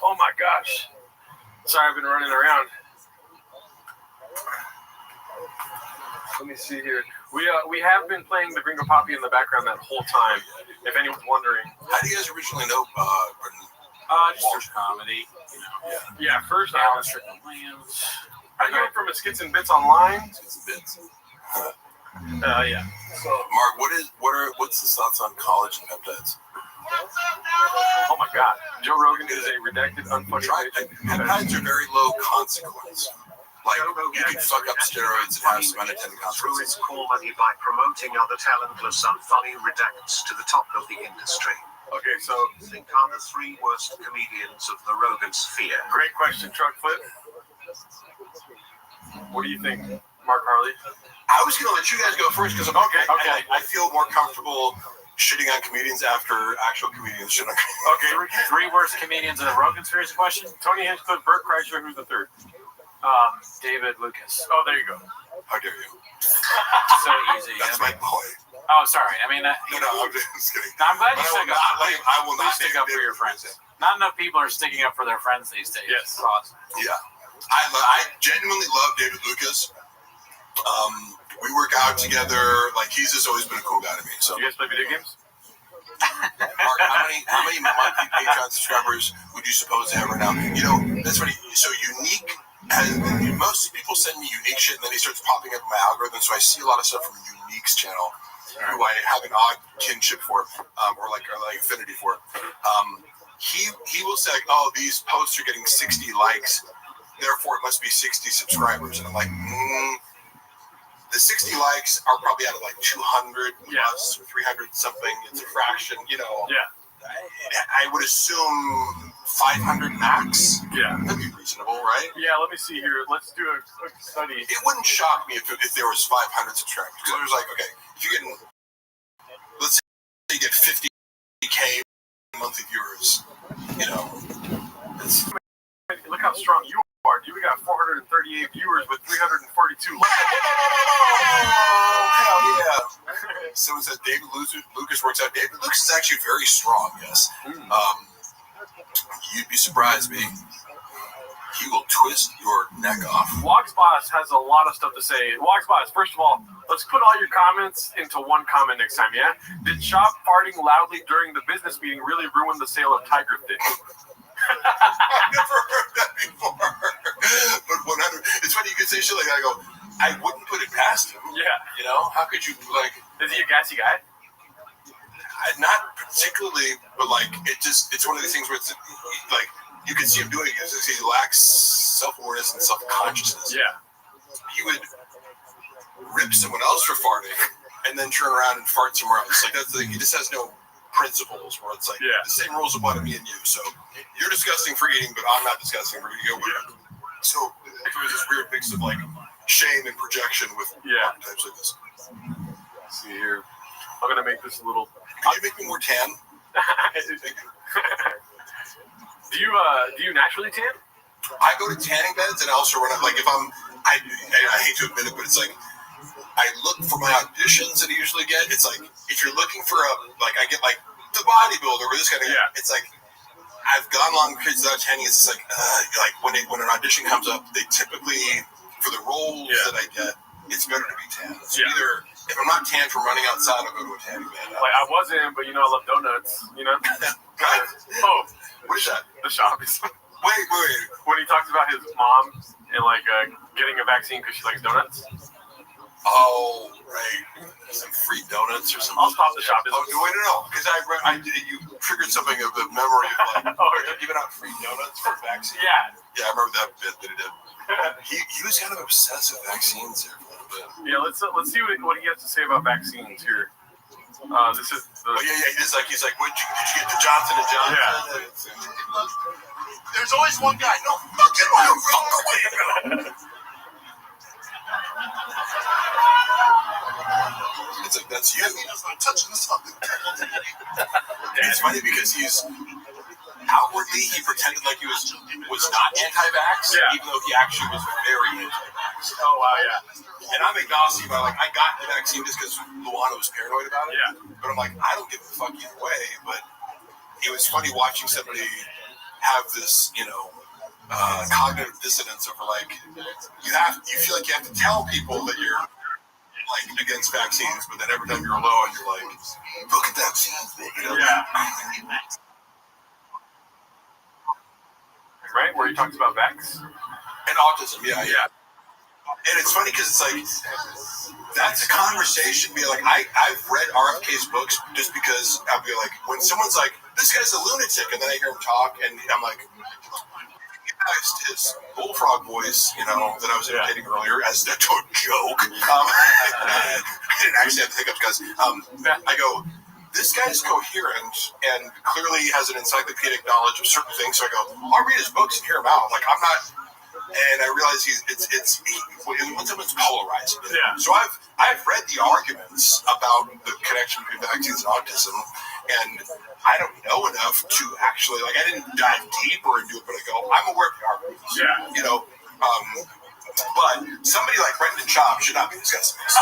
[SPEAKER 17] Oh my gosh. Sorry, I've been running around. Let me see here. We have been playing the Gringo Poppy in the background that whole time, if anyone's wondering.
[SPEAKER 4] How do you guys originally know Brendan?
[SPEAKER 16] Just through comedy.
[SPEAKER 17] Yeah, first
[SPEAKER 16] Alan Strickland Williams.
[SPEAKER 17] I know him from his Skits and Bits online.
[SPEAKER 4] Skits and Bits.
[SPEAKER 16] Yeah.
[SPEAKER 4] So, Mark, what's the thoughts on college and peptides?
[SPEAKER 17] Oh my God, Joe Rogan is a redacted, unfunny.
[SPEAKER 4] Peptides are very low consequence. You can fuck up steroids and have some unintended consequences.
[SPEAKER 13] Call money by promoting other talentless, unfunny redacts to the top of the industry.
[SPEAKER 17] Okay, so
[SPEAKER 13] think are the 3 worst comedians of the Rogan sphere.
[SPEAKER 17] Great question, Truck Flip. What do you think, Mark Harley?
[SPEAKER 4] I was going to let you guys go first because I feel more comfortable shitting on comedians after actual comedians shit on comedians.
[SPEAKER 16] Okay, 3 worst comedians of the Rogan series question.
[SPEAKER 17] Tony Hinchcliffe, Bert Kreischer, who's the 3rd?
[SPEAKER 16] David Lucas.
[SPEAKER 17] Oh, there you go.
[SPEAKER 4] How dare you?
[SPEAKER 16] So easy.
[SPEAKER 4] That's my boy.
[SPEAKER 16] Oh, sorry. I mean,
[SPEAKER 4] no, I'm just kidding.
[SPEAKER 16] I'm glad you stuck up.
[SPEAKER 4] I will not
[SPEAKER 16] stick up for your friends. Not enough people are sticking up for their friends these days.
[SPEAKER 17] Yes.
[SPEAKER 4] Yeah. I genuinely love David Lucas. We work out together. He's just always been a cool guy to me. So
[SPEAKER 17] you guys play video games?
[SPEAKER 4] Mark, how many monthly Patreon subscribers would you suppose to have right now? That's funny. So Unique most people send me Unique shit, and then he starts popping up in my algorithm. So I see a lot of stuff from Unique's channel, who I have an odd kinship for, or affinity for. He will say, "Oh, these posts are getting 60 likes, therefore it must be 60 subscribers," and I'm like, the 60 likes are probably out of 200 plus or 300 something. It's a fraction,
[SPEAKER 17] Yeah.
[SPEAKER 4] I would assume 500 max.
[SPEAKER 17] Yeah.
[SPEAKER 4] That'd be reasonable, right?
[SPEAKER 17] Yeah, let me see here. Let's do a quick study.
[SPEAKER 4] It wouldn't shock me if there was 500 subscribers. Because it was okay, if you get, let's say you get 50K monthly viewers,
[SPEAKER 17] Look how strong you are. We got 438 viewers with 342 likes.
[SPEAKER 4] Hell yeah. Someone says David Lucas works out. David Lucas is actually very strong, yes. You'd be surprised, me. He will twist your neck off.
[SPEAKER 17] Wogsboss has a lot of stuff to say. Wogsboss, first of all, let's put all your comments into one comment next time, yeah? Did Shop farting loudly during the business meeting really ruin the sale of Tiger Fish?
[SPEAKER 4] I've never heard that before. But 100. It's funny you could say shit like that. I go, I wouldn't put it past him.
[SPEAKER 17] Yeah.
[SPEAKER 4] You know, how could you like?
[SPEAKER 17] Is he a gassy guy?
[SPEAKER 4] Not particularly, but like it's one of these things where it's like you can see him doing it because he lacks self-awareness and self-consciousness.
[SPEAKER 17] Yeah.
[SPEAKER 4] He would rip someone else for farting and then turn around and fart somewhere else. Like that's the thing. He just has no principles where it's like the same rules apply to me and you. So you're disgusting for eating, but I'm not disgusting for eating. So it was this weird mix of like shame and projection with types like this.
[SPEAKER 17] Let's see here. I'm gonna make this a little.
[SPEAKER 4] Can you make me more tan?
[SPEAKER 17] Do you naturally tan?
[SPEAKER 4] I go to tanning beds and I also run it like if I hate to admit it, but it's like I look for my auditions that I usually get. It's like if you're looking for I get like the bodybuilder or this kind of it's like I've gone long periods without tanning. It's like when an audition comes up, they typically for the roles that I get, it's better to be tan. So either if I'm not tan from running outside, I'll go to a tanning bed.
[SPEAKER 17] Like I wasn't, but I love donuts. Oh,
[SPEAKER 4] what is that?
[SPEAKER 17] The shop is.
[SPEAKER 4] Wait.
[SPEAKER 17] When he talks about his mom and like getting a vaccine because she likes donuts.
[SPEAKER 4] Oh, right. Some free donuts or something.
[SPEAKER 17] I'll stop the shop.
[SPEAKER 4] Oh, no. Because you triggered something of the memory of like giving out free donuts for vaccine. Yeah, I remember that bit that he did. He was kind of obsessed with vaccines there for a little bit.
[SPEAKER 17] Yeah, let's see what he has to say about vaccines here. This is the.
[SPEAKER 4] He's like, did you get the Johnson & Johnson?
[SPEAKER 17] Yeah.
[SPEAKER 3] There's always one guy. No fucking way.
[SPEAKER 4] It's like, that's you.
[SPEAKER 3] I'm touching something.
[SPEAKER 4] It's funny because he's outwardly he pretended like he was not anti-vax, even though he actually was very anti-vax.
[SPEAKER 17] Oh wow, yeah.
[SPEAKER 4] And I'm agnostic about I got the vaccine just because Luana was paranoid about it.
[SPEAKER 17] Yeah.
[SPEAKER 4] But I'm like, I don't give a fuck either way. But it was funny watching somebody have this, cognitive dissonance over like you feel like you have to tell people that you're like against vaccines, but then every time you're alone, you're like, look at vaccines, baby.
[SPEAKER 17] Yeah. Right, where he talks about vax
[SPEAKER 4] and autism. Yeah. And it's funny because it's like that's a conversation. Be like, I've read RFK's books just because I'll be like, when someone's like, this guy's a lunatic, and then I hear him talk, and I'm like, his bullfrog voice, that I was imitating earlier as a joke. I didn't actually have to think of because I go, this guy's coherent and clearly has an encyclopedic knowledge of certain things. So I go, I'll read his books and hear him out. Like I'm not, and I realize when someone's polarizing.
[SPEAKER 17] Yeah.
[SPEAKER 4] So I've read the arguments about the connection between vaccines and autism, and I don't know enough to actually I didn't dive deeper into it, but I go, I'm aware of the arguments.
[SPEAKER 17] Yeah.
[SPEAKER 4] But somebody like Brendan Schaub should not be discussing this.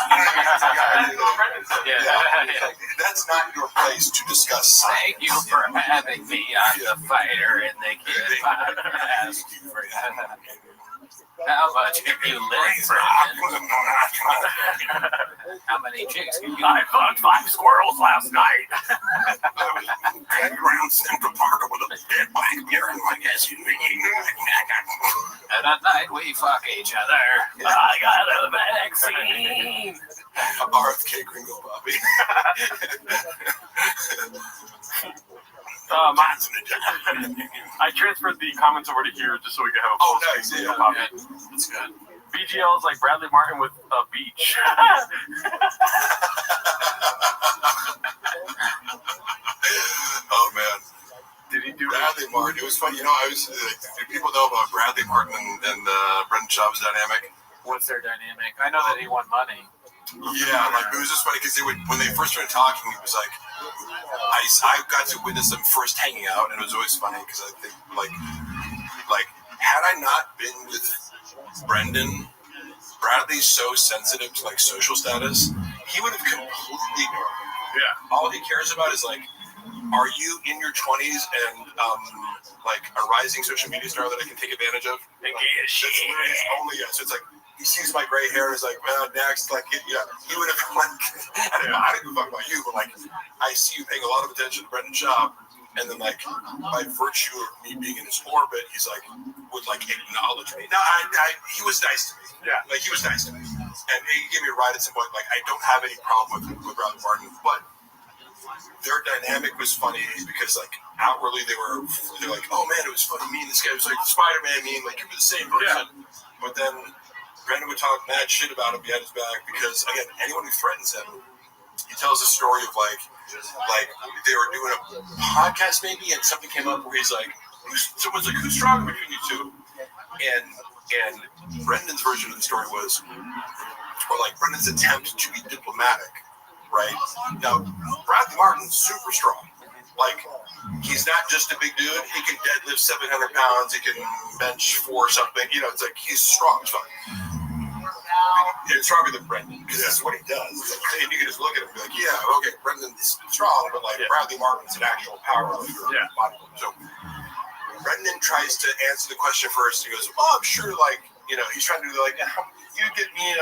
[SPEAKER 4] That's not your place to discuss.
[SPEAKER 19] Thank you for having me on the Fighter in the Kid podcast. How much have you lived, Brendan? How many chicks have you?
[SPEAKER 17] I fucked 5 squirrels last night.
[SPEAKER 4] Going around Central Park with a dead black bear in my SUV.
[SPEAKER 19] And at night we fuck each other. I got a vaccine.
[SPEAKER 4] RFK Gringo Bobby.
[SPEAKER 17] I transferred the comments over to here just so we could have a
[SPEAKER 4] full screen.
[SPEAKER 19] That's good.
[SPEAKER 17] BGL is like Bradley Martin with a beach.
[SPEAKER 4] Oh man.
[SPEAKER 17] Did he do
[SPEAKER 4] Bradley Martin? It was funny. Do people know about Bradley Martin and Brendan Schaub's dynamic?
[SPEAKER 19] What's their dynamic? I know that he won money.
[SPEAKER 4] Yeah, it was just funny because when they first started talking, it was like I got to witness them first hanging out, and it was always funny because I think like had I not been with Brendan, Bradley's so sensitive to social status, he would have completely ignored me.
[SPEAKER 17] Yeah.
[SPEAKER 4] All he cares about is are you in your 20s and a rising social media star that I can take advantage of? That's only so it's like. He sees my gray hair and is like, well, next, he would have I don't know, I don't give a fuck about you, but I see you paying a lot of attention to Brendan Schaub, and then by virtue of me being in his orbit, he's would acknowledge me. No, he was nice to me.
[SPEAKER 17] Yeah.
[SPEAKER 4] He was nice to me. and he gave me a ride at some point. Like, I don't have any problem with Rabbi Martin, but their dynamic was funny because, like, outwardly they're like, oh man, it was funny. Me and this guy was like Spider-Man. Me and like, you were the same person. Yeah. But then Brandon would talk mad shit about him behind his back because, again, anyone who threatens him, he tells a story of like they were doing a podcast maybe, and something came up where he's like, someone's like, who's stronger between you two? And Brendan's version of the story was, or like Brendan's attempt to be diplomatic, right? Now, Bradley Martin's super strong. Like, he's not just a big dude. He can deadlift 700 pounds. He can bench 4 something. You know, it's like he's strong as fuck. It's stronger than Brendan because that's what he does. Like, and you can just look at him and be like, yeah, okay, Brendan's strong, but like Bradley Martin's an actual power lifter. Yeah. So Brendan tries to answer the question first. He goes, oh, I'm sure, like, you know, he's trying to do like, you get me a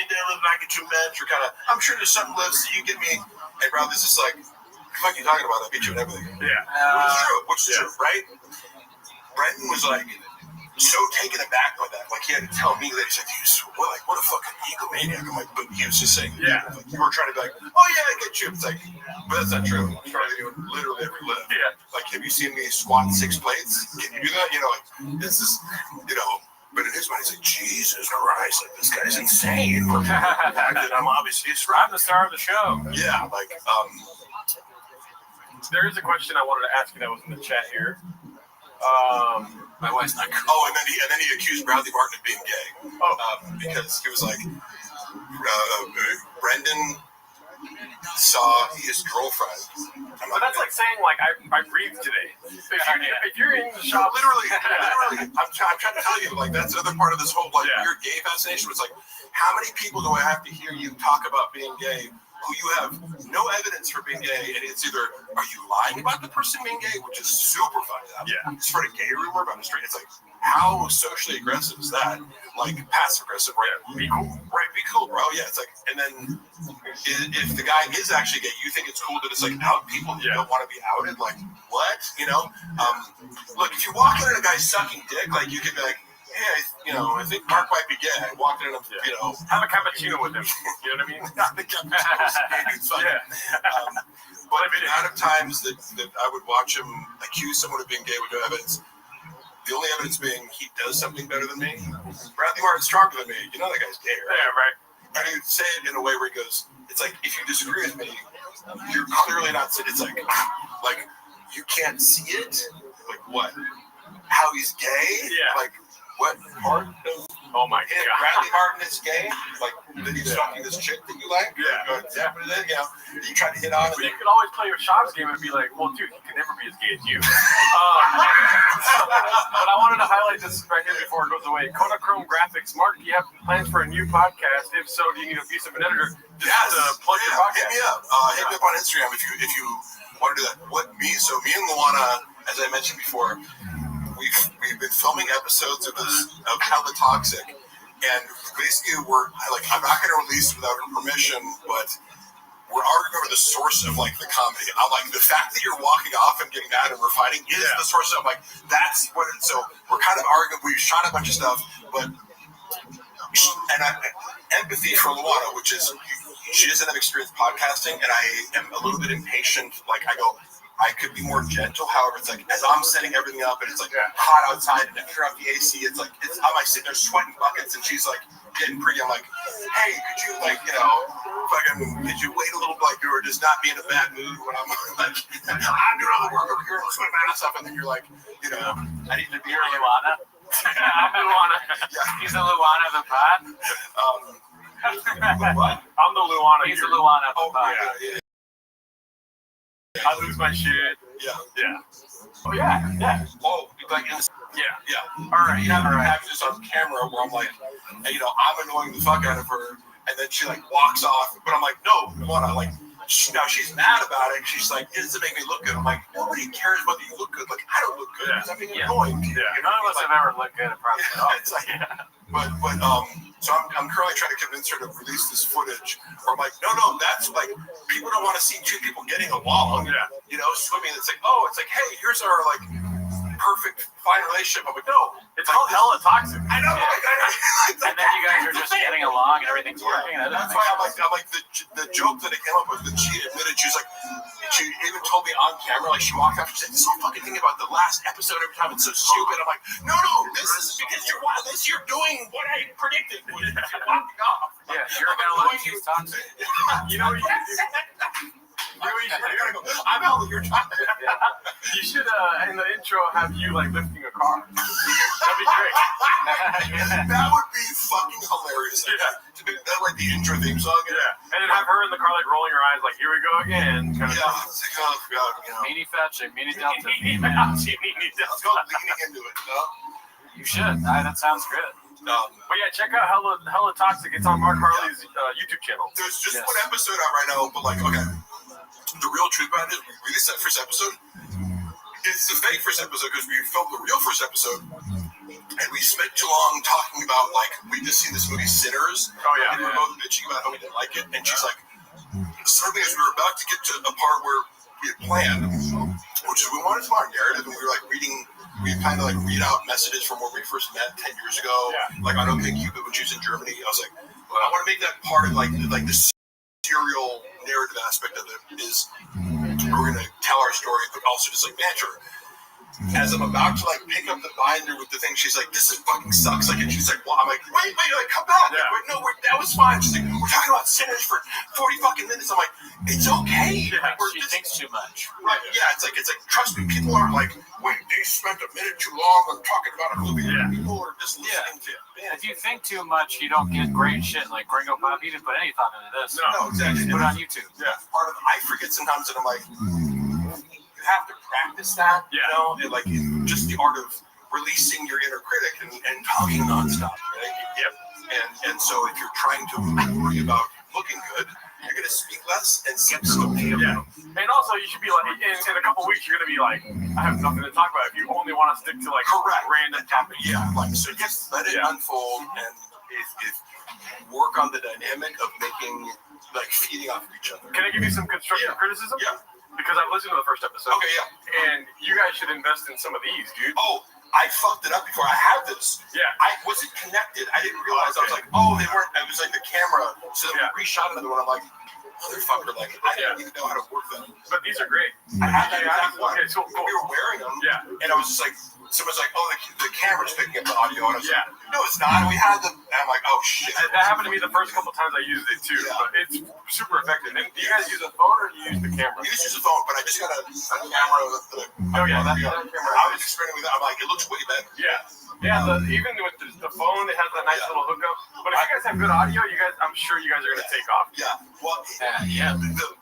[SPEAKER 4] deadlift and I get you a bench, or kind of, I'm sure there's some lifts that you get me. And Bradley's just like, what are you talking about? I beat you and everything. Yeah. Which is true, right? Brendan was like so taken aback by that. Like, he had to tell me that. He's like, what a fucking egomaniac. I'm like, but he was just saying, like, you were trying to be like, oh yeah, I get you. It's like, but that's not true. I'm trying to do literally every lift. Yeah. Like, have you seen me squat 6 plates? Can you do that? You know, like, this is, you know, but in his mind, he's like, Jesus Christ, like, this guy's insane. I'm obviously
[SPEAKER 17] I'm the star of the show.
[SPEAKER 4] Yeah, like,
[SPEAKER 17] there is a question I wanted to ask you that was in the chat here.
[SPEAKER 4] My wife's not cool. Oh, and then he accused Bradley Martin of being gay. Because he was like, Brendan saw his girlfriend.
[SPEAKER 17] But that's like saying, like, I breathed today. If you're in the shop,
[SPEAKER 4] literally, I'm trying to tell you, like, that's another part of this whole like weird gay fascination. Was like, how many people do I have to hear you talk about being gay who you have no evidence for being gay, and it's either, are you lying about the person being gay, which is super fucked up. Yeah. It's for a gay rumor about a straight. It's like, how socially aggressive is that? Like, passive aggressive, right? Be cool. Right, be cool, bro. Yeah, it's like, and then if the guy is actually gay, you think it's cool to just like out people that don't want to be outed? Like, what? You know? Look, if you walk in and a guy's sucking dick, like, you could be like, hey, you know, I think Mark might be gay. I walked in and, you know,
[SPEAKER 17] have a cappuccino with him. You know what I mean?
[SPEAKER 4] Have a cappuccino. But the amount of times that I would watch him accuse someone of being gay with no evidence, the only evidence being he does something better than me. Bradley Martin's stronger than me. You know that guy's gay, right?
[SPEAKER 17] Yeah, right.
[SPEAKER 4] And he would say it in a way where he goes, it's like, if you disagree with me, you're clearly not. It's like you can't see it. Like, what? How he's gay? Yeah. Like, what part of
[SPEAKER 17] oh my god,
[SPEAKER 4] Bradley Martin is gay? Like, that he's fucking this chick that you like? Yeah. You know, you try to hit on it.
[SPEAKER 17] But you could always play your shops game and be like, well, dude, he can never be as gay as you. But I wanted to highlight this right here before it goes away. Kodachrome Graphics. Mark, do you have plans for a new podcast? If so, do you need a piece of an editor? Just plug your podcast.
[SPEAKER 4] Hit me up. Hit me up on Instagram if you want to do that. Me and Luana, as I mentioned before, we've been filming episodes of Hella Toxic, and basically I'm not going to release it without her permission, but we're arguing over the source of like the comedy. I'm like, the fact that you're walking off and getting mad and we're fighting is the source of, I'm like, that's what it, so we're kind of arguing. We shot a bunch of stuff, but empathy for Luana, which is she doesn't have experience podcasting, and I am a little bit impatient. Like, I could be more gentle. However, it's like, as I'm setting everything up and it's like hot outside and I turn off the AC, it's like, I'm like sitting there sweating buckets and she's like getting pretty. I'm like, hey, could you could you wait a little bit, like, or just not be in a bad mood when I'm like, I'm doing all the work over here and sweating my ass off, and then you're like, you know, I need to be here.
[SPEAKER 16] Luana? I'm Luana. Yeah. He's the Luana of the pod.
[SPEAKER 4] What?
[SPEAKER 17] I'm the Luana.
[SPEAKER 16] He's the Luana of the pod.
[SPEAKER 4] Yeah.
[SPEAKER 17] I lose my shit.
[SPEAKER 4] Yeah.
[SPEAKER 17] Oh yeah.
[SPEAKER 4] Oh, like yeah. All right. Have this on camera where I'm like, hey, you know, I'm annoying the fuck out of her, and then she like walks off, but I'm like, no, Luana, like, now she's mad about it. She's like, it doesn't make me look good. I'm like, nobody cares whether you look good. Like, I don't look good because I'm being annoying.
[SPEAKER 16] Yeah. None of us have ever looked good at probably at all.
[SPEAKER 4] It's like, but so I'm currently trying to convince her to release this footage. Or I'm like, no, that's like, people don't want to see two people getting along. Yeah. You know, swimming. It's like, hey, here's our like perfect, fine relationship. I'm like, no.
[SPEAKER 17] It's called hella toxic.
[SPEAKER 4] I know.
[SPEAKER 16] And then you guys are just getting along and everything's working.
[SPEAKER 4] That's why I'm like the joke that I came up with, that she admitted, she was like, she even told me on camera, like she walked after, she said, this whole fucking thing about the last episode every time, it's so stupid. I'm like, no, this is because you're doing what I predicted. You're walking off.
[SPEAKER 16] Yeah, you're gonna let she's toxic.
[SPEAKER 17] You know what you should
[SPEAKER 4] I'm out with your chocolate.
[SPEAKER 17] You should, in the intro, have you like lifting a car. That'd be great.
[SPEAKER 4] That would be fucking hilarious.
[SPEAKER 17] Yeah.
[SPEAKER 4] That like the intro theme song.
[SPEAKER 17] Yeah. And then have her in the car like rolling her eyes, like here we go again. Kind of
[SPEAKER 4] it's like, oh god,
[SPEAKER 16] Meanie fetching, meanie delta,
[SPEAKER 17] meanie
[SPEAKER 4] Let's go leaning into it.
[SPEAKER 16] You should. That sounds good.
[SPEAKER 17] But yeah, check out Hella Toxic. It's on Mark Harley's YouTube channel.
[SPEAKER 4] There's just one episode out right now, but like, okay, the real truth behind it, we released that first episode. It's the fake first episode because we filmed the real first episode, and we spent too long talking about, like, we just seen this movie Sinners.
[SPEAKER 17] Oh yeah.
[SPEAKER 4] And we were both bitching about how we didn't like it, and she's like, suddenly as we were about to get to a part where we had planned, which is we wanted some our narrative, and we were like reading. We kind of like read out messages from where we first met 10 years ago, like on OK Cupid when she was in Germany. I was like, well, I want to make that part of like the serial narrative aspect of it is we're going to tell our story, but also just like banter. As I'm about to like pick up the binder with the thing, she's like, "This is fucking sucks." Like, and she's like, "Well," I'm like, "Wait, like, come back."
[SPEAKER 17] Yeah.
[SPEAKER 4] Like, no, that was fine. She's like, "We're talking about Sinners for 40 fucking minutes." I'm like, "It's okay."
[SPEAKER 16] Yeah,
[SPEAKER 4] like,
[SPEAKER 16] she thinks too much.
[SPEAKER 4] Right? Yeah, it's like trust me. People aren't like, "Wait, they spent a minute too long on talking about a movie."
[SPEAKER 17] Yeah.
[SPEAKER 4] People are just listening to it. Man,
[SPEAKER 16] if you think too much, you don't get great shit. Like Gringo Pop, he didn't put any thought into this.
[SPEAKER 4] No, exactly.
[SPEAKER 16] Put it on YouTube.
[SPEAKER 4] Yeah, part of I forget sometimes that I'm like, you have to practice that, you know, and like just the art of releasing your inner critic and talking nonstop, right? Yep. And so if you're trying to worry about looking good, you're gonna speak less and skip slowly.
[SPEAKER 17] Yeah. And also, you should be like, in a couple weeks, you're gonna be like, I have nothing to talk about. If you only want to stick to like random topics.
[SPEAKER 4] Yeah. Like so, just let it unfold, and if work on the dynamic of making like feeding off of each other.
[SPEAKER 17] Can I give you some constructive criticism?
[SPEAKER 4] Yeah.
[SPEAKER 17] Because I've listened to the first episode.
[SPEAKER 4] Okay, yeah.
[SPEAKER 17] And you guys should invest in some of these, dude.
[SPEAKER 4] Oh, I fucked it up before. I have this.
[SPEAKER 17] Yeah.
[SPEAKER 4] I wasn't connected. I didn't realize. I was like, oh, they weren't. It was like the camera. So then we reshot another one. I'm like, motherfucker, like, I didn't even know how to work them.
[SPEAKER 17] But these are great.
[SPEAKER 4] I had that exact one.
[SPEAKER 17] Okay, so cool.
[SPEAKER 4] We were wearing them.
[SPEAKER 17] Yeah.
[SPEAKER 4] And I was just like, someone's like, oh, the camera's picking up the audio. And I was like, no, it's not. We had them. And I'm like, oh, shit.
[SPEAKER 17] That happened to me the first couple times I used it, too. Yeah. But it's super effective. And do you guys use a phone or do you use the camera?
[SPEAKER 4] You just use a phone, but I just got a camera. That camera. I was experimenting with that. I'm like, it looks way better.
[SPEAKER 17] Yeah. Yeah, even with the phone, it has that nice little hookup. But if you guys have good audio, I'm sure you guys are going to take off.
[SPEAKER 4] Yeah. Well,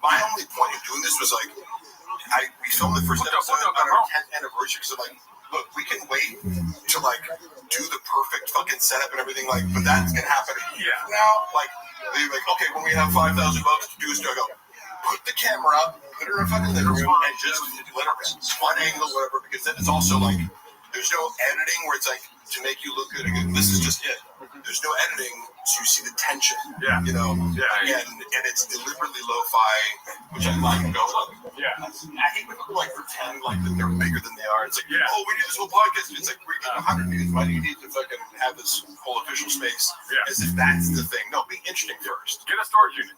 [SPEAKER 4] my only point of doing this was like, we filmed the first episode on our 10th anniversary because I'm like, look, we can wait to like do the perfect fucking setup and everything, like, but that's gonna happen a year from now. Like, they're like, okay, when we have $5,000 to do this, I go, put the camera up, put it in a fucking living room, and just let it run. One angle, whatever, because then it's also like, there's no editing where it's like to make you look good again. This is just it. There's no editing, so you see the tension.
[SPEAKER 17] Yeah.
[SPEAKER 4] You know. Yeah. And it's deliberately lo-fi, which I like. Go look.
[SPEAKER 17] Yeah.
[SPEAKER 4] I hate when people like pretend like that they're bigger than they are. It's like, oh, we need this whole podcast. It's like we're getting 100 views. Why do you need to fucking have this whole official space?
[SPEAKER 17] Yeah.
[SPEAKER 4] As if that's the thing. No, be interesting first.
[SPEAKER 17] Get a storage unit.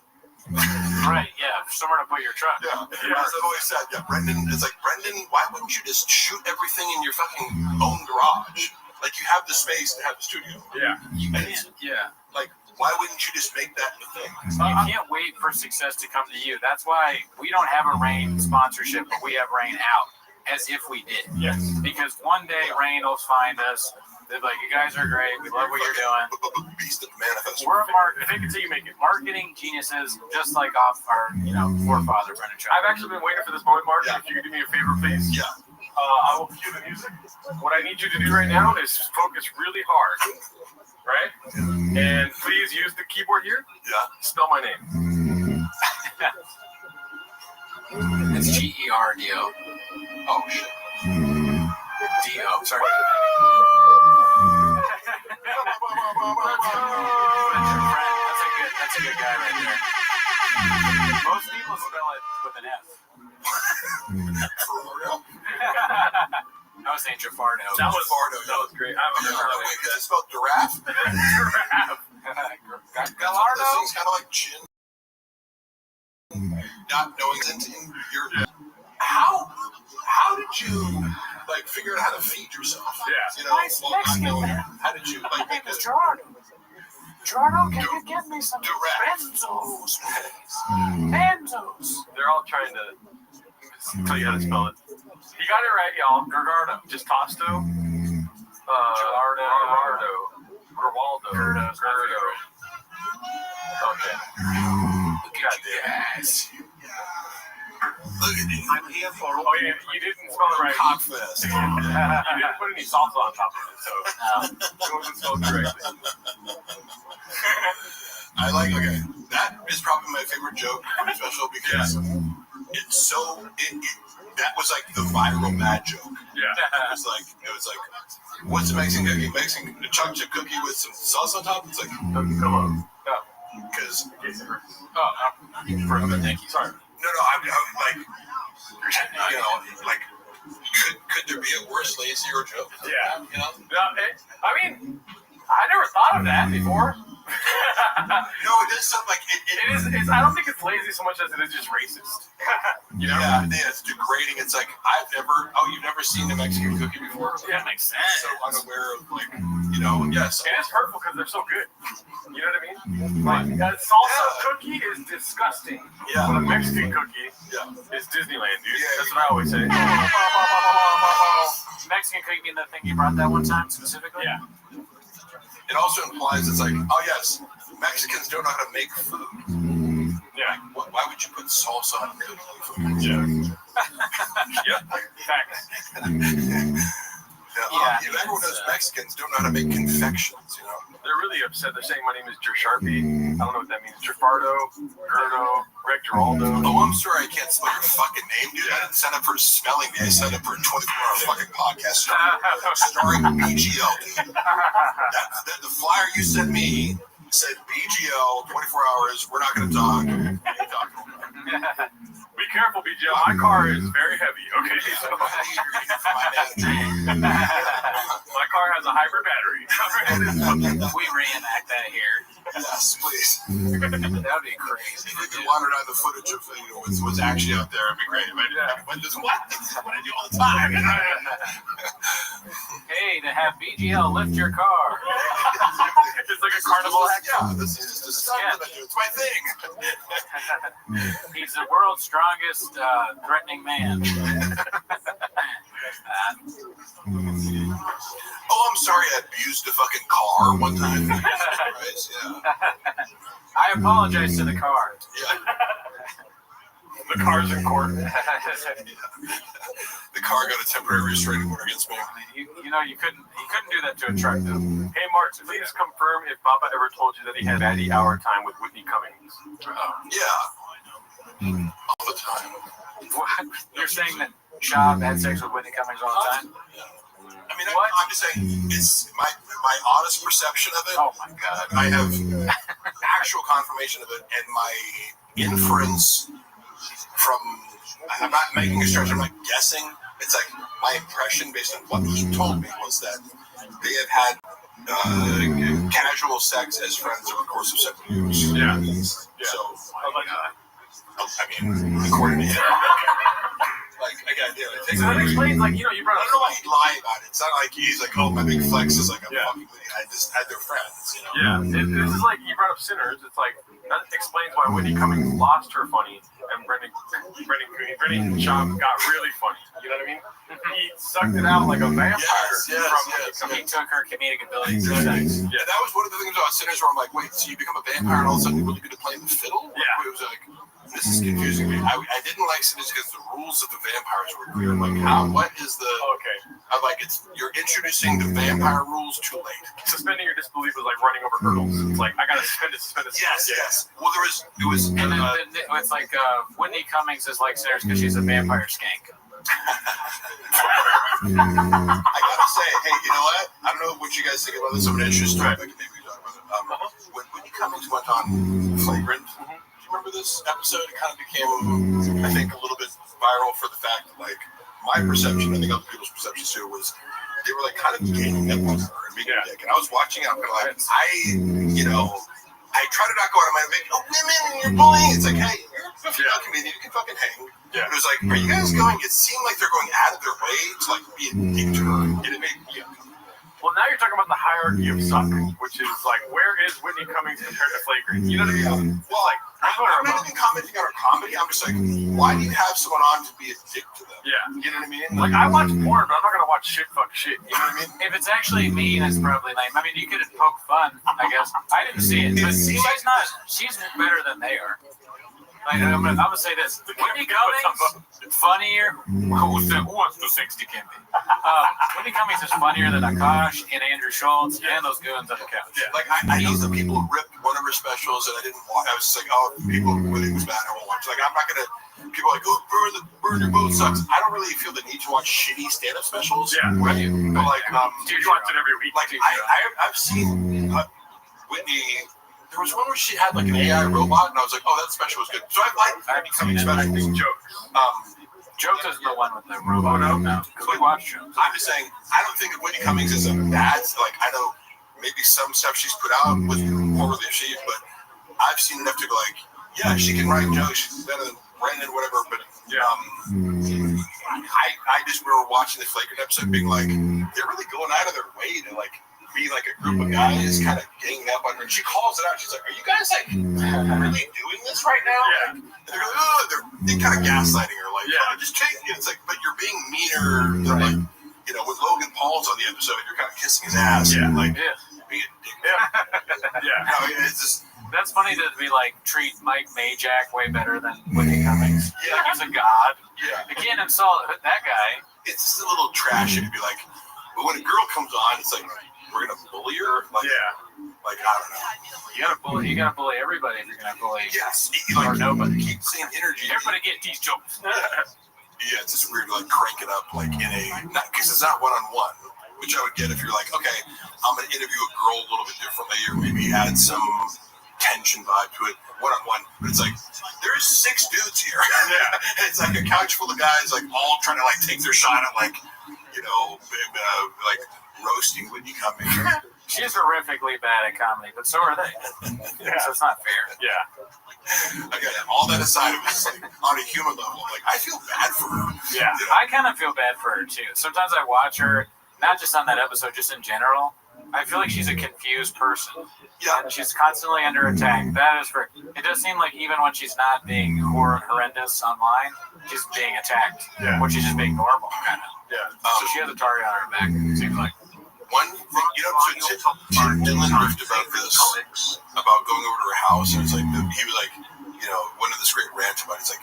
[SPEAKER 16] Right, yeah, somewhere to put your truck.
[SPEAKER 4] Yeah, as I've always said, Brendan, it's like, Brendan, why wouldn't you just shoot everything in your fucking own garage? Like, you have the space to have the studio.
[SPEAKER 17] Yeah.
[SPEAKER 4] Like, why wouldn't you just make that the thing?
[SPEAKER 16] You can't wait for success to come to you. That's why we don't have a Rain sponsorship, but we have Rain out, as if we did.
[SPEAKER 17] Yes.
[SPEAKER 16] Because one day Rain will find us. They're like, you guys are great. We love what you're doing.
[SPEAKER 4] Beast of manifest.
[SPEAKER 16] We're fake it till you make it. Marketing geniuses, just like off our, forefather Brendan Shaw.
[SPEAKER 17] I've actually been waiting for this moment, Mark. If you could do me a favor, please.
[SPEAKER 4] Yeah.
[SPEAKER 17] I will cue the music. What I need you to do right now is focus really hard. Right? And please use the keyboard here.
[SPEAKER 4] Yeah.
[SPEAKER 17] Spell my name.
[SPEAKER 16] It's Gerdo.
[SPEAKER 4] Oh, shit.
[SPEAKER 16] D-O. Sorry. That's a good guy right there. Most people spell it with an F.
[SPEAKER 4] For real?
[SPEAKER 16] I was saying Jafardo.
[SPEAKER 17] That was
[SPEAKER 4] Fardo.
[SPEAKER 17] That was great. I haven't heard
[SPEAKER 4] Wait, is it spelled giraffe?
[SPEAKER 16] Gallardo?
[SPEAKER 4] This thing's kind of like chin. Not knowing your. How did you like figure out how to feed yourself?
[SPEAKER 17] Yeah.
[SPEAKER 4] You know,
[SPEAKER 6] Nice Mexican man.
[SPEAKER 4] how did you like?
[SPEAKER 6] My name is Gerardo. Gerardo, can you get me some
[SPEAKER 4] Direct.
[SPEAKER 6] benzos, please? Benzos.
[SPEAKER 17] They're all trying to tell you how to spell it. You got it right, y'all. Gerardo. Just Tosto. Geraldo. Okay. God damn.
[SPEAKER 3] I'm here for.
[SPEAKER 17] Oh yeah, you didn't spell it right.
[SPEAKER 4] Cockfest.
[SPEAKER 17] You didn't put any salsa on top of it, so it wasn't spelled correctly.
[SPEAKER 4] I like. Okay, that is probably my favorite joke from the special because it's so. That was like the viral mad joke.
[SPEAKER 17] Yeah.
[SPEAKER 4] It was like, what's a Mexican cookie? Mexican chocolate chip cookie with some sauce on top. It's like, come on, because.
[SPEAKER 17] Thank you. Sorry.
[SPEAKER 4] No, I'm like, you know, like, could there be a worse, lazier joke?
[SPEAKER 17] Yeah.
[SPEAKER 4] You know?
[SPEAKER 17] I mean, I never thought of that before.
[SPEAKER 4] No, it is something like
[SPEAKER 17] it is. I don't think it's lazy so much as it is just racist. You know?
[SPEAKER 4] Yeah, it's degrading. It's like you've never seen a Mexican cookie before?
[SPEAKER 17] Yeah, makes sense.
[SPEAKER 4] So unaware of like, you know, yes.
[SPEAKER 17] It is hurtful because they're so good. You know what I mean? Like that salsa cookie is disgusting.
[SPEAKER 4] Yeah.
[SPEAKER 17] But a Mexican cookie is Disneyland, dude. That's what I always say.
[SPEAKER 16] Mexican cookie being the thing you brought that one time specifically?
[SPEAKER 17] Yeah.
[SPEAKER 4] It also implies it's like, oh yes, Mexicans don't know how to make food.
[SPEAKER 17] Yeah.
[SPEAKER 4] Why would you put salsa on cookie?
[SPEAKER 17] Yeah. Facts.
[SPEAKER 4] Everyone knows Mexicans don't know how to make confections, you know.
[SPEAKER 17] They're really upset. They're saying my name is Sharpie. I don't know what that means. Jafardo, Gerardo, Geraldo.
[SPEAKER 4] Oh, I'm sorry I can't spell your fucking name, dude. I didn't sign up for a spelling bee. I signed up for a 24-hour fucking podcast starring BGL, dude. The flyer you sent me said BGL, 24 hours, we're not going to talk.
[SPEAKER 17] Be careful, BGL. My car is very heavy, okay? So my car has a hybrid battery.
[SPEAKER 16] We reenact that here.
[SPEAKER 4] Yes, please.
[SPEAKER 16] That would be crazy.
[SPEAKER 4] If we could wander down the footage of what's actually out there, it'd be great. But this what? This is what I do all the time.
[SPEAKER 16] Hey, to have BGL lift your car.
[SPEAKER 17] It's like a carnival act.
[SPEAKER 4] Yeah, this is just something I do. It's my thing.
[SPEAKER 16] He's the world's strongest threatening man.
[SPEAKER 4] Oh, I'm sorry I abused a fucking car one time.
[SPEAKER 16] I apologize to the car.
[SPEAKER 4] Yeah.
[SPEAKER 17] The car's in court.
[SPEAKER 4] The car got a temporary restraining order against me.
[SPEAKER 16] You know, he couldn't do that to a truck, though.
[SPEAKER 17] Hey, Mark, please confirm if Baba ever told you that he had Daddy hour time with Whitney Cummings.
[SPEAKER 4] Yeah. All the time.
[SPEAKER 16] What? You're saying that Shab had sex with Whitney Cummings all the time?
[SPEAKER 4] I mean, I'm just saying, it's my honest perception of it.
[SPEAKER 16] Oh my God.
[SPEAKER 4] I have actual confirmation of it, and my inference from, I'm not making a stretch, I'm like guessing. It's like my impression based on what he told me was that they have had casual sex as friends over the course of 7 years.
[SPEAKER 17] Yeah.
[SPEAKER 4] So,
[SPEAKER 17] Oh my God.
[SPEAKER 4] I mean, according to him. Like, I got it.
[SPEAKER 17] So that explains, like, you know, you brought
[SPEAKER 4] I
[SPEAKER 17] up.
[SPEAKER 4] don't know why he'd lie about it. It's not like he's like, oh, my big flex is like, I'm fucking with you. I just had their friends, you know?
[SPEAKER 17] Yeah, this is like, you brought up Sinners. It's like, that explains why Whitney Cummings lost her funny and Brendan Schaub got really funny. You know what I mean? He sucked it out like a vampire.
[SPEAKER 4] Yes.
[SPEAKER 16] He took her comedic ability to the
[SPEAKER 4] Yeah, that was one of the things about Sinners where I'm like, wait, so you become a vampire and all of a sudden you're really good at playing the fiddle?
[SPEAKER 17] Yeah.
[SPEAKER 4] It was like, this is confusing me. I didn't like Sinners because the rules of the vampires were weird. I'm like, what is the...
[SPEAKER 17] Okay.
[SPEAKER 4] I'm like, you're introducing the vampire rules too late.
[SPEAKER 17] Suspending your disbelief was like running over hurdles. It's like, I gotta suspend it.
[SPEAKER 4] Yes. Well, it was.
[SPEAKER 16] And then it's like Whitney Cummings is like Sinners because she's a vampire skank.
[SPEAKER 4] I gotta say, hey, you know what? I don't know what you guys think about this. I'm an interesting topic. Maybe we talk about it. When Whitney Cummings went on Flagrant, do you remember this episode? It kind of became, I think, a little bit viral for the fact that, like, my perception, I think other people's perceptions too, was they were like kind of gaining up on her and being a dick. And I was watching, I'm kind of like, I try to not go out of my way, women, you're bullying. It's like, hey, you're a female comedian, you can fucking hang. Yeah. It was like, are you guys going? It seemed like they're going out of their way to like be a dick to her, and it made me uncomfortable.
[SPEAKER 17] Well, now you're talking about the hierarchy of suck, which is like, where is Whitney Cummings compared to Flagrant? You know what I mean?
[SPEAKER 4] Well, like, I'm not even commenting on her comedy. I'm just like, why do you have someone on to be a dick to them?
[SPEAKER 17] Yeah.
[SPEAKER 4] You know what I mean?
[SPEAKER 17] Like, I watch porn, but I'm not going to watch shit fuck shit. You know what I mean?
[SPEAKER 16] If it's actually mean, it's probably lame. I mean, you could poke fun, I guess. I didn't see it. But she's better than they are. Like, I'm gonna say this. Whitney Cummings funnier. Who wants to 60 Kimby? Whitney Cummings is funnier than Akash and Andrew Schultz and those goons on the couch.
[SPEAKER 4] Yeah. Like I know some people ripped one of her specials and I didn't watch. I was just like, oh, people really was bad. I won't watch. Like I'm not gonna. People are like, oh, burn your boat sucks. I don't really feel the need to watch shitty stand-up specials.
[SPEAKER 17] Yeah.
[SPEAKER 4] Right? But like,
[SPEAKER 17] you watch it every week.
[SPEAKER 4] Like I've seen Whitney. There was one where she had like an AI robot, and I was like, "Oh, that special was good." So I like Cummings specials.
[SPEAKER 16] Jokes is the one with the robot. No, because we watched Jokes.
[SPEAKER 4] I'm just saying, I don't think that Whitney Cummings is a bad. Like I know maybe some stuff she's put out was poorly achieved, but I've seen enough to go like, yeah, she can write jokes. She's better than Brendan, whatever. But I just remember watching the Flagrant episode, being like, they're really going out of their way to like. Be like a group of guys kind of ganging up on her. And she calls it out. She's like, are you guys like really doing this right now?
[SPEAKER 17] Yeah.
[SPEAKER 4] Like, and they're like, oh, they're kind of gaslighting her. Like, oh, just take it. It's like, but you're being meaner than like, you know, when Logan Paul's on the episode, you're kind of kissing his ass.
[SPEAKER 17] Yeah.
[SPEAKER 4] And like,
[SPEAKER 17] being
[SPEAKER 4] a dick.
[SPEAKER 17] Yeah.
[SPEAKER 4] No, it's just.
[SPEAKER 16] That's funny to be like, treat Mike Majak way better than Whitney Cummings. Yeah. Like he's a god.
[SPEAKER 4] Yeah.
[SPEAKER 16] You can't insult that guy.
[SPEAKER 4] It's just a little trashy to be like, but when a girl comes on, it's like, we're gonna bully her, like, like I don't know.
[SPEAKER 16] You gotta bully everybody if you're gonna bully.
[SPEAKER 4] Yes,
[SPEAKER 16] or nobody.
[SPEAKER 4] Keep the same energy.
[SPEAKER 16] Everybody get these jokes.
[SPEAKER 4] Yeah, it's just weird to like crank it up like in a because it's not one-on-one, which I would get if you're like, okay, I'm gonna interview a girl a little bit differently, or maybe add some tension vibe to it, one-on-one. But it's like there's 6 dudes here. Yeah, and it's like a couch full of guys, like all trying to like take their shot at like, you know, like. Roasting Whitney Cummings.
[SPEAKER 16] She's horrifically bad at comedy, but so are they. So it's not fair.
[SPEAKER 4] Yeah. Again, all that aside, it was like on a human level. Like I feel bad for her.
[SPEAKER 16] Yeah, you know? I kind of feel bad for her too. Sometimes I watch her, not just on that episode, just in general. I feel like she's a confused person.
[SPEAKER 4] Yeah.
[SPEAKER 16] And she's constantly under attack. That is for. It does seem like even when she's not being horrendous online, she's being attacked.
[SPEAKER 17] Yeah.
[SPEAKER 16] When she's just being normal, kind of.
[SPEAKER 17] Yeah.
[SPEAKER 16] So she has a target on her back. It seems like.
[SPEAKER 4] One thing, you know, Dylan riffed about this, about going over to her house, and it's like, he was like, you know, one of this great rants about it, it's like,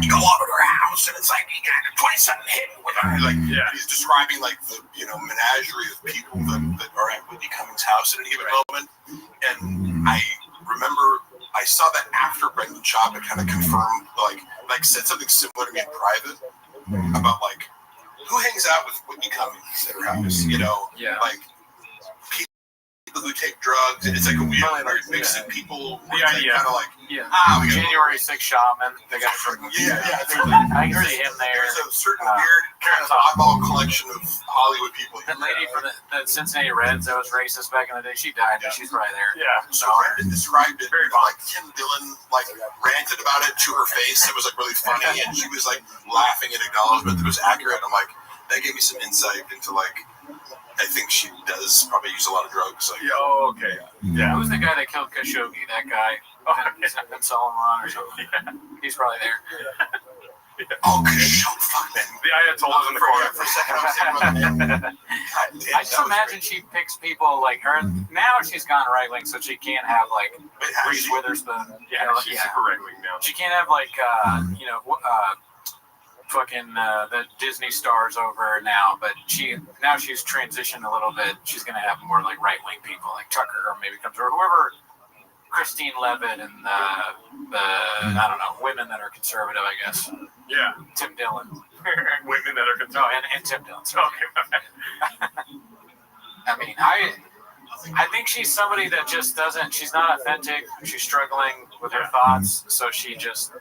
[SPEAKER 4] you go over to her house, and it's like, you got a 20-something hit with her. Like, he's describing, like, the, you know, menagerie of people that are at Whitney Cummings' house at any given moment. And I remember I saw that after Brendan Schaub had kind of confirmed, like said something similar to me in private about, like, who hangs out with Whitney Cummings at her house? You know, like people who take drugs, and it's like a weird, or mixing people.
[SPEAKER 16] The idea,
[SPEAKER 4] kind of like,
[SPEAKER 16] January 6th shaman. The guy from I can see him there.
[SPEAKER 4] There's a certain weird kind of oddball collection of Hollywood people.
[SPEAKER 16] That lady from the Cincinnati Reds that was racist back in the day, she died, but she's probably there.
[SPEAKER 4] Yeah. So Brendan described it very like Tim Dillon like ranted about it to her face. It was like really funny, and she was like laughing in acknowledgement that it was accurate. I'm like, that gave me some insight into like. I think she does probably use a lot of drugs. Like,
[SPEAKER 17] okay. Yeah.
[SPEAKER 16] Who's the guy that killed Khashoggi? That guy. Ben Solomon or something. Yeah. He's probably there.
[SPEAKER 4] Oh, Khashoggi. Fuck, man.
[SPEAKER 17] The Ayatollah's in the corner.
[SPEAKER 4] For a second, I was thinking about
[SPEAKER 16] I just imagine she picks people like her. Now she's gone right wing, so she can't have like Reese Witherspoon.
[SPEAKER 17] Yeah, she's super right wing now.
[SPEAKER 16] She can't have like fucking the Disney stars over now, but she's transitioned a little bit. She's gonna have more like right wing people, like Tucker, or maybe comes or whoever, Christine Levitt, and the I don't know, women that are conservative, I guess.
[SPEAKER 17] Yeah,
[SPEAKER 16] Tim Dillon.
[SPEAKER 17] Women that are conservative.
[SPEAKER 16] Oh, and Tim Dillon.
[SPEAKER 17] So. Okay.
[SPEAKER 16] I mean, I think she's somebody that just doesn't. She's not authentic. She's struggling with her thoughts, so she just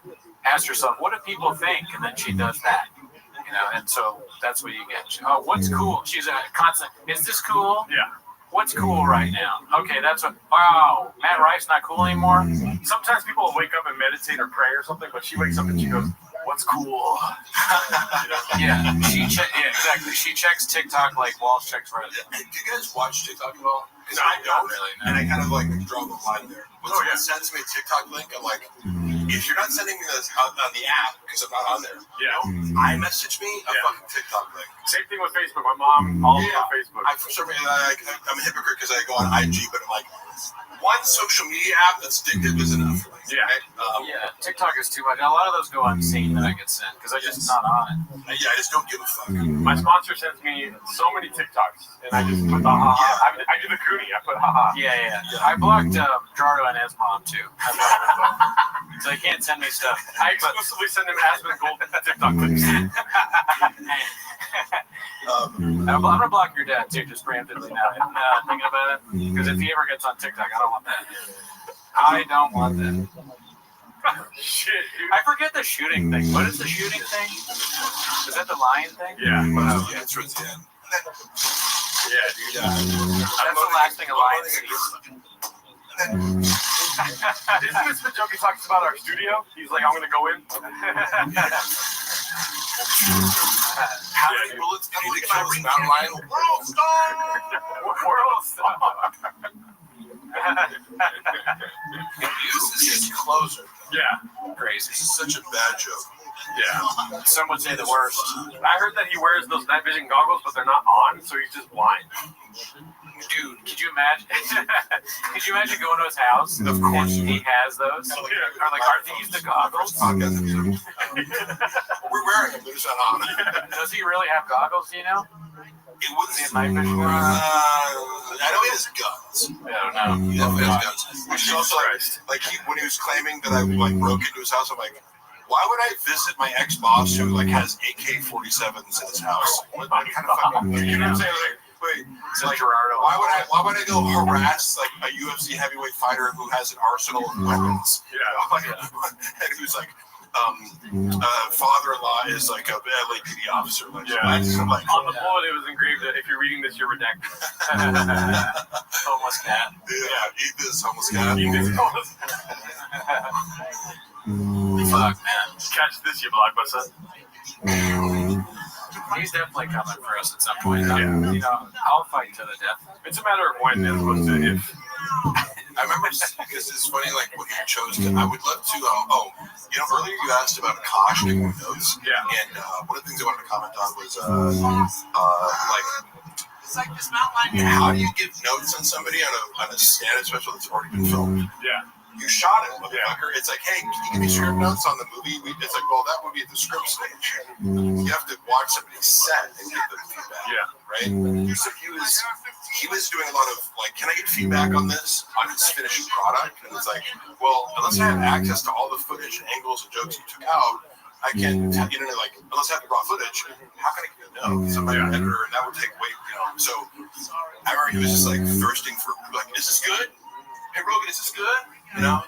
[SPEAKER 16] asks herself, "What do people think?" And then she does that. You know, and so that's what you get. Oh, what's cool? She's a constant. Is this cool?
[SPEAKER 17] Yeah.
[SPEAKER 16] What's cool right now? Okay, that's what. Wow, Matt Rife not cool anymore.
[SPEAKER 17] Sometimes people will wake up and meditate or pray or something, but she wakes up and she goes, "What's cool?"
[SPEAKER 16] Yeah, yeah, exactly. She checks TikTok like Walsh checks Reddit.
[SPEAKER 4] Do you guys watch TikTok at all?
[SPEAKER 16] No, I don't really. No.
[SPEAKER 4] And I kind of like draw the line there. When someone sends me a TikTok link, I'm like, if you're not sending me this on the app because I'm not on there, iMessage me a fucking TikTok link.
[SPEAKER 17] Same thing with Facebook. My mom, all over Facebook.
[SPEAKER 4] For some reason, I'm a hypocrite because I go on IG, but I'm like, one social media app that's addictive is enough for me.
[SPEAKER 16] Yeah. Yeah, TikTok is too much. A lot of those go unseen that I get sent because I just not on it.
[SPEAKER 4] Yeah, I just don't give a fuck.
[SPEAKER 17] My sponsor sends me so many TikToks, and I just put the ha-ha. I do the Cooney. I put ha-ha.
[SPEAKER 16] Yeah. I blocked Jardo and his mom too. So they can't send me stuff.
[SPEAKER 17] I exclusively send him Aspen Gold TikTok clips.
[SPEAKER 16] I'm gonna block your dad too, just preemptively now. Thinking about it, because if he ever gets on TikTok, I don't want that. I don't want that.
[SPEAKER 17] Shit, dude.
[SPEAKER 16] I forget the shooting thing. What is the shooting thing? Is that the lion thing?
[SPEAKER 17] Yeah.
[SPEAKER 4] Yeah, it's towards the end.
[SPEAKER 17] Yeah, dude.
[SPEAKER 16] That's the last thing a lion sees.
[SPEAKER 17] Isn't this the joke he talks about our studio? He's like, I'm gonna go in.
[SPEAKER 4] How many bullets do you need to kill this mountain lion? World star!
[SPEAKER 17] World star!
[SPEAKER 4] This is closer.
[SPEAKER 17] Yeah.
[SPEAKER 16] Crazy.
[SPEAKER 4] This is such a bad joke.
[SPEAKER 17] Yeah.
[SPEAKER 16] Some would say the worst.
[SPEAKER 17] I heard that he wears those night vision goggles, but they're not on, so he's just blind.
[SPEAKER 16] Dude, could you imagine? Could you imagine going to his house? Of course, he has those.
[SPEAKER 17] Oh, yeah.
[SPEAKER 16] Or like, are these the goggles?
[SPEAKER 4] We're wearing them, they're just not on.
[SPEAKER 16] Does he really have goggles? Do you know?
[SPEAKER 4] It wouldn't
[SPEAKER 16] be a night vision.
[SPEAKER 4] I know he has guns.
[SPEAKER 16] I don't know.
[SPEAKER 4] He definitely has guns. Which is also like when he was claiming that I like broke into his house, I'm like, why would I visit my ex-boss who like has AK-47s in his house? What kind of fucking? You know what I'm saying? Wait, like, why would I go harass like a UFC heavyweight fighter who has an arsenal of weapons? And who's like, father-in-law is like a LAPD officer. Like,
[SPEAKER 17] I'm like, on the bullet, it was engraved that if you're reading this, you're redacted.
[SPEAKER 16] Homeless cat.
[SPEAKER 4] Yeah, eat this homeless cat.
[SPEAKER 17] Eat this homeless
[SPEAKER 16] Fuck, man.
[SPEAKER 17] Catch this, you blockbuster.
[SPEAKER 16] He's definitely coming for us at some point. You know, I'll fight to the death.
[SPEAKER 17] It's a matter of when, as opposed to if.
[SPEAKER 4] I remember this is funny, like what you chose to. I would love to. Earlier you asked about Kosh taking notes.
[SPEAKER 17] Yeah.
[SPEAKER 4] And one of the things I wanted to comment on was how do you give notes on somebody on a stand-up special that's already been filmed?
[SPEAKER 17] Yeah.
[SPEAKER 4] You shot it, motherfucker. It's like, hey, can you give me script notes on the movie? It's like, well, that would be at the script stage. You have to watch somebody's set and give them feedback.
[SPEAKER 17] Yeah.
[SPEAKER 4] Right? So he was doing a lot of like, can I get feedback on this, on his finished product? And it's like, well, unless I have access to all the footage and angles and jokes you took out, I can't, like, unless I have the raw footage, how can I get a note? Somebody editor, and that would take weight, So I remember he was just like thirsting for, like, is this good? Hey, Rogan, is this good? And then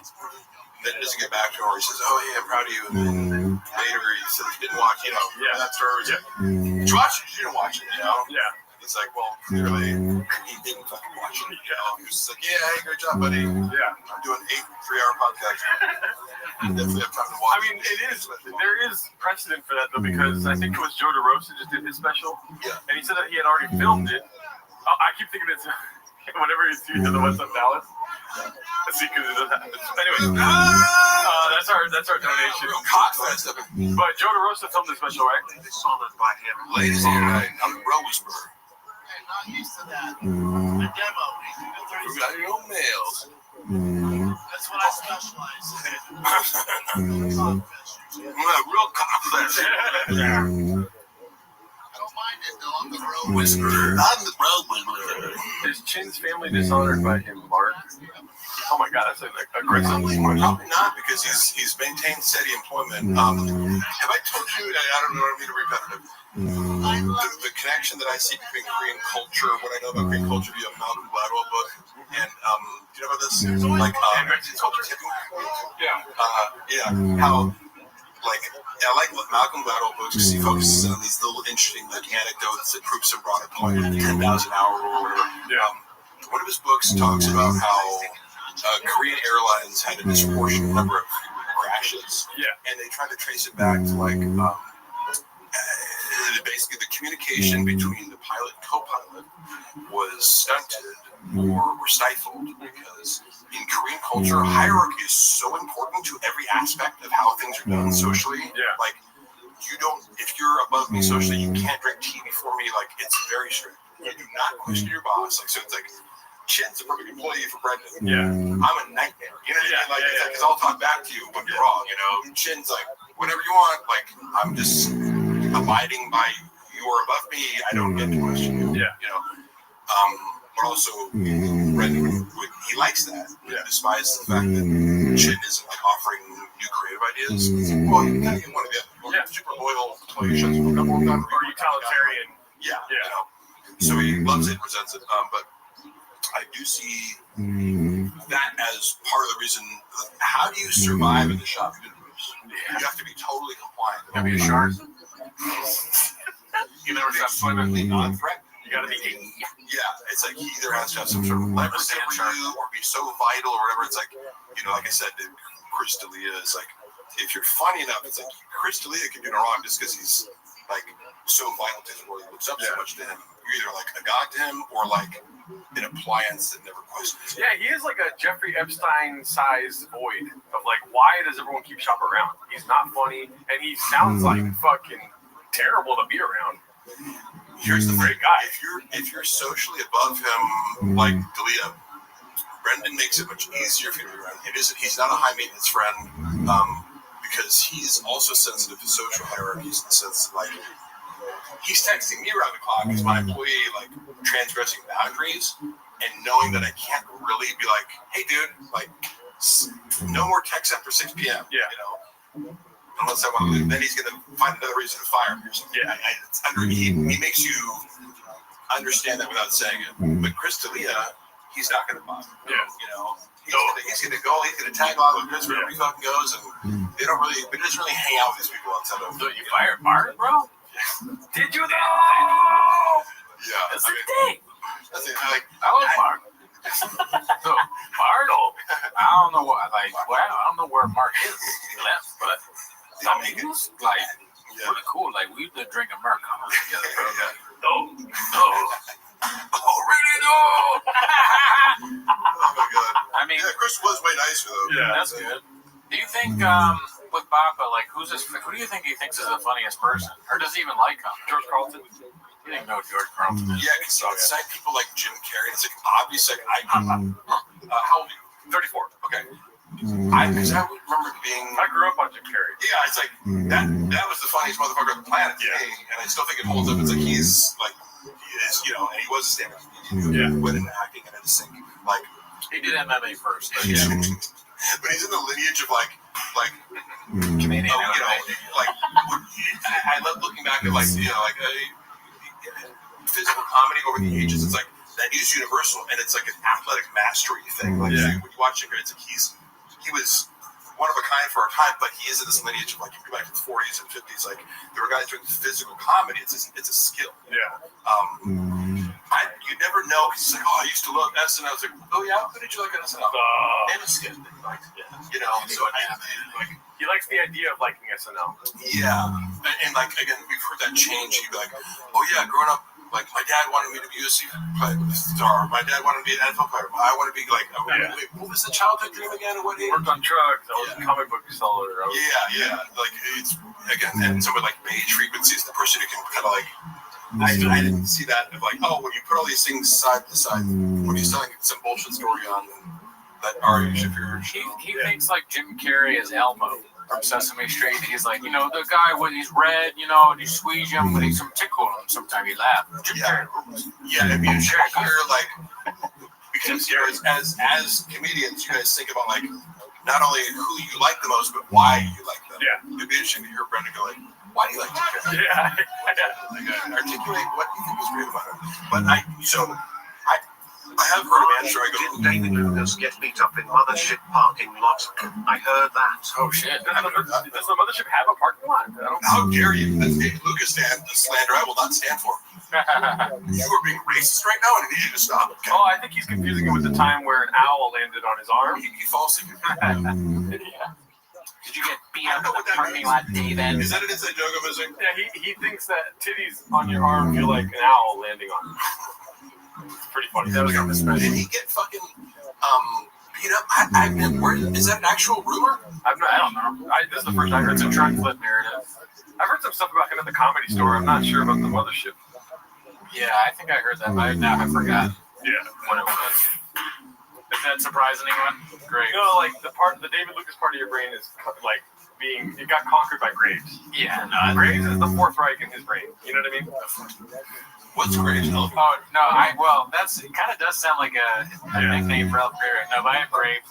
[SPEAKER 4] he doesn't get back to him, or he says, oh, yeah, I'm proud of you. And then later he says he didn't watch, that story was did you watch it? You didn't watch it,
[SPEAKER 17] Yeah.
[SPEAKER 4] It's like, well, clearly he didn't fucking watch it. He was just like, yeah, hey, great job, buddy.
[SPEAKER 17] Yeah.
[SPEAKER 4] I'm doing 8 3-hour podcasts. I definitely have time to watch.
[SPEAKER 17] I mean, there is precedent for that, though, because I think it was Joe DeRosa just did his special. Yeah. And he said that he had already filmed it. I keep thinking it's whenever he's doing the West of Dallas. See, because it doesn't happen. Anyway, that's our donation. But Joe DeRosa filmed the special, right?
[SPEAKER 4] They saw that by him. Ladies and gentlemen, I'm the Bro Whisperer.
[SPEAKER 10] Not used to that. The demo.
[SPEAKER 4] We got your own mails.
[SPEAKER 10] That's what I specialize in.
[SPEAKER 4] Real confident.
[SPEAKER 10] Don't mind it though. I'm the Bro Whisperer.
[SPEAKER 4] I'm the Bro Whisperer.
[SPEAKER 17] Is Chin's family dishonored by him, Mark? Oh my God, that's aggressive.
[SPEAKER 4] Probably not, because he's maintained steady employment. Have I told you? I don't know. I don't mean to be repetitive. The connection that I see between Korean culture, what I know about Korean culture via Malcolm Gladwell book, and do you know about this? Like culture. How like, I like Malcolm Gladwell books because he focuses on these little interesting like anecdotes that proves some broader point, like the 10,000 hour rule or whatever. One of his books talks about how Korean Airlines had a disproportionate number of crashes, and they tried to trace it back to like basically the communication between the pilot and co-pilot was stunted or stifled because in Korean culture, hierarchy is so important to every aspect of how things are done socially. Like, you don't, if you're above me socially, you can't drink tea before me. Like, it's very strict. You do not question your boss. Like, so it's like, Chin's a perfect employee for Brendan. I'm a nightmare. You know what I mean? Like, because I'll talk back to you when you're wrong, you know? Chin's like, whatever you want. Like, I'm just abiding by you are above me. I don't get to question you. You know? But also, Brendan, he likes that. He despises the fact that Chin isn't like offering new creative ideas. It's like, well, you kind of get one of the super loyal employees or
[SPEAKER 17] utilitarian.
[SPEAKER 4] You know? So he loves it, resents it. But I do see that as part of the reason. How do you survive in the shop universe? You have to be totally compliant. You have to be a shark. You never stop swimming and be non-threatening. You got to be. It's like he either has to have some sort of leverage over you or be so vital or whatever. It's like, you know, like I said, Chris D'Elia is like, if you're funny enough, it's like Chris D'Elia can do no wrong just because he's like so vital to his world. He looks up so much to him. You're either like a god to him or like an appliance that never questions.
[SPEAKER 17] Yeah, he is like a Jeffrey Epstein-sized void of like, why does everyone keep Shop around? He's not funny, and he sounds like fucking terrible to be around.
[SPEAKER 4] Here's the great guy. If you're socially above him, like D'Elia, Brendan makes it much easier for you to be around. He's not a high maintenance friend, because he's also sensitive to social hierarchies in the sense that, like, he's texting me around the clock as my employee, like, transgressing boundaries, and knowing that I can't really be like, hey, dude, like, no more texts after 6 p.m. You know? Unless I want to leave, then he's going to find another reason to fire me or something. He makes you understand that without saying it. But Chris D'Elia, he's not going to bother. You know, he's going to go, he's going to tag along with Chris wherever he fucking goes, and they just really hang out with these people outside of.
[SPEAKER 19] So you fired Martin, bro?
[SPEAKER 17] Did you know?
[SPEAKER 19] That's a thing.
[SPEAKER 4] Like,
[SPEAKER 19] I love Mark. So Bartle, I don't know what, like, well, I don't know where Mark is. He left, but I mean, he was like pretty cool. Like, we used to drink Americano together, bro.
[SPEAKER 4] Really? No. Oh my god.
[SPEAKER 19] I mean,
[SPEAKER 4] Chris was way nicer though.
[SPEAKER 19] That's good. Do you think with Bappa, like, who do you think he thinks is the funniest person, or does he even like him?
[SPEAKER 17] George Carlton.
[SPEAKER 19] You didn't know George Carlton.
[SPEAKER 4] Yeah, because outside people like Jim Carrey, it's like obvious. Like, how old are you? 34. Okay. Because I remember being.
[SPEAKER 17] I grew up on Jim Carrey.
[SPEAKER 4] Yeah, it's like that was the funniest motherfucker on the planet to me, and I still think it holds up. It's like he's like, he is, you know, and he was a stand-up comedian. Went into acting and into singing. Like,
[SPEAKER 19] he did MMA first. But
[SPEAKER 4] but he's in the lineage of like
[SPEAKER 19] comedian.
[SPEAKER 4] You know, like I love looking back at like, you know, like physical comedy over the ages. It's like that is universal, and it's like an athletic mastery thing. Like when you watch him, it's like he was one of a kind for our time, but he is in this lineage of like, you go back to the 40s and 50s, like there were guys doing physical comedy. It's a skill. You never know, because it's like, oh, I used to love SNL. I was like, oh yeah, how did you like SNL? And it's skill. Like, you know, so like
[SPEAKER 17] he likes the idea of liking SNL.
[SPEAKER 4] Yeah, and like again, we've heard that change. You'd be like, oh yeah, growing up, like my dad wanted me to be a star. My dad wanted me to be an NFL player. I want to be like, wait, what was the childhood dream again? At what age?
[SPEAKER 17] Worked on drugs. I was a comic book seller.
[SPEAKER 4] Like it's again, and someone like beige frequency is the person who can kind of like. I didn't see that of like, oh, when you put all these things side to side, when you're telling some bullshit story on that Ari Shaffir.
[SPEAKER 19] He thinks like Jim Carrey is Elmo from Sesame Street. He's like, you know, the guy when he's red, you know, and you squeeze him, but he's tickle him. Sometimes he laughs. Jim Carrey.
[SPEAKER 4] I mean, you're like, because as comedians, you guys think about like not only who you like the most, but why you like them. It'd be interesting to hear Brendan go like, why do you like Jim Carrey? Like, articulate what you think is great about him. But I have heard of it. Sure, I go.
[SPEAKER 10] Didn't David Lucas get beat up in Mothership parking lot? I heard that.
[SPEAKER 16] Oh shit!
[SPEAKER 17] Does the mothership have a parking lot? I don't
[SPEAKER 4] How dare you? That's David Lucas stand the slander I will not stand for. You are being racist right now, and I need you to stop. Okay?
[SPEAKER 17] Oh, I think he's confusing it with the time where an owl landed on his arm.
[SPEAKER 4] He falsely.
[SPEAKER 16] Yeah. Did you get beat up in the parking lot, David?
[SPEAKER 4] Is that an inside joke of his?
[SPEAKER 17] Yeah, he thinks that titties on your arm feel like an owl landing on you. It's pretty funny. That was on this
[SPEAKER 4] Did he get fucking beat up? I've been worried. Is that an actual rumor?
[SPEAKER 17] I don't know. This is the first I heard some trifling narrative. I've heard some stuff about him at the Comedy Store. I'm not sure about the mothership.
[SPEAKER 16] Yeah, I think I heard that, but now I forgot.
[SPEAKER 17] Yeah,
[SPEAKER 16] what it was. Is that surprising anyone? Great.
[SPEAKER 17] No, like the David Lucas part of your brain is like it got conquered by Graves.
[SPEAKER 16] Yeah, no.
[SPEAKER 17] Graves is the Fourth Reich in his brain. You know what I mean?
[SPEAKER 4] What's Graves?
[SPEAKER 16] Oh no, it kind of does sound like a nickname for Elf Perry. No, but I have Graves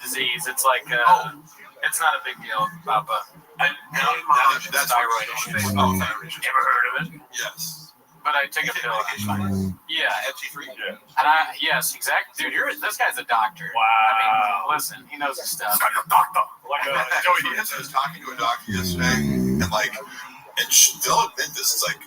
[SPEAKER 16] disease. It's like it's not a big deal, Papa.
[SPEAKER 4] That's
[SPEAKER 16] thyroid issue.
[SPEAKER 4] Oh, thyroid issue.
[SPEAKER 16] Ever heard of it?
[SPEAKER 4] Yes.
[SPEAKER 16] But I take a pill. Yeah.
[SPEAKER 4] FT3.
[SPEAKER 16] Yeah. And yes, exactly. Dude, this guy's a doctor.
[SPEAKER 17] Wow.
[SPEAKER 16] I mean, listen, he knows his stuff.
[SPEAKER 17] He's a doctor. Like Joey
[SPEAKER 4] I was talking to a doctor yesterday, and they'll admit this. It's like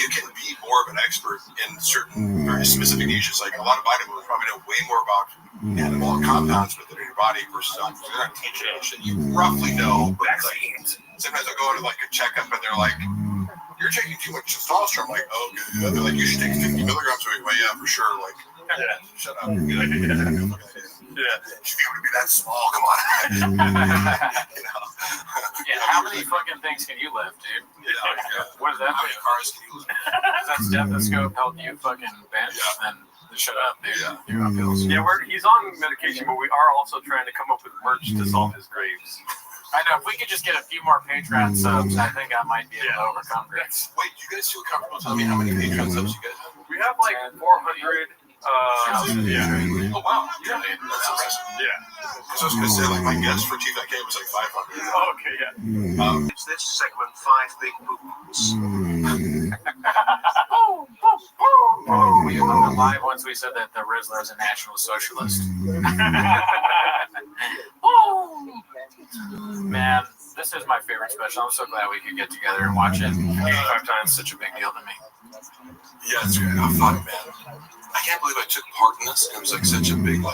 [SPEAKER 4] you can be more of an expert in certain very specific niches. Like a lot of bodybuilders probably know way more about animal compounds within your body versus doctors. They're not teaching you shit you roughly know. But vaccines. Sometimes I'll go to like a checkup, and they're like, "You're taking too much testosterone." I'm like, "Oh, good." They're like, "You should take 50 milligrams a week." Well, yeah, for sure. Like, shut up. Yeah, you should be able to be that small. Come on. You know.
[SPEAKER 16] Yeah, how many fucking things can you lift, dude?
[SPEAKER 4] Yeah.
[SPEAKER 16] What is that?
[SPEAKER 4] How many cars can you lift?
[SPEAKER 16] Does that stethoscope help you fucking bench? Then shut up, dude.
[SPEAKER 17] Yeah, he's on medication, but we are also trying to come up with merch to solve his Graves.
[SPEAKER 16] I know. If we could just get a few more Patreon subs, I think I might be able to overcome Graves.
[SPEAKER 4] Wait, you guys feel comfortable telling me how many Patreon subs you guys have?
[SPEAKER 17] We have like 400.
[SPEAKER 4] Oh wow! Yeah, that's impressive.
[SPEAKER 17] Yeah.
[SPEAKER 4] So I was gonna say, like, my guess for TVK was like 500.
[SPEAKER 17] Oh, okay, yeah.
[SPEAKER 10] It's this segment 5 big poops.
[SPEAKER 16] We went live once we said that the Rizzler is a national socialist. Man, this is my favorite special. I'm so glad we could get together and watch it 85 times. Such a big deal to me.
[SPEAKER 4] Yeah, it's really fun, man. I can't believe I took part in this. It was like such a big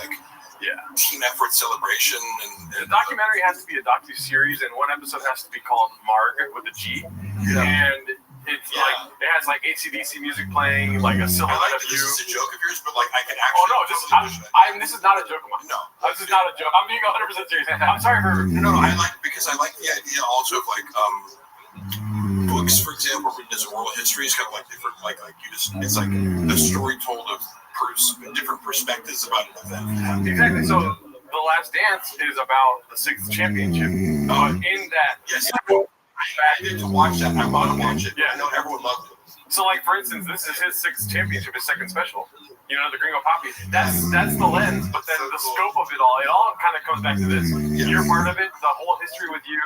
[SPEAKER 4] team effort celebration. And
[SPEAKER 17] the documentary has to be a docu-series, and one episode has to be called Marg with a G.
[SPEAKER 4] Yeah.
[SPEAKER 17] And it's like it has like AC/DC music playing, like a silhouette of you.
[SPEAKER 4] This is a joke of yours, but like I can actually.
[SPEAKER 17] Oh no, this is not a joke of mine. No, this is not a joke. I'm being 100% serious. I'm sorry for
[SPEAKER 4] no. I like the idea also of like books, for example, written as oral history is kind of like different. Like you just it's like a story told of different perspectives about an event.
[SPEAKER 17] Exactly. So The Last Dance is about the 6th championship. In that,
[SPEAKER 4] yes, I did to watch that. I want to watch it. Yeah, I know everyone loved it.
[SPEAKER 17] So, like for instance, this is his 6th championship, his 2nd special. You know, the Gringo Poppy. That's the lens, but then the scope of it all kind of comes back to this. You're part of it. The whole history with you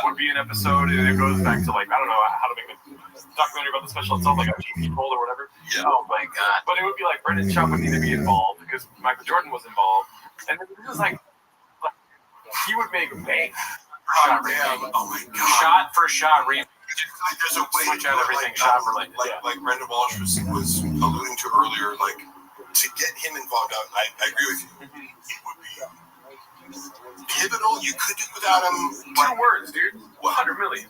[SPEAKER 17] would be an episode, and it goes back to like I don't know how to make a documentary about the special itself, like a TV poll or whatever.
[SPEAKER 4] Yeah.
[SPEAKER 17] Oh my god! But it would be like Brendan Schaub would need to be involved because Michael Jordan was involved, and it was like he would make bank.
[SPEAKER 4] Oh my god!
[SPEAKER 16] Shot for shot remake.
[SPEAKER 4] There's a way
[SPEAKER 16] switch out everything shot related.
[SPEAKER 4] Like Brendan Walsh was alluding to earlier, like to get him involved. I agree with you. It would be pivotal. You could do without him.
[SPEAKER 17] 2 words, dude. 100 million.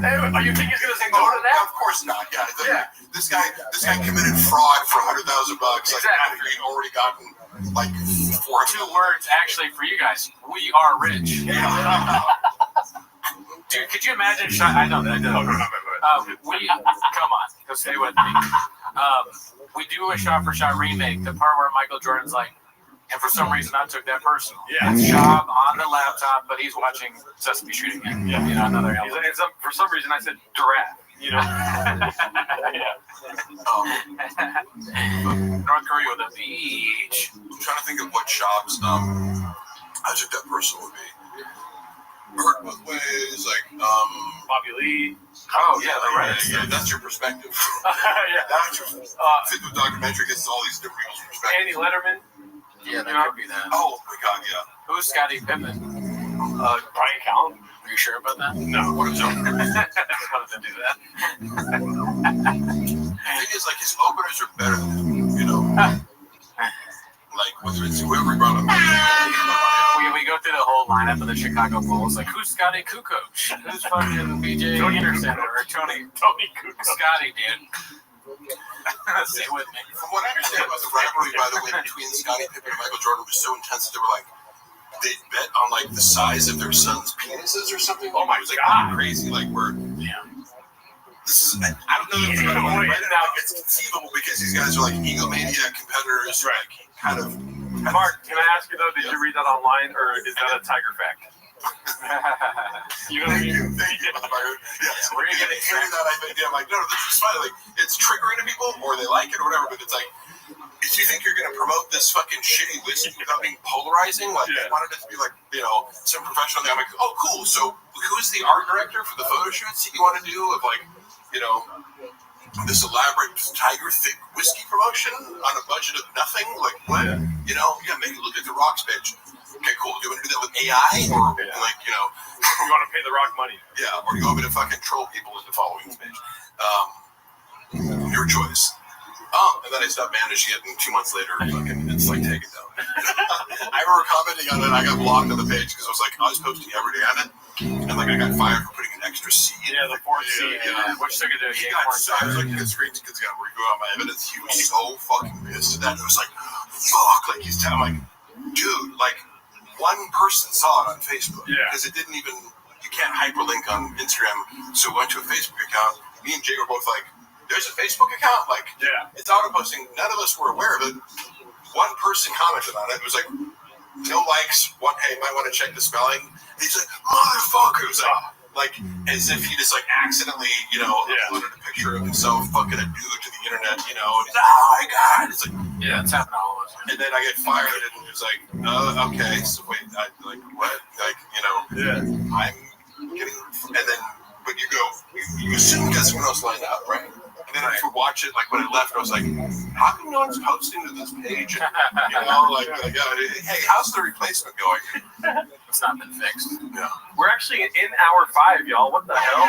[SPEAKER 17] Hey, are you think he's gonna say no to that?
[SPEAKER 4] Of course not. Yeah. This guy committed fraud for $100,000. Like after he'd already gotten like
[SPEAKER 16] 2 words actually for you guys. We are rich. Dude, could you imagine? I know that. We come on, go stay with me. We do a shot-for-shot remake. The part where Michael Jordan's like, and for some reason I took that person.
[SPEAKER 17] Yeah.
[SPEAKER 16] Job on the laptop, but he's watching Sesame Street again. Yeah. You know, another element.
[SPEAKER 17] For some reason I said giraffe. You know.
[SPEAKER 16] North Korea with a beach.
[SPEAKER 4] I'm trying to think of what jobs I took that person would be. hurt both ways. Like,
[SPEAKER 17] Bobby Lee.
[SPEAKER 16] Oh yeah, the Reddit.
[SPEAKER 4] Yeah, that's your perspective.
[SPEAKER 17] Yeah.
[SPEAKER 4] That's your fit with documentary gets all these different people's perspectives.
[SPEAKER 17] Andy Letterman.
[SPEAKER 16] Yeah, that could be that.
[SPEAKER 4] Oh my god, yeah.
[SPEAKER 16] Who's Scottie Pippen?
[SPEAKER 17] Brian Callen.
[SPEAKER 16] Are you sure about that?
[SPEAKER 17] No, what a joke.
[SPEAKER 16] I just wanted to do that.
[SPEAKER 4] The thing is, like, his openers are better than him, you know? Like, whether it's whoever brought him
[SPEAKER 16] we go through the whole lineup of the Chicago Bulls. Like, who's Scotty Kukoc? Who's fucking BJ
[SPEAKER 17] Tony
[SPEAKER 16] Anderson or Tony
[SPEAKER 17] Kukoc.
[SPEAKER 16] Scotty, dude. Stay with me.
[SPEAKER 4] From what I understand about the rivalry, by the way, between Scottie Pippen and Michael Jordan was so intense that they were like, they bet on like the size of their sons' penises or something.
[SPEAKER 17] Oh my
[SPEAKER 4] it was like
[SPEAKER 17] god,
[SPEAKER 4] crazy! Like we're this is, I don't know if it's
[SPEAKER 17] Yeah,
[SPEAKER 4] right
[SPEAKER 17] wait,
[SPEAKER 4] now. It's conceivable because these guys are like egomaniac competitors,
[SPEAKER 17] right?
[SPEAKER 4] Like kind of.
[SPEAKER 17] Mark, can I ask you though? Did you read that online, or is that a Tiger fact? You know what I mean?
[SPEAKER 4] Yes, we're gonna hear that. I think I'm like, no, this is fine. Like it's triggering to people, or they like it, or whatever. But it's like, if you think you're gonna promote this fucking shitty whiskey without being polarizing, like I wanted it to be like, you know, some professional thing. I'm like, oh, cool. So who's the art director for the photo shoots that you want to do of like, you know, this elaborate Tiger thick whiskey promotion on a budget of nothing? Like what? You know, yeah, maybe look at the Rock's page. Okay, cool. Do you want to do that with AI, or like, you know,
[SPEAKER 17] you want to pay the Rock money?
[SPEAKER 4] Yeah, or do you want me to fucking troll people into following this page? Your choice. And then I stopped managing it, and 2 months later, fucking, it's like taken down. I remember commenting on it, and I got blocked on the page because I was posting every day on it, and like I got fired for putting an extra C.
[SPEAKER 17] Yeah, the fourth C. Which took it to
[SPEAKER 4] he got so I was like, his screens kids got review on my evidence. He was so fucking pissed at that. It was like, fuck, like he's telling, like, dude, like one person saw it on Facebook because it didn't even. You can't hyperlink on Instagram, so we went to a Facebook account. Me and Jay were both like, there's a Facebook account, like, it's auto-posting. None of us were aware of it. One person commented on it. It was like, no likes. Hey, might want to check the spelling. And he's like, motherfucker. It was like, as if he just, like, accidentally, you know, uploaded a picture of himself fucking a dude to the internet, you know. And he's like, oh, my God. It's like,
[SPEAKER 16] yeah, it's happened to all of us.
[SPEAKER 4] And then I get fired, and it was like, okay, so wait, like, what? Like, you know, I'm getting, and then, but you go, you assume because someone else lined up, right? And then I would watch it, like when it left, I was like, how come no one's posting to this page? You know, like hey, how's the replacement going?
[SPEAKER 16] It's not been fixed.
[SPEAKER 4] Yeah.
[SPEAKER 17] We're actually in hour 5, y'all. What the hell?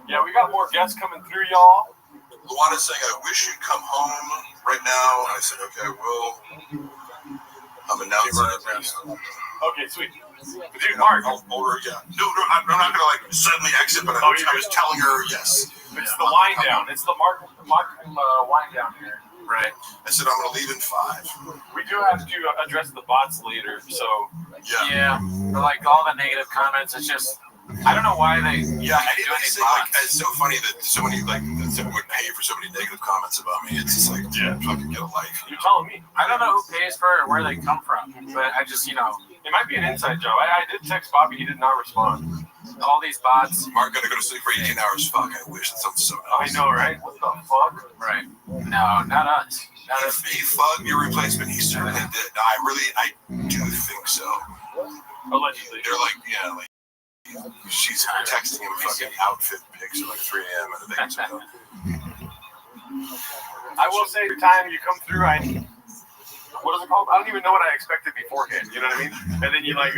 [SPEAKER 17] Yeah, we got more guests coming through, y'all.
[SPEAKER 4] Luana's saying, I wish you'd come home right now. And I said, okay, I will. I'm announcing it.
[SPEAKER 17] Okay, sweet. Dude, Mark.
[SPEAKER 4] No, I'm not gonna like suddenly exit, but I was telling her yes.
[SPEAKER 17] It's the wind down. It's the Mark wind down here.
[SPEAKER 4] Right. I said I'm gonna leave in 5.
[SPEAKER 17] We do have to address the bots later, so
[SPEAKER 16] yeah. But like all the negative comments, it's just I don't know why they do any bots.
[SPEAKER 4] Like, it's so funny that so many like that someone would pay for so many negative comments about me. It's just like fucking get a life.
[SPEAKER 17] You're telling me.
[SPEAKER 16] I don't know who pays for it or where they come from, but I just
[SPEAKER 17] it might be an inside job. I did text Bobby, he did not respond.
[SPEAKER 16] All these bots.
[SPEAKER 4] Mark gotta go to sleep for 18 hours. Fuck, I wish that sounds so nice.
[SPEAKER 17] I know, right? What the fuck?
[SPEAKER 16] Right. No, not us.
[SPEAKER 4] If he fucked your replacement, he certainly did. I do think so.
[SPEAKER 17] Allegedly.
[SPEAKER 4] They're like, like she's texting him fucking outfit pics at like 3 a.m. and the things.
[SPEAKER 17] I will say, every time you come through, what is it called? I don't even know what I expected beforehand. You know what I mean? And then you break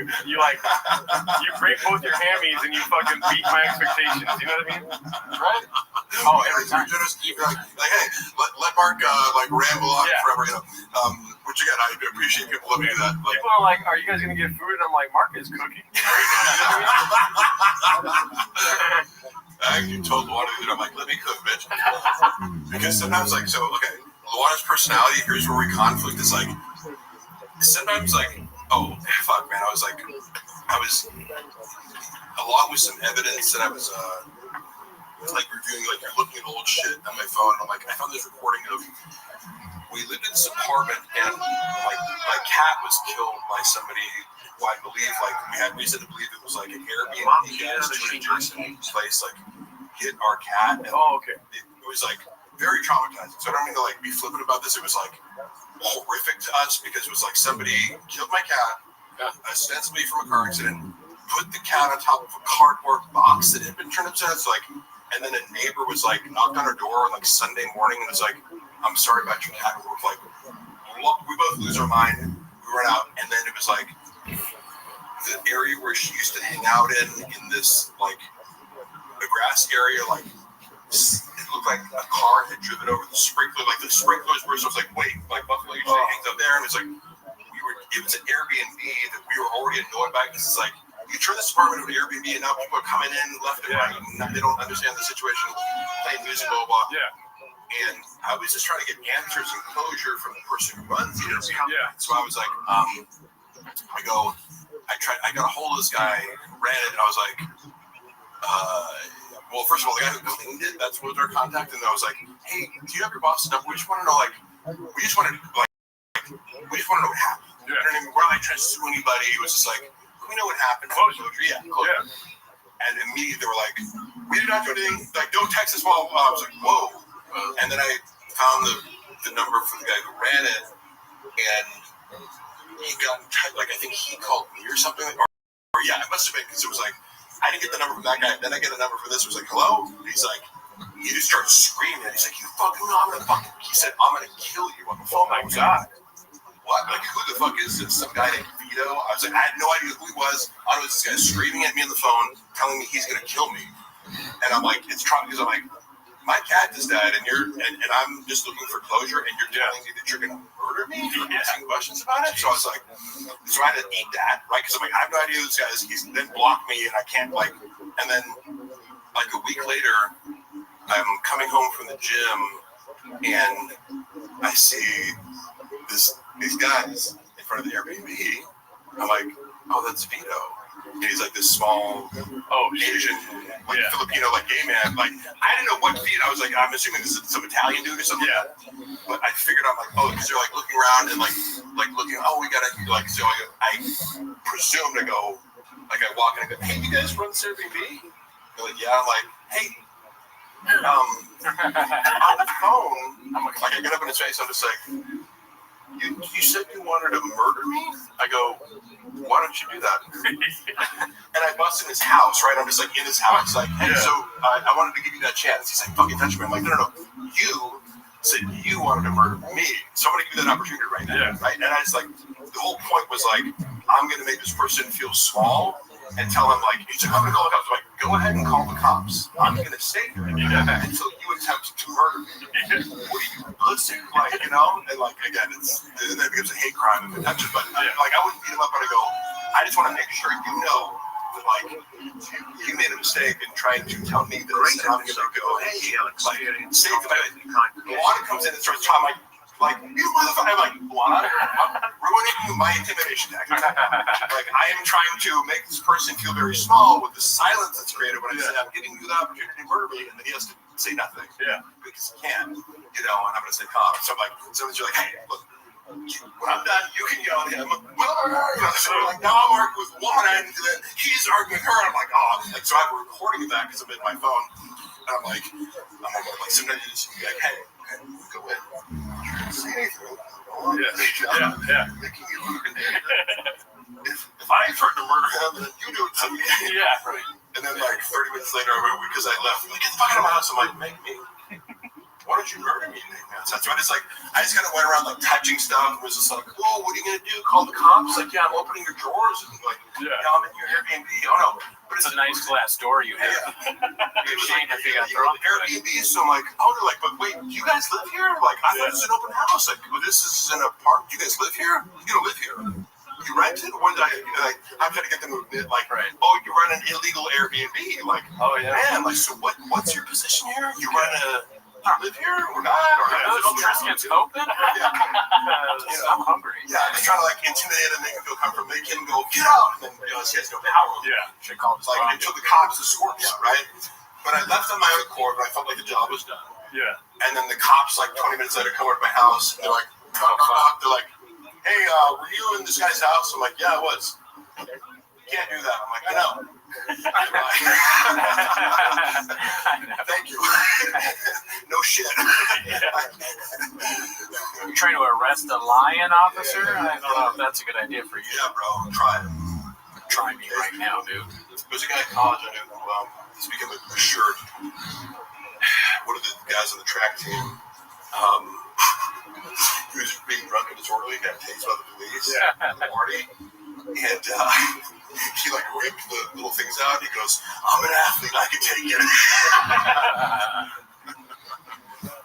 [SPEAKER 17] both your hammies and you fucking beat my expectations. You know what I mean? Right?
[SPEAKER 16] Oh, every time.
[SPEAKER 4] You're like, hey, let Mark like ramble on forever. You know, which again, I appreciate people letting me do that. Like,
[SPEAKER 17] people are like, "Are you guys gonna get food?" And I'm like, "Mark is cooking."
[SPEAKER 4] I actually told Luana that I'm like, "Let me cook, bitch," because sometimes like okay. Luana's personality, here's where we conflict, is like, sometimes like, oh, fuck, man, I was along with some evidence that I was, like, reviewing, like, you're looking at old shit on my phone, and I'm like, I found this recording of, we lived in this apartment, and, like, my cat was killed by somebody who I believe, like, we had reason to believe it was, like, an Airbnb guest to an adjacent place, like, hit our cat, and it was, like, very traumatizing. So I don't mean to like be flippant about this. It was like horrific to us because it was like somebody killed my cat, ostensibly from a car accident, put the cat on top of a cardboard box that had been turned upside down. Like, and then a neighbor was like knocked on her door on like Sunday morning and was like, "I'm sorry about your cat." We were like, we both lose our mind. We run out, and then it was like the area where she used to hang out in this like the grass area, like it looked like a car had driven over the sprinkler, like the sprinklers were. So I was like, wait, like Buffalo usually hangs up there, and it's like it was an Airbnb that we were already annoyed by because it's like you turn this apartment into an Airbnb, and now people are coming in left and right, and they don't understand the situation, playing music, blah blah. And I was just trying to get answers and closure from the person who runs the Airbnb. So I was like, I got a hold of this guy who ran it, and I was like, well, first of all, the guy who cleaned it, that's what was our contact, and I was like, hey, do you have your boss's number? We just want to know, like, we just want to know what happened. You know what I mean? We're not like trying to sue anybody. It was just like, we know what happened. Closure. Closure. And immediately they were like, we did not do anything. Like, don't text us while I was like, whoa. And then I found the number for the guy who ran it, and he got in touch. Like, I think he called me or something. Or yeah, it must have been because it was like, I didn't get the number from that guy. Then I get a number for this. It was like, hello? And he's like, he just started screaming. He's like, you fucking know, I'm going to fucking, he said, I'm going to kill you on the phone. Oh my God. What? Like, who the fuck is this? Some guy named Vito? I was like, I had no idea who he was. I was this guy screaming at me on the phone, telling me he's going to kill me. And I'm like, it's trouble because I'm like, my cat just died, and I'm just looking for closure, and you're telling me that you're going to murder me for asking questions about it? So I was like, so I had to eat that, right? Because I'm like, I have no idea who this guy is. He's then blocked me, and I can't, like, and then, like, a week later, I'm coming home from the gym, and I see these guys in front of the Airbnb. I'm like, oh, that's Vito. And he's like this small, Asian, like Filipino, like gay man. Like, I didn't know what Vito. I was like, I'm assuming this is some Italian dude or something. But I figured I'm like, oh, because they're like looking around and like looking. Oh, we gotta like. So I presume to go. Like I walk in and go, hey, you guys run this Airbnb? They're like, yeah. I'm like, hey. On the phone, I'm like, I get up in his face. I'm just like, you said you wanted to murder me? I go, why don't you do that? And I bust in his house, right? I'm just like in his house, like, hey, so I wanted to give you that chance. He's like, fucking touch me. I'm like, no. You said you wanted to murder me, so I'm gonna give you that opportunity right now, right? And I just like, the whole point was like, I'm gonna make this person feel small and tell him like, he's like, I'm gonna call the cops. I'm like, go ahead and call the cops. I'm gonna stay here until you attempt to murder me. What are you listening? Like, you know, and like again, that becomes a hate crime if it touches. But like, I wouldn't beat him up, but I go, I just want to make sure you know that like you made a mistake in trying to tell me this, and I'm gonna go, hey, like, say Luana comes in and starts trying like you motherfucker, like Luana, I'm ruining my intimidation tactic. Like I am trying to make this person feel very small with the silence that's created when I say I'm giving you the opportunity to murder me, and then he has to say nothing. Because he can't, you know, and I'm gonna say cops. So I'm like, so you're like, hey, look, when I'm done, you can yell at him. You know, so like now I'm arguing with one, and then he's arguing with her, and I'm like, oh, like so I have a recording of that because I'm in my phone, and I'm like sometimes you just be like, hey, okay, go in. Say anything. Making you look at if I threaten to murder him and then you do it to me. Right. And then like 30 minutes later, because I left, like, get the fuck out of my house. I'm like, make me. Why don't you murder me? So that's why it's like, I just kind of went around like touching stuff. It was just like, whoa, what are you gonna do? Call the cops? Like, yeah, I'm opening your drawers and like, I'm in your Airbnb. Oh no. But it's a nice glass door you have. Airbnb, so I'm like, oh, they're like, but wait, do you guys live here? Like, I thought it's an open house. Like, well, this is an apartment. You guys live here? You don't live here. You rent it? When did I'm trying to get them to admit, like, oh, you run an illegal Airbnb. Like, oh yeah, man. Like, so what's your position here? You run live here or not? Or Triscuit's open? I'm hungry. Yeah, I'm just trying to like intimidate and make him feel comfortable. Make him go, get out. And then he has no power. Should call like until the cops escort him, right? But I left on my own accord, but I felt like the job was done. And then the cops, like 20 minutes later, come over to my house. And they're like, they're like, hey, were you in this guy's house? I'm like, yeah, I was. You can't do that. I'm like, I know. Thank you. No shit.
[SPEAKER 16] You're trying to arrest arrest a lion officer? I don't know if that's a good idea for you.
[SPEAKER 4] Yeah, bro. Try it.
[SPEAKER 16] Try me right now, dude.
[SPEAKER 4] There's a guy in college I knew who this became a shirt. One of the guys on the track team, he was being drunk and disorderly, got tased by the police at the party, and he like ripped the little things out. He goes, "I'm an athlete, I can take it."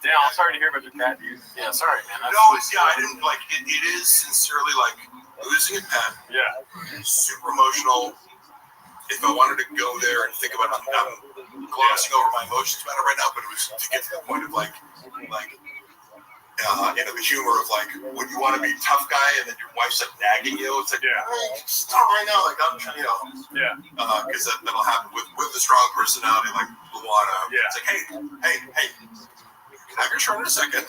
[SPEAKER 17] Damn, I'm sorry to hear about your cat, dude.
[SPEAKER 16] Yeah, sorry, man.
[SPEAKER 4] No, I didn't like it. It is sincerely like losing a pet.
[SPEAKER 17] Yeah.
[SPEAKER 4] Super emotional. If I wanted to go there and think about it, I'm glossing over my emotions about it right now, but it was to get to the point of like the humor of like when you want to be a tough guy and then your wife's like nagging you. It's like, stop right now, like I'm trying, because that'll happen with the strong personality like Luana.
[SPEAKER 17] Yeah.
[SPEAKER 4] It's like, hey, can I have your shirt in a second?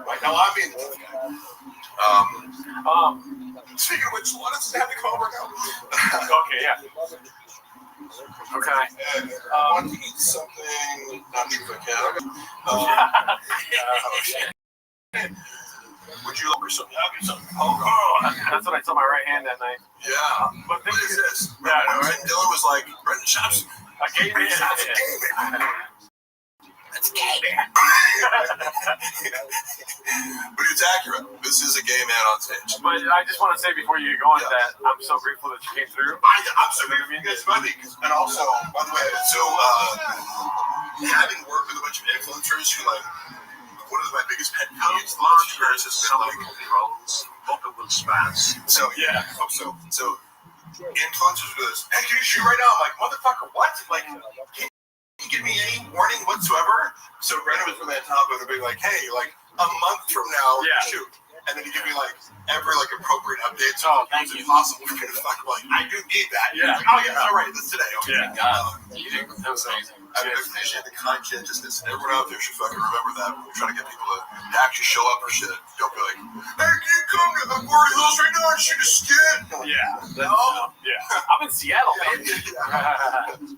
[SPEAKER 4] Right now, I'm being the tough guy. Speaking of which, Luana's have to come over now.
[SPEAKER 17] Okay, yeah.
[SPEAKER 16] Okay.
[SPEAKER 4] And I want to eat something. Not sure if I can. Would you like something? I'll get something.
[SPEAKER 17] That's what I told my right hand that night.
[SPEAKER 4] Yeah.
[SPEAKER 17] But
[SPEAKER 4] What is this?
[SPEAKER 17] Yeah, I know, right?
[SPEAKER 4] Dylan was like, Brendan shops.
[SPEAKER 17] A gaming.
[SPEAKER 4] Brendan shops a gaming. That's gaming. But it's accurate. This is a gay man on stage.
[SPEAKER 17] But I just want to say before you get going that I'm so grateful that you came through.
[SPEAKER 4] I'm so grateful you guys met me. And also, by the way, having worked with a bunch of influencers who like, one of my biggest pet peeves the last few years has been like multiple spans. So yeah, so influencers do this. Hey, can you shoot right now? I'm like, motherfucker, what? Like, can you give me any warning whatsoever? So Brandon was really on top of it, being like, hey, like a month from now, shoot. And then he give me like every like appropriate update. So
[SPEAKER 16] thank you.
[SPEAKER 4] Impossible for me to fuck. Like, I do need that.
[SPEAKER 17] Yeah.
[SPEAKER 4] Like, oh yeah, all right, that's today. Okay.
[SPEAKER 16] Yeah. That was amazing.
[SPEAKER 4] I appreciate the conscientiousness, and everyone out there should fucking remember that when we're trying to get people to actually show up for shit. Don't be like, hey, can you come to the Quarry Hills right now and shoot a skit?
[SPEAKER 17] Yeah.
[SPEAKER 4] No.
[SPEAKER 17] Yeah. I'm in Seattle, man.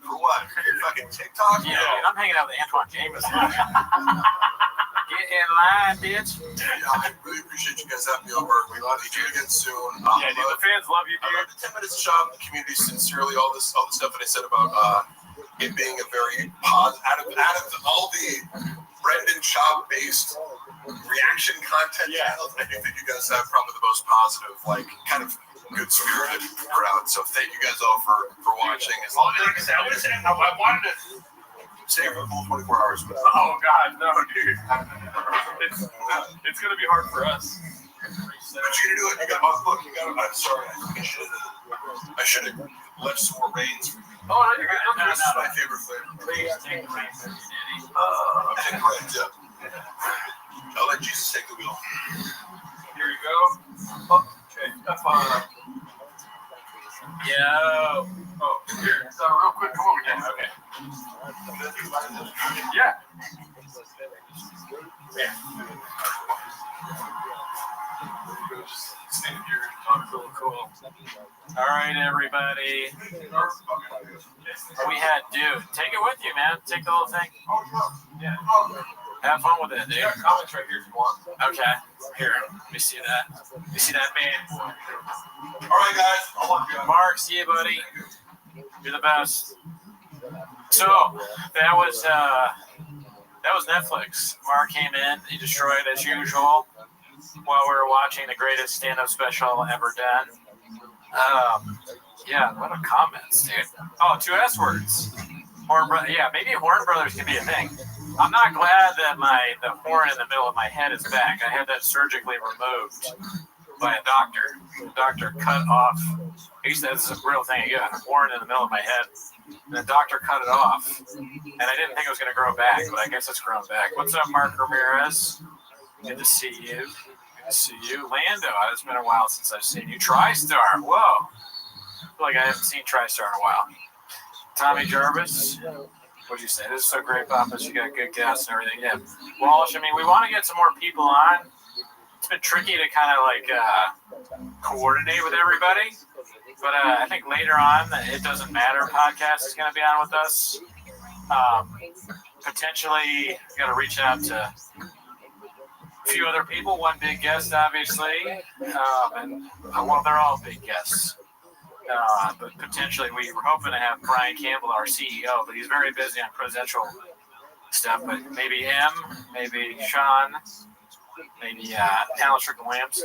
[SPEAKER 4] For what? Your fucking TikTok?
[SPEAKER 16] Yeah, dude, I'm hanging out with Antoine Jameson. Get in line, bitch.
[SPEAKER 4] Yeah, I really appreciate you guys having me over. We love you again soon.
[SPEAKER 17] Yeah, dude, the fans love you, dude.
[SPEAKER 4] I love the 10 minutes of shop, the community, sincerely, all the stuff that I said about it being a very positive, out of all the Brendan Schaub based reaction content channels, I think that you guys have probably the most positive, like kind of good spirited crowd. So thank you guys all for watching. As long as I wanted to stay for the full 24 hours. But,
[SPEAKER 17] oh God, no, dude. It's gonna be hard for us.
[SPEAKER 4] But you're gonna do it. You got my book. You got it. I'm sorry. I should have left some more reins.
[SPEAKER 17] Oh, no, you're good.
[SPEAKER 4] This is my favorite flavor.
[SPEAKER 16] Please take the reins, Daddy.
[SPEAKER 4] I'll let Jesus take the wheel.
[SPEAKER 17] Here you go. Oh, okay, that's fine.
[SPEAKER 16] Yo.
[SPEAKER 17] Oh, here. So real quick, come over here. Okay. Yeah.
[SPEAKER 16] Cool. All right, everybody. We had, dude, take it with you, man. Take the whole thing. Yeah. Have fun with it, dude.
[SPEAKER 17] Yeah, comments right here if you want.
[SPEAKER 16] Okay. Here, let me see that. Let me see that, man.
[SPEAKER 4] All right, guys. I'll love you.
[SPEAKER 16] Mark, see you, buddy. You're the best. So that was Netflix. Mark came in. He destroyed as usual while we were watching the greatest stand-up special ever done. Yeah, what a comments, dude. Oh, 2 S words. Yeah, maybe Horn Brothers can be a thing. I'm not glad that the horn in the middle of my head is back. I had that surgically removed by a doctor. The doctor cut off. He said this is a real thing. I got a horn in the middle of my head. And the doctor cut it off. And I didn't think it was going to grow back, but I guess it's grown back. What's up, Mark Ramirez? Good to see you. Good to see you. Lando, it's been a while since I've seen you. TriStar, whoa. I feel like I haven't seen TriStar in a while. Tommy Jarvis, what'd you say? This is so great, Papas. You got good guests and everything. Yeah. Walsh, I mean, we want to get some more people on. It's been tricky to kind of like coordinate with everybody. But I think later on, It Doesn't Matter podcast is going to be on with us. Potentially, got to reach out to a few other people, one big guest, obviously, and well, they're all big guests. But potentially, we were hoping to have Brian Campbell, our CEO, but he's very busy on presidential stuff. But maybe him, maybe Sean, maybe Alistair Williams.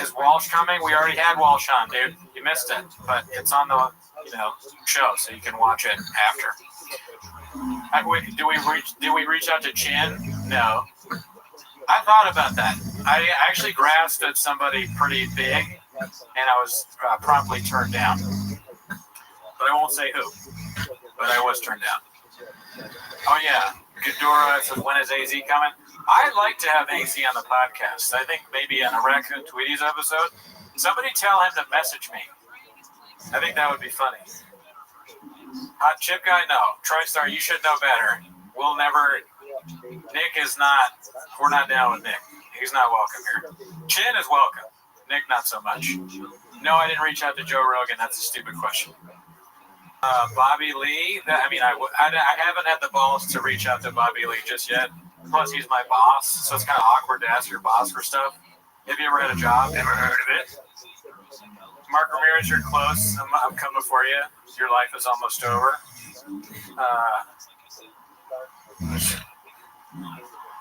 [SPEAKER 16] Is Walsh coming? We already had Walsh on, dude. You missed it, but it's on the show, so you can watch it after. Did we reach out to Chin? No. I thought about that. I actually grasped at somebody pretty big, and I was promptly turned down. But I won't say who. But I was turned down. Oh yeah, Ghidorah says, when is AZ coming? I'd like to have AZ on the podcast. I think maybe on a Raccoon Tweeties episode. Somebody tell him to message me. I think that would be funny. Hot chip guy? No. TriStar, you should know better. We'll never... Nick is not... We're not down with Nick. He's not welcome here. Chin is welcome. Nick, not so much. No, I didn't reach out to Joe Rogan. That's a stupid question. Bobby Lee? I haven't had the balls to reach out to Bobby Lee just yet. Plus, he's my boss, so it's kind of awkward to ask your boss for stuff. Have you ever had a job? Never heard of it. Mark Ramirez, you're close. I'm coming for you. Your life is almost over.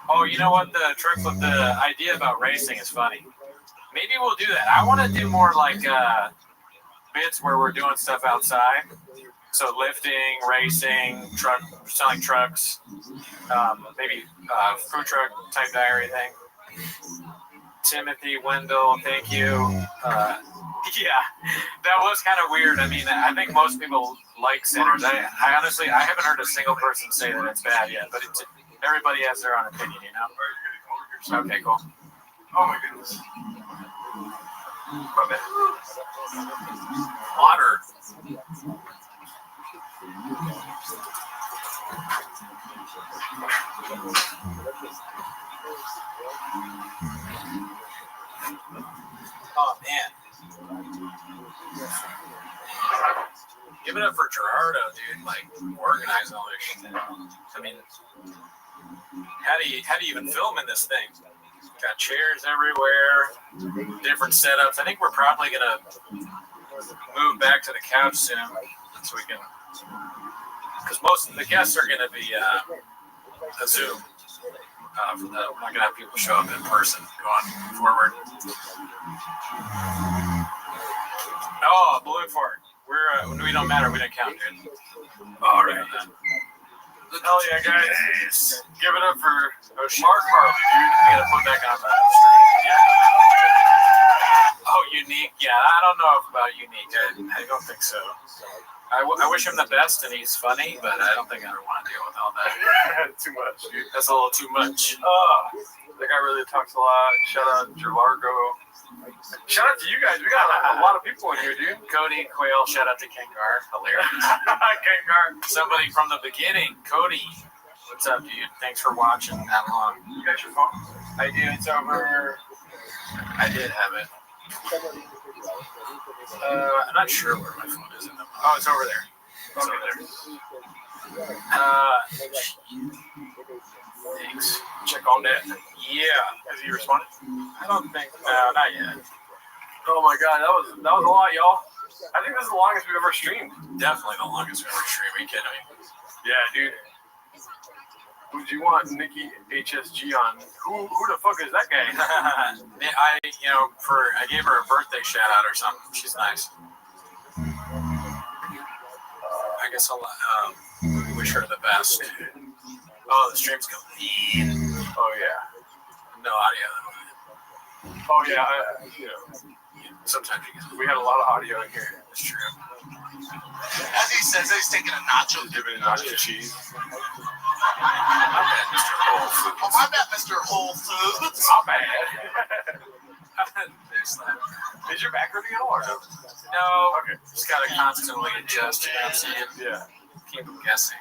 [SPEAKER 16] Oh, you know what? The trick with the idea about racing is funny. Maybe we'll do that. I want to do more like bits where we're doing stuff outside. So lifting, racing, selling trucks, maybe food truck type diary thing. Timothy Wendell, thank you. Yeah, that was kind of weird. I mean, I think most people like Sinners. I honestly, I haven't heard a single person say that it's bad yet, but everybody has their own opinion, Okay, cool. Oh my goodness. Water. Oh man. Give it up for Gerardo, dude, like organizing all this shit. I mean, how do you even film in this thing? Got chairs everywhere, different setups. I think we're probably gonna move back to the couch soon, so we can, because most of the guests are gonna be a Zoom. We're not gonna have people show up in person going forward. Oh, balloon fort. We don't matter. We don't count, dude. All right. Hell yeah, guys. Give it up for Mark Harley, dude. We gotta put back on that stream. Yeah. Oh, Unique. Yeah, I don't know about Unique. I don't think so. I wish him the best, and he's funny, but I don't think I want to deal with all that.
[SPEAKER 17] Too much, dude.
[SPEAKER 16] That's a little too much.
[SPEAKER 17] That guy really talks a lot. Shout out to Largo. Shout out to you guys. We got a lot of people in here, dude.
[SPEAKER 16] Cody Quayle. Shout out to Kengar. Hilarious.
[SPEAKER 17] Kengar.
[SPEAKER 16] Somebody from the beginning. Cody. What's up, dude? Thanks for watching that long.
[SPEAKER 17] You got your phone?
[SPEAKER 16] I do. It's over. I did have it. I'm not sure where my phone is. Oh, it's over there. It's over there. Thanks.
[SPEAKER 17] Check on that.
[SPEAKER 16] Yeah.
[SPEAKER 17] Has he responded?
[SPEAKER 16] I don't think. No, not yet.
[SPEAKER 17] Oh my god, that was a lot, y'all. I think this is the longest we've ever streamed.
[SPEAKER 16] Definitely the longest we've ever streamed. Are you kidding me?
[SPEAKER 17] Yeah, dude. Would you want Nikki HSG on? Who the fuck is that guy?
[SPEAKER 16] I gave her a birthday shout out or something. She's nice. I guess I'll wish her the best. Oh, the stream's going.
[SPEAKER 17] Oh yeah.
[SPEAKER 16] No audio.
[SPEAKER 17] Oh yeah.
[SPEAKER 16] Sometimes
[SPEAKER 17] we had a lot of audio in here.
[SPEAKER 16] That's true.
[SPEAKER 3] As he says, he's taking a nacho.
[SPEAKER 17] Dipping in nacho cheese.
[SPEAKER 16] My bad, Mr. Whole Foods.
[SPEAKER 3] Oh, my bad, Mr. Whole Foods.
[SPEAKER 17] My bad. Is your back hurting at all?
[SPEAKER 16] No. Okay. Just gotta constantly adjust.
[SPEAKER 17] Yeah.
[SPEAKER 16] Keep them guessing.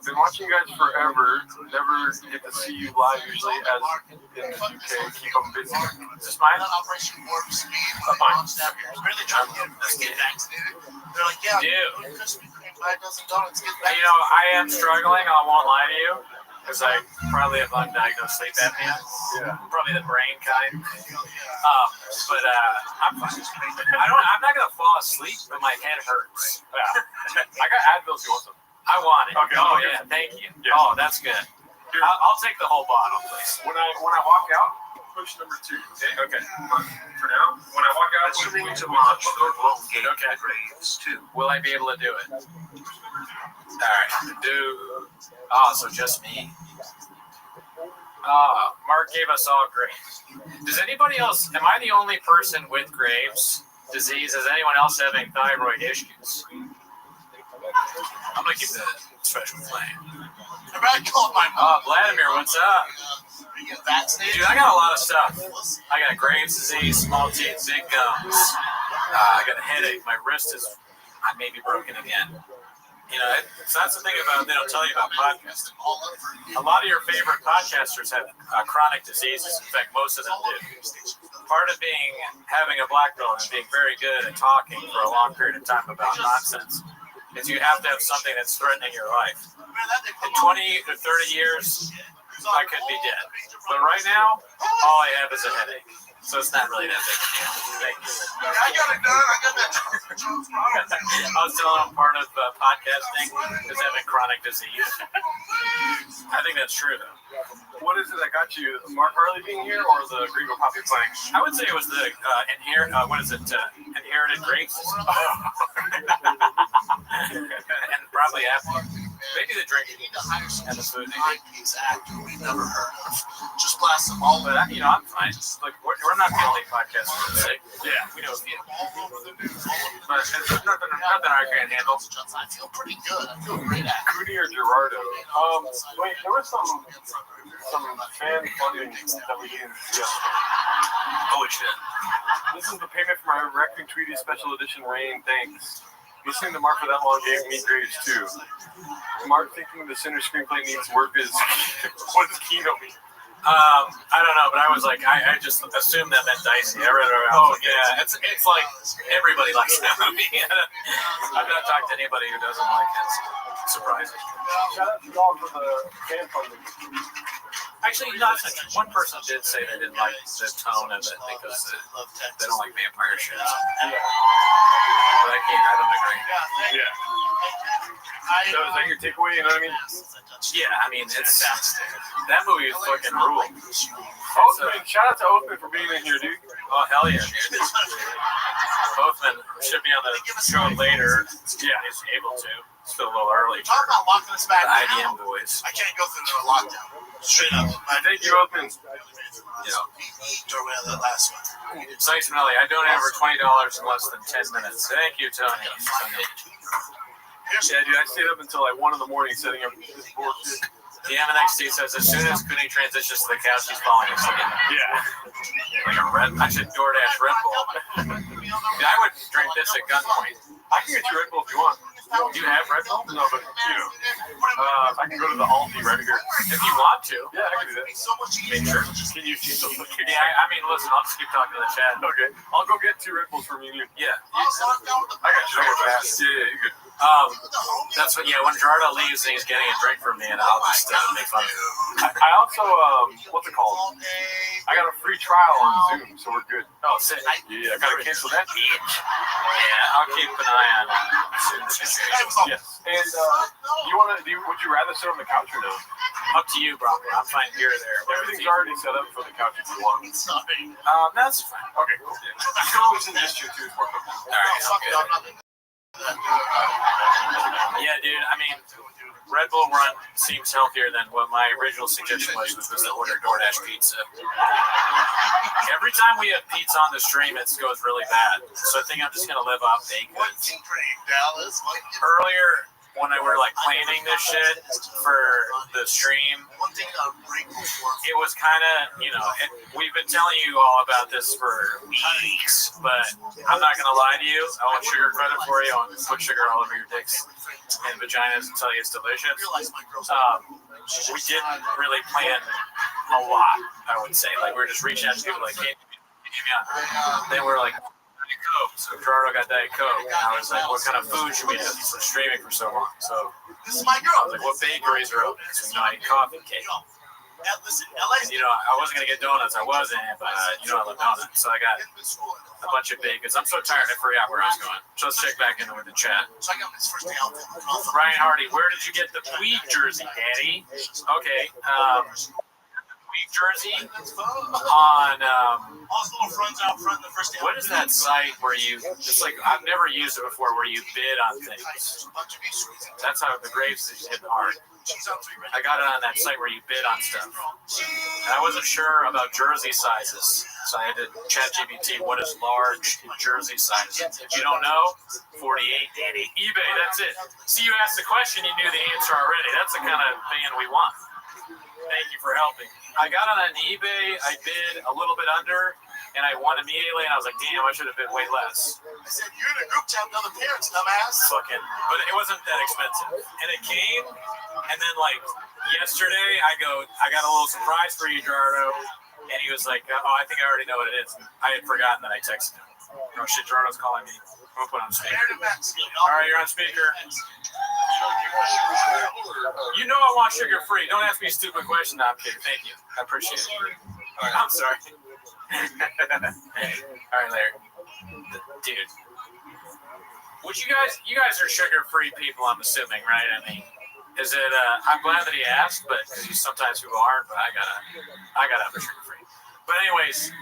[SPEAKER 17] Been watching you guys forever. Never get to see you live usually as in the UK. Keep them busy.
[SPEAKER 16] Is this mine?
[SPEAKER 3] Operation Warp Speed. Really trying to get vaccinated. They're like, yeah,
[SPEAKER 16] dude.
[SPEAKER 3] Krispy Kreme 5 dozen donuts. Get
[SPEAKER 16] vaccinated. I am struggling. I won't lie to you. because I probably have undiagnosed sleep apnea.
[SPEAKER 17] Yeah.
[SPEAKER 16] Probably the brain kind. But I'm fine. I'm not gonna fall asleep, but my head hurts.
[SPEAKER 17] Yeah. I got Advil if you want some.
[SPEAKER 16] I want it.
[SPEAKER 17] Okay,
[SPEAKER 16] Oh
[SPEAKER 17] okay.
[SPEAKER 16] yeah, thank you.
[SPEAKER 17] Yeah.
[SPEAKER 16] Oh, that's good. I'll take the whole bottle, please.
[SPEAKER 17] When I walk out, push number 2.
[SPEAKER 16] Okay.
[SPEAKER 17] For now, when I walk out,
[SPEAKER 21] Listening to March for Longgate
[SPEAKER 16] Okay.
[SPEAKER 21] Graves 2.
[SPEAKER 16] Will I be able to do it? All right. Oh, so just me. Mark gave us all Graves. Does anybody else? Am I the only person with Graves' disease? Is anyone else having thyroid issues? I'm gonna keep the special flame. Vladimir, what's up? Dude, I got a lot of stuff. I got Graves' disease, small teeth, big gums. I got a headache. My wrist is maybe broken again. You know, so that's the thing about they don't tell you about podcasting. A lot of your favorite podcasters have chronic diseases. In fact, most of them do. Part of having a black belt and being very good at talking for a long period of time about nonsense is you have to have something that's threatening your life. In 20 to 30 years, I could be dead. But right now, all I have is a headache. So it's not really that big a deal. Thank you.
[SPEAKER 3] I got it done. I got that.
[SPEAKER 16] I was telling him part of podcasting is having chronic disease. I think that's true, though.
[SPEAKER 17] What is it that got you? Mark Harley being here or the Greenville Poppy playing?
[SPEAKER 16] I would say it was the inherited grapes. And probably apple. Maybe the drinking and the food.
[SPEAKER 3] We've never heard of. Just blast them all.
[SPEAKER 16] But I'm fine. Like we're not the only podcast that's sick.
[SPEAKER 17] Yeah,
[SPEAKER 16] we know a few. But it's nothing I can't handle.
[SPEAKER 3] I feel pretty good. I feel great at it.
[SPEAKER 17] Cooney or Gerardo? Wait, there was some fan funding that we didn't see yesterday.
[SPEAKER 16] Holy shit.
[SPEAKER 17] This is the payment for my Wrecking Tweety Special Edition Rain. Thanks. Listening to Mark for that long gave me Graves too. Mark thinking the center screenplay needs work is what does Kino mean?
[SPEAKER 16] I don't know, but I was like, I just assumed that meant Dicey. I read it around. Oh yeah, it's like everybody likes that movie. I've not talked to anybody who doesn't like it. It's surprising.
[SPEAKER 17] Shout out to y'all for the fan funding.
[SPEAKER 16] Actually, one person did say they didn't like the tone of it because they don't like vampire shit.
[SPEAKER 17] Yeah.
[SPEAKER 16] But I don't agree.
[SPEAKER 17] Yeah. So is that your takeaway? You know what I mean?
[SPEAKER 16] Yeah, I mean, it's that movie is fucking rule.
[SPEAKER 17] Oathman, shout out to Oathman for being in here, dude.
[SPEAKER 16] Oh, hell yeah, dude. Oathman should be on the show later. Yeah, he's able to. It's still a little early.
[SPEAKER 3] Talk about locking us back
[SPEAKER 16] the
[SPEAKER 3] down.
[SPEAKER 16] IDM boys.
[SPEAKER 3] I can't go through the lockdown. Straight up.
[SPEAKER 17] Thank you, Oathman.
[SPEAKER 3] The last one.
[SPEAKER 16] Thanks, Melly. I donated over $20 in less than 10 minutes. Thank you, Tony.
[SPEAKER 17] Yeah, dude, I stayed up until like 1 in the morning setting up this bullshit.
[SPEAKER 16] The MNXT says as soon as Cooney transitions to the couch, he's falling asleep.
[SPEAKER 17] Yeah.
[SPEAKER 16] Like I should DoorDash Red Bull. I would drink this at gunpoint.
[SPEAKER 17] I can get you Red Bull if you want.
[SPEAKER 16] Do you have Red Bull?
[SPEAKER 17] No, but I can go to the Aldi right here.
[SPEAKER 16] If you want to.
[SPEAKER 17] Yeah, I can do that.
[SPEAKER 16] Make sure.
[SPEAKER 17] Can you see the
[SPEAKER 16] Yeah, I mean, listen, I'll just keep talking to the chat.
[SPEAKER 17] Okay. I'll go get 2 Red Bulls from you.
[SPEAKER 16] Yeah.
[SPEAKER 17] I got you. Yeah, you're good.
[SPEAKER 16] That's what. Yeah, when Gerardo leaves, and he's getting a drink from me, and I'll just make fun of him.
[SPEAKER 17] I also, what's it called? I got a free trial on Zoom, so we're good.
[SPEAKER 16] Oh, sick.
[SPEAKER 17] Yeah, I gotta cancel that.
[SPEAKER 16] Yeah, I'll keep an eye on it.
[SPEAKER 17] Yes. And would you rather sit on the couch or no?
[SPEAKER 16] Up to you, bro. I'm fine here or there.
[SPEAKER 17] Everything's already set up for the couch if you want.
[SPEAKER 16] That's fine.
[SPEAKER 17] Okay, cool. Yeah. You can always in this chair too. All
[SPEAKER 16] right. Yeah, dude. I mean, Red Bull Run seems healthier than what my original suggestion was, which was to order DoorDash pizza. Every time we have pizza on the stream, it goes really bad. So I think I'm just gonna live off baked goods. Earlier, when we were like planning this shit for the stream, it was kind of, we've been telling you all about this for weeks, but I'm not gonna lie to you. I won't sugarcoat it for you. I won't put sugar all over your dicks and vaginas and tell you it's delicious. We didn't really plan a lot, I would say. Like, we were just reaching out to people like, hey, give me on. Then we're like, go. So Gerardo got Diet Coke, and I was like, what kind of food should we do? He's been streaming for so long. So
[SPEAKER 3] This is my
[SPEAKER 16] I
[SPEAKER 3] girl.
[SPEAKER 16] was like, what bakeries are open? So, I ate coffee cake.
[SPEAKER 3] Listen, LA.
[SPEAKER 16] And, I wasn't going to get donuts. I wasn't, but, I love donuts. So I got a bunch of bagels. I'm so tired, I forgot where I was going. So let's check back in with the chat.
[SPEAKER 3] So I got this first day out there.
[SPEAKER 16] Brian Hardy, where did you get the Puig jersey, Daddy? Okay. Puig jersey on,
[SPEAKER 3] all his little friends out front the first day.
[SPEAKER 16] what is that site where it's like, I've never used it before, where you bid on things. That's how the Graves is hitting hard. I got it on that site where you bid on stuff. And I wasn't sure about jersey sizes. So I had to chat GPT, what is large jersey size? If you don't know, 48, Daddy. eBay, that's it. See, you asked the question, you knew the answer already. That's the kind of fan we want. Thank you for helping. I got on eBay, I bid a little bit under, and I won immediately, and I was like, damn, I should have bid way less.
[SPEAKER 3] I said, you're in a group chat with other parents, dumbass.
[SPEAKER 16] Fucking, but it wasn't that expensive. And it came, and then like yesterday, I got a little surprise for you, Gerardo, and he was like, oh, I think I already know what it is. I had forgotten that I texted him. Oh shit, Gerardo's calling me. I'm gonna put on speaker. All right, you're on speaker. You know I want sugar free. Don't ask me a stupid question. No, I'm kidding. Thank you. I appreciate it. I'm sorry. All right, Larry. Dude. Would you guys are sugar free people, I'm assuming, right? I mean, is it I'm glad that he asked, but because sometimes people aren't, but I gotta have a sugar free. But anyways,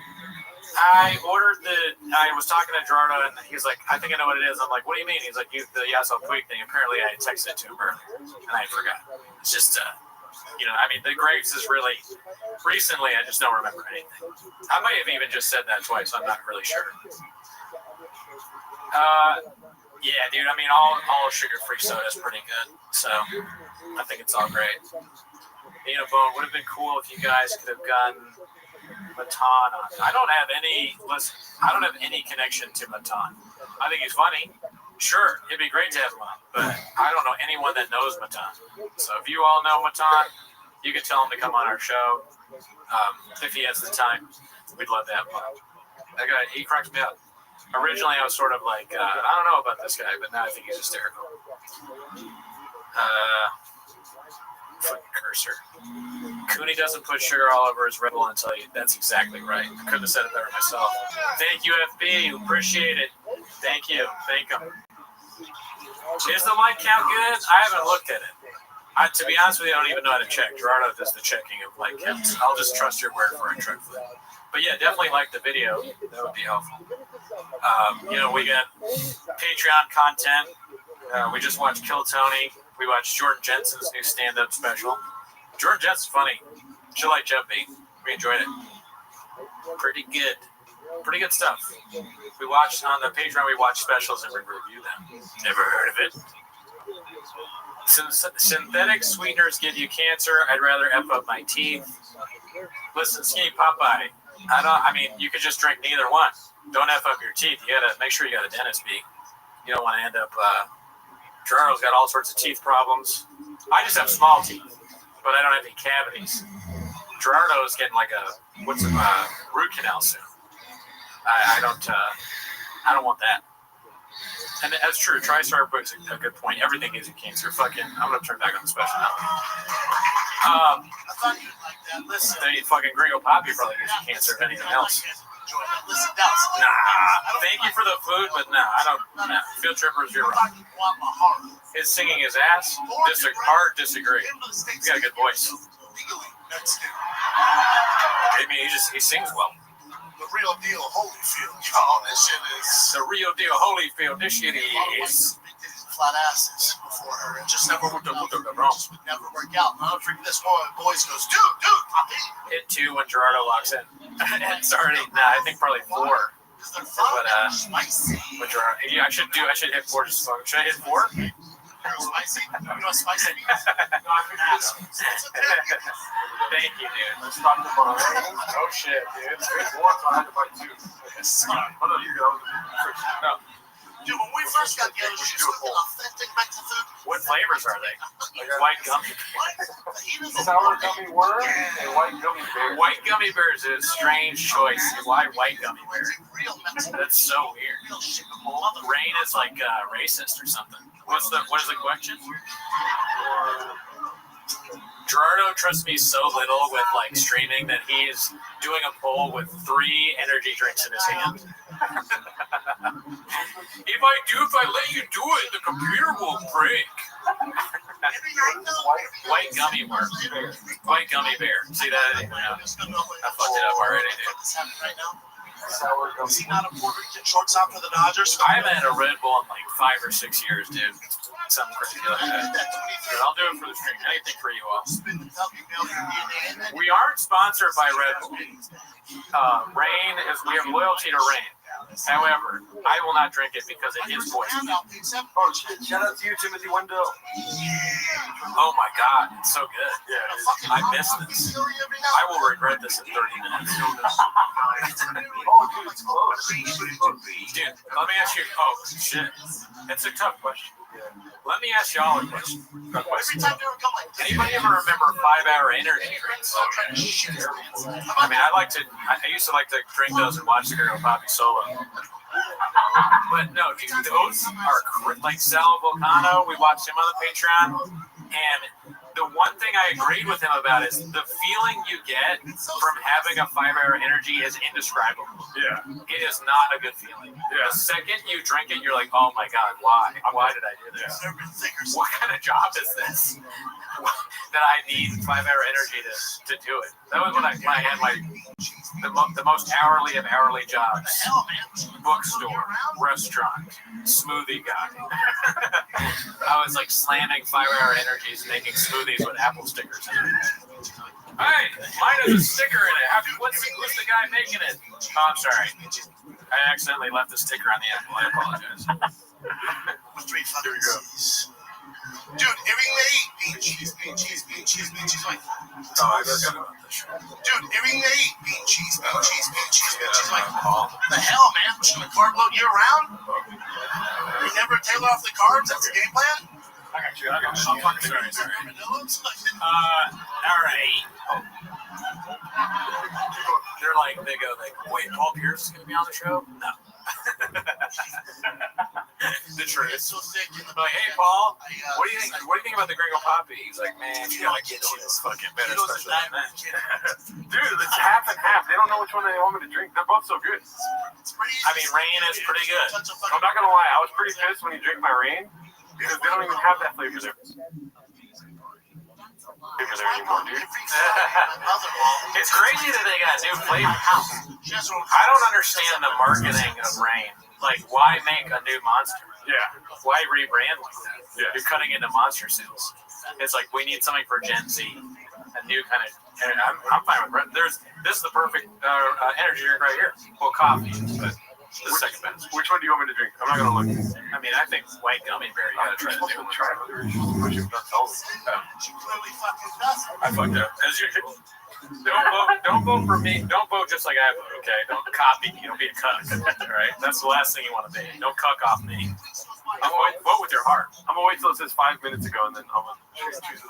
[SPEAKER 16] I was talking to Gerardo, and he's like, I think I know what it is. I'm like, what do you mean? He's like, the Yasel Puig thing. Apparently, I texted it to him earlier, and I forgot. It's just, I mean, the Graves is really, recently, I just don't remember anything. I might have even just said that twice. I'm not really sure. Yeah, dude, I mean, all sugar-free soda is pretty good, so I think it's all great. Bone would have been cool if you guys could have gotten Matan on. I don't have any connection to Matan. I think he's funny. Sure, it'd be great to have him on, but I don't know anyone that knows Matan. So if you all know Matan, you can tell him to come on our show. If he has the time, we'd love to have him on. That guy, he cracks me up. Originally, I was sort of like, I don't know about this guy, but now I think he's hysterical. Fucking cursor. Cooney doesn't put sugar all over his Red Bull until you. That's exactly right. I couldn't have said it better myself. Thank you, FB. Appreciate it. Thank you. Thank him. Is the like count good? I haven't looked at it. To be honest with you, I don't even know how to check. Gerardo does the checking of like counts. I'll just trust your word for it, truthfully. But yeah, definitely like the video. That would be helpful. We got Patreon content. We just watched Kill Tony. We watched Jordan Jensen's new stand-up special. Jordan Jensen's funny. She like Jeff B. We enjoyed it. Pretty good. Pretty good stuff. We watched on the Patreon. We watch specials and we review them. Never heard of it. Synthetic sweeteners give you cancer. I'd rather F up my teeth. Listen, Skinny Popeye. You could just drink neither one. Don't F up your teeth. You gotta make sure you got a dentist B. You don't want to end up. Gerardo's got all sorts of teeth problems. I just have small teeth, but I don't have any cavities. Gerardo's getting like a root canal soon. I don't want that. And that's true. TriStar brings a good point. Everything gives you cancer. I'm gonna turn back on the special now.
[SPEAKER 3] I thought you'd like that. Listen.
[SPEAKER 16] Then fucking Gringo Poppy probably gives you cancer if anything else.
[SPEAKER 3] Listen,
[SPEAKER 16] Nah. Thank you for the food, but I don't. Nah. Field Trippers, you're wrong. His singing his ass. Hard disagree. He's got a good voice. I mean, he sings well.
[SPEAKER 3] The real deal, Holyfield. Y'all, this shit is.
[SPEAKER 16] The real deal, Holyfield. This shit is.
[SPEAKER 3] Flat asses before her. It just never worked out. It would never work out. I'll drink this one. Boys goes, dude, I
[SPEAKER 16] hit 2 when Gerardo walks in. It's already, I think probably 4. But with Gerardo, yeah, I should hit 4 just to fuck. Should I hit 4?
[SPEAKER 3] Spicy? You know what spicy means?
[SPEAKER 16] Thank you, dude. Let's talk about it. Oh shit, dude. It's good war, so I had to buy 2. Oh no, you go. No.
[SPEAKER 3] Dude, when we first got together, she was cooking authentic Mexican food.
[SPEAKER 16] What flavors are they? White gummy.
[SPEAKER 17] Sour gummy worm and white gummy bears.
[SPEAKER 16] White gummy bears is a strange choice. Why white gummy bears? That's so weird. Rain is like racist or something. What is the question? Gerardo trusts me so little with like streaming that he's doing a poll with 3 energy drinks in his hand. If I let you do it, the computer will break. White gummy bear. White gummy bear. See that? Yeah. I fucked it up already, dude.
[SPEAKER 3] Is he not a Puerto Rican shortstop for the Dodgers?
[SPEAKER 16] I haven't had a Red Bull in like 5 or 6 years, dude. Something crazy like that. But I'll do it for the stream. Anything for you all. We aren't sponsored by Red Bull. Rain is. We have loyalty to Rain. However, I will not drink it because it is poison.
[SPEAKER 17] Oh shit! Shout out to you, Timothy Wendell.
[SPEAKER 16] Oh my god, it's so good. Yeah, I missed this. I will regret this in 30 minutes.
[SPEAKER 17] Oh, dude, it's close.
[SPEAKER 16] Dude, let me ask you. Oh shit, it's a tough question. Let me ask y'all a question. Anybody ever remember 5-hour energy drinks? I mean, I used to like to drink those and watch the girl Bobby solo. But no, dude, those are like Sal Volcano. We watched him on the Patreon, and the one thing I agreed with him about is the feeling you get from having a 5-hour energy is indescribable.
[SPEAKER 17] Yeah.
[SPEAKER 16] It is not a good feeling. Yeah. The second you drink it, you're like, oh my god, why? Why did I do this? What kind of job is this? That I need 5-hour energy to do it. That was when I had the most hourly of hourly jobs. Bookstore, restaurant, smoothie guy. I was like slamming 5-hour energies, making smoothies with apple stickers in it. Hey, mine has a sticker in it. What's the guy making it? Oh, I'm sorry. I accidentally left the sticker on the apple. I apologize.
[SPEAKER 3] Here we go. Dude, everything they eat, bean cheese, bean cheese, bean cheese, bean cheese. Like,
[SPEAKER 17] oh, I forgot about this.
[SPEAKER 3] Dude, everything they eat, bean cheese, bean cheese, bean cheese, bean cheese. Like, the hell, man? Pushing the carb load year round? You never tailor off the carbs? That's the game plan?
[SPEAKER 17] I got you.
[SPEAKER 16] Sorry. All right. They go, wait, Paul Pierce is going to be on the show? No. The truth. Like, hey, Paul, what do you think? What do you think about the Gringo Poppy? He's like, man, you gotta get you this fucking better special than that.
[SPEAKER 17] Dude, it's half and half. They don't know which one they want me to drink. They're both so good.
[SPEAKER 16] I mean, Rain is pretty good.
[SPEAKER 17] I'm not gonna lie. I was pretty pissed when you drink my Rain because they don't even have that flavor there. Anymore, dude.
[SPEAKER 16] It's crazy that they got new flavors. I don't understand the marketing of Rain. Like, why make a new monster?
[SPEAKER 17] Yeah.
[SPEAKER 16] Why rebrand like that?
[SPEAKER 17] Yeah.
[SPEAKER 16] You're cutting into monster sales. It's like, we need something for Gen Z. A new kind of. I'm fine with Red. This is the perfect energy drink right here. Well, coffee, but the second best.
[SPEAKER 17] Which one do you want me to drink? I'm not gonna look.
[SPEAKER 16] I mean, I think white gummy bear. You gotta try to do it. I fucked up. As usual. Don't vote for me. Don't vote just like I vote, okay? Don't copy me. Don't be a cuck. Right? That's the last thing you want to be. Don't cuck off me. Vote with your heart.
[SPEAKER 17] I'm gonna wait till it says 5 minutes ago, and then I'm gonna choose it.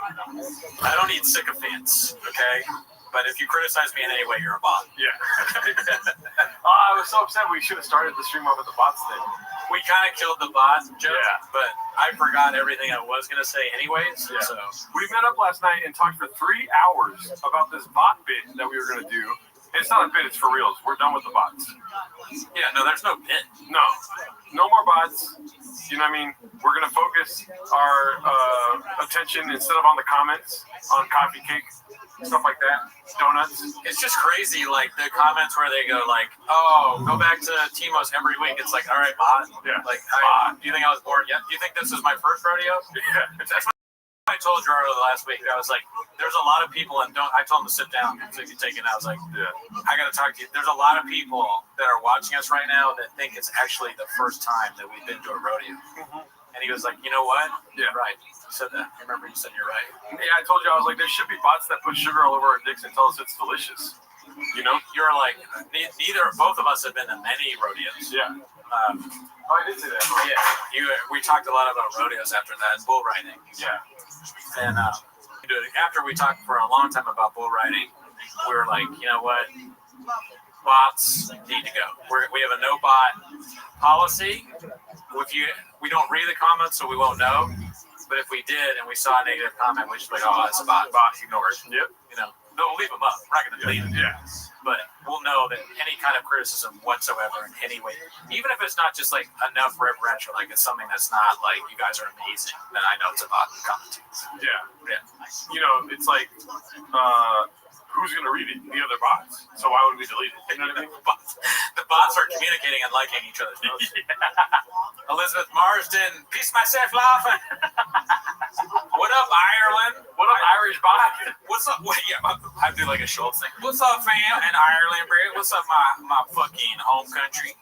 [SPEAKER 16] I don't need sycophants, okay? But if you criticize me in any way, you're a bot.
[SPEAKER 17] Yeah. I was so upset. We should have started the stream off with the bots thing.
[SPEAKER 16] We kind of killed the bot joke, but I forgot everything I was going to say anyways. Yeah. So
[SPEAKER 17] we met up last night and talked for 3 hours about this bot bit that we were going to do. It's not a bit, it's for reals. We're done with the bots.
[SPEAKER 16] Yeah, no, there's no bit.
[SPEAKER 17] No more bots. You know what I mean? We're going to focus our attention instead of on the comments, on coffee cake, stuff like that, donuts.
[SPEAKER 16] It's just crazy, like the comments where they go like, oh, go back to Timos every week. It's like, all right, bot.
[SPEAKER 17] Yeah.
[SPEAKER 16] Like, do you think I was bored yet? Do you think this is my first rodeo?
[SPEAKER 17] Yeah.
[SPEAKER 16] That's what I told Gerardo last week. I was like, there's a lot of people, and I told him to sit down so he could take it. I was like, I got to talk to you. There's a lot of people that are watching us right now that think it's actually the first time that we've been to a rodeo. Mm-hmm. And he was like, you know what? Yeah, right. You said that. I remember you said you're right.
[SPEAKER 17] Yeah, I told you, I was like, there should be bots that put sugar all over our dicks and tell us it's delicious.
[SPEAKER 16] You know, you're like, both of us have been to many rodeos.
[SPEAKER 17] Yeah. I did say that.
[SPEAKER 16] Yeah. We talked a lot about rodeos after that, bull riding.
[SPEAKER 17] Yeah.
[SPEAKER 16] And after we talked for a long time about bull riding, we were like, you know what? bots need to go. We have a no bot policy. We don't read the comments, so we won't know. But if we did and we saw a negative comment, we just like, oh, it's a bot. Ignore it. Yep. You know, they'll leave them up. We're not going to delete it. Yeah. But we'll know that any kind of criticism whatsoever in any way, even if it's not just like enough reverential, like it's something that's not like you guys are amazing, then I know it's a bot commenting.
[SPEAKER 17] Yeah. You know, it's like, who's going to read it? The other bots. So why would we delete it? You know what I mean?
[SPEAKER 16] The bots are communicating and liking each other's posts. Elizabeth Marsden, peace myself laughing. What up, Ireland? What up, Irish bot? What's up? I do like a Schultz thing. What's up, fam? In Ireland, bro? What's up, my fucking home country?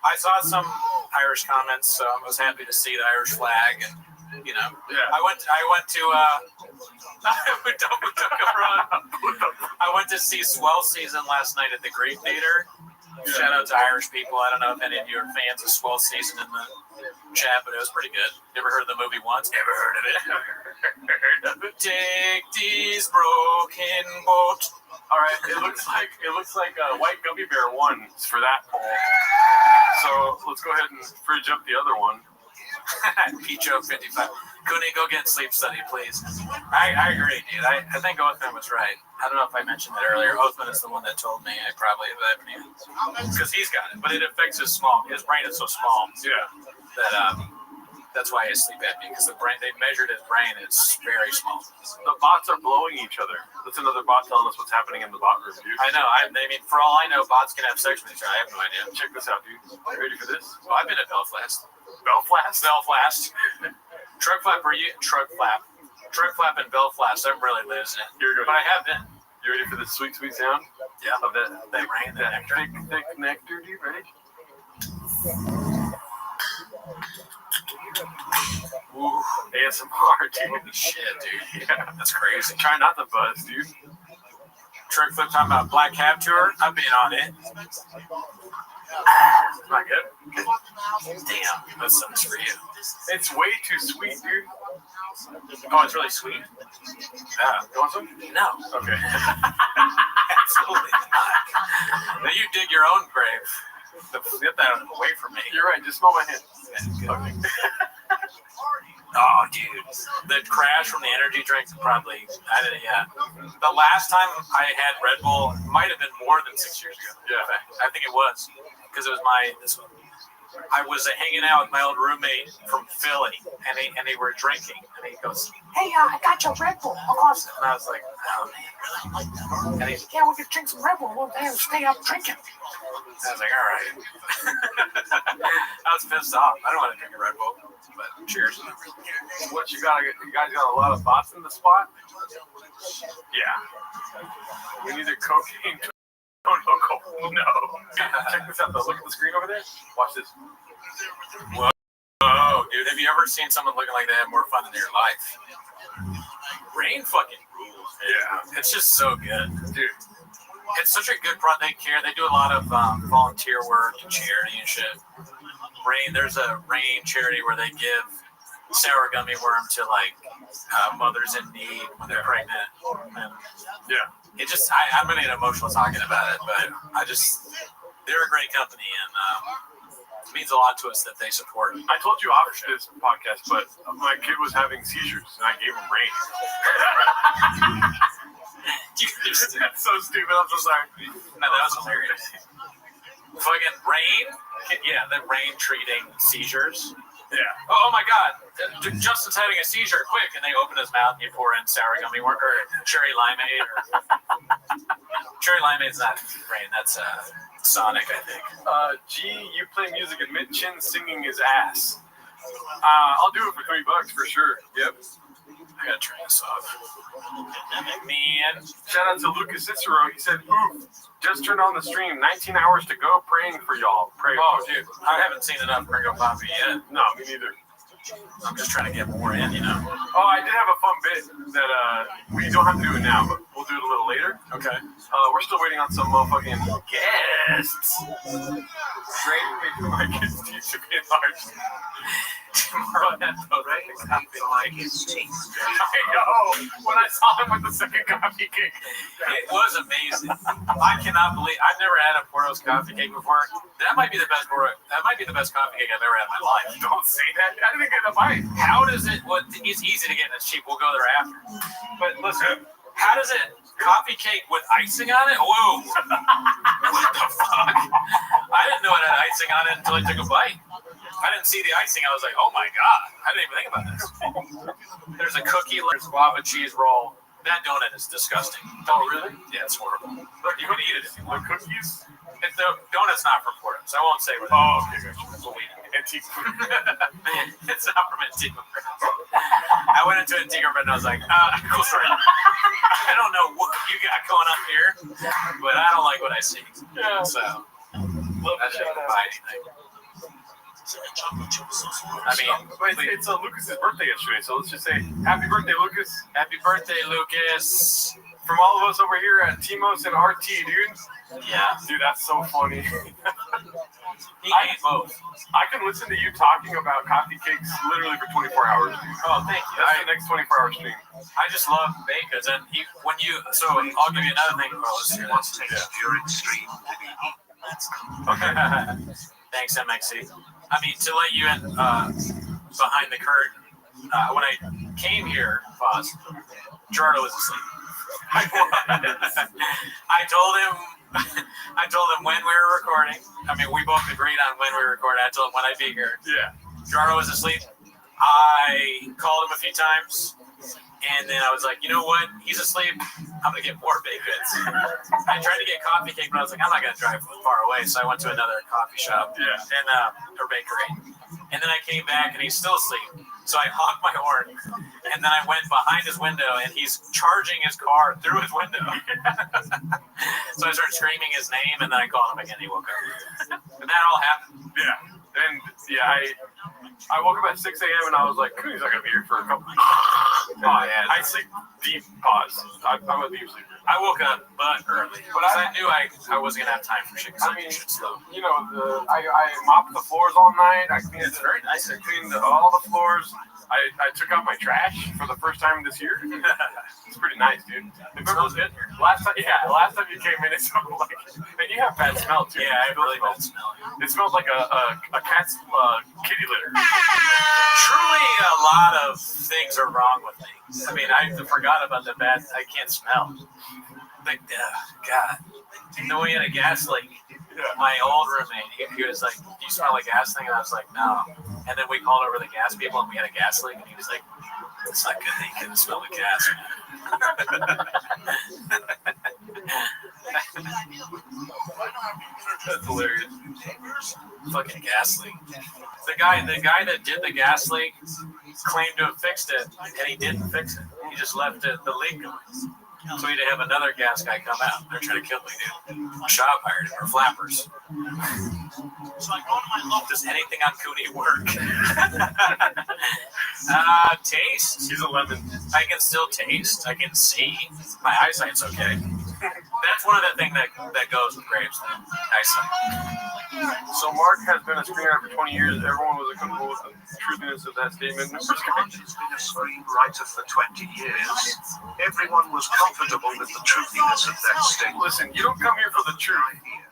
[SPEAKER 16] I saw some Irish comments, so I was happy to see the Irish flag, and you know, I went to I went to see Swell Season last night at the Greek Theater. Shout out to Irish people. I don't know if any of you are fans of Swell Season in the chat, but it was pretty good. You ever heard of the movie once? Never heard of it. Take these broken boats.
[SPEAKER 17] All right, it looks like White Gummy Bear won for that poll. So let's go ahead and fridge up the other one.
[SPEAKER 16] Picho 55. Cooney, go get sleep study, please. I agree, dude. I think Othman was right. I don't know if I mentioned that earlier. Othman is the one that told me I probably have apnea. Because he's got it. But it affects his brain is so small. Yeah. That that's why he has sleep apnea. Because they measured his brain, it's very small.
[SPEAKER 17] The bots are blowing each other. That's another bot telling us what's happening in the bot room, dude.
[SPEAKER 16] I know. I mean, for all I know, bots can have sex with each other. I have no idea.
[SPEAKER 17] Check this out, dude. You ready for this?
[SPEAKER 16] Oh, I've been at Belfast.
[SPEAKER 17] Belfast?
[SPEAKER 16] Truck flap and Belfast. I'm really losing it. But I have been.
[SPEAKER 17] You ready for this sweet, sweet sound?
[SPEAKER 16] Yeah. Of that rain, that nectar.
[SPEAKER 17] Thick nectar, dude. Ready?
[SPEAKER 16] Ooh, ASMR, dude. Shit, dude. Yeah, that's crazy.
[SPEAKER 17] Try not to buzz, dude.
[SPEAKER 16] Trick flip talking about Black Cab Tour. I've been on it. Not good. Damn, that sucks for you.
[SPEAKER 17] It's way too sweet, dude.
[SPEAKER 16] Oh, it's really sweet?
[SPEAKER 17] Yeah. You want some?
[SPEAKER 16] No.
[SPEAKER 17] Okay.
[SPEAKER 16] Absolutely not. Now you dig your own grave. Get that away from me.
[SPEAKER 17] You're right. Just smell my hand.
[SPEAKER 16] Okay. Oh, dude. The crash from the energy drink probably, the last time I had Red Bull might have been more than 6 years ago.
[SPEAKER 17] Yeah.
[SPEAKER 16] I think it was. Because it was I was hanging out with my old roommate from Philly, and they were drinking, and he goes, "Hey, I got your Red Bull." And I was like, "Oh man, really like that." And he's like, "Yeah, we could drink some Red Bull. We'll stay up drinking." I was like, "All right." I was pissed off. I don't want to drink a Red Bull, but cheers.
[SPEAKER 17] What you got? You guys got a lot of bots in the spot? Yeah. We need a cocaine. No. Check this out, though. Look at the screen over there. Watch this.
[SPEAKER 16] Whoa, dude. Have you ever seen someone looking like they have more fun in their life? Rain fucking rules.
[SPEAKER 17] Yeah.
[SPEAKER 16] It's just so good. Dude. It's such a good product. They do a lot of volunteer work and charity and shit. There's a Rain charity where they give sour gummy worm to like mothers in need when they're pregnant. And
[SPEAKER 17] yeah.
[SPEAKER 16] It just, I'm going to get emotional talking about it, but they're a great company, and it means a lot to us that they support.
[SPEAKER 17] I told you off this podcast, but my kid was having seizures, and I gave him Rain. That's so stupid. I'm so sorry.
[SPEAKER 16] No, that was hilarious. Fucking Rain? Yeah, the Rain treating seizures.
[SPEAKER 17] Yeah.
[SPEAKER 16] Oh my God. Justin's having a seizure. Quick. And they open his mouth and you pour in sour gummy worm or cherry limeade. Cherry limeade's not Rain. That's Sonic, I think.
[SPEAKER 17] You play music and Mitchin singing his ass. I'll do it for $3 for sure. Yep.
[SPEAKER 16] I gotta turn this off. Man.
[SPEAKER 17] Shout out to Lucas Cicero. He said, "Ooh, just turned on the stream. 19 hours to go. Praying for y'all."
[SPEAKER 16] Dude, I haven't seen enough Gringo Poppy yet.
[SPEAKER 17] No, me neither.
[SPEAKER 16] I'm just trying to get more in, you know.
[SPEAKER 17] Oh, I did have a fun bit that we don't have to do it now, but we'll do it a little later.
[SPEAKER 16] Okay.
[SPEAKER 17] We're still waiting on some motherfucking guests. Great big Marcus needs to be enlarged.
[SPEAKER 1] Tomorrow had those coffee like his teeth.
[SPEAKER 17] I know. When I saw him with the second coffee cake,
[SPEAKER 16] it was amazing. I cannot believe I've never had a Porto's coffee cake before. That might be the best coffee cake I've ever had in my life.
[SPEAKER 17] Don't say that. I didn't get a bite.
[SPEAKER 16] How does it? Well, it's easy to get and it's cheap. We'll go there after. But listen, how does it? Coffee cake with icing on it? Whoa! What the fuck? I didn't know it had icing on it until I took a bite. I didn't see the icing. I was like, oh my god! I didn't even think about this. There's a cookie. There's guava cheese roll. That donut is disgusting.
[SPEAKER 17] Oh really?
[SPEAKER 16] Yeah, it's horrible. You can eat it if you
[SPEAKER 17] The
[SPEAKER 16] want.
[SPEAKER 17] cookies?
[SPEAKER 16] The donut's not from Porto, so I won't say what.
[SPEAKER 17] Oh, okay, gotcha.
[SPEAKER 16] That's what we do.
[SPEAKER 17] Antigua.
[SPEAKER 16] It's not from Antigua. I went into Antigua and I was like, cool story. I don't know what you got going up here, but I don't like what I see.
[SPEAKER 17] Yeah.
[SPEAKER 16] So, I didn't buy anything. I mean,
[SPEAKER 17] it's Lucas's birthday yesterday, so let's just say happy birthday, Lucas.
[SPEAKER 16] Happy birthday, Lucas.
[SPEAKER 17] From all of us over here at Timos and RT, dude.
[SPEAKER 16] Yeah.
[SPEAKER 17] Dude, that's so funny.
[SPEAKER 16] He ate both.
[SPEAKER 17] I can listen to you talking about coffee cakes literally for 24 hours, dude.
[SPEAKER 16] Oh, thank you.
[SPEAKER 17] That's the next 24-hour stream.
[SPEAKER 16] I just love bakers, and so I'll give you another thing. Let's take your extreme. Okay. Thanks, MXC. I mean, to let you in behind the curtain, when I came here, Foz, Gerardo was asleep. I told him when we were recording. I mean, we both agreed on when we were recording. I told him when I'd be here.
[SPEAKER 17] Yeah.
[SPEAKER 16] Gerardo was asleep. I called him a few times, and then I was like, you know what? He's asleep. I'm gonna get more baked goods. I tried to get coffee cake, but I was like, I'm not gonna drive far away, so I went to another coffee shop and or bakery. And then I came back, and he's still asleep. So I honked my horn, and then I went behind his window, and he's charging his car through his window. So I started screaming his name, and then I called him again. He woke up. And that all happened.
[SPEAKER 17] Yeah. And I woke up at 6 a.m. and I was like, he's not gonna be here for a couple weeks. I sleep deep. Pause. I'm a deep sleeper.
[SPEAKER 16] I woke up but early, but I knew I wasn't gonna have time for shit.
[SPEAKER 17] I mean, you know, I mopped the floors all night.
[SPEAKER 16] It's very nice.
[SPEAKER 17] I cleaned all the floors. I took out my trash for the first time this year. It's pretty nice, dude.
[SPEAKER 16] It smells good.
[SPEAKER 17] Last time you came in, it smelled like, and you have bad smell too.
[SPEAKER 16] Yeah, I have really bad smell.
[SPEAKER 17] It smells like a cat's kitty litter.
[SPEAKER 16] Truly, a lot of things are wrong with me. I mean, I forgot about the bad. I can't smell. Like, God, the way in a gas leak. My old roommate, he was like, do you smell like gas thing? And I was like, no. And then we called over the gas people and we had a gas leak and he was like, it's not good that you couldn't smell the gas. That's hilarious. Fucking gas leak. The guy that did the gas leak claimed to have fixed it and he didn't fix it. He just left the leak going. So we had to have another gas guy come out. They're trying to kill me, dude. Shop hired him, or flappers. So I go to my local. Does anything on Cooney work? Taste.
[SPEAKER 17] He's a lemon.
[SPEAKER 16] I can still taste. I can see. My eyesight's okay. That's one of the things that goes with grapes, though. Eyesight.
[SPEAKER 17] So Mark has been a screenwriter for 20 years. Everyone was comfortable with the truthiness of that statement.
[SPEAKER 15] Mark has been a screenwriter for 20 years. Everyone was comfortable with the truthiness of that statement.
[SPEAKER 17] Listen, you don't come here for the truth.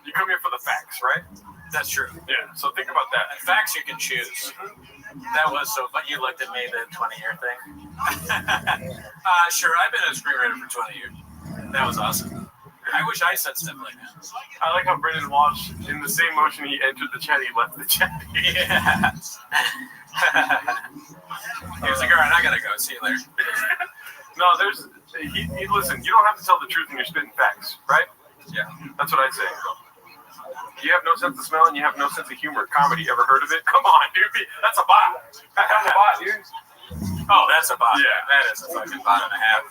[SPEAKER 17] You come here for the facts, right?
[SPEAKER 16] That's true.
[SPEAKER 17] Yeah, so think about that.
[SPEAKER 16] And facts you can choose. That was so fun. You looked at me, the 20-year thing. Sure, I've been a screenwriter for 20 years. That was awesome. I wish I said stuff like that.
[SPEAKER 17] I like how Brendan Walsh, in the same motion he entered the chat, he left the chat.
[SPEAKER 16] Yeah. He was like, all right, I gotta go. See you later.
[SPEAKER 17] No, listen, you don't have to tell the truth when you're spitting facts, right?
[SPEAKER 16] Yeah.
[SPEAKER 17] That's what I say. You have no sense of smell and you have no sense of humor. Comedy, ever heard of it? Come on, dude. That's a bot. That's a bot, dude.
[SPEAKER 16] Oh, that's a bot.
[SPEAKER 17] Yeah.
[SPEAKER 16] That is a fucking bot and a half.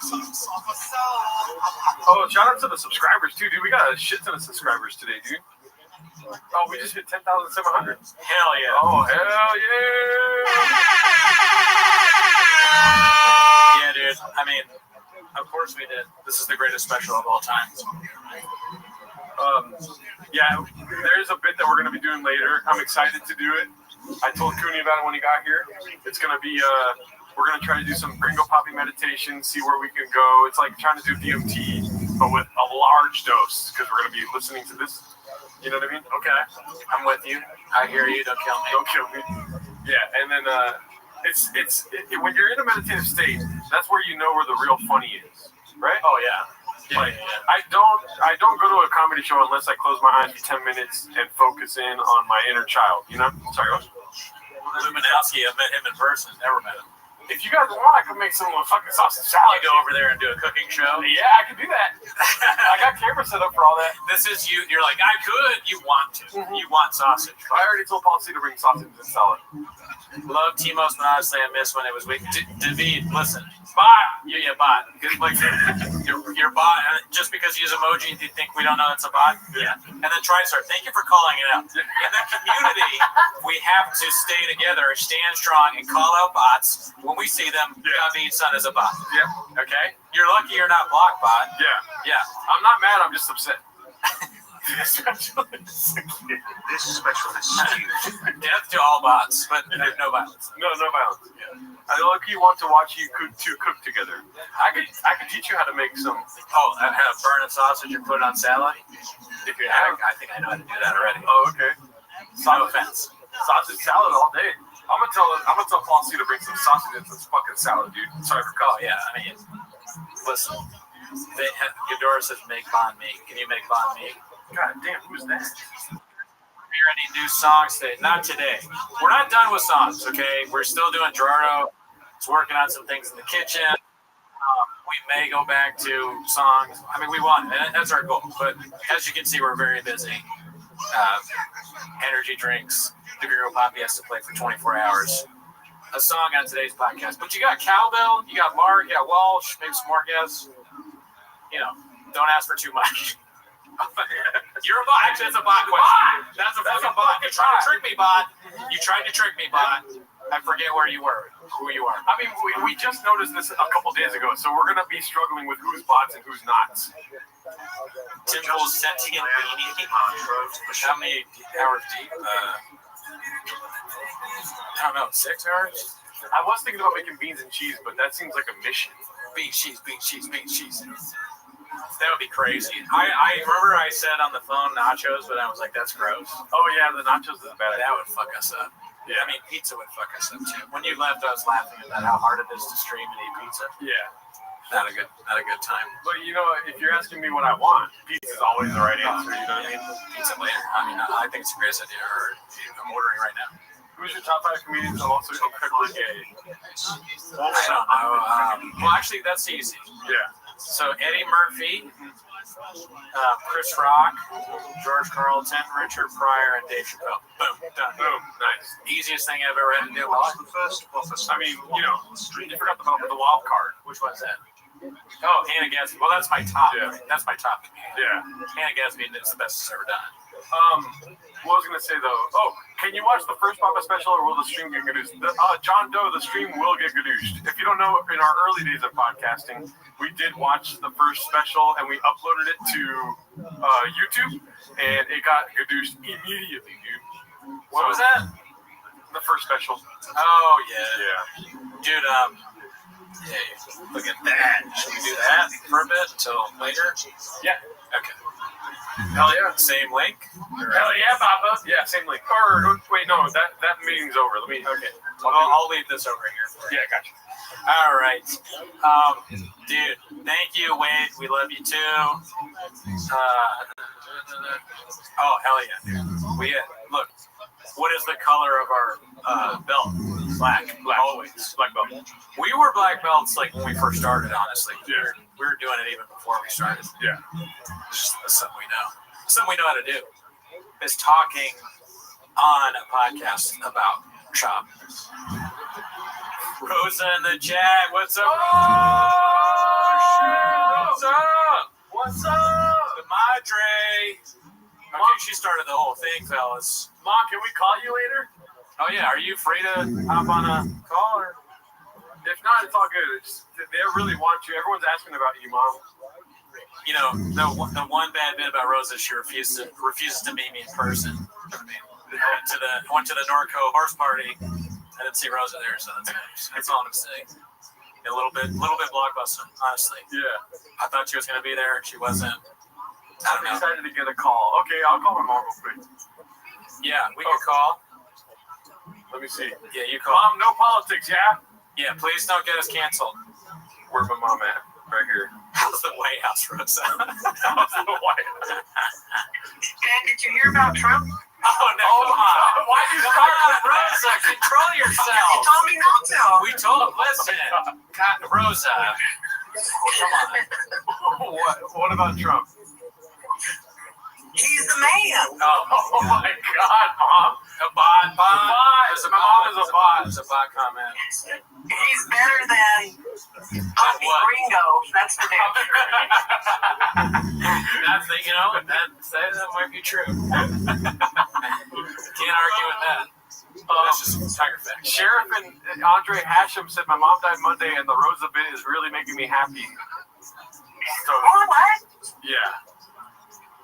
[SPEAKER 17] Oh, shout out to the subscribers, too, dude. We got a shit ton of subscribers today, dude. Oh, we just hit 10,700.
[SPEAKER 16] Hell yeah.
[SPEAKER 17] Oh, hell yeah.
[SPEAKER 16] Yeah, dude. I mean, of course we did. This is the greatest special of all time.
[SPEAKER 17] Yeah, there's a bit that we're going to be doing later. I'm excited to do it. I told Cooney about it when he got here. It's going to be, we're going to try to do some Gringo Poppy meditation, see where we can go. It's like trying to do DMT, but with a large dose, because we're going to be listening to this. You know what I mean? Okay.
[SPEAKER 16] I'm with you. I hear you. Don't kill me.
[SPEAKER 17] Don't kill me. Yeah, and then when you're in a meditative state, that's where you know where the real funny is, right?
[SPEAKER 16] Oh yeah.
[SPEAKER 17] Like I don't go to a comedy show unless I close my eyes for 10 minutes and focus in on my inner child. You know? Sorry, what?
[SPEAKER 16] Luminowski, I met him in person. Never met him.
[SPEAKER 17] If you guys want, I could make some fucking sausage salad.
[SPEAKER 16] You go over there and do a cooking show.
[SPEAKER 17] Yeah, I could do that. I got camera set up for all that.
[SPEAKER 16] This is you. You're like, I could. You want to.
[SPEAKER 17] Mm-hmm.
[SPEAKER 16] You want sausage.
[SPEAKER 17] I already told Policy to bring sausage and salad.
[SPEAKER 16] Love Timos, but honestly, I miss when it was weak. David, listen. Bot. Yeah, bot. Like, your bot, just because you use emoji, do you think we don't know it's a bot? Yeah. And then TriStar, thank you for calling it out. In the community, we have to stay together, stand strong, and call out bots. When we see them, David's son is a bot.
[SPEAKER 17] Yeah.
[SPEAKER 16] Okay? You're lucky you're not block bot.
[SPEAKER 17] Yeah.
[SPEAKER 16] Yeah.
[SPEAKER 17] I'm not mad, I'm just upset.
[SPEAKER 15] This special is skewed.
[SPEAKER 16] Death to all bots, but no violence.
[SPEAKER 17] No violence. Yeah. I look-y want to watch you two cook together. I could teach you how to make some.
[SPEAKER 16] Oh, and have burn a sausage and put it on salad.
[SPEAKER 17] If you have,
[SPEAKER 16] I think I know how to do that already.
[SPEAKER 17] Oh, okay.
[SPEAKER 16] No offense.
[SPEAKER 17] Sausage salad all day. I'm gonna tell Policy to bring some sausage and some fucking salad, dude. Sorry for calling.
[SPEAKER 16] Yeah, I mean, listen. Eudora says make banh mi. Can you make banh mi?
[SPEAKER 17] God damn, who's that?
[SPEAKER 16] We're ready to do songs today. Not today. We're not done with songs, okay? We're still doing Gerardo. He's working on some things in the kitchen. We may go back to songs. I mean, we want, that's our goal. But as you can see, we're very busy. Energy drinks. The Gringo Poppy has to play for 24 hours. A song on today's podcast. But you got Cowbell, you got Mark, you got Walsh, maybe some more guests. You know, don't ask for too much. You're a bot. Actually, that's a bot question. That's a bot. You tried to trick me, bot. You tried to trick me, bot. I forget where you were, who you are.
[SPEAKER 17] I mean, we just noticed this a couple days ago, so we're gonna be struggling with who's bots and who's not.
[SPEAKER 16] Timble's sentient beanie. How many hours deep? I don't know, 6 hours?
[SPEAKER 17] I was thinking about making beans and cheese, but that seems like a mission.
[SPEAKER 16] Beans, cheese. That would be crazy. I remember I said on the phone nachos, but I was like, that's gross.
[SPEAKER 17] Oh, yeah, the nachos is bad.
[SPEAKER 16] That would fuck us up. Yeah. I mean, pizza would fuck us up, too. When you left, I was laughing about how hard it is to stream and eat pizza.
[SPEAKER 17] Yeah.
[SPEAKER 16] Not a good time.
[SPEAKER 17] But, you know, if you're asking me what I want, pizza is always the right answer, you know what I mean?
[SPEAKER 16] Pizza later. I mean, I think it's a great idea. I'm ordering right now.
[SPEAKER 17] Who's your top 5 comedians? I'm also incredibly gay.
[SPEAKER 16] I don't know. Well, actually, that's easy.
[SPEAKER 17] Yeah.
[SPEAKER 16] So Eddie Murphy, Chris Rock, George Carlton, Richard Pryor, and Dave Chappelle. Boom, done.
[SPEAKER 17] Boom, nice.
[SPEAKER 16] Easiest thing I've ever had to do.
[SPEAKER 15] The first officer.
[SPEAKER 17] I mean, you know, you forgot about the wild card.
[SPEAKER 16] Which one's that? Oh, Hannah Gadsby. Well, that's my top.
[SPEAKER 17] Yeah.
[SPEAKER 16] That's my top comedian.
[SPEAKER 17] Yeah.
[SPEAKER 16] Hannah Gadsby is the best it's ever done.
[SPEAKER 17] What was I gonna say though? Oh, can you watch the first Papa special, or will the stream get gadooshed? John Doe, the stream will get gadooshed. If you don't know, in our early days of podcasting, we did watch the first special and we uploaded it to YouTube, and it got gadooshed immediately, dude.
[SPEAKER 16] What was that?
[SPEAKER 17] The first special.
[SPEAKER 16] Oh yeah.
[SPEAKER 17] Yeah.
[SPEAKER 16] Dude, hey, look at that. Should we do that for a bit until later?
[SPEAKER 17] Yeah.
[SPEAKER 16] Okay.
[SPEAKER 17] Hell yeah.
[SPEAKER 16] Same link?
[SPEAKER 17] Hell yeah, Papa. Yeah, same link. Or wait, no, that meeting's over. Let me. Okay.
[SPEAKER 16] I'll leave this over here.
[SPEAKER 17] Yeah, gotcha.
[SPEAKER 16] All right. Dude, thank you, Wade. We love you too. Oh, hell yeah. Look, what is the color of our belt? Black. Always. Black belt. We were black belts like when we first started, honestly.
[SPEAKER 17] Yeah.
[SPEAKER 16] We were doing it even before we started.
[SPEAKER 17] Yeah.
[SPEAKER 16] It's just something we know. Something we know how to do is talking on a podcast about shop. Rosa in the chat. What's up? What's up? What's up? The Madre. Okay, she started the whole thing, fellas.
[SPEAKER 17] Mom, can we call you later?
[SPEAKER 16] Oh yeah, are you free to hop on a call? Or?
[SPEAKER 17] If not, it's all good. They really want you. Everyone's asking about you, Mom.
[SPEAKER 16] you know, the one bad bit about Rosa is she refuses to meet me in person. I mean, I went to the Norco horse party. I didn't see Rosa there, so that's all I'm saying. A little bit blockbuster, honestly.
[SPEAKER 17] Yeah.
[SPEAKER 16] I thought she was gonna be there. She wasn't.
[SPEAKER 17] I'm excited to get a call. Okay, I'll call my mom real quick.
[SPEAKER 16] Yeah, we can call.
[SPEAKER 17] Let me see.
[SPEAKER 16] Yeah, you call.
[SPEAKER 17] Mom, no politics, yeah?
[SPEAKER 16] Yeah, please don't get us canceled.
[SPEAKER 17] Where's my mom at? Right here.
[SPEAKER 16] How's the White House, Rosa?
[SPEAKER 17] How's the White House?
[SPEAKER 6] And did you hear about Trump?
[SPEAKER 16] Oh, no, come on. Why you start with Rosa? Control yourself.
[SPEAKER 6] You told me not to.
[SPEAKER 16] We told, listen, Rosa. Come on.
[SPEAKER 17] What about Trump?
[SPEAKER 6] He's the man.
[SPEAKER 17] Oh my God, Mom.
[SPEAKER 16] A bot.
[SPEAKER 17] My mom is a bot.
[SPEAKER 16] It's a bot comment.
[SPEAKER 6] He's better than Gringo. That's the damn
[SPEAKER 16] That's the, you know, that might be true. Can't argue with that. That's just tiger fact.
[SPEAKER 17] Sheriff and Andre Hashem said my mom died Monday and the Rosa bit is really making me happy. So,
[SPEAKER 6] what?
[SPEAKER 17] Yeah.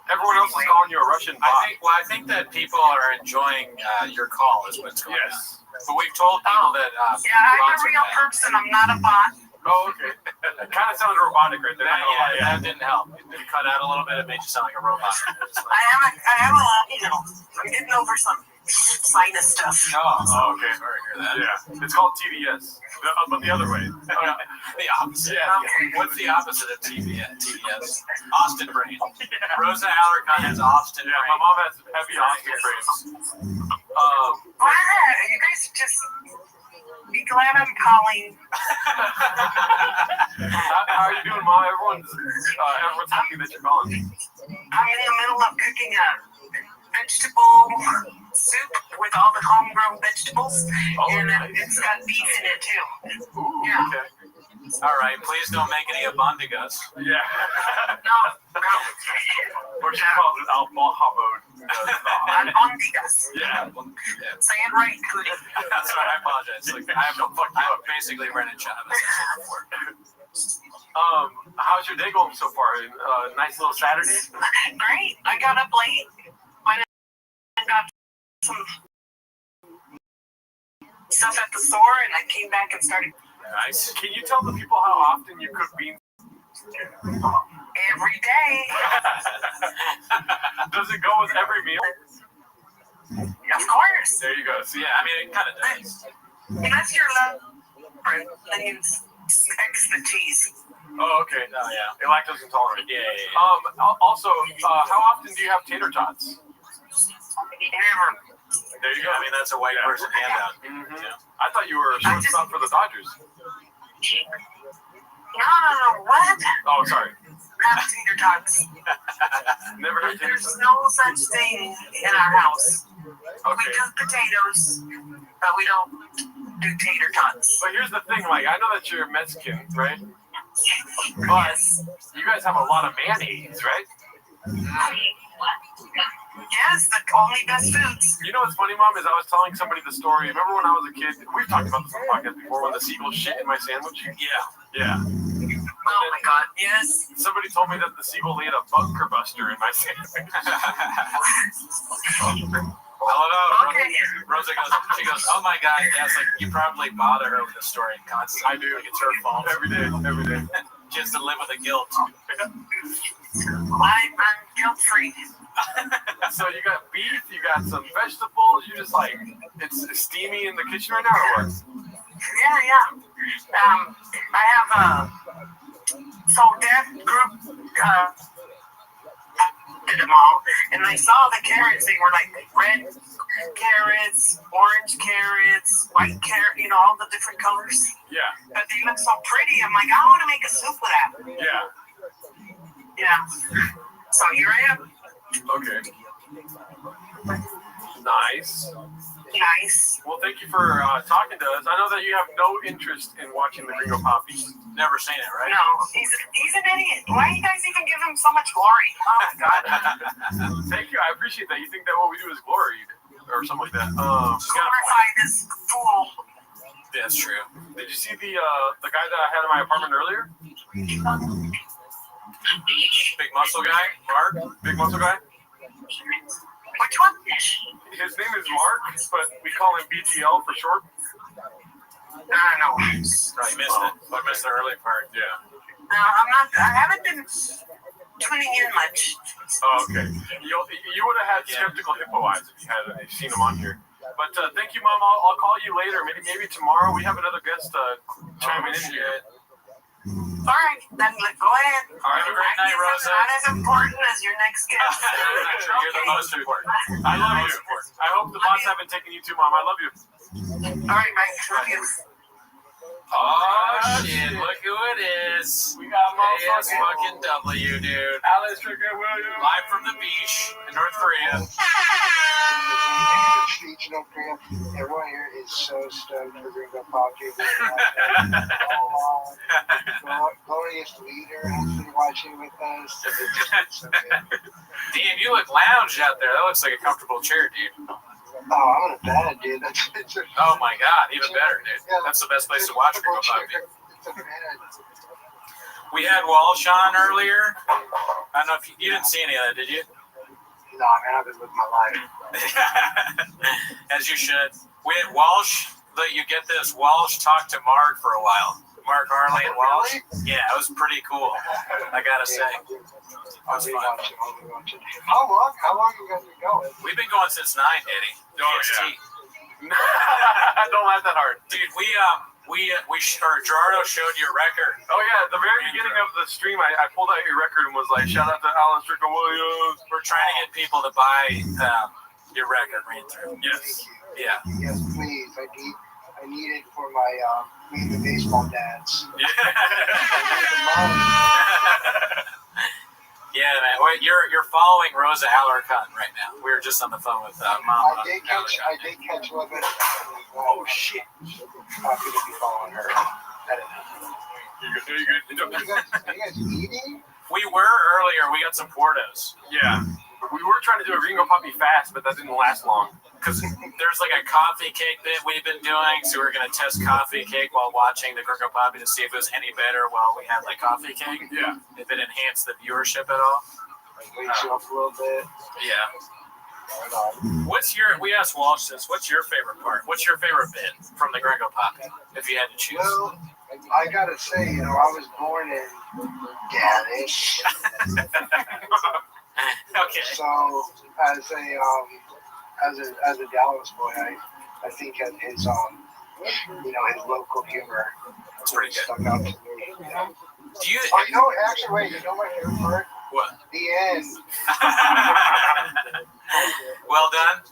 [SPEAKER 17] Everyone else is calling you a Russian bot.
[SPEAKER 16] I think that people are enjoying your call is what's going on. But we've told people that.
[SPEAKER 6] Yeah, I'm a real person. I'm not a bot.
[SPEAKER 17] Oh, okay. It kind of sounded robotic right there.
[SPEAKER 16] That didn't help. It cut out a little bit. It made you sound like a robot.
[SPEAKER 6] I am a, you know, I'm getting over some sinus stuff.
[SPEAKER 16] Oh, okay. Sorry to hear that.
[SPEAKER 17] Yeah. It's called TDS. But the other way.
[SPEAKER 16] The opposite.
[SPEAKER 17] Yeah.
[SPEAKER 16] Okay. What's the opposite of TDS? Austin brain. Rosa Alarcon has Austin brain.
[SPEAKER 17] My mom has heavy Austin brains.
[SPEAKER 6] You guys just be glad I'm calling.
[SPEAKER 17] How are you doing, Mom? Everyone's happy that you're calling.
[SPEAKER 6] I'm in the middle of cooking a vegetable soup with all the homegrown vegetables, and it's got beef in it too.
[SPEAKER 17] Ooh,
[SPEAKER 6] yeah.
[SPEAKER 17] Okay.
[SPEAKER 16] All right, please don't make any abondigas.
[SPEAKER 17] Yeah.
[SPEAKER 6] No.
[SPEAKER 17] Or she calls it al-Bahamod.
[SPEAKER 6] Albondigas.
[SPEAKER 17] Yeah.
[SPEAKER 6] Say it right, Cootie.
[SPEAKER 16] That's right, I apologize. I'm basically Brennan Chavez.
[SPEAKER 17] How's your day going so far? Nice little Saturday?
[SPEAKER 6] Great. I got up late. I got some stuff at the store, and I came back and started.
[SPEAKER 16] Nice.
[SPEAKER 17] Can you tell the people how often you cook beans?
[SPEAKER 6] Every day.
[SPEAKER 17] Does it go with every meal?
[SPEAKER 6] Of course.
[SPEAKER 17] There you go.
[SPEAKER 16] So, yeah, I mean, it kind of does.
[SPEAKER 6] Unless you're then you expertise.
[SPEAKER 17] Oh, okay.
[SPEAKER 16] Oh, yeah.
[SPEAKER 17] You're lactose intolerant.
[SPEAKER 16] Yeah.
[SPEAKER 17] Also, how often do you have tater tots?
[SPEAKER 6] Never.
[SPEAKER 17] There you go.
[SPEAKER 16] I mean, that's a white person handout.
[SPEAKER 17] Mm-hmm. Yeah. I thought you were a shortstop for the Dodgers.
[SPEAKER 6] No, what?
[SPEAKER 17] Oh, sorry.
[SPEAKER 6] Not tater tots.
[SPEAKER 17] Never had tater tots.
[SPEAKER 6] There's no such thing in our house.
[SPEAKER 17] Okay.
[SPEAKER 6] We do potatoes, but we don't do tater tots.
[SPEAKER 17] But here's the thing, like, I know that you're Mexican, right? But you guys have a lot of mayonnaise, right?
[SPEAKER 6] Yes, the only best foods.
[SPEAKER 17] You know what's funny, Mom, is I was telling somebody the story. Remember when I was a kid? We've talked about this on the podcast before, when the seagull shit in my sandwich? Yeah.
[SPEAKER 6] Oh my God, yes.
[SPEAKER 17] Somebody told me that the seagull laid a bunker buster in my sandwich.
[SPEAKER 16] Hello.
[SPEAKER 6] Okay.
[SPEAKER 16] Rosa goes, oh my God, yes, like you probably bother her with the story constantly.
[SPEAKER 17] I do.
[SPEAKER 16] Like it's her fault.
[SPEAKER 17] Every day.
[SPEAKER 16] She has to live with the guilt.
[SPEAKER 6] I'm guilt-free.
[SPEAKER 17] So you got beef, you got some vegetables, you just like, it's steamy in the kitchen right now, or what?
[SPEAKER 6] Yeah. I have so that group did them all, and I saw the carrots. They were like red carrots, orange carrots, white carrot, you know, all the different colors.
[SPEAKER 17] Yeah.
[SPEAKER 6] But they look so pretty. I'm like, I want to make a soup with that. Yeah. So here I am.
[SPEAKER 17] Okay. Nice.
[SPEAKER 6] Well,
[SPEAKER 17] thank you for talking to us. I know that you have no interest in watching the Gringo Poppy.
[SPEAKER 16] Never seen it, right?
[SPEAKER 6] No, he's an idiot. Why do you guys even give him so much glory? Oh my God.
[SPEAKER 17] Thank you. I appreciate that. You think that what we do is glory or something like that.
[SPEAKER 6] Glorify this fool.
[SPEAKER 16] That's true.
[SPEAKER 17] Did you see the guy that I had in my apartment earlier?
[SPEAKER 16] Big
[SPEAKER 17] muscle guy, Mark, big muscle guy.
[SPEAKER 12] Which one?
[SPEAKER 17] His name is Mark, but we call him BGL for short.
[SPEAKER 12] No.
[SPEAKER 16] Oh, you missed it. I missed the early part.
[SPEAKER 17] Yeah.
[SPEAKER 12] No, I'm not. I haven't been tuning in much.
[SPEAKER 17] Oh, okay. You would have had skeptical hippo eyes if you had seen him on here. But thank you, Mom. I'll call you later. Maybe tomorrow. We have another guest chiming in here.
[SPEAKER 12] All right, then go ahead.
[SPEAKER 16] All right, have a great night, Rosa.
[SPEAKER 12] Not as important as your next guest.
[SPEAKER 16] You're the most important.
[SPEAKER 17] I love you. I hope the boss haven't taken you too, Mom. I love you.
[SPEAKER 12] All right, Mike. Love you.
[SPEAKER 16] Oh shit! Look who it is.
[SPEAKER 17] We got
[SPEAKER 16] AS fucking W, dude.
[SPEAKER 17] Alice Stricker Williams.
[SPEAKER 16] Live from the beach in North Korea.
[SPEAKER 20] Everyone here is so stoked for Gringo Poppy. Glorious leader has been watching with us. So good.
[SPEAKER 16] Dean, you look lounged out there. That looks like a comfortable chair, dude.
[SPEAKER 20] Oh, I'm in a bed, dude.
[SPEAKER 16] Oh my god, even better, dude. That's the best place to watch Gringo Poppy. We had Walsh on earlier. I don't know if you didn't see any of that, did you?
[SPEAKER 20] No, man, I've been living my life.
[SPEAKER 16] As you should. We had Walsh. You get this. Walsh talked to Mark for a while. Mark Harley and Walsh. Yeah, it was pretty cool. I gotta say. That was fun.
[SPEAKER 20] How long you guys been going?
[SPEAKER 16] We've been going since 9, Eddie.
[SPEAKER 17] Oh, yeah. Don't laugh that hard.
[SPEAKER 16] Dude, Gerardo showed your record.
[SPEAKER 17] Oh yeah, at the very beginning of the stream, I pulled out your record and was like, shout out to Alice Stricker Williams.
[SPEAKER 16] We're trying to get people to buy your record, read through.
[SPEAKER 17] Yes.
[SPEAKER 16] Yeah.
[SPEAKER 20] Yes, please. I need it for my the baseball dads.
[SPEAKER 16] Yeah. Yeah, man. Wait, you're following Rosa Alarcon right now. We were just on the phone with Mom.
[SPEAKER 20] I did catch one of it.
[SPEAKER 17] Oh shit!
[SPEAKER 20] Happy to be following her.
[SPEAKER 17] You
[SPEAKER 20] guys eating?
[SPEAKER 16] We were earlier. We got some Portos.
[SPEAKER 17] Yeah. We were trying to do a Gringo Poppy fast, but that didn't last long.
[SPEAKER 16] Because there's like a coffee cake bit we've been doing, so we're going to test coffee cake while watching the Gringo Poppy to see if it was any better while we had like coffee cake.
[SPEAKER 17] Yeah.
[SPEAKER 16] If it enhanced the viewership at all.
[SPEAKER 20] Wakes you up a little bit.
[SPEAKER 16] Yeah. We asked Walsh this, what's your favorite part? What's your favorite bit from the Gringo Poppy, if you had to choose?
[SPEAKER 20] Well, I gotta say, I was born in Gaddis.
[SPEAKER 16] Okay.
[SPEAKER 20] So as a Dallas boy, I think his his local humor
[SPEAKER 16] it's pretty good.
[SPEAKER 20] Stuck out to me.
[SPEAKER 16] Do you?
[SPEAKER 20] Actually, wait. You know my favorite part?
[SPEAKER 16] What?
[SPEAKER 20] The end.
[SPEAKER 16] Well done.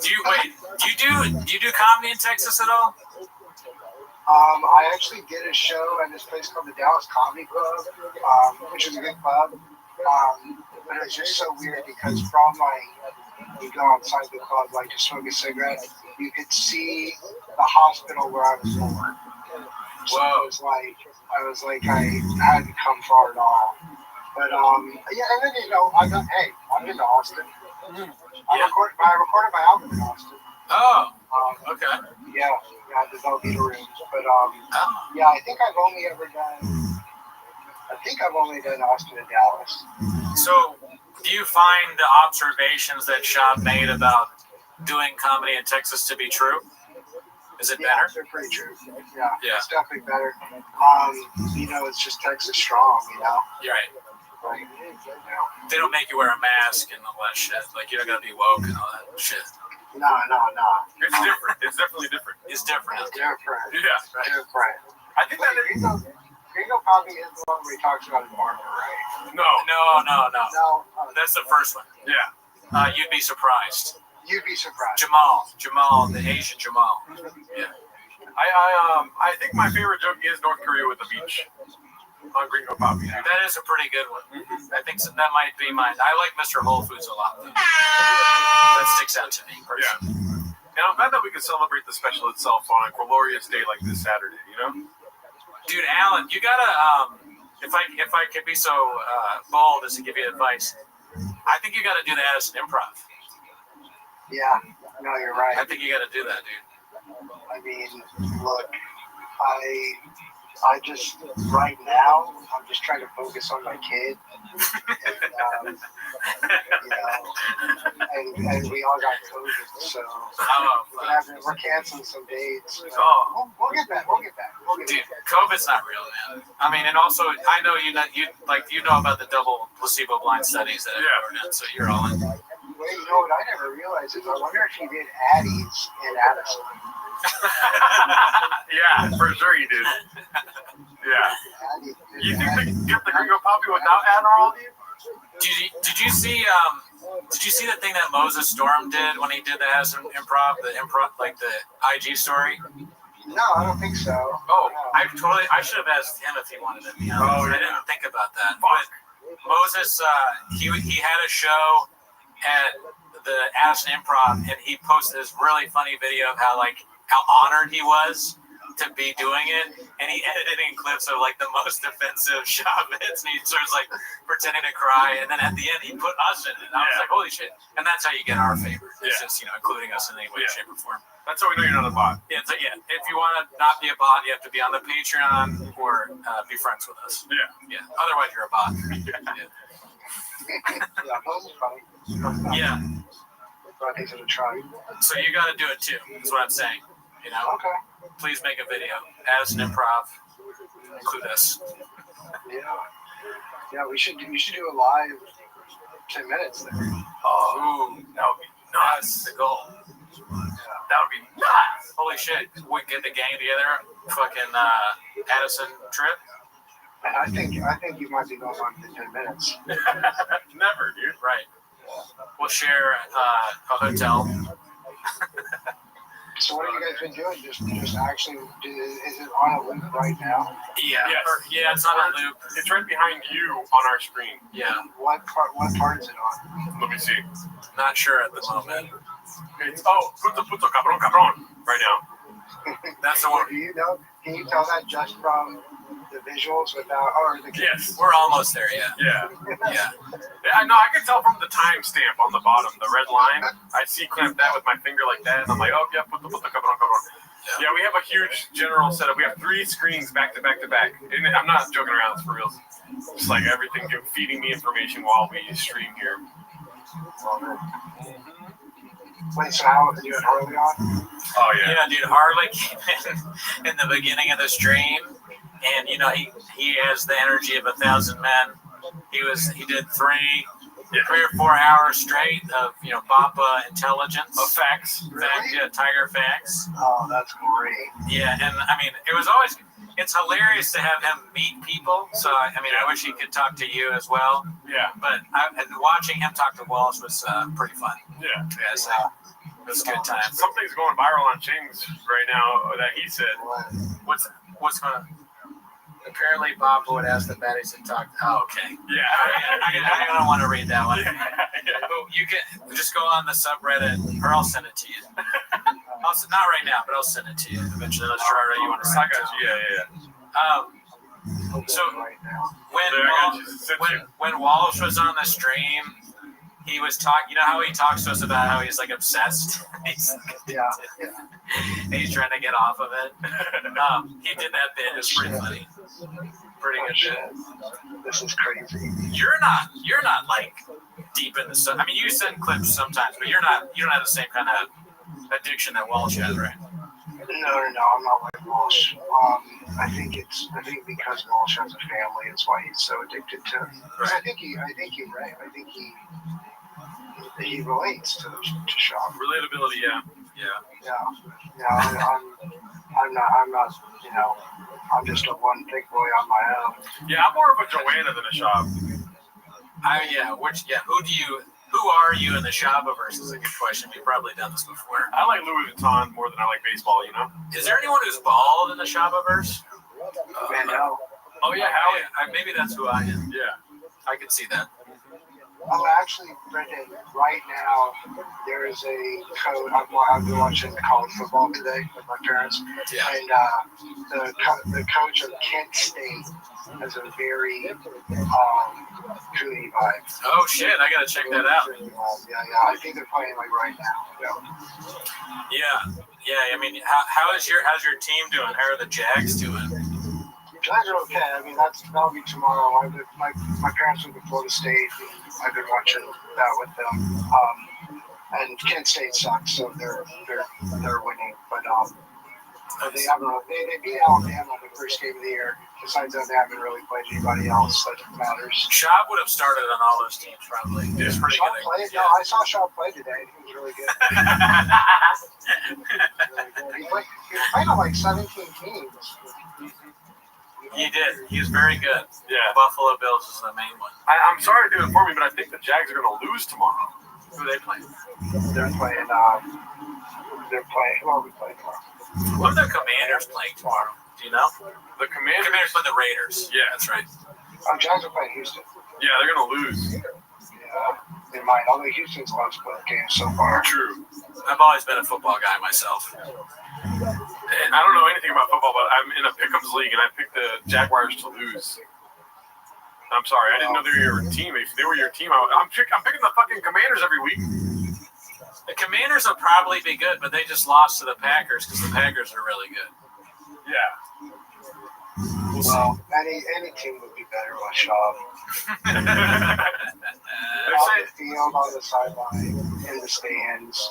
[SPEAKER 16] Do you do comedy in Texas at all?
[SPEAKER 20] I actually did a show at this place called the Dallas Comedy Club, which is a good club. But it's just so weird because from you go outside the club, to smoke a cigarette, you could see the hospital where I was born. So I was like, I hadn't come far at all. But and then I'm in Austin. I recorded my album in Austin.
[SPEAKER 16] Oh, okay.
[SPEAKER 20] Yeah, the Velveeta Rooms. But I think I've only done Austin and Dallas.
[SPEAKER 16] So, do you find the observations that Shab made about doing comedy in Texas to be true? Is it better?
[SPEAKER 20] They're pretty true. Yeah, it's definitely better. It's just Texas strong,
[SPEAKER 16] You're right. They don't make you wear a mask and all that shit. Like, you don't gotta be woke and all that shit.
[SPEAKER 20] No.
[SPEAKER 17] It's different. It's definitely different.
[SPEAKER 16] It's different.
[SPEAKER 20] Yeah.
[SPEAKER 17] Different. I think that
[SPEAKER 20] Gringo Poppy is the one where he talks about his barber, right?
[SPEAKER 16] No. That's the first one.
[SPEAKER 17] Yeah.
[SPEAKER 16] You'd be surprised.
[SPEAKER 20] You'd be surprised.
[SPEAKER 16] Jamal, the Asian Jamal. Yeah.
[SPEAKER 17] I think my favorite joke is North Korea with the beach on Gringo Poppy.
[SPEAKER 16] That is a pretty good one. Mm-hmm. I think that might be mine. I like Mr. Whole Foods a lot. That sticks out to me personally.
[SPEAKER 17] Yeah. And I'm glad that we can celebrate the special itself on a glorious day like this Saturday,
[SPEAKER 16] Dude, Alan, you gotta, if I could be so bold as to give you advice, I think you gotta do that as an improv.
[SPEAKER 20] Yeah, no, you're right.
[SPEAKER 16] I think you gotta do that, dude.
[SPEAKER 20] I mean, look, I just, right now, I'm just trying to focus on my kid. and we all got COVID, so we're canceling some dates. We'll get back.
[SPEAKER 16] Dude, COVID's not real, man. I mean, and also, I know you know about the double placebo-blind studies that are done, so you're all in.
[SPEAKER 20] Wait, you know what I never realized is I wonder if he did Addie's in Addison.
[SPEAKER 17] Yeah, for sure you did. Yeah. You think they can get the Gringo Poppy without Adderall?
[SPEAKER 16] Did you see the thing that Moses Storm did when he did the Addison improv, like the IG story?
[SPEAKER 20] No, I don't think so.
[SPEAKER 16] Oh, I should have asked him if he wanted to be on. I didn't think about that. But Moses, he had a show at the Addison Improv, and he posted this really funny video of how honored he was to be doing it, and he edited in clips of like the most offensive shop hits, and he starts like pretending to cry, and then at the end he put us in it. And I was like, holy shit! And that's how you get our favor. It's just including us in any way, shape, or form.
[SPEAKER 17] That's how we know you're not a bot.
[SPEAKER 16] Yeah, so if you want to not be a bot, you have to be on the Patreon or be friends with us. Yeah. Otherwise, you're a bot. Yeah. So you got to do it too. Is what I'm saying.
[SPEAKER 20] Okay.
[SPEAKER 16] Please make a video. Addison Improv. Include us.
[SPEAKER 20] Yeah. We should do a live 10 minutes there.
[SPEAKER 16] Oh, that would be nuts. The goal. That would be nuts. Holy shit. We get the gang together. Fucking Addison trip.
[SPEAKER 20] I think you might be going on for 10 minutes.
[SPEAKER 17] Never, dude.
[SPEAKER 16] Right. We'll share a hotel.
[SPEAKER 20] So what have you guys been doing? Just actually, is it on a loop right now?
[SPEAKER 16] Yeah. Yeah, it's on a loop.
[SPEAKER 17] It's right behind you on our screen.
[SPEAKER 16] Yeah.
[SPEAKER 20] What part is it on?
[SPEAKER 17] Let me see.
[SPEAKER 16] Not sure at the moment.
[SPEAKER 17] It's puto cabron right now.
[SPEAKER 16] That's the one.
[SPEAKER 20] Do you know? Can you tell that just from the visuals without
[SPEAKER 17] Yes,
[SPEAKER 16] we're almost there.
[SPEAKER 17] Yeah.
[SPEAKER 16] Yeah.
[SPEAKER 17] No, I can tell from the timestamp on the bottom, the red line. I sequence that with my finger like that, and I'm like, puto cabron. Yeah, we have a huge general setup. We have 3 screens back to back to back. And I'm not joking around, it's for real. Just like everything feeding me information while we stream here.
[SPEAKER 20] Wait, so how did you have Harley on?
[SPEAKER 17] Oh, yeah.
[SPEAKER 16] Yeah, dude, Harley came in the beginning of the stream, and he has the energy of 1,000 men. He did 3 or 4 hours straight of BAPA intelligence.
[SPEAKER 17] Of facts.
[SPEAKER 16] Tiger facts.
[SPEAKER 20] Oh, that's great.
[SPEAKER 16] Yeah, and I mean, it's hilarious to have him meet people. So I wish he could talk to you as well.
[SPEAKER 17] Yeah.
[SPEAKER 16] But watching him talk to Walsh was pretty fun.
[SPEAKER 17] Yeah.
[SPEAKER 16] So it was a good time.
[SPEAKER 17] Something's going viral on Ching's right now that he said.
[SPEAKER 16] What's going on? Apparently, Bob would ask the baddies to talk. Oh, okay.
[SPEAKER 17] Yeah.
[SPEAKER 16] I don't want to read that one. You can just go on the subreddit, or I'll send it to you. Not right now, but I'll send it to you eventually. Let's try you want to send it to.
[SPEAKER 17] Yeah.
[SPEAKER 16] So when Walsh was on the stream, he was talking. You know how he talks to us about how he's like obsessed. He's trying to get off of it. He did that bit. It was pretty funny. Pretty good bit.
[SPEAKER 20] This is crazy.
[SPEAKER 16] You're not like deep in the stuff. I mean, you send clips sometimes, but you don't have the same kind of addiction that Walsh has, right?
[SPEAKER 20] No, I'm not like Walsh. I think because Walsh has a family, it's why he's so addicted to it. Right. I think you're right. I think he relates to shop.
[SPEAKER 16] Relatability, yeah.
[SPEAKER 20] I'm not. I'm just a one big boy on my own.
[SPEAKER 17] Yeah, I'm more of a Joanna than a shop.
[SPEAKER 16] Who are you in the Shopperverse is a good question. We've probably done this before.
[SPEAKER 17] I like Louis Vuitton more than I like baseball,
[SPEAKER 16] Is there anyone who's bald in the Shopperverse?
[SPEAKER 20] No.
[SPEAKER 16] Oh, yeah, Howie. Maybe that's who I am.
[SPEAKER 17] Yeah.
[SPEAKER 16] I can see that.
[SPEAKER 20] Oh, actually, Brendan, right now, there is a coach. I've been watching college football today with my parents.
[SPEAKER 16] Yeah.
[SPEAKER 20] And the coach of Kent State has a very Cooney vibe.
[SPEAKER 16] Oh, shit. I got to check that out.
[SPEAKER 20] Yeah. I think they're playing like right now.
[SPEAKER 16] Yeah. I mean, how's your team doing? How are the Jags doing?
[SPEAKER 20] Jags are okay. I mean, that'll be tomorrow. My parents went to Florida State. I've been watching that with them. And Kent State sucks, so they're winning. But they haven't. They beat Alabama the first game of the year. Besides that, they haven't really played anybody else that matters.
[SPEAKER 16] Schaub would have started on all those teams probably. He was pretty
[SPEAKER 20] Schaub
[SPEAKER 16] good.
[SPEAKER 20] played. No, I saw Schaub play today. He was really good. He played on like 17 teams.
[SPEAKER 16] He did. He was very good.
[SPEAKER 17] Yeah.
[SPEAKER 16] Buffalo Bills is the main one.
[SPEAKER 17] I'm sorry to do it for me, but I think the Jags are going to lose tomorrow.
[SPEAKER 16] Who are they playing?
[SPEAKER 20] They're playing. Who are we playing tomorrow?
[SPEAKER 16] What are the Commanders playing tomorrow? Do you know?
[SPEAKER 17] The Commanders
[SPEAKER 16] play the Raiders.
[SPEAKER 17] Yeah, that's right.
[SPEAKER 20] Jags are playing Houston.
[SPEAKER 17] Yeah, they're going to lose.
[SPEAKER 20] Yeah, they might. Although Houston's lost both games so far.
[SPEAKER 17] True.
[SPEAKER 16] I've always been a football guy myself.
[SPEAKER 17] And I don't know anything about football, but I'm in a pick'ems league, and I picked the Jaguars to lose. I'm sorry, I didn't know they were your team. If they were your team, I'm picking the fucking Commanders every week.
[SPEAKER 16] The Commanders will probably be good, but they just lost to the Packers because the Packers are really good.
[SPEAKER 17] Yeah.
[SPEAKER 20] Well, any team would be better with Schaub. On the field, on the sideline, in the stands,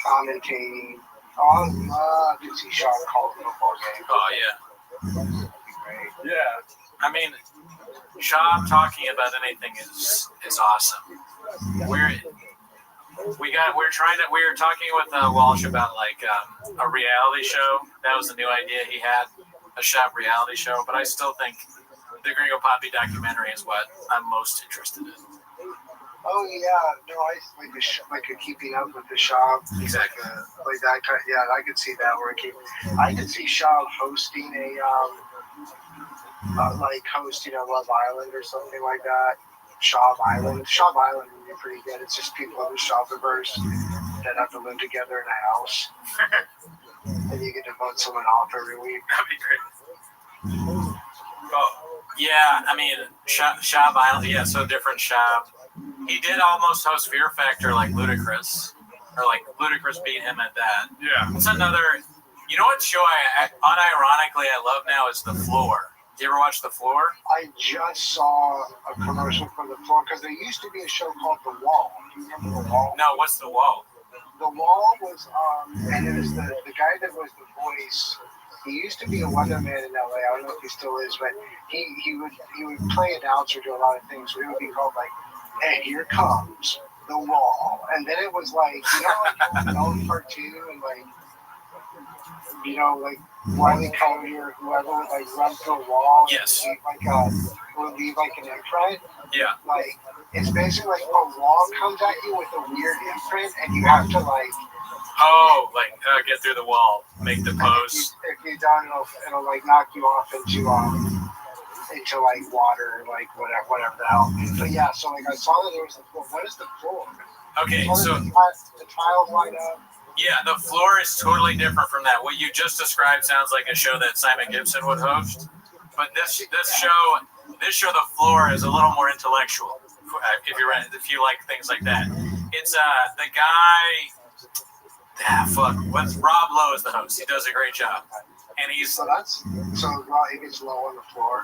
[SPEAKER 20] commentating. Oh, I'd love to see Schaub call a football game.
[SPEAKER 16] Oh, yeah.
[SPEAKER 20] That'd be great.
[SPEAKER 17] Yeah.
[SPEAKER 16] I mean, Schaub talking about anything is awesome. We were talking with Walsh about like a reality show. That was the new idea he had, a Schaub reality show. But I still think the Gringo Poppy documentary is what I'm most interested in.
[SPEAKER 20] Oh yeah, no, I like a keeping up with the Schaub.
[SPEAKER 16] Exactly.
[SPEAKER 20] Like that kind. Yeah, I could see that working. I could see Schaub hosting hosting a Love Island or something like that. Schaub Island. Schaub Island would be pretty good. It's just people who Schaubivers that have to live together in a house. And you get to vote someone off every week.
[SPEAKER 16] That'd be great. Oh, yeah, I mean, Schaub Island, yeah, so different Schaub. He did almost host Fear Factor like Ludacris. Or like Ludacris beat him at that.
[SPEAKER 17] Yeah.
[SPEAKER 16] It's another, you know what show I unironically I love now is The Floor. Do you ever watch The Floor?
[SPEAKER 20] I just saw a commercial for The Floor because there used to be a show called The Wall. Do you remember The Wall?
[SPEAKER 16] No, what's The Wall?
[SPEAKER 20] The Wall was, and it was the guy that was the voice. He used to be a weatherman in LA. I don't know if he still is, but he would play announcer, do a lot of things. So it would be called like, "And here comes The Wall," and then it was like, you know, like an old cartoon and like, you know, like Wiley Coyote or whoever would like run through a wall.
[SPEAKER 16] Yes.
[SPEAKER 20] Would leave like an imprint.
[SPEAKER 16] Yeah.
[SPEAKER 20] Like it's basically like a wall comes at you with a weird imprint, and you have to like.
[SPEAKER 16] Oh, like get through the wall, make the pose.
[SPEAKER 20] If you don't, it'll like knock you off into like water, like whatever the hell. But yeah, so like I saw that there was the floor. What is the floor?
[SPEAKER 16] Okay, so
[SPEAKER 20] the tiles line up.
[SPEAKER 16] Yeah, The Floor is totally different from that. What you just described sounds like a show that Simon Gibson would host. But this show, The Floor, is a little more intellectual. If you like things like that, it's the guy. What's Rob Lowe is the host. He does a great job, and he's
[SPEAKER 20] so he gets low on the floor.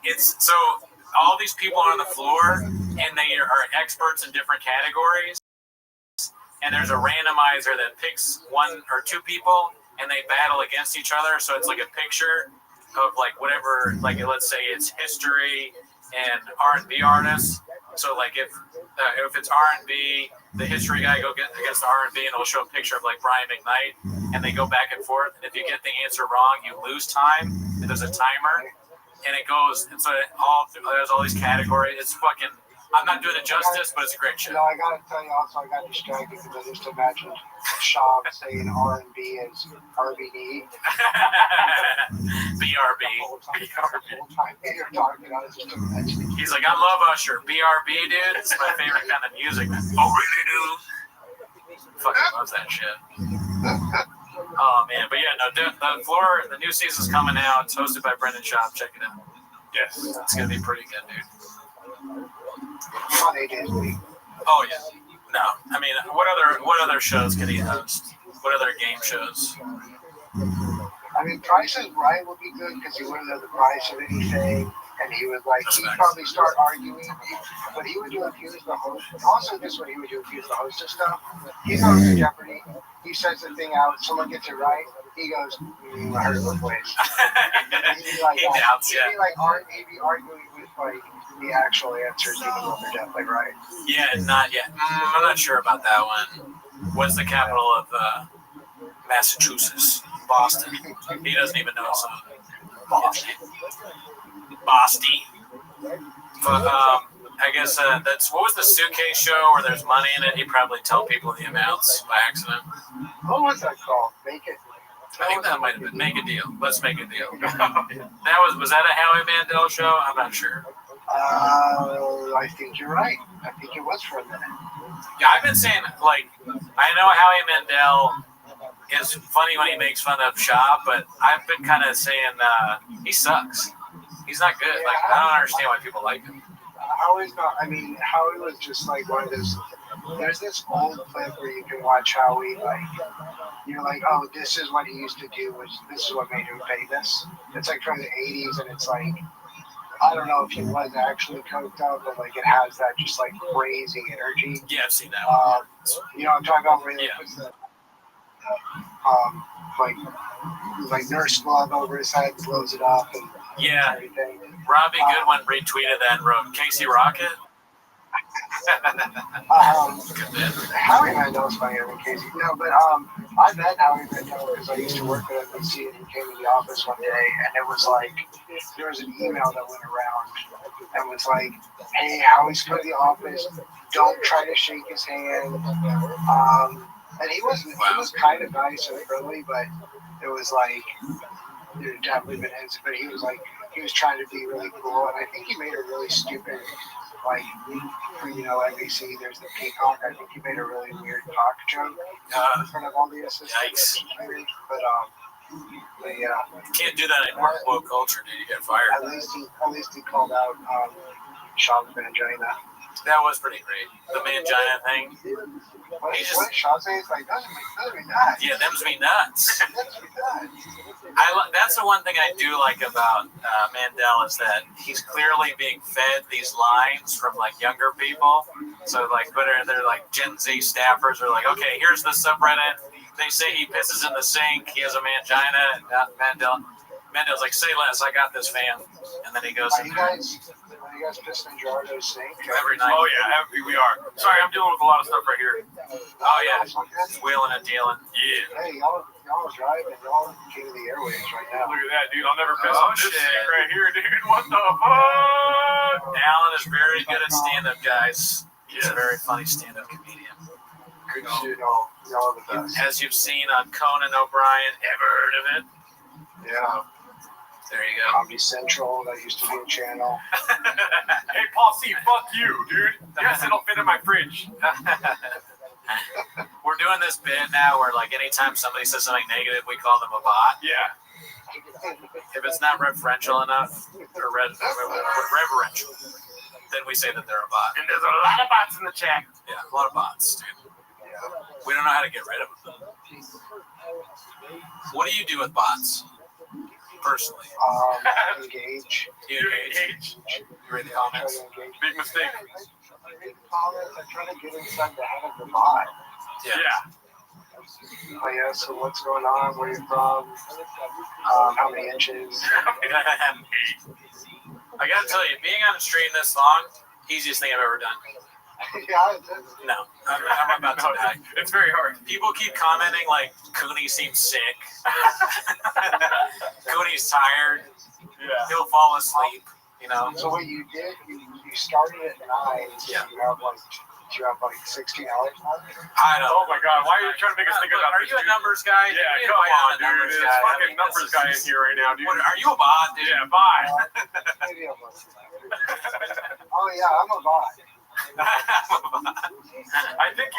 [SPEAKER 16] It's so all these people are on the floor, and they are experts in different categories. And there's a randomizer that picks one or two people, and they battle against each other. So it's like a picture of like whatever, like let's say it's history and R&B artists. So like if it's R&B, the history guy go get against the R&B, and it'll show a picture of like Brian McKnight, and they go back and forth. And if you get the answer wrong, you lose time. And there's a timer, and it goes. And so there's all these categories. It's fucking. I'm not doing it justice, but it's a great show.
[SPEAKER 20] No, I gotta tell you also, I got distracted because I just imagined Schaub saying R&B as RBD.
[SPEAKER 16] BRB. He's like, I love Usher. BRB, dude. It's my favorite kind of music, man. Oh, really, dude? Fucking loves that shit. Oh, man. But yeah, no, The Floor, the new season's coming out. It's hosted by Brendan Schaub. Check it out.
[SPEAKER 17] Yes.
[SPEAKER 16] It's going to be pretty good, dude.
[SPEAKER 20] On 8 days a week.
[SPEAKER 16] Oh yeah, no. I mean, what other shows can he host? What other game shows?
[SPEAKER 20] I mean, Price is Right would be good because he wouldn't know the price of anything. and he would like he'd probably start arguing. But he would do if he was the host. Also, this is what he would do if he was the host of stuff. He's on Jeopardy. He says the thing out. Someone gets it right. He goes, I heard both ways. He'd be like,
[SPEAKER 16] He doubts,
[SPEAKER 20] he'd be arguing with like the actual answers, even though they're definitely right.
[SPEAKER 16] Yeah, not yet. I'm not sure about that one. What's the capital of Massachusetts? Boston. He doesn't even know some. Boston. But I guess that's what was the suitcase show where there's money in it. He probably tell people the amounts by accident.
[SPEAKER 20] What was that called? Make it.
[SPEAKER 16] I think that might have been Make a Deal. Let's make a deal. Was that a Howie Mandel show? I'm not sure.
[SPEAKER 20] I think you're right. I think it was for a minute.
[SPEAKER 16] Yeah, I've been saying, like, I know Howie Mandel is funny when he makes fun of Shaw, but I've been kind of saying he sucks. He's not good. Like, I don't understand why people like him.
[SPEAKER 20] Howie's not. I mean, Howie was just like one of those. There's this old clip where you can watch Howie, like, you're like, oh, this is what he used to do, this is what made him famous. It's like from the 80s, and it's like, I don't know if he was actually coked up, but like it has that just like crazy energy.
[SPEAKER 16] Yeah, I've seen that one.
[SPEAKER 20] You know what I'm talking about? Where he puts the like nurse glove over his head, blows it up, and everything.
[SPEAKER 16] Robbie Goodwin retweeted that and wrote Casey Rocket.
[SPEAKER 20] Howie Mandel's funnier than Casey. No, but I met Howie Mandel because I used to work at NBC, and he came to the office one day, and it was like there was an email that went around and was like, "Hey, Howie's coming to the office. Don't try to shake his hand." And he was kind of nice and friendly, but it was like there definitely been his. But he was like he was trying to be really cool, and I think he made a really stupid. Like, for, NBC, there's the peacock. I think he made a really weird cock joke in front of all the assistants.
[SPEAKER 16] Yikes.
[SPEAKER 20] But yeah.
[SPEAKER 16] You can't do that anymore. Woke culture, dude. You get fired.
[SPEAKER 20] At least he called out Sean's mangina.
[SPEAKER 16] That was pretty great. The mangina thing.
[SPEAKER 20] What did Sean say? It's like, those are me nuts.
[SPEAKER 16] Yeah, them's me nuts. That's the one thing I do like about Mandel is that he's clearly being fed these lines from like younger people. So like, they're like Gen Z staffers are like, okay, here's the subreddit. They say he pisses in the sink. He has a mangina. And Mandel's like, say less. I got this, fam. And then he goes.
[SPEAKER 20] Are you guys pissing in Gerardo's sink?
[SPEAKER 16] Every night.
[SPEAKER 17] Oh yeah, we are. Sorry, I'm dealing with a lot of stuff right here.
[SPEAKER 16] Oh yeah, wheeling and dealing.
[SPEAKER 17] Yeah.
[SPEAKER 20] Hey, y'all are driving. Y'all king of the airwaves right now.
[SPEAKER 17] Look at that, dude. I'll never piss on this sink right here, dude. What the fuck?
[SPEAKER 16] Alan is very good at stand-up, guys. He's a very funny stand-up comedian.
[SPEAKER 20] Good shit, y'all are the best.
[SPEAKER 16] As you've seen on Conan O'Brien, ever heard of it?
[SPEAKER 20] Yeah.
[SPEAKER 16] There you go.
[SPEAKER 20] Comedy Central, that used to be a channel.
[SPEAKER 17] Hey, Paul C, fuck you, dude. Yes, it'll fit in my fridge.
[SPEAKER 16] We're doing this bit now where, like, anytime somebody says something negative, we call them a bot.
[SPEAKER 17] Yeah.
[SPEAKER 16] If it's not referential enough, or reverential, then we say that they're a bot.
[SPEAKER 17] And there's a lot of bots in the chat.
[SPEAKER 16] Yeah, a lot of bots, dude. We don't know how to get rid of them. What do you do with bots? Personally.
[SPEAKER 20] Engage.
[SPEAKER 16] You engage. You read the comments.
[SPEAKER 17] Big mistake.
[SPEAKER 20] I read the comments. I try to get inside the head of the bot.
[SPEAKER 16] Yeah.
[SPEAKER 20] Oh yeah, so what's going on? Where you from? How many inches?
[SPEAKER 16] I gotta tell you, being on a stream this long, easiest thing I've ever done.
[SPEAKER 20] Yeah,
[SPEAKER 16] no, I'm about to die.
[SPEAKER 17] It's very hard.
[SPEAKER 16] People keep commenting like Cooney seems sick. Cooney's tired.
[SPEAKER 17] Yeah.
[SPEAKER 16] He'll fall asleep.
[SPEAKER 20] So what you did, you started at 9. So
[SPEAKER 16] yeah.
[SPEAKER 20] You have like 16 hours now?
[SPEAKER 16] I don't.
[SPEAKER 17] Oh my God! Why are you trying to make us think about?
[SPEAKER 16] Are you a numbers guy?
[SPEAKER 17] Yeah, come on, dude. There's fucking numbers guy in here right now, dude.
[SPEAKER 16] Are you a bot, dude?
[SPEAKER 17] Yeah, bye.
[SPEAKER 20] Maybe I'm oh yeah, I'm a bot.
[SPEAKER 17] I think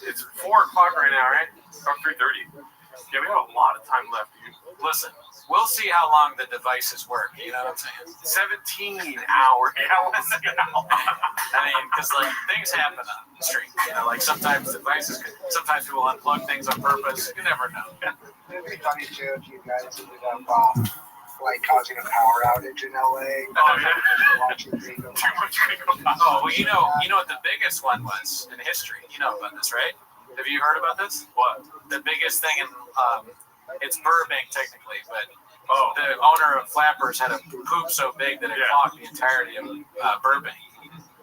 [SPEAKER 17] it's 4 o'clock right now, right? Or 3:30. Yeah, we have a lot of time left, dude.
[SPEAKER 16] Listen, we'll see how long the devices work. You know what I'm saying?
[SPEAKER 17] 17 hours. Yeah, we'll see how long.
[SPEAKER 16] I mean, because like things happen on the stream. Like sometimes devices, sometimes people unplug things on purpose. You never know.
[SPEAKER 20] It'd be funny too if you guys ended up like causing a power outage in LA.
[SPEAKER 17] Oh yeah.
[SPEAKER 20] Watching Ringo.
[SPEAKER 17] Too much Ringo.
[SPEAKER 16] Oh, well, you know what the biggest one was in history. You know about this, right? Have you heard about this?
[SPEAKER 17] What?
[SPEAKER 16] The biggest thing in it's Burbank technically, but the owner of Flappers had a poop so big that it clogged the entirety of Burbank,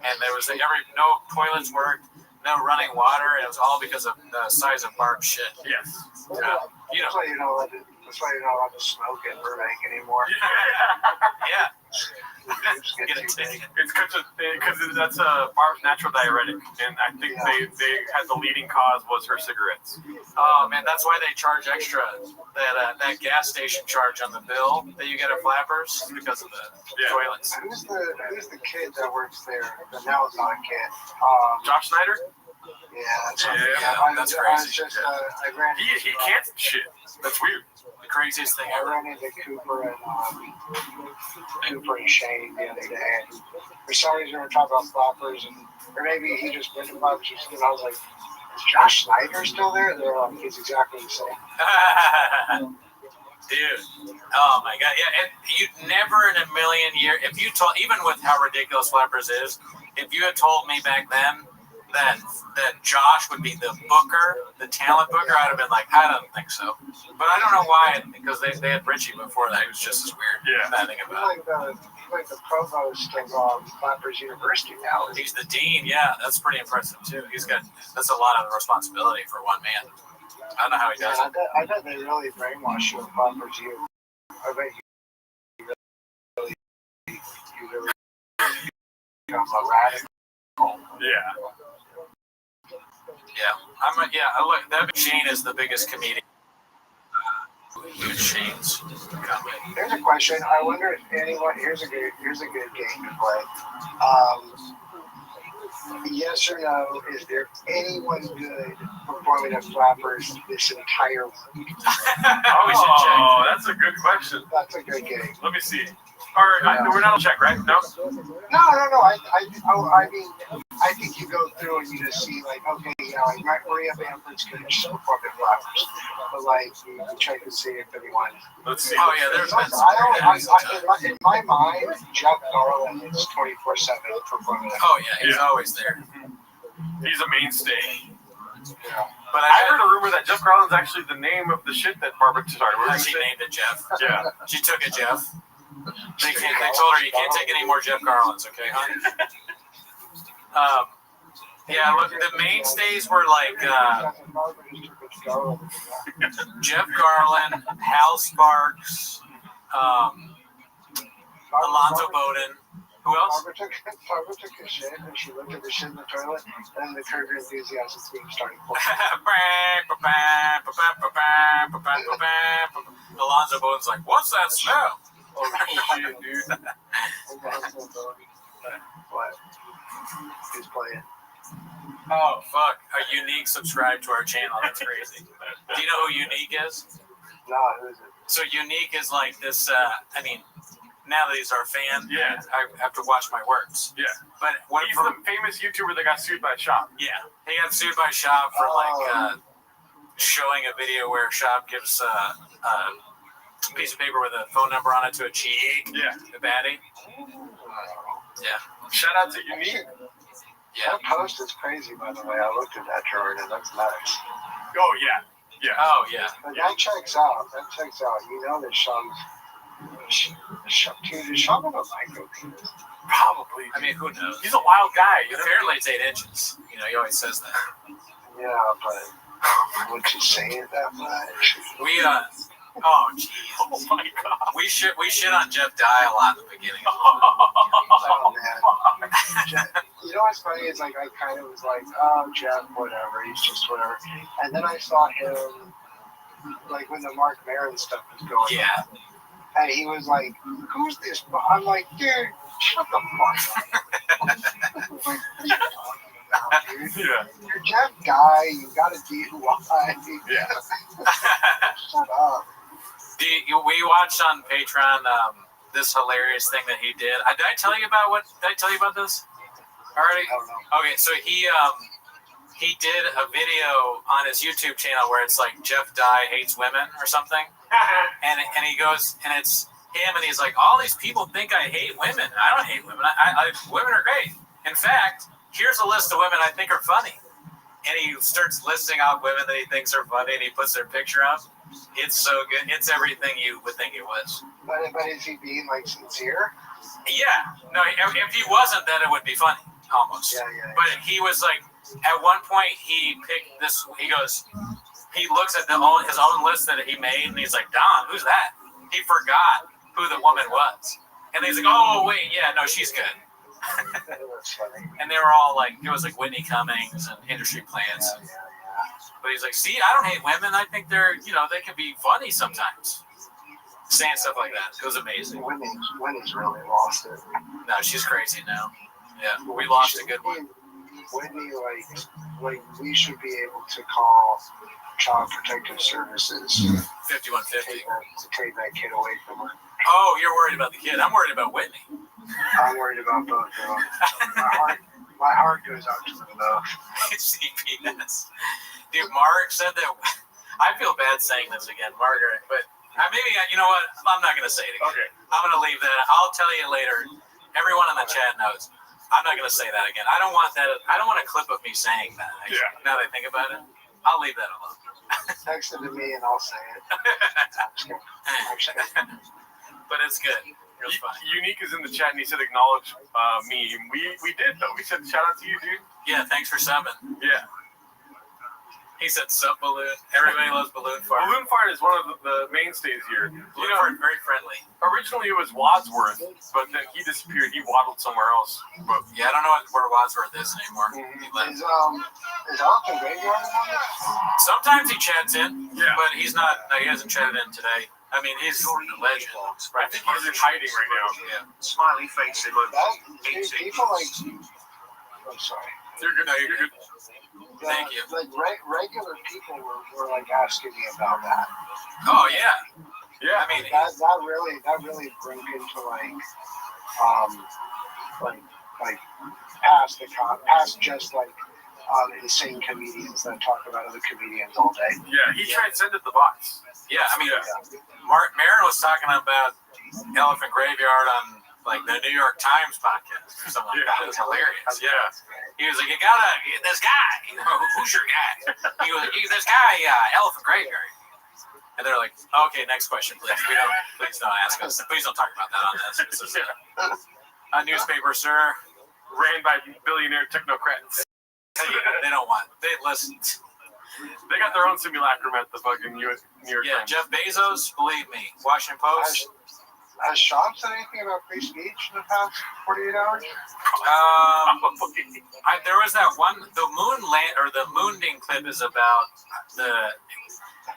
[SPEAKER 16] and there was no toilets worked, no running water, and it was all because of the size of Barb's shit.
[SPEAKER 17] Yes.
[SPEAKER 16] You know.
[SPEAKER 20] That's why you're not allowed to smoke in Burbank anymore.
[SPEAKER 16] Yeah.
[SPEAKER 17] It's because that's Barb's natural diuretic, and I think they had the leading cause was her cigarettes.
[SPEAKER 16] Oh man, that's why they charge extra that gas station charge on the bill that you get at Flappers because of the toilets.
[SPEAKER 20] Who's the kid that works there? But now it's not a kid.
[SPEAKER 17] Josh Snyder.
[SPEAKER 20] Yeah,
[SPEAKER 16] that's crazy.
[SPEAKER 20] I ran.
[SPEAKER 17] He can't shit. That's weird.
[SPEAKER 16] The craziest thing ever.
[SPEAKER 20] I ran into Cooper and Shane the other day. For some reason, we were talking about Flappers, or maybe he just went to Flappers, and I was like, "Is Josh Snyder still there?" They're like, "He's exactly the same."
[SPEAKER 16] Dude, oh my god, yeah, and you never in a million years, if you told, even with how ridiculous Flappers is, if you had told me back then that Josh would be the booker, the talent booker, I'd have been like, I don't think so. But I don't know why, because they had Richie before that. He was just as weird.
[SPEAKER 17] Yeah.
[SPEAKER 16] I think about it.
[SPEAKER 20] Like the provost of Flappers University now.
[SPEAKER 16] He's the dean, yeah. That's pretty impressive too. That's a lot of responsibility for one man. I don't know how he does it.
[SPEAKER 20] I bet they really brainwash you at Flappers U. I bet you really become a radical.
[SPEAKER 17] Yeah.
[SPEAKER 16] Yeah, I look. That Shane is the biggest comedian. Shane's comedy.
[SPEAKER 20] Here's a question. I wonder if anyone. Here's a good game to play. Yes or no? Is there anyone good performing at Flappers this entire week?
[SPEAKER 17] Oh, that's a good question.
[SPEAKER 20] That's a good game.
[SPEAKER 17] Let me see. Or we're not on check, right? No.
[SPEAKER 20] No. I mean, I think you go through and you just see like, okay, like Maria Bamford's good. She's performing at Flappers, but like you check and see if anyone.
[SPEAKER 17] Let's see.
[SPEAKER 16] Oh yeah, there's been
[SPEAKER 20] in my mind, Jeff Garland is 24/7 performing.
[SPEAKER 16] Oh yeah, he's always there.
[SPEAKER 17] He's a mainstay.
[SPEAKER 20] Yeah.
[SPEAKER 16] But
[SPEAKER 17] I heard a rumor that Jeff Garland's actually the name of the shit that Barbara started.
[SPEAKER 16] She named it Jeff.
[SPEAKER 17] Yeah.
[SPEAKER 16] She took it Jeff. They told her you can't take any more Jeff Garlands, okay, honey? Yeah, look, the mainstays were like Jeff Garland, Hal Sparks, Alonzo Bowden. Who else?
[SPEAKER 20] Barbara took a shit and she looked at the shit in the toilet, and then the Curb Your Enthusiasm theme started playing.
[SPEAKER 16] Alonzo Bowden's like, what's that smell?
[SPEAKER 17] Oh shit, dude.
[SPEAKER 20] What? Who's playing?
[SPEAKER 16] Oh, fuck. A Unique subscribed to our channel. That's crazy. Do you know who Unique is?
[SPEAKER 20] No, who is it?
[SPEAKER 16] So Unique is like this, now that he's our fan,
[SPEAKER 17] yeah,
[SPEAKER 16] I have to watch my words.
[SPEAKER 17] Yeah.
[SPEAKER 16] But what
[SPEAKER 17] he's the famous YouTuber that got sued by Shop.
[SPEAKER 16] Yeah. He got sued by Shop for showing a video where Shop gives a piece of paper with a phone number on it to a cheat.
[SPEAKER 17] Yeah.
[SPEAKER 16] A baddie. Yeah.
[SPEAKER 17] Shout out to Unique.
[SPEAKER 16] Yeah.
[SPEAKER 20] That post is crazy, by the way. I looked at that, Jordan. That's nice.
[SPEAKER 17] Oh, yeah. Yeah.
[SPEAKER 16] Oh, yeah.
[SPEAKER 20] But that checks out. You know that Shop's... Dude, is Shop on a micro penis?
[SPEAKER 17] Probably.
[SPEAKER 16] I mean, who knows?
[SPEAKER 17] He's a wild guy.
[SPEAKER 16] Apparently it's 8 inches. You know, he always says that.
[SPEAKER 20] Yeah, but would you say it that much?
[SPEAKER 16] We, oh, geez.
[SPEAKER 17] Oh, my God.
[SPEAKER 16] We shit on Jeff Dye a lot in the beginning.
[SPEAKER 20] Oh, man. You know what's funny is, like, I kind of was like, oh, Jeff, whatever. He's just whatever. And then I saw him, like, when the Mark Maron stuff was going on. And he was like, who's this? I'm like, dude, shut the fuck up. Dude.
[SPEAKER 17] Yeah.
[SPEAKER 20] You're Jeff Guy. You got a DUI.
[SPEAKER 17] Yeah.
[SPEAKER 20] Shut up.
[SPEAKER 16] We watched on Patreon this hilarious thing that he did. Did I tell you about this already?
[SPEAKER 20] I don't know.
[SPEAKER 16] Okay, so he did a video on his YouTube channel where it's like Jeff Dye hates women or something. And he goes, and it's him, and he's like, all these people think I hate women. I don't hate women. Women are great. In fact, here's a list of women I think are funny. And he starts listing out women that he thinks are funny, and he puts their picture up. It's so good. It's everything you would think it was.
[SPEAKER 20] But is he being like sincere?
[SPEAKER 16] Yeah. No, if he wasn't, then it would be funny, almost.
[SPEAKER 20] Yeah.
[SPEAKER 16] But he was like, at one point, he picked this. He goes, he looks at his own list that he made, and he's like, Don, who's that? He forgot who the woman was. And he's like, oh, wait, yeah, no, she's good. And they were all like, it was like Whitney Cummings and industry plants. But he's like, see, I don't hate women. I think they're, they can be funny sometimes. Saying stuff like that. It was amazing.
[SPEAKER 20] Whitney's really lost it.
[SPEAKER 16] No, she's crazy now. Yeah, we lost a good one.
[SPEAKER 20] Whitney, like we should be able to call Child Protective Services
[SPEAKER 16] 5150
[SPEAKER 20] to take that kid away from her.
[SPEAKER 16] Oh, you're worried about the kid. I'm worried about Whitney.
[SPEAKER 20] I'm worried about both of them. My heart goes out to them both.
[SPEAKER 16] CPS. Dude, Mark said that. I feel bad saying this again, Margaret, but maybe, you know what? I'm not going to say it again. Okay. I'm going to leave that. I'll tell you later. Everyone in the chat knows. I'm not going to say that again. I don't want that. I don't want a clip of me saying that. Actually. Yeah. Now that I think about it, I'll leave that alone.
[SPEAKER 20] Text it to me and I'll say it.
[SPEAKER 16] But it's good. It was funny.
[SPEAKER 17] Unique is in the chat and he said acknowledge me. We did though. We said shout out to you, dude.
[SPEAKER 16] Yeah, thanks for subbing.
[SPEAKER 17] Yeah.
[SPEAKER 16] He said sup balloon. Everybody loves balloon fart.
[SPEAKER 17] Balloon fart is one of the mainstays here.
[SPEAKER 16] Balloon fart, very friendly.
[SPEAKER 17] Originally it was Wadsworth, but then he disappeared. He waddled somewhere else. But
[SPEAKER 16] yeah, I don't know where Wadsworth is anymore.
[SPEAKER 20] Is Austin Graveyard on this?
[SPEAKER 16] Sometimes he chats in, but he's not. No, he hasn't chatted in today. I mean, he's a legend.
[SPEAKER 17] I think he's in hiding right now.
[SPEAKER 16] Yeah.
[SPEAKER 15] Smiley face emoji.
[SPEAKER 20] People like. I'm sorry.
[SPEAKER 17] You're good. No, you're good.
[SPEAKER 16] Thank you.
[SPEAKER 20] Like regular people were like asking me about that.
[SPEAKER 16] Oh yeah. Yeah. I mean,
[SPEAKER 20] that really broke into like past just like insane comedians that talk about other comedians all day.
[SPEAKER 17] Yeah, he transcended the box.
[SPEAKER 16] Yeah, I mean, Marin was talking about Elephant Graveyard on like the New York Times podcast or something like that. It was hilarious.
[SPEAKER 17] Yeah.
[SPEAKER 16] He was like, you gotta, this guy, who's your guy? He was like, this guy, Elephant Graveyard. And they're like, okay, next question, please. Please don't ask us. Please don't talk about that on this. This is a newspaper, sir.
[SPEAKER 17] Ran by billionaire technocrats.
[SPEAKER 16] They don't want, they listen.
[SPEAKER 17] They got their own simulacrum at the fucking New York Times.
[SPEAKER 16] Jeff Bezos, believe me. Washington Post.
[SPEAKER 20] Has Sean said anything about free speech in the past 48 hours?
[SPEAKER 16] There was that one, the moonding clip is about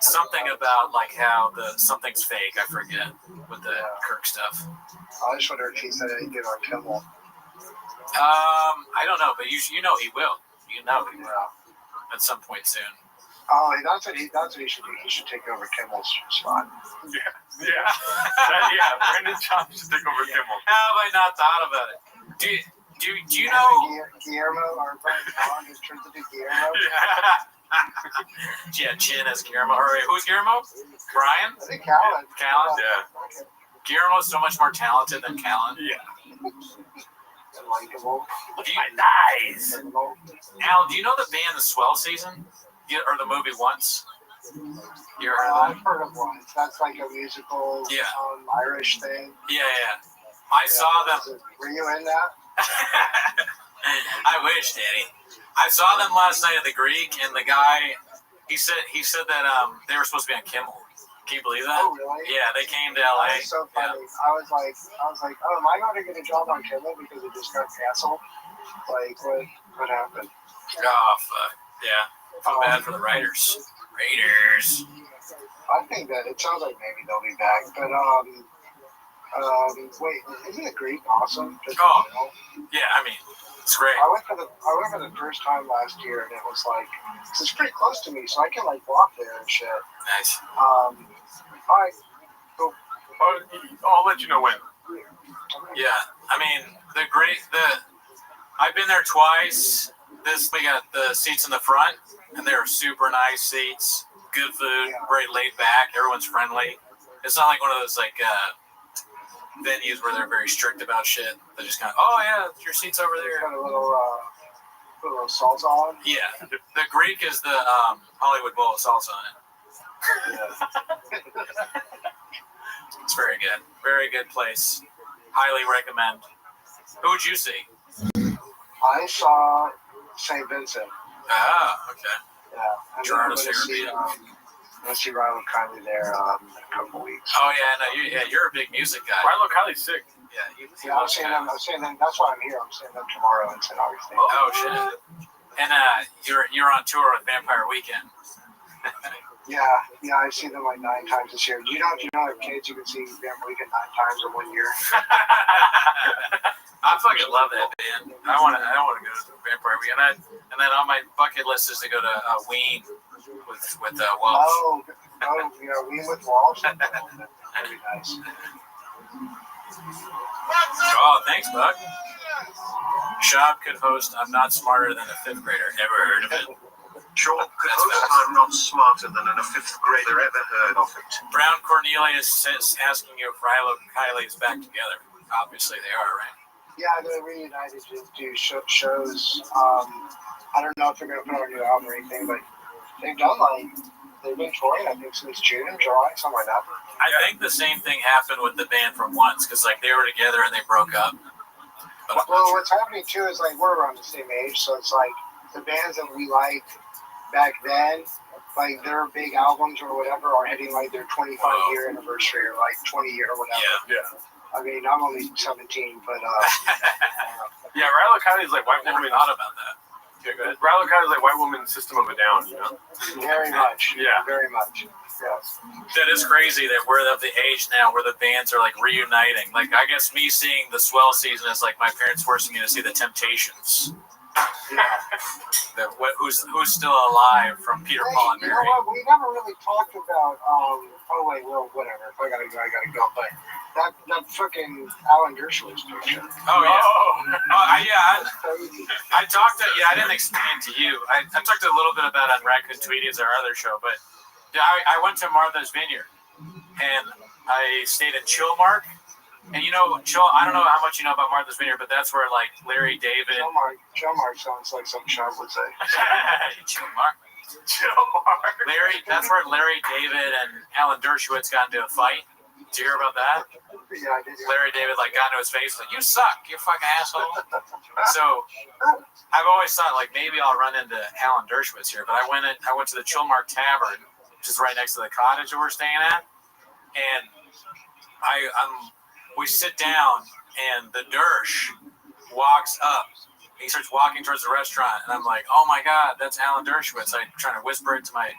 [SPEAKER 16] something about like how something's fake. I forget with the Kirk stuff.
[SPEAKER 20] I just wonder if he said anything on Kimmel.
[SPEAKER 16] I don't know, but you know he will. You know he will at some point soon.
[SPEAKER 20] Oh, that's what he should do. He should take over Kimmel's spot.
[SPEAKER 17] Yeah. Brendan Schaub should take over Kimmel.
[SPEAKER 16] How have I not thought about it? Do you know
[SPEAKER 20] Guillermo or Brian Collin just turns into Guillermo?
[SPEAKER 16] Yeah, Chin as Guillermo. Or who's Guillermo? Brian?
[SPEAKER 20] I think Callan.
[SPEAKER 16] Callan? Yeah. Guillermo's so much more talented than Callan.
[SPEAKER 17] Yeah.
[SPEAKER 20] Unlikable.
[SPEAKER 16] Nice. Al, do you know the band The Swell Season? Or the movie Once? You heard of that?
[SPEAKER 20] I've heard of Once. That's like a musical Irish thing.
[SPEAKER 16] Yeah. I saw them.
[SPEAKER 20] Were you in that?
[SPEAKER 16] I wish, Danny. I saw them last night at the Greek, and the guy, he said that they were supposed to be on Kimmel. Can you believe that?
[SPEAKER 20] Oh, really?
[SPEAKER 16] Yeah, they came to LA.
[SPEAKER 20] That was so funny. Yeah. I was like, oh, am I going to get a job on Kimmel because it just got canceled? Like, what happened?
[SPEAKER 16] Oh, fuck. Yeah. Feel bad for the writers.
[SPEAKER 20] I think that it sounds like maybe they'll be back, but wait, isn't the Greek awesome?
[SPEAKER 16] Yeah, I mean, it's great.
[SPEAKER 20] I went for the first time last year, and it was like, it's pretty close to me, so I can like walk there and shit.
[SPEAKER 16] Nice.
[SPEAKER 20] All right, cool.
[SPEAKER 17] I'll let you know when.
[SPEAKER 16] Yeah, I mean, I've been there twice. We got the seats in the front, and they're super nice seats. Good food, very laid back. Everyone's friendly. It's not like one of those like venues where they're very strict about shit. They're just kind of, oh yeah, your seat's over there.
[SPEAKER 20] Put a little salsa on.
[SPEAKER 16] Yeah, the Greek is the Hollywood bowl of salsa on it. It's very good. Very good place. Highly recommend. Who would you see?
[SPEAKER 20] I saw St. Vincent.
[SPEAKER 16] Ah, okay.
[SPEAKER 20] Yeah. I'm going to see Rilo Kiley there in a couple weeks.
[SPEAKER 16] Oh yeah, no, you're a big music guy.
[SPEAKER 17] Rilo Kiley's sick.
[SPEAKER 16] Yeah,
[SPEAKER 20] I'm seeing them. That's why I'm here. I'm seeing them tomorrow in St. Augustine.
[SPEAKER 16] Oh shit. And you're on tour with Vampire Weekend.
[SPEAKER 20] Yeah, I see them like 9 times this year. You have kids, you can see Vampire Weekend 9 times in 1 year.
[SPEAKER 16] I fucking love that band. I want to go to Vampire Weekend. And then on my bucket list is to go to Ween with Walsh.
[SPEAKER 20] Oh, yeah, Ween with Walsh. That'd be nice.
[SPEAKER 16] Oh, thanks, Buck. Shab could host I'm Not Smarter Than a Fifth Grader. Ever heard of it?
[SPEAKER 15] Sean could host I'm Not Smarter Than a Fifth Grader. Ever heard of it?
[SPEAKER 16] Brown Cornelius says, asking you if Rilo Kiley is back together. Obviously they are, right?
[SPEAKER 20] Yeah, they're reunited to do shows. I don't know if they're going to put out a new album or anything, but they've been touring, I think, since June, July, something like that.
[SPEAKER 16] I think the same thing happened with the band from Once, because like they were together and they broke up.
[SPEAKER 20] Well, what's happening too is like we're around the same age, so it's like the bands that we liked back then, like their big albums or whatever, are hitting like their 25-year anniversary or like 20 year or whatever.
[SPEAKER 17] Yeah.
[SPEAKER 20] I mean, I'm only 17, but
[SPEAKER 17] yeah, Rilo Kiley's like white woman.
[SPEAKER 16] Thought about that.
[SPEAKER 17] Yeah, go ahead. Rilo Kiley's like white woman System of a Down, you know?
[SPEAKER 20] Very much.
[SPEAKER 17] Yeah.
[SPEAKER 20] Very much. Yes.
[SPEAKER 16] That is crazy that we're of the age now where the bands are like reuniting. Like I guess me seeing the Swell season is like my parents forcing me to see the Temptations. Yeah. Who's still alive from Peter, Paul, and Mary.
[SPEAKER 20] You know what? We never really talked about. Whatever. If I gotta go, I gotta go. But that fucking Alan Dershowitz picture.
[SPEAKER 16] Oh yeah. I talked to I didn't explain to you. I talked a little bit about it on Raccoon Tweeties, our other show, but yeah, I went to Martha's Vineyard and I stayed in Chilmark. And I don't know how much you know about Martha's Vineyard, but that's where like Larry David.
[SPEAKER 20] Chilmark sounds like some Sean would say.
[SPEAKER 16] Chilmark. That's where Larry David and Alan Dershowitz got into a fight. Did you hear about that?
[SPEAKER 20] Yeah, I did.
[SPEAKER 16] Larry David got into his face like, "You suck, you fucking asshole." So I've always thought like maybe I'll run into Alan Dershowitz here, but I went to the Chilmark Tavern, which is right next to the cottage that we're staying at, and we sit down, and the Dersh walks up. He starts walking towards the restaurant, and I'm like, "Oh my God, that's Alan Dershowitz." I'm trying to whisper it to my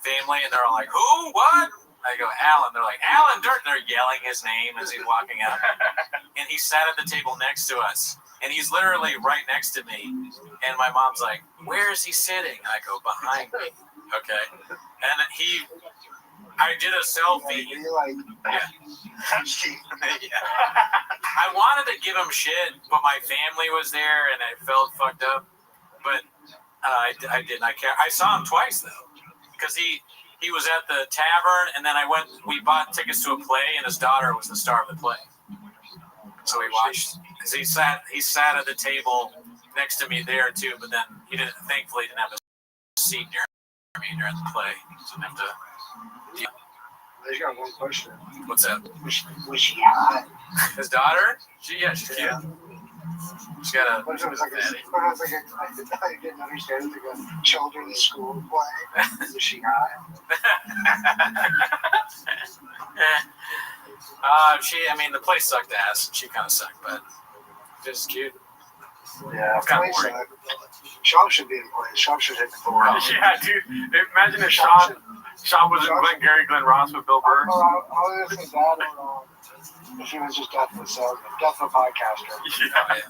[SPEAKER 16] family, and they're all like, "Who? What?" I go, "Alan." They're like, "Alan Dershowitz." They're yelling his name as he's walking up, and he sat at the table next to us, and he's literally right next to me. And my mom's like, "Where is he sitting?" And I go, "Behind me." Okay, and I did a selfie.
[SPEAKER 20] You're like,
[SPEAKER 16] yeah. I wanted to give him shit, but my family was there, and I felt fucked up. But I didn't. I saw him twice though, because he was at the tavern, and then we bought tickets to a play, and his daughter was the star of the play. So we watched. Because he sat at the table next to me there too, but then thankfully didn't have a seat near me during the play, so didn't have to. Yeah.
[SPEAKER 20] I just got one question.
[SPEAKER 16] What's that?
[SPEAKER 20] Was she hot?
[SPEAKER 16] His daughter? She's cute.
[SPEAKER 20] Yeah.
[SPEAKER 16] She's got a.
[SPEAKER 20] I didn't understand. It's like a children's school play. Was she hot?
[SPEAKER 16] The place sucked ass. She kind of sucked, but just cute.
[SPEAKER 20] Yeah,
[SPEAKER 16] kind of boring.
[SPEAKER 20] Sean should be in place. Sean should hit the floor.
[SPEAKER 17] Yeah, dude. Imagine if Sean was in Glenn Ross with Bill Burr.
[SPEAKER 20] I was going to say that, or if he was just Death of a podcaster.
[SPEAKER 16] Yeah.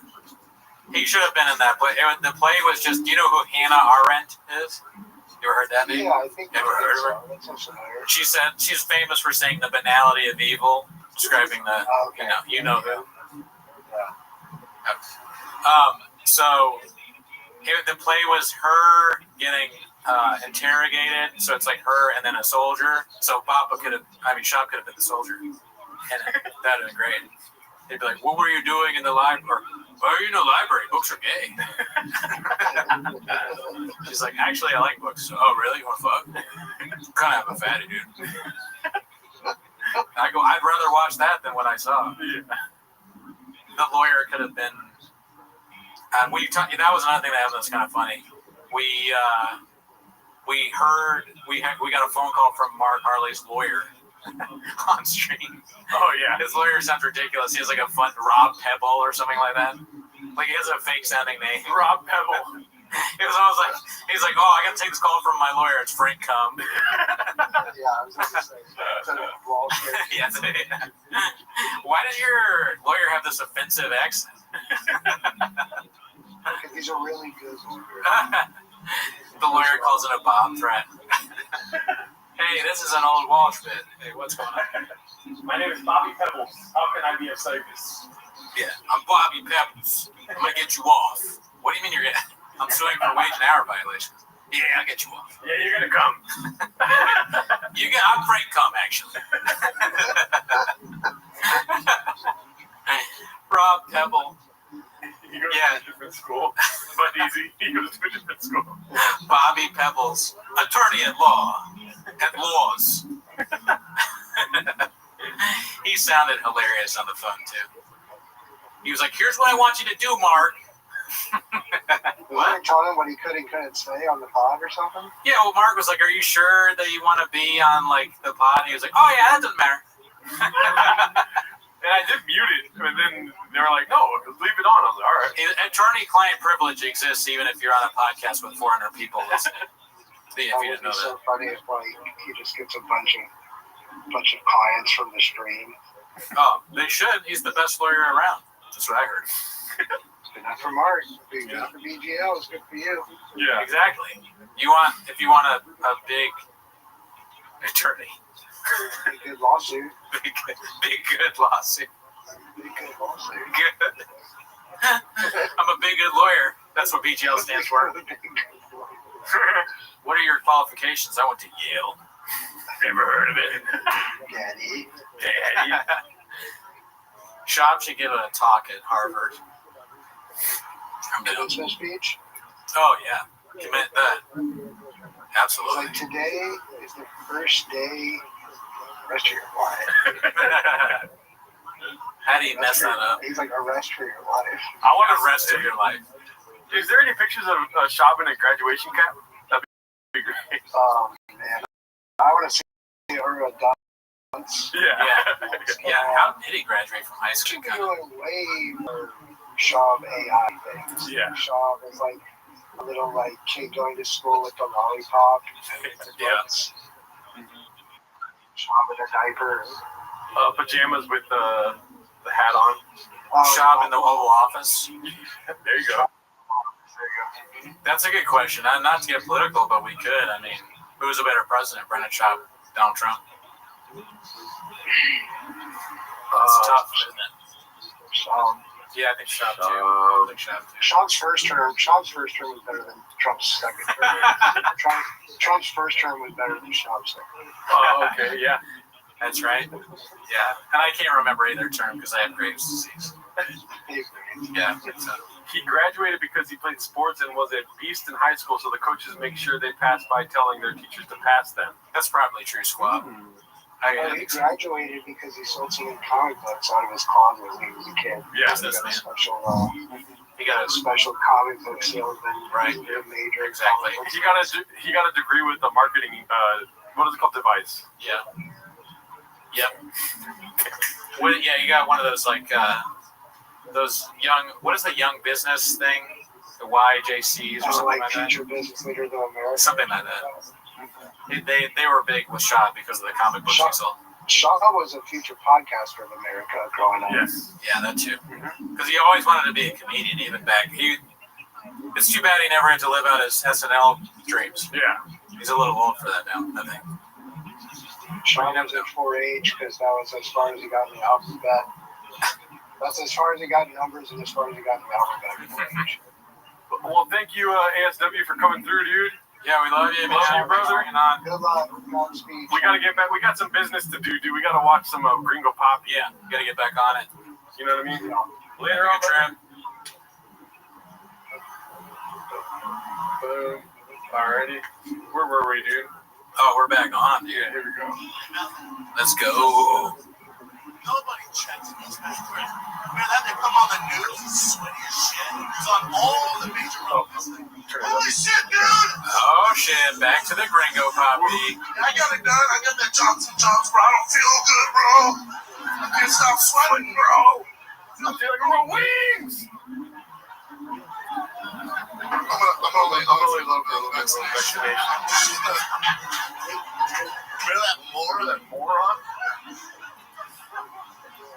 [SPEAKER 16] He should have been in that play. The play was just, do you know who Hannah Arendt is? You ever heard that name?
[SPEAKER 20] Yeah, I think
[SPEAKER 16] Ever heard of her?
[SPEAKER 20] That sounds familiar.
[SPEAKER 16] She said she's famous for saying the banality of evil, describing the, you know who.
[SPEAKER 20] Yeah.
[SPEAKER 16] So the play was her getting interrogated. So it's like her and then a soldier. So Shop could have been the soldier. And that'd have been great. He'd be like, "What were you doing in the library?" "Why are you in the library? Books are gay." She's like, "Actually, I like books." "Oh, really? You want to fuck?" Kind of have a fatty, dude. I go, "I'd rather watch that than what I saw." The lawyer could have been. That was another thing that happened that's kind of funny. We got a phone call from Mark Harley's lawyer on stream.
[SPEAKER 17] Oh yeah,
[SPEAKER 16] his lawyer sounds ridiculous. He has like a fun Rob Pebble or something like that. Like he has a fake sounding name.
[SPEAKER 17] Rob Pebble.
[SPEAKER 16] It was almost like he's like, "Oh, I got to take this call from my lawyer. It's Frank Cum."
[SPEAKER 20] Yeah, I was going to say.
[SPEAKER 16] Yeah. Why does your lawyer have this offensive accent?
[SPEAKER 20] Because he's a really good lawyer.
[SPEAKER 16] The lawyer calls it a bomb threat. Hey, this is an old Walsh bit. Hey, what's going on?
[SPEAKER 17] My name is Bobby Pebbles. How can I be of service?
[SPEAKER 16] Yeah, I'm Bobby Pebbles. I'm gonna get you off. What do you mean you're gonna? I'm suing for wage and hour violations. Yeah, I'll get you off.
[SPEAKER 17] Yeah, you're gonna come.
[SPEAKER 16] I'm Frank Cum, actually. Rob Pebble.
[SPEAKER 17] He goes to a different school, but easy. He goes to a different school.
[SPEAKER 16] Bobby Pebbles, attorney at law, at laws. He sounded hilarious on the phone too. He was like, "Here's what I want you to do, Mark."
[SPEAKER 20] What? Telling him what he could and couldn't say on the pod or something?
[SPEAKER 16] Yeah, well, Mark was like, "Are you sure that you want to be on like the pod?" And he was like, "Oh yeah, that doesn't matter."
[SPEAKER 17] And I did mute it, and then they were like, "No, leave it on." I was like, "All right."
[SPEAKER 16] Attorney-client privilege exists even if you're on a podcast with 400 people listening. If you didn't know that.
[SPEAKER 20] So funny if like he just gets a bunch of clients from the stream.
[SPEAKER 16] Oh, they should. He's the best lawyer around. That's what I heard.
[SPEAKER 20] Good enough for Mark. Good enough for BGL. It's good for you.
[SPEAKER 16] Yeah, exactly. If you want a big attorney.
[SPEAKER 20] Big good lawsuit.
[SPEAKER 16] Big good lawsuit.
[SPEAKER 20] Big good lawsuit.
[SPEAKER 16] Good. I'm a big good lawyer. That's what BGL stands for. What are your qualifications? I went to Yale. Never heard of it.
[SPEAKER 20] Daddy.
[SPEAKER 16] Shab should give a talk at Harvard.
[SPEAKER 20] Commencement speech?
[SPEAKER 16] Oh, yeah. Commit that. Absolutely.
[SPEAKER 20] Like today is the first day rest of your life.
[SPEAKER 16] How do you mess that up?
[SPEAKER 20] He's like a rest for your life.
[SPEAKER 16] I want a rest of your life.
[SPEAKER 17] Is there any pictures of Shab in a graduation cap? That'd be great.
[SPEAKER 20] Oh, man. I want to see her dance.
[SPEAKER 16] Yeah. How did he graduate from high school?
[SPEAKER 20] She's doing way more Shab AI things.
[SPEAKER 17] Yeah.
[SPEAKER 20] Shab is like a little like kid going to school with the lollipop.
[SPEAKER 16] Yeah.
[SPEAKER 20] Shab in a diaper.
[SPEAKER 17] Pajamas with the hat on.
[SPEAKER 16] Shab in the Oval Office.
[SPEAKER 17] There you go.
[SPEAKER 16] That's a good question. Not to get political, but we could. I mean, who's a better president, Brendan Shab, Donald Trump? It's tough, isn't it? Yeah, I think Shab too.
[SPEAKER 20] Shab's first term was better than Trump's second term. Trump's first term was better than Shab's second.
[SPEAKER 17] Oh, okay, yeah.
[SPEAKER 16] That's right. Yeah, and I can't remember either term because I have Graves' disease. Yeah.
[SPEAKER 17] He graduated because he played sports and was a beast in high school, so the coaches make sure they pass by telling their teachers to pass them.
[SPEAKER 16] That's probably true, Squab.
[SPEAKER 20] He graduated because he sold so many comic books out of his closet when he was a kid.
[SPEAKER 16] Yeah,
[SPEAKER 20] he got a special comic book salesman.
[SPEAKER 16] Right.
[SPEAKER 20] Major.
[SPEAKER 16] Exactly.
[SPEAKER 17] He got a degree with the marketing. What is it called? Device.
[SPEAKER 16] Yeah. Yep. Well, yeah, you got one of those like those young. What is the young business thing? The YJCs or something like that.
[SPEAKER 20] Future Business Leaders of America.
[SPEAKER 16] Something like that. They were big with Shab because of the comic books he sold.
[SPEAKER 20] Shab was a future podcaster of America growing up.
[SPEAKER 16] Yes. Yeah, that too. Because he always wanted to be a comedian, even back. It's too bad he never had to live out his SNL dreams.
[SPEAKER 17] Yeah.
[SPEAKER 16] He's a little old for that now, I think.
[SPEAKER 20] Shab was at 4-H because that was as far as he got in the alphabet. That's as far as he got in numbers and as far as he got in the alphabet.
[SPEAKER 17] Well, thank you, ASW, for coming through, dude.
[SPEAKER 16] Yeah, we love you, man.
[SPEAKER 17] Love you, brother.
[SPEAKER 16] Hanging on.
[SPEAKER 20] Good luck. Godspeed.
[SPEAKER 17] We gotta get back. We got some business to do, dude. We gotta watch some Gringo Pop.
[SPEAKER 16] Yeah, gotta get back on it.
[SPEAKER 17] You know what I mean?
[SPEAKER 16] Later on, trip.
[SPEAKER 17] Boom. Alrighty. Where were we, dude?
[SPEAKER 16] Oh, we're back on, dude.
[SPEAKER 17] Yeah, here we go.
[SPEAKER 16] Let's go.
[SPEAKER 3] Nobody checks those back there. Man, that they come on the news, sweaty as shit. It's on all the major roads. Holy shit, dude!
[SPEAKER 16] Oh shit! Back to the Gringo Poppy.
[SPEAKER 3] I got it done. I got that Johnson, bro. I don't feel good, bro. I can't stop sweating, bro.
[SPEAKER 17] I feel like I'm on wings.
[SPEAKER 3] I'm gonna lay low for a little bit. Remember that moron?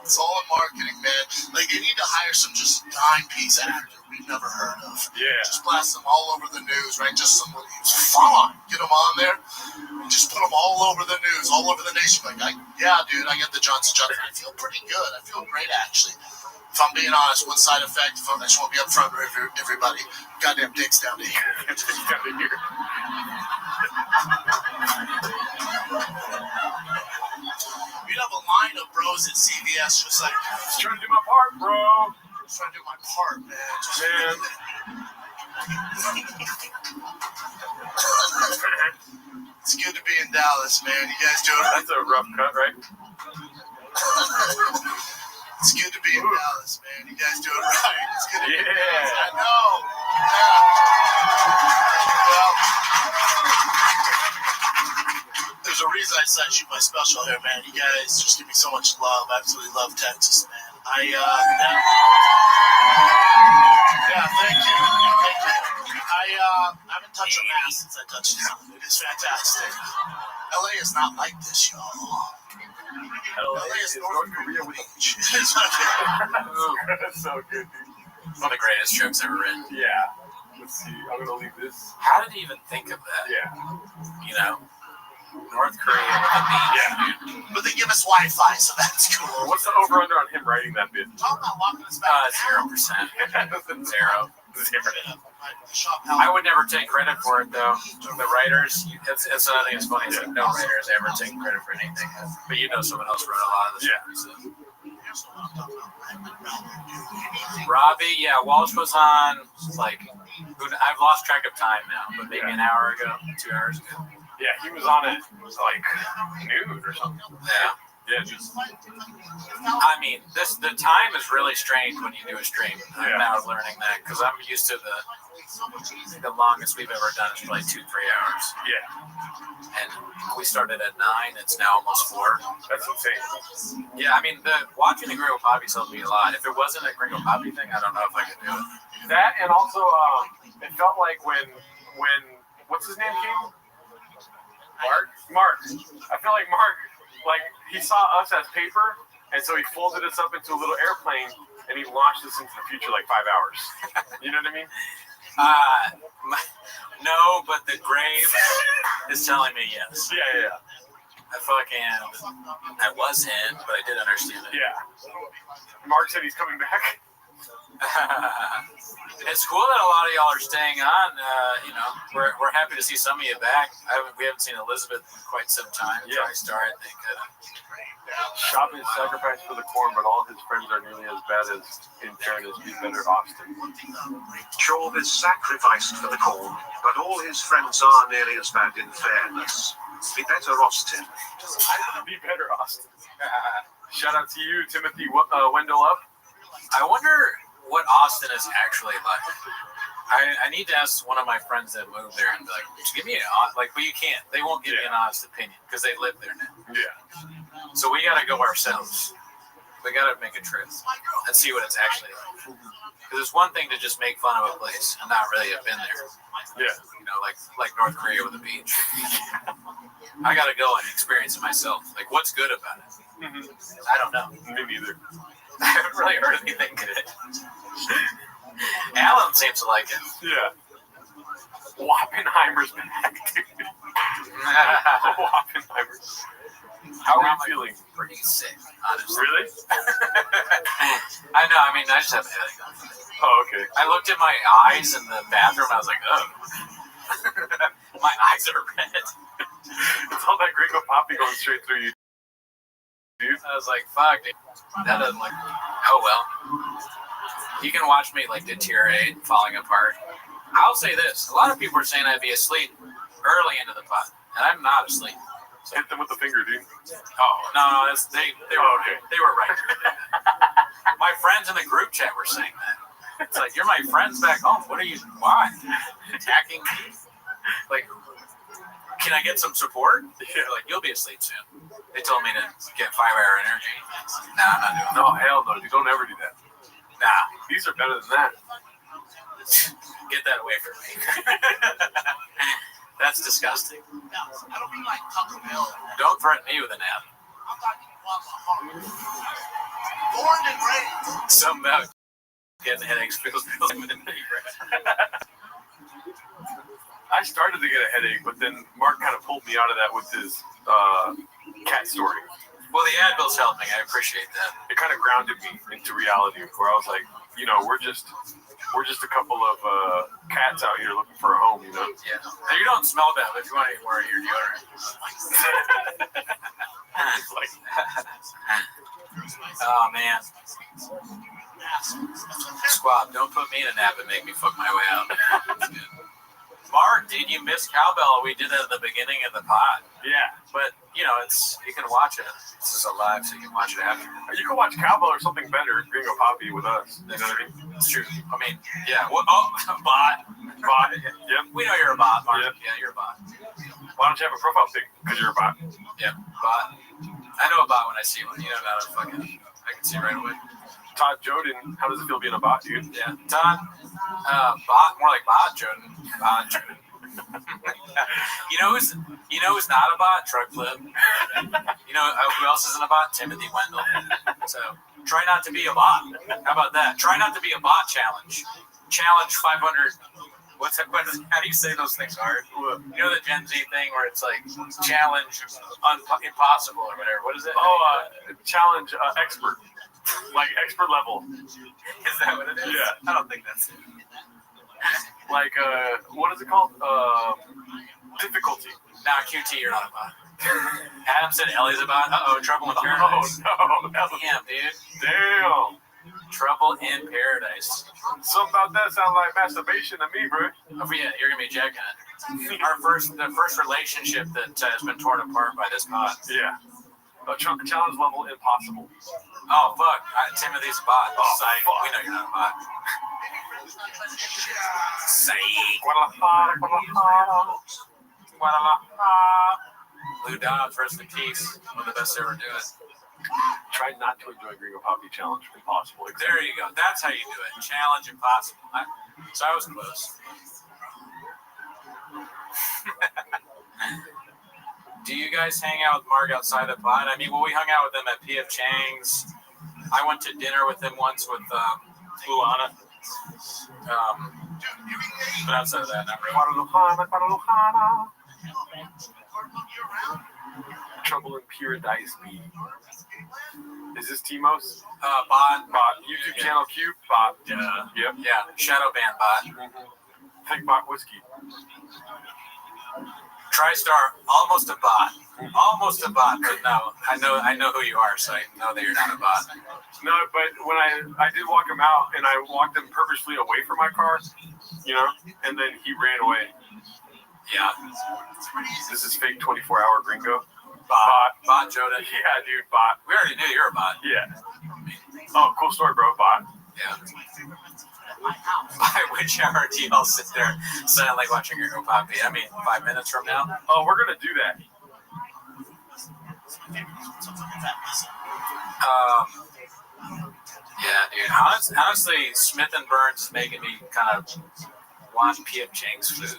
[SPEAKER 3] It's all in marketing, man. Like, they need to hire some just dime piece actor we've never heard of.
[SPEAKER 17] Yeah.
[SPEAKER 3] Just blast them all over the news, right? Just somebody who's fun. Get them on there. And just put them all over the news, all over the nation. Like, yeah, dude, I got the Johnson. I feel pretty good. I feel great, actually. If I'm being honest, one side effect, I just want to be up front with everybody. Goddamn dick's down to here.
[SPEAKER 17] It's down to here.
[SPEAKER 3] You'd have a line of bros at CVS just like,
[SPEAKER 17] just trying to do my part, bro.
[SPEAKER 3] Just trying to do my part, man. It's good to be in Dallas, man. You guys doing it?
[SPEAKER 17] That's a rough cut, right?
[SPEAKER 3] It's good to be in Dallas, man. You guys doing it right. It's good to be in
[SPEAKER 17] Yeah.
[SPEAKER 3] Dallas. I know. Yeah. Well, there's a reason I decided to shoot my special here, man. You guys just give me so much love. I absolutely love Texas, man. Yeah, thank you. I haven't touched a mask since I touched down. It is fantastic. LA is not like this, y'all. LA is North Korea with a beach.
[SPEAKER 17] That's so good, dude.
[SPEAKER 16] One of the greatest trips ever written.
[SPEAKER 17] Yeah. Let's see. I'm gonna leave this.
[SPEAKER 16] How did he even think of that?
[SPEAKER 17] Yeah.
[SPEAKER 16] You know, North Korea with a beach.
[SPEAKER 17] Yeah.
[SPEAKER 3] But they give us Wi-Fi, so that's cool.
[SPEAKER 17] What's the over/under on him writing that bit?
[SPEAKER 3] Talking about walking us back.
[SPEAKER 16] 0%. Zero. I would never take credit for it, though. The writers, it's I think it's funny. It's like no writers ever take credit for anything. But you know, someone else wrote a lot of the stories. Rabbi, yeah, Walsh was on, like, I've lost track of time now, but maybe an hour ago, 2 hours ago.
[SPEAKER 17] Yeah, he was on it, like, noon or something.
[SPEAKER 16] Yeah.
[SPEAKER 17] Yeah, just.
[SPEAKER 16] I mean, the time is really strange when you do a stream. I'm now learning that because I'm used to the longest we've ever done is probably 2-3 hours.
[SPEAKER 17] Yeah.
[SPEAKER 16] And we started at 9. It's now almost 4.
[SPEAKER 17] That's insane.
[SPEAKER 16] Yeah, I mean, watching the Gringo Poppy helped me a lot. If it wasn't a Gringo Poppy thing, I don't know if I could do it.
[SPEAKER 17] That and also, it felt like when what's his name came? Mark. I feel like Mark. Like, he saw us as paper, and so he folded us up into a little airplane, and he launched us into the future like 5 hours. You know what I mean?
[SPEAKER 16] No, but the grave is telling me yes.
[SPEAKER 17] Yeah.
[SPEAKER 16] I wasn't, but I did understand it.
[SPEAKER 17] Yeah. Mark said he's coming back.
[SPEAKER 16] It's cool that a lot of y'all are staying on. You know, we're happy to see some of you back. We haven't seen Elizabeth in quite some time.
[SPEAKER 17] Yeah.
[SPEAKER 16] TriStar, I think.
[SPEAKER 17] Shop is sacrificed for the corn, but all his friends are nearly as bad as, in fairness, Be Better Austin.
[SPEAKER 15] Shaw is sacrificed for the corn, but all his friends are nearly as bad in fairness. Be Better Austin.
[SPEAKER 17] Be Better Austin. Shout out to you, Timothy Wendell Up.
[SPEAKER 16] I wonder what Austin is actually like. I need to ask one of my friends that moved there and be like, give me but you can't. They won't give me an honest opinion because they live there now.
[SPEAKER 17] Yeah.
[SPEAKER 16] So we gotta go ourselves. We gotta make a trip and see what it's actually like. Because it's one thing to just make fun of a place and not really have been there.
[SPEAKER 17] Yeah.
[SPEAKER 16] You know, like North Korea with a beach. I gotta go and experience it myself. Like, what's good about it?
[SPEAKER 17] Mm-hmm.
[SPEAKER 16] I don't know.
[SPEAKER 17] Me neither.
[SPEAKER 16] I haven't really heard anything good. Alan seems to like it.
[SPEAKER 17] Yeah. Wappenheimer's back, dude. Wappenheimer. How are you feeling?
[SPEAKER 16] Pretty sick, honestly.
[SPEAKER 17] Really?
[SPEAKER 16] I know. I mean, I just have a headache.
[SPEAKER 17] Oh, okay.
[SPEAKER 16] I looked at my eyes in the bathroom. I was like, oh. My eyes are red.
[SPEAKER 17] It's all that gringo poppy going straight through you. Dude.
[SPEAKER 16] I was like, fuck, dude. That doesn't look. Oh well. You can watch me like deteriorate, falling apart. I'll say this: a lot of people are saying I'd be asleep early into the pot, and I'm not asleep.
[SPEAKER 17] So hit them with the finger, dude.
[SPEAKER 16] Oh no, they were okay. They were right. My friends in the group chat were saying that. It's like, you're my friends back home. What are you? Why attacking me? Like, can I get some support? Yeah. Like, you'll be asleep soon. They told me to get 5-hour energy. Nah, I'm not doing that.
[SPEAKER 17] No, hell no. You don't ever do that.
[SPEAKER 16] Nah.
[SPEAKER 17] These are better than that.
[SPEAKER 16] Get that away from me. That's disgusting.
[SPEAKER 3] I don't mean like Taco Bell.
[SPEAKER 16] Don't threaten me with a nap.
[SPEAKER 3] I'm talking about my heart. Born and raised.
[SPEAKER 16] Something about getting headaches feels like with a
[SPEAKER 17] I started to get a headache, but then Mark kind of pulled me out of that with his cat story.
[SPEAKER 16] Well, the Advil's helped me. I appreciate that.
[SPEAKER 17] It kind of grounded me into reality, where I was like, you know, we're just a couple of cats out here looking for a home, you know?
[SPEAKER 16] Yeah. Now, you don't smell bad, but if you want to wear your deodorant. Oh, man. Squab, don't put me in a nap and make me fuck my way out. Mark, did you miss Cowbell? We did that at the beginning of the pod.
[SPEAKER 17] Yeah.
[SPEAKER 16] But, you know, you can watch it. This is a live, so you can watch it after.
[SPEAKER 17] You can watch Cowbell or something better, Gringo Poppy with us. You know what I mean?
[SPEAKER 16] It's true. I mean, yeah. Well, oh, bot.
[SPEAKER 17] Bot. Yep.
[SPEAKER 16] We know you're a bot, Mark.
[SPEAKER 17] Yep.
[SPEAKER 16] Yeah, you're a bot.
[SPEAKER 17] Why don't you have a profile pic? Because you're a bot.
[SPEAKER 16] Yep, bot. I know a bot when I see one. You know, not a fucking. I can see right away.
[SPEAKER 17] Todd Joden, how does it feel being a bot, dude?
[SPEAKER 16] Yeah, Todd. Bot, more like bot Joden. Bot Joden. You know who's not a bot? Truck Flip. You know who else isn't a bot? Timothy Wendell. So try not to be a bot. How about that? Try not to be a bot challenge. Challenge 500. How do you say those things hard? You know the Gen Z thing where it's like challenge impossible or whatever. What is it?
[SPEAKER 17] Challenge expert. Like expert level.
[SPEAKER 16] Is that what it is?
[SPEAKER 17] Yeah.
[SPEAKER 16] I don't think that's it.
[SPEAKER 17] Like, what is it called? Difficulty.
[SPEAKER 16] Nah, QT, you're not a bot. Adam said Ellie's a bot. Uh-oh, trouble in paradise.
[SPEAKER 17] Oh, no.
[SPEAKER 16] Damn, dude.
[SPEAKER 17] Damn.
[SPEAKER 16] Trouble in paradise.
[SPEAKER 17] Something about that sounds like masturbation to me, bro.
[SPEAKER 16] Oh, yeah, you're going to be jacking it. The first relationship that has been torn apart by this pod.
[SPEAKER 17] Yeah. Challenge level impossible.
[SPEAKER 16] Oh, fuck. Timothy's a bot.
[SPEAKER 17] Oh,
[SPEAKER 16] Psych.
[SPEAKER 17] fuck.
[SPEAKER 16] We know you're not a bot. Psych. Guadalajara. Lou Dobbs, rest in peace. One of the best to ever do it.
[SPEAKER 17] Try not to enjoy Gringo Poppy Challenge. Impossible. Exactly.
[SPEAKER 16] There you go. That's how you do it. Challenge impossible. So I was close. Do you guys hang out with Mark outside the pod? I mean, we hung out with him at P.F. Chang's. I went to dinner with him once with Luana. But outside of that, not really.
[SPEAKER 17] Guadalajara. Trouble in Paradise B. Is this Timos?
[SPEAKER 16] Bot.
[SPEAKER 17] YouTube channel Q. Bot.
[SPEAKER 16] Yeah.
[SPEAKER 17] Yep.
[SPEAKER 16] Yeah. Shadow band bot.
[SPEAKER 17] Think bot whiskey.
[SPEAKER 16] TriStar, almost a bot. Almost a bot, but no. I know who you are, so I know that you're not a bot.
[SPEAKER 17] No, but when I did walk him out, and I walked him purposely away from my car, you know, and then he ran away.
[SPEAKER 16] Yeah.
[SPEAKER 17] This is fake 24-hour Gringo.
[SPEAKER 16] Bot Joda.
[SPEAKER 17] Yeah, dude, bot.
[SPEAKER 16] We already knew you're a bot.
[SPEAKER 17] Yeah. Oh, cool story, bro. Bot.
[SPEAKER 16] Yeah. By which hour do y'all sit there silently watching your Poppy? I mean, 5 minutes from now?
[SPEAKER 17] Oh, we're going to do that.
[SPEAKER 16] Yeah, dude. Honestly, Smith and Burns is making me kind of want P.F. Chang's food.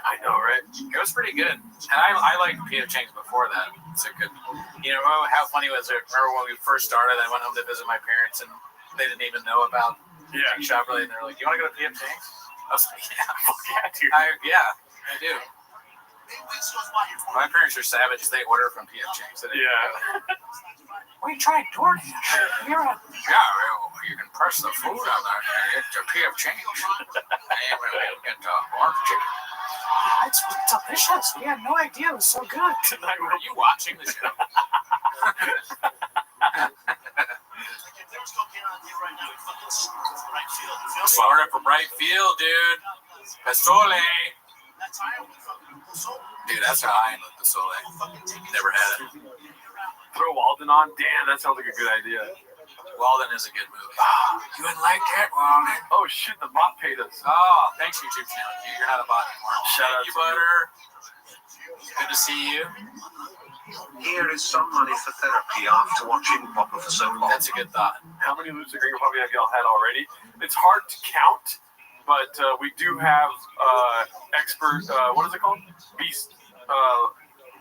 [SPEAKER 17] I know, right?
[SPEAKER 16] It was pretty good. And I liked P.F. Chang's before that. It's a good, you know, how funny was it? Remember when we first started, I went home to visit my parents and they didn't even know about Shop Really, and they're like, "You want to go to P.F. Chang's?" I was like, "Yeah, fuck yeah, dude." I do. My parents are savage. They order from P.F. Chang's.
[SPEAKER 17] Yeah.
[SPEAKER 16] We tried DoorDash. Yeah, you can press the food on there and get your P.F. Chang's. And we get orange chicken.
[SPEAKER 6] It's delicious. We had no idea it was so good.
[SPEAKER 16] Tonight, were you watching the show? Florida from right field, dude. Pasole. Dude, that's how I am with Pasole. Never had it.
[SPEAKER 17] Throw Walden on? Damn, that sounds like a good idea.
[SPEAKER 16] Walden is a good move. Oh, you wouldn't like that, Walden.
[SPEAKER 17] Oh, shit, the bot paid us.
[SPEAKER 16] Oh, thanks, YouTube channel. You're not a bot anymore.
[SPEAKER 17] Shout out
[SPEAKER 16] you,
[SPEAKER 17] to
[SPEAKER 16] Butter. Good to see you.
[SPEAKER 15] Here is some money for therapy after watching Papa for so long.
[SPEAKER 16] That's a good thought.
[SPEAKER 17] How many loops of Gringo Puppy have y'all had already? It's hard to count, but we do have expert, what is it called? Beast.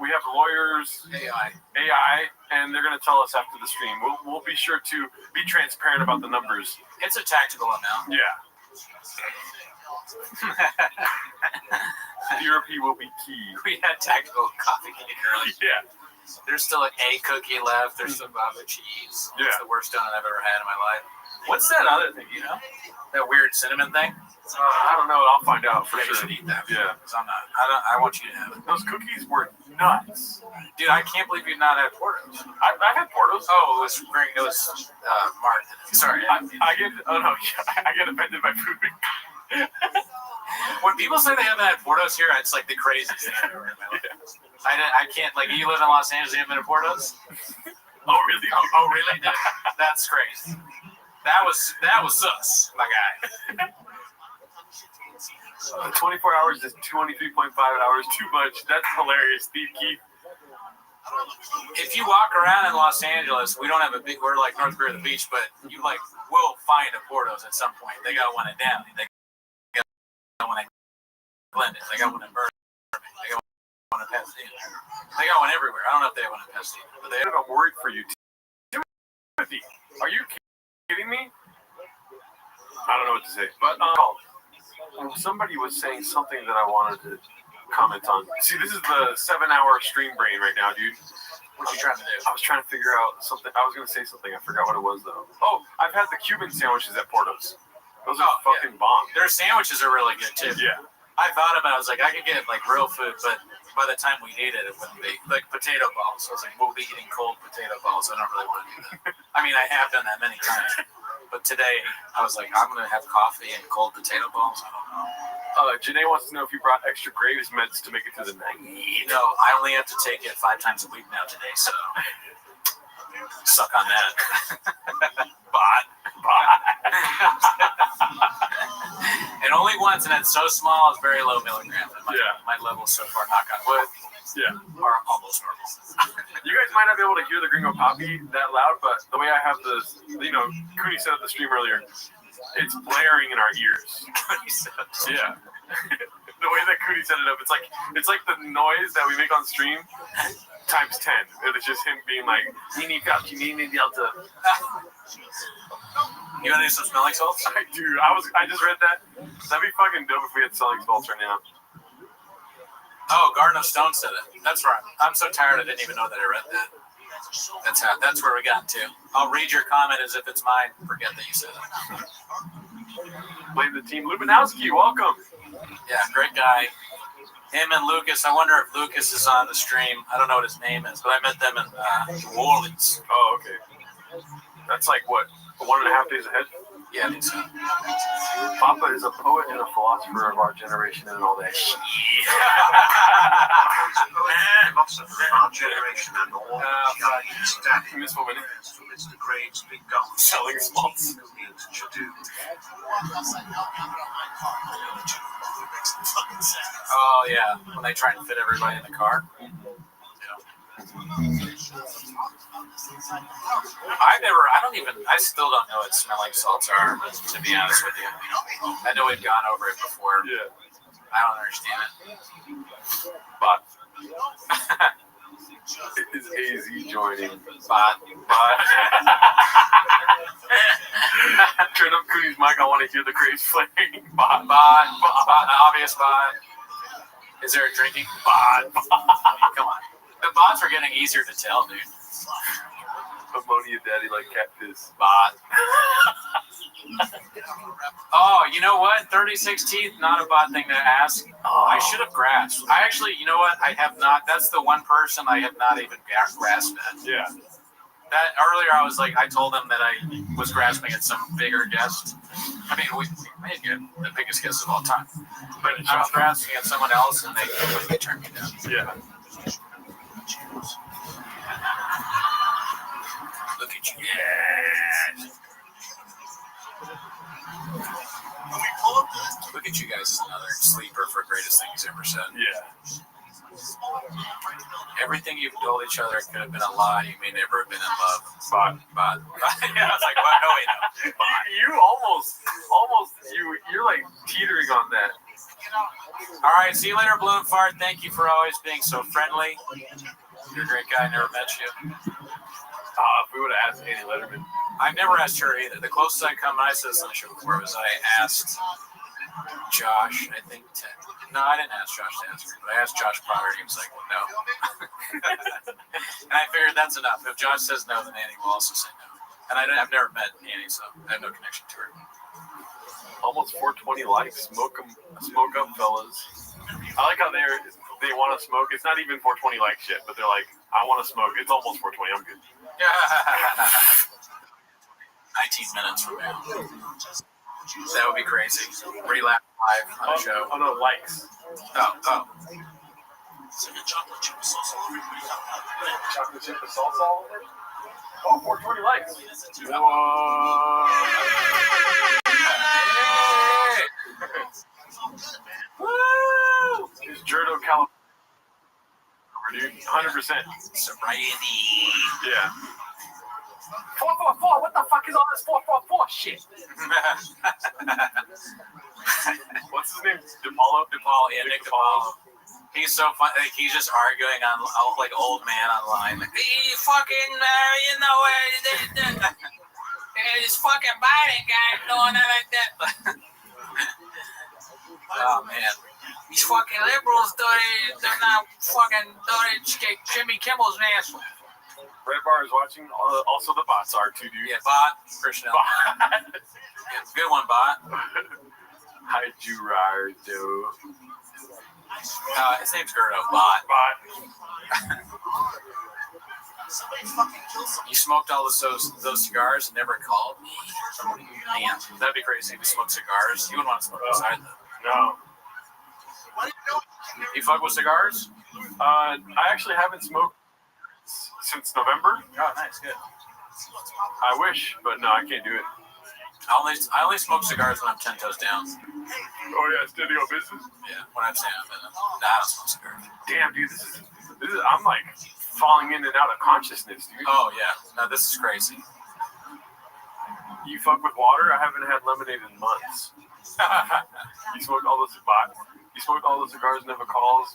[SPEAKER 17] We have lawyers, AI, and they're going to tell us after the stream. We'll be sure to be transparent about the numbers.
[SPEAKER 16] It's a tactical amount.
[SPEAKER 17] Yeah. Therapy will be key.
[SPEAKER 16] We had tactical coffee cake earlier.
[SPEAKER 17] Yeah.
[SPEAKER 16] There's still a cookie left. There's some guava cheese.
[SPEAKER 17] Yeah.
[SPEAKER 16] It's the worst donut I've ever had in my life. What's that other thing, you know? That weird cinnamon thing?
[SPEAKER 17] I don't know. I'll find out for
[SPEAKER 16] Maybe
[SPEAKER 17] sure.
[SPEAKER 16] you should eat that.
[SPEAKER 17] Yeah.
[SPEAKER 16] Because I want you to have it.
[SPEAKER 17] Those cookies were nuts.
[SPEAKER 16] Dude, I can't believe you've not had Portos.
[SPEAKER 17] I've had Portos.
[SPEAKER 16] Oh, it was Mark. Sorry.
[SPEAKER 17] I get offended by food.
[SPEAKER 16] When people say they haven't had Portos here, it's like the craziest thing I've ever heard in my life. I can't, like, you live in Los Angeles, you haven't been to Portos?
[SPEAKER 17] Oh, really?
[SPEAKER 16] Oh, really? That's crazy. That was sus, my guy.
[SPEAKER 17] 24 hours is 23.5 hours too much. That's hilarious, Steve Keith.
[SPEAKER 16] If you walk around in Los Angeles, we don't have we're like North Korea of the beach, but you like will find a Portos at some point. They got one in Downey. They got one in Glendon. They got one in Burbank. They got one in Pasadena. They got one everywhere. I don't know if they have one in Pasadena, but they have.
[SPEAKER 17] I'm worried for you. Timothy, are you kidding me? I don't know what to say, but somebody was saying something that I wanted to comment on. See, this is the 7-hour stream brain right now, dude.
[SPEAKER 16] What you trying to do?
[SPEAKER 17] I was trying to figure out something. I was going to say something. I forgot what it was, though. Oh, I've had the Cuban sandwiches at Portos. Those are fucking bomb.
[SPEAKER 16] Their sandwiches are really good, too.
[SPEAKER 17] Yeah.
[SPEAKER 16] I thought about it. I was like, I could get, like, real food, but by the time we ate it, it wouldn't be. Like, potato balls. I was like, we'll be eating cold potato balls. I don't really want to do that. I mean, I have done that many times. But today, I was like, I'm going to have coffee and cold potato balls. I don't know.
[SPEAKER 17] Janae wants to know if you brought extra Graves meds to make it through the night.
[SPEAKER 16] No, I only have to take it 5 times a week now today, so suck on that. Bot. And only once, and it's so small, it's very low milligrams. My levels so far, knock on wood, are almost normal.
[SPEAKER 17] You guys might not be able to hear the Gringo Poppy that loud, but the way I have the, Cooney said at the stream earlier, it's blaring in our ears. Yeah. The way that Cooney set it up, it's like the noise that we make on stream times 10. It's just him being like, Nini Fauci, Nini Delta.
[SPEAKER 16] You want to do some smelling salts?
[SPEAKER 17] I do. I just read that. That'd be fucking dope if we had smelling salts right now.
[SPEAKER 16] Oh, Garden of Stone said it. That's right. I'm so tired I didn't even know that I read that. That's where we got to. I'll read your comment as if it's mine. Forget that you said it.
[SPEAKER 17] Blame the team. Lubinowski, welcome.
[SPEAKER 16] Yeah, great guy. Him and Lucas. I wonder if Lucas is on the stream. I don't know what his name is, but I met them in New Orleans.
[SPEAKER 17] Oh, okay. That's like what, 1.5 days ahead?
[SPEAKER 16] Yeah, I think so.
[SPEAKER 17] Papa is a poet and a philosopher of our generation and all that shit.
[SPEAKER 15] Philosopher of our generation and all that.
[SPEAKER 17] Miss Woman.
[SPEAKER 15] Mr. Craig's big gun.
[SPEAKER 17] Selling smalls.
[SPEAKER 16] Oh yeah, when they try and fit everybody in the car. I still don't know what smelling salts are, to be honest with you. I know we've gone over it before.
[SPEAKER 17] Yeah.
[SPEAKER 16] I don't understand it.
[SPEAKER 17] But is AZ joining?
[SPEAKER 16] Bot.
[SPEAKER 17] Turn up Cooney's mic. I want to hear the Graves playing.
[SPEAKER 16] Bot. Obvious bot. Is there a drinking? Bot. Come on. The bots are getting easier to tell, dude.
[SPEAKER 17] Ammonia daddy like cat piss.
[SPEAKER 16] Bot. Oh, you know what? 36 teeth, not a bad thing to ask. Oh, I should have grasped. I actually, you know what? I have not. That's the one person I have not even grasped at.
[SPEAKER 17] Yeah.
[SPEAKER 16] That earlier, I was like, I told them that I was grasping at some bigger guest. I mean, we may get the biggest guest of all time. But I was grasping at someone else, and they completely turned me down.
[SPEAKER 17] Yeah.
[SPEAKER 16] Look at you. Yeah. Look at you guys as another sleeper for greatest thing he's ever said.
[SPEAKER 17] Yeah.
[SPEAKER 16] Everything you've told each other could have been a lie. You may never have been in love.
[SPEAKER 17] But
[SPEAKER 16] yeah, I was like, well, no, wait, no.
[SPEAKER 17] You almost, you're like teetering on that.
[SPEAKER 16] All right, see you later, Balloon Fart. Thank you for always being so friendly. You're a great guy. Never met you.
[SPEAKER 17] If we would have asked Annie Letterman.
[SPEAKER 16] I've never asked her either. The closest I come, and I said this on the show before, was I asked Josh, I think. No, I didn't ask Josh to answer, but I asked Josh Potter, and he was like, no. And I figured that's enough. If Josh says no, then Annie will also say no. And I've never met Annie, so I have no connection to her.
[SPEAKER 17] Almost 420 likes. Smoke up, fellas. I like how they want to smoke. It's not even 420 likes yet, but they're like, I want to smoke. It's almost 420. I'm good.
[SPEAKER 16] 19 minutes from now. That would be crazy. Relapse live on the show.
[SPEAKER 17] Oh no, likes.
[SPEAKER 16] Oh.
[SPEAKER 17] Chocolate chip salsa all over? Oh, 420 likes. Whoa. Woo! It's Jerdo, California. Dude, 100%.
[SPEAKER 16] Sobriety.
[SPEAKER 17] Yeah.
[SPEAKER 12] 444. What the fuck is all this 444 shit?
[SPEAKER 17] What's his name? DePaulo?
[SPEAKER 16] Yeah, Nick DePaulo. He's so fun. Like, he's just arguing on like old man online. Like, he fucking, you know, this fucking Biden guy doing it like that. Oh man, these fucking liberals they're not fucking kick Jimmy Kimmel's ass.
[SPEAKER 17] Red Bar is watching. Also, the bots are too, dude.
[SPEAKER 16] Yeah, bot. Christian. Yeah, good one, bot.
[SPEAKER 17] Hi, Gerardo.
[SPEAKER 16] His name's Gerdo. Bot. You smoked all those cigars and never called me? Man, that'd be crazy if you smoked cigars. You wouldn't want to smoke outside, though.
[SPEAKER 17] No.
[SPEAKER 16] You fuck with cigars?
[SPEAKER 17] I actually haven't smoked since November.
[SPEAKER 16] Oh, nice, good.
[SPEAKER 17] I wish, but no, I can't do it.
[SPEAKER 16] I only smoke cigars when I'm 10 toes down.
[SPEAKER 17] Oh yeah, studio business.
[SPEAKER 16] Yeah, when I'm saying I don't smoke cigars.
[SPEAKER 17] Damn, dude, this is. I'm like falling in and out of consciousness, dude.
[SPEAKER 16] Oh yeah, no, this is crazy.
[SPEAKER 17] You fuck with water? I haven't had lemonade in months. You smoked all the cigars, never called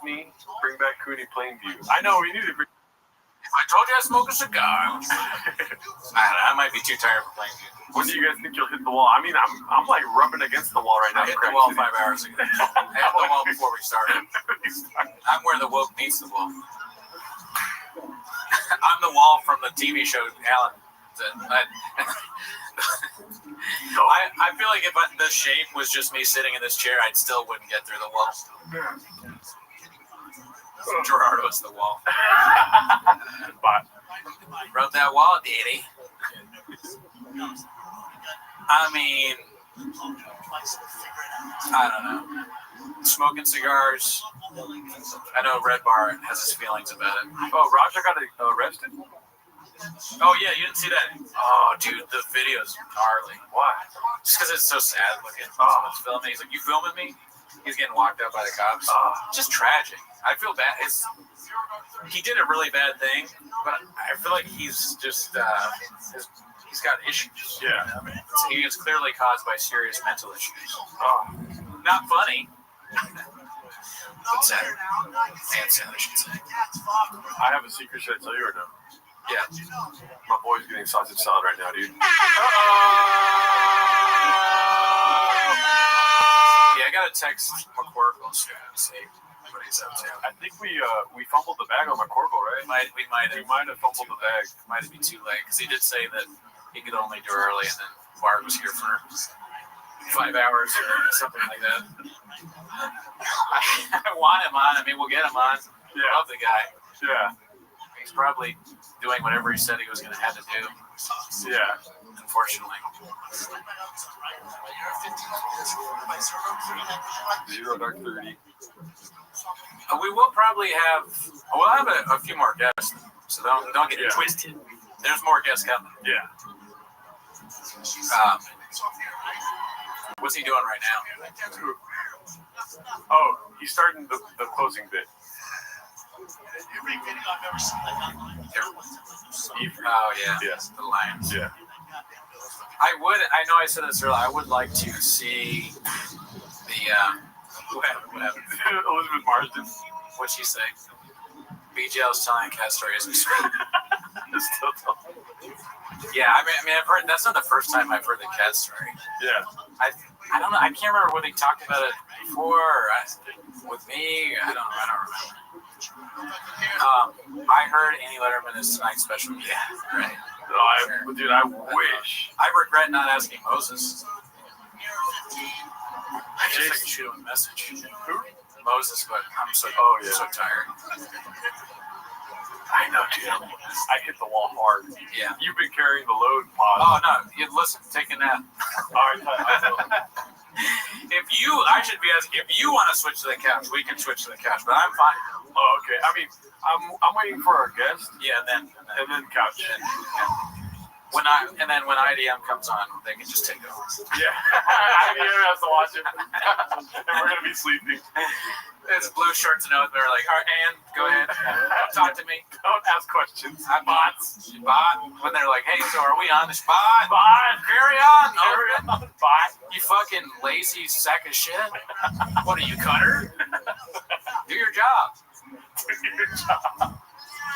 [SPEAKER 17] me. Bring back Cooney Plainview. I know we need to bring.
[SPEAKER 16] I told you I smoke a cigar. I might be too tired for Plainview.
[SPEAKER 17] When do you guys think you'll hit the wall? I mean, I'm like rubbing against the wall right now.
[SPEAKER 16] I hit the wall 5 hours ago. I hit the wall before we started. I'm where the woke meets the wall. I'm the wall from the TV show, Alan. I feel like if the shape was just me sitting in this chair, I still wouldn't get through the wall. Gerardo's the wall. Rub that wall, Daddy. I mean, I don't know. Smoking cigars. I know Red Bar has his feelings about it.
[SPEAKER 17] Oh, Roger got arrested?
[SPEAKER 16] Oh, yeah, you didn't see that? Oh, dude, the video's gnarly.
[SPEAKER 17] Why?
[SPEAKER 16] Just because it's so sad looking. It's filming. He's like, you filming me? He's getting walked out by the cops. Just tragic. I feel bad. He did a really bad thing, but I feel like he's just, he's got issues.
[SPEAKER 17] Yeah.
[SPEAKER 16] He is clearly caused by serious mental issues. Not funny. But sad. And sad, I should say.
[SPEAKER 17] I have a secret. Should I tell you or no?
[SPEAKER 16] Yeah.
[SPEAKER 17] My boy's getting sausage salad right now, dude.
[SPEAKER 16] Yeah, I got to text McCorkle to see what he's up to.
[SPEAKER 17] I think we fumbled the bag on McCorkle, right?
[SPEAKER 16] We might have
[SPEAKER 17] fumbled the bag.
[SPEAKER 16] Might be too late because he did say that he could only do early, and then Bart was here for 5 hours or something like that. I want him on. I mean, we'll get him on.
[SPEAKER 17] Yeah.
[SPEAKER 16] I love the guy.
[SPEAKER 17] Yeah.
[SPEAKER 16] He's probably doing whatever he said he was going to have to do.
[SPEAKER 17] Yeah.
[SPEAKER 16] Unfortunately.
[SPEAKER 17] 0 Dark 30.
[SPEAKER 16] We will probably have. We'll have a few more guests, so don't get it twisted. There's more guests coming.
[SPEAKER 17] Yeah.
[SPEAKER 16] What's he doing right now?
[SPEAKER 17] Oh, he's starting the closing bit.
[SPEAKER 3] Every video I've ever seen like that.
[SPEAKER 16] Oh yeah.
[SPEAKER 17] Yes.
[SPEAKER 16] The Lions.
[SPEAKER 17] Yeah.
[SPEAKER 16] I know I said this earlier. I would like to see the what happened?
[SPEAKER 17] Elizabeth Marsden.
[SPEAKER 16] What'd she say? BJ was telling a cat story as we speak. Yeah, I mean, I've heard. That's not the first time I've heard the cat story.
[SPEAKER 17] Yeah.
[SPEAKER 16] I don't know. I can't remember whether they talked about it before or with me. I don't remember. I heard Annie Letterman is tonight's special. Yeah, right.
[SPEAKER 17] Dude, I wish.
[SPEAKER 16] I regret not asking Moses. I guess I could shoot him a message.
[SPEAKER 17] Who?
[SPEAKER 16] Moses, but I'm so so tired.
[SPEAKER 17] I know, dude. I hit the wall hard.
[SPEAKER 16] Yeah.
[SPEAKER 17] You've been carrying the load, Pod.
[SPEAKER 16] Oh no, you listen, take a nap.
[SPEAKER 17] All right,
[SPEAKER 16] I should be asking if you want to switch to the couch, we can switch to the couch, but I'm fine.
[SPEAKER 17] Oh, okay. I mean, I'm waiting for our guest.
[SPEAKER 16] Yeah,
[SPEAKER 17] and then couch.
[SPEAKER 16] When IDM comes on, they can just take over.
[SPEAKER 17] Yeah, IDM has to watch it, and we're gonna be sleeping.
[SPEAKER 16] It's blue shirts and oath. They're like, all right, Ann, go ahead, talk to me.
[SPEAKER 17] Don't ask questions.
[SPEAKER 16] Bots. When they're like, hey, so are we on this bot? Carry on.
[SPEAKER 17] Bot.
[SPEAKER 16] You fucking lazy sack of shit. What are you, Cutter? Do your job.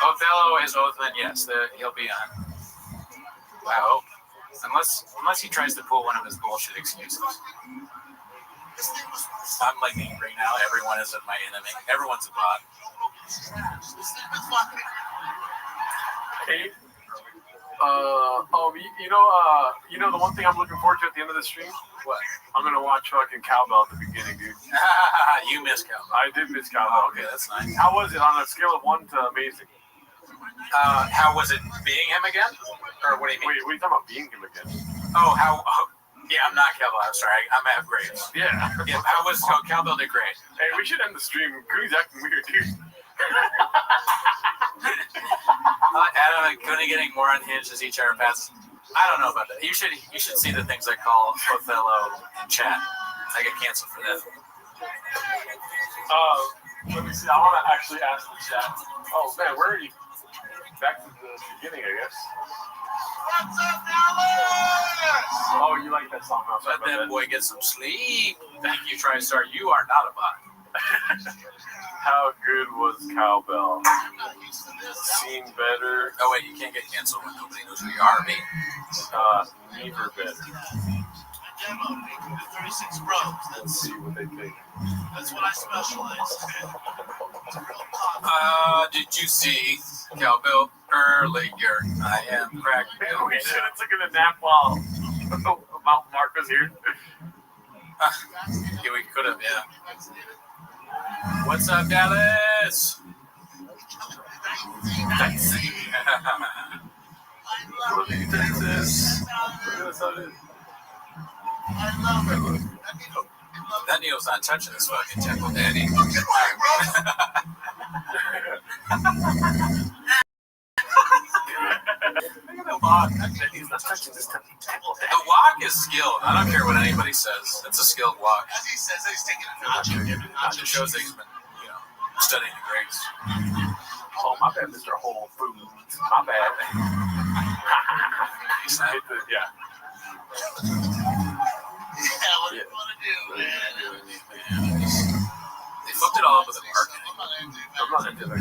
[SPEAKER 16] Othello is Oathman. Yes, he'll be on. I hope. Unless he tries to pull one of his bullshit excuses. I'm like angry now. Everyone is my enemy. Everyone's a bot.
[SPEAKER 17] Hey. You know the one thing I'm looking forward to at the end of the stream?
[SPEAKER 16] What?
[SPEAKER 17] I'm gonna watch fucking Cowbell at the beginning, dude.
[SPEAKER 16] You missed Cowbell.
[SPEAKER 17] I did miss Cowbell.
[SPEAKER 16] Okay, that's nice.
[SPEAKER 17] How was it on a scale of 1 to amazing?
[SPEAKER 16] How was it being him again? Or what do you mean?
[SPEAKER 17] Wait, what are you talking about being him again?
[SPEAKER 16] Oh, yeah, I'm not Cowbell. I'm sorry. I'm at grades.
[SPEAKER 17] Yeah.
[SPEAKER 16] How was Cowbell did great.
[SPEAKER 17] Hey, we should end the stream. Cooney's acting weird, dude.
[SPEAKER 16] Adam and Cooney getting more unhinged as each hour passes. I don't know about that. You should see the things I call Othello in chat. I get canceled for that.
[SPEAKER 17] Let me see. I want to actually ask the chat. Oh man, where are you? Back to the beginning, I guess.
[SPEAKER 3] What's up, Dallas?
[SPEAKER 17] Oh, you like that song?
[SPEAKER 16] Let that boy get some sleep. You try to start. You are not a bot.
[SPEAKER 17] How good was Cowbell? Seen better.
[SPEAKER 16] Oh wait, you can't get canceled when nobody knows who you are. Me.
[SPEAKER 17] Neither better.
[SPEAKER 3] Demo 36 bros.
[SPEAKER 17] Let's see what they think.
[SPEAKER 3] That's what I specialize in.
[SPEAKER 16] Did you see Cowbell earlier? I am cracked.
[SPEAKER 17] We should have taken a nap while Mount Mark was here.
[SPEAKER 16] Yeah, we could have, yeah. What's up, Dallas?
[SPEAKER 17] Texas.
[SPEAKER 16] That Neil's not touching this fucking temple, Daddy.
[SPEAKER 17] He's not touching this temple.
[SPEAKER 16] The walk is skilled. I don't care what anybody says. It's a skilled walk.
[SPEAKER 3] As he says, he's taking a notch.
[SPEAKER 16] It shows that he's been, studying the greats.
[SPEAKER 17] Oh, my bad, Mr. Whole Foods. My bad. Yeah.
[SPEAKER 3] What do you want to do, man?
[SPEAKER 16] They fucked it all up with the marketing.
[SPEAKER 17] I'm not into that.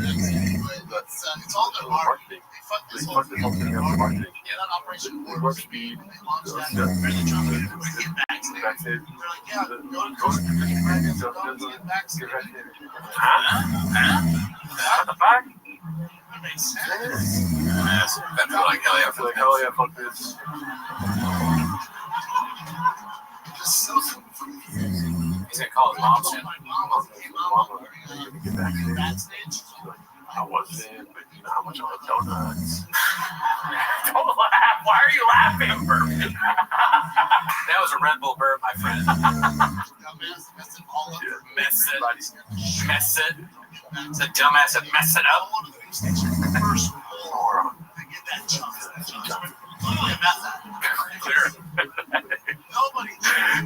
[SPEAKER 3] It's all their marketing.
[SPEAKER 17] They fucked this whole thing up with marketing.
[SPEAKER 3] Yeah, that operation
[SPEAKER 17] Warp speed.
[SPEAKER 3] That's it.
[SPEAKER 17] They're like, yeah, go to what the fuck?
[SPEAKER 3] That makes sense.
[SPEAKER 16] I feel like hell yeah.
[SPEAKER 17] Fuck this.
[SPEAKER 3] Just so
[SPEAKER 16] He's gonna call his mom soon.
[SPEAKER 17] I wasn't, but you know how much I love donuts.
[SPEAKER 16] Don't laugh. Why are you laughing, Burp? That was a Red Bull burp, my friend. Mess it. It's a dumbass that mess it up. Clear.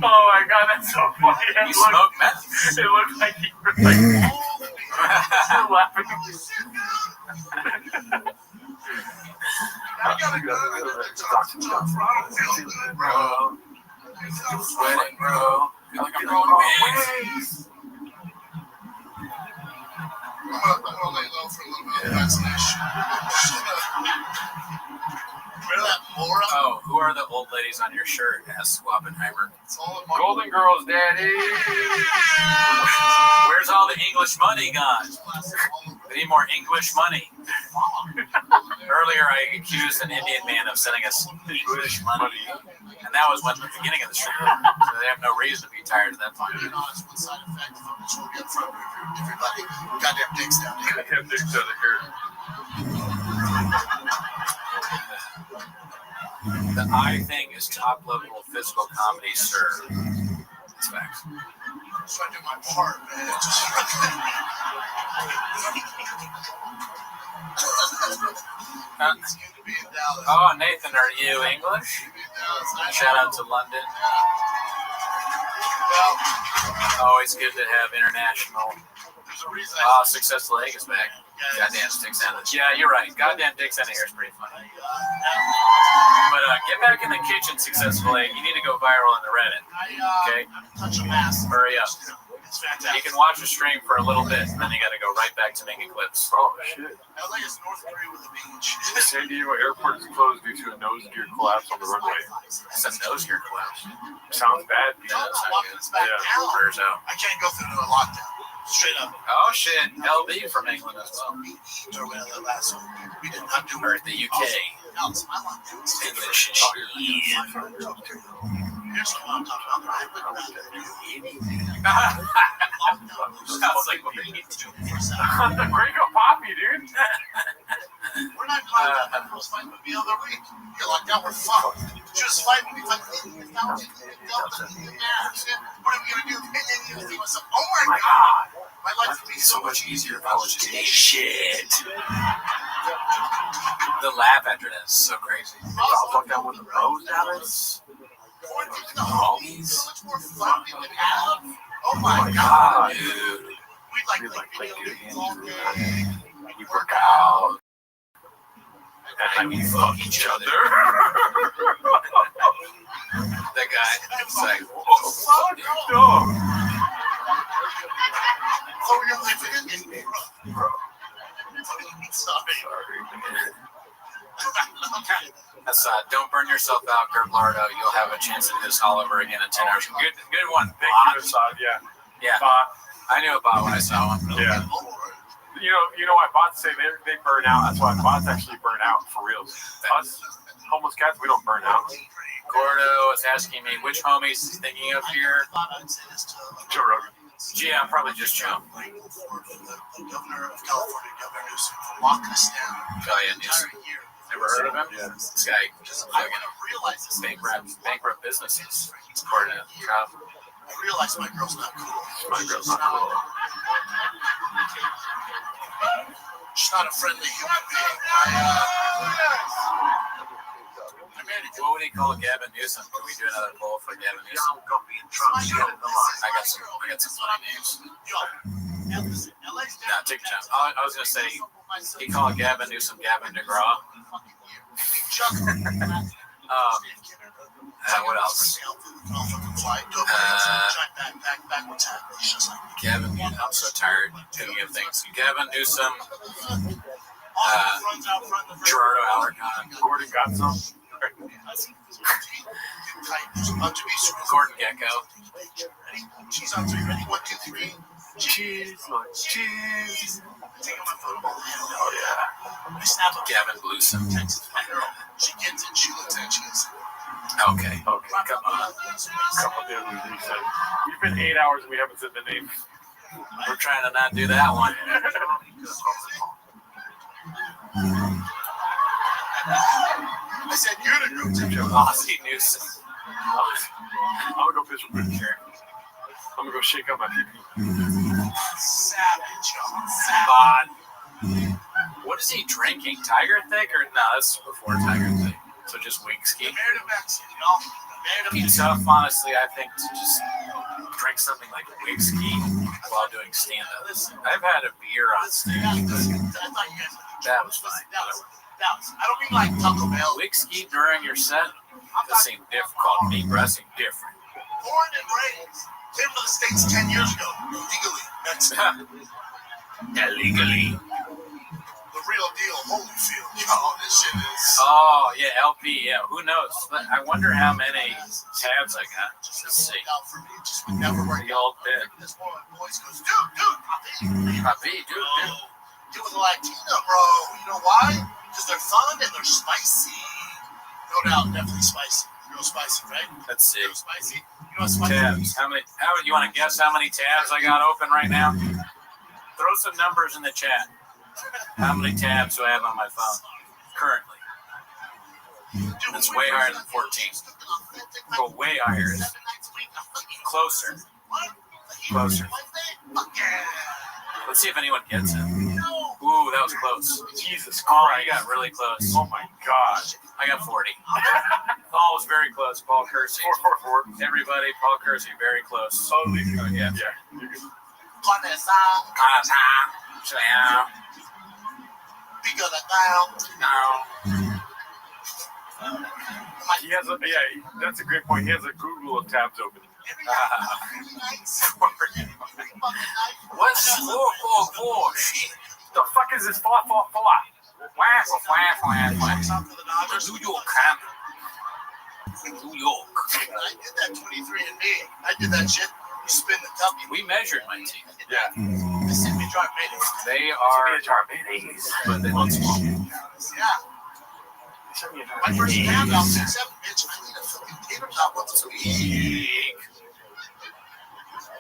[SPEAKER 17] Oh my god, that's so funny.
[SPEAKER 16] You smoke meth?
[SPEAKER 17] It looked like you were like laughing.
[SPEAKER 16] Bro. I'm sweating, bro. Feel like I'm going wings.
[SPEAKER 3] I'm gonna lay low for a little bit of vaccination. Remember that Mora?
[SPEAKER 16] Oh, who are the old ladies on your shirt? Asked Oppenheimer.
[SPEAKER 17] Golden Girls, Daddy.
[SPEAKER 16] Where's all the English money gone? We need more English money. Earlier, I accused an Indian man of sending us English money, and that was when the beginning of the stream. So they have no reason to be tired at that point.
[SPEAKER 3] Everybody, goddamn dicks down here.
[SPEAKER 17] Goddamn dicks down here.
[SPEAKER 16] The eye thing is top level physical comedy, sir. That's facts.
[SPEAKER 3] I'm trying to do my part, man.
[SPEAKER 16] Oh, Nathan, are you English? Shout out to London. Always good to have international. Successful Egg is back. Goddamn Dick Santa. Yeah, you're right. Goddamn Dick Santa here is pretty funny. But get back in the kitchen, Successful Egg. You need to go viral on the Reddit. Okay? Hurry up. You can watch a stream for a little bit, and then you got to go right back to making clips.
[SPEAKER 17] Oh, shit.
[SPEAKER 3] LA is North Korea with a beach.
[SPEAKER 17] San Diego airport is closed due to a nose gear collapse on the runway.
[SPEAKER 16] It's a nose gear collapse.
[SPEAKER 17] Sounds bad.
[SPEAKER 16] Yeah, that's not good. Prayers out.
[SPEAKER 3] I can't go through a lockdown. Straight up.
[SPEAKER 16] Oh shit, LB from England as well.
[SPEAKER 3] We did not do
[SPEAKER 16] or the UK. English.
[SPEAKER 3] Here's what I'm talking about.
[SPEAKER 16] I was like, what are you doing?
[SPEAKER 17] Break up Poppy, dude.
[SPEAKER 3] We're not locked down. I was fighting with me the other week. You're locked down. We're fucked. Just fighting with me. What are we gonna do? Oh my god. My life would be so much easier if I was just shit.
[SPEAKER 16] The laugh after that is so crazy.
[SPEAKER 17] I was locked down with the bros, Dallas.
[SPEAKER 3] The homies. So much more fun we would have. Oh my god, dude. We'd like play video games all day.
[SPEAKER 17] We work out.
[SPEAKER 16] And we fuck each other. That guy was like,
[SPEAKER 17] oh, fuck no.
[SPEAKER 3] Oh, you're like, bro. Sorry.
[SPEAKER 16] That's don't burn yourself out, Gertlardo. You'll have a chance to do this all over again in 10 hours. Good one.
[SPEAKER 17] Thank you, Assad. Yeah.
[SPEAKER 16] I knew about when I saw one.
[SPEAKER 17] Yeah. You know why bots say they burn out? That's why bots actually burn out for real. Us homeless cats, we don't burn out.
[SPEAKER 16] Gordo is asking me which homies he's thinking of here.
[SPEAKER 17] Joe Rogan.
[SPEAKER 16] Yeah, probably just Joe.
[SPEAKER 3] Governor of California, Governor Newsom, from locking us down.
[SPEAKER 16] Oh yeah, Newsom. Never heard of him? Yeah. This guy bankrupt businesses. According to Trump.
[SPEAKER 3] I realize my girl's not cool. She's not a friendly human being.
[SPEAKER 16] What would he call Gavin Newsom? Can we do another poll for Gavin Newsom? I got some funny names. Nah, take a chance. I was gonna say he called Gavin Newsom Gavin DeGraw. What else? Gavin, I'm so tired thinking of things. Gavin Newsom, Gerardo Alarcon,
[SPEAKER 17] Gordon got some.
[SPEAKER 16] Gordon Gecko.
[SPEAKER 3] Cheese on 3. Ready? 1, 2, 3.
[SPEAKER 17] Cheese.
[SPEAKER 3] Taking my photoball.
[SPEAKER 17] Oh yeah.
[SPEAKER 3] I snap a
[SPEAKER 16] Gavin Bluesen.
[SPEAKER 3] Texas my girl. She gets it. She looks at it. She goes,
[SPEAKER 16] Okay, come on.
[SPEAKER 17] Couple days we said we've been 8 hours and we haven't said the name.
[SPEAKER 16] We're trying to not do that one.
[SPEAKER 3] I said you're the group tip.
[SPEAKER 16] Aussie Newsom.
[SPEAKER 17] I'm gonna go piss with Rick here. I'm gonna go shake up my pee-pee.
[SPEAKER 3] Savage,
[SPEAKER 16] Savage. What is he drinking? Tiger Thick or no? That's before Tiger Thick. So just whiskey. It'd be tough, honestly, I think, to just drink something like whiskey while doing stand-up. I've had a beer on stage. That was fine.
[SPEAKER 3] I don't mean like Taco Bell.
[SPEAKER 16] Whiskey during your set? That seemed difficult. Me, bro, that seemed different.
[SPEAKER 3] Born and raised. Came to the States 10 years ago. Legally. Mexico.
[SPEAKER 16] Illegally.
[SPEAKER 3] The real deal, Holyfield. Oh, this shit is.
[SPEAKER 16] Oh, yeah, LP, yeah. Who knows? But I wonder how many tabs I got. Let's see. The old bit.
[SPEAKER 3] This one voice goes, dude,
[SPEAKER 16] Rabbi, dude.
[SPEAKER 3] Do with Latina, bro. You know why? Because they're fun and they're spicy. No doubt, definitely spicy. Real spicy, right?
[SPEAKER 16] Let's see.
[SPEAKER 3] Real spicy. You know what's spicy?
[SPEAKER 16] Tabs. How you want to guess how many tabs I got open right now? Throw some numbers in the chat. How many tabs do I have on my phone currently? It's way higher than 14. Go way higher. Closer. Let's see if anyone gets it. Ooh, that was close.
[SPEAKER 17] Jesus Christ.
[SPEAKER 16] Oh, you got really close.
[SPEAKER 17] Oh my God.
[SPEAKER 16] I got 40. Paul was very close. Paul Kersey.
[SPEAKER 17] 444.
[SPEAKER 16] Everybody, Paul Kersey, very close.
[SPEAKER 17] Holy
[SPEAKER 16] yeah.
[SPEAKER 17] You're good. He has a that's a great point. He has a Google of tabs open.
[SPEAKER 16] What's 444?
[SPEAKER 17] The fuck is this 444?
[SPEAKER 16] New York, huh? New York.
[SPEAKER 3] I did that 23andMe. I did that shit. You spin the W.
[SPEAKER 16] We measured my teeth.
[SPEAKER 17] Yeah.
[SPEAKER 16] They are diabetes, but they look small.
[SPEAKER 3] Yeah. My first tab out 6'7", bitch. I need a fucking tater top once a week.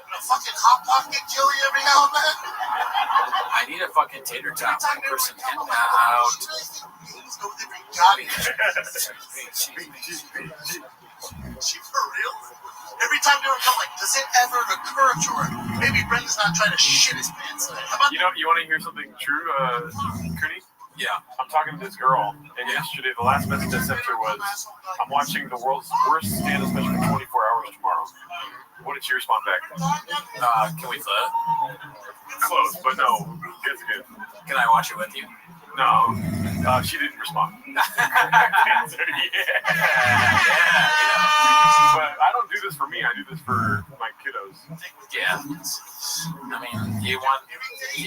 [SPEAKER 3] A fucking hot pocket kill you every now and then.
[SPEAKER 16] I need a fucking tater top. Person out.
[SPEAKER 3] She for real? Every time they were come, like, does it ever occur to her? Maybe Brendan's not trying to shit his pants. How about
[SPEAKER 17] you want to hear something true, Cooney?
[SPEAKER 16] Yeah.
[SPEAKER 17] I'm talking to this girl, and yesterday the last message I sent her was, I'm watching the world's worst stand-up special for 24 hours tomorrow. What did she respond back?
[SPEAKER 16] Can we flirt?
[SPEAKER 17] Close, but no. It's good.
[SPEAKER 16] Can I watch it with you?
[SPEAKER 17] No. She didn't respond.
[SPEAKER 16] Yeah.
[SPEAKER 17] But I don't do this for me. I do this for my kiddos.
[SPEAKER 16] Yeah. I mean, you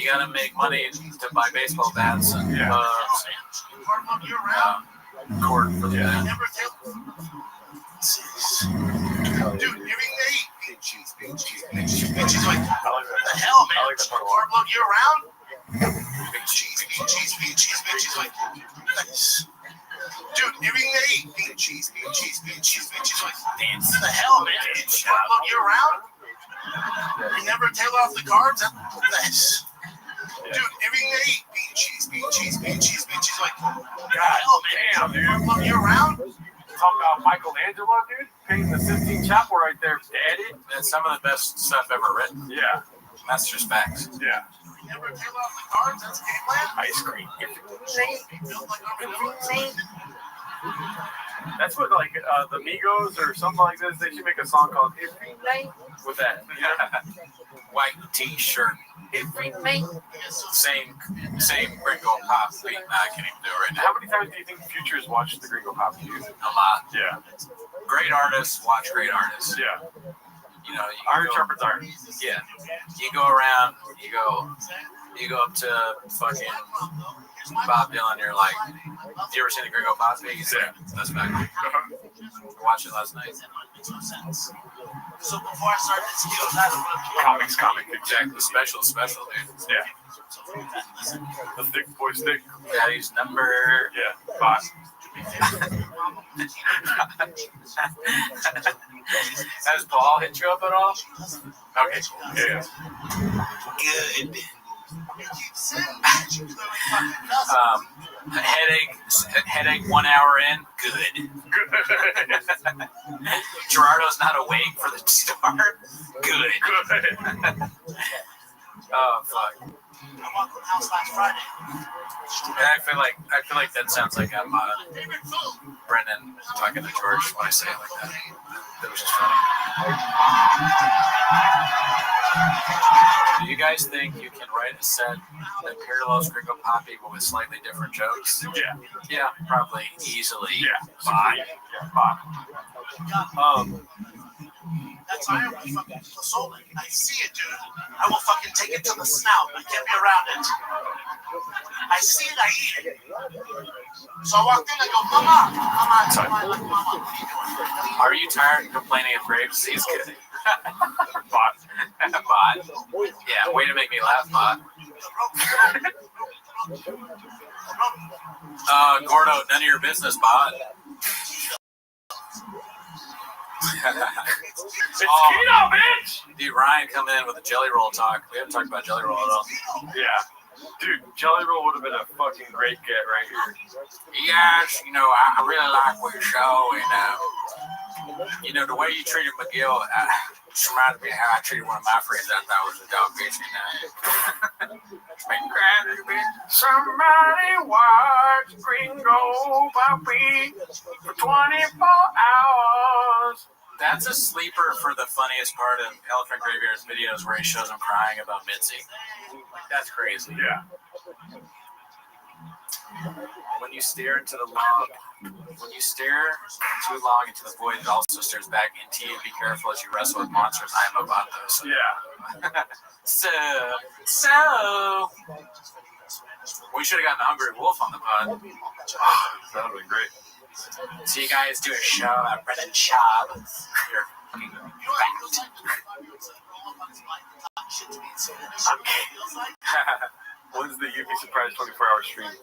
[SPEAKER 16] gotta make money to buy baseball bats and cord for the
[SPEAKER 3] dude, she's like, what the hell, man? Cardboard year round? Big cheese. She's like, dude, everything they eat, big cheese. She's like, damn, what the hell, man? Cardboard year round? You never tail off the carbs? Dude, everything they eat, bean cheese. She's like, hell, man, cardboard year round?
[SPEAKER 17] Talking about Michelangelo, dude, painting the Sistine Chapel right there, daddy.
[SPEAKER 16] That's some of the best stuff ever written.
[SPEAKER 17] Yeah.
[SPEAKER 16] That's just facts.
[SPEAKER 17] Yeah.
[SPEAKER 3] Never tail off the carbs, that's game plan.
[SPEAKER 17] Ice cream. That's what, like, the Migos or something like this, they should make a song called Every Night with that.
[SPEAKER 16] Yeah. White t-shirt.
[SPEAKER 17] Every night.
[SPEAKER 16] Same Gringo Pop beat. I can't even do it right now.
[SPEAKER 17] How many times do you think Futures watched the Gringo Pop beat?
[SPEAKER 16] A lot.
[SPEAKER 17] Yeah.
[SPEAKER 16] Great artists watch great artists.
[SPEAKER 17] Yeah.
[SPEAKER 16] You know,
[SPEAKER 17] Iron sharpens iron.
[SPEAKER 16] Yeah. You go around, you go up to fucking Bob Dylan, you're like, you ever seen the Gringo Pop beat?
[SPEAKER 17] Yeah.
[SPEAKER 16] That's back. Watched it last night.
[SPEAKER 3] So before I start this video,
[SPEAKER 17] Comic.
[SPEAKER 16] Exactly. Special, dude.
[SPEAKER 17] Yeah. The thick boy stick.
[SPEAKER 16] Daddy's number.
[SPEAKER 17] Yeah. 5.
[SPEAKER 16] Has Paul hit you up at all? Okay, cool.
[SPEAKER 17] Yeah.
[SPEAKER 16] Good. Headache 1 hour in, good. Gerardo's not awake for the start, good. Oh fuck.
[SPEAKER 3] I walked the house last Friday.
[SPEAKER 16] I feel like that sounds like I'm Brendan talking to George when I say it like that. That was just funny. Do you guys think you can write a set that parallels Gringo Poppy but with slightly different jokes?
[SPEAKER 17] Yeah.
[SPEAKER 16] Yeah, probably easily.
[SPEAKER 17] Yeah.
[SPEAKER 16] Fine.
[SPEAKER 3] That's iron with fucking consoling. I see it, dude. I will fucking take it to the snout. I can't be around it. I see it, I eat it. So I walked in, I go, Mama.
[SPEAKER 16] Are you tired of complaining of grave disease? Kidding. Bot. Yeah, way to make me laugh, Bot. Gordo, none of your business, Bot.
[SPEAKER 17] It's keto, bitch!
[SPEAKER 16] Dude, Ryan coming in with a jelly roll talk. We haven't talked about jelly roll at all.
[SPEAKER 17] Yeah. Dude, jelly roll would have been a fucking great get right here.
[SPEAKER 16] Yes, I really like what you show, and the way you treated McGill just reminded me of how I treated one of my friends I thought was a dog bitch.
[SPEAKER 17] Somebody watch Gringo Poppy for 24 hours.
[SPEAKER 16] That's a sleeper for the funniest part of Elephant Graveyard's videos where he shows him crying about Mitzi. That's crazy.
[SPEAKER 17] Yeah.
[SPEAKER 16] When you stare into the when you stare too long into the void, it also stares back into you. Be careful as you wrestle with monsters. I am about those.
[SPEAKER 17] Yeah.
[SPEAKER 16] So we should have gotten the Hungry Wolf on the pod.
[SPEAKER 17] That would have been great.
[SPEAKER 16] So you guys do a show at Brennan Schaub. You're fucking whacked.
[SPEAKER 17] When's the UV Surprise 24-hour stream?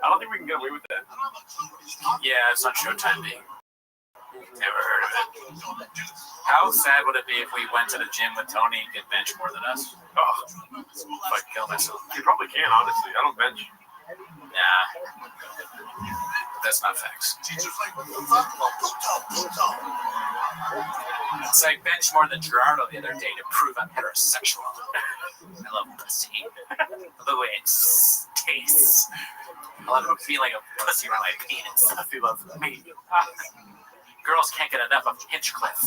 [SPEAKER 17] I don't think we can get away with that.
[SPEAKER 16] Yeah, it's not Showtime being. Never heard of it. How sad would it be if we went to the gym with Tony and could bench more than us?
[SPEAKER 17] Oh,
[SPEAKER 16] if I kill myself.
[SPEAKER 17] You probably can, honestly. I don't bench.
[SPEAKER 16] Nah. That's not facts. It's like bench more than Gerardo the other day to prove I'm heterosexual. I love pussy. The way it tastes. I love the feeling of pussy around my penis. Pussy loves me. Girls can't get enough of Hinchcliffe.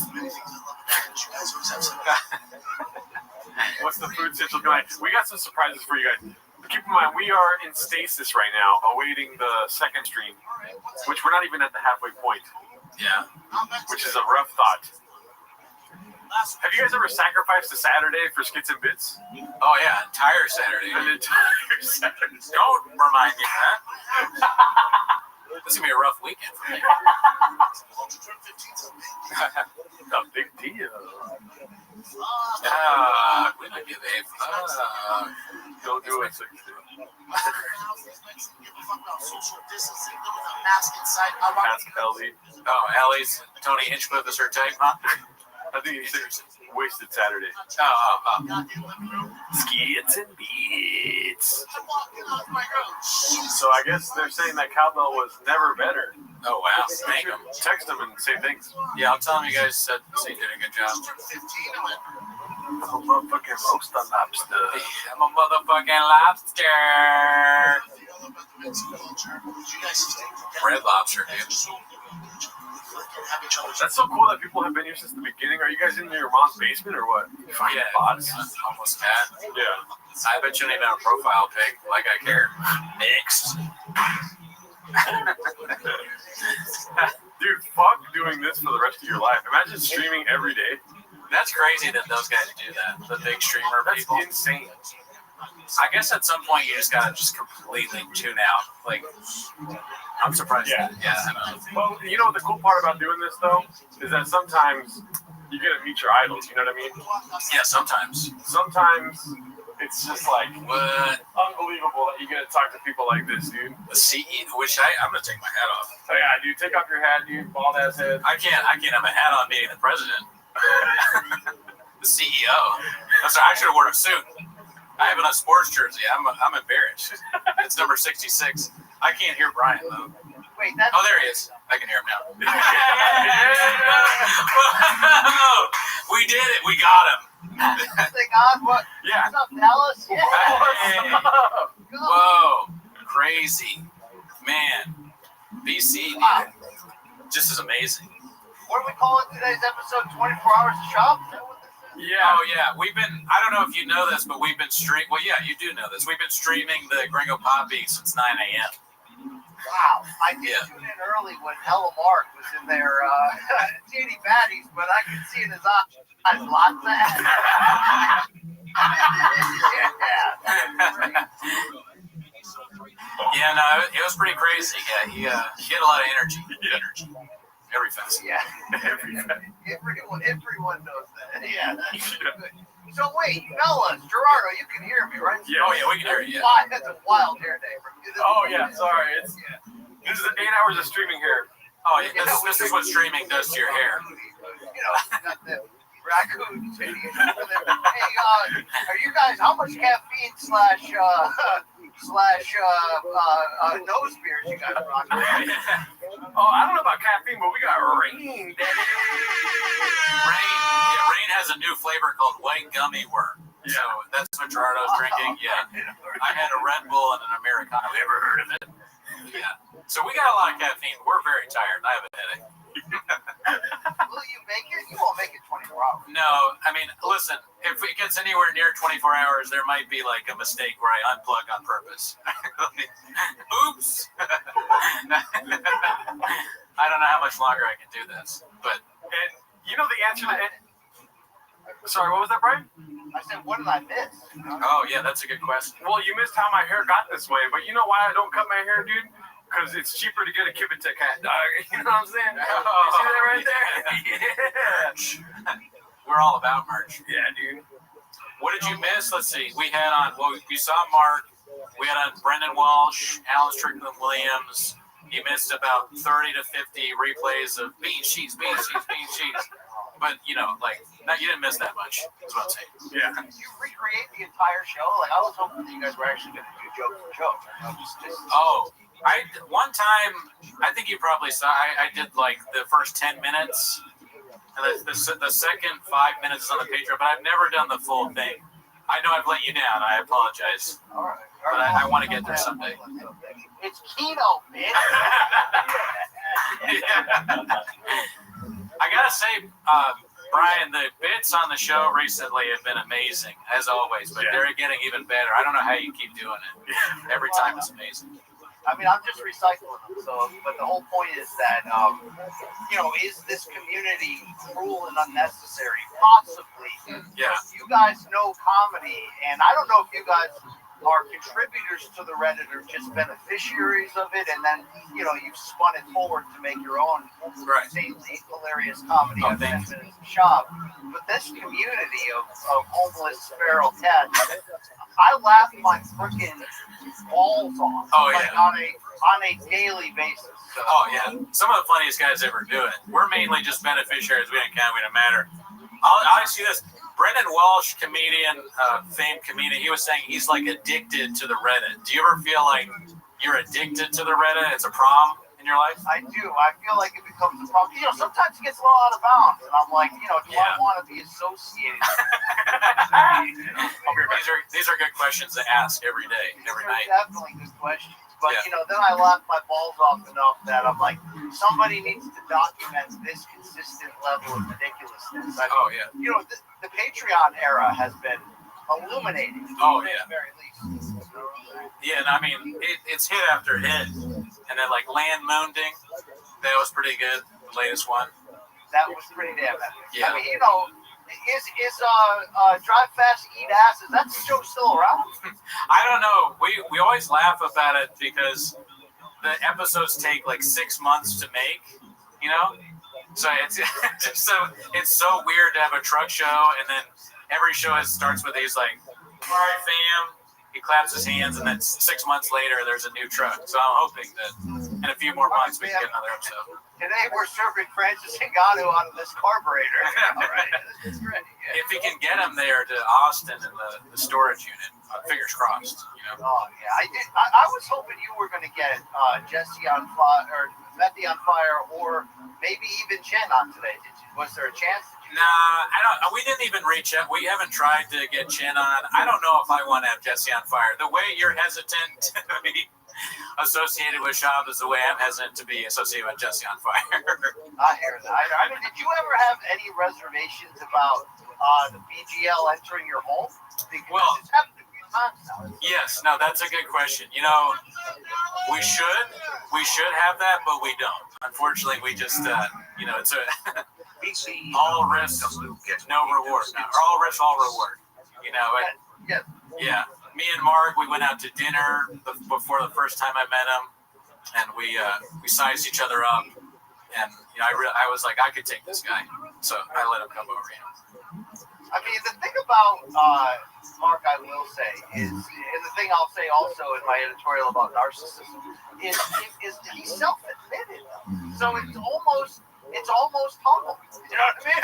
[SPEAKER 17] What's the food schedule tonight? We got some surprises for you guys. Keep in mind, we are in stasis right now, awaiting the second stream, which we're not even at the halfway point.
[SPEAKER 16] Yeah.
[SPEAKER 17] Which is a rough thought. Have you guys ever sacrificed a Saturday for Skits and Bits?
[SPEAKER 16] Oh, yeah, entire Saturday.
[SPEAKER 17] An entire Saturday.
[SPEAKER 16] Don't remind me of that. This is going to be a rough weekend for me.
[SPEAKER 17] A big deal.
[SPEAKER 16] We don't give a fuck.
[SPEAKER 17] Don't do it. Ask Ellie.
[SPEAKER 16] Oh, Ellie's Tony Hinchcliffe is her type, huh?
[SPEAKER 17] I think he's wasted Saturday. Skits and Beats. So I guess they're saying that cowbell was never better.
[SPEAKER 16] Oh, wow. Thank him.
[SPEAKER 17] Text them and say thanks.
[SPEAKER 16] Yeah, I'll tell him you guys said he did a good job.
[SPEAKER 17] I'm a motherfucking roasted lobster.
[SPEAKER 16] I'm a motherfucking lobster. Red lobster, dude.
[SPEAKER 17] That's so cool that people have been here since the beginning. Are you guys in your mom's basement or what?
[SPEAKER 16] Yeah,
[SPEAKER 17] bots.
[SPEAKER 16] Almost had.
[SPEAKER 17] Yeah.
[SPEAKER 16] I bet you don't even have a profile pic. Like I care. Next.
[SPEAKER 17] Dude, fuck doing this for the rest of your life. Imagine streaming every day.
[SPEAKER 16] That's crazy that those guys do that. The big streamer people.
[SPEAKER 17] That's insane.
[SPEAKER 16] I guess at some point you just gotta completely tune out. Like, I'm surprised.
[SPEAKER 17] Yeah.
[SPEAKER 16] I know.
[SPEAKER 17] Well, you know what the cool part about doing this though is that sometimes you get to meet your idols. You know what I mean?
[SPEAKER 16] Yeah, sometimes.
[SPEAKER 17] Sometimes It's just like
[SPEAKER 19] what?
[SPEAKER 17] Unbelievable that you get to talk to people like this, dude.
[SPEAKER 19] The CEO, I'm gonna take my hat off.
[SPEAKER 17] So yeah, dude, take off your hat, dude. Bald ass head.
[SPEAKER 19] I can't have a hat on meeting the president. The CEO. I should have worn a suit. I have it on a sports jersey. I'm embarrassed. It's number 66. I can't hear Brian though.
[SPEAKER 1] Wait, that's...
[SPEAKER 19] Oh, there he is. I can hear him now. We did it. We got him.
[SPEAKER 1] Thing on what?
[SPEAKER 19] Yeah.
[SPEAKER 1] What's up, Dallas? Yeah.
[SPEAKER 19] Hey. Whoa. Crazy. Man. BC, man. Just is amazing.
[SPEAKER 1] What are we calling today's episode? 24 Hours to Shop?
[SPEAKER 19] Yeah. Oh, yeah. I don't know if you know this, but we've been well, yeah, you do know this. We've been streaming the Gringo Poppy since 9 a.m.
[SPEAKER 1] Wow. I did tune in early when Hella Mark was in there, Danny Baddies, but I could see in his eyes lots of
[SPEAKER 19] Yeah, no, it was pretty crazy. Yeah, he had a lot of energy. Every fest.
[SPEAKER 1] Yeah. Everyone knows that. Yeah, that's good. So wait, fellas, Gerardo, you can hear me, right?
[SPEAKER 19] Yeah. Oh yeah, we can hear you.
[SPEAKER 1] Wow, that's a wild hair day for you.
[SPEAKER 17] Oh yeah, sorry. This is 8 hours of streaming here.
[SPEAKER 19] Oh yeah, this is what streaming does to your hair.
[SPEAKER 1] You know, got the raccoons. Hey, are you guys? How much caffeine slash nose beers you guys rocking?
[SPEAKER 17] Oh, I don't know about caffeine, but we got rain, daddy.
[SPEAKER 19] Rain has a new flavor called white gummy worm. Yeah. So that's what Gerardo's drinking. Yeah. I had a Red Bull and an Americano. Have you ever heard of it? Yeah. So we got a lot of caffeine. We're very tired. I have a headache.
[SPEAKER 1] Will you make it? You won't make it 24 hours.
[SPEAKER 19] No, I mean, listen, if it gets anywhere near 24 hours, there might be like a mistake where I unplug on purpose. Oops. I don't know how much longer I can do this, but.
[SPEAKER 17] And you know the answer to it. Sorry, what was that, Brian?
[SPEAKER 1] I said, what did I miss?
[SPEAKER 19] Oh, yeah, that's a good question.
[SPEAKER 17] Well, you missed how my hair got this way, but you know why I don't cut my hair, dude? Because it's cheaper to get a Kibitek hat, dog. You know what I'm saying? You see that right there? Yeah.
[SPEAKER 19] We're all about merch.
[SPEAKER 17] Yeah, dude.
[SPEAKER 19] What did you miss? Let's see. We had on, we saw Mark. We had on Brendan Walsh, Alan Strickland Williams. You missed about 30 to 50 replays of bean sheets. But, you know, like, you didn't miss that much, is what I'm saying.
[SPEAKER 17] Yeah.
[SPEAKER 1] Did you recreate the entire show? Like, I was hoping that you guys were actually going to do joke for joke.
[SPEAKER 19] Oh, one time, I think you probably saw, I did, like, the first 10 minutes. And the second 5 minutes is on the Patreon, but I've never done the full thing. I know I've let you down. I apologize.
[SPEAKER 1] All right.
[SPEAKER 19] But I want to get there someday.
[SPEAKER 1] It's Keno, man.
[SPEAKER 19] I gotta say, Brian, the bits on the show recently have been amazing, as always, but they're getting even better. I don't know how you keep doing it. Every time it's amazing.
[SPEAKER 1] I mean, I'm just recycling them. So, but the whole point is that, you know, is this community cruel and unnecessary? Possibly.
[SPEAKER 19] Yeah.
[SPEAKER 1] You guys know comedy, and I don't know if you guys are contributors to the Reddit or just beneficiaries of it, and then, you know, you've spun it forward to make your own insanely hilarious comedy at 10 minutes of shop. But this community of homeless feral cats, I laugh my freaking balls off on a daily basis. So.
[SPEAKER 19] Oh yeah, some of the funniest guys ever do it. We're mainly just beneficiaries. We don't count. We don't matter. I'll ask you this. Brendan Walsh, comedian, famed comedian, he was saying he's like addicted to the Reddit. Do you ever feel like you're addicted to the Reddit? It's a problem in your life?
[SPEAKER 1] I do. I feel like it becomes a problem. You know, sometimes it gets a little out of bounds, and I'm like, you know, do I want to be associated?
[SPEAKER 19] These are good questions to ask every day, every night.
[SPEAKER 1] Definitely good questions. But, you know, then I laugh my balls off enough that I'm like, somebody needs to document this consistent level of ridiculousness. I mean, you know, the Patreon era has been illuminating.
[SPEAKER 19] Oh, yeah.
[SPEAKER 1] At the very least.
[SPEAKER 19] Yeah, and I mean, it's hit after hit. And then, like, Land Moonding, that was pretty good, the latest one.
[SPEAKER 1] That was pretty damn epic.
[SPEAKER 19] Yeah.
[SPEAKER 1] I mean, you know, is Drive Fast, Eat Ass, is that show still around?
[SPEAKER 19] I don't know. We always laugh about it because the episodes take like 6 months to make, you know? So it's so weird to have a truck show, and then every show starts with these like
[SPEAKER 16] sorry, fam. He claps his hands, and then 6 months later, there's a new truck. So I'm hoping that in a few more months we can get another episode.
[SPEAKER 7] Today we're serving Francis Ngannou out of this carburetor. All right, this is great. Yeah.
[SPEAKER 16] If he can get him there to Austin in the storage unit, fingers crossed. You know.
[SPEAKER 7] Oh yeah, I was hoping you were going to get Jesse on fire or Methy on fire, or maybe even Chen on today. Was there a chance?
[SPEAKER 16] Nah, I don't. We didn't even reach out. We haven't tried to get Chen on. I don't know if I want to have Jesse on fire. The way you're hesitant to be associated with Shab is the way I'm hesitant to be associated with Jesse on fire.
[SPEAKER 7] I hear that. I mean, did you ever have any reservations about the BGL entering your home? Because it's happened a few times now.
[SPEAKER 16] Yes, no, that's a good question. You know, we should have that, but we don't. Unfortunately, we just, you know, it's a all risk, no reward. Or all risk, all reward. You know, yeah. Me and Mark, we went out to dinner before the first time I met him, and we sized each other up. And you know, I was like, I could take this guy, so I let him come over here.
[SPEAKER 7] I mean, the thing about Mark, I will say, is, and the thing I'll say also in my editorial about narcissism is he's self-admitted. So it's almost humble. You know what I mean?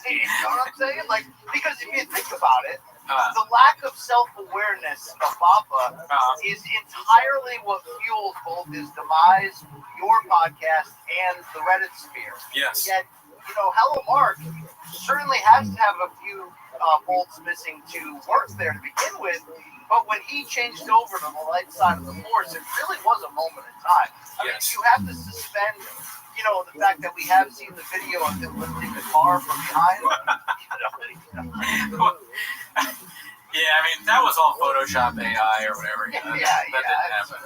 [SPEAKER 7] You know what I'm saying? Like, because if you think about it, the lack of self-awareness of Bappa is entirely what fuels both his demise, your podcast, and the Reddit sphere.
[SPEAKER 16] Yes.
[SPEAKER 7] Yet, you know, Hello Mark certainly has to have a few bolts missing to work there to begin with, but when he changed over to the light side of the force, it really was a moment in time. I mean, you have to suspend, you know, the fact that we have seen the video of him lifting the car from behind.
[SPEAKER 16] Yeah, I mean, that was all Photoshop AI or whatever. That didn't happen.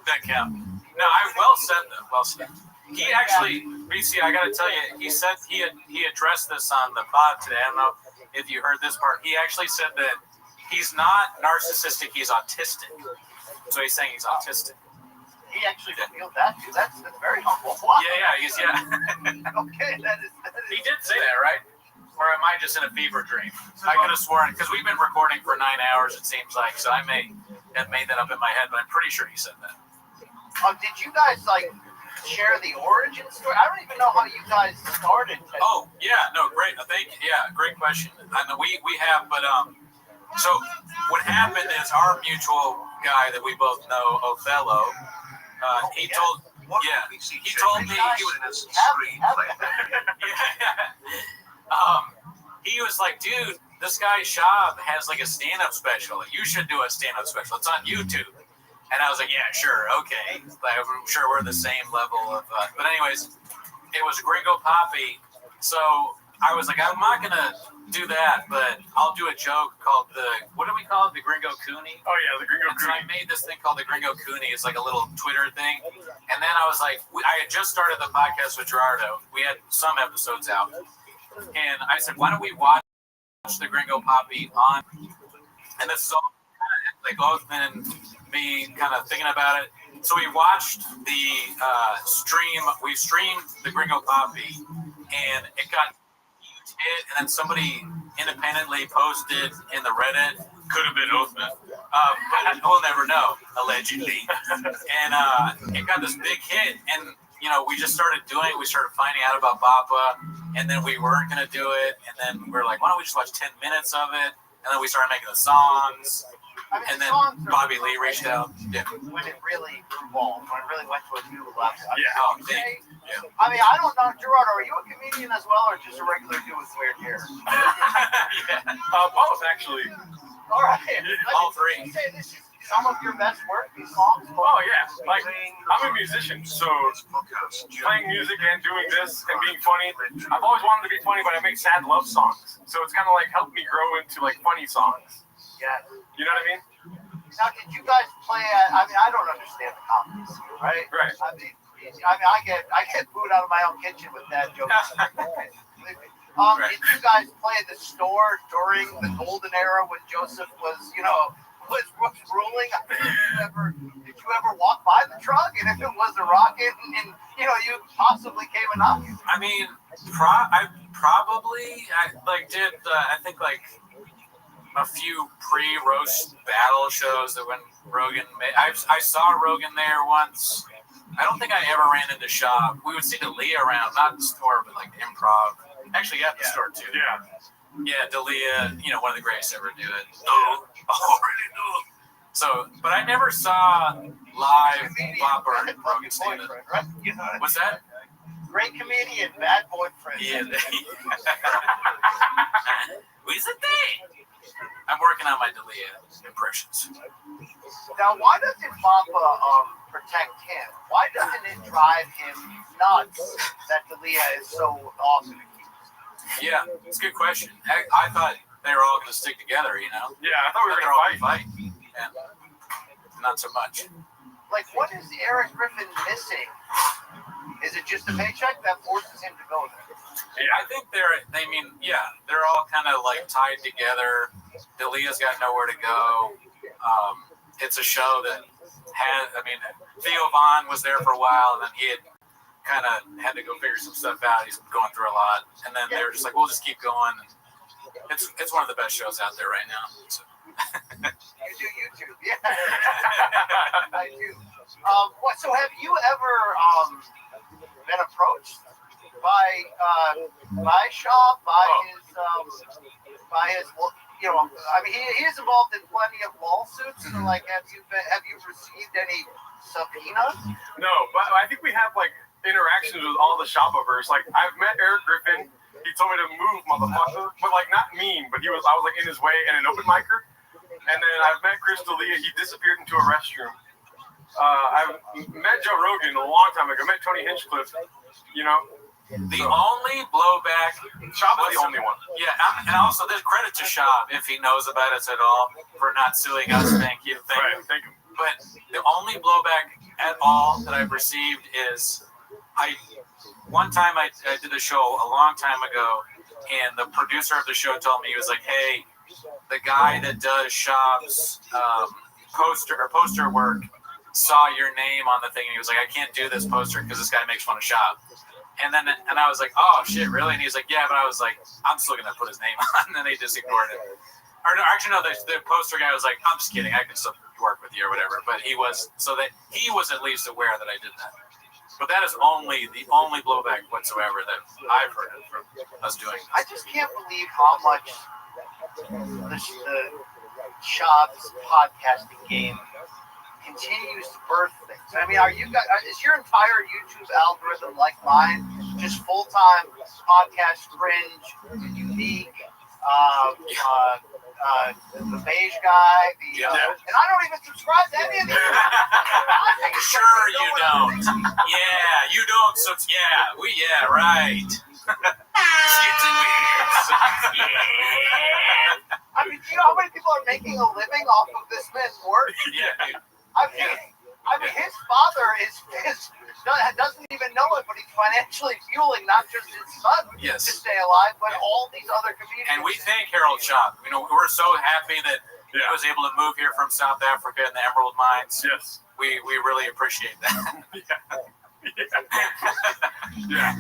[SPEAKER 16] That count. No, well said, though. Well said. He actually, BC, I got to tell you, he said he addressed this on the pod today. I don't know if you heard this part. He actually said that he's not narcissistic, he's autistic. So he's saying he's autistic.
[SPEAKER 7] He actually revealed that too. That's very humble.
[SPEAKER 16] Wow. Yeah.
[SPEAKER 7] Okay, that is.
[SPEAKER 16] He did say that, right? Or am I just in a fever dream? I could have sworn, because we've been recording for 9 hours, it seems like, so I may have made that up in my head, but I'm pretty sure he said that.
[SPEAKER 7] Did you guys, like, share the origin story? I don't even know how you guys started.
[SPEAKER 16] Oh, yeah, no, great. Thank you. Yeah, great question. I know we have, but, so what happened is our mutual guy that we both know, Othello, he told me he was he was like, dude, this guy Shab has like a stand-up special. You should do a stand-up special. It's on YouTube. And I was like, yeah, sure, okay. I'm sure we're the same level of. But anyways, it was Gringo Poppy. So I was like, I'm not gonna do that, but I'll do a joke called what do we call it? The Gringo Cooney?
[SPEAKER 17] Oh yeah, the Gringo Cooney.
[SPEAKER 16] So I made this thing called the Gringo Cooney. It's like a little Twitter thing. And then I was like, I had just started the podcast with Gerardo. We had some episodes out. And I said, why don't we watch the Gringo Poppy on? And this is all like both been me kind of thinking about it. So we watched the stream. We streamed the Gringo Poppy, and it got hit. And then somebody independently posted in the Reddit. Could have been Othman. But we'll never know, allegedly. And it got this big hit, and you know, we just started doing it. We started finding out about Bappa, and then we weren't going to do it. And then we were like, why don't we just watch 10 minutes of it? And then we started making the songs. And then Bobby Lee reached out. Yeah.
[SPEAKER 7] When it really evolved, when it really went to a new level.
[SPEAKER 16] Yeah.
[SPEAKER 7] I mean, I don't know, Gerardo, are you a comedian as well, or just a regular dude with weird hair?
[SPEAKER 17] Both, actually.
[SPEAKER 7] All right.
[SPEAKER 16] All three.
[SPEAKER 7] Say this is some of your best work, these songs?
[SPEAKER 17] Oh, yeah. Like, I'm a musician, so playing music and doing this and being funny, I've always wanted to be funny, but I make sad love songs. So it's kind of like helped me grow into, like, funny songs.
[SPEAKER 7] Yeah.
[SPEAKER 17] You know what I mean?
[SPEAKER 7] Now, did you guys play I mean, I don't understand the comedy scene, right?
[SPEAKER 17] Right.
[SPEAKER 7] I mean, I get food out of my own kitchen with that joke. Did you guys play the store during the golden era when Joseph was, you know, was ruling? Did you ever walk by the truck, and if it was a rocket, and you know, you possibly came and knocked you?
[SPEAKER 16] I mean, I think like a few pre-roast battle shows that when Rogan made. I saw Rogan there once. I don't think I ever ran into Shop. We would see D'Elia around, not in the store, but like Improv. Actually, at the store too. Yeah, D'Elia, one of the greatest ever do it. Oh, really? No. So, but I never saw live Bob or Rogan stand up.
[SPEAKER 11] Right?
[SPEAKER 16] What's that?
[SPEAKER 11] Great comedian, bad boyfriend.
[SPEAKER 16] Yeah. What's the thing? I'm working on my D'Elia impressions.
[SPEAKER 11] Now, why doesn't Papa protect him? Why doesn't it drive him nuts that D'Elia is so awesome?
[SPEAKER 16] Yeah, it's a good question. I thought they were all going to stick together,
[SPEAKER 17] Yeah, I thought we were
[SPEAKER 16] going to fight. And not so much.
[SPEAKER 11] Like, what is Eric Griffin missing? Is it just a paycheck that forces him to go there?
[SPEAKER 16] Yeah, I think they're all kind of like tied together. D'Elia's got nowhere to go. It's a show that Theo Vaughn was there for a while, and then he had to go figure some stuff out. He's going through a lot, and then they were just like, we'll just keep going. It's one of the best shows out there right now. So.
[SPEAKER 11] You do YouTube, yeah. I do. So have you ever been approached by Shop, he is involved in plenty of lawsuits. So like, have you received any subpoenas?
[SPEAKER 17] No, but I think we have like interactions with all the Shopovers. Like, I've met Eric Griffin. He told me to move, motherfucker, but like not mean. But I was like in his way and an open micer. And then I've met Chris D'Elia. He disappeared into a restroom. I've met Joe Rogan a long time ago. I met Tony Hinchcliffe.
[SPEAKER 16] The only blowback.
[SPEAKER 17] Shop is the only one.
[SPEAKER 16] Yeah, and also there's credit to Shop if he knows about us at all for not suing us. Thank you.
[SPEAKER 17] Right, thank you.
[SPEAKER 16] But the only blowback at all that I've received is one time I did a show a long time ago, and the producer of the show told me, he was like, hey, the guy that does Shop's poster work saw your name on the thing, and he was like, I can't do this poster because this guy makes fun of Shop. And I was like, oh shit, really? And he's like, yeah, but I was like, I'm still gonna put his name on, and then they just ignored it. Or no, actually, no, the poster guy was like, I'm just kidding, I can still work with you or whatever. But he was at least aware that I did that. But that is the only blowback whatsoever that I've heard of from us doing.
[SPEAKER 11] I just can't believe how much the Shop's podcasting game continues to birth things. I mean, is your entire YouTube algorithm like mine? Just full-time podcast cringe, unique, the beige guy, and I don't even subscribe to any of these.
[SPEAKER 16] Sure you don't. Yeah, you don't. So right.
[SPEAKER 11] I mean, do you know how many people are making a living off of this man's work?
[SPEAKER 16] Yeah, dude.
[SPEAKER 11] I mean, his father doesn't even know it, but he's financially fueling not just his son to stay alive, but all these other communities.
[SPEAKER 16] And we thank Harold Shop. We're so happy that he was able to move here from South Africa in the Emerald Mines.
[SPEAKER 17] Yes.
[SPEAKER 16] We really appreciate that.
[SPEAKER 17] Yeah.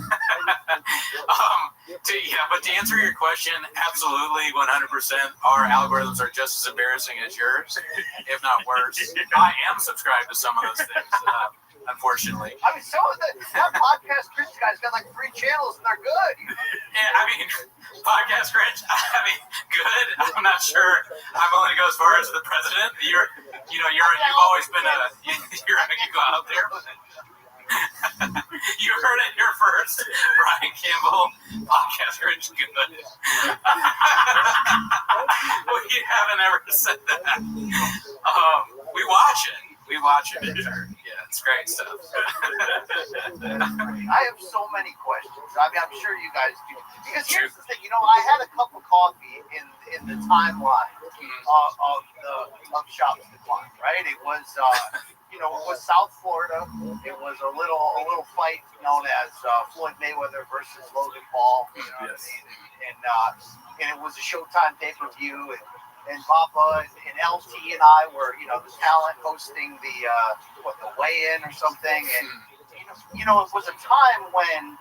[SPEAKER 16] But to answer your question, absolutely, 100%. Our algorithms are just as embarrassing as yours, if not worse. I am subscribed to some of those things, unfortunately.
[SPEAKER 11] I mean, that podcast Chris guy's got like 3 channels and they're good.
[SPEAKER 16] Yeah, I mean, podcast cringe. I mean, good. I'm not sure. I'm only go as far as the president. You've always been you go out there. You heard it here first. Brian Campbell, podcast cringe good. We haven't ever said that. We watch it. Yeah, it's great stuff.
[SPEAKER 11] I have so many questions. I mean, I'm sure you guys do. Because here's the thing, I had a cup of coffee in the timeline of Shop's decline, right? It was, it was South Florida. It was a little fight known as Floyd Mayweather versus Logan Paul. You know what I mean? And it was a Showtime pay-per-view. And Papa and LT and I were, the talent hosting the weigh-in or something. And, it was a time when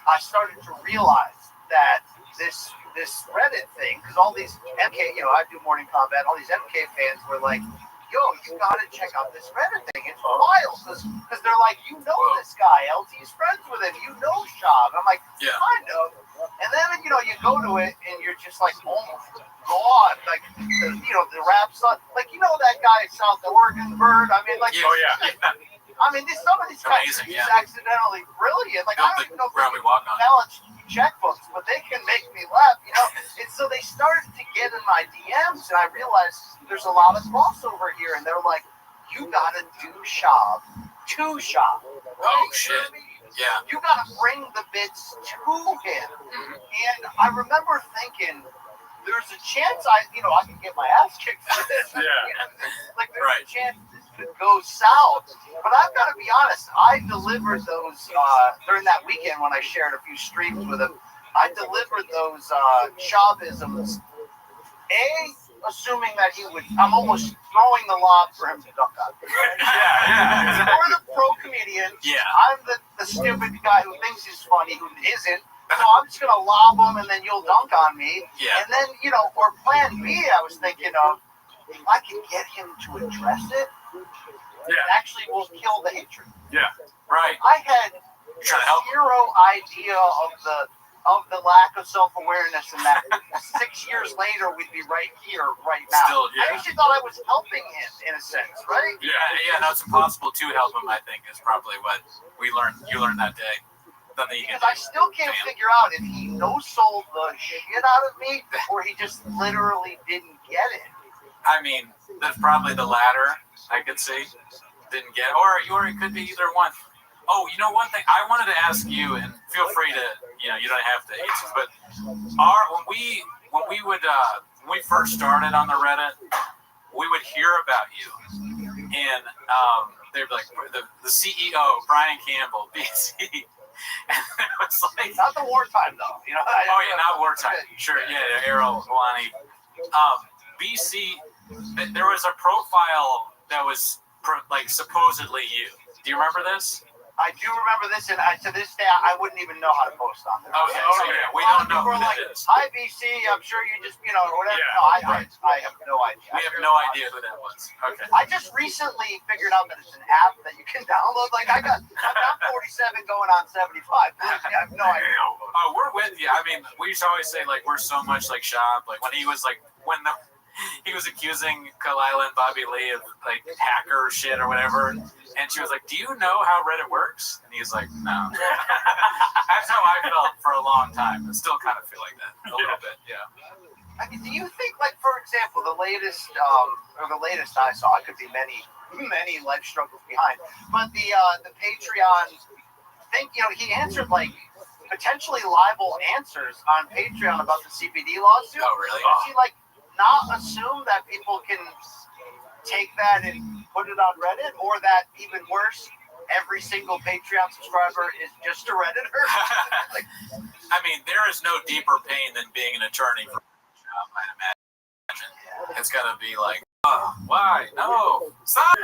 [SPEAKER 11] I started to realize that this
[SPEAKER 2] this Reddit thing because all these MK, I do morning combat. All these MK fans were like, "Yo, you gotta check out this Reddit thing. It's wild." Because they're like, "You know this guy. LT's friends with him. You know Shab." I'm like,
[SPEAKER 16] "Yeah,
[SPEAKER 2] kind of." And then you go to it and you're just like, "Oh my God!" Like the rap stuff. Like that guy South Oregon Bird. I mean, like, I mean, some of these guys are just accidentally brilliant. Like, I don't even know if they can balance checkbooks, but they can make me laugh, And so they started to get in my DMs, and I realized there's a lot of crossover here, and they're like, "You gotta do Shab to Shab." Right?
[SPEAKER 16] Oh shit! Yeah.
[SPEAKER 2] You gotta bring the bits to him. And I remember thinking, there's a chance I can get my ass kicked for this. Like, there's a chance this could go south. But I've got to be honest, I delivered those during that weekend when I shared a few streams with him. I delivered those Chavisms. Assuming that he would, I'm almost throwing the lob for him to dunk on. You're the pro comedian. I'm the stupid guy who thinks he's funny, who isn't. So I'm just gonna lob him, and then you'll dunk on me. And then or plan B, I was thinking of, if I can get him to address it, it actually will kill the hatred.
[SPEAKER 16] Right.
[SPEAKER 2] I had zero idea of the lack of self-awareness, and that 6 years later we'd be right here, right now.
[SPEAKER 16] Still,
[SPEAKER 2] I actually thought I was helping him in a sense, right?
[SPEAKER 16] No, it's impossible to help him. I think is probably what you learned that day.
[SPEAKER 2] Because I still can't figure out if he no-sold the shit out of me, or he just literally didn't get it.
[SPEAKER 16] I mean, that's probably the latter. I could see didn't get, or it could be either one. Oh, one thing I wanted to ask you, and feel free to, you don't have to answer, but when we first started on the Reddit, we would hear about you, and they'd be like the CEO Brian Campbell, BC, and it was like
[SPEAKER 2] not the wartime though,
[SPEAKER 16] not wartime. Sure, Errol Wani, BC. There was a profile that was like supposedly you. Do you remember this?
[SPEAKER 2] I do remember this, and to this day, I wouldn't even know how to post on there.
[SPEAKER 16] Okay, we don't know who that is.
[SPEAKER 2] Hi, BC, I'm sure you just, or whatever. I have no idea.
[SPEAKER 16] We have no idea who that was. Okay.
[SPEAKER 2] I just recently figured out that it's an app that you can download. Like, I'm 47 going on 75. I have no idea.
[SPEAKER 16] Oh, we're with you. I mean, we used to always say, like, we're so much like Shab. Like, when he was, like, he was accusing Kalila and Bobby Lee of like hacker shit or whatever, and she was like, "Do you know how Reddit works?" And he's like, "No." That's how I felt for a long time. I still kind of feel like that a little bit. Yeah.
[SPEAKER 2] I mean, do you think, like, for example, the latest I saw, it could be many life struggles behind, but the Patreon thing, he answered like potentially libel answers on Patreon about the CBD lawsuit.
[SPEAKER 16] Oh, really?
[SPEAKER 2] Does he not assume that people can take that and put it on Reddit, or that even worse, every single Patreon subscriber is just a Redditor?
[SPEAKER 16] I mean, there is no deeper pain than being an attorney for I'd imagine. It's got to be like, oh, why? No, stop.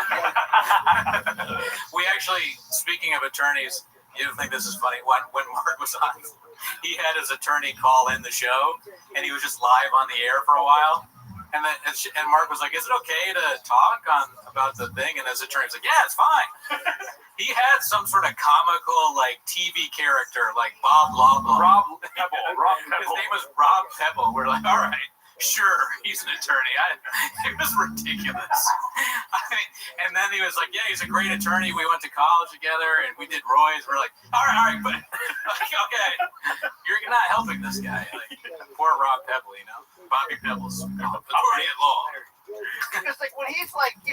[SPEAKER 16] We actually, speaking of attorneys, you don't think this is funny? When Mark was on, he had his attorney call in the show, and he was just live on the air for a while. And Mark was like, "Is it okay to talk about the thing?" And his attorney was like, "Yeah, it's fine." He had some sort of comical, like, TV character, like Bob Loblaw.
[SPEAKER 17] Rob Pebble.
[SPEAKER 16] His name was Rob Pebble. We're like, all right, sure, he's an attorney. It was ridiculous. I mean, and then he was like, "Yeah, he's a great attorney. We went to college together, and we did Roy's." We're like, all right, but like, okay, you're not helping this guy. Like, poor Rob Pebble, Bobby Pebble's authority at law.
[SPEAKER 2] Because, like, when he's like, I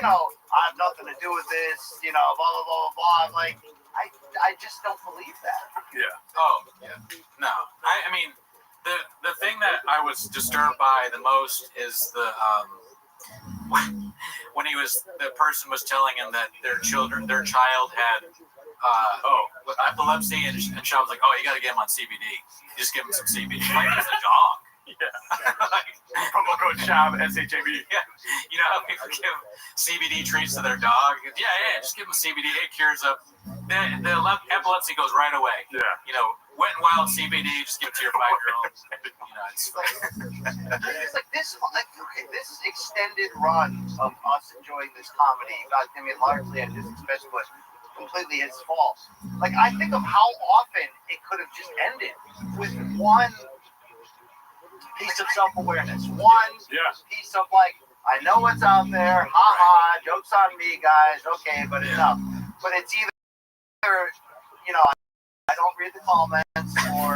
[SPEAKER 2] have nothing to do with this, blah, blah, blah, blah, I'm like, I just don't believe that.
[SPEAKER 17] Yeah.
[SPEAKER 16] Oh, yeah. No. I mean, the thing that I was disturbed by the most is when the person was telling him that their child had epilepsy, and Sean was like, "Oh, you got to get him on CBD. You just give him some CBD." Like, it's a dog.
[SPEAKER 17] Promo code SHAB, SHAB.
[SPEAKER 16] Yeah. You know how people give CBD treats to their dog? Yeah, just give them CBD. It cures up. The epilepsy goes right away.
[SPEAKER 17] Yeah.
[SPEAKER 16] Wet and Wild CBD, just give it to your 5-year-old. It's
[SPEAKER 2] like this. Okay, this extended run of us enjoying this comedy. I mean, largely at his expense, but completely his fault. Like, I think of how often it could have just ended with one piece of self-awareness, one piece of like, I know what's out there. Ha ha. Jokes on me, guys. Okay, but enough. But it's either I don't read the comments, or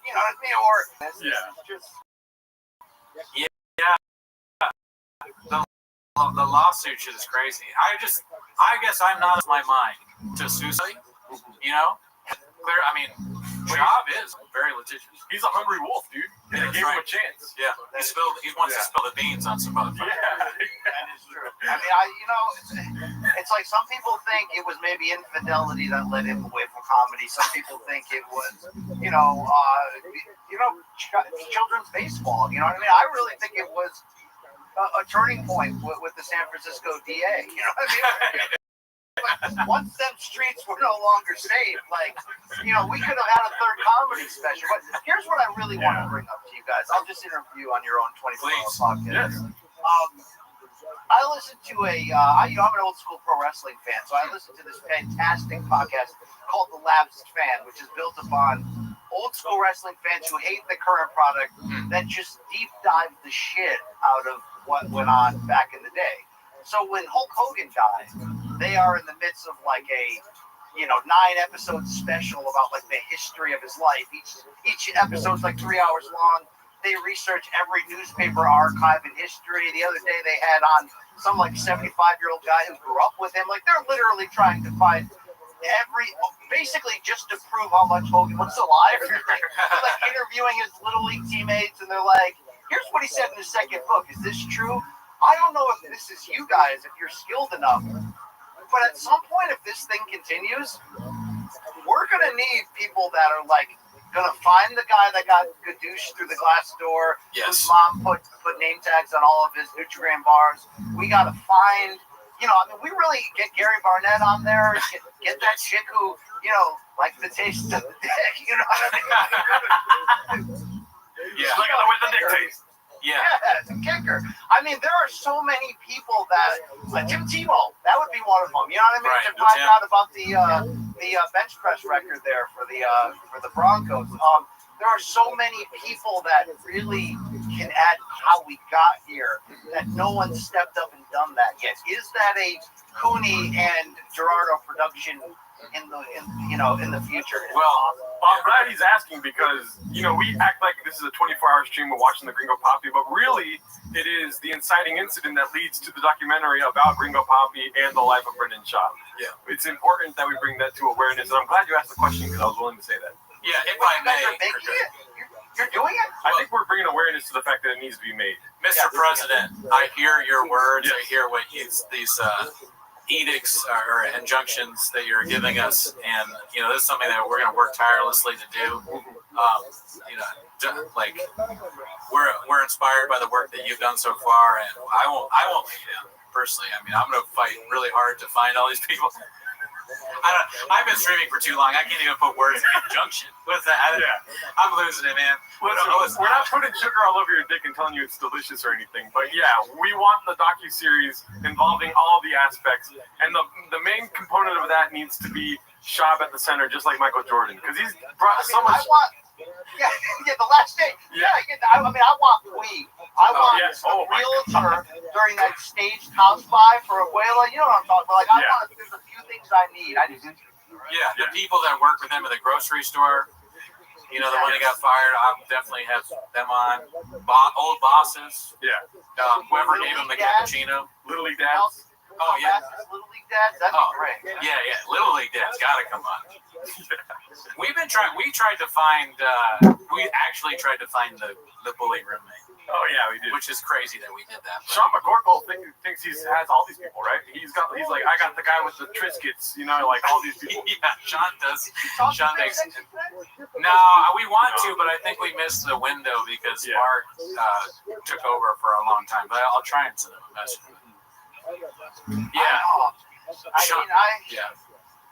[SPEAKER 2] you know what I mean, or it's just
[SPEAKER 16] the lawsuit shit is crazy. I guess I'm not of my mind to sue somebody. Clear. I mean, Job is very litigious.
[SPEAKER 17] He's a hungry wolf, dude. And they gave him a chance.
[SPEAKER 16] Yeah, he wants to spill the beans on some motherfucker.
[SPEAKER 2] That is true. I mean, it's like some people think it was maybe infidelity that led him away from comedy. Some people think it was, children's baseball. You know what I mean? I really think it was a turning point with the San Francisco DA. You know what I mean? Once them streets were no longer safe, we could have had a third comedy special. But here's what I really want to bring up to you guys. I'll just interview on your own 24-hour podcast. I listen to I'm an old school pro wrestling fan, so I listen to this fantastic podcast called The Lapsed Fan, which is built upon old school wrestling fans who hate the current product that just deep dive the shit out of what went on back in the day. So when Hulk Hogan died, they are in the midst of like a 9-episode special about like the history of his life. Each episode's like 3 hours long. They research every newspaper archive in history. The other day they had on some like 75-year-old guy who grew up with him. Like, they're literally trying to find basically just to prove how much Hogan was alive. They're like interviewing his little league teammates, and they're like, here's what he said in his second book. Is this true? I don't know if this is you guys, if you're skilled enough, but at some point, if this thing continues, we're going to need people that are like going to find the guy that got gadoosh through the glass door, whose mom put name tags on all of his Nutrigrain bars. We got to find, we really get Gary Barnett on there, get that chick who, likes the taste of the dick, you know what I mean?
[SPEAKER 17] Look at the way the dick tastes.
[SPEAKER 2] Yeah, it's a kicker. I mean, there are so many people that Tim Tebow, that would be one of them. You know what I mean?
[SPEAKER 16] Right.
[SPEAKER 2] To find out about the bench press record there for the Broncos. There are so many people that really can add how we got here that no one stepped up and done that yet. Is that a Cooney and Gerardo production in the future?
[SPEAKER 17] Well, I'm glad he's asking, because we act like this is a 24-hour stream of watching the Gringo Papi, but really it is the inciting incident that leads to the documentary about Gringo Papi and the life of Brendan Schaub. Yeah, it's important that we bring that to awareness, and I'm glad you asked the question, because I was willing to say that.
[SPEAKER 16] Yeah, if I may.
[SPEAKER 2] You're doing it?
[SPEAKER 17] I think we're bringing awareness to the fact that it needs to be made.
[SPEAKER 16] Mr. President, I hear your words. Yes. I hear what these edicts or injunctions that you're giving us, and this is something that we're going to work tirelessly to do. We're inspired by the work that you've done so far, and I won't leave down personally. I mean, I'm going to fight really hard to find all these people. I've been streaming for too long. I can't even put words in conjunction with that. I'm losing it, man.
[SPEAKER 17] Listen, we're not putting sugar all over your dick and telling you it's delicious or anything, but yeah, we want the docuseries involving all the aspects, and the main component of that needs to be Schaub at the center, just like Michael Jordan, because he's brought so much.
[SPEAKER 2] The last day. I want weed. I want a realtor during that staged house buy for Abuela. You know what I'm talking about? There's a few things I need.
[SPEAKER 16] The people that work with him at the grocery store, the one that got fired, I'll definitely have them on. Old bosses. Whoever gave him the cappuccino.
[SPEAKER 17] Little League dads.
[SPEAKER 2] Oh, yeah. Little League dads? That'd be great.
[SPEAKER 16] Yeah. Little League dads gotta come on. We actually tried to find the bully roommate.
[SPEAKER 17] Oh yeah, we did.
[SPEAKER 16] Which is crazy that we did that.
[SPEAKER 17] Sean McCorkle thinks he has all these people, right? He's like, I got the guy with the Triscuits, like all these people.
[SPEAKER 16] Sean does. Sean makes. No, we want to, but I think we missed the window because Mark took over for a long time. But I'll try and send him a message.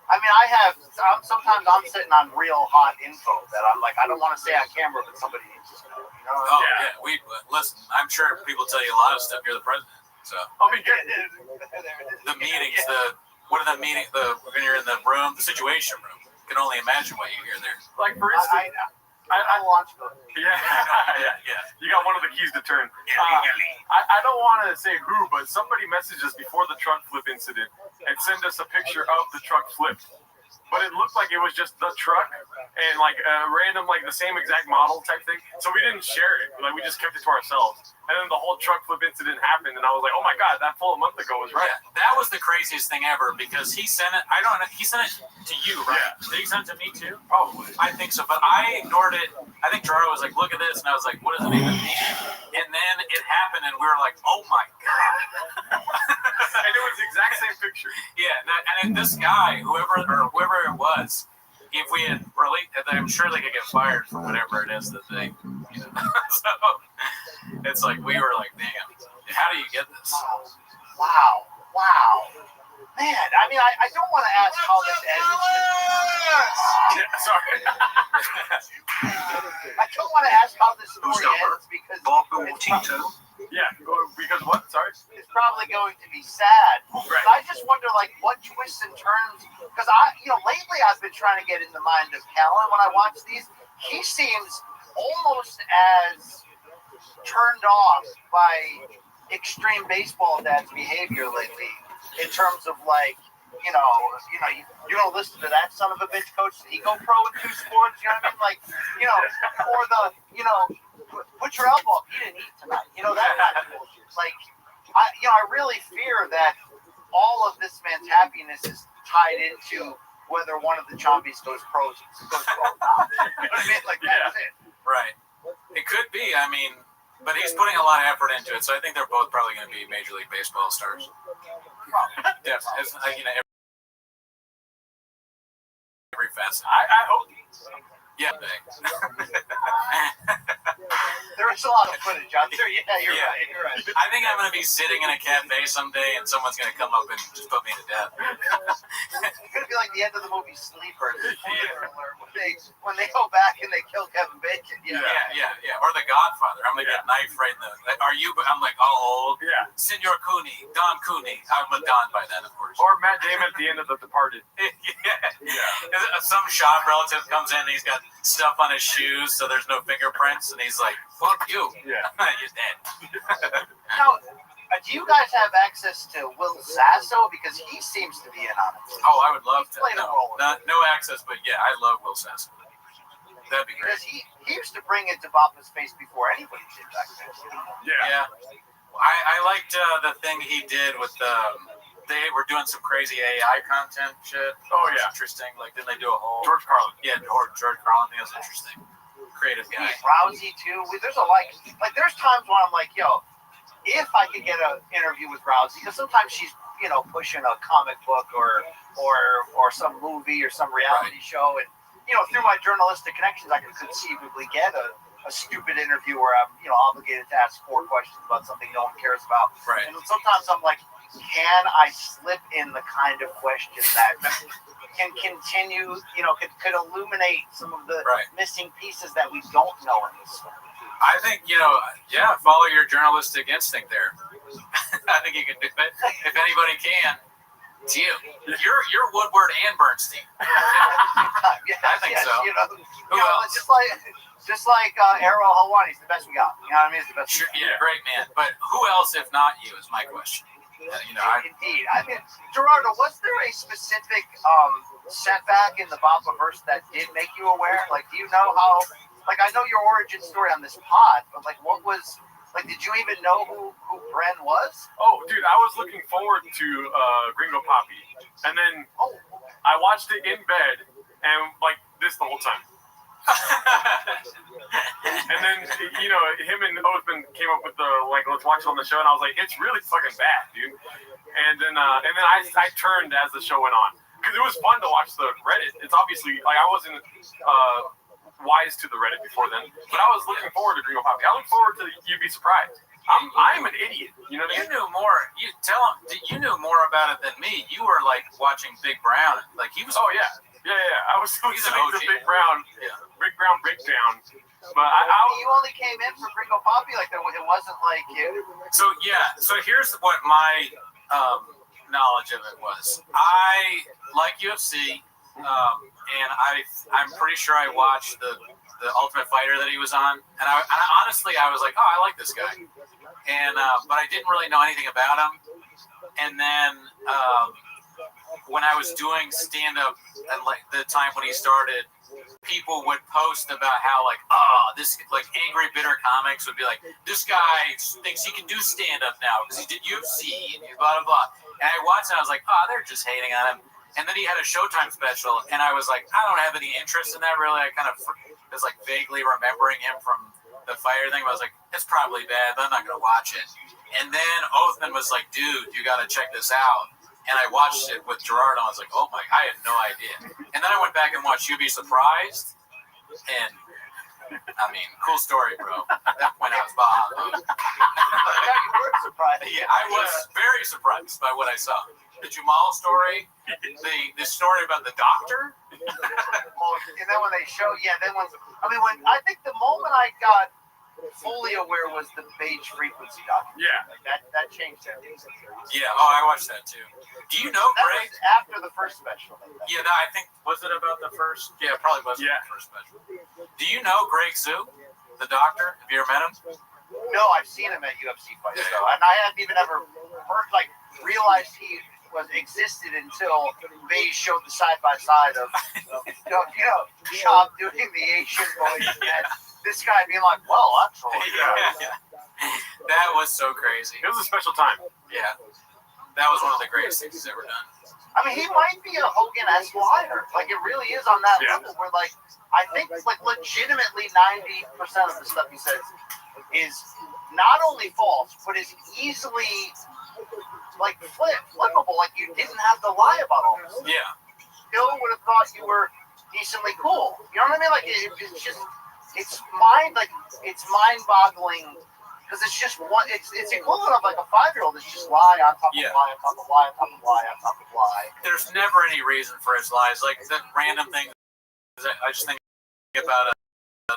[SPEAKER 2] I mean, sometimes I'm sitting on real hot info that I'm like, I don't want to say on camera, but somebody needs to know. You know?
[SPEAKER 16] Oh yeah. We listen. I'm sure people tell you a lot of stuff. You're the president, so.
[SPEAKER 2] I mean,
[SPEAKER 16] the meetings, what are the meetings? When you're in the room, the situation room. You can only imagine what you hear there.
[SPEAKER 17] Like for instance,
[SPEAKER 2] I launched them.
[SPEAKER 17] Yeah. You got one of the keys to turn.
[SPEAKER 2] Illegally.
[SPEAKER 17] I don't want to say who, but somebody messaged us before the truck flip incident and sent us a picture of the truck flip. But it looked like it was just the truck and like a random, like the same exact model type thing. So we didn't share it. Like we just kept it to ourselves. And then the whole truck flip incident happened, and I was like, "Oh my god, that full a month ago was right."
[SPEAKER 16] Yeah, that was the craziest thing ever because he sent it. I don't know. He sent it to you, right? Yeah. Did he send it to me too?
[SPEAKER 17] Probably.
[SPEAKER 16] I think so, but I ignored it. I think Gerardo was like, "Look at this," and I was like, "What does it even mean?" And then it happened, and we were like, "Oh my god!"
[SPEAKER 17] And it was the exact same picture.
[SPEAKER 16] Yeah, and this guy, whoever it was, if we had released, I'm sure they could get fired for whatever it is that they. You know, so it's like we were like, "Damn, how do you get this?"
[SPEAKER 2] Wow. Man, I mean, I don't want to ask how this ends.
[SPEAKER 17] Yeah, sorry.
[SPEAKER 2] I don't want to ask how this story ends because
[SPEAKER 17] Yeah, because what? Sorry?
[SPEAKER 2] It's probably going to be sad.
[SPEAKER 17] Right.
[SPEAKER 2] But I just wonder, like, what twists and turns, because lately I've been trying to get in the mind of Callan when I watch these. He seems almost as turned off by extreme baseball dad's behavior lately in terms of like, you don't listen to that son of a bitch coach. Did he go pro in 2 sports? You know what I mean? Like, or put your elbow up. You didn't eat tonight. That kind of bullshit. Like, I really fear that all of this man's happiness is tied into whether one of the Chombies goes pro or not. You know what I mean? Like, that's it.
[SPEAKER 16] Right. It could be. I mean, but he's putting a lot of effort into it, so I think they're both probably going to be Major League Baseball stars. Definitely. It's, every facet.
[SPEAKER 17] I hope.
[SPEAKER 16] Yeah.
[SPEAKER 2] There is a lot of footage out there. Yeah, you're right.
[SPEAKER 16] I think I'm going to be sitting in a cafe someday, and someone's going to come up and just put me to death.
[SPEAKER 2] It's going to be like the end of the movie Sleeper. When they go back and they kill Kevin Bacon.
[SPEAKER 16] Yeah. Or The Godfather. I'm going to get knifed right in the... I'm like all old.
[SPEAKER 17] Yeah.
[SPEAKER 16] Senor Cooney, Don Cooney. I'm a Don by then, of course.
[SPEAKER 17] Or Matt Damon at the end of The Departed.
[SPEAKER 16] Yeah. Some shop relative comes in and he's got stuff on his shoes, so there's no fingerprints, and he's like, "Fuck you."
[SPEAKER 17] Yeah.
[SPEAKER 16] You're dead.
[SPEAKER 2] Now, do you guys have access to Will Sasso? Because he seems to be in on it.
[SPEAKER 16] Oh, I would love to.
[SPEAKER 2] No
[SPEAKER 16] access, but yeah, I love Will Sasso. That'd be great.
[SPEAKER 2] Because he used to bring it to Bappa's face before anybody did back then.
[SPEAKER 16] Yeah. I liked the thing he did with they were doing some crazy AI content shit.
[SPEAKER 17] Oh,
[SPEAKER 16] It was
[SPEAKER 17] yeah.
[SPEAKER 16] interesting. Like, didn't they do a whole...
[SPEAKER 17] George Carlin.
[SPEAKER 16] Yeah, George Carlin. I think that was interesting. Creative guy.
[SPEAKER 2] Rousey, too. There's there's times when I'm like, yo, if I could get an interview with Rousey, because sometimes she's, pushing a comic book or some movie or some reality show, and, through my journalistic connections, I could conceivably get a stupid interview where I'm, obligated to ask 4 questions about something no one cares about.
[SPEAKER 16] Right.
[SPEAKER 2] And sometimes I'm like, can I slip in the kind of question that can continue, could illuminate some of the missing pieces that we don't know in this story?
[SPEAKER 16] I think, follow your journalistic instinct there. I think you can do it. If anybody can, it's you. You're Woodward and Bernstein. I think so. Who else?
[SPEAKER 2] Just like Arrow Hawani's the best we got. You know what I mean? It's the best.
[SPEAKER 16] Sure, yeah, great man. But who else, if not you, is my question.
[SPEAKER 2] Indeed. I mean, Gerardo, was there a specific setback in the Bappa-verse that did make you aware? Like, do you know how? Like, I know your origin story on this pod, but like, what was? Like, did you even know who Bren was?
[SPEAKER 17] Oh, dude, I was looking forward to Gringo Poppy, and then I watched it in bed, and like this the whole time. And then, him and Othman came up with the, let's watch it on the show, and I was like, it's really fucking bad, dude. And then I turned as the show went on, because it was fun to watch the Reddit. It's obviously, I wasn't wise to the Reddit before then, but I was looking forward to Gringo Poppy. I look forward to You'd Be Surprised. I'm an idiot. You know what I mean?
[SPEAKER 16] You knew more. tell him. You knew more about it than me. You were like watching Big Brown. Like he was.
[SPEAKER 17] Oh yeah. I was
[SPEAKER 16] He's an
[SPEAKER 17] listening to
[SPEAKER 16] OG.
[SPEAKER 17] Big Brown breakdown. But
[SPEAKER 2] you only came in for Gringo Poppy, like it wasn't like you.
[SPEAKER 16] So here's what my knowledge of it was. I like UFC, and I'm pretty sure I watched the Ultimate Fighter that he was on, and I honestly was like, oh, I like this guy, and but I didn't really know anything about him, and then when I was doing stand-up and like the time when he started, people would post about how like, this like angry bitter comics would be like, this guy thinks he can do stand-up now because he did UFC and blah blah blah. And I watched and I was like, they're just hating on him. And then he had a Showtime special, and I was like, I don't have any interest in that really. I kind of was like vaguely remembering him from the Fire thing, but I was like, it's probably bad, but I'm not gonna watch it. And then Othman was like, dude, you gotta check this out. And I watched it with Gerard, and I was like, oh my, I had no idea. And then I went back and watched You'd Be Surprised, and I mean, cool story, bro. At that point, I was behind.
[SPEAKER 2] You were surprised.
[SPEAKER 16] Yeah, I was very surprised by what I saw. The Jamal story, the story about the doctor.
[SPEAKER 2] And then when they show, when I think the moment I got fully aware was the Beige Frequency documentary.
[SPEAKER 17] Yeah.
[SPEAKER 2] Like that changed everything.
[SPEAKER 16] Yeah, I watched that too. Do you know Greg?
[SPEAKER 2] Was after the first special.
[SPEAKER 16] Yeah, I think, was it about the first? Yeah, it probably was the first special. Do you know Greg Sue, the doctor? Have you ever met him?
[SPEAKER 2] No, I've seen him at UFC fights, though. And I hadn't even ever realized he existed until they showed the side-by-side of Chop doing the Asian voice and this guy being like, well, actually.
[SPEAKER 16] That was so crazy.
[SPEAKER 17] It was a special time.
[SPEAKER 16] Yeah. That was one of the greatest things he's ever done.
[SPEAKER 2] I mean, he might be a Hogan-esque liar. Like, it really is on that level where, like, I think, like, legitimately 90% of the stuff he says is not only false, but is easily, like, flippable. Like, you didn't have to lie about all this.
[SPEAKER 16] Yeah.
[SPEAKER 2] Bill would have thought you were decently cool. You know what I mean? Like, it's just... It's mind-boggling because it's just one. It's equivalent of like a 5-year-old that's just lie on top of lie on top of lie on top of lie on top of lie.
[SPEAKER 16] There's never any reason for his lies. Like the random thing. I just think about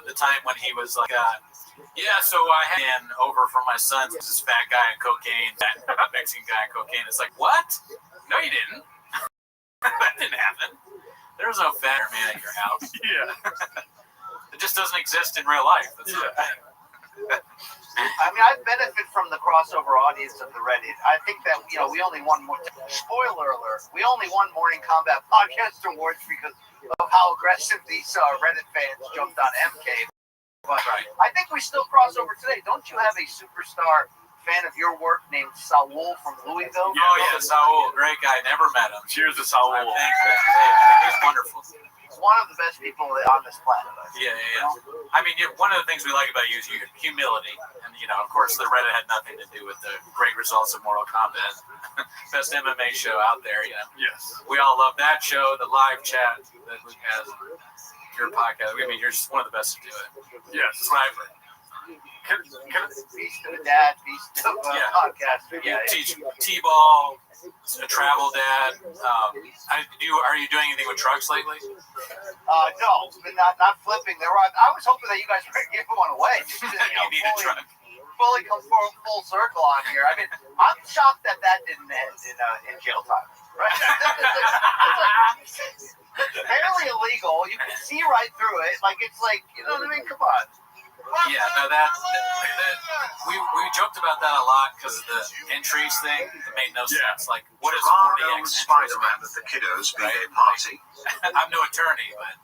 [SPEAKER 16] the time when he was like, so I had over for my son. This fat guy on cocaine, that Mexican guy on cocaine. It's like, what? No, you didn't. That didn't happen. There was no fatter man at your house.
[SPEAKER 17] Yeah.
[SPEAKER 16] It just doesn't exist in real life. That's the thing.
[SPEAKER 2] I mean, I benefit from the crossover audience of the Reddit. I think that, we only won more. Spoiler alert. We only won Morning Combat Podcast Awards because of how aggressive these Reddit fans jumped on MK. But I think we still cross over today. Don't you have a superstar fan of your work named Saul from Louisville?
[SPEAKER 16] Yeah, Saul. Great guy. Never met him.
[SPEAKER 17] Cheers to Saul.
[SPEAKER 16] He's wonderful.
[SPEAKER 2] One of the best people on this planet.
[SPEAKER 16] Yeah. I mean, one of the things we like about you is your humility. And, of course, the Reddit had nothing to do with the great results of Mortal Kombat. Best MMA show out there,
[SPEAKER 17] Yes.
[SPEAKER 16] We all love that show, the live chat that we have, your podcast. I mean, you're just one of the best to do it.
[SPEAKER 17] Yes.
[SPEAKER 16] That's what I've heard.
[SPEAKER 2] Beast of a dad, beast of a podcaster.
[SPEAKER 16] Yeah, teach T-ball, a travel dad. Are you doing anything with trucks lately?
[SPEAKER 2] No, but not flipping. I was hoping that you guys were giving one away. Just,
[SPEAKER 16] you need a truck.
[SPEAKER 2] Fully come full circle on here. I mean, I'm shocked that didn't end in jail time. Right? It's fairly illegal. You can see right through it. Like it's like, you know what I mean? Come on.
[SPEAKER 16] Yeah, no, we joked about that a lot because of the entries thing. It made no sense. Like, what is 40x
[SPEAKER 15] Spider-Man at the kiddos' B-Day party?
[SPEAKER 16] I'm no attorney, but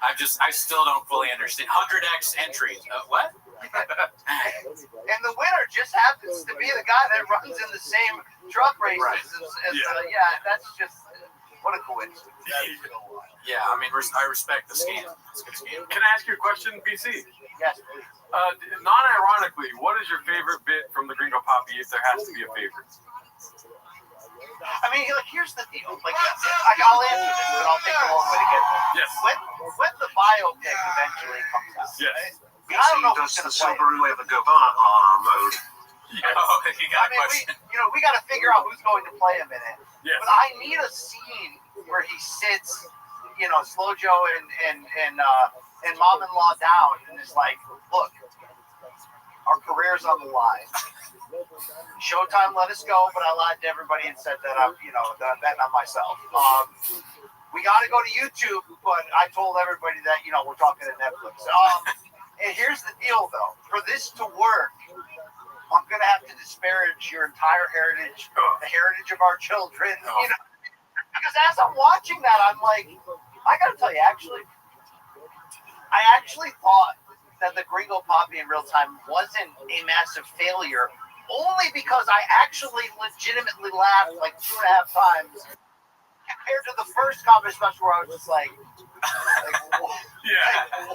[SPEAKER 16] I still don't fully understand 100x entries. What?
[SPEAKER 2] And the winner just happens to be the guy that runs in the same truck races as that's just what a coincidence.
[SPEAKER 16] Yeah, I mean, I respect the scam. It's a good scam.
[SPEAKER 17] Can I ask you a question, BC?
[SPEAKER 2] Yes.
[SPEAKER 17] Non-ironically, what is your favorite bit from the Gringo Poppy, if there has to be a favorite?
[SPEAKER 2] I mean, like, here's the deal. Like, I'll answer this, but I'll take a long way to get there.
[SPEAKER 17] Yes.
[SPEAKER 2] When the biopic eventually comes out,
[SPEAKER 17] yes.
[SPEAKER 2] I don't know
[SPEAKER 15] does the Subaru ever go bar mode?
[SPEAKER 2] We got to figure out who's going to play him in it.
[SPEAKER 17] Yes.
[SPEAKER 2] But I need a scene where he sits, Slow Joe and Mom-in-Law down and is like, look, our career's on the line. Showtime let us go, but I lied to everybody and said that I'm betting on myself. We got to go to YouTube, but I told everybody that, we're talking to Netflix. And here's the deal, though. For this to work, I'm going to have to disparage your entire heritage, the heritage of our children. Because as I'm watching that, I'm like, I got to tell you, I actually thought that the Gringo Poppy in real time wasn't a massive failure, only because I actually legitimately laughed like 2.5 times compared to the first comedy special where I was just like what?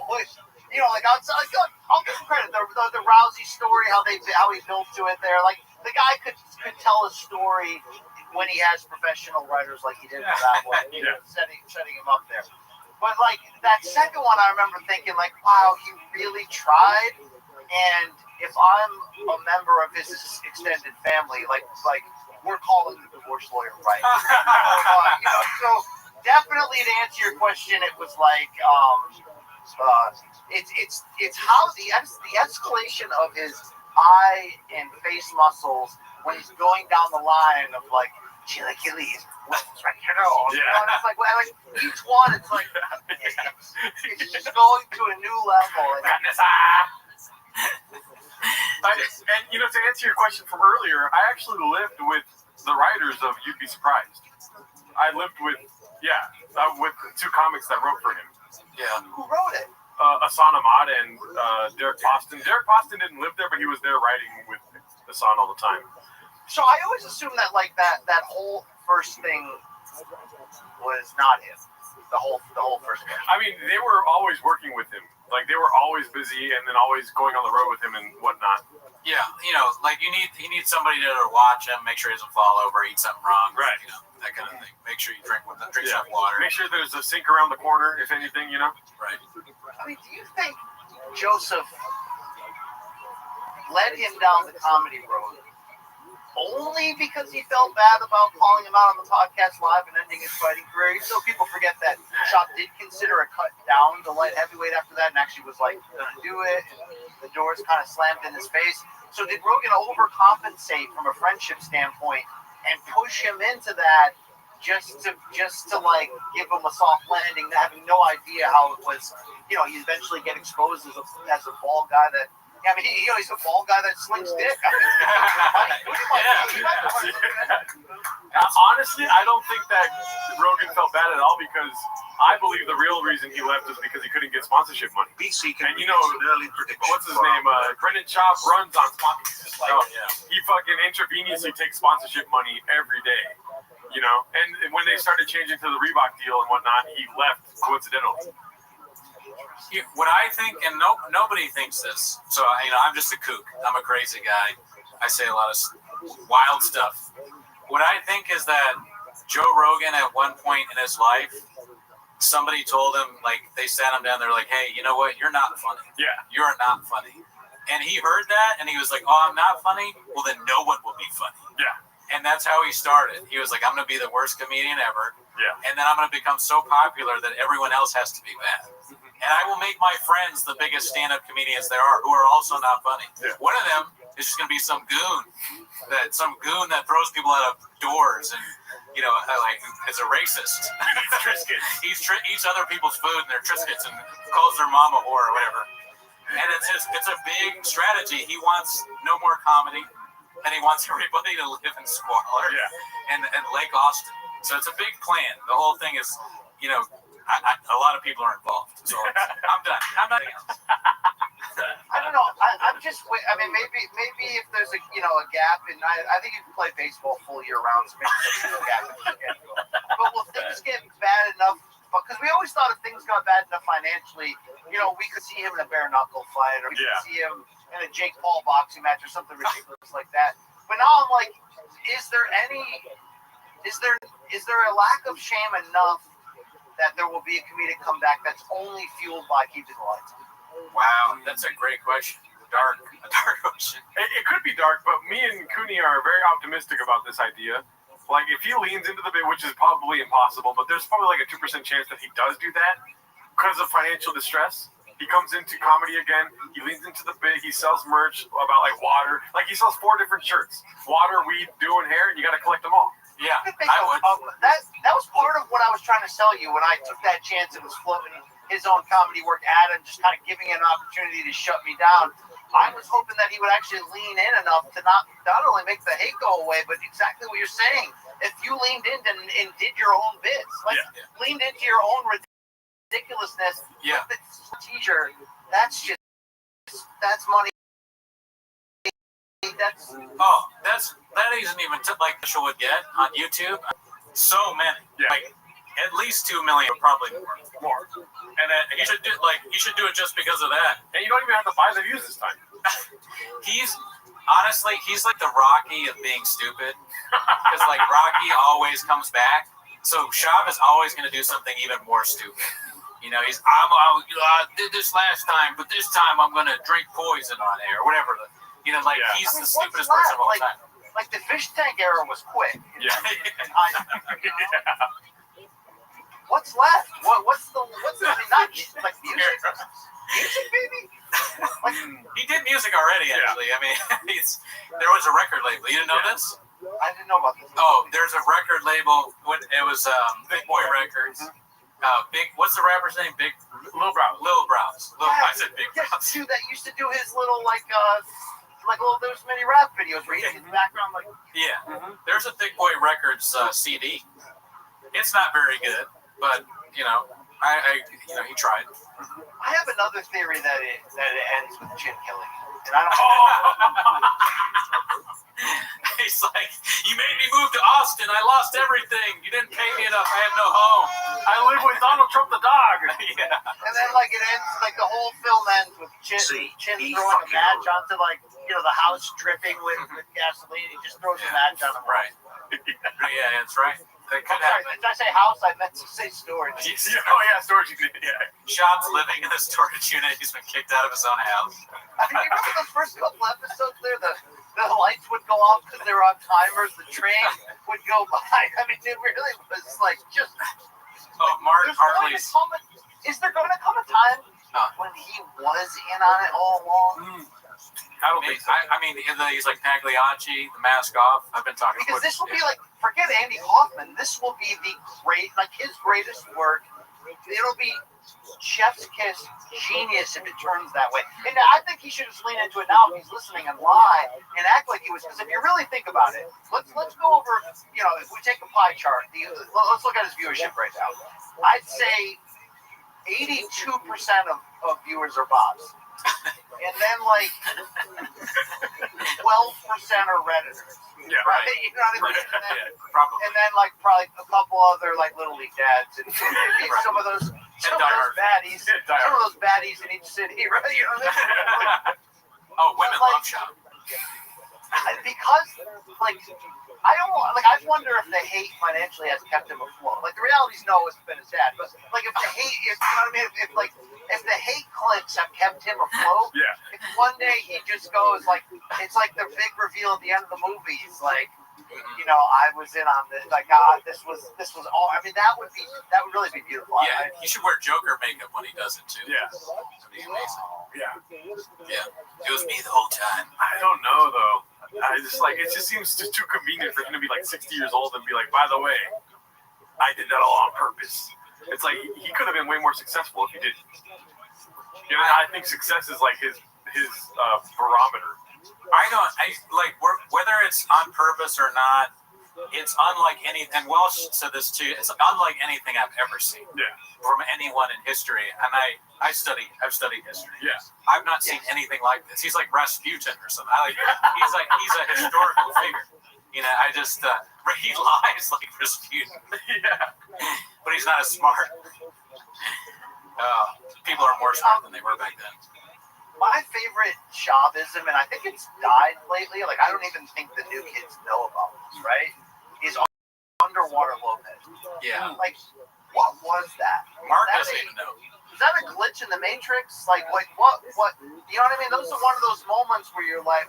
[SPEAKER 2] What? I'll give him credit. The Rousey story, how he built to it there. Like the guy could tell a story when he has professional writers like he did for that one, setting him up there. But like that second one, I remember thinking like, wow, he really tried. And if I'm a member of his extended family, like we're calling the divorce lawyer, right? So definitely to answer your question, it was like it's how the escalation of his eye and face muscles when he's going down the line of like Chilaquiles. Right here, it's like each one, it's like it's just going to a new level.
[SPEAKER 17] And to answer your question from earlier, I actually lived with the writers of You'd Be Surprised. I lived with two comics that wrote for him.
[SPEAKER 2] Yeah. Who wrote it?
[SPEAKER 17] Hassan Ahmad and Derek Boston. Derek Boston didn't live there, but he was there writing with Hassan all the time.
[SPEAKER 2] So I always assumed that that whole first thing was not him. The whole first thing.
[SPEAKER 17] I mean, they were always working with him. Like they were always busy and then always going on the road with him and whatnot.
[SPEAKER 16] Yeah, like you need somebody to watch him, make sure he doesn't fall over, eat something wrong,
[SPEAKER 17] right?
[SPEAKER 16] That kind of thing. Make sure you drink enough water.
[SPEAKER 17] Make sure there's a sink around the corner, if anything,
[SPEAKER 16] Right.
[SPEAKER 2] I mean, do you think Joseph led him down the comedy road only because he felt bad about calling him out on the podcast live and ending his fighting career? So people forget that Shop did consider a cut down to light heavyweight after that and actually was like, going to do it. And the doors kind of slammed in his face. So did Rogan overcompensate from a friendship standpoint and push him into that just to like give him a soft landing, having no idea how it was? He eventually get exposed as a bald guy that. I mean, he's a bald guy that slings dick.
[SPEAKER 17] Honestly, I don't think that Rogan felt bad at all because I believe the real reason he left is because he couldn't get sponsorship money. And what's his name? Brendan Schaub runs on sponsorship. He fucking intravenously takes sponsorship money every day. And when they started changing to the Reebok deal and whatnot, he left coincidentally.
[SPEAKER 16] What I think, and nobody thinks this, so I'm just a kook. I'm a crazy guy. I say a lot of wild stuff. What I think is that Joe Rogan, at one point in his life, somebody told him, like, they sat him down, they're like, hey, you know what? You're not funny.
[SPEAKER 17] Yeah.
[SPEAKER 16] You're not funny. And he heard that, and he was like, oh, I'm not funny? Well, then no one will be funny.
[SPEAKER 17] Yeah.
[SPEAKER 16] And that's how he started. He was like, I'm going to be the worst comedian ever.
[SPEAKER 17] Yeah.
[SPEAKER 16] And then I'm going to become so popular that everyone else has to be bad. And I will make my friends the biggest stand-up comedians there are, who are also not funny.
[SPEAKER 17] Yeah.
[SPEAKER 16] One of them is just going to be some goon that throws people out of doors and, like, is a racist. He eats other people's food and their Triscuits and calls their mama whore or whatever. And it's a big strategy. He wants no more comedy, and he wants everybody to live in squalor and Lake Austin. So it's a big plan. The whole thing is, a lot of people are involved. So I'm done. I'm nothing else.
[SPEAKER 2] I don't know. I'm just. I mean, maybe if there's a gap, and I think you can play baseball full year round. So maybe there's a gap in the schedule. But will things get bad enough? Because we always thought if things got bad enough financially, we could see him in a bare knuckle fight, or we could see him in a Jake Paul boxing match, or something ridiculous like that. But now I'm like, is there a lack of shame enough that there will be a comedic comeback that's only fueled by keeping the lights on?
[SPEAKER 16] Wow, that's a great question. dark ocean.
[SPEAKER 17] It could be dark, but me and Cooney are very optimistic about this idea. Like, if he leans into the bit, which is probably impossible, but there's probably like a 2% chance that he does do that because of financial distress. He comes into comedy again. He leans into the bit. He sells merch about like water. Like, he sells 4 different shirts: water, weed, dew, and hair. And you got to collect them all.
[SPEAKER 16] Yeah, I would.
[SPEAKER 2] That was part of what I was trying to sell you when I took that chance and was floating his own comedy work at him, just kind of giving an opportunity to shut me down. I was hoping that he would actually lean in enough to not only make the hate go away, but exactly what you're saying. If you leaned in and did your own bits, like leaned into your own ridiculousness, with the t-shirt, that's money.
[SPEAKER 16] That isn't even like the show would get on YouTube. So many, like at least 2 million, probably more. And he should do it just because of that.
[SPEAKER 17] And you don't even have to buy the views this time.
[SPEAKER 16] He's like the Rocky of being stupid, because like Rocky always comes back. So Shab is always going to do something even more stupid. You know, I did this last time, but this time I'm going to drink poison on air or whatever. He's the stupidest person of all time.
[SPEAKER 2] Like the fish tank era was quick.
[SPEAKER 16] Yeah.
[SPEAKER 2] What's left? What's the I mean, not like music, baby. Like,
[SPEAKER 16] he did music already, actually. I mean, there was a record label. You didn't know this?
[SPEAKER 2] I didn't know about this.
[SPEAKER 16] Oh, there's a record label. It was Big Boy Records. What's the rapper's name? Lil Brows. I said Big Brows.
[SPEAKER 2] Dude, that used to do his little like little those mini rap videos where he's in the background like.
[SPEAKER 16] Yeah. There's a Big Boy Records CD. It's not very good, but he tried.
[SPEAKER 2] I have another theory that it ends with Jim killing him. And I don't
[SPEAKER 16] He's like, you made me move to Austin. I lost everything. You didn't pay me enough. I have no home.
[SPEAKER 17] I live with Donald Trump the dog.
[SPEAKER 16] Yeah.
[SPEAKER 2] And then it ends the whole film ends with Chin throwing a match onto the house dripping with gasoline. He just throws a match on him.
[SPEAKER 16] Right. Yeah, that's right.
[SPEAKER 2] I'm sorry, did I say house? I meant to say storage.
[SPEAKER 17] Oh yeah, storage unit. Yeah.
[SPEAKER 16] Sean's living in a storage unit. He's been kicked out of his own house.
[SPEAKER 2] I mean, you remember those first couple episodes there? The lights would go off because they were on timers. The train would go by. I mean, it really was just.
[SPEAKER 16] Oh, Mark Hartley's.
[SPEAKER 2] Is there going to come a time when he was in on it all along?
[SPEAKER 16] I don't think so. I mean, he's like Pagliacci, the mask off. I've been talking
[SPEAKER 2] because this will be forget Andy Kaufman. This will be his greatest work. It'll be chef's kiss genius if it turns that way. And I think he should just lean into it now if he's listening and lie and act like he was. Because if you really think about it, let's go over. If we take a pie chart, let's look at his viewership right now. I'd say 82% of viewers are bots. And then 12% are Redditors.
[SPEAKER 17] Yeah,
[SPEAKER 2] right. You know what I mean?
[SPEAKER 16] Right. Probably.
[SPEAKER 2] And then probably a couple other little league dads and maybe some of those baddies. Some of those baddies in each city, right? You know what I mean?
[SPEAKER 16] Oh, women love Shop.
[SPEAKER 2] Because I don't I wonder if the hate financially has kept him afloat. The reality is no, it's been his dad. But if the hate, you know what I mean? If the hate clicks have kept him afloat, if one day he just goes it's like the big reveal at the end of the movie. It's I was in on this. This was all. I mean, that would really be beautiful.
[SPEAKER 16] Yeah, he should wear Joker makeup when he does it too.
[SPEAKER 17] Yeah,
[SPEAKER 16] that'd be amazing.
[SPEAKER 17] Yeah.
[SPEAKER 16] It was me the whole time.
[SPEAKER 17] I don't know though. I just it just seems too convenient for him to be 60 years old and be by the way, I did that all on purpose. It's he could have been way more successful if he didn't. I think success is his barometer.
[SPEAKER 16] Whether it's on purpose or not, it's unlike anything. And Welsh said this too. It's unlike anything I've ever seen from anyone in history. And I've studied history.
[SPEAKER 17] Yeah,
[SPEAKER 16] I've not seen anything like this. He's like Rasputin or something. He's a historical figure. I just he lies like Rasputin.
[SPEAKER 17] Yeah,
[SPEAKER 16] but he's not as smart. People are more smart than they were back then.
[SPEAKER 2] My favorite Chavism, and I think it's died lately. I don't even think the new kids know about this, right? Is Underwater Lopez.
[SPEAKER 16] Yeah.
[SPEAKER 2] What was that?
[SPEAKER 16] Mark doesn't even know.
[SPEAKER 2] was that a glitch in the Matrix? Like what? You know what I mean? Those are one of those moments where you're like,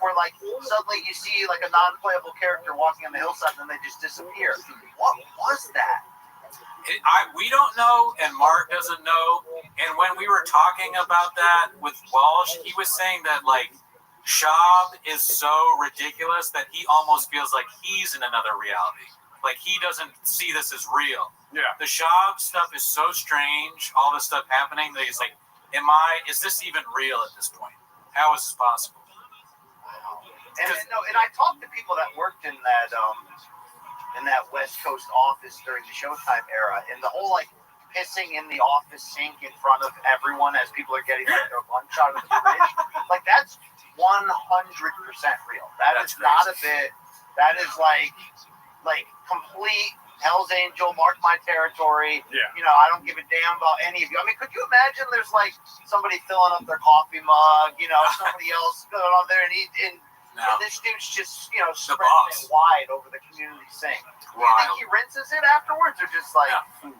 [SPEAKER 2] suddenly you see like a non-playable character walking on the hillside and then they just disappear. What was that?
[SPEAKER 16] We don't know, and Mark doesn't know. And when we were talking about that with Walsh, he was saying that like Shab is so ridiculous that he almost feels like he's in another reality. Like he doesn't see this as real.
[SPEAKER 17] Yeah.
[SPEAKER 16] The Shab stuff is so strange, all this stuff happening, that he's like, is this even real at this point? How is this possible?
[SPEAKER 2] And I talked to people that worked in that West Coast office during the Showtime era, and the whole like pissing in the office sink in front of everyone as people are getting their lunch out of the fridge, like that's 100% real. That's not a bit. That is like complete Hell's Angel, mark my territory.
[SPEAKER 17] Yeah.
[SPEAKER 2] You know, I don't give a damn about any of you. I mean, could you imagine there's like somebody filling up their coffee mug, you know, somebody else going on there and this dude's just, you know, spreading it wide over the community sink. Do you think he rinses it afterwards or just like...
[SPEAKER 16] No.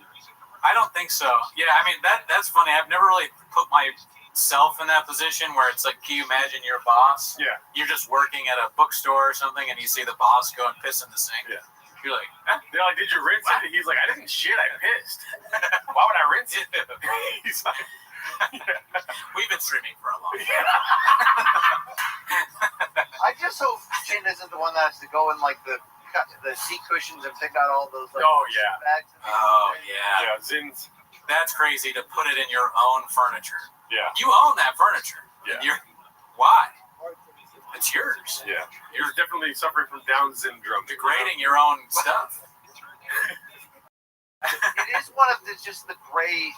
[SPEAKER 16] I don't think so. Yeah, I mean, that's funny. I've never really put myself in that position where it's like, can you imagine your boss?
[SPEAKER 17] Yeah. You're
[SPEAKER 16] just working at a bookstore or something and you see the boss go and piss in the sink.
[SPEAKER 17] Yeah.
[SPEAKER 16] You're like, huh?
[SPEAKER 17] They're like, did you rinse it? He's like, I didn't shit, I pissed. Why would I rinse it? He's like,
[SPEAKER 16] we've been streaming for a long time.
[SPEAKER 2] I just hope Chin isn't the one that has to go in like the seat cushions and pick out all those. Like, bags.
[SPEAKER 16] Yeah, Zins. That's crazy to put it in your own furniture.
[SPEAKER 17] Yeah.
[SPEAKER 16] You own that furniture.
[SPEAKER 17] Yeah.
[SPEAKER 16] Why? It's yours.
[SPEAKER 17] Yeah. You're definitely suffering from Down syndrome.
[SPEAKER 16] Degrading your own stuff.
[SPEAKER 2] It is one of the great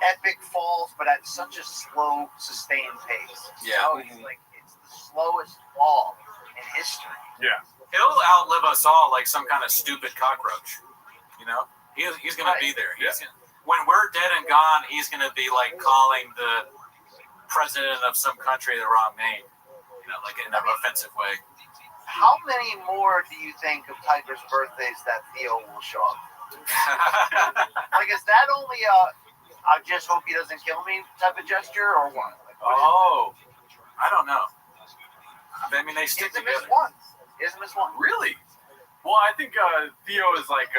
[SPEAKER 2] epic falls, but at such a slow, sustained pace.
[SPEAKER 16] Yeah.
[SPEAKER 2] It's the slowest fall in history.
[SPEAKER 17] Yeah.
[SPEAKER 16] He'll outlive us all like some kind of stupid cockroach. You know? He's going to be there. When we're dead and gone, he's going to be like calling the president of some country the wrong name. You know, like in an offensive way.
[SPEAKER 2] How many more do you think of Tiger's birthdays that Theo will show up? Like, is that only I just hope he doesn't kill me type of gesture or what? Like,
[SPEAKER 16] I don't know. I mean, they stick together.
[SPEAKER 2] He hasn't missed one.
[SPEAKER 17] Really? Well, I think Theo is like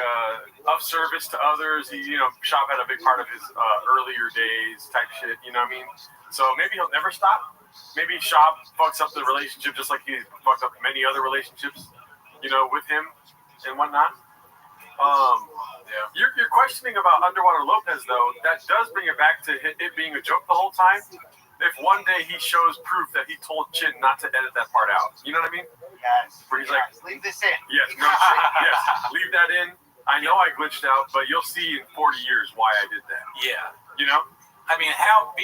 [SPEAKER 17] of service to others. He, Shop had a big part of his earlier days type shit. You know what I mean? So maybe he'll never stop. Maybe Shop fucks up the relationship just like he fucked up many other relationships, with him and whatnot. You're questioning about Underwater Lopez, though. That does bring it back to it being a joke the whole time. If one day he shows proof that he told Chin not to edit that part out. You know what I mean?
[SPEAKER 2] Yes.
[SPEAKER 17] Where he's like,
[SPEAKER 2] leave this in.
[SPEAKER 17] Yes, leave that in. I know I glitched out, but you'll see in 40 years why I did that.
[SPEAKER 16] Yeah.
[SPEAKER 17] I
[SPEAKER 16] mean, how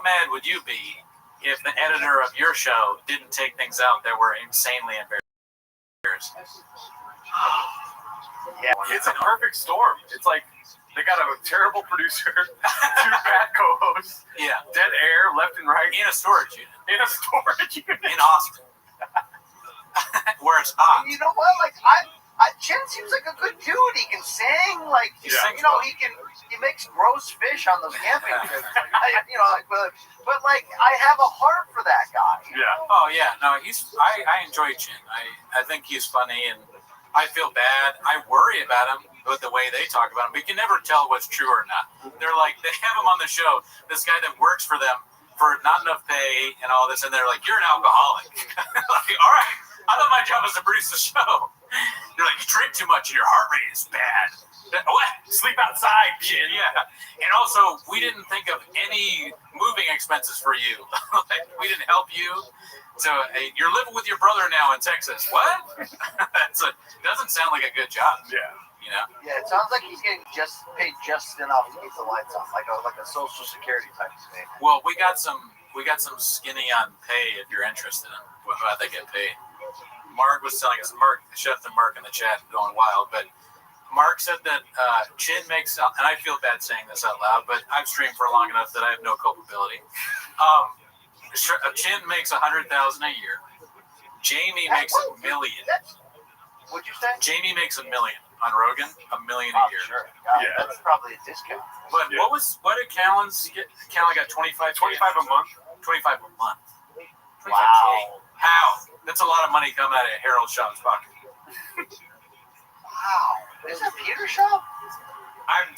[SPEAKER 16] mad would you be if the editor of your show didn't take things out that were insanely embarrassing?
[SPEAKER 17] Yeah, it's a perfect storm. It's like they got a terrible producer, 2 bad co-hosts, dead air left and right.
[SPEAKER 16] In a storage unit.
[SPEAKER 17] In
[SPEAKER 16] Austin. Where it's hot.
[SPEAKER 2] You know what? Like, Chin seems like a good dude. He can sing. Like, he makes gross fish on those camping trips. But I have a heart for that guy.
[SPEAKER 17] Yeah.
[SPEAKER 16] Oh yeah. No, I enjoy Chin. I think he's funny and I feel bad. I worry about him with the way they talk about him. We can never tell what's true or not. They're like, they have him on the show, this guy that works for them for not enough pay and all this, and they're like, you're an alcoholic. Like, all right, I thought my job was to produce the show. You're like, you drink too much and your heart rate is bad. What? Sleep outside, Chin. Yeah. And also, we didn't think of any moving expenses for you. We didn't help you. So you're living with your brother now in Texas. What? Doesn't sound like a good job.
[SPEAKER 17] Yeah.
[SPEAKER 2] Yeah, it sounds like he's getting paid just enough to keep the lights on, like a Social Security type of thing.
[SPEAKER 16] Well, we got some skinny on pay if you're interested in how they get paid. Mark was telling us, Chef and Mark in the chat going wild, but Mark said that Chin makes, and I feel bad saying this out loud, but I've streamed for long enough that I have no culpability. Chin makes $100,000 a year. Jamie makes $1 million.
[SPEAKER 2] What'd you say?
[SPEAKER 16] Jamie makes $1 million. on Rogan, $1 million a year.
[SPEAKER 2] Sure. God, that's probably a discount.
[SPEAKER 16] But what did Callan's get? Callan got 25
[SPEAKER 17] a month.
[SPEAKER 16] 25 a month. 25K.
[SPEAKER 2] Wow.
[SPEAKER 16] How? That's a lot of money coming out of Harold Shop's pocket.
[SPEAKER 2] Wow. Is that Peter's shop?
[SPEAKER 16] I'm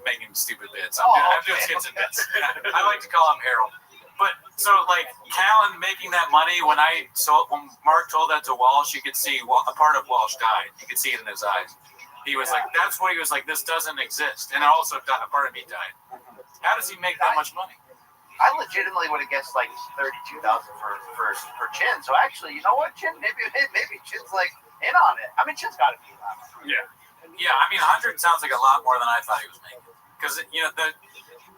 [SPEAKER 16] making stupid bits. I'm doing skits and bits. I like to call him Harold. But so like Callan making that money when Mark told that to Walsh, you could see a part of Walsh died. You could see it in his eyes. He was like, that's what he was like. This doesn't exist. And also a part of me died. How does he make that much money?
[SPEAKER 2] I legitimately would have guessed like 32,000 for Chin. So actually, you know what, Chin? Maybe Chin's like in on it. I mean, Chin's got to be in on it.
[SPEAKER 17] Yeah.
[SPEAKER 16] Yeah, I mean, 100 sounds like a lot more than I thought he was making. Because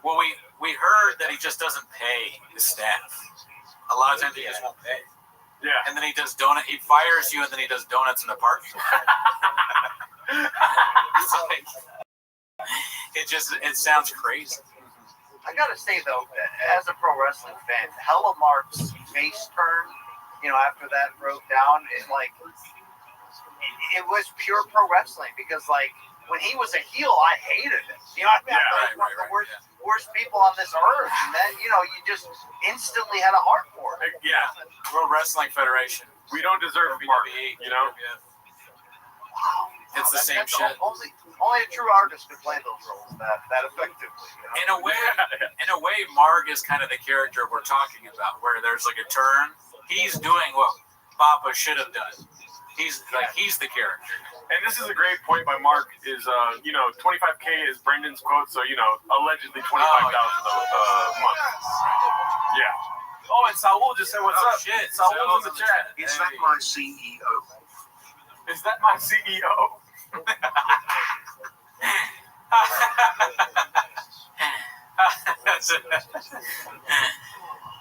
[SPEAKER 16] we heard that he just doesn't pay his staff. A lot of times he just won't pay.
[SPEAKER 17] Yeah.
[SPEAKER 16] And then he does he fires you, and then he does donuts in the parking lot. It sounds crazy.
[SPEAKER 2] I gotta say though, as a pro wrestling fan, Hella Mark's face turn, after that broke down, it was pure pro wrestling because like when he was a heel, I hated it. You know what I mean?
[SPEAKER 16] Yeah,
[SPEAKER 2] one of the worst people on this earth, and then you just instantly had a heart for it.
[SPEAKER 16] Yeah, World Wrestling Federation.
[SPEAKER 17] We don't deserve Mark.
[SPEAKER 2] Wow,
[SPEAKER 16] it's the same shit.
[SPEAKER 2] Only a true artist could play those roles that effectively.
[SPEAKER 16] In a way, Marg is kind of the character we're talking about, where there's like a turn. He's doing what Papa should have done. He's the character.
[SPEAKER 17] And this is a great point by Mark. Is 25K is Brendan's quote. So allegedly 25,000 a month. Yeah. Oh, and Saul just said, "What's up?"
[SPEAKER 16] Shit,
[SPEAKER 17] Saul's in the chat.
[SPEAKER 15] Is that my CEO?
[SPEAKER 17] Is that my CEO?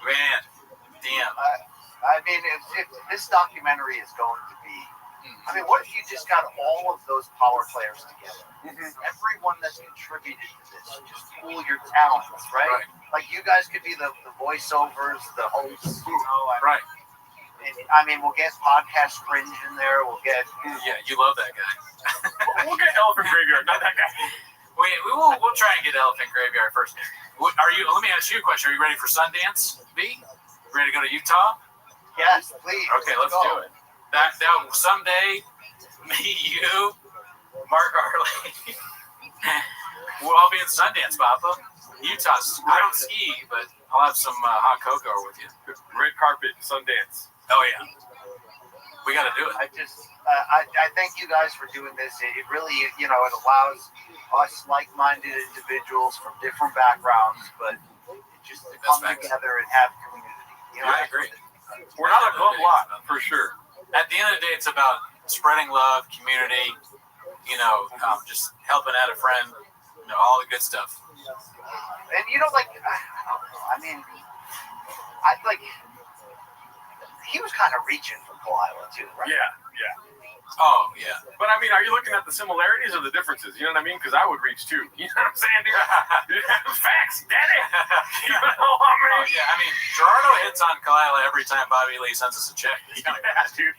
[SPEAKER 16] Man, damn.
[SPEAKER 2] I mean, if this documentary is going to be, I mean, what if you just got all of those power players together? Everyone that's contributed to this, just pool your talents, right? Like you guys could be the voiceovers, the hosts,
[SPEAKER 16] right?
[SPEAKER 2] And, I mean, we'll get podcast Fringe in there. We'll get.
[SPEAKER 16] Yeah, you love that guy.
[SPEAKER 17] We'll get Elephant Graveyard, not that guy.
[SPEAKER 16] We'll try and get Elephant Graveyard first. Let me ask you a question. Are you ready for Sundance, B? Ready to go to Utah?
[SPEAKER 2] Yes, please.
[SPEAKER 16] Okay, let's do it. That someday, me, you, Mark Harley, we'll all be in Sundance, Papa. Utah. I don't ski, but I'll have some hot cocoa with you.
[SPEAKER 17] Red carpet, Sundance.
[SPEAKER 16] Oh yeah, we got to do it.
[SPEAKER 2] I thank you guys for doing this. It really, it allows us like-minded individuals from different backgrounds, but just to come together and have community.
[SPEAKER 16] I agree.
[SPEAKER 17] We're not a club lot, for sure.
[SPEAKER 16] At the end of the day, it's about spreading love, community, just helping out a friend, all the good stuff.
[SPEAKER 2] And I don't know. I mean, he was kind of reaching for Kalila too, right?
[SPEAKER 17] Yeah.
[SPEAKER 16] Oh, yeah.
[SPEAKER 17] But I mean, are you looking at the similarities or the differences? You know what I mean? Because I would reach too. You know what I'm saying, dude? Facts, daddy. You know what I mean?
[SPEAKER 16] Yeah, I mean, Gerardo hits on Kalila every time Bobby Lee sends us a check.
[SPEAKER 17] Yeah, dude.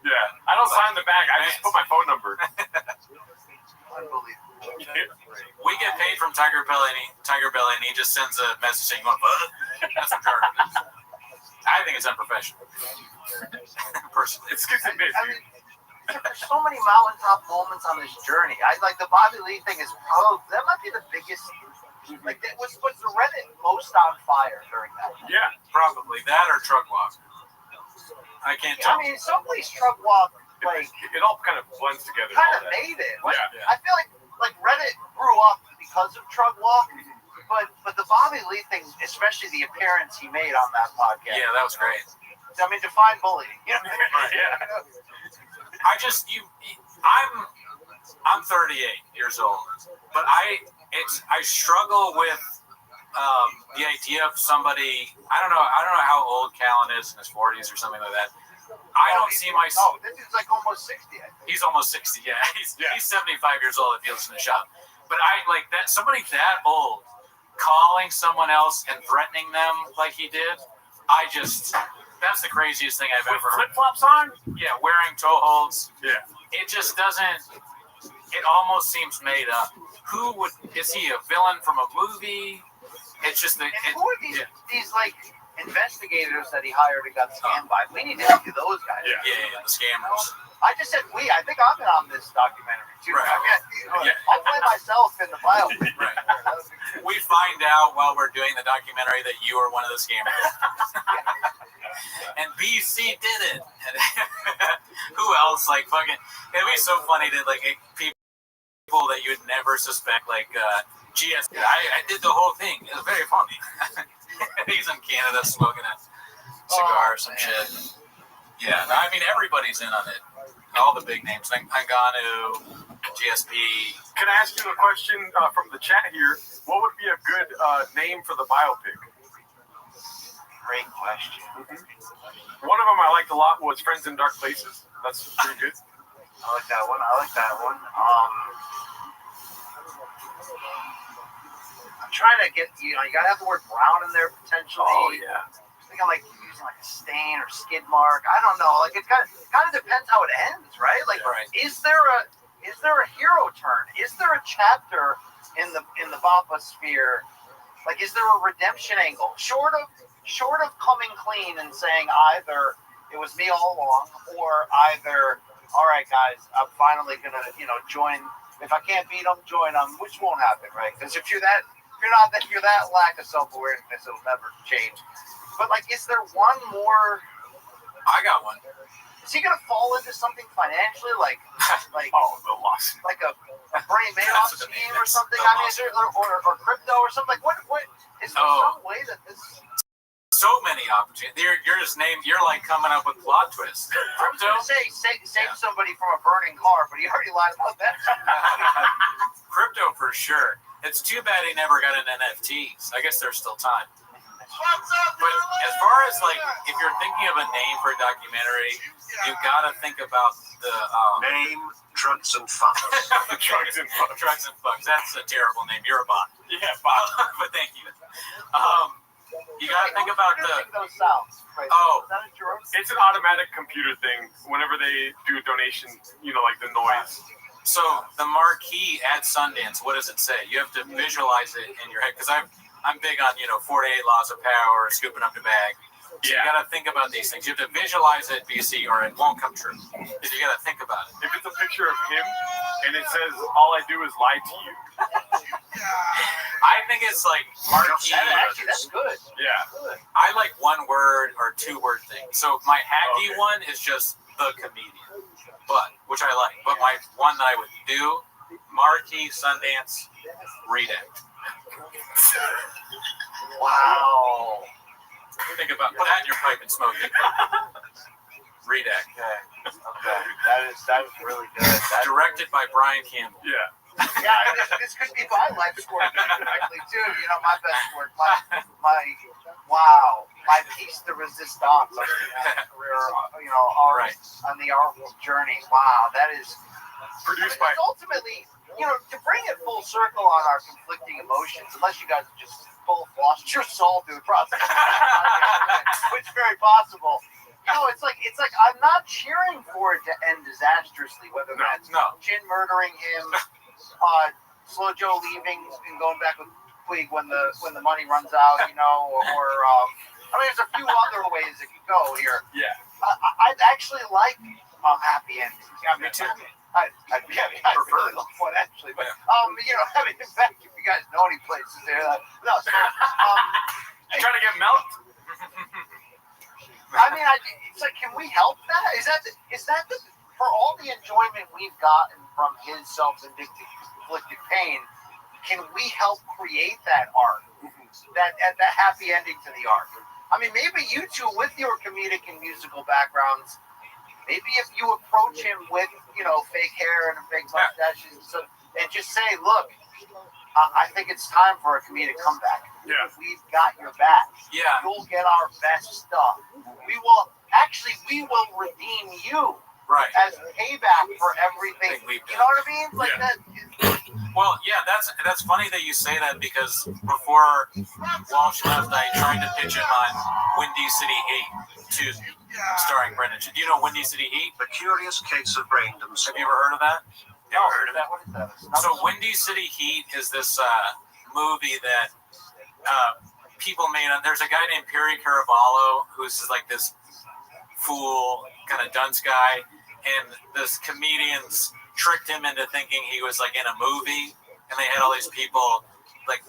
[SPEAKER 17] Yeah. I don't sign the bag. I just put my phone number.
[SPEAKER 2] Unbelievable.
[SPEAKER 16] We get paid from Tiger Belly, and he just sends a message saying, "What?" That's what Gerardo does. I think it's unprofessional. Personally,
[SPEAKER 17] it's good to be.
[SPEAKER 2] I mean, there's so many mountaintop moments on this journey. The Bobby Lee thing is probably that might be the biggest. Like, that was the Reddit most on fire during that time.
[SPEAKER 16] Yeah, probably that or Truck Walk. I can't tell.
[SPEAKER 2] I mean, some place Truck Walk
[SPEAKER 17] it all kind of blends together.
[SPEAKER 2] Kind of made it.
[SPEAKER 17] Yeah.
[SPEAKER 2] I feel like Reddit grew up because of Truck Walk. But the Bobby Lee thing, especially the appearance he made on that podcast.
[SPEAKER 16] Yeah, that was great.
[SPEAKER 2] I mean, define bullying.
[SPEAKER 16] Yeah. I'm 38 years old, but I struggle with the idea of somebody. I don't know how old Callan is, in his 40s or something like that. I don't see myself.
[SPEAKER 2] Oh, this is like almost 60.
[SPEAKER 16] He's almost 60. Yeah, he's 75 years old if he lives in the shop. But I like that somebody that old calling someone else and threatening them like he did. That's the craziest thing I've ever heard.
[SPEAKER 17] Flip flops on?
[SPEAKER 16] Yeah, wearing toe holds.
[SPEAKER 17] Yeah.
[SPEAKER 16] It just doesn't. it almost seems made up. Who would, is he a villain from a movie? It's just that.
[SPEAKER 2] Who are these like investigators that he hired and got scammed by? We need to interview those guys.
[SPEAKER 16] Yeah, the scammers.
[SPEAKER 2] I just said we. I think I'm on this documentary too.
[SPEAKER 16] Right.
[SPEAKER 2] I'll play myself in the biopic.
[SPEAKER 16] Right. We find out while we're doing the documentary that you are one of the scammers. And BC did it. And who else? Like fucking. It'd be so funny to like people that you would never suspect. Like GS. I did the whole thing. It was very funny. He's in Canada smoking a cigar or some shit. Yeah, I mean everybody's in on it. All the big names, like Hanganu, GSP.
[SPEAKER 17] Can I ask you a question from the chat here? What would be a good name for the biopic?
[SPEAKER 2] Great question.
[SPEAKER 17] One of them I liked a lot was Friends in Dark Places. That's pretty good.
[SPEAKER 2] I like that one. I'm trying to get, you gotta have the word brown in there potentially.
[SPEAKER 17] Oh, yeah.
[SPEAKER 2] I'm thinking like using like a stain or skid mark. I don't know. Like it kind of depends how it ends, right? Like, is there a hero turn? Is there a chapter in the Bappa sphere? Like, is there a redemption angle? Short of coming clean and saying either it was me all along, or either, all right, guys, I'm finally gonna, join. If I can't beat them, join them, which won't happen, right? Because if you're that lack of self-awareness, it'll never change. But like, is there one more?
[SPEAKER 16] I got one.
[SPEAKER 2] Is he gonna fall into something financially, like
[SPEAKER 17] the loss,
[SPEAKER 2] like a Bernie Madoff scheme or something? I mean, is there, or crypto or something? Like, what is there some way that this?
[SPEAKER 16] So many opportunities. You're like coming up with plot twists.
[SPEAKER 2] I was gonna say save somebody from a burning car, but he already lied about that.
[SPEAKER 16] Crypto for sure. It's too bad he never got an NFTs. I guess there's still time. But as far as like, if you're thinking of a name for a documentary, you gotta think about the
[SPEAKER 15] name Drugs and Fucks.
[SPEAKER 16] Drugs and Fucks. That's a terrible name. You're a bot.
[SPEAKER 17] Yeah, bot.
[SPEAKER 16] But thank you. You gotta think about
[SPEAKER 2] those sounds. Right?
[SPEAKER 16] Oh,
[SPEAKER 17] it's an automatic computer thing. Whenever they do a donation, like the noise.
[SPEAKER 16] So the marquee at Sundance, what does it say? You have to visualize it in your head, because I'm big on 48 laws of power, scooping up the bag. So you gotta think about these things. You have to visualize it, BC, or it won't come true. You gotta think about it.
[SPEAKER 17] If it's a picture of him and it says all I do is lie to you,
[SPEAKER 16] I think it's like marquee.
[SPEAKER 2] Actually, that's good.
[SPEAKER 17] Yeah.
[SPEAKER 16] I like one word or 2-word things. So my hacky one is just the comedian, which I like. But my one that I would do, marquee, Sundance, redact.
[SPEAKER 2] Wow.
[SPEAKER 16] Think about put that in your pipe and smoke it. Redact.
[SPEAKER 2] Okay. That is really good.
[SPEAKER 16] Directed by Brian Campbell.
[SPEAKER 17] Yeah.
[SPEAKER 2] Yeah, this could be my life story directly too. My best work, my piece de resistance on my career. On the art journey. Wow, that is
[SPEAKER 17] produced by.
[SPEAKER 2] Ultimately, to bring it full circle on our conflicting emotions, unless you guys just both lost your soul through the process, which is very possible. It's like I'm not cheering for it to end disastrously, whether that's Chin murdering him, Slow Joe leaving and going back with Puig when the money runs out, or there's a few other ways it could go here.
[SPEAKER 17] Yeah.
[SPEAKER 2] I'd actually like a happy ending.
[SPEAKER 16] Me too.
[SPEAKER 2] I really love one actually, but in fact, if you guys know any places there,
[SPEAKER 17] you trying to get milked?
[SPEAKER 2] It's like, can we help that? Is that for all the enjoyment we've gotten from his self-inflicted pain? Can we help create that art, that happy ending to the art? Maybe you two with your comedic and musical backgrounds. Maybe if you approach him with, fake hair and a fake mustache and just say, look, I think it's time for a comedic comeback.
[SPEAKER 17] Yeah.
[SPEAKER 2] We've got your back.
[SPEAKER 16] Yeah.
[SPEAKER 2] You'll get our best stuff. We will redeem you.
[SPEAKER 16] Right.
[SPEAKER 2] As payback for everything. You know what I mean? Like that.
[SPEAKER 16] Well, yeah, that's funny that you say that, because before Walsh left, I tried to pitch him on Windy City Heat 2, starring Brendan. Do you know Windy City Heat?
[SPEAKER 15] The Curious Case of Braindom.
[SPEAKER 16] Have you ever heard of that? You ever heard of it?
[SPEAKER 2] What is that?
[SPEAKER 16] So Windy City Heat is this movie that people made. There's a guy named Perry Caravallo who's like this fool, kind of dunce guy, and this comedians tricked him into thinking he was like in a movie, and they had all these people like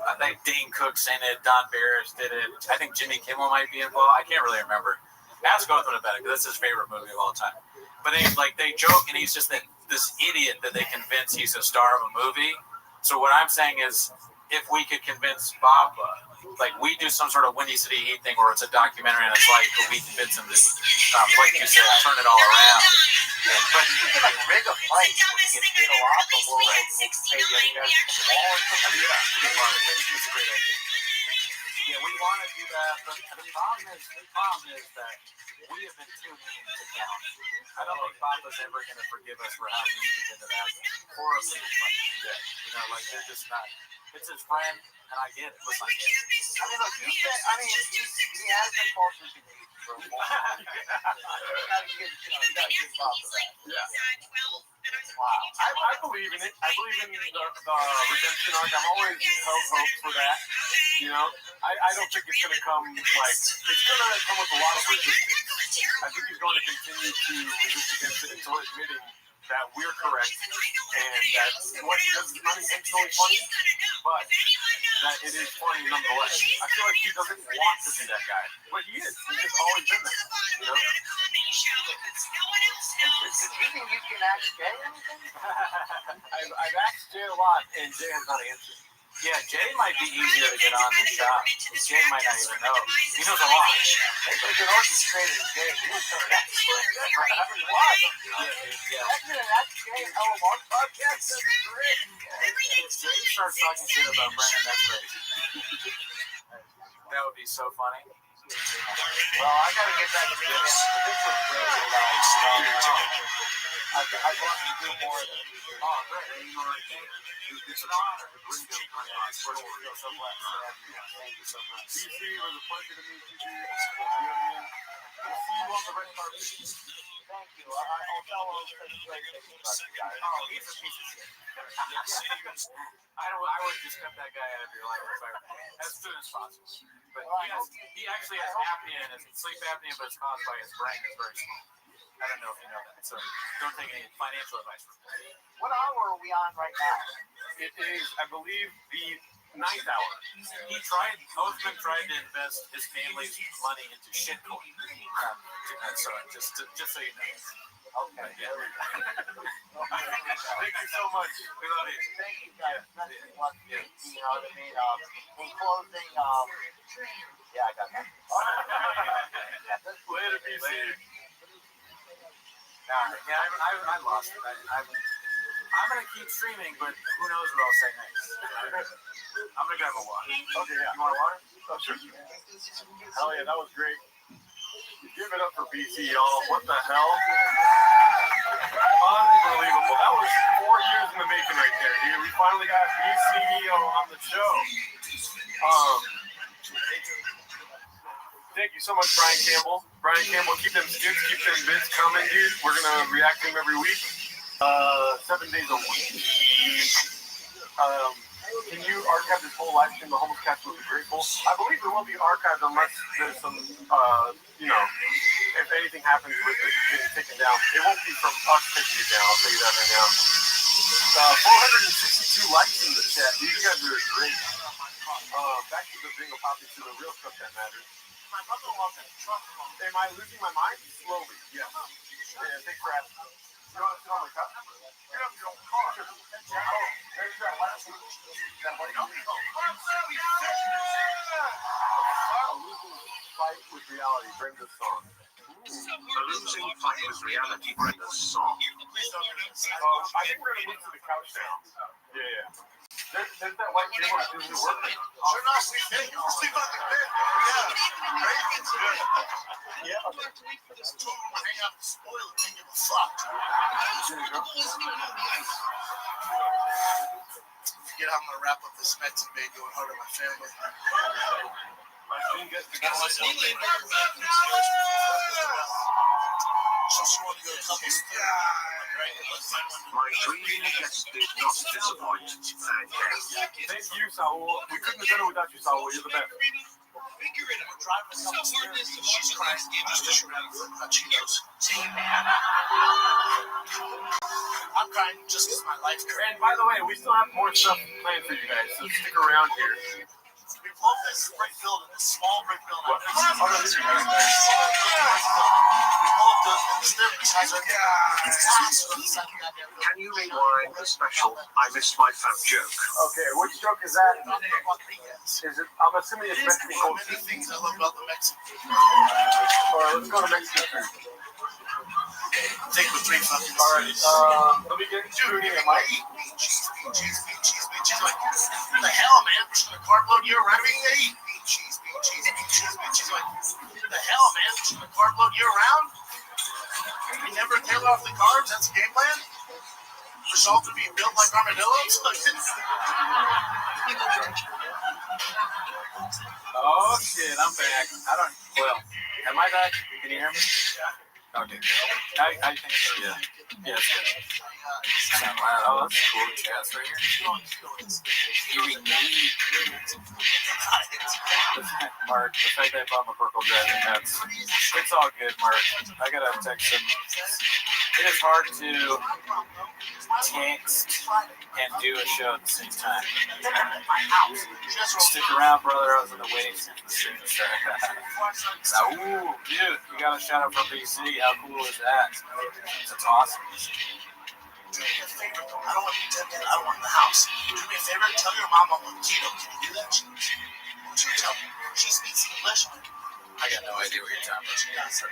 [SPEAKER 16] Dane Cook's in it, Don Barris did it. I think Jimmy Kimmel might be involved. I can't really remember. Ask Othman about it because that's his favorite movie of all time. But they joke, and he's just this idiot that they convince he's a star of a movie. So what I'm saying is, if we could convince Papa, like we do some sort of Windy City Heat thing where it's a documentary and it's like, but we convince him to, like you said, turn it all around.
[SPEAKER 2] But you can like rig a fight where you get hit a lot, but we'll like pay the other guys the ball or something.
[SPEAKER 16] Yeah, it's a great idea.
[SPEAKER 2] Yeah, we want to do that, but the problem is that we have been too mean to count.
[SPEAKER 16] I don't think Papa's ever going to forgive us for how mean we've been to that horribly funny shit. You know, like they're just not. It's his friend, and I get it. Listen, I get it.
[SPEAKER 2] I mean, look, he has been falsely accused for a while. You gotta give Papa that.
[SPEAKER 17] Yeah.
[SPEAKER 2] Wow.
[SPEAKER 17] I believe in it. I believe in the redemption arc. I'm always held hope for that. You know, I don't think it's going to come like, it's going to come with a lot of resistance. I think he's going to continue to resist against it until admitting that we're correct and that what he does is unintentionally funny, but that it is funny nonetheless. I feel like he doesn't want to be that guy, but he is. He's just always been that, you know?
[SPEAKER 2] Do you think you can ask Jay anything?
[SPEAKER 17] I've asked Jay a lot, and Jay has not answered.
[SPEAKER 16] Yeah, Jay might be easier to get on than Shop. Jay might not even know. He knows a lot.
[SPEAKER 2] They could orchestrate it, Jay. That's Jay and LMR podcast. That's great.
[SPEAKER 16] If Jay starts talking shit about Brendan, that's crazy. That would be so funny.
[SPEAKER 2] Well, I gotta get back to this. This was great. I want to do more of it.
[SPEAKER 16] Oh, great. You know what I mean? It's an honor to bring them on. We're so glad to have you. Thank you so much.
[SPEAKER 17] DC, it was a pleasure to meet you, dude. You know what I mean? We'll see you on the red carpet.
[SPEAKER 2] Thank you. I'll tell him such great things about you guys.
[SPEAKER 16] Oh, he's a piece of shit. I would just cut that guy out of your life as soon as possible. But he actually has apnea, and his sleep apnea, but it's caused by his brain is very small. I don't know if you know that, so don't take any financial advice from me.
[SPEAKER 2] What hour are we on right now?
[SPEAKER 17] It is, I believe, the 9th hour.
[SPEAKER 16] Othman tried to invest his family's money into shitcoin. So just so you know.
[SPEAKER 2] Okay.
[SPEAKER 16] Yeah.
[SPEAKER 17] Thank you so much.
[SPEAKER 16] We love you.
[SPEAKER 2] Thank you guys. That's what you know what I mean. In closing, yeah, I got that.
[SPEAKER 17] Later, PC.
[SPEAKER 16] I lost it. I'm gonna keep streaming, but who knows what I'll say next. I'm gonna grab a water.
[SPEAKER 17] Okay, yeah.
[SPEAKER 16] You want a water?
[SPEAKER 17] Oh, sure. Hell yeah, that was great. Give it up for BC, y'all. What the hell? Unbelievable. That was 4 years in the making right there, dude. We finally got BC on the show. Thank you so much, Brian Campbell. Brian Campbell, keep them skits, keep them bits coming, dude. We're gonna react to them every week. 7 days a week. Can you archive this whole live stream? The homeless cats will be grateful. I believe it will be archived unless there's some, if anything happens with it getting taken down. It won't be from us taking it down, I'll tell you that right now. 462 likes in the chat. These guys are great. Back to the bingo poppy, to the real stuff that matters.
[SPEAKER 2] My mother-in-law's in a truck.
[SPEAKER 17] Am I losing my mind? Slowly, yes. Yeah, thanks for asking. You want to sit on the couch? Get up your own car. Sure. There's that last one. That one. A losing fight with reality. Brenda's song.
[SPEAKER 15] A losing fight with reality, Brenda's song.
[SPEAKER 17] I think we're going to move to the couch now. Yeah. There's that white table that isn't working.
[SPEAKER 3] Sure not sleep. Sleep on the bed. Yeah. Right?
[SPEAKER 17] Yeah.
[SPEAKER 3] Hang out and spoil it. Can't give a fuck. Forget I'm gonna wrap up this Mets and going hard on my family.
[SPEAKER 17] My team gets to go.
[SPEAKER 3] So she wanted to go to a couple.
[SPEAKER 15] My dream guest did not disappoint. Thank you.
[SPEAKER 17] Thank you, Saul. We couldn't have done it without you, Saul. You're the best.
[SPEAKER 3] Figure it out. We're driving us upstairs. She's crying. Just a shrimp. Cheetos. I'm crying just because my life's crazy.
[SPEAKER 17] And by the way, we still have more stuff planned for you guys, so stick around here.
[SPEAKER 3] We built this brick building, this small brick building.
[SPEAKER 17] What?
[SPEAKER 3] We built the stairs has a
[SPEAKER 15] Can you rewind the special I Missed My Fat joke?
[SPEAKER 17] Okay, which joke is that? Is it? I'm assuming it's Mexican culture.
[SPEAKER 3] many things I love about the Mexican food.
[SPEAKER 17] Alright, let's go to Mexican food.
[SPEAKER 3] Take the 3 fucking.
[SPEAKER 17] Alright, let me get
[SPEAKER 3] Dude, if I eat meat, cheese, meat, cheese, meat, cheese, meat, cheese, like, what the hell, man? We're just gonna carb load you around. I eat meat, cheese, meat, cheese, meat, cheese, meat, cheese, like, what the hell, man? We're just gonna carb load you around. We never tail off the carbs. That's the game plan. Result to be built like armadillos.
[SPEAKER 16] Oh shit, I'm back. Well, am I back? Can you hear me? Okay. I think so, yeah. Yeah, that's good. Oh, that's cool. Chats right here. Eating meat. Mark, the fact that I bought my purple dragon, it's all good, Mark. I gotta text him. It is hard to text and do a show at the same time. Stick around, brother. I was in the waiting room for the stream to start. Ooh, dude, you got a shout out from BC. How cool is that? That's awesome.
[SPEAKER 3] Do me a favor, though. I don't want you to get out of the house. Do me a favor, tell your mom I'm on keto. Can you do that? Won't you tell her? She speaks English.
[SPEAKER 16] I got no idea what you're talking about.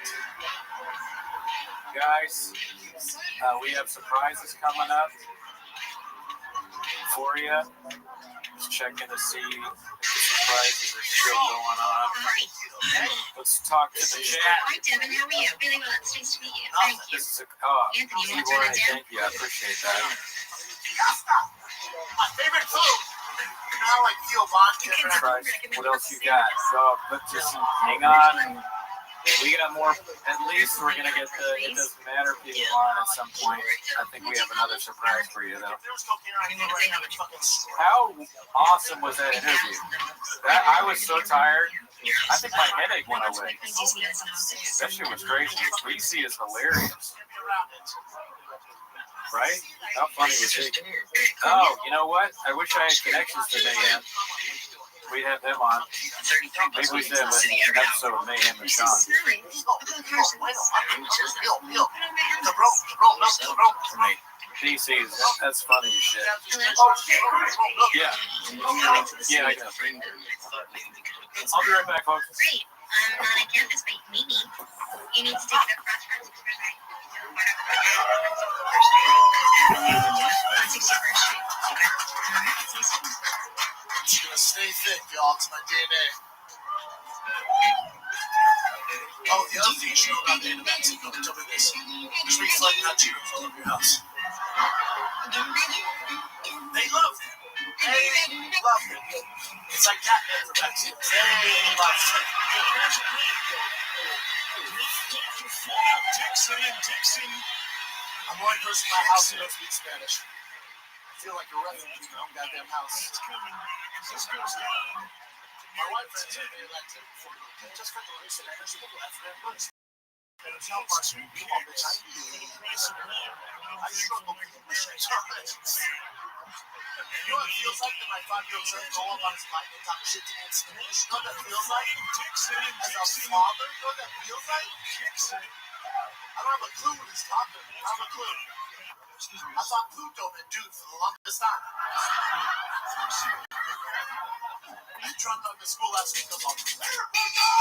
[SPEAKER 16] Guys, we have surprises coming up for you. Just checking to see if the surprises are still going on. Let's talk to the chat.
[SPEAKER 21] Hi, Devin. How are you? Really well. It's nice to meet you. Thank you.
[SPEAKER 16] This is
[SPEAKER 21] Anthony, you want to turn it down?
[SPEAKER 16] Thank you. I appreciate that.
[SPEAKER 3] My favorite food. Now I feel vodka.
[SPEAKER 16] What else you got? So, but just hang on. We got more. At least we're gonna get the. It doesn't matter if people on at some point. I think we have another surprise for you, though. How awesome was that interview? I was so tired. I think my headache went away. That shit was crazy. BC is hilarious. Right? How funny was it? Oh, you know what? I wish I had connections to Mayhem. We'd have him on. Maybe we should have an episode of Mayhem and Sean. DC's, that's funny as shit. Yeah. Yeah, I guess. I'll be right back, folks.
[SPEAKER 21] Great. I'm not on campus, but you need me. You need to take the cross-country.
[SPEAKER 3] It's gonna stay thick, y'all. It's my DNA. Oh, the other thing you should know about Dana Mexico, tell me this. There's reflecting hot Cheetos all over your house. They love him. They love him. It's like Catman for Mexico. They love him. Dixon. I'm the only person in my house who knows speak Spanish. I feel like a refugee in my own goddamn house. My wife friends are elected before just for the reason I just left them. And it's not much. Come on, bitch. I struggle with English sometimes. You know what it feels like when my 5-year-old son go up on his bike and talk shit to me in Spanish? You know what that feels like? As a father, you know what that feels like? I don't have a clue what he's talking about. I don't have a clue. I thought Pluto meant dude for the longest time. You drunk up in school last week, I was like, there, Pluto!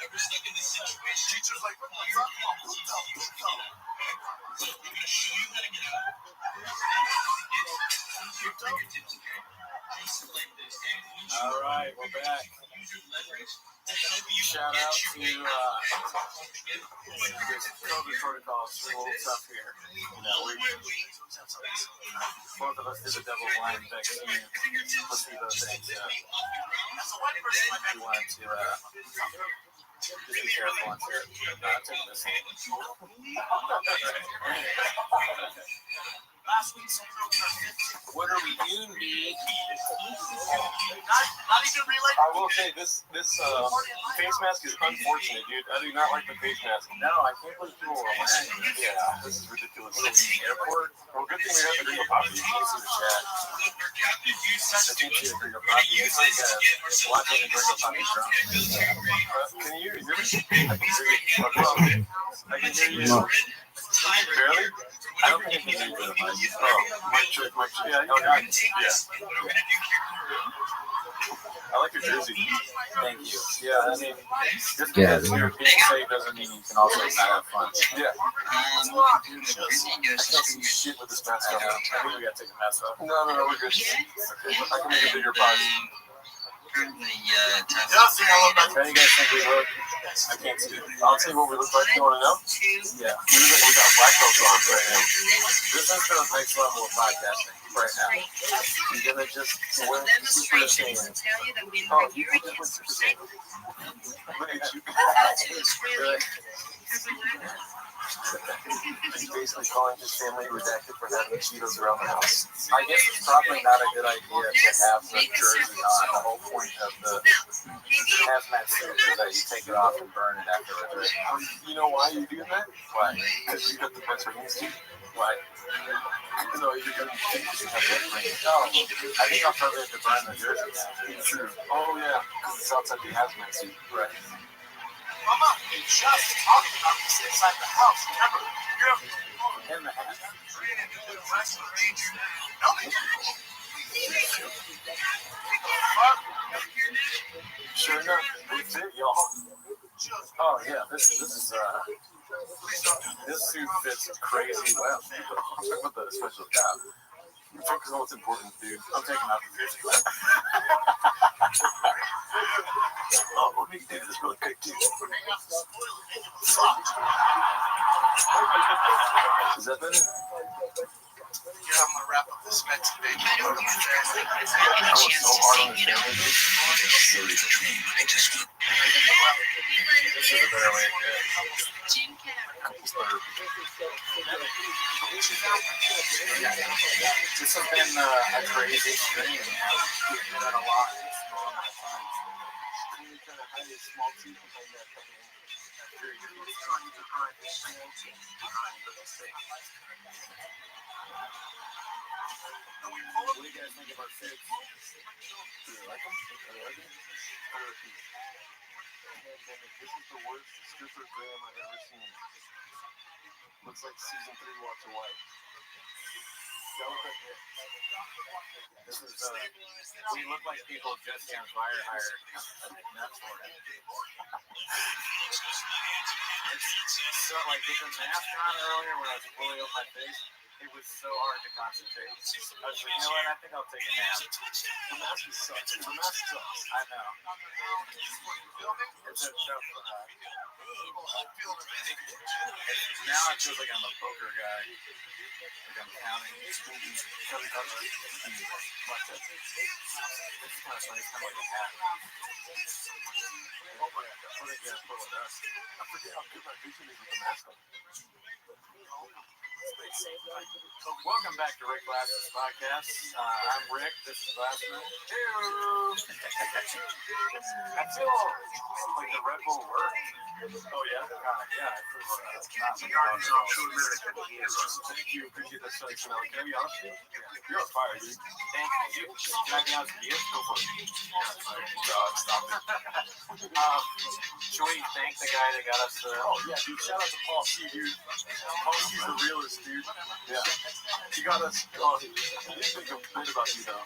[SPEAKER 3] Every second this situation, teacher's like, what the fuck? Pluto, Pluto. We're gonna show you how to get out.
[SPEAKER 16] All right, we're back. Shout out to COVID protocols. We're a little tough here. You know, both of us did a double blind vaccine, placebo thing. So we wanted to Just be careful on here. Not take this one. What are we doing, dude?
[SPEAKER 17] I will say this face mask is unfortunate, dude. I do not like the face mask.
[SPEAKER 16] No, I can't believe people are wearing it.
[SPEAKER 17] Yeah, this is ridiculous.
[SPEAKER 16] In the airport?
[SPEAKER 17] Well, good thing we have to drink a coffee.
[SPEAKER 16] You can see the chat. I think you drink a coffee. It's like watching a drink a coffee drunk.
[SPEAKER 17] Can you hear me? I can hear you. I can hear you. Barely?
[SPEAKER 16] I don't think you can hear me.
[SPEAKER 17] Oh, mic check. Yeah, yeah. I like your jersey.
[SPEAKER 16] Thank you. Yeah, I mean, just because you're being safe doesn't mean you can also not have fun.
[SPEAKER 17] Yeah. I can't see shit with this mask on.
[SPEAKER 16] I think we gotta take the mask off.
[SPEAKER 17] No, we're good. Okay. I can make a bigger pause.
[SPEAKER 16] How do you guys think we look?
[SPEAKER 17] I can't see it. I'll tell you what we look like. You want to know?
[SPEAKER 16] Yeah.
[SPEAKER 17] We look like we got black belts on right now.
[SPEAKER 16] This is the next level of podcasting right now.
[SPEAKER 17] You're gonna just win Super Saiyan. Oh, you can just win Super Saiyan. Look at you. He's basically calling his family redacted for having Cheetos around the house.
[SPEAKER 16] I guess it's probably not a good idea to have the jersey on. The whole point of the hazmat suit is that you take it off and burn it afterwards, right?
[SPEAKER 17] You know why you're doing that?
[SPEAKER 16] Why?
[SPEAKER 17] Because you got the best rings, dude.
[SPEAKER 16] Why?
[SPEAKER 17] No, you're going to think you have that ring.
[SPEAKER 16] No, I think I'll probably have to burn the jersey.
[SPEAKER 17] True. Oh, yeah, because it's outside the hazmat suit.
[SPEAKER 16] Right.
[SPEAKER 18] Mama, we just talking about this inside the house. Remember, you're
[SPEAKER 16] In the hat.
[SPEAKER 17] Sure enough, we fit, y'all.
[SPEAKER 16] Oh yeah, this is this suit fits crazy well.
[SPEAKER 17] Talk about the special cap. Focus on what's important, dude.
[SPEAKER 16] I'm taking off the jersey.
[SPEAKER 17] Oh, let me do this really quick, too. Is that better?
[SPEAKER 18] Yeah, I'm gonna wrap up this Mexican baby.
[SPEAKER 17] I was so hard on the camera.
[SPEAKER 16] This is a better way. This has been a crazy stream. We've done a lot. What do you guys think of our figs?
[SPEAKER 17] Do you like them? This is the worst stripper gram I've ever seen. Looks like season 3 Walter White.
[SPEAKER 16] This is we look like people just got fire hired. That's for it. So like with the mask on earlier when I was fully on my face, it was so hard to concentrate. I was like, you know what, I think I'll take a nap.
[SPEAKER 17] The mask sucks. The mask sucks.
[SPEAKER 16] I know. It's a tough now it feels like I'm a poker guy. Like I'm counting. It's kind of funny. It's kind of like a hat.
[SPEAKER 17] Oh my god, what are you gonna put with us? I forget how good my vision is with the mask on.
[SPEAKER 16] Welcome back to Rick Glassman's podcast. I'm Rick. This is Glassman. I feel like the Red Bull worked.
[SPEAKER 17] Oh yeah?
[SPEAKER 16] Yeah, I feel not
[SPEAKER 18] True American hero.
[SPEAKER 17] Thank you. Appreciate the selection. Can I be honest with you? You're on fire, dude.
[SPEAKER 16] Thank you. Can I be honest with you? Go for it.
[SPEAKER 17] God, stop it.
[SPEAKER 16] Should we thank the guy that got us the...
[SPEAKER 17] Oh yeah, dude. Shout out to Paul C, dude. Paul C's the realest, dude. Yeah. He got us... Oh, he didn't think a bit about you, though.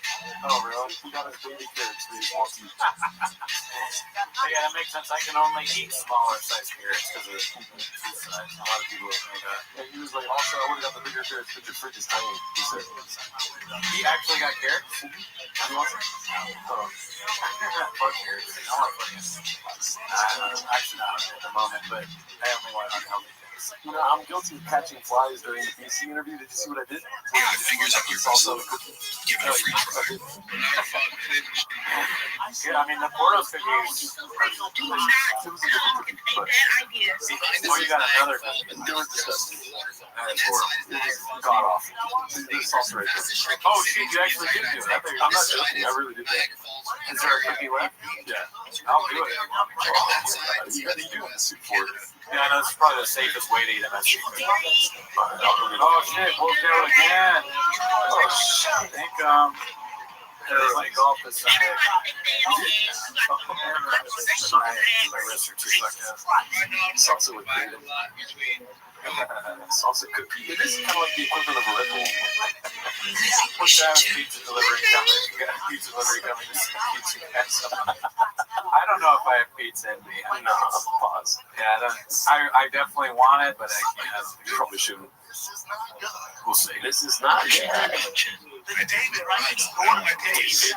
[SPEAKER 17] Oh, really? He got us baby carrots for these Paul C.
[SPEAKER 16] Yeah, that makes sense. I can only eat smaller size carrots because of the size. A lot of people don't know that.
[SPEAKER 17] And he was like, also, I would have got the bigger carrots because your fridge is tiny. He said.
[SPEAKER 16] He actually got carrots?
[SPEAKER 17] You want some? Oh.
[SPEAKER 16] Fuck carrots. I want fucking... actually not at the moment, but I only want unhealthy things.
[SPEAKER 17] You know, I'm guilty of catching flies during the BC interview. Did you see what I did?
[SPEAKER 18] Yeah, it figures out your
[SPEAKER 17] salsa on the cookie.
[SPEAKER 18] Give it a free try.
[SPEAKER 16] Yeah, I mean, the Portos cookies.
[SPEAKER 18] Do not take that idea.
[SPEAKER 16] Oh, you got another cookie.
[SPEAKER 17] It was disgusting.
[SPEAKER 16] That is horrible. God off.
[SPEAKER 17] Salsa right there.
[SPEAKER 16] Oh, shit, you actually did do that.
[SPEAKER 17] I'm not joking. I really did that.
[SPEAKER 16] Is there a cookie left?
[SPEAKER 17] Yeah.
[SPEAKER 16] I'll do it.
[SPEAKER 17] You got to do it soup for it.
[SPEAKER 16] Yeah, that's probably the safest way to eat a messy cookie. Oh, shit, we'll do it again. Oh, shit. I think, there's like golf this Sunday. My wrists are too fucked up.
[SPEAKER 17] Salsa with bacon. Salsa cookie. It is kind of like the equivalent of a Red Bull.
[SPEAKER 16] What's that? Pizza delivery coming. You got pizza delivery coming to pizza guys. I don't know if I have pizza in me.
[SPEAKER 17] No, pause.
[SPEAKER 16] Yeah, I definitely want it, but I can't.
[SPEAKER 17] You probably shouldn't.
[SPEAKER 16] We'll see.
[SPEAKER 17] This is not
[SPEAKER 18] David, right?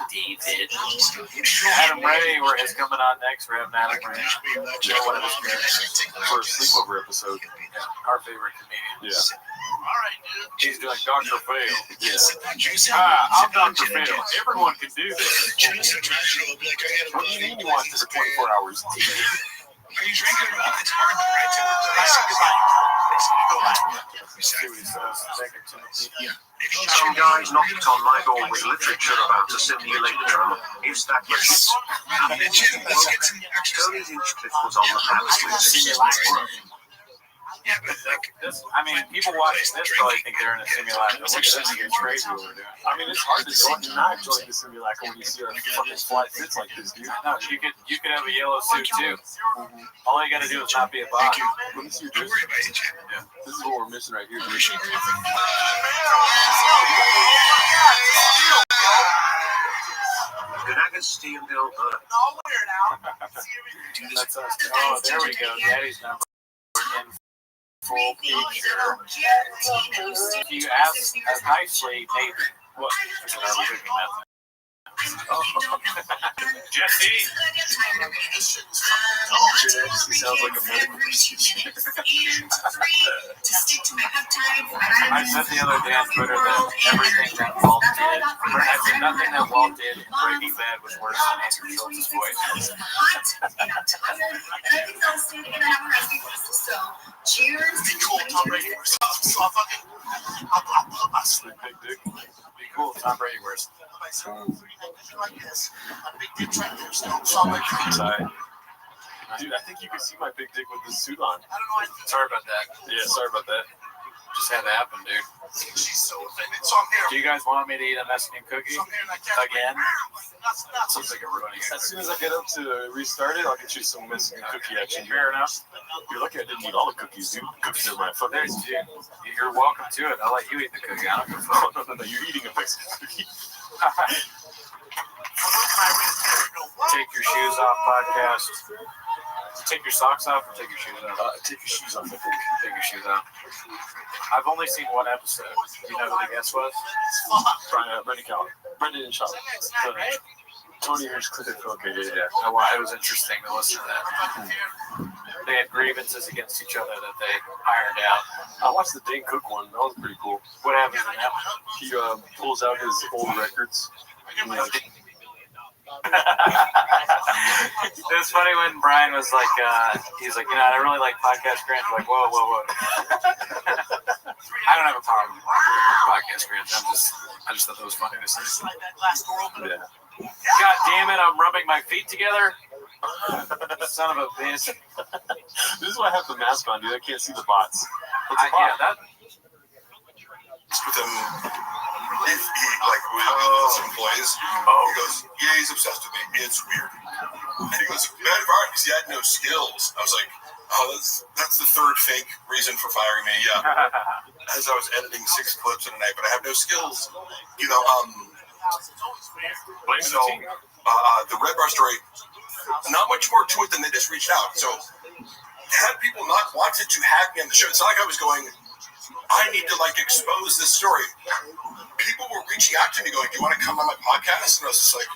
[SPEAKER 18] David.
[SPEAKER 16] Adam Ray is coming on next. We're having Adam Ray.
[SPEAKER 17] One of his parents for a sleepover episode.
[SPEAKER 16] Yeah, our favorite comedian.
[SPEAKER 17] Yeah.
[SPEAKER 16] He's doing Dr. Phil.
[SPEAKER 17] Yeah.
[SPEAKER 16] I'm Dr. Phil. Everyone can do this.
[SPEAKER 17] What do you mean you watched it for 24 hours?
[SPEAKER 18] Are you drinking or not? It's hard to write to
[SPEAKER 15] Some guys knocked on my door with literature about to simulate drum. Is that legit? Tony Hinchcliffe was on the path with simulation.
[SPEAKER 18] Yeah, but like
[SPEAKER 16] this, I mean, people watching this probably think they're in a simulacrum. Look at this, it's crazy what we're doing.
[SPEAKER 17] I mean, it's hard to not join the simulacrum when you see our fucking flat fits like this, dude.
[SPEAKER 16] No, you could have a yellow suit too. All you gotta do is not be a bot.
[SPEAKER 17] Let me see your dress. Yeah, this is what we're missing right here, dude.
[SPEAKER 16] That's us. Oh, there we go. Daddy's number. Full picture. If you ask nicely, maybe. What? That's what I was thinking about. Jesse.
[SPEAKER 17] He sounds like a medical procedure.
[SPEAKER 16] I said the other day on Twitter that everything that Walt did, I said nothing that Walt did in Breaking Bad was worse than Andrew Schultz's voice.
[SPEAKER 18] Cheers.
[SPEAKER 3] Be cool, Tom Brady.
[SPEAKER 17] Big dick.
[SPEAKER 16] Be cool, Tom Brady wears.
[SPEAKER 17] Sorry. Dude, I think you can see my big dick with this suit on.
[SPEAKER 16] Sorry about that.
[SPEAKER 17] Yeah, sorry about that.
[SPEAKER 16] Just had to happen, dude.
[SPEAKER 3] She's so offended. So I'm here.
[SPEAKER 16] Do you guys want me to eat a Mexican cookie? Again?
[SPEAKER 17] Seems like a ruining it. As soon as I get up to restart it, I'll get you some Mexican cookie action.
[SPEAKER 16] Fair enough.
[SPEAKER 17] You're lucky I didn't eat all the cookies, dude. Cookies are my fucking.
[SPEAKER 16] There's, dude. You're welcome to it. I'll let you eat the cookie. I don't give a fuck.
[SPEAKER 17] No, you're eating a Mexican cookie.
[SPEAKER 16] Take your shoes off podcast. Take your socks off or take your shoes off?
[SPEAKER 17] Take your shoes off, I think.
[SPEAKER 16] Take your shoes off. I've only seen one episode. Do you know who the guest was?
[SPEAKER 17] Brendan Cowell. Brendan and Shaw. Tony Hinchcliffe. Okay, yeah.
[SPEAKER 16] It was interesting to listen to that. They had grievances against each other that they ironed out.
[SPEAKER 17] I watched the Dane Cook one. That was pretty cool.
[SPEAKER 16] What happens in that one?
[SPEAKER 17] He pulls out his old records.
[SPEAKER 16] It was funny when Brian was like, he's like, I really like podcast grants. Like, whoa. I don't have a problem with podcast grants. I just thought that was funny to see.
[SPEAKER 17] Yeah.
[SPEAKER 16] God damn it! I'm rubbing my feet together. Son of a bitch.
[SPEAKER 17] This is why I have the mask on, dude. I can't see the bots.
[SPEAKER 16] Yeah, that.
[SPEAKER 4] With him, if he with his employees, he goes, yeah, he's obsessed with me. It's weird. And he goes, bad environment because he had no skills. I was like, oh, that's the third fake reason for firing me. Yeah. As I was editing 6 clips in a night, but I have no skills. You know, so the Red Bar story, not much more to it than they just reached out. So had people not wanted to have me on the show, it's not like I was going, I need to expose this story. People were reaching out to me going, do you want to come on my podcast? And I was just like,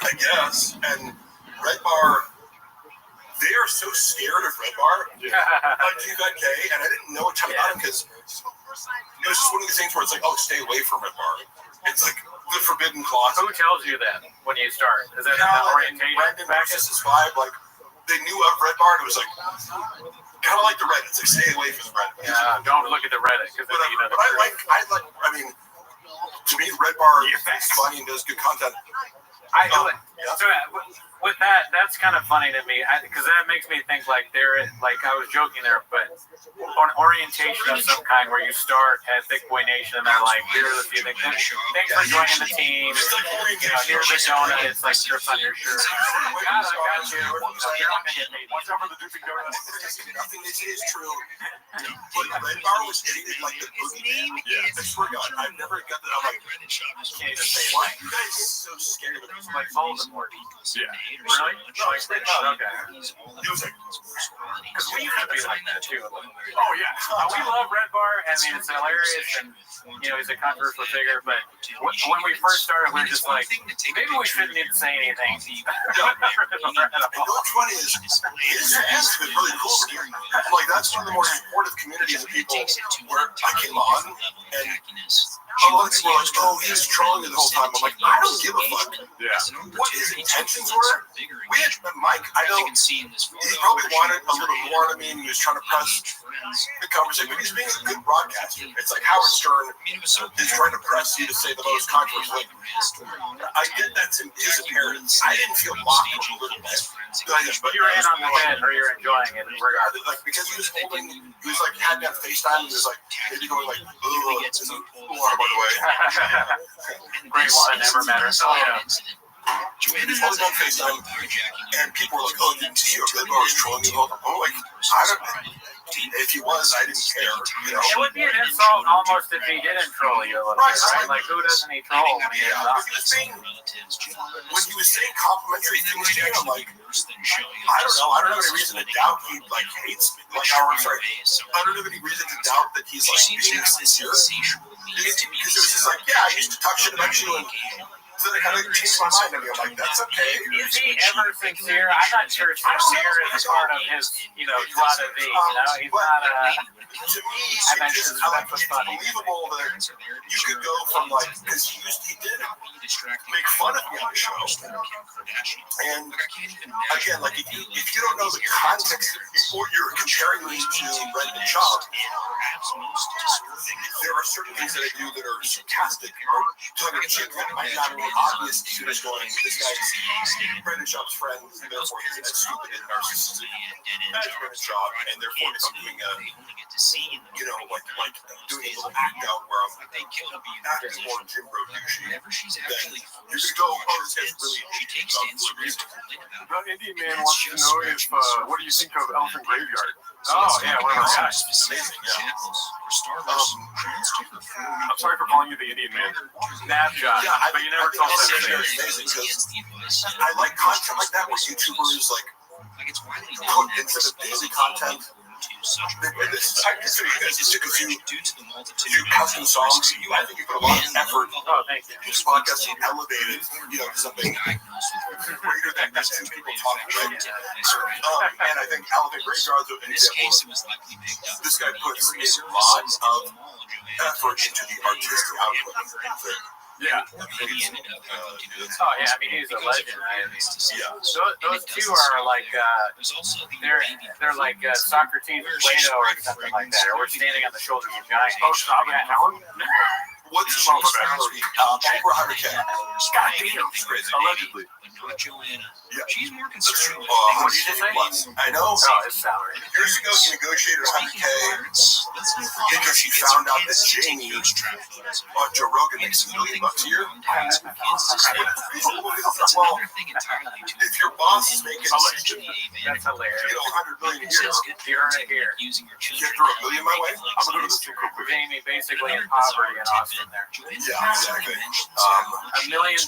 [SPEAKER 4] I guess. And Red Bar, they are so scared of Red Bar, like G5K, and I didn't know a ton about him because it was just one of these things where it's like, oh, stay away from Red Bar. It's like the forbidden clause.
[SPEAKER 16] Who tells you that when you start? Is that the orientation?
[SPEAKER 4] Brandon versus his vibe, like they knew of Red Bar, and it was like kind of like the Reddit. It's like stay away from the Reddit.
[SPEAKER 16] Yeah, don't look at the Reddit because you know.
[SPEAKER 4] But I mean, to me, Red Bar is funny and does good content.
[SPEAKER 16] I know it. So with that, that's kind of funny to me because that makes me think like I was joking there, but an orientation of some kind where you start at Thick Boy Nation and they're like, here's a few things. Thanks for joining the team. You know, here's the donut. It's like strips on your shirt. God, I got you. You're not gonna get paid. Watch out for the Doopy Donut.
[SPEAKER 4] Nothing they say is true. But Red Bar was treated like the boogeyman. Yeah, I swear to God, I've never got that. I'm like,
[SPEAKER 16] can't even say
[SPEAKER 4] why are you guys so scared of it?
[SPEAKER 16] Like Voldemort.
[SPEAKER 4] Yeah.
[SPEAKER 16] Really? No, okay.
[SPEAKER 4] It was like,
[SPEAKER 16] because we used to be like that too. Oh yeah, we love Red Bar. I mean, it's hilarious, and you know, he's a controversial figure. But when we first started, we were just like, maybe we shouldn't even say anything.
[SPEAKER 4] And what's funny is his fans have been really cool with him. Like that's one of the more supportive communities of people where I came on and a lot of people were like, oh, he was trolling me the whole time. I'm like, I don't give a fuck.
[SPEAKER 17] Yeah.
[SPEAKER 4] What his intentions were? We had Mike, I know he probably wanted a little more. I mean, he was trying to press the conversation, but he's being a good broadcaster. It's like Howard Stern is trying to press you to say the most controversial thing. I did that to his appearance. I didn't feel mocked a little bit.
[SPEAKER 16] But you're in on the head, or you're enjoying it, regardless.
[SPEAKER 4] Like because he was holding, he was like had that FaceTime. He was like maybe going like, oh, it's a water by the way.
[SPEAKER 16] Great water never matters. Oh yeah.
[SPEAKER 4] He's holding on FaceTime, and people were like, oh, didn't you see Red Bar was trolling you? I'm like, I don't. If he was, I didn't care. You know?
[SPEAKER 16] It would be an insult almost if he didn't troll you a little bit, right? Like, who doesn't he troll when he is up?
[SPEAKER 4] When he was saying complimentary things to me, I'm like, I don't have any reason to doubt he like hates me. Like, I'm sorry, I don't have any reason to doubt that he's like being sincere. Because it was just like, yeah, I used to talk shit about you, and so they kind of changed my mind. I mean, I'm like, that's okay.
[SPEAKER 16] Is he ever sincere? I'm not sure sincere is part of his, you know, joie de vivre. You know, he's not a.
[SPEAKER 4] To me, it's unbelievable that you could go from like, because he did make fun of me on the show. And again, like if you don't know the context, or you're comparing me to Brendan Schaub, there are certain things that I do that are sarcastic or tongue in cheek that might not be obvious to you as going, this guy's Brendan Schaub's friend, and therefore he's as stupid and narcissistic as Brendan Schaub, and therefore if I'm doing a, you know, like doing a little act out where I'm acting more Jim Bro douchey, then you're gonna go, oh, this guy's really
[SPEAKER 17] The Indian Man wants to know if what do you think of Elephant Graveyard?
[SPEAKER 16] Oh yeah, one of our guys.
[SPEAKER 4] Amazing, yeah.
[SPEAKER 17] I'm sorry for calling you the Indian Man.
[SPEAKER 16] Snapshot.
[SPEAKER 4] Yeah,
[SPEAKER 16] but you never told us
[SPEAKER 4] it's amazing because I like content like that where YouTubers like put into the daily content. I can show you guys just because you do custom songs. I think you put a lot of effort.
[SPEAKER 16] Oh, thank you.
[SPEAKER 4] This podcast is elevated, you know, to something greater than just two people talking. Right? And I think Elephant Graveyard is an example. This guy puts a lot of effort into the artistic output.
[SPEAKER 16] Yeah. Oh yeah, I mean he's a legend. Those two are like they're like Socrates and Plato or something like that. Or we're standing on the shoulders of giants.
[SPEAKER 17] Oh, stop it, Helen.
[SPEAKER 4] What's the song about? Over 100K.
[SPEAKER 17] Goddamn, allegedly.
[SPEAKER 9] Not Joanna.
[SPEAKER 4] Yeah.
[SPEAKER 9] She's more concerned.
[SPEAKER 16] What did you just say?
[SPEAKER 4] I know.
[SPEAKER 16] Oh, his salary.
[SPEAKER 4] Years ago, he negotiated 100K because he found out that Jamie on Joe Rogan makes $1 million a year. Well, if your boss is making
[SPEAKER 16] that's hilarious.
[SPEAKER 4] $100 million a year,
[SPEAKER 16] You earn it here.
[SPEAKER 4] you can't throw $1 million my way.
[SPEAKER 17] I'm gonna go to this too quick.
[SPEAKER 16] Jamie basically in poverty in Austin there.
[SPEAKER 4] Yeah, exactly.
[SPEAKER 16] $1 million.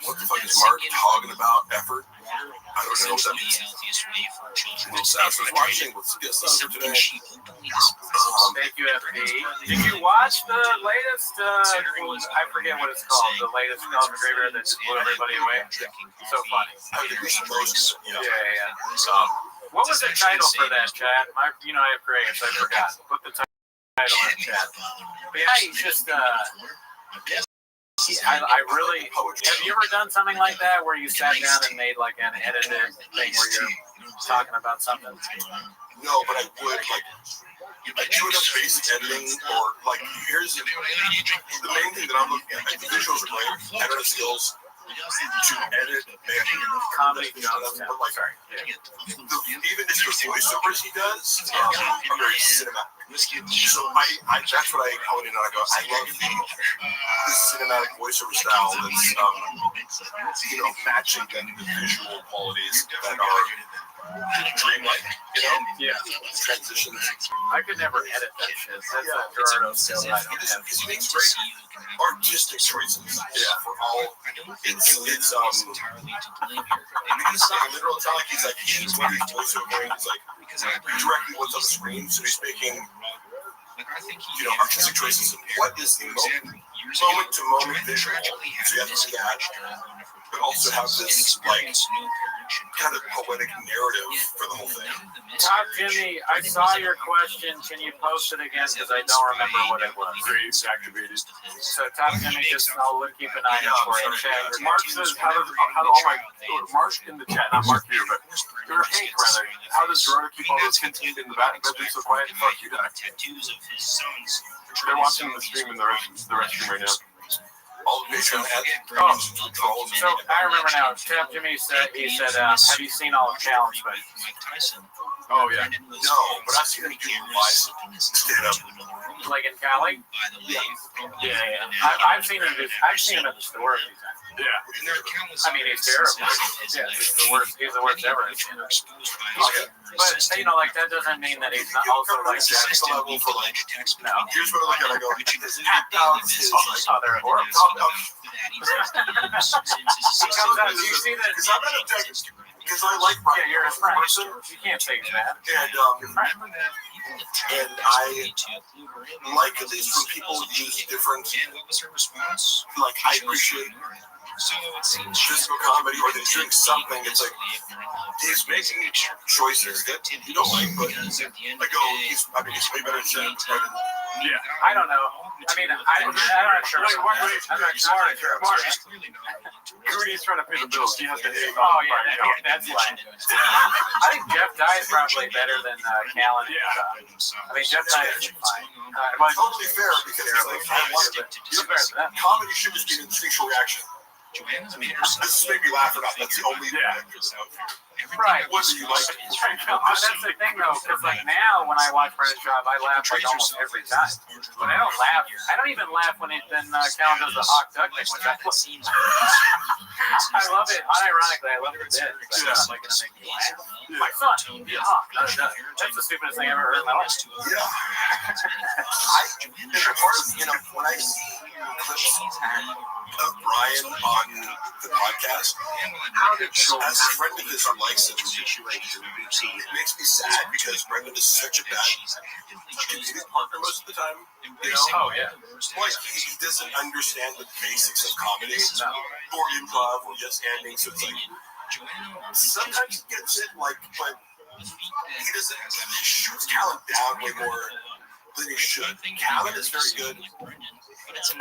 [SPEAKER 4] What the fuck is Mark talking about? Effort? I don't know what that means. Well, Sash was watching. Let's get some today.
[SPEAKER 16] Thank you, FD. Did you watch the latest? I forget what it's called. The latest Calvin Graveyard that blew everybody away. So funny. Yeah. What was the title for that, Chad? I have grades. I forgot. Put the title in the chat. But yeah, he's just. I really. Have you ever done something like that where you sat down and made like an edited thing where you're talking about something?
[SPEAKER 4] No, but I would like. I do enough basic editing, or like here's the main thing that I'm looking at. Like, the visuals are great. I don't have skills to edit
[SPEAKER 16] comedy
[SPEAKER 4] jobs, but like even just the voiceovers he does are very cinematic. So I that's what I hone in on. I go, I love the cinematic voiceover style that's matching the visual qualities that are dreamlike,
[SPEAKER 16] Yeah.
[SPEAKER 4] Transitions.
[SPEAKER 16] I could never edit that shit. That's a Gerardo skill I don't have.
[SPEAKER 4] He makes great artistic choices. Yeah, for all. It's literal. It's not like he's like he's when he's voiceovering. It's like directly what's on the screen. So he's making artistic choices. And what is the moment to moment visual? So you have to see that, but also have this like kind of poetic narrative for the whole thing.
[SPEAKER 16] Top Jimmy, I saw your question. Can you post it again? Because I don't remember what it was.
[SPEAKER 17] Graves activated.
[SPEAKER 16] So Top Jimmy, I'll keep an eye out for it.
[SPEAKER 17] Mark says, how do all my Mark in the chat, not Mark here, but Hank rather. How does Gerardo keep all those contained in the bedroom so quiet? Fuck you, guys. They're watching the stream in the Restream right now.
[SPEAKER 16] So I remember now. Top Jimmy said have you seen all of Challenge?
[SPEAKER 17] Oh yeah.
[SPEAKER 4] No, but I've seen him do live stand up.
[SPEAKER 16] Like in Cali? Yeah. I've seen him at the store a few times.
[SPEAKER 17] Yeah.
[SPEAKER 16] I mean, he's terrible. Yeah, he's the worst ever. But like that doesn't mean that he's not also like
[SPEAKER 4] that's the level for like.
[SPEAKER 16] No.
[SPEAKER 4] Here's what I look at. I go, this act out is like
[SPEAKER 16] they're horrible.
[SPEAKER 4] Because I like Brian.
[SPEAKER 16] Yeah, you're his friend. You can't say that.
[SPEAKER 4] And I like at least when people use different. Like I appreciate physical comedy, or they're doing something. It's like he's making choices that you don't like, but he's way better than Chad.
[SPEAKER 16] Yeah, I don't know. I mean, I'm not sure. I'm not sure.
[SPEAKER 17] Rudy's trying to pay the bills. He has to hit.
[SPEAKER 16] Oh yeah, that's fine. I think Jeff Dye is probably better than Callan.
[SPEAKER 17] Yeah.
[SPEAKER 16] I mean, Jeff Dye is fine.
[SPEAKER 4] Totally fair because comedy should just be an instinctual reaction. This made me laugh or not. That's the only thing.
[SPEAKER 16] Right.
[SPEAKER 4] Whether you like it.
[SPEAKER 16] That's the thing, though, because like now when I watch Brennan's Job, I laugh like almost every time. But I don't laugh. I don't even laugh when Callan does the hawk duck thing, which I love it. Unironically, I love it a bit. But I'm like gonna make me laugh. My son, be a hawk, not a duck. That's the stupidest thing I've ever heard in my life.
[SPEAKER 4] Yeah. When I see clips of Brian on the podcast, as a friend of his who likes it, it makes me sad because Brendan is such a bad comedic partner most of the time.
[SPEAKER 16] Oh yeah.
[SPEAKER 4] Like he doesn't understand the basics of comedy or improv or just ending. So it's like sometimes he gets it, but he doesn't. He shoots Callan down way more than he should. Callan is very good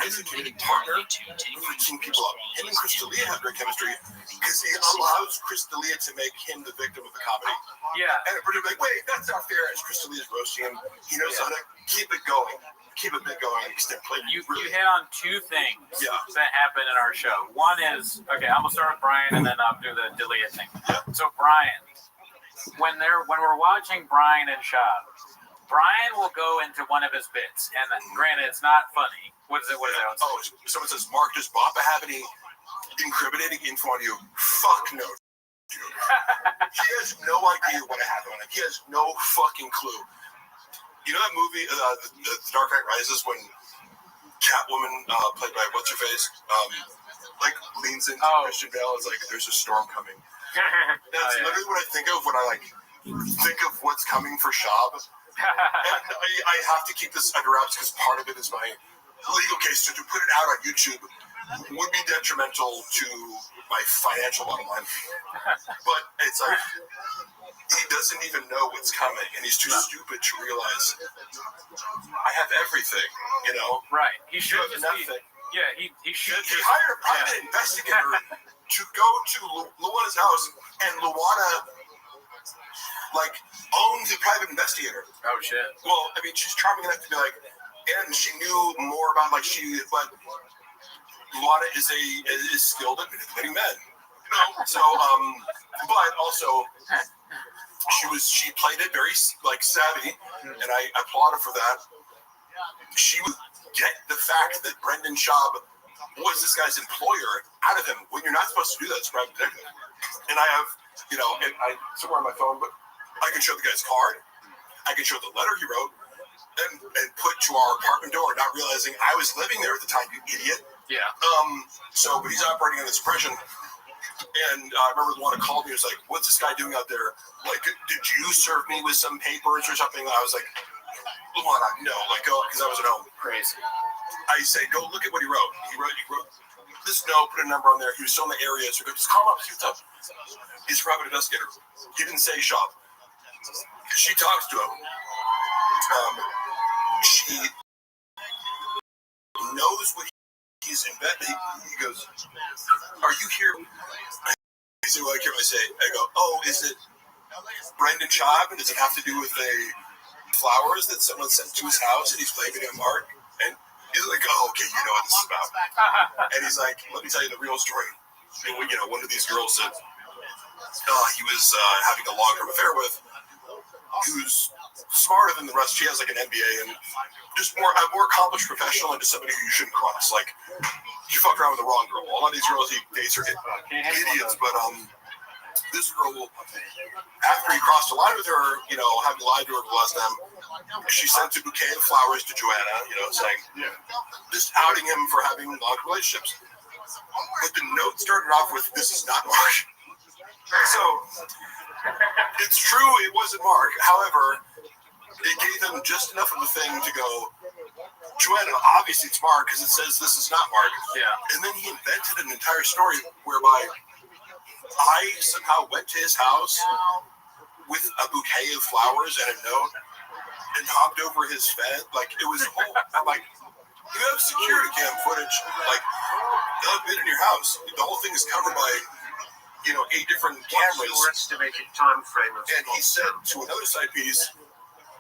[SPEAKER 4] as a comedic partner for teaming people up. Him and Chris D'Elia have great chemistry because he allows Chris D'Elia to make him the victim of the comedy.
[SPEAKER 16] Yeah.
[SPEAKER 4] And everybody's like, wait, that's not fair. As Chris D'Elia's roasting him, he knows how to keep it going. Keep it going.
[SPEAKER 16] You hit on two things that happen in our show. One is, okay, I'm going to start with Brian and then I'll do the D'Elia thing. So Brian, when we're watching Brian and Shab, Brian will go into one of his bits, and granted, it's not funny. What is it?
[SPEAKER 4] Oh, someone says, Mark, does Bappa have any incriminating info on you? Fuck no, dude. He has no idea what I have on him. He has no fucking clue. You know that movie, The Dark Knight Rises, when Catwoman, played by what's-her-face, leans into Christian Bale, is like, there's a storm coming. That's literally what I think of when I think of what's coming for Shab. And I have to keep this under wraps because part of it is my legal case. So to put it out on YouTube would be detrimental to my financial bottom line. But it's like he doesn't even know what's coming, and he's too stupid to realize I have everything.
[SPEAKER 16] Right? He should
[SPEAKER 4] have nothing.
[SPEAKER 16] He should.
[SPEAKER 4] He hired a private investigator to go to Luana's house, and Luana owns the private investigator.
[SPEAKER 16] Oh shit.
[SPEAKER 4] Well, I mean, she's charming enough to be like, and she knew more about but Luana is skilled at manipulating men. So but also she played it very savvy, and I applaud her for that. She would get the fact that Brendan Schaub was this guy's employer out of him when you're not supposed to do that as a private detective. And I have, and I somewhere on my phone, but I can show the guy's card. I can show the letter he wrote and put to our apartment door, not realizing I was living there at the time, you idiot.
[SPEAKER 16] Yeah.
[SPEAKER 4] But he's operating under suppression. And I remember Luana called me. He was like, "What's this guy doing out there? Did you serve me with some papers or something?" I was like, "Luana, no, go," because I was at home.
[SPEAKER 16] Crazy.
[SPEAKER 4] I say, "Go look at what he wrote. He wrote this note, put a number on there. He was still in the area, so just call him up, see what's up." He's a private investigator. He didn't say shop. She talks to him. She knows what he's inventing. He goes, "Are you here?" I say, "Well, I care what I say." I go, "Oh, is it Brendan Schaub? And does it have to do with the flowers that someone sent to his house and he's claiming a mark?" And he's like, "Oh, okay, you know what this is about." And he's like, "Let me tell you the real story." And one of these girls said he was having a long-term affair with, who's smarter than the rest. She has an MBA and just a more accomplished professional, and just somebody who you shouldn't cross. You fucked around with the wrong girl. A lot of these girls he dates are idiots, but this girl, after he crossed the line with her, having lied to her the last time, she sent a bouquet of flowers to Joanna, saying, just outing him for having long relationships. But the note started off with, "This is not Mark." So it's true, it wasn't Mark. However, it gave them just enough of a thing to go, "Joanna, obviously it's Mark because it says this is not Mark."
[SPEAKER 16] Yeah.
[SPEAKER 4] And then he invented an entire story whereby I somehow went to his house with a bouquet of flowers and a note and hopped over his fence. It was a whole, I'm like, you have security cam footage, they've been in your house. The whole thing is covered by, 8 different cameras.
[SPEAKER 15] What's your estimated time frame of
[SPEAKER 4] And he said to another side piece,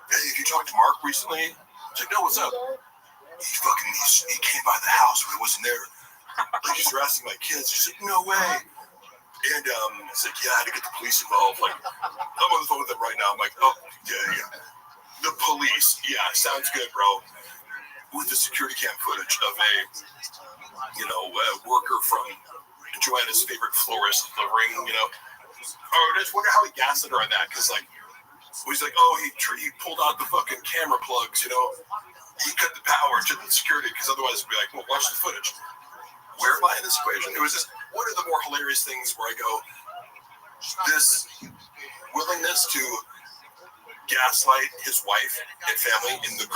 [SPEAKER 4] "Hey, have you talked to Mark recently?" He's like, "No, what's up?" He came by the house when I wasn't there. He's harassing my kids. He's like, "No way." And he's like, "Yeah, I had to get the police involved." I'm on the phone with them right now. I'm like, "Oh, yeah. The police. Yeah, sounds good, bro." With the security cam footage of a worker from Joanna's favorite florist delivering, I just wonder how he gaslit her on that, because he's like, "Oh, he pulled out the fucking camera plugs, he cut the power to the security, because otherwise it'd be like, well, watch the footage." Where am I in this equation? It was just one of the more hilarious things where I go, this willingness to gaslight his wife and family in the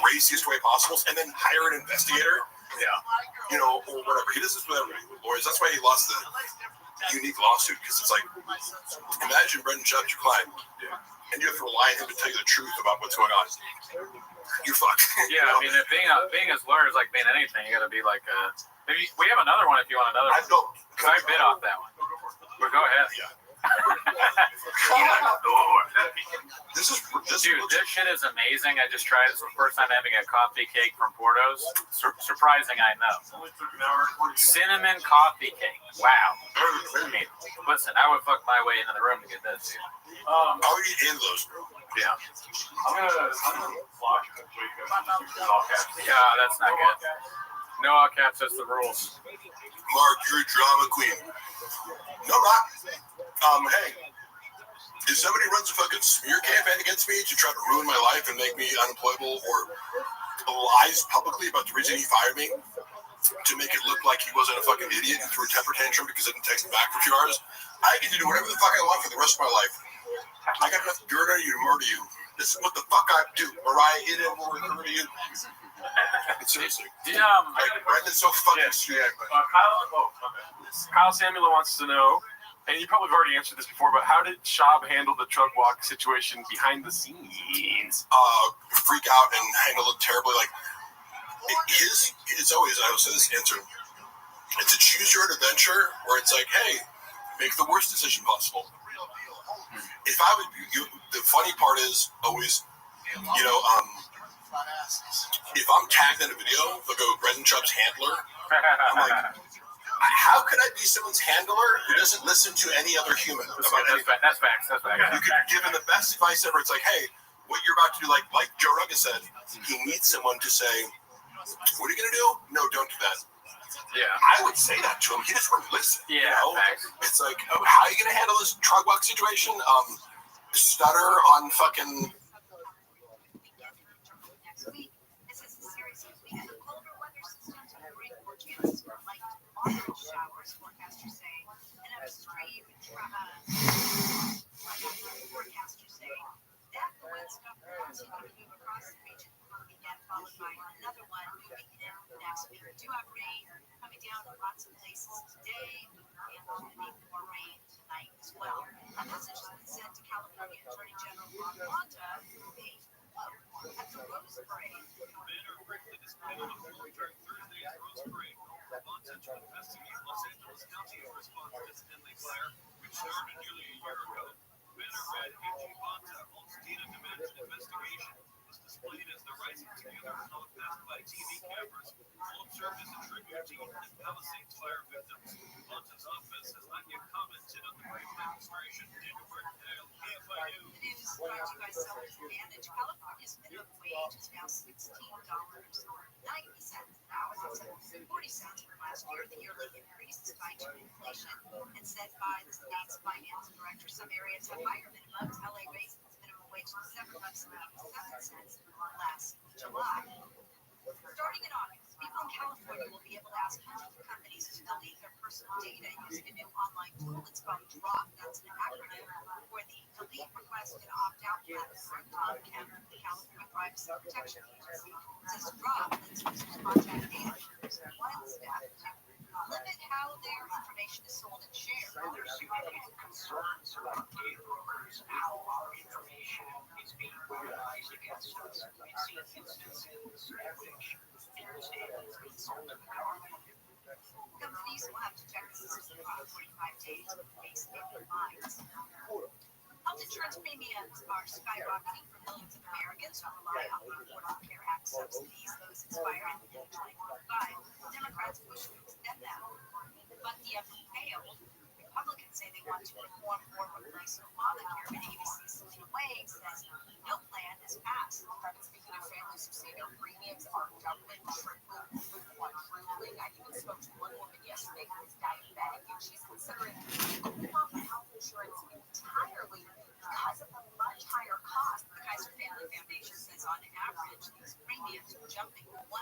[SPEAKER 4] craziest way possible, and then hire an investigator. Yeah. Or whatever. He does this with everybody. Lawyers. That's why he lost the unique lawsuit, because it's imagine Brendan Schaub's your client, and you have to rely on him to tell you the truth about what's going on. You're fucked.
[SPEAKER 16] Yeah, I mean, being his lawyer is like being anything. You got to be maybe we have another one if you want another one. I bit off that one. But go ahead. Yeah. Dude, this shit is amazing. I just tried. It's the first time having a coffee cake from Porto's. Surprising, I know. Cinnamon coffee cake. Wow. Listen, I would fuck my way into the room to get this. Dude.
[SPEAKER 4] I would eat in those, bro.
[SPEAKER 16] Yeah.
[SPEAKER 17] I'm gonna vlog this week.
[SPEAKER 16] Yeah, that's not good. No all caps. That's the rules.
[SPEAKER 4] Mark, you're a drama queen. No, not. Hey, if somebody runs a fucking smear campaign against me to try to ruin my life and make me unemployable or lies publicly about the reason he fired me, to make it look like he wasn't a fucking idiot and threw a temper tantrum because I didn't text him back for a few hours. I get to do whatever the fuck I want for the rest of my life. I got enough dirt on you to murder you. This is what the fuck I do. Mariah hit him or murder you. Seriously. Brendan's so fucking stupid.
[SPEAKER 17] Kyle Samuel wants to know, and you probably have already answered this before, but how did Shab handle the truck walk situation behind the scenes?
[SPEAKER 4] Freak out and handle it terribly. Like, it's always, I will say this answer. It's a choose your own adventure where it's like, hey, make the worst decision possible. If I would, the funny part is always, if I'm tagged in a video, they'll go Brendan Chubb's handler. I'm like, how could I be someone's handler who doesn't listen to any other human?
[SPEAKER 17] That's facts.
[SPEAKER 4] You could give him the best advice ever. It's like, hey, what you're about to do, like Joe Rogan said, he needs someone to say, what are you going to do? No, don't do that.
[SPEAKER 17] Yeah.
[SPEAKER 4] I would say that to him. He just wouldn't listen.
[SPEAKER 17] Yeah,
[SPEAKER 4] facts. It's like, how are you going to handle this truck walk situation? Stutter on fucking...
[SPEAKER 21] Showers, forecasters say, and upstream, forecasters say that the wind stuff will continue to move across the region again, followed by another one moving in next week. Do have rain coming down in lots of places today, and there's going to be more rain tonight as well. A message has been sent to California Attorney General Bob Wanda at the Rose Parade. Men are quickly displayed on a floor during Thursday's Rose Parade. Wanted to investigate Los Angeles County's response to this deadly fire, which started nearly a year ago. Banner read, A.G. Bonta holds Tina demands an investigation. Was displayed as the rising together telecast by TV cameras. All served as a tribute to Eaton and Palisades fire victims. Bonta's office has not yet commented on the brief demonstration. David Martindale, KFIU. The news brought to you by Sellers Advantage. California's minimum wage is now $16.90 now. It's 40 cents from last year. The yearly increase is tied to inflation and set by the state's finance director. Some areas have higher minimums. LA raised its minimum wage to $7.87 last July. Starting in August, people in California will be able to ask hundreds of companies to delete their personal data using a new online tool. It's called Drop. That's an acronym for the Delete Request and Opt-out platform. The California Privacy Protection Agency says Drop lets users contact data owners in one step to limit how their information is sold and shared.
[SPEAKER 5] There's significant concerns about data brokers, how our information is being weaponized against us. We've seen instances in which false data is being sold to the government.
[SPEAKER 21] Companies will have to check the system for 45 days with face making lines. Health insurance premiums are skyrocketing for millions of Americans who rely on the Affordable Care Act subsidies. Those expire in 2025. Democrats push to extend them, but the effort failed. Republicans say they want to reform or replace Obamacare, but ABC's Selena Wade says no plan has passed. Speaking of families who say their premiums are doubling, tripling, quadrupling. I even spoke to one woman yesterday who is diabetic, and she's considering giving up health insurance entirely because of the much higher cost. The Kaiser Family Foundation says on average, these premiums are jumping 114%.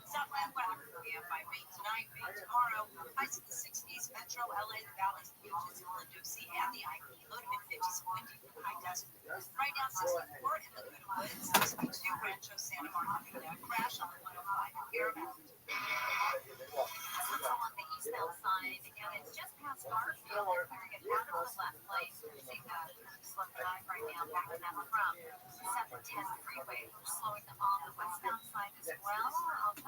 [SPEAKER 21] Southland weather for KFI rain tonight, rain tomorrow. Highs in the 60s, Metro, LA, the valleys, the beaches, Illudosi, and the IP. Low to mid 50s, windy from high desert. Right now, 64 in Laguna Woods, 62 Rancho Santa Margarita. Crash on the 105 in Paramount.
[SPEAKER 14] Also on the eastbound side, and it's just past Garfield. They're clearing it out of the left lane. We're seeing a slow drive right now, backing up from 710 freeway. We're slowing on the westbound side as well.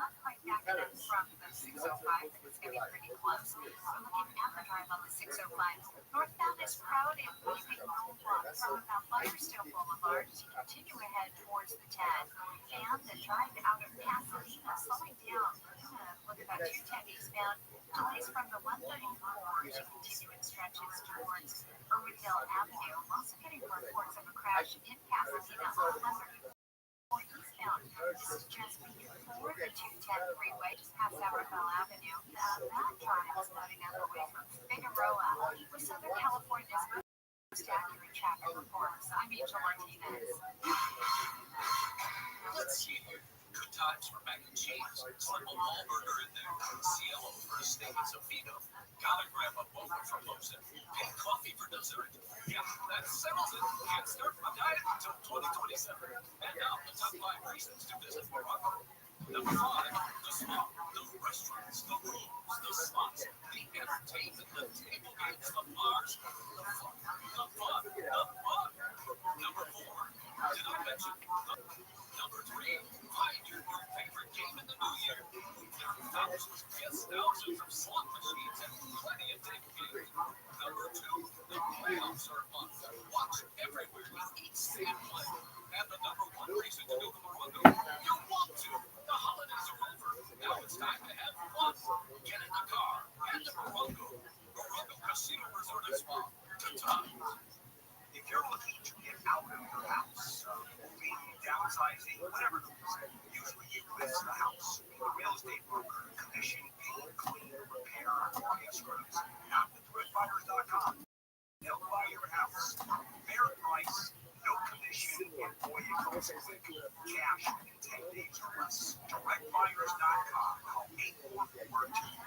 [SPEAKER 14] Not quite backing up from the 605, but it's getting pretty close. We're looking at the drive on the 605. Northbound is crowded, leaving roadblock from about Butterstone Boulevard to continue ahead towards the 10. And the drive out of Pasadena slowing down. Look at that 210 eastbound. Delays from the 134 to continuing stretches towards Irwindale Avenue. I'm also getting reports of a crash in Pasadena on 134 eastbound. This is just before the 210 freeway, just past Everville Avenue. That drive is loading up away from Figueroa. With Southern California's most accurate traffic reports, I'm Angel Martinez.
[SPEAKER 21] Let's see.
[SPEAKER 1] Good times for mac and cheese. Slip a wall burger in there. Cielo for a steak and sofito. Gotta grab a boba from Mosin. Pink coffee for dessert. Yeah, that settles it. Can't start my diet until 2027. And now the top 5 reasons to visit Morocco. Number 5, the spa, the restaurants, the rooms, the slots, the entertainment, the table games, the bars, the fun, the fun, the fun. Number 4, did I mention Number 3, find your favorite game in the new year. There are thousands, yes, thousands of slot machines and plenty of table games. Number 2, the playoffs are fun. Watch everywhere with each same play. And the number 1 reason to go to Morocco, you want to. The holidays are over. Now it's time to have fun. Get in the car and to Morocco. Morocco Casino Resort and Spa. Good times. If you're looking to get out of your house, moving, downsizing, whatever it is, usually you list the house. The real estate broker, commission, paint, clean, repair, or escrows. Not with directbuyers.com. They'll buy your house. Fair price, no commission, and boy, it goes quick. Cash in 10 days or less. Directbuyers.com. Call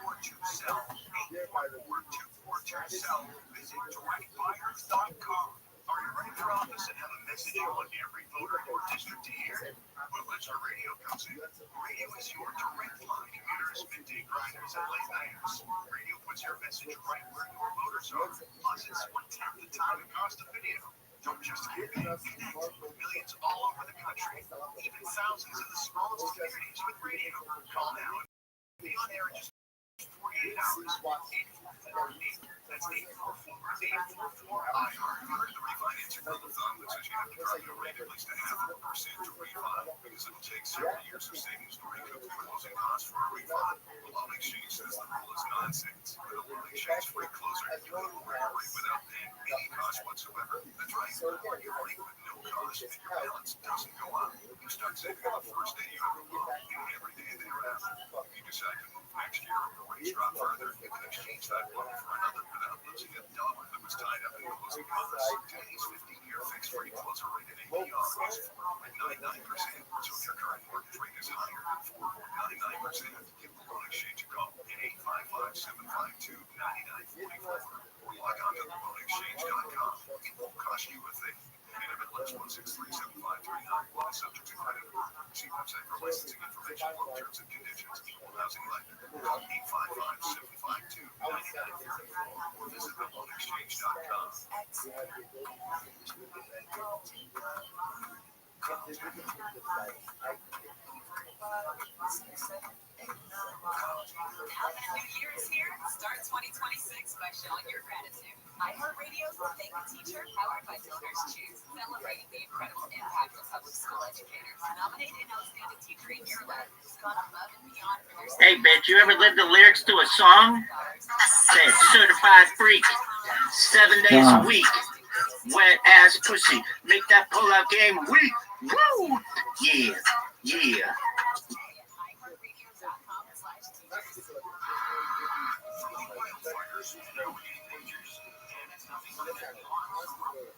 [SPEAKER 1] 844-2427. 844-2427. Visit directbuyers.com. Are you running for office and have a message you want every voter in your district to hear? Well, that's where radio comes in. Radio is your direct line. Commuters, midday grinders, and late nighters. Radio puts your message right where your voters are. Plus, it's 1/10 the time it costs a video. Don't just campaign, connect with millions all over the country, even thousands in the smallest communities with radio. Call now and be on air in just 48 hours. 844-8. That's 844-844-IR. The refinancing rule of thumb that says you have to drop your rate at least 0.5% to refi, because it'll take several years of savings to recoup the closing costs for a refund. The loan exchange says the rule is nonsense. With a loan exchange free closer, you can lower your rate without paying any cost whatsoever. That's right, lower your rate with no cost, and your balance doesn't go up. You start saving on the first day you have a loan, and every day thereafter. If you decide to move next year and the rates drop further, you can exchange that loan for another without losing a dollar that was tied up in closing costs. Today's 15-year fixed rate closer rate at APR is 4.99%. So if your current mortgage rate is higher than 4.99%, give the loan exchange a call at 855-752-9944 or log on to theloanexchange.com. It won't cost you a thing. And if it lets 1637539, well, subject to credit approval. See website for licensing information, loan terms and conditions, equal housing lender. Call 855-752-9944 or visit theloanexchange.com.
[SPEAKER 8] Now that New Year is here, start 2026 by showing your gratitude. iHeartRadio's The Thank You Teacher, powered by Builders Choose, celebrating the incredible impact of public school educators. Nominate an outstanding teacher in your life who's gone above and beyond for their
[SPEAKER 22] Hey, bitch, you ever lived the lyrics to a song? Say certified freak, 7 days a week, wet ass pussy, make that pull-out game weak. Woo! Yeah, yeah.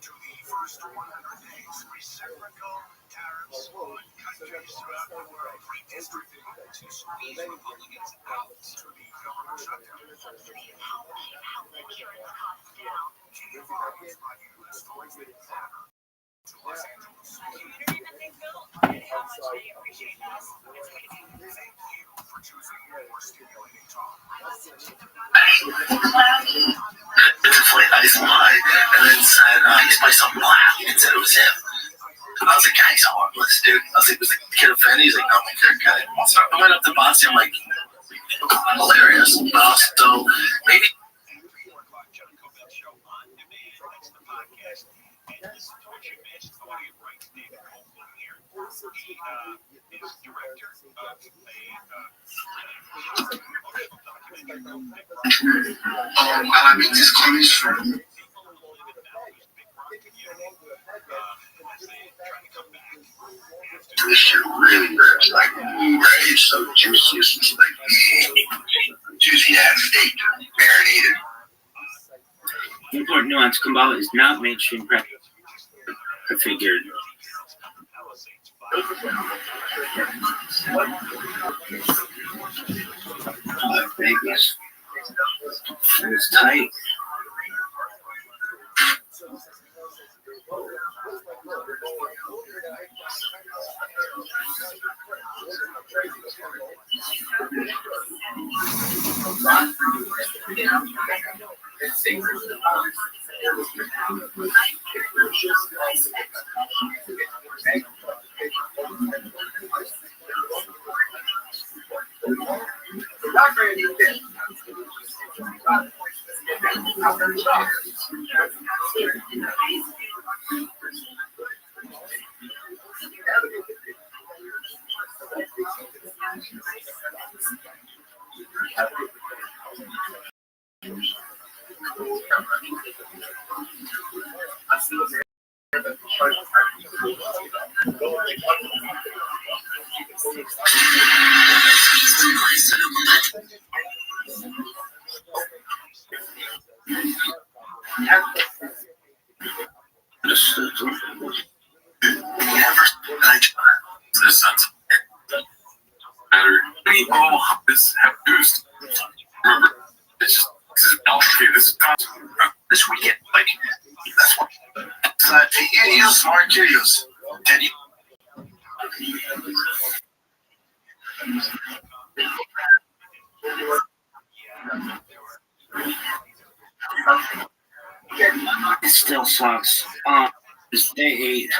[SPEAKER 15] To the first 100 days, reciprocal tariffs on countries throughout the world, redistricting to squeeze Republicans out to the government shutdown.
[SPEAKER 14] Help insurance costs down.
[SPEAKER 15] GFRs by U.S. stores that matter to Los Angeles.
[SPEAKER 8] community that they built and how much they appreciate us. It's amazing.
[SPEAKER 15] Thank you for choosing more stimulating talk.
[SPEAKER 18] It's funny, I just lied and then said, he's my son Black, and said it was him. I was like, guys, I'm harmless, dude. I was like, was the kid offended? He's like, no, my kid guy. So I went up to Bossy, I'm like, hilarious. But also, maybe. I mean, this comes from. This shit really hurts, like, it's so juicy, it's just like, juicy ass steak, marinated.
[SPEAKER 22] Important nuance, Kumbala is not mainstream prep. I figured. Vegas. It was tight.
[SPEAKER 18] This weekend, like, that's what. You're smart, curious. Teddy.
[SPEAKER 22] It still sucks. It's day 8.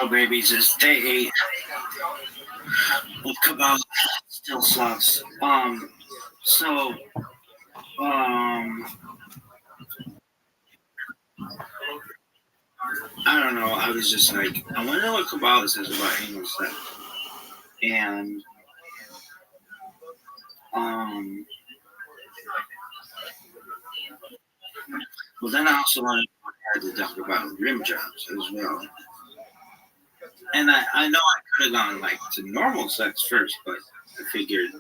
[SPEAKER 22] Yo, babies, it's day 8. With Kabbalah, still sucks. So, I don't know. I was just like, I wonder what Kabbalah says about anal sex. And, well, then I also wanted to talk about rim jobs as well. And I know I could have gone like to normal sex first, but I figured,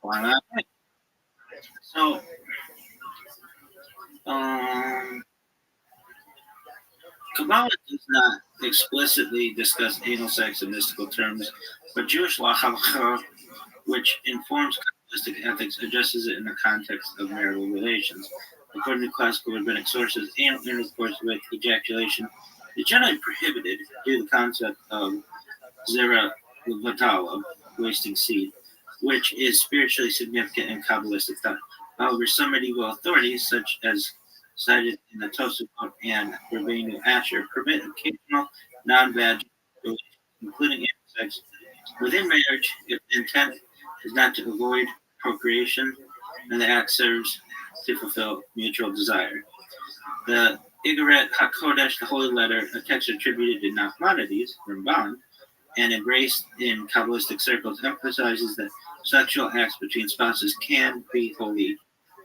[SPEAKER 22] why not? So, Kabbalah does not explicitly discuss anal sex in mystical terms, but Jewish law, which informs Kabbalistic ethics, addresses it in the context of marital relations. According to classical rabbinic sources, anal intercourse with ejaculation is generally prohibited due to the concept of zera vatala, wasting seed, which is spiritually significant in Kabbalistic thought. However, some medieval authorities, such as cited in the Tosafot and Rabbeinu Asher, permit occasional non-vaginal relations, including anal sex, within marriage if the intent is not to avoid procreation and the act serves to fulfill mutual desire. The Igaret HaKodesh, the Holy Letter, a text attributed to Nachmanides, Ramban, and embraced in Kabbalistic circles, emphasizes that sexual acts between spouses can be holy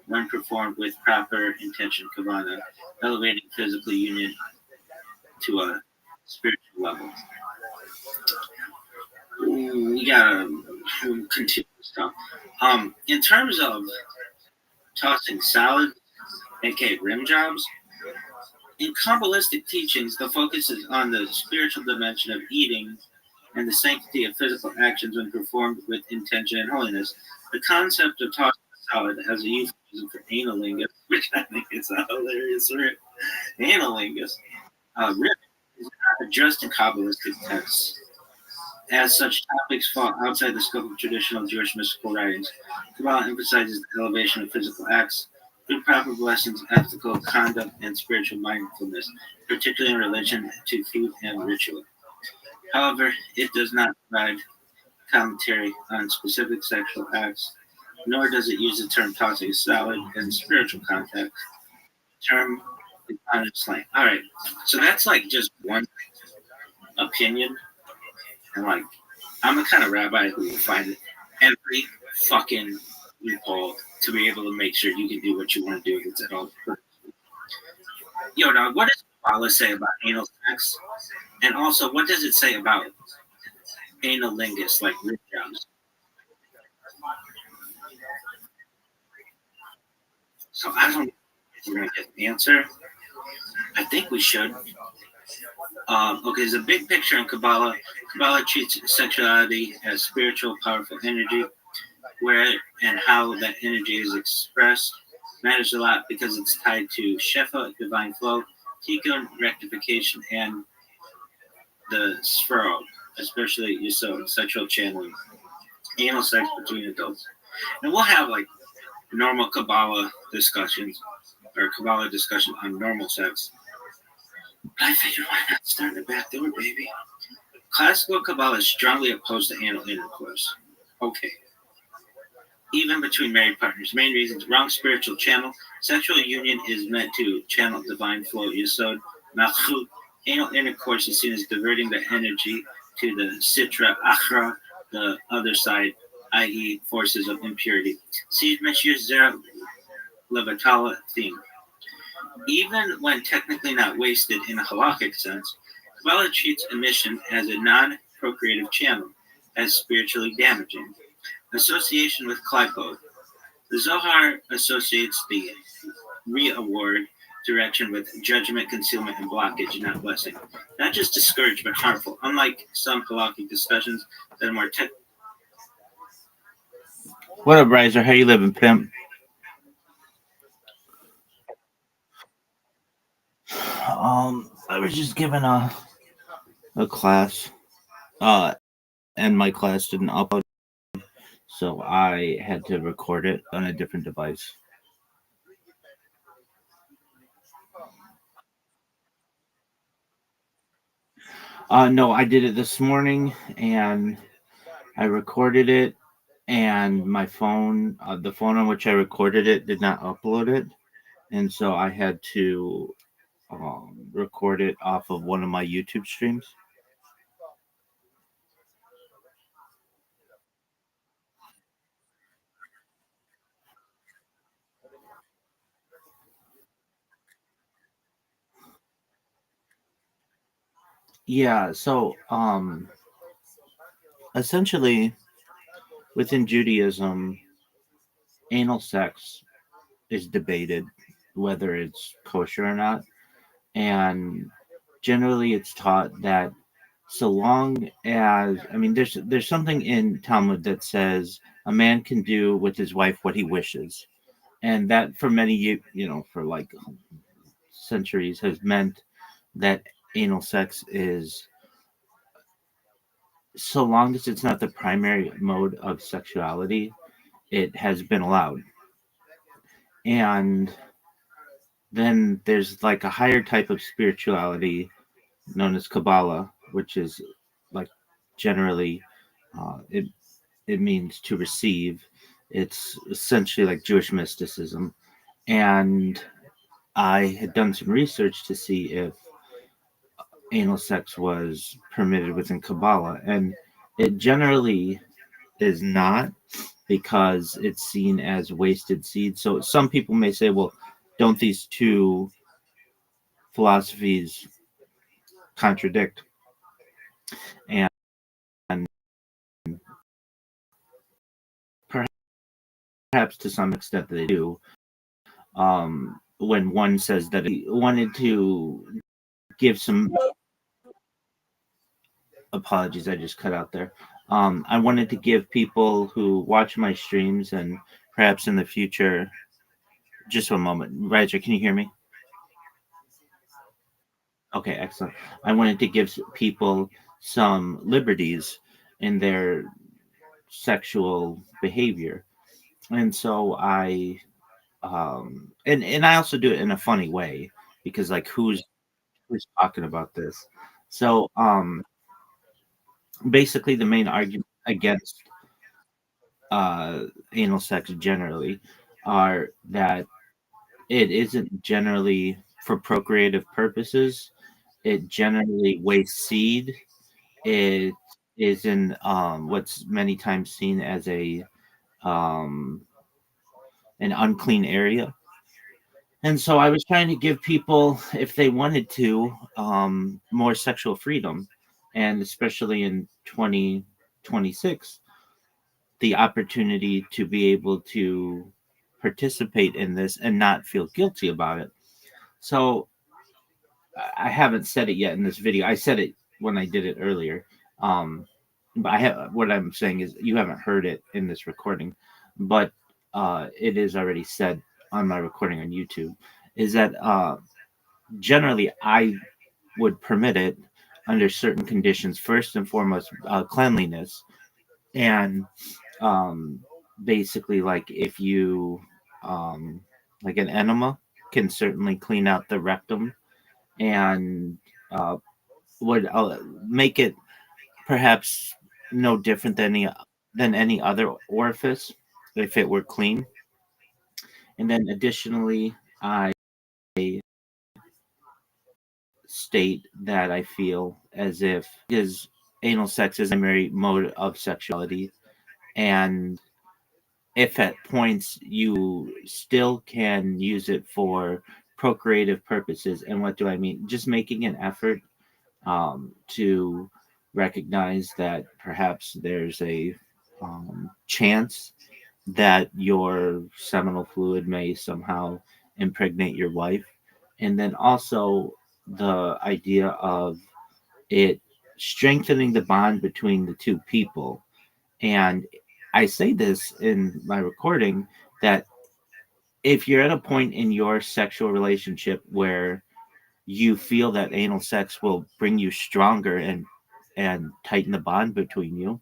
[SPEAKER 22] when performed with proper intention, kavanah, elevating physical union to a spiritual level. We gotta continue stuff. In terms of tossing salad, aka rim jobs, in Kabbalistic teachings, the focus is on the spiritual dimension of eating and the sanctity of physical actions when performed with intention and holiness. The concept of tossing salad as a euphemism for analingus, which I think is a hilarious rip. Analingus, rip, is not addressed in Kabbalistic texts. As such topics fall outside the scope of traditional Jewish mystical writings. Kabbalah emphasizes the elevation of physical acts through proper blessings, ethical conduct, and spiritual mindfulness, particularly in relation to food and ritual. However, it does not provide commentary on specific sexual acts, nor does it use the term tossing salad in spiritual context. The term is on its slang. All right, so that's like just one opinion. And like, I'm the kind of rabbi who will find every
[SPEAKER 10] fucking loophole to be able to make sure you can do what you want to do. It's at all. Yo, dog, what does Kabbalah say about anal sex? And also, what does it say about analingus, like rib jobs? So I don't know if we're going to get an answer. I think we should. Okay, there's a big picture in Kabbalah. Kabbalah treats sexuality as spiritual, powerful energy, where and how that energy is expressed matters a lot because it's tied to Shefa, divine flow, Tikkun, rectification, and the Sphero, especially Yisod, sexual channeling, anal sex between adults. And we'll have like normal Kabbalah discussions or Kabbalah discussion on normal sex. But I figured, why not start in the back door, baby? Classical Kabbalah is strongly opposed to anal intercourse. Okay. Even between married partners. Main reasons: wrong spiritual channel. Sexual union is meant to channel divine flow, Yesod, Malchut. Anal intercourse is seen as diverting the energy to the Sitra Achra, the other side, i.e., forces of impurity. See Meshir Zera Levatala theme. Even when technically not wasted in a halakhic sense, Kabbalah treats emission as a non-procreative channel, as spiritually damaging. Association with Klipot. The Zohar associates the re-award direction with judgment, concealment, and blockage, not blessing. Not just discouraged, but harmful. Unlike some halakhic discussions that are more What up, Riser? How you living, pimp? I was just given a class, and my class didn't upload, so I had to record it on a different device. No, I did it this morning, and I recorded it, and my phone, the phone on which I recorded it, did not upload it, and so I had to record it off of one of my YouTube streams. Yeah, so essentially within Judaism, anal sex is debated whether it's kosher or not, and generally it's taught that so long as, I mean, there's something in Talmud that says a man can do with his wife what he wishes, and that for many, for like centuries has meant that anal sex is, so long as it's not the primary mode of sexuality, it has been allowed. And then there's like a higher type of spirituality known as Kabbalah, which is like generally it means to receive. It's essentially like Jewish mysticism. And I had done some research to see if anal sex was permitted within Kabbalah, and it generally is not, because it's seen as wasted seed. So some people may say, well, don't these two philosophies contradict? And perhaps to some extent they do. When one says that he wanted to give some apologies, I just cut out there. I wanted to give people who watch my streams and perhaps in the future, just one moment. Roger, can you hear me? Okay, excellent. I wanted to give people some liberties in their sexual behavior. And so I and I also do it in a funny way, because like who's talking about this? So basically the main argument against anal sex generally are that it isn't generally for procreative purposes. It generally wastes seed. It is in what's many times seen as a
[SPEAKER 13] um, an unclean area. And so I was trying to give people, if they wanted to, more sexual freedom, and especially in 2026, the opportunity to be able to participate in this and not feel guilty about it. So I haven't said it yet in this video. I said it when I did it earlier. But I have, what I'm saying is you haven't heard it in this recording, but it is already said on my recording on YouTube. Is that generally I would permit it under certain conditions. First and foremost, cleanliness, and um, basically, like if you like an enema can certainly clean out the rectum, and uh, would make it perhaps no different than any other orifice if it were clean. And then additionally, I state that I feel as if is anal sex is a primary mode of sexuality, and if at points you still can use it for procreative purposes. And what do I mean? Just making an effort to recognize that perhaps there's a chance that your seminal fluid may somehow impregnate your wife. And then also the idea of it strengthening the bond between the two people. And I say this in my recording that if you're at a point in your sexual relationship where you feel that anal sex will bring you stronger and tighten the bond between you,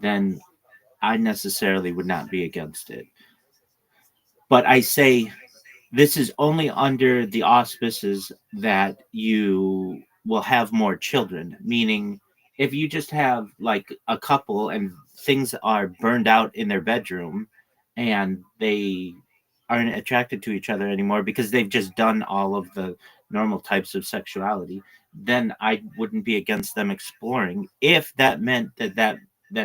[SPEAKER 13] then I necessarily would not be against it. But I say this is only under the auspices that you will have more children, meaning if you just have like a couple and things are burned out in their bedroom and they aren't attracted to each other anymore because they've just done all of the normal types of sexuality, then I wouldn't be against them exploring if that meant that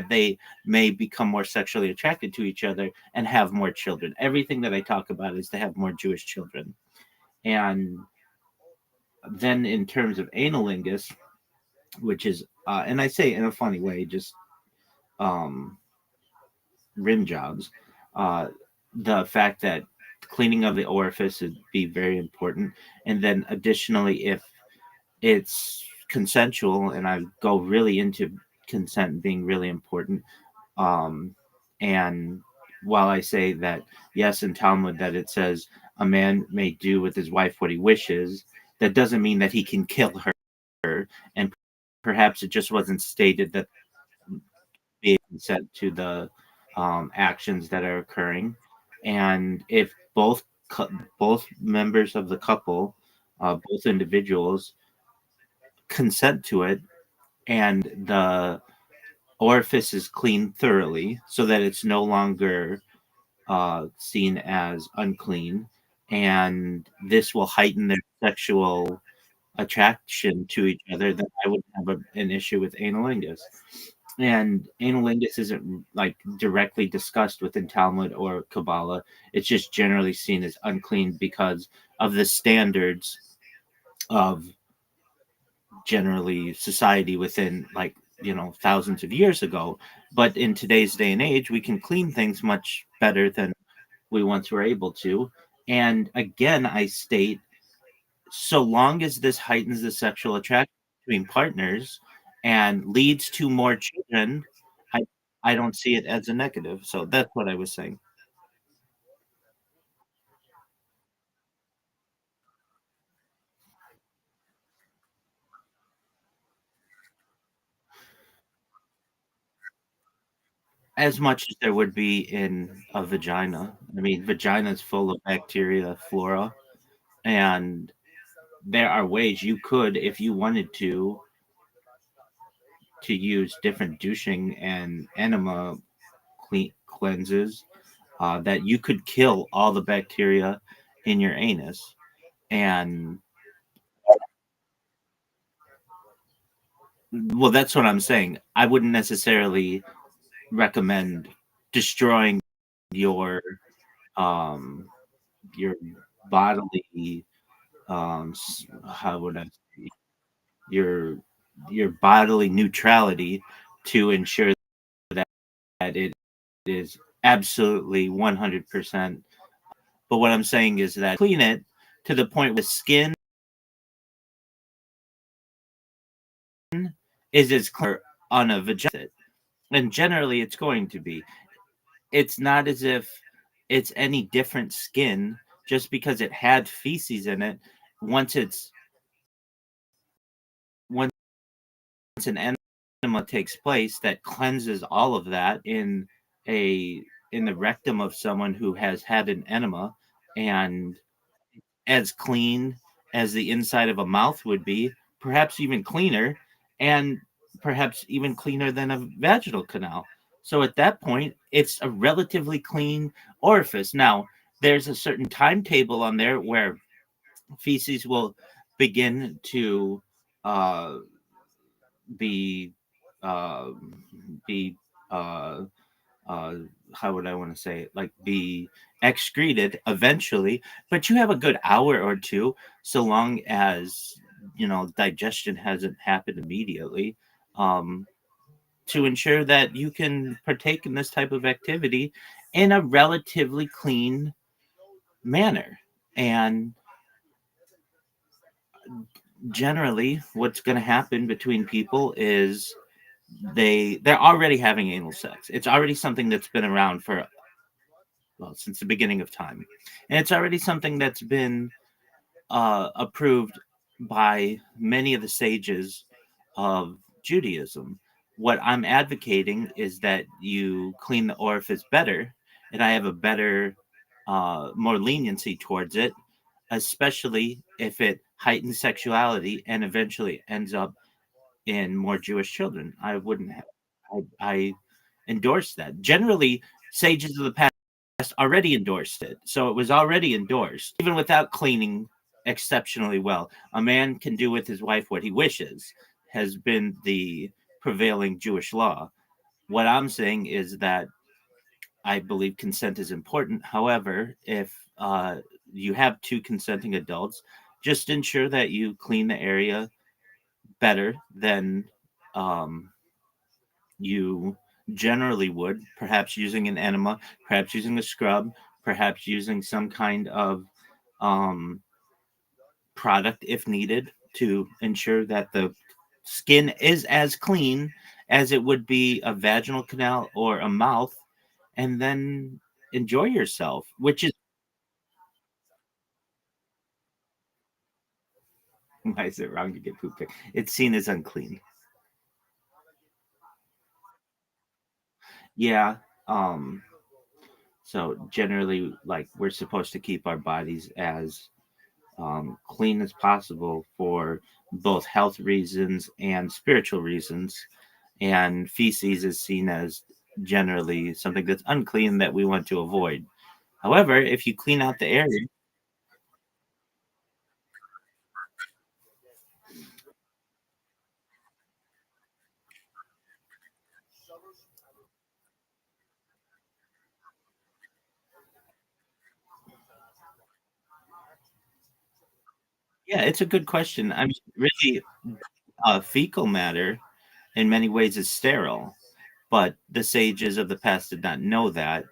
[SPEAKER 13] they may become more sexually attracted to each other and have more children. Everything that I talk about is to have more Jewish children. And then in terms of analingus, which is and I say in a funny way, just um rim jobs, uh the fact that cleaning of the orifice would be very important. And then additionally, if it's consensual, and I go really into consent being really important, and while I say that yes, in Talmud that it says a man may do with his wife what he wishes, that doesn't mean that he can kill her. And perhaps it just wasn't stated that be consent to the actions that are occurring. And if both members of the couple, both individuals, consent to it, and the orifice is cleaned thoroughly, so that it's no longer seen as unclean, and this will heighten their sexual attraction to each other, then I wouldn't have an issue with analingus. And analingus isn't like directly discussed within Talmud or Kabbalah. It's just generally seen as unclean because of the standards of generally society within, like, thousands of years ago. But in today's day and age, we can clean things much better than we once were able to. And again, I state, so long as this heightens the sexual attraction between partners and leads to more children, I I don't see it as a negative. So that's what I was saying. As much as there would be in a vagina. I mean, vagina is full of bacteria, flora, and there are ways you could, if you wanted to use different douching and enema cleanses, that you could kill all the bacteria in your anus. And well, that's what I'm saying. I wouldn't necessarily recommend destroying your um your bodily how would I say, your your bodily neutrality to ensure that it is absolutely 100%. But what I'm saying is that clean it to the point where skin is as clear on a vagina, and generally it's going to be. It's not as if it's any different skin just because it had feces in it. Once it's once an enema takes place that cleanses all of that a in the rectum of someone who has had an enema, and as clean as the inside of a mouth would be, perhaps even cleaner, and perhaps even cleaner than a vaginal canal. So at that point, it's a relatively clean orifice. Now, there's a certain timetable on there where feces will begin to uh, be uh, be uh, uh, how would I want to say it? Like be excreted eventually, but you have a good hour or two, so long as digestion hasn't happened immediately, um, to ensure that you can partake in this type of activity in a relatively clean manner. And generally, what's going to happen between people is they're already having anal sex. It's already something that's been around for since the beginning of time, and it's already something that's been approved by many of the sages of Judaism. What I'm advocating is that you clean the orifice better, and I have a better, more leniency towards it, especially if it heightens sexuality and eventually ends up in more Jewish children. I wouldn't have, I endorse that. Generally, sages of the past already endorsed it. So it was already endorsed, even without cleaning exceptionally well. A man can do with his wife what he wishes, has been the prevailing Jewish law. What I'm saying is that I believe consent is important. However, if you have two consenting adults, just ensure that you clean the area better than um, you generally would, perhaps using an enema, perhaps using a scrub, perhaps using some kind of um, product if needed to ensure that the skin is as clean as it would be a vaginal canal or a mouth, and then enjoy yourself, which is why is it wrong to get poop picked? It's seen as unclean. Yeah. Um, so generally, like we're supposed to keep our bodies as clean as possible for both health reasons and spiritual reasons. And feces is seen as generally something that's unclean that we want to avoid. However, if you clean out the area, yeah, it's a good question. I mean, really, fecal matter in many ways is sterile, but the sages of the past did not know that.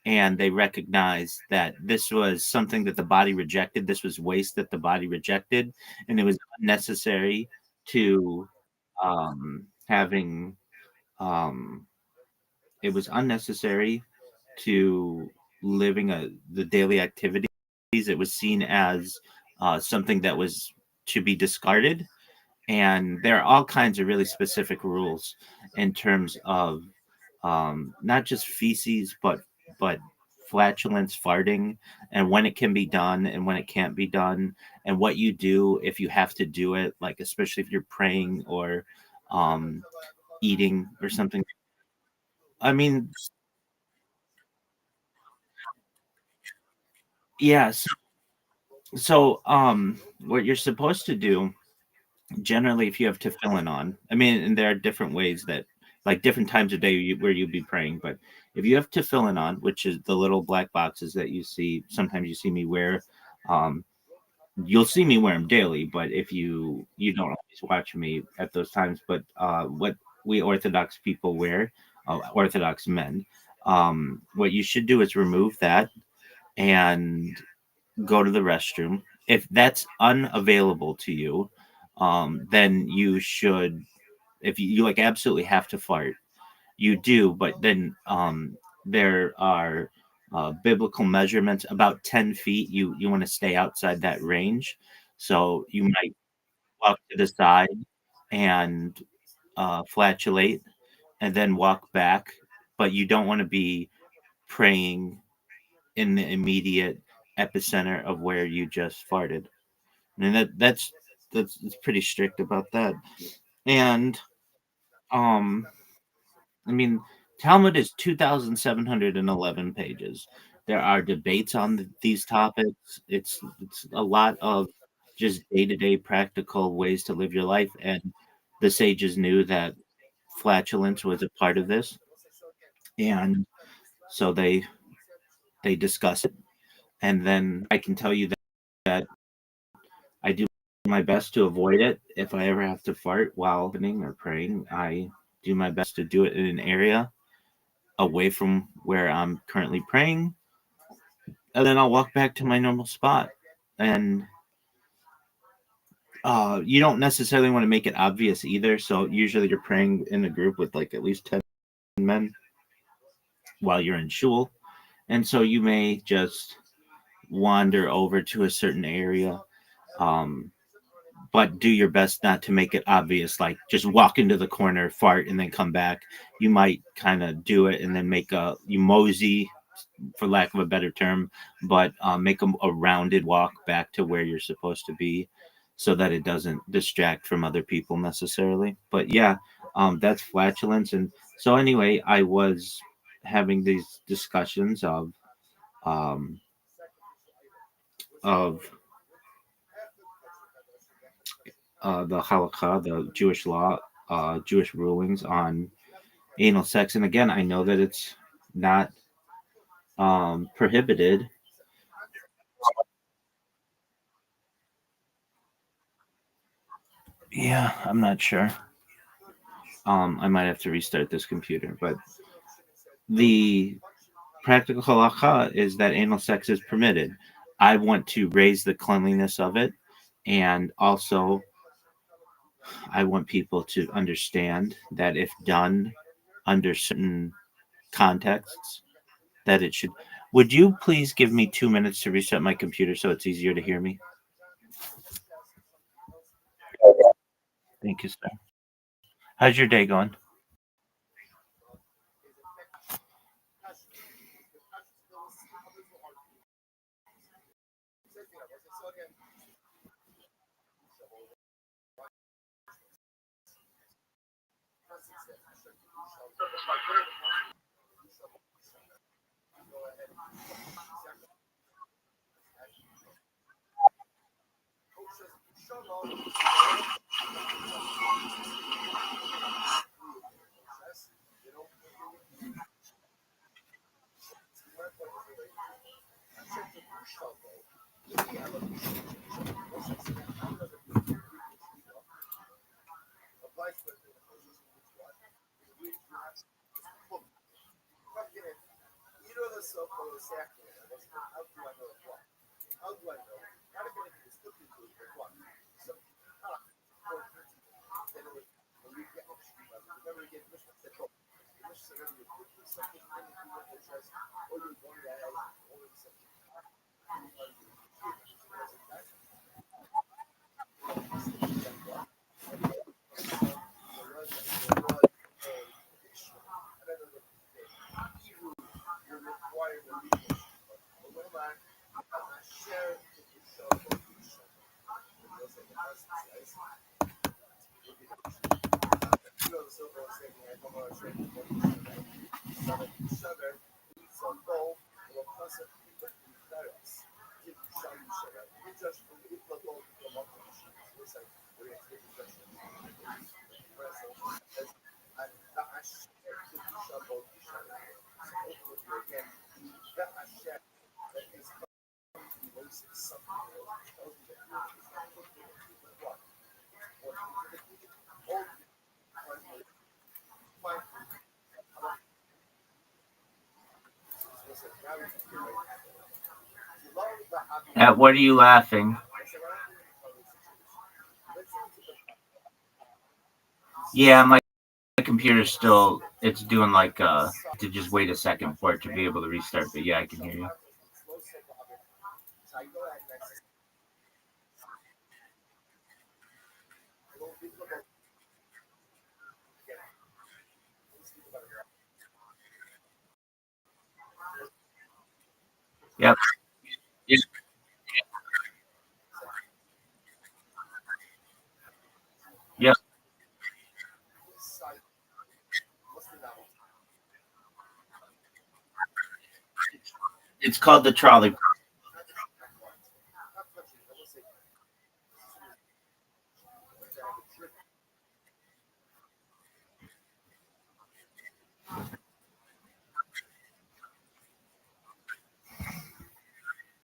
[SPEAKER 13] And they recognized that this was something that the body rejected. This was waste that the body rejected. And it was unnecessary to having, um, it was unnecessary to living the daily activities. It was seen as something that was to be discarded. And there are all kinds of really specific rules in terms of not just feces, but flatulence, farting, and when it can be done and when it can't be done, and what you do if you have to do it, like especially if you're praying or um, eating or something. I mean, yes. So, what you're supposed to do generally, if you have tefillin on, I mean, and there are different ways that like different times of day where you'll be praying. But if you have tefillin on, which is the little black boxes that you see, sometimes you see me wear, um, you'll see me wear them daily. But if you don't always watch me at those times, but what we Orthodox people wear, Orthodox men, what you should do is remove that and go to the restroom. If that's unavailable to you, then you should, if you like absolutely have to fart, you do, but then there are biblical measurements about 10 feet. You want to stay outside that range. So you might walk to the side and flatulate and then walk back, but you don't want to be praying in the immediate epicenter of where you just farted. I mean that's it's pretty strict about that. And um I mean, Talmud is 2,711 pages. There are debates on these topics. It's a lot of just day to day practical ways to live your life, and the sages knew that flatulence was a part of this, and so they discuss it. And then I can tell you that I do my best to avoid it. If I ever have to fart while opening or praying, I do my best to do it in an area away from where I'm currently praying, and then I'll walk back to my normal spot. And you don't necessarily want to make it obvious either. So usually you're praying in a group with like at least 10 men while you're in shul, and so you may just wander over to a certain area. Um, but do your best not to make it obvious, like just walk into the corner, fart, and then come back. You might kind of do it and then make you mosey, for lack of a better term, but make a rounded walk back to where you're supposed to be so that it doesn't distract from other people necessarily. But yeah, that's flatulence. And so, anyway, I was having these discussions um, of the halakha, the Jewish law, Jewish rulings on anal sex. And again, I know that it's not prohibited. Yeah, I'm not sure. I might have to restart this computer, but the practical halakha is that anal sex is permitted. I want to raise the cleanliness of it, and also I want people to understand that if done under certain contexts, that it should. Would you please give me 2 minutes to reset my computer so it's easier to hear me? Thank you, sir. How's your day going? At what are you laughing? Yeah, my computer's still, it's doing like, to just wait a second for it to be able to restart, but yeah, I can hear you. Yep. Yep. It's called the trolley.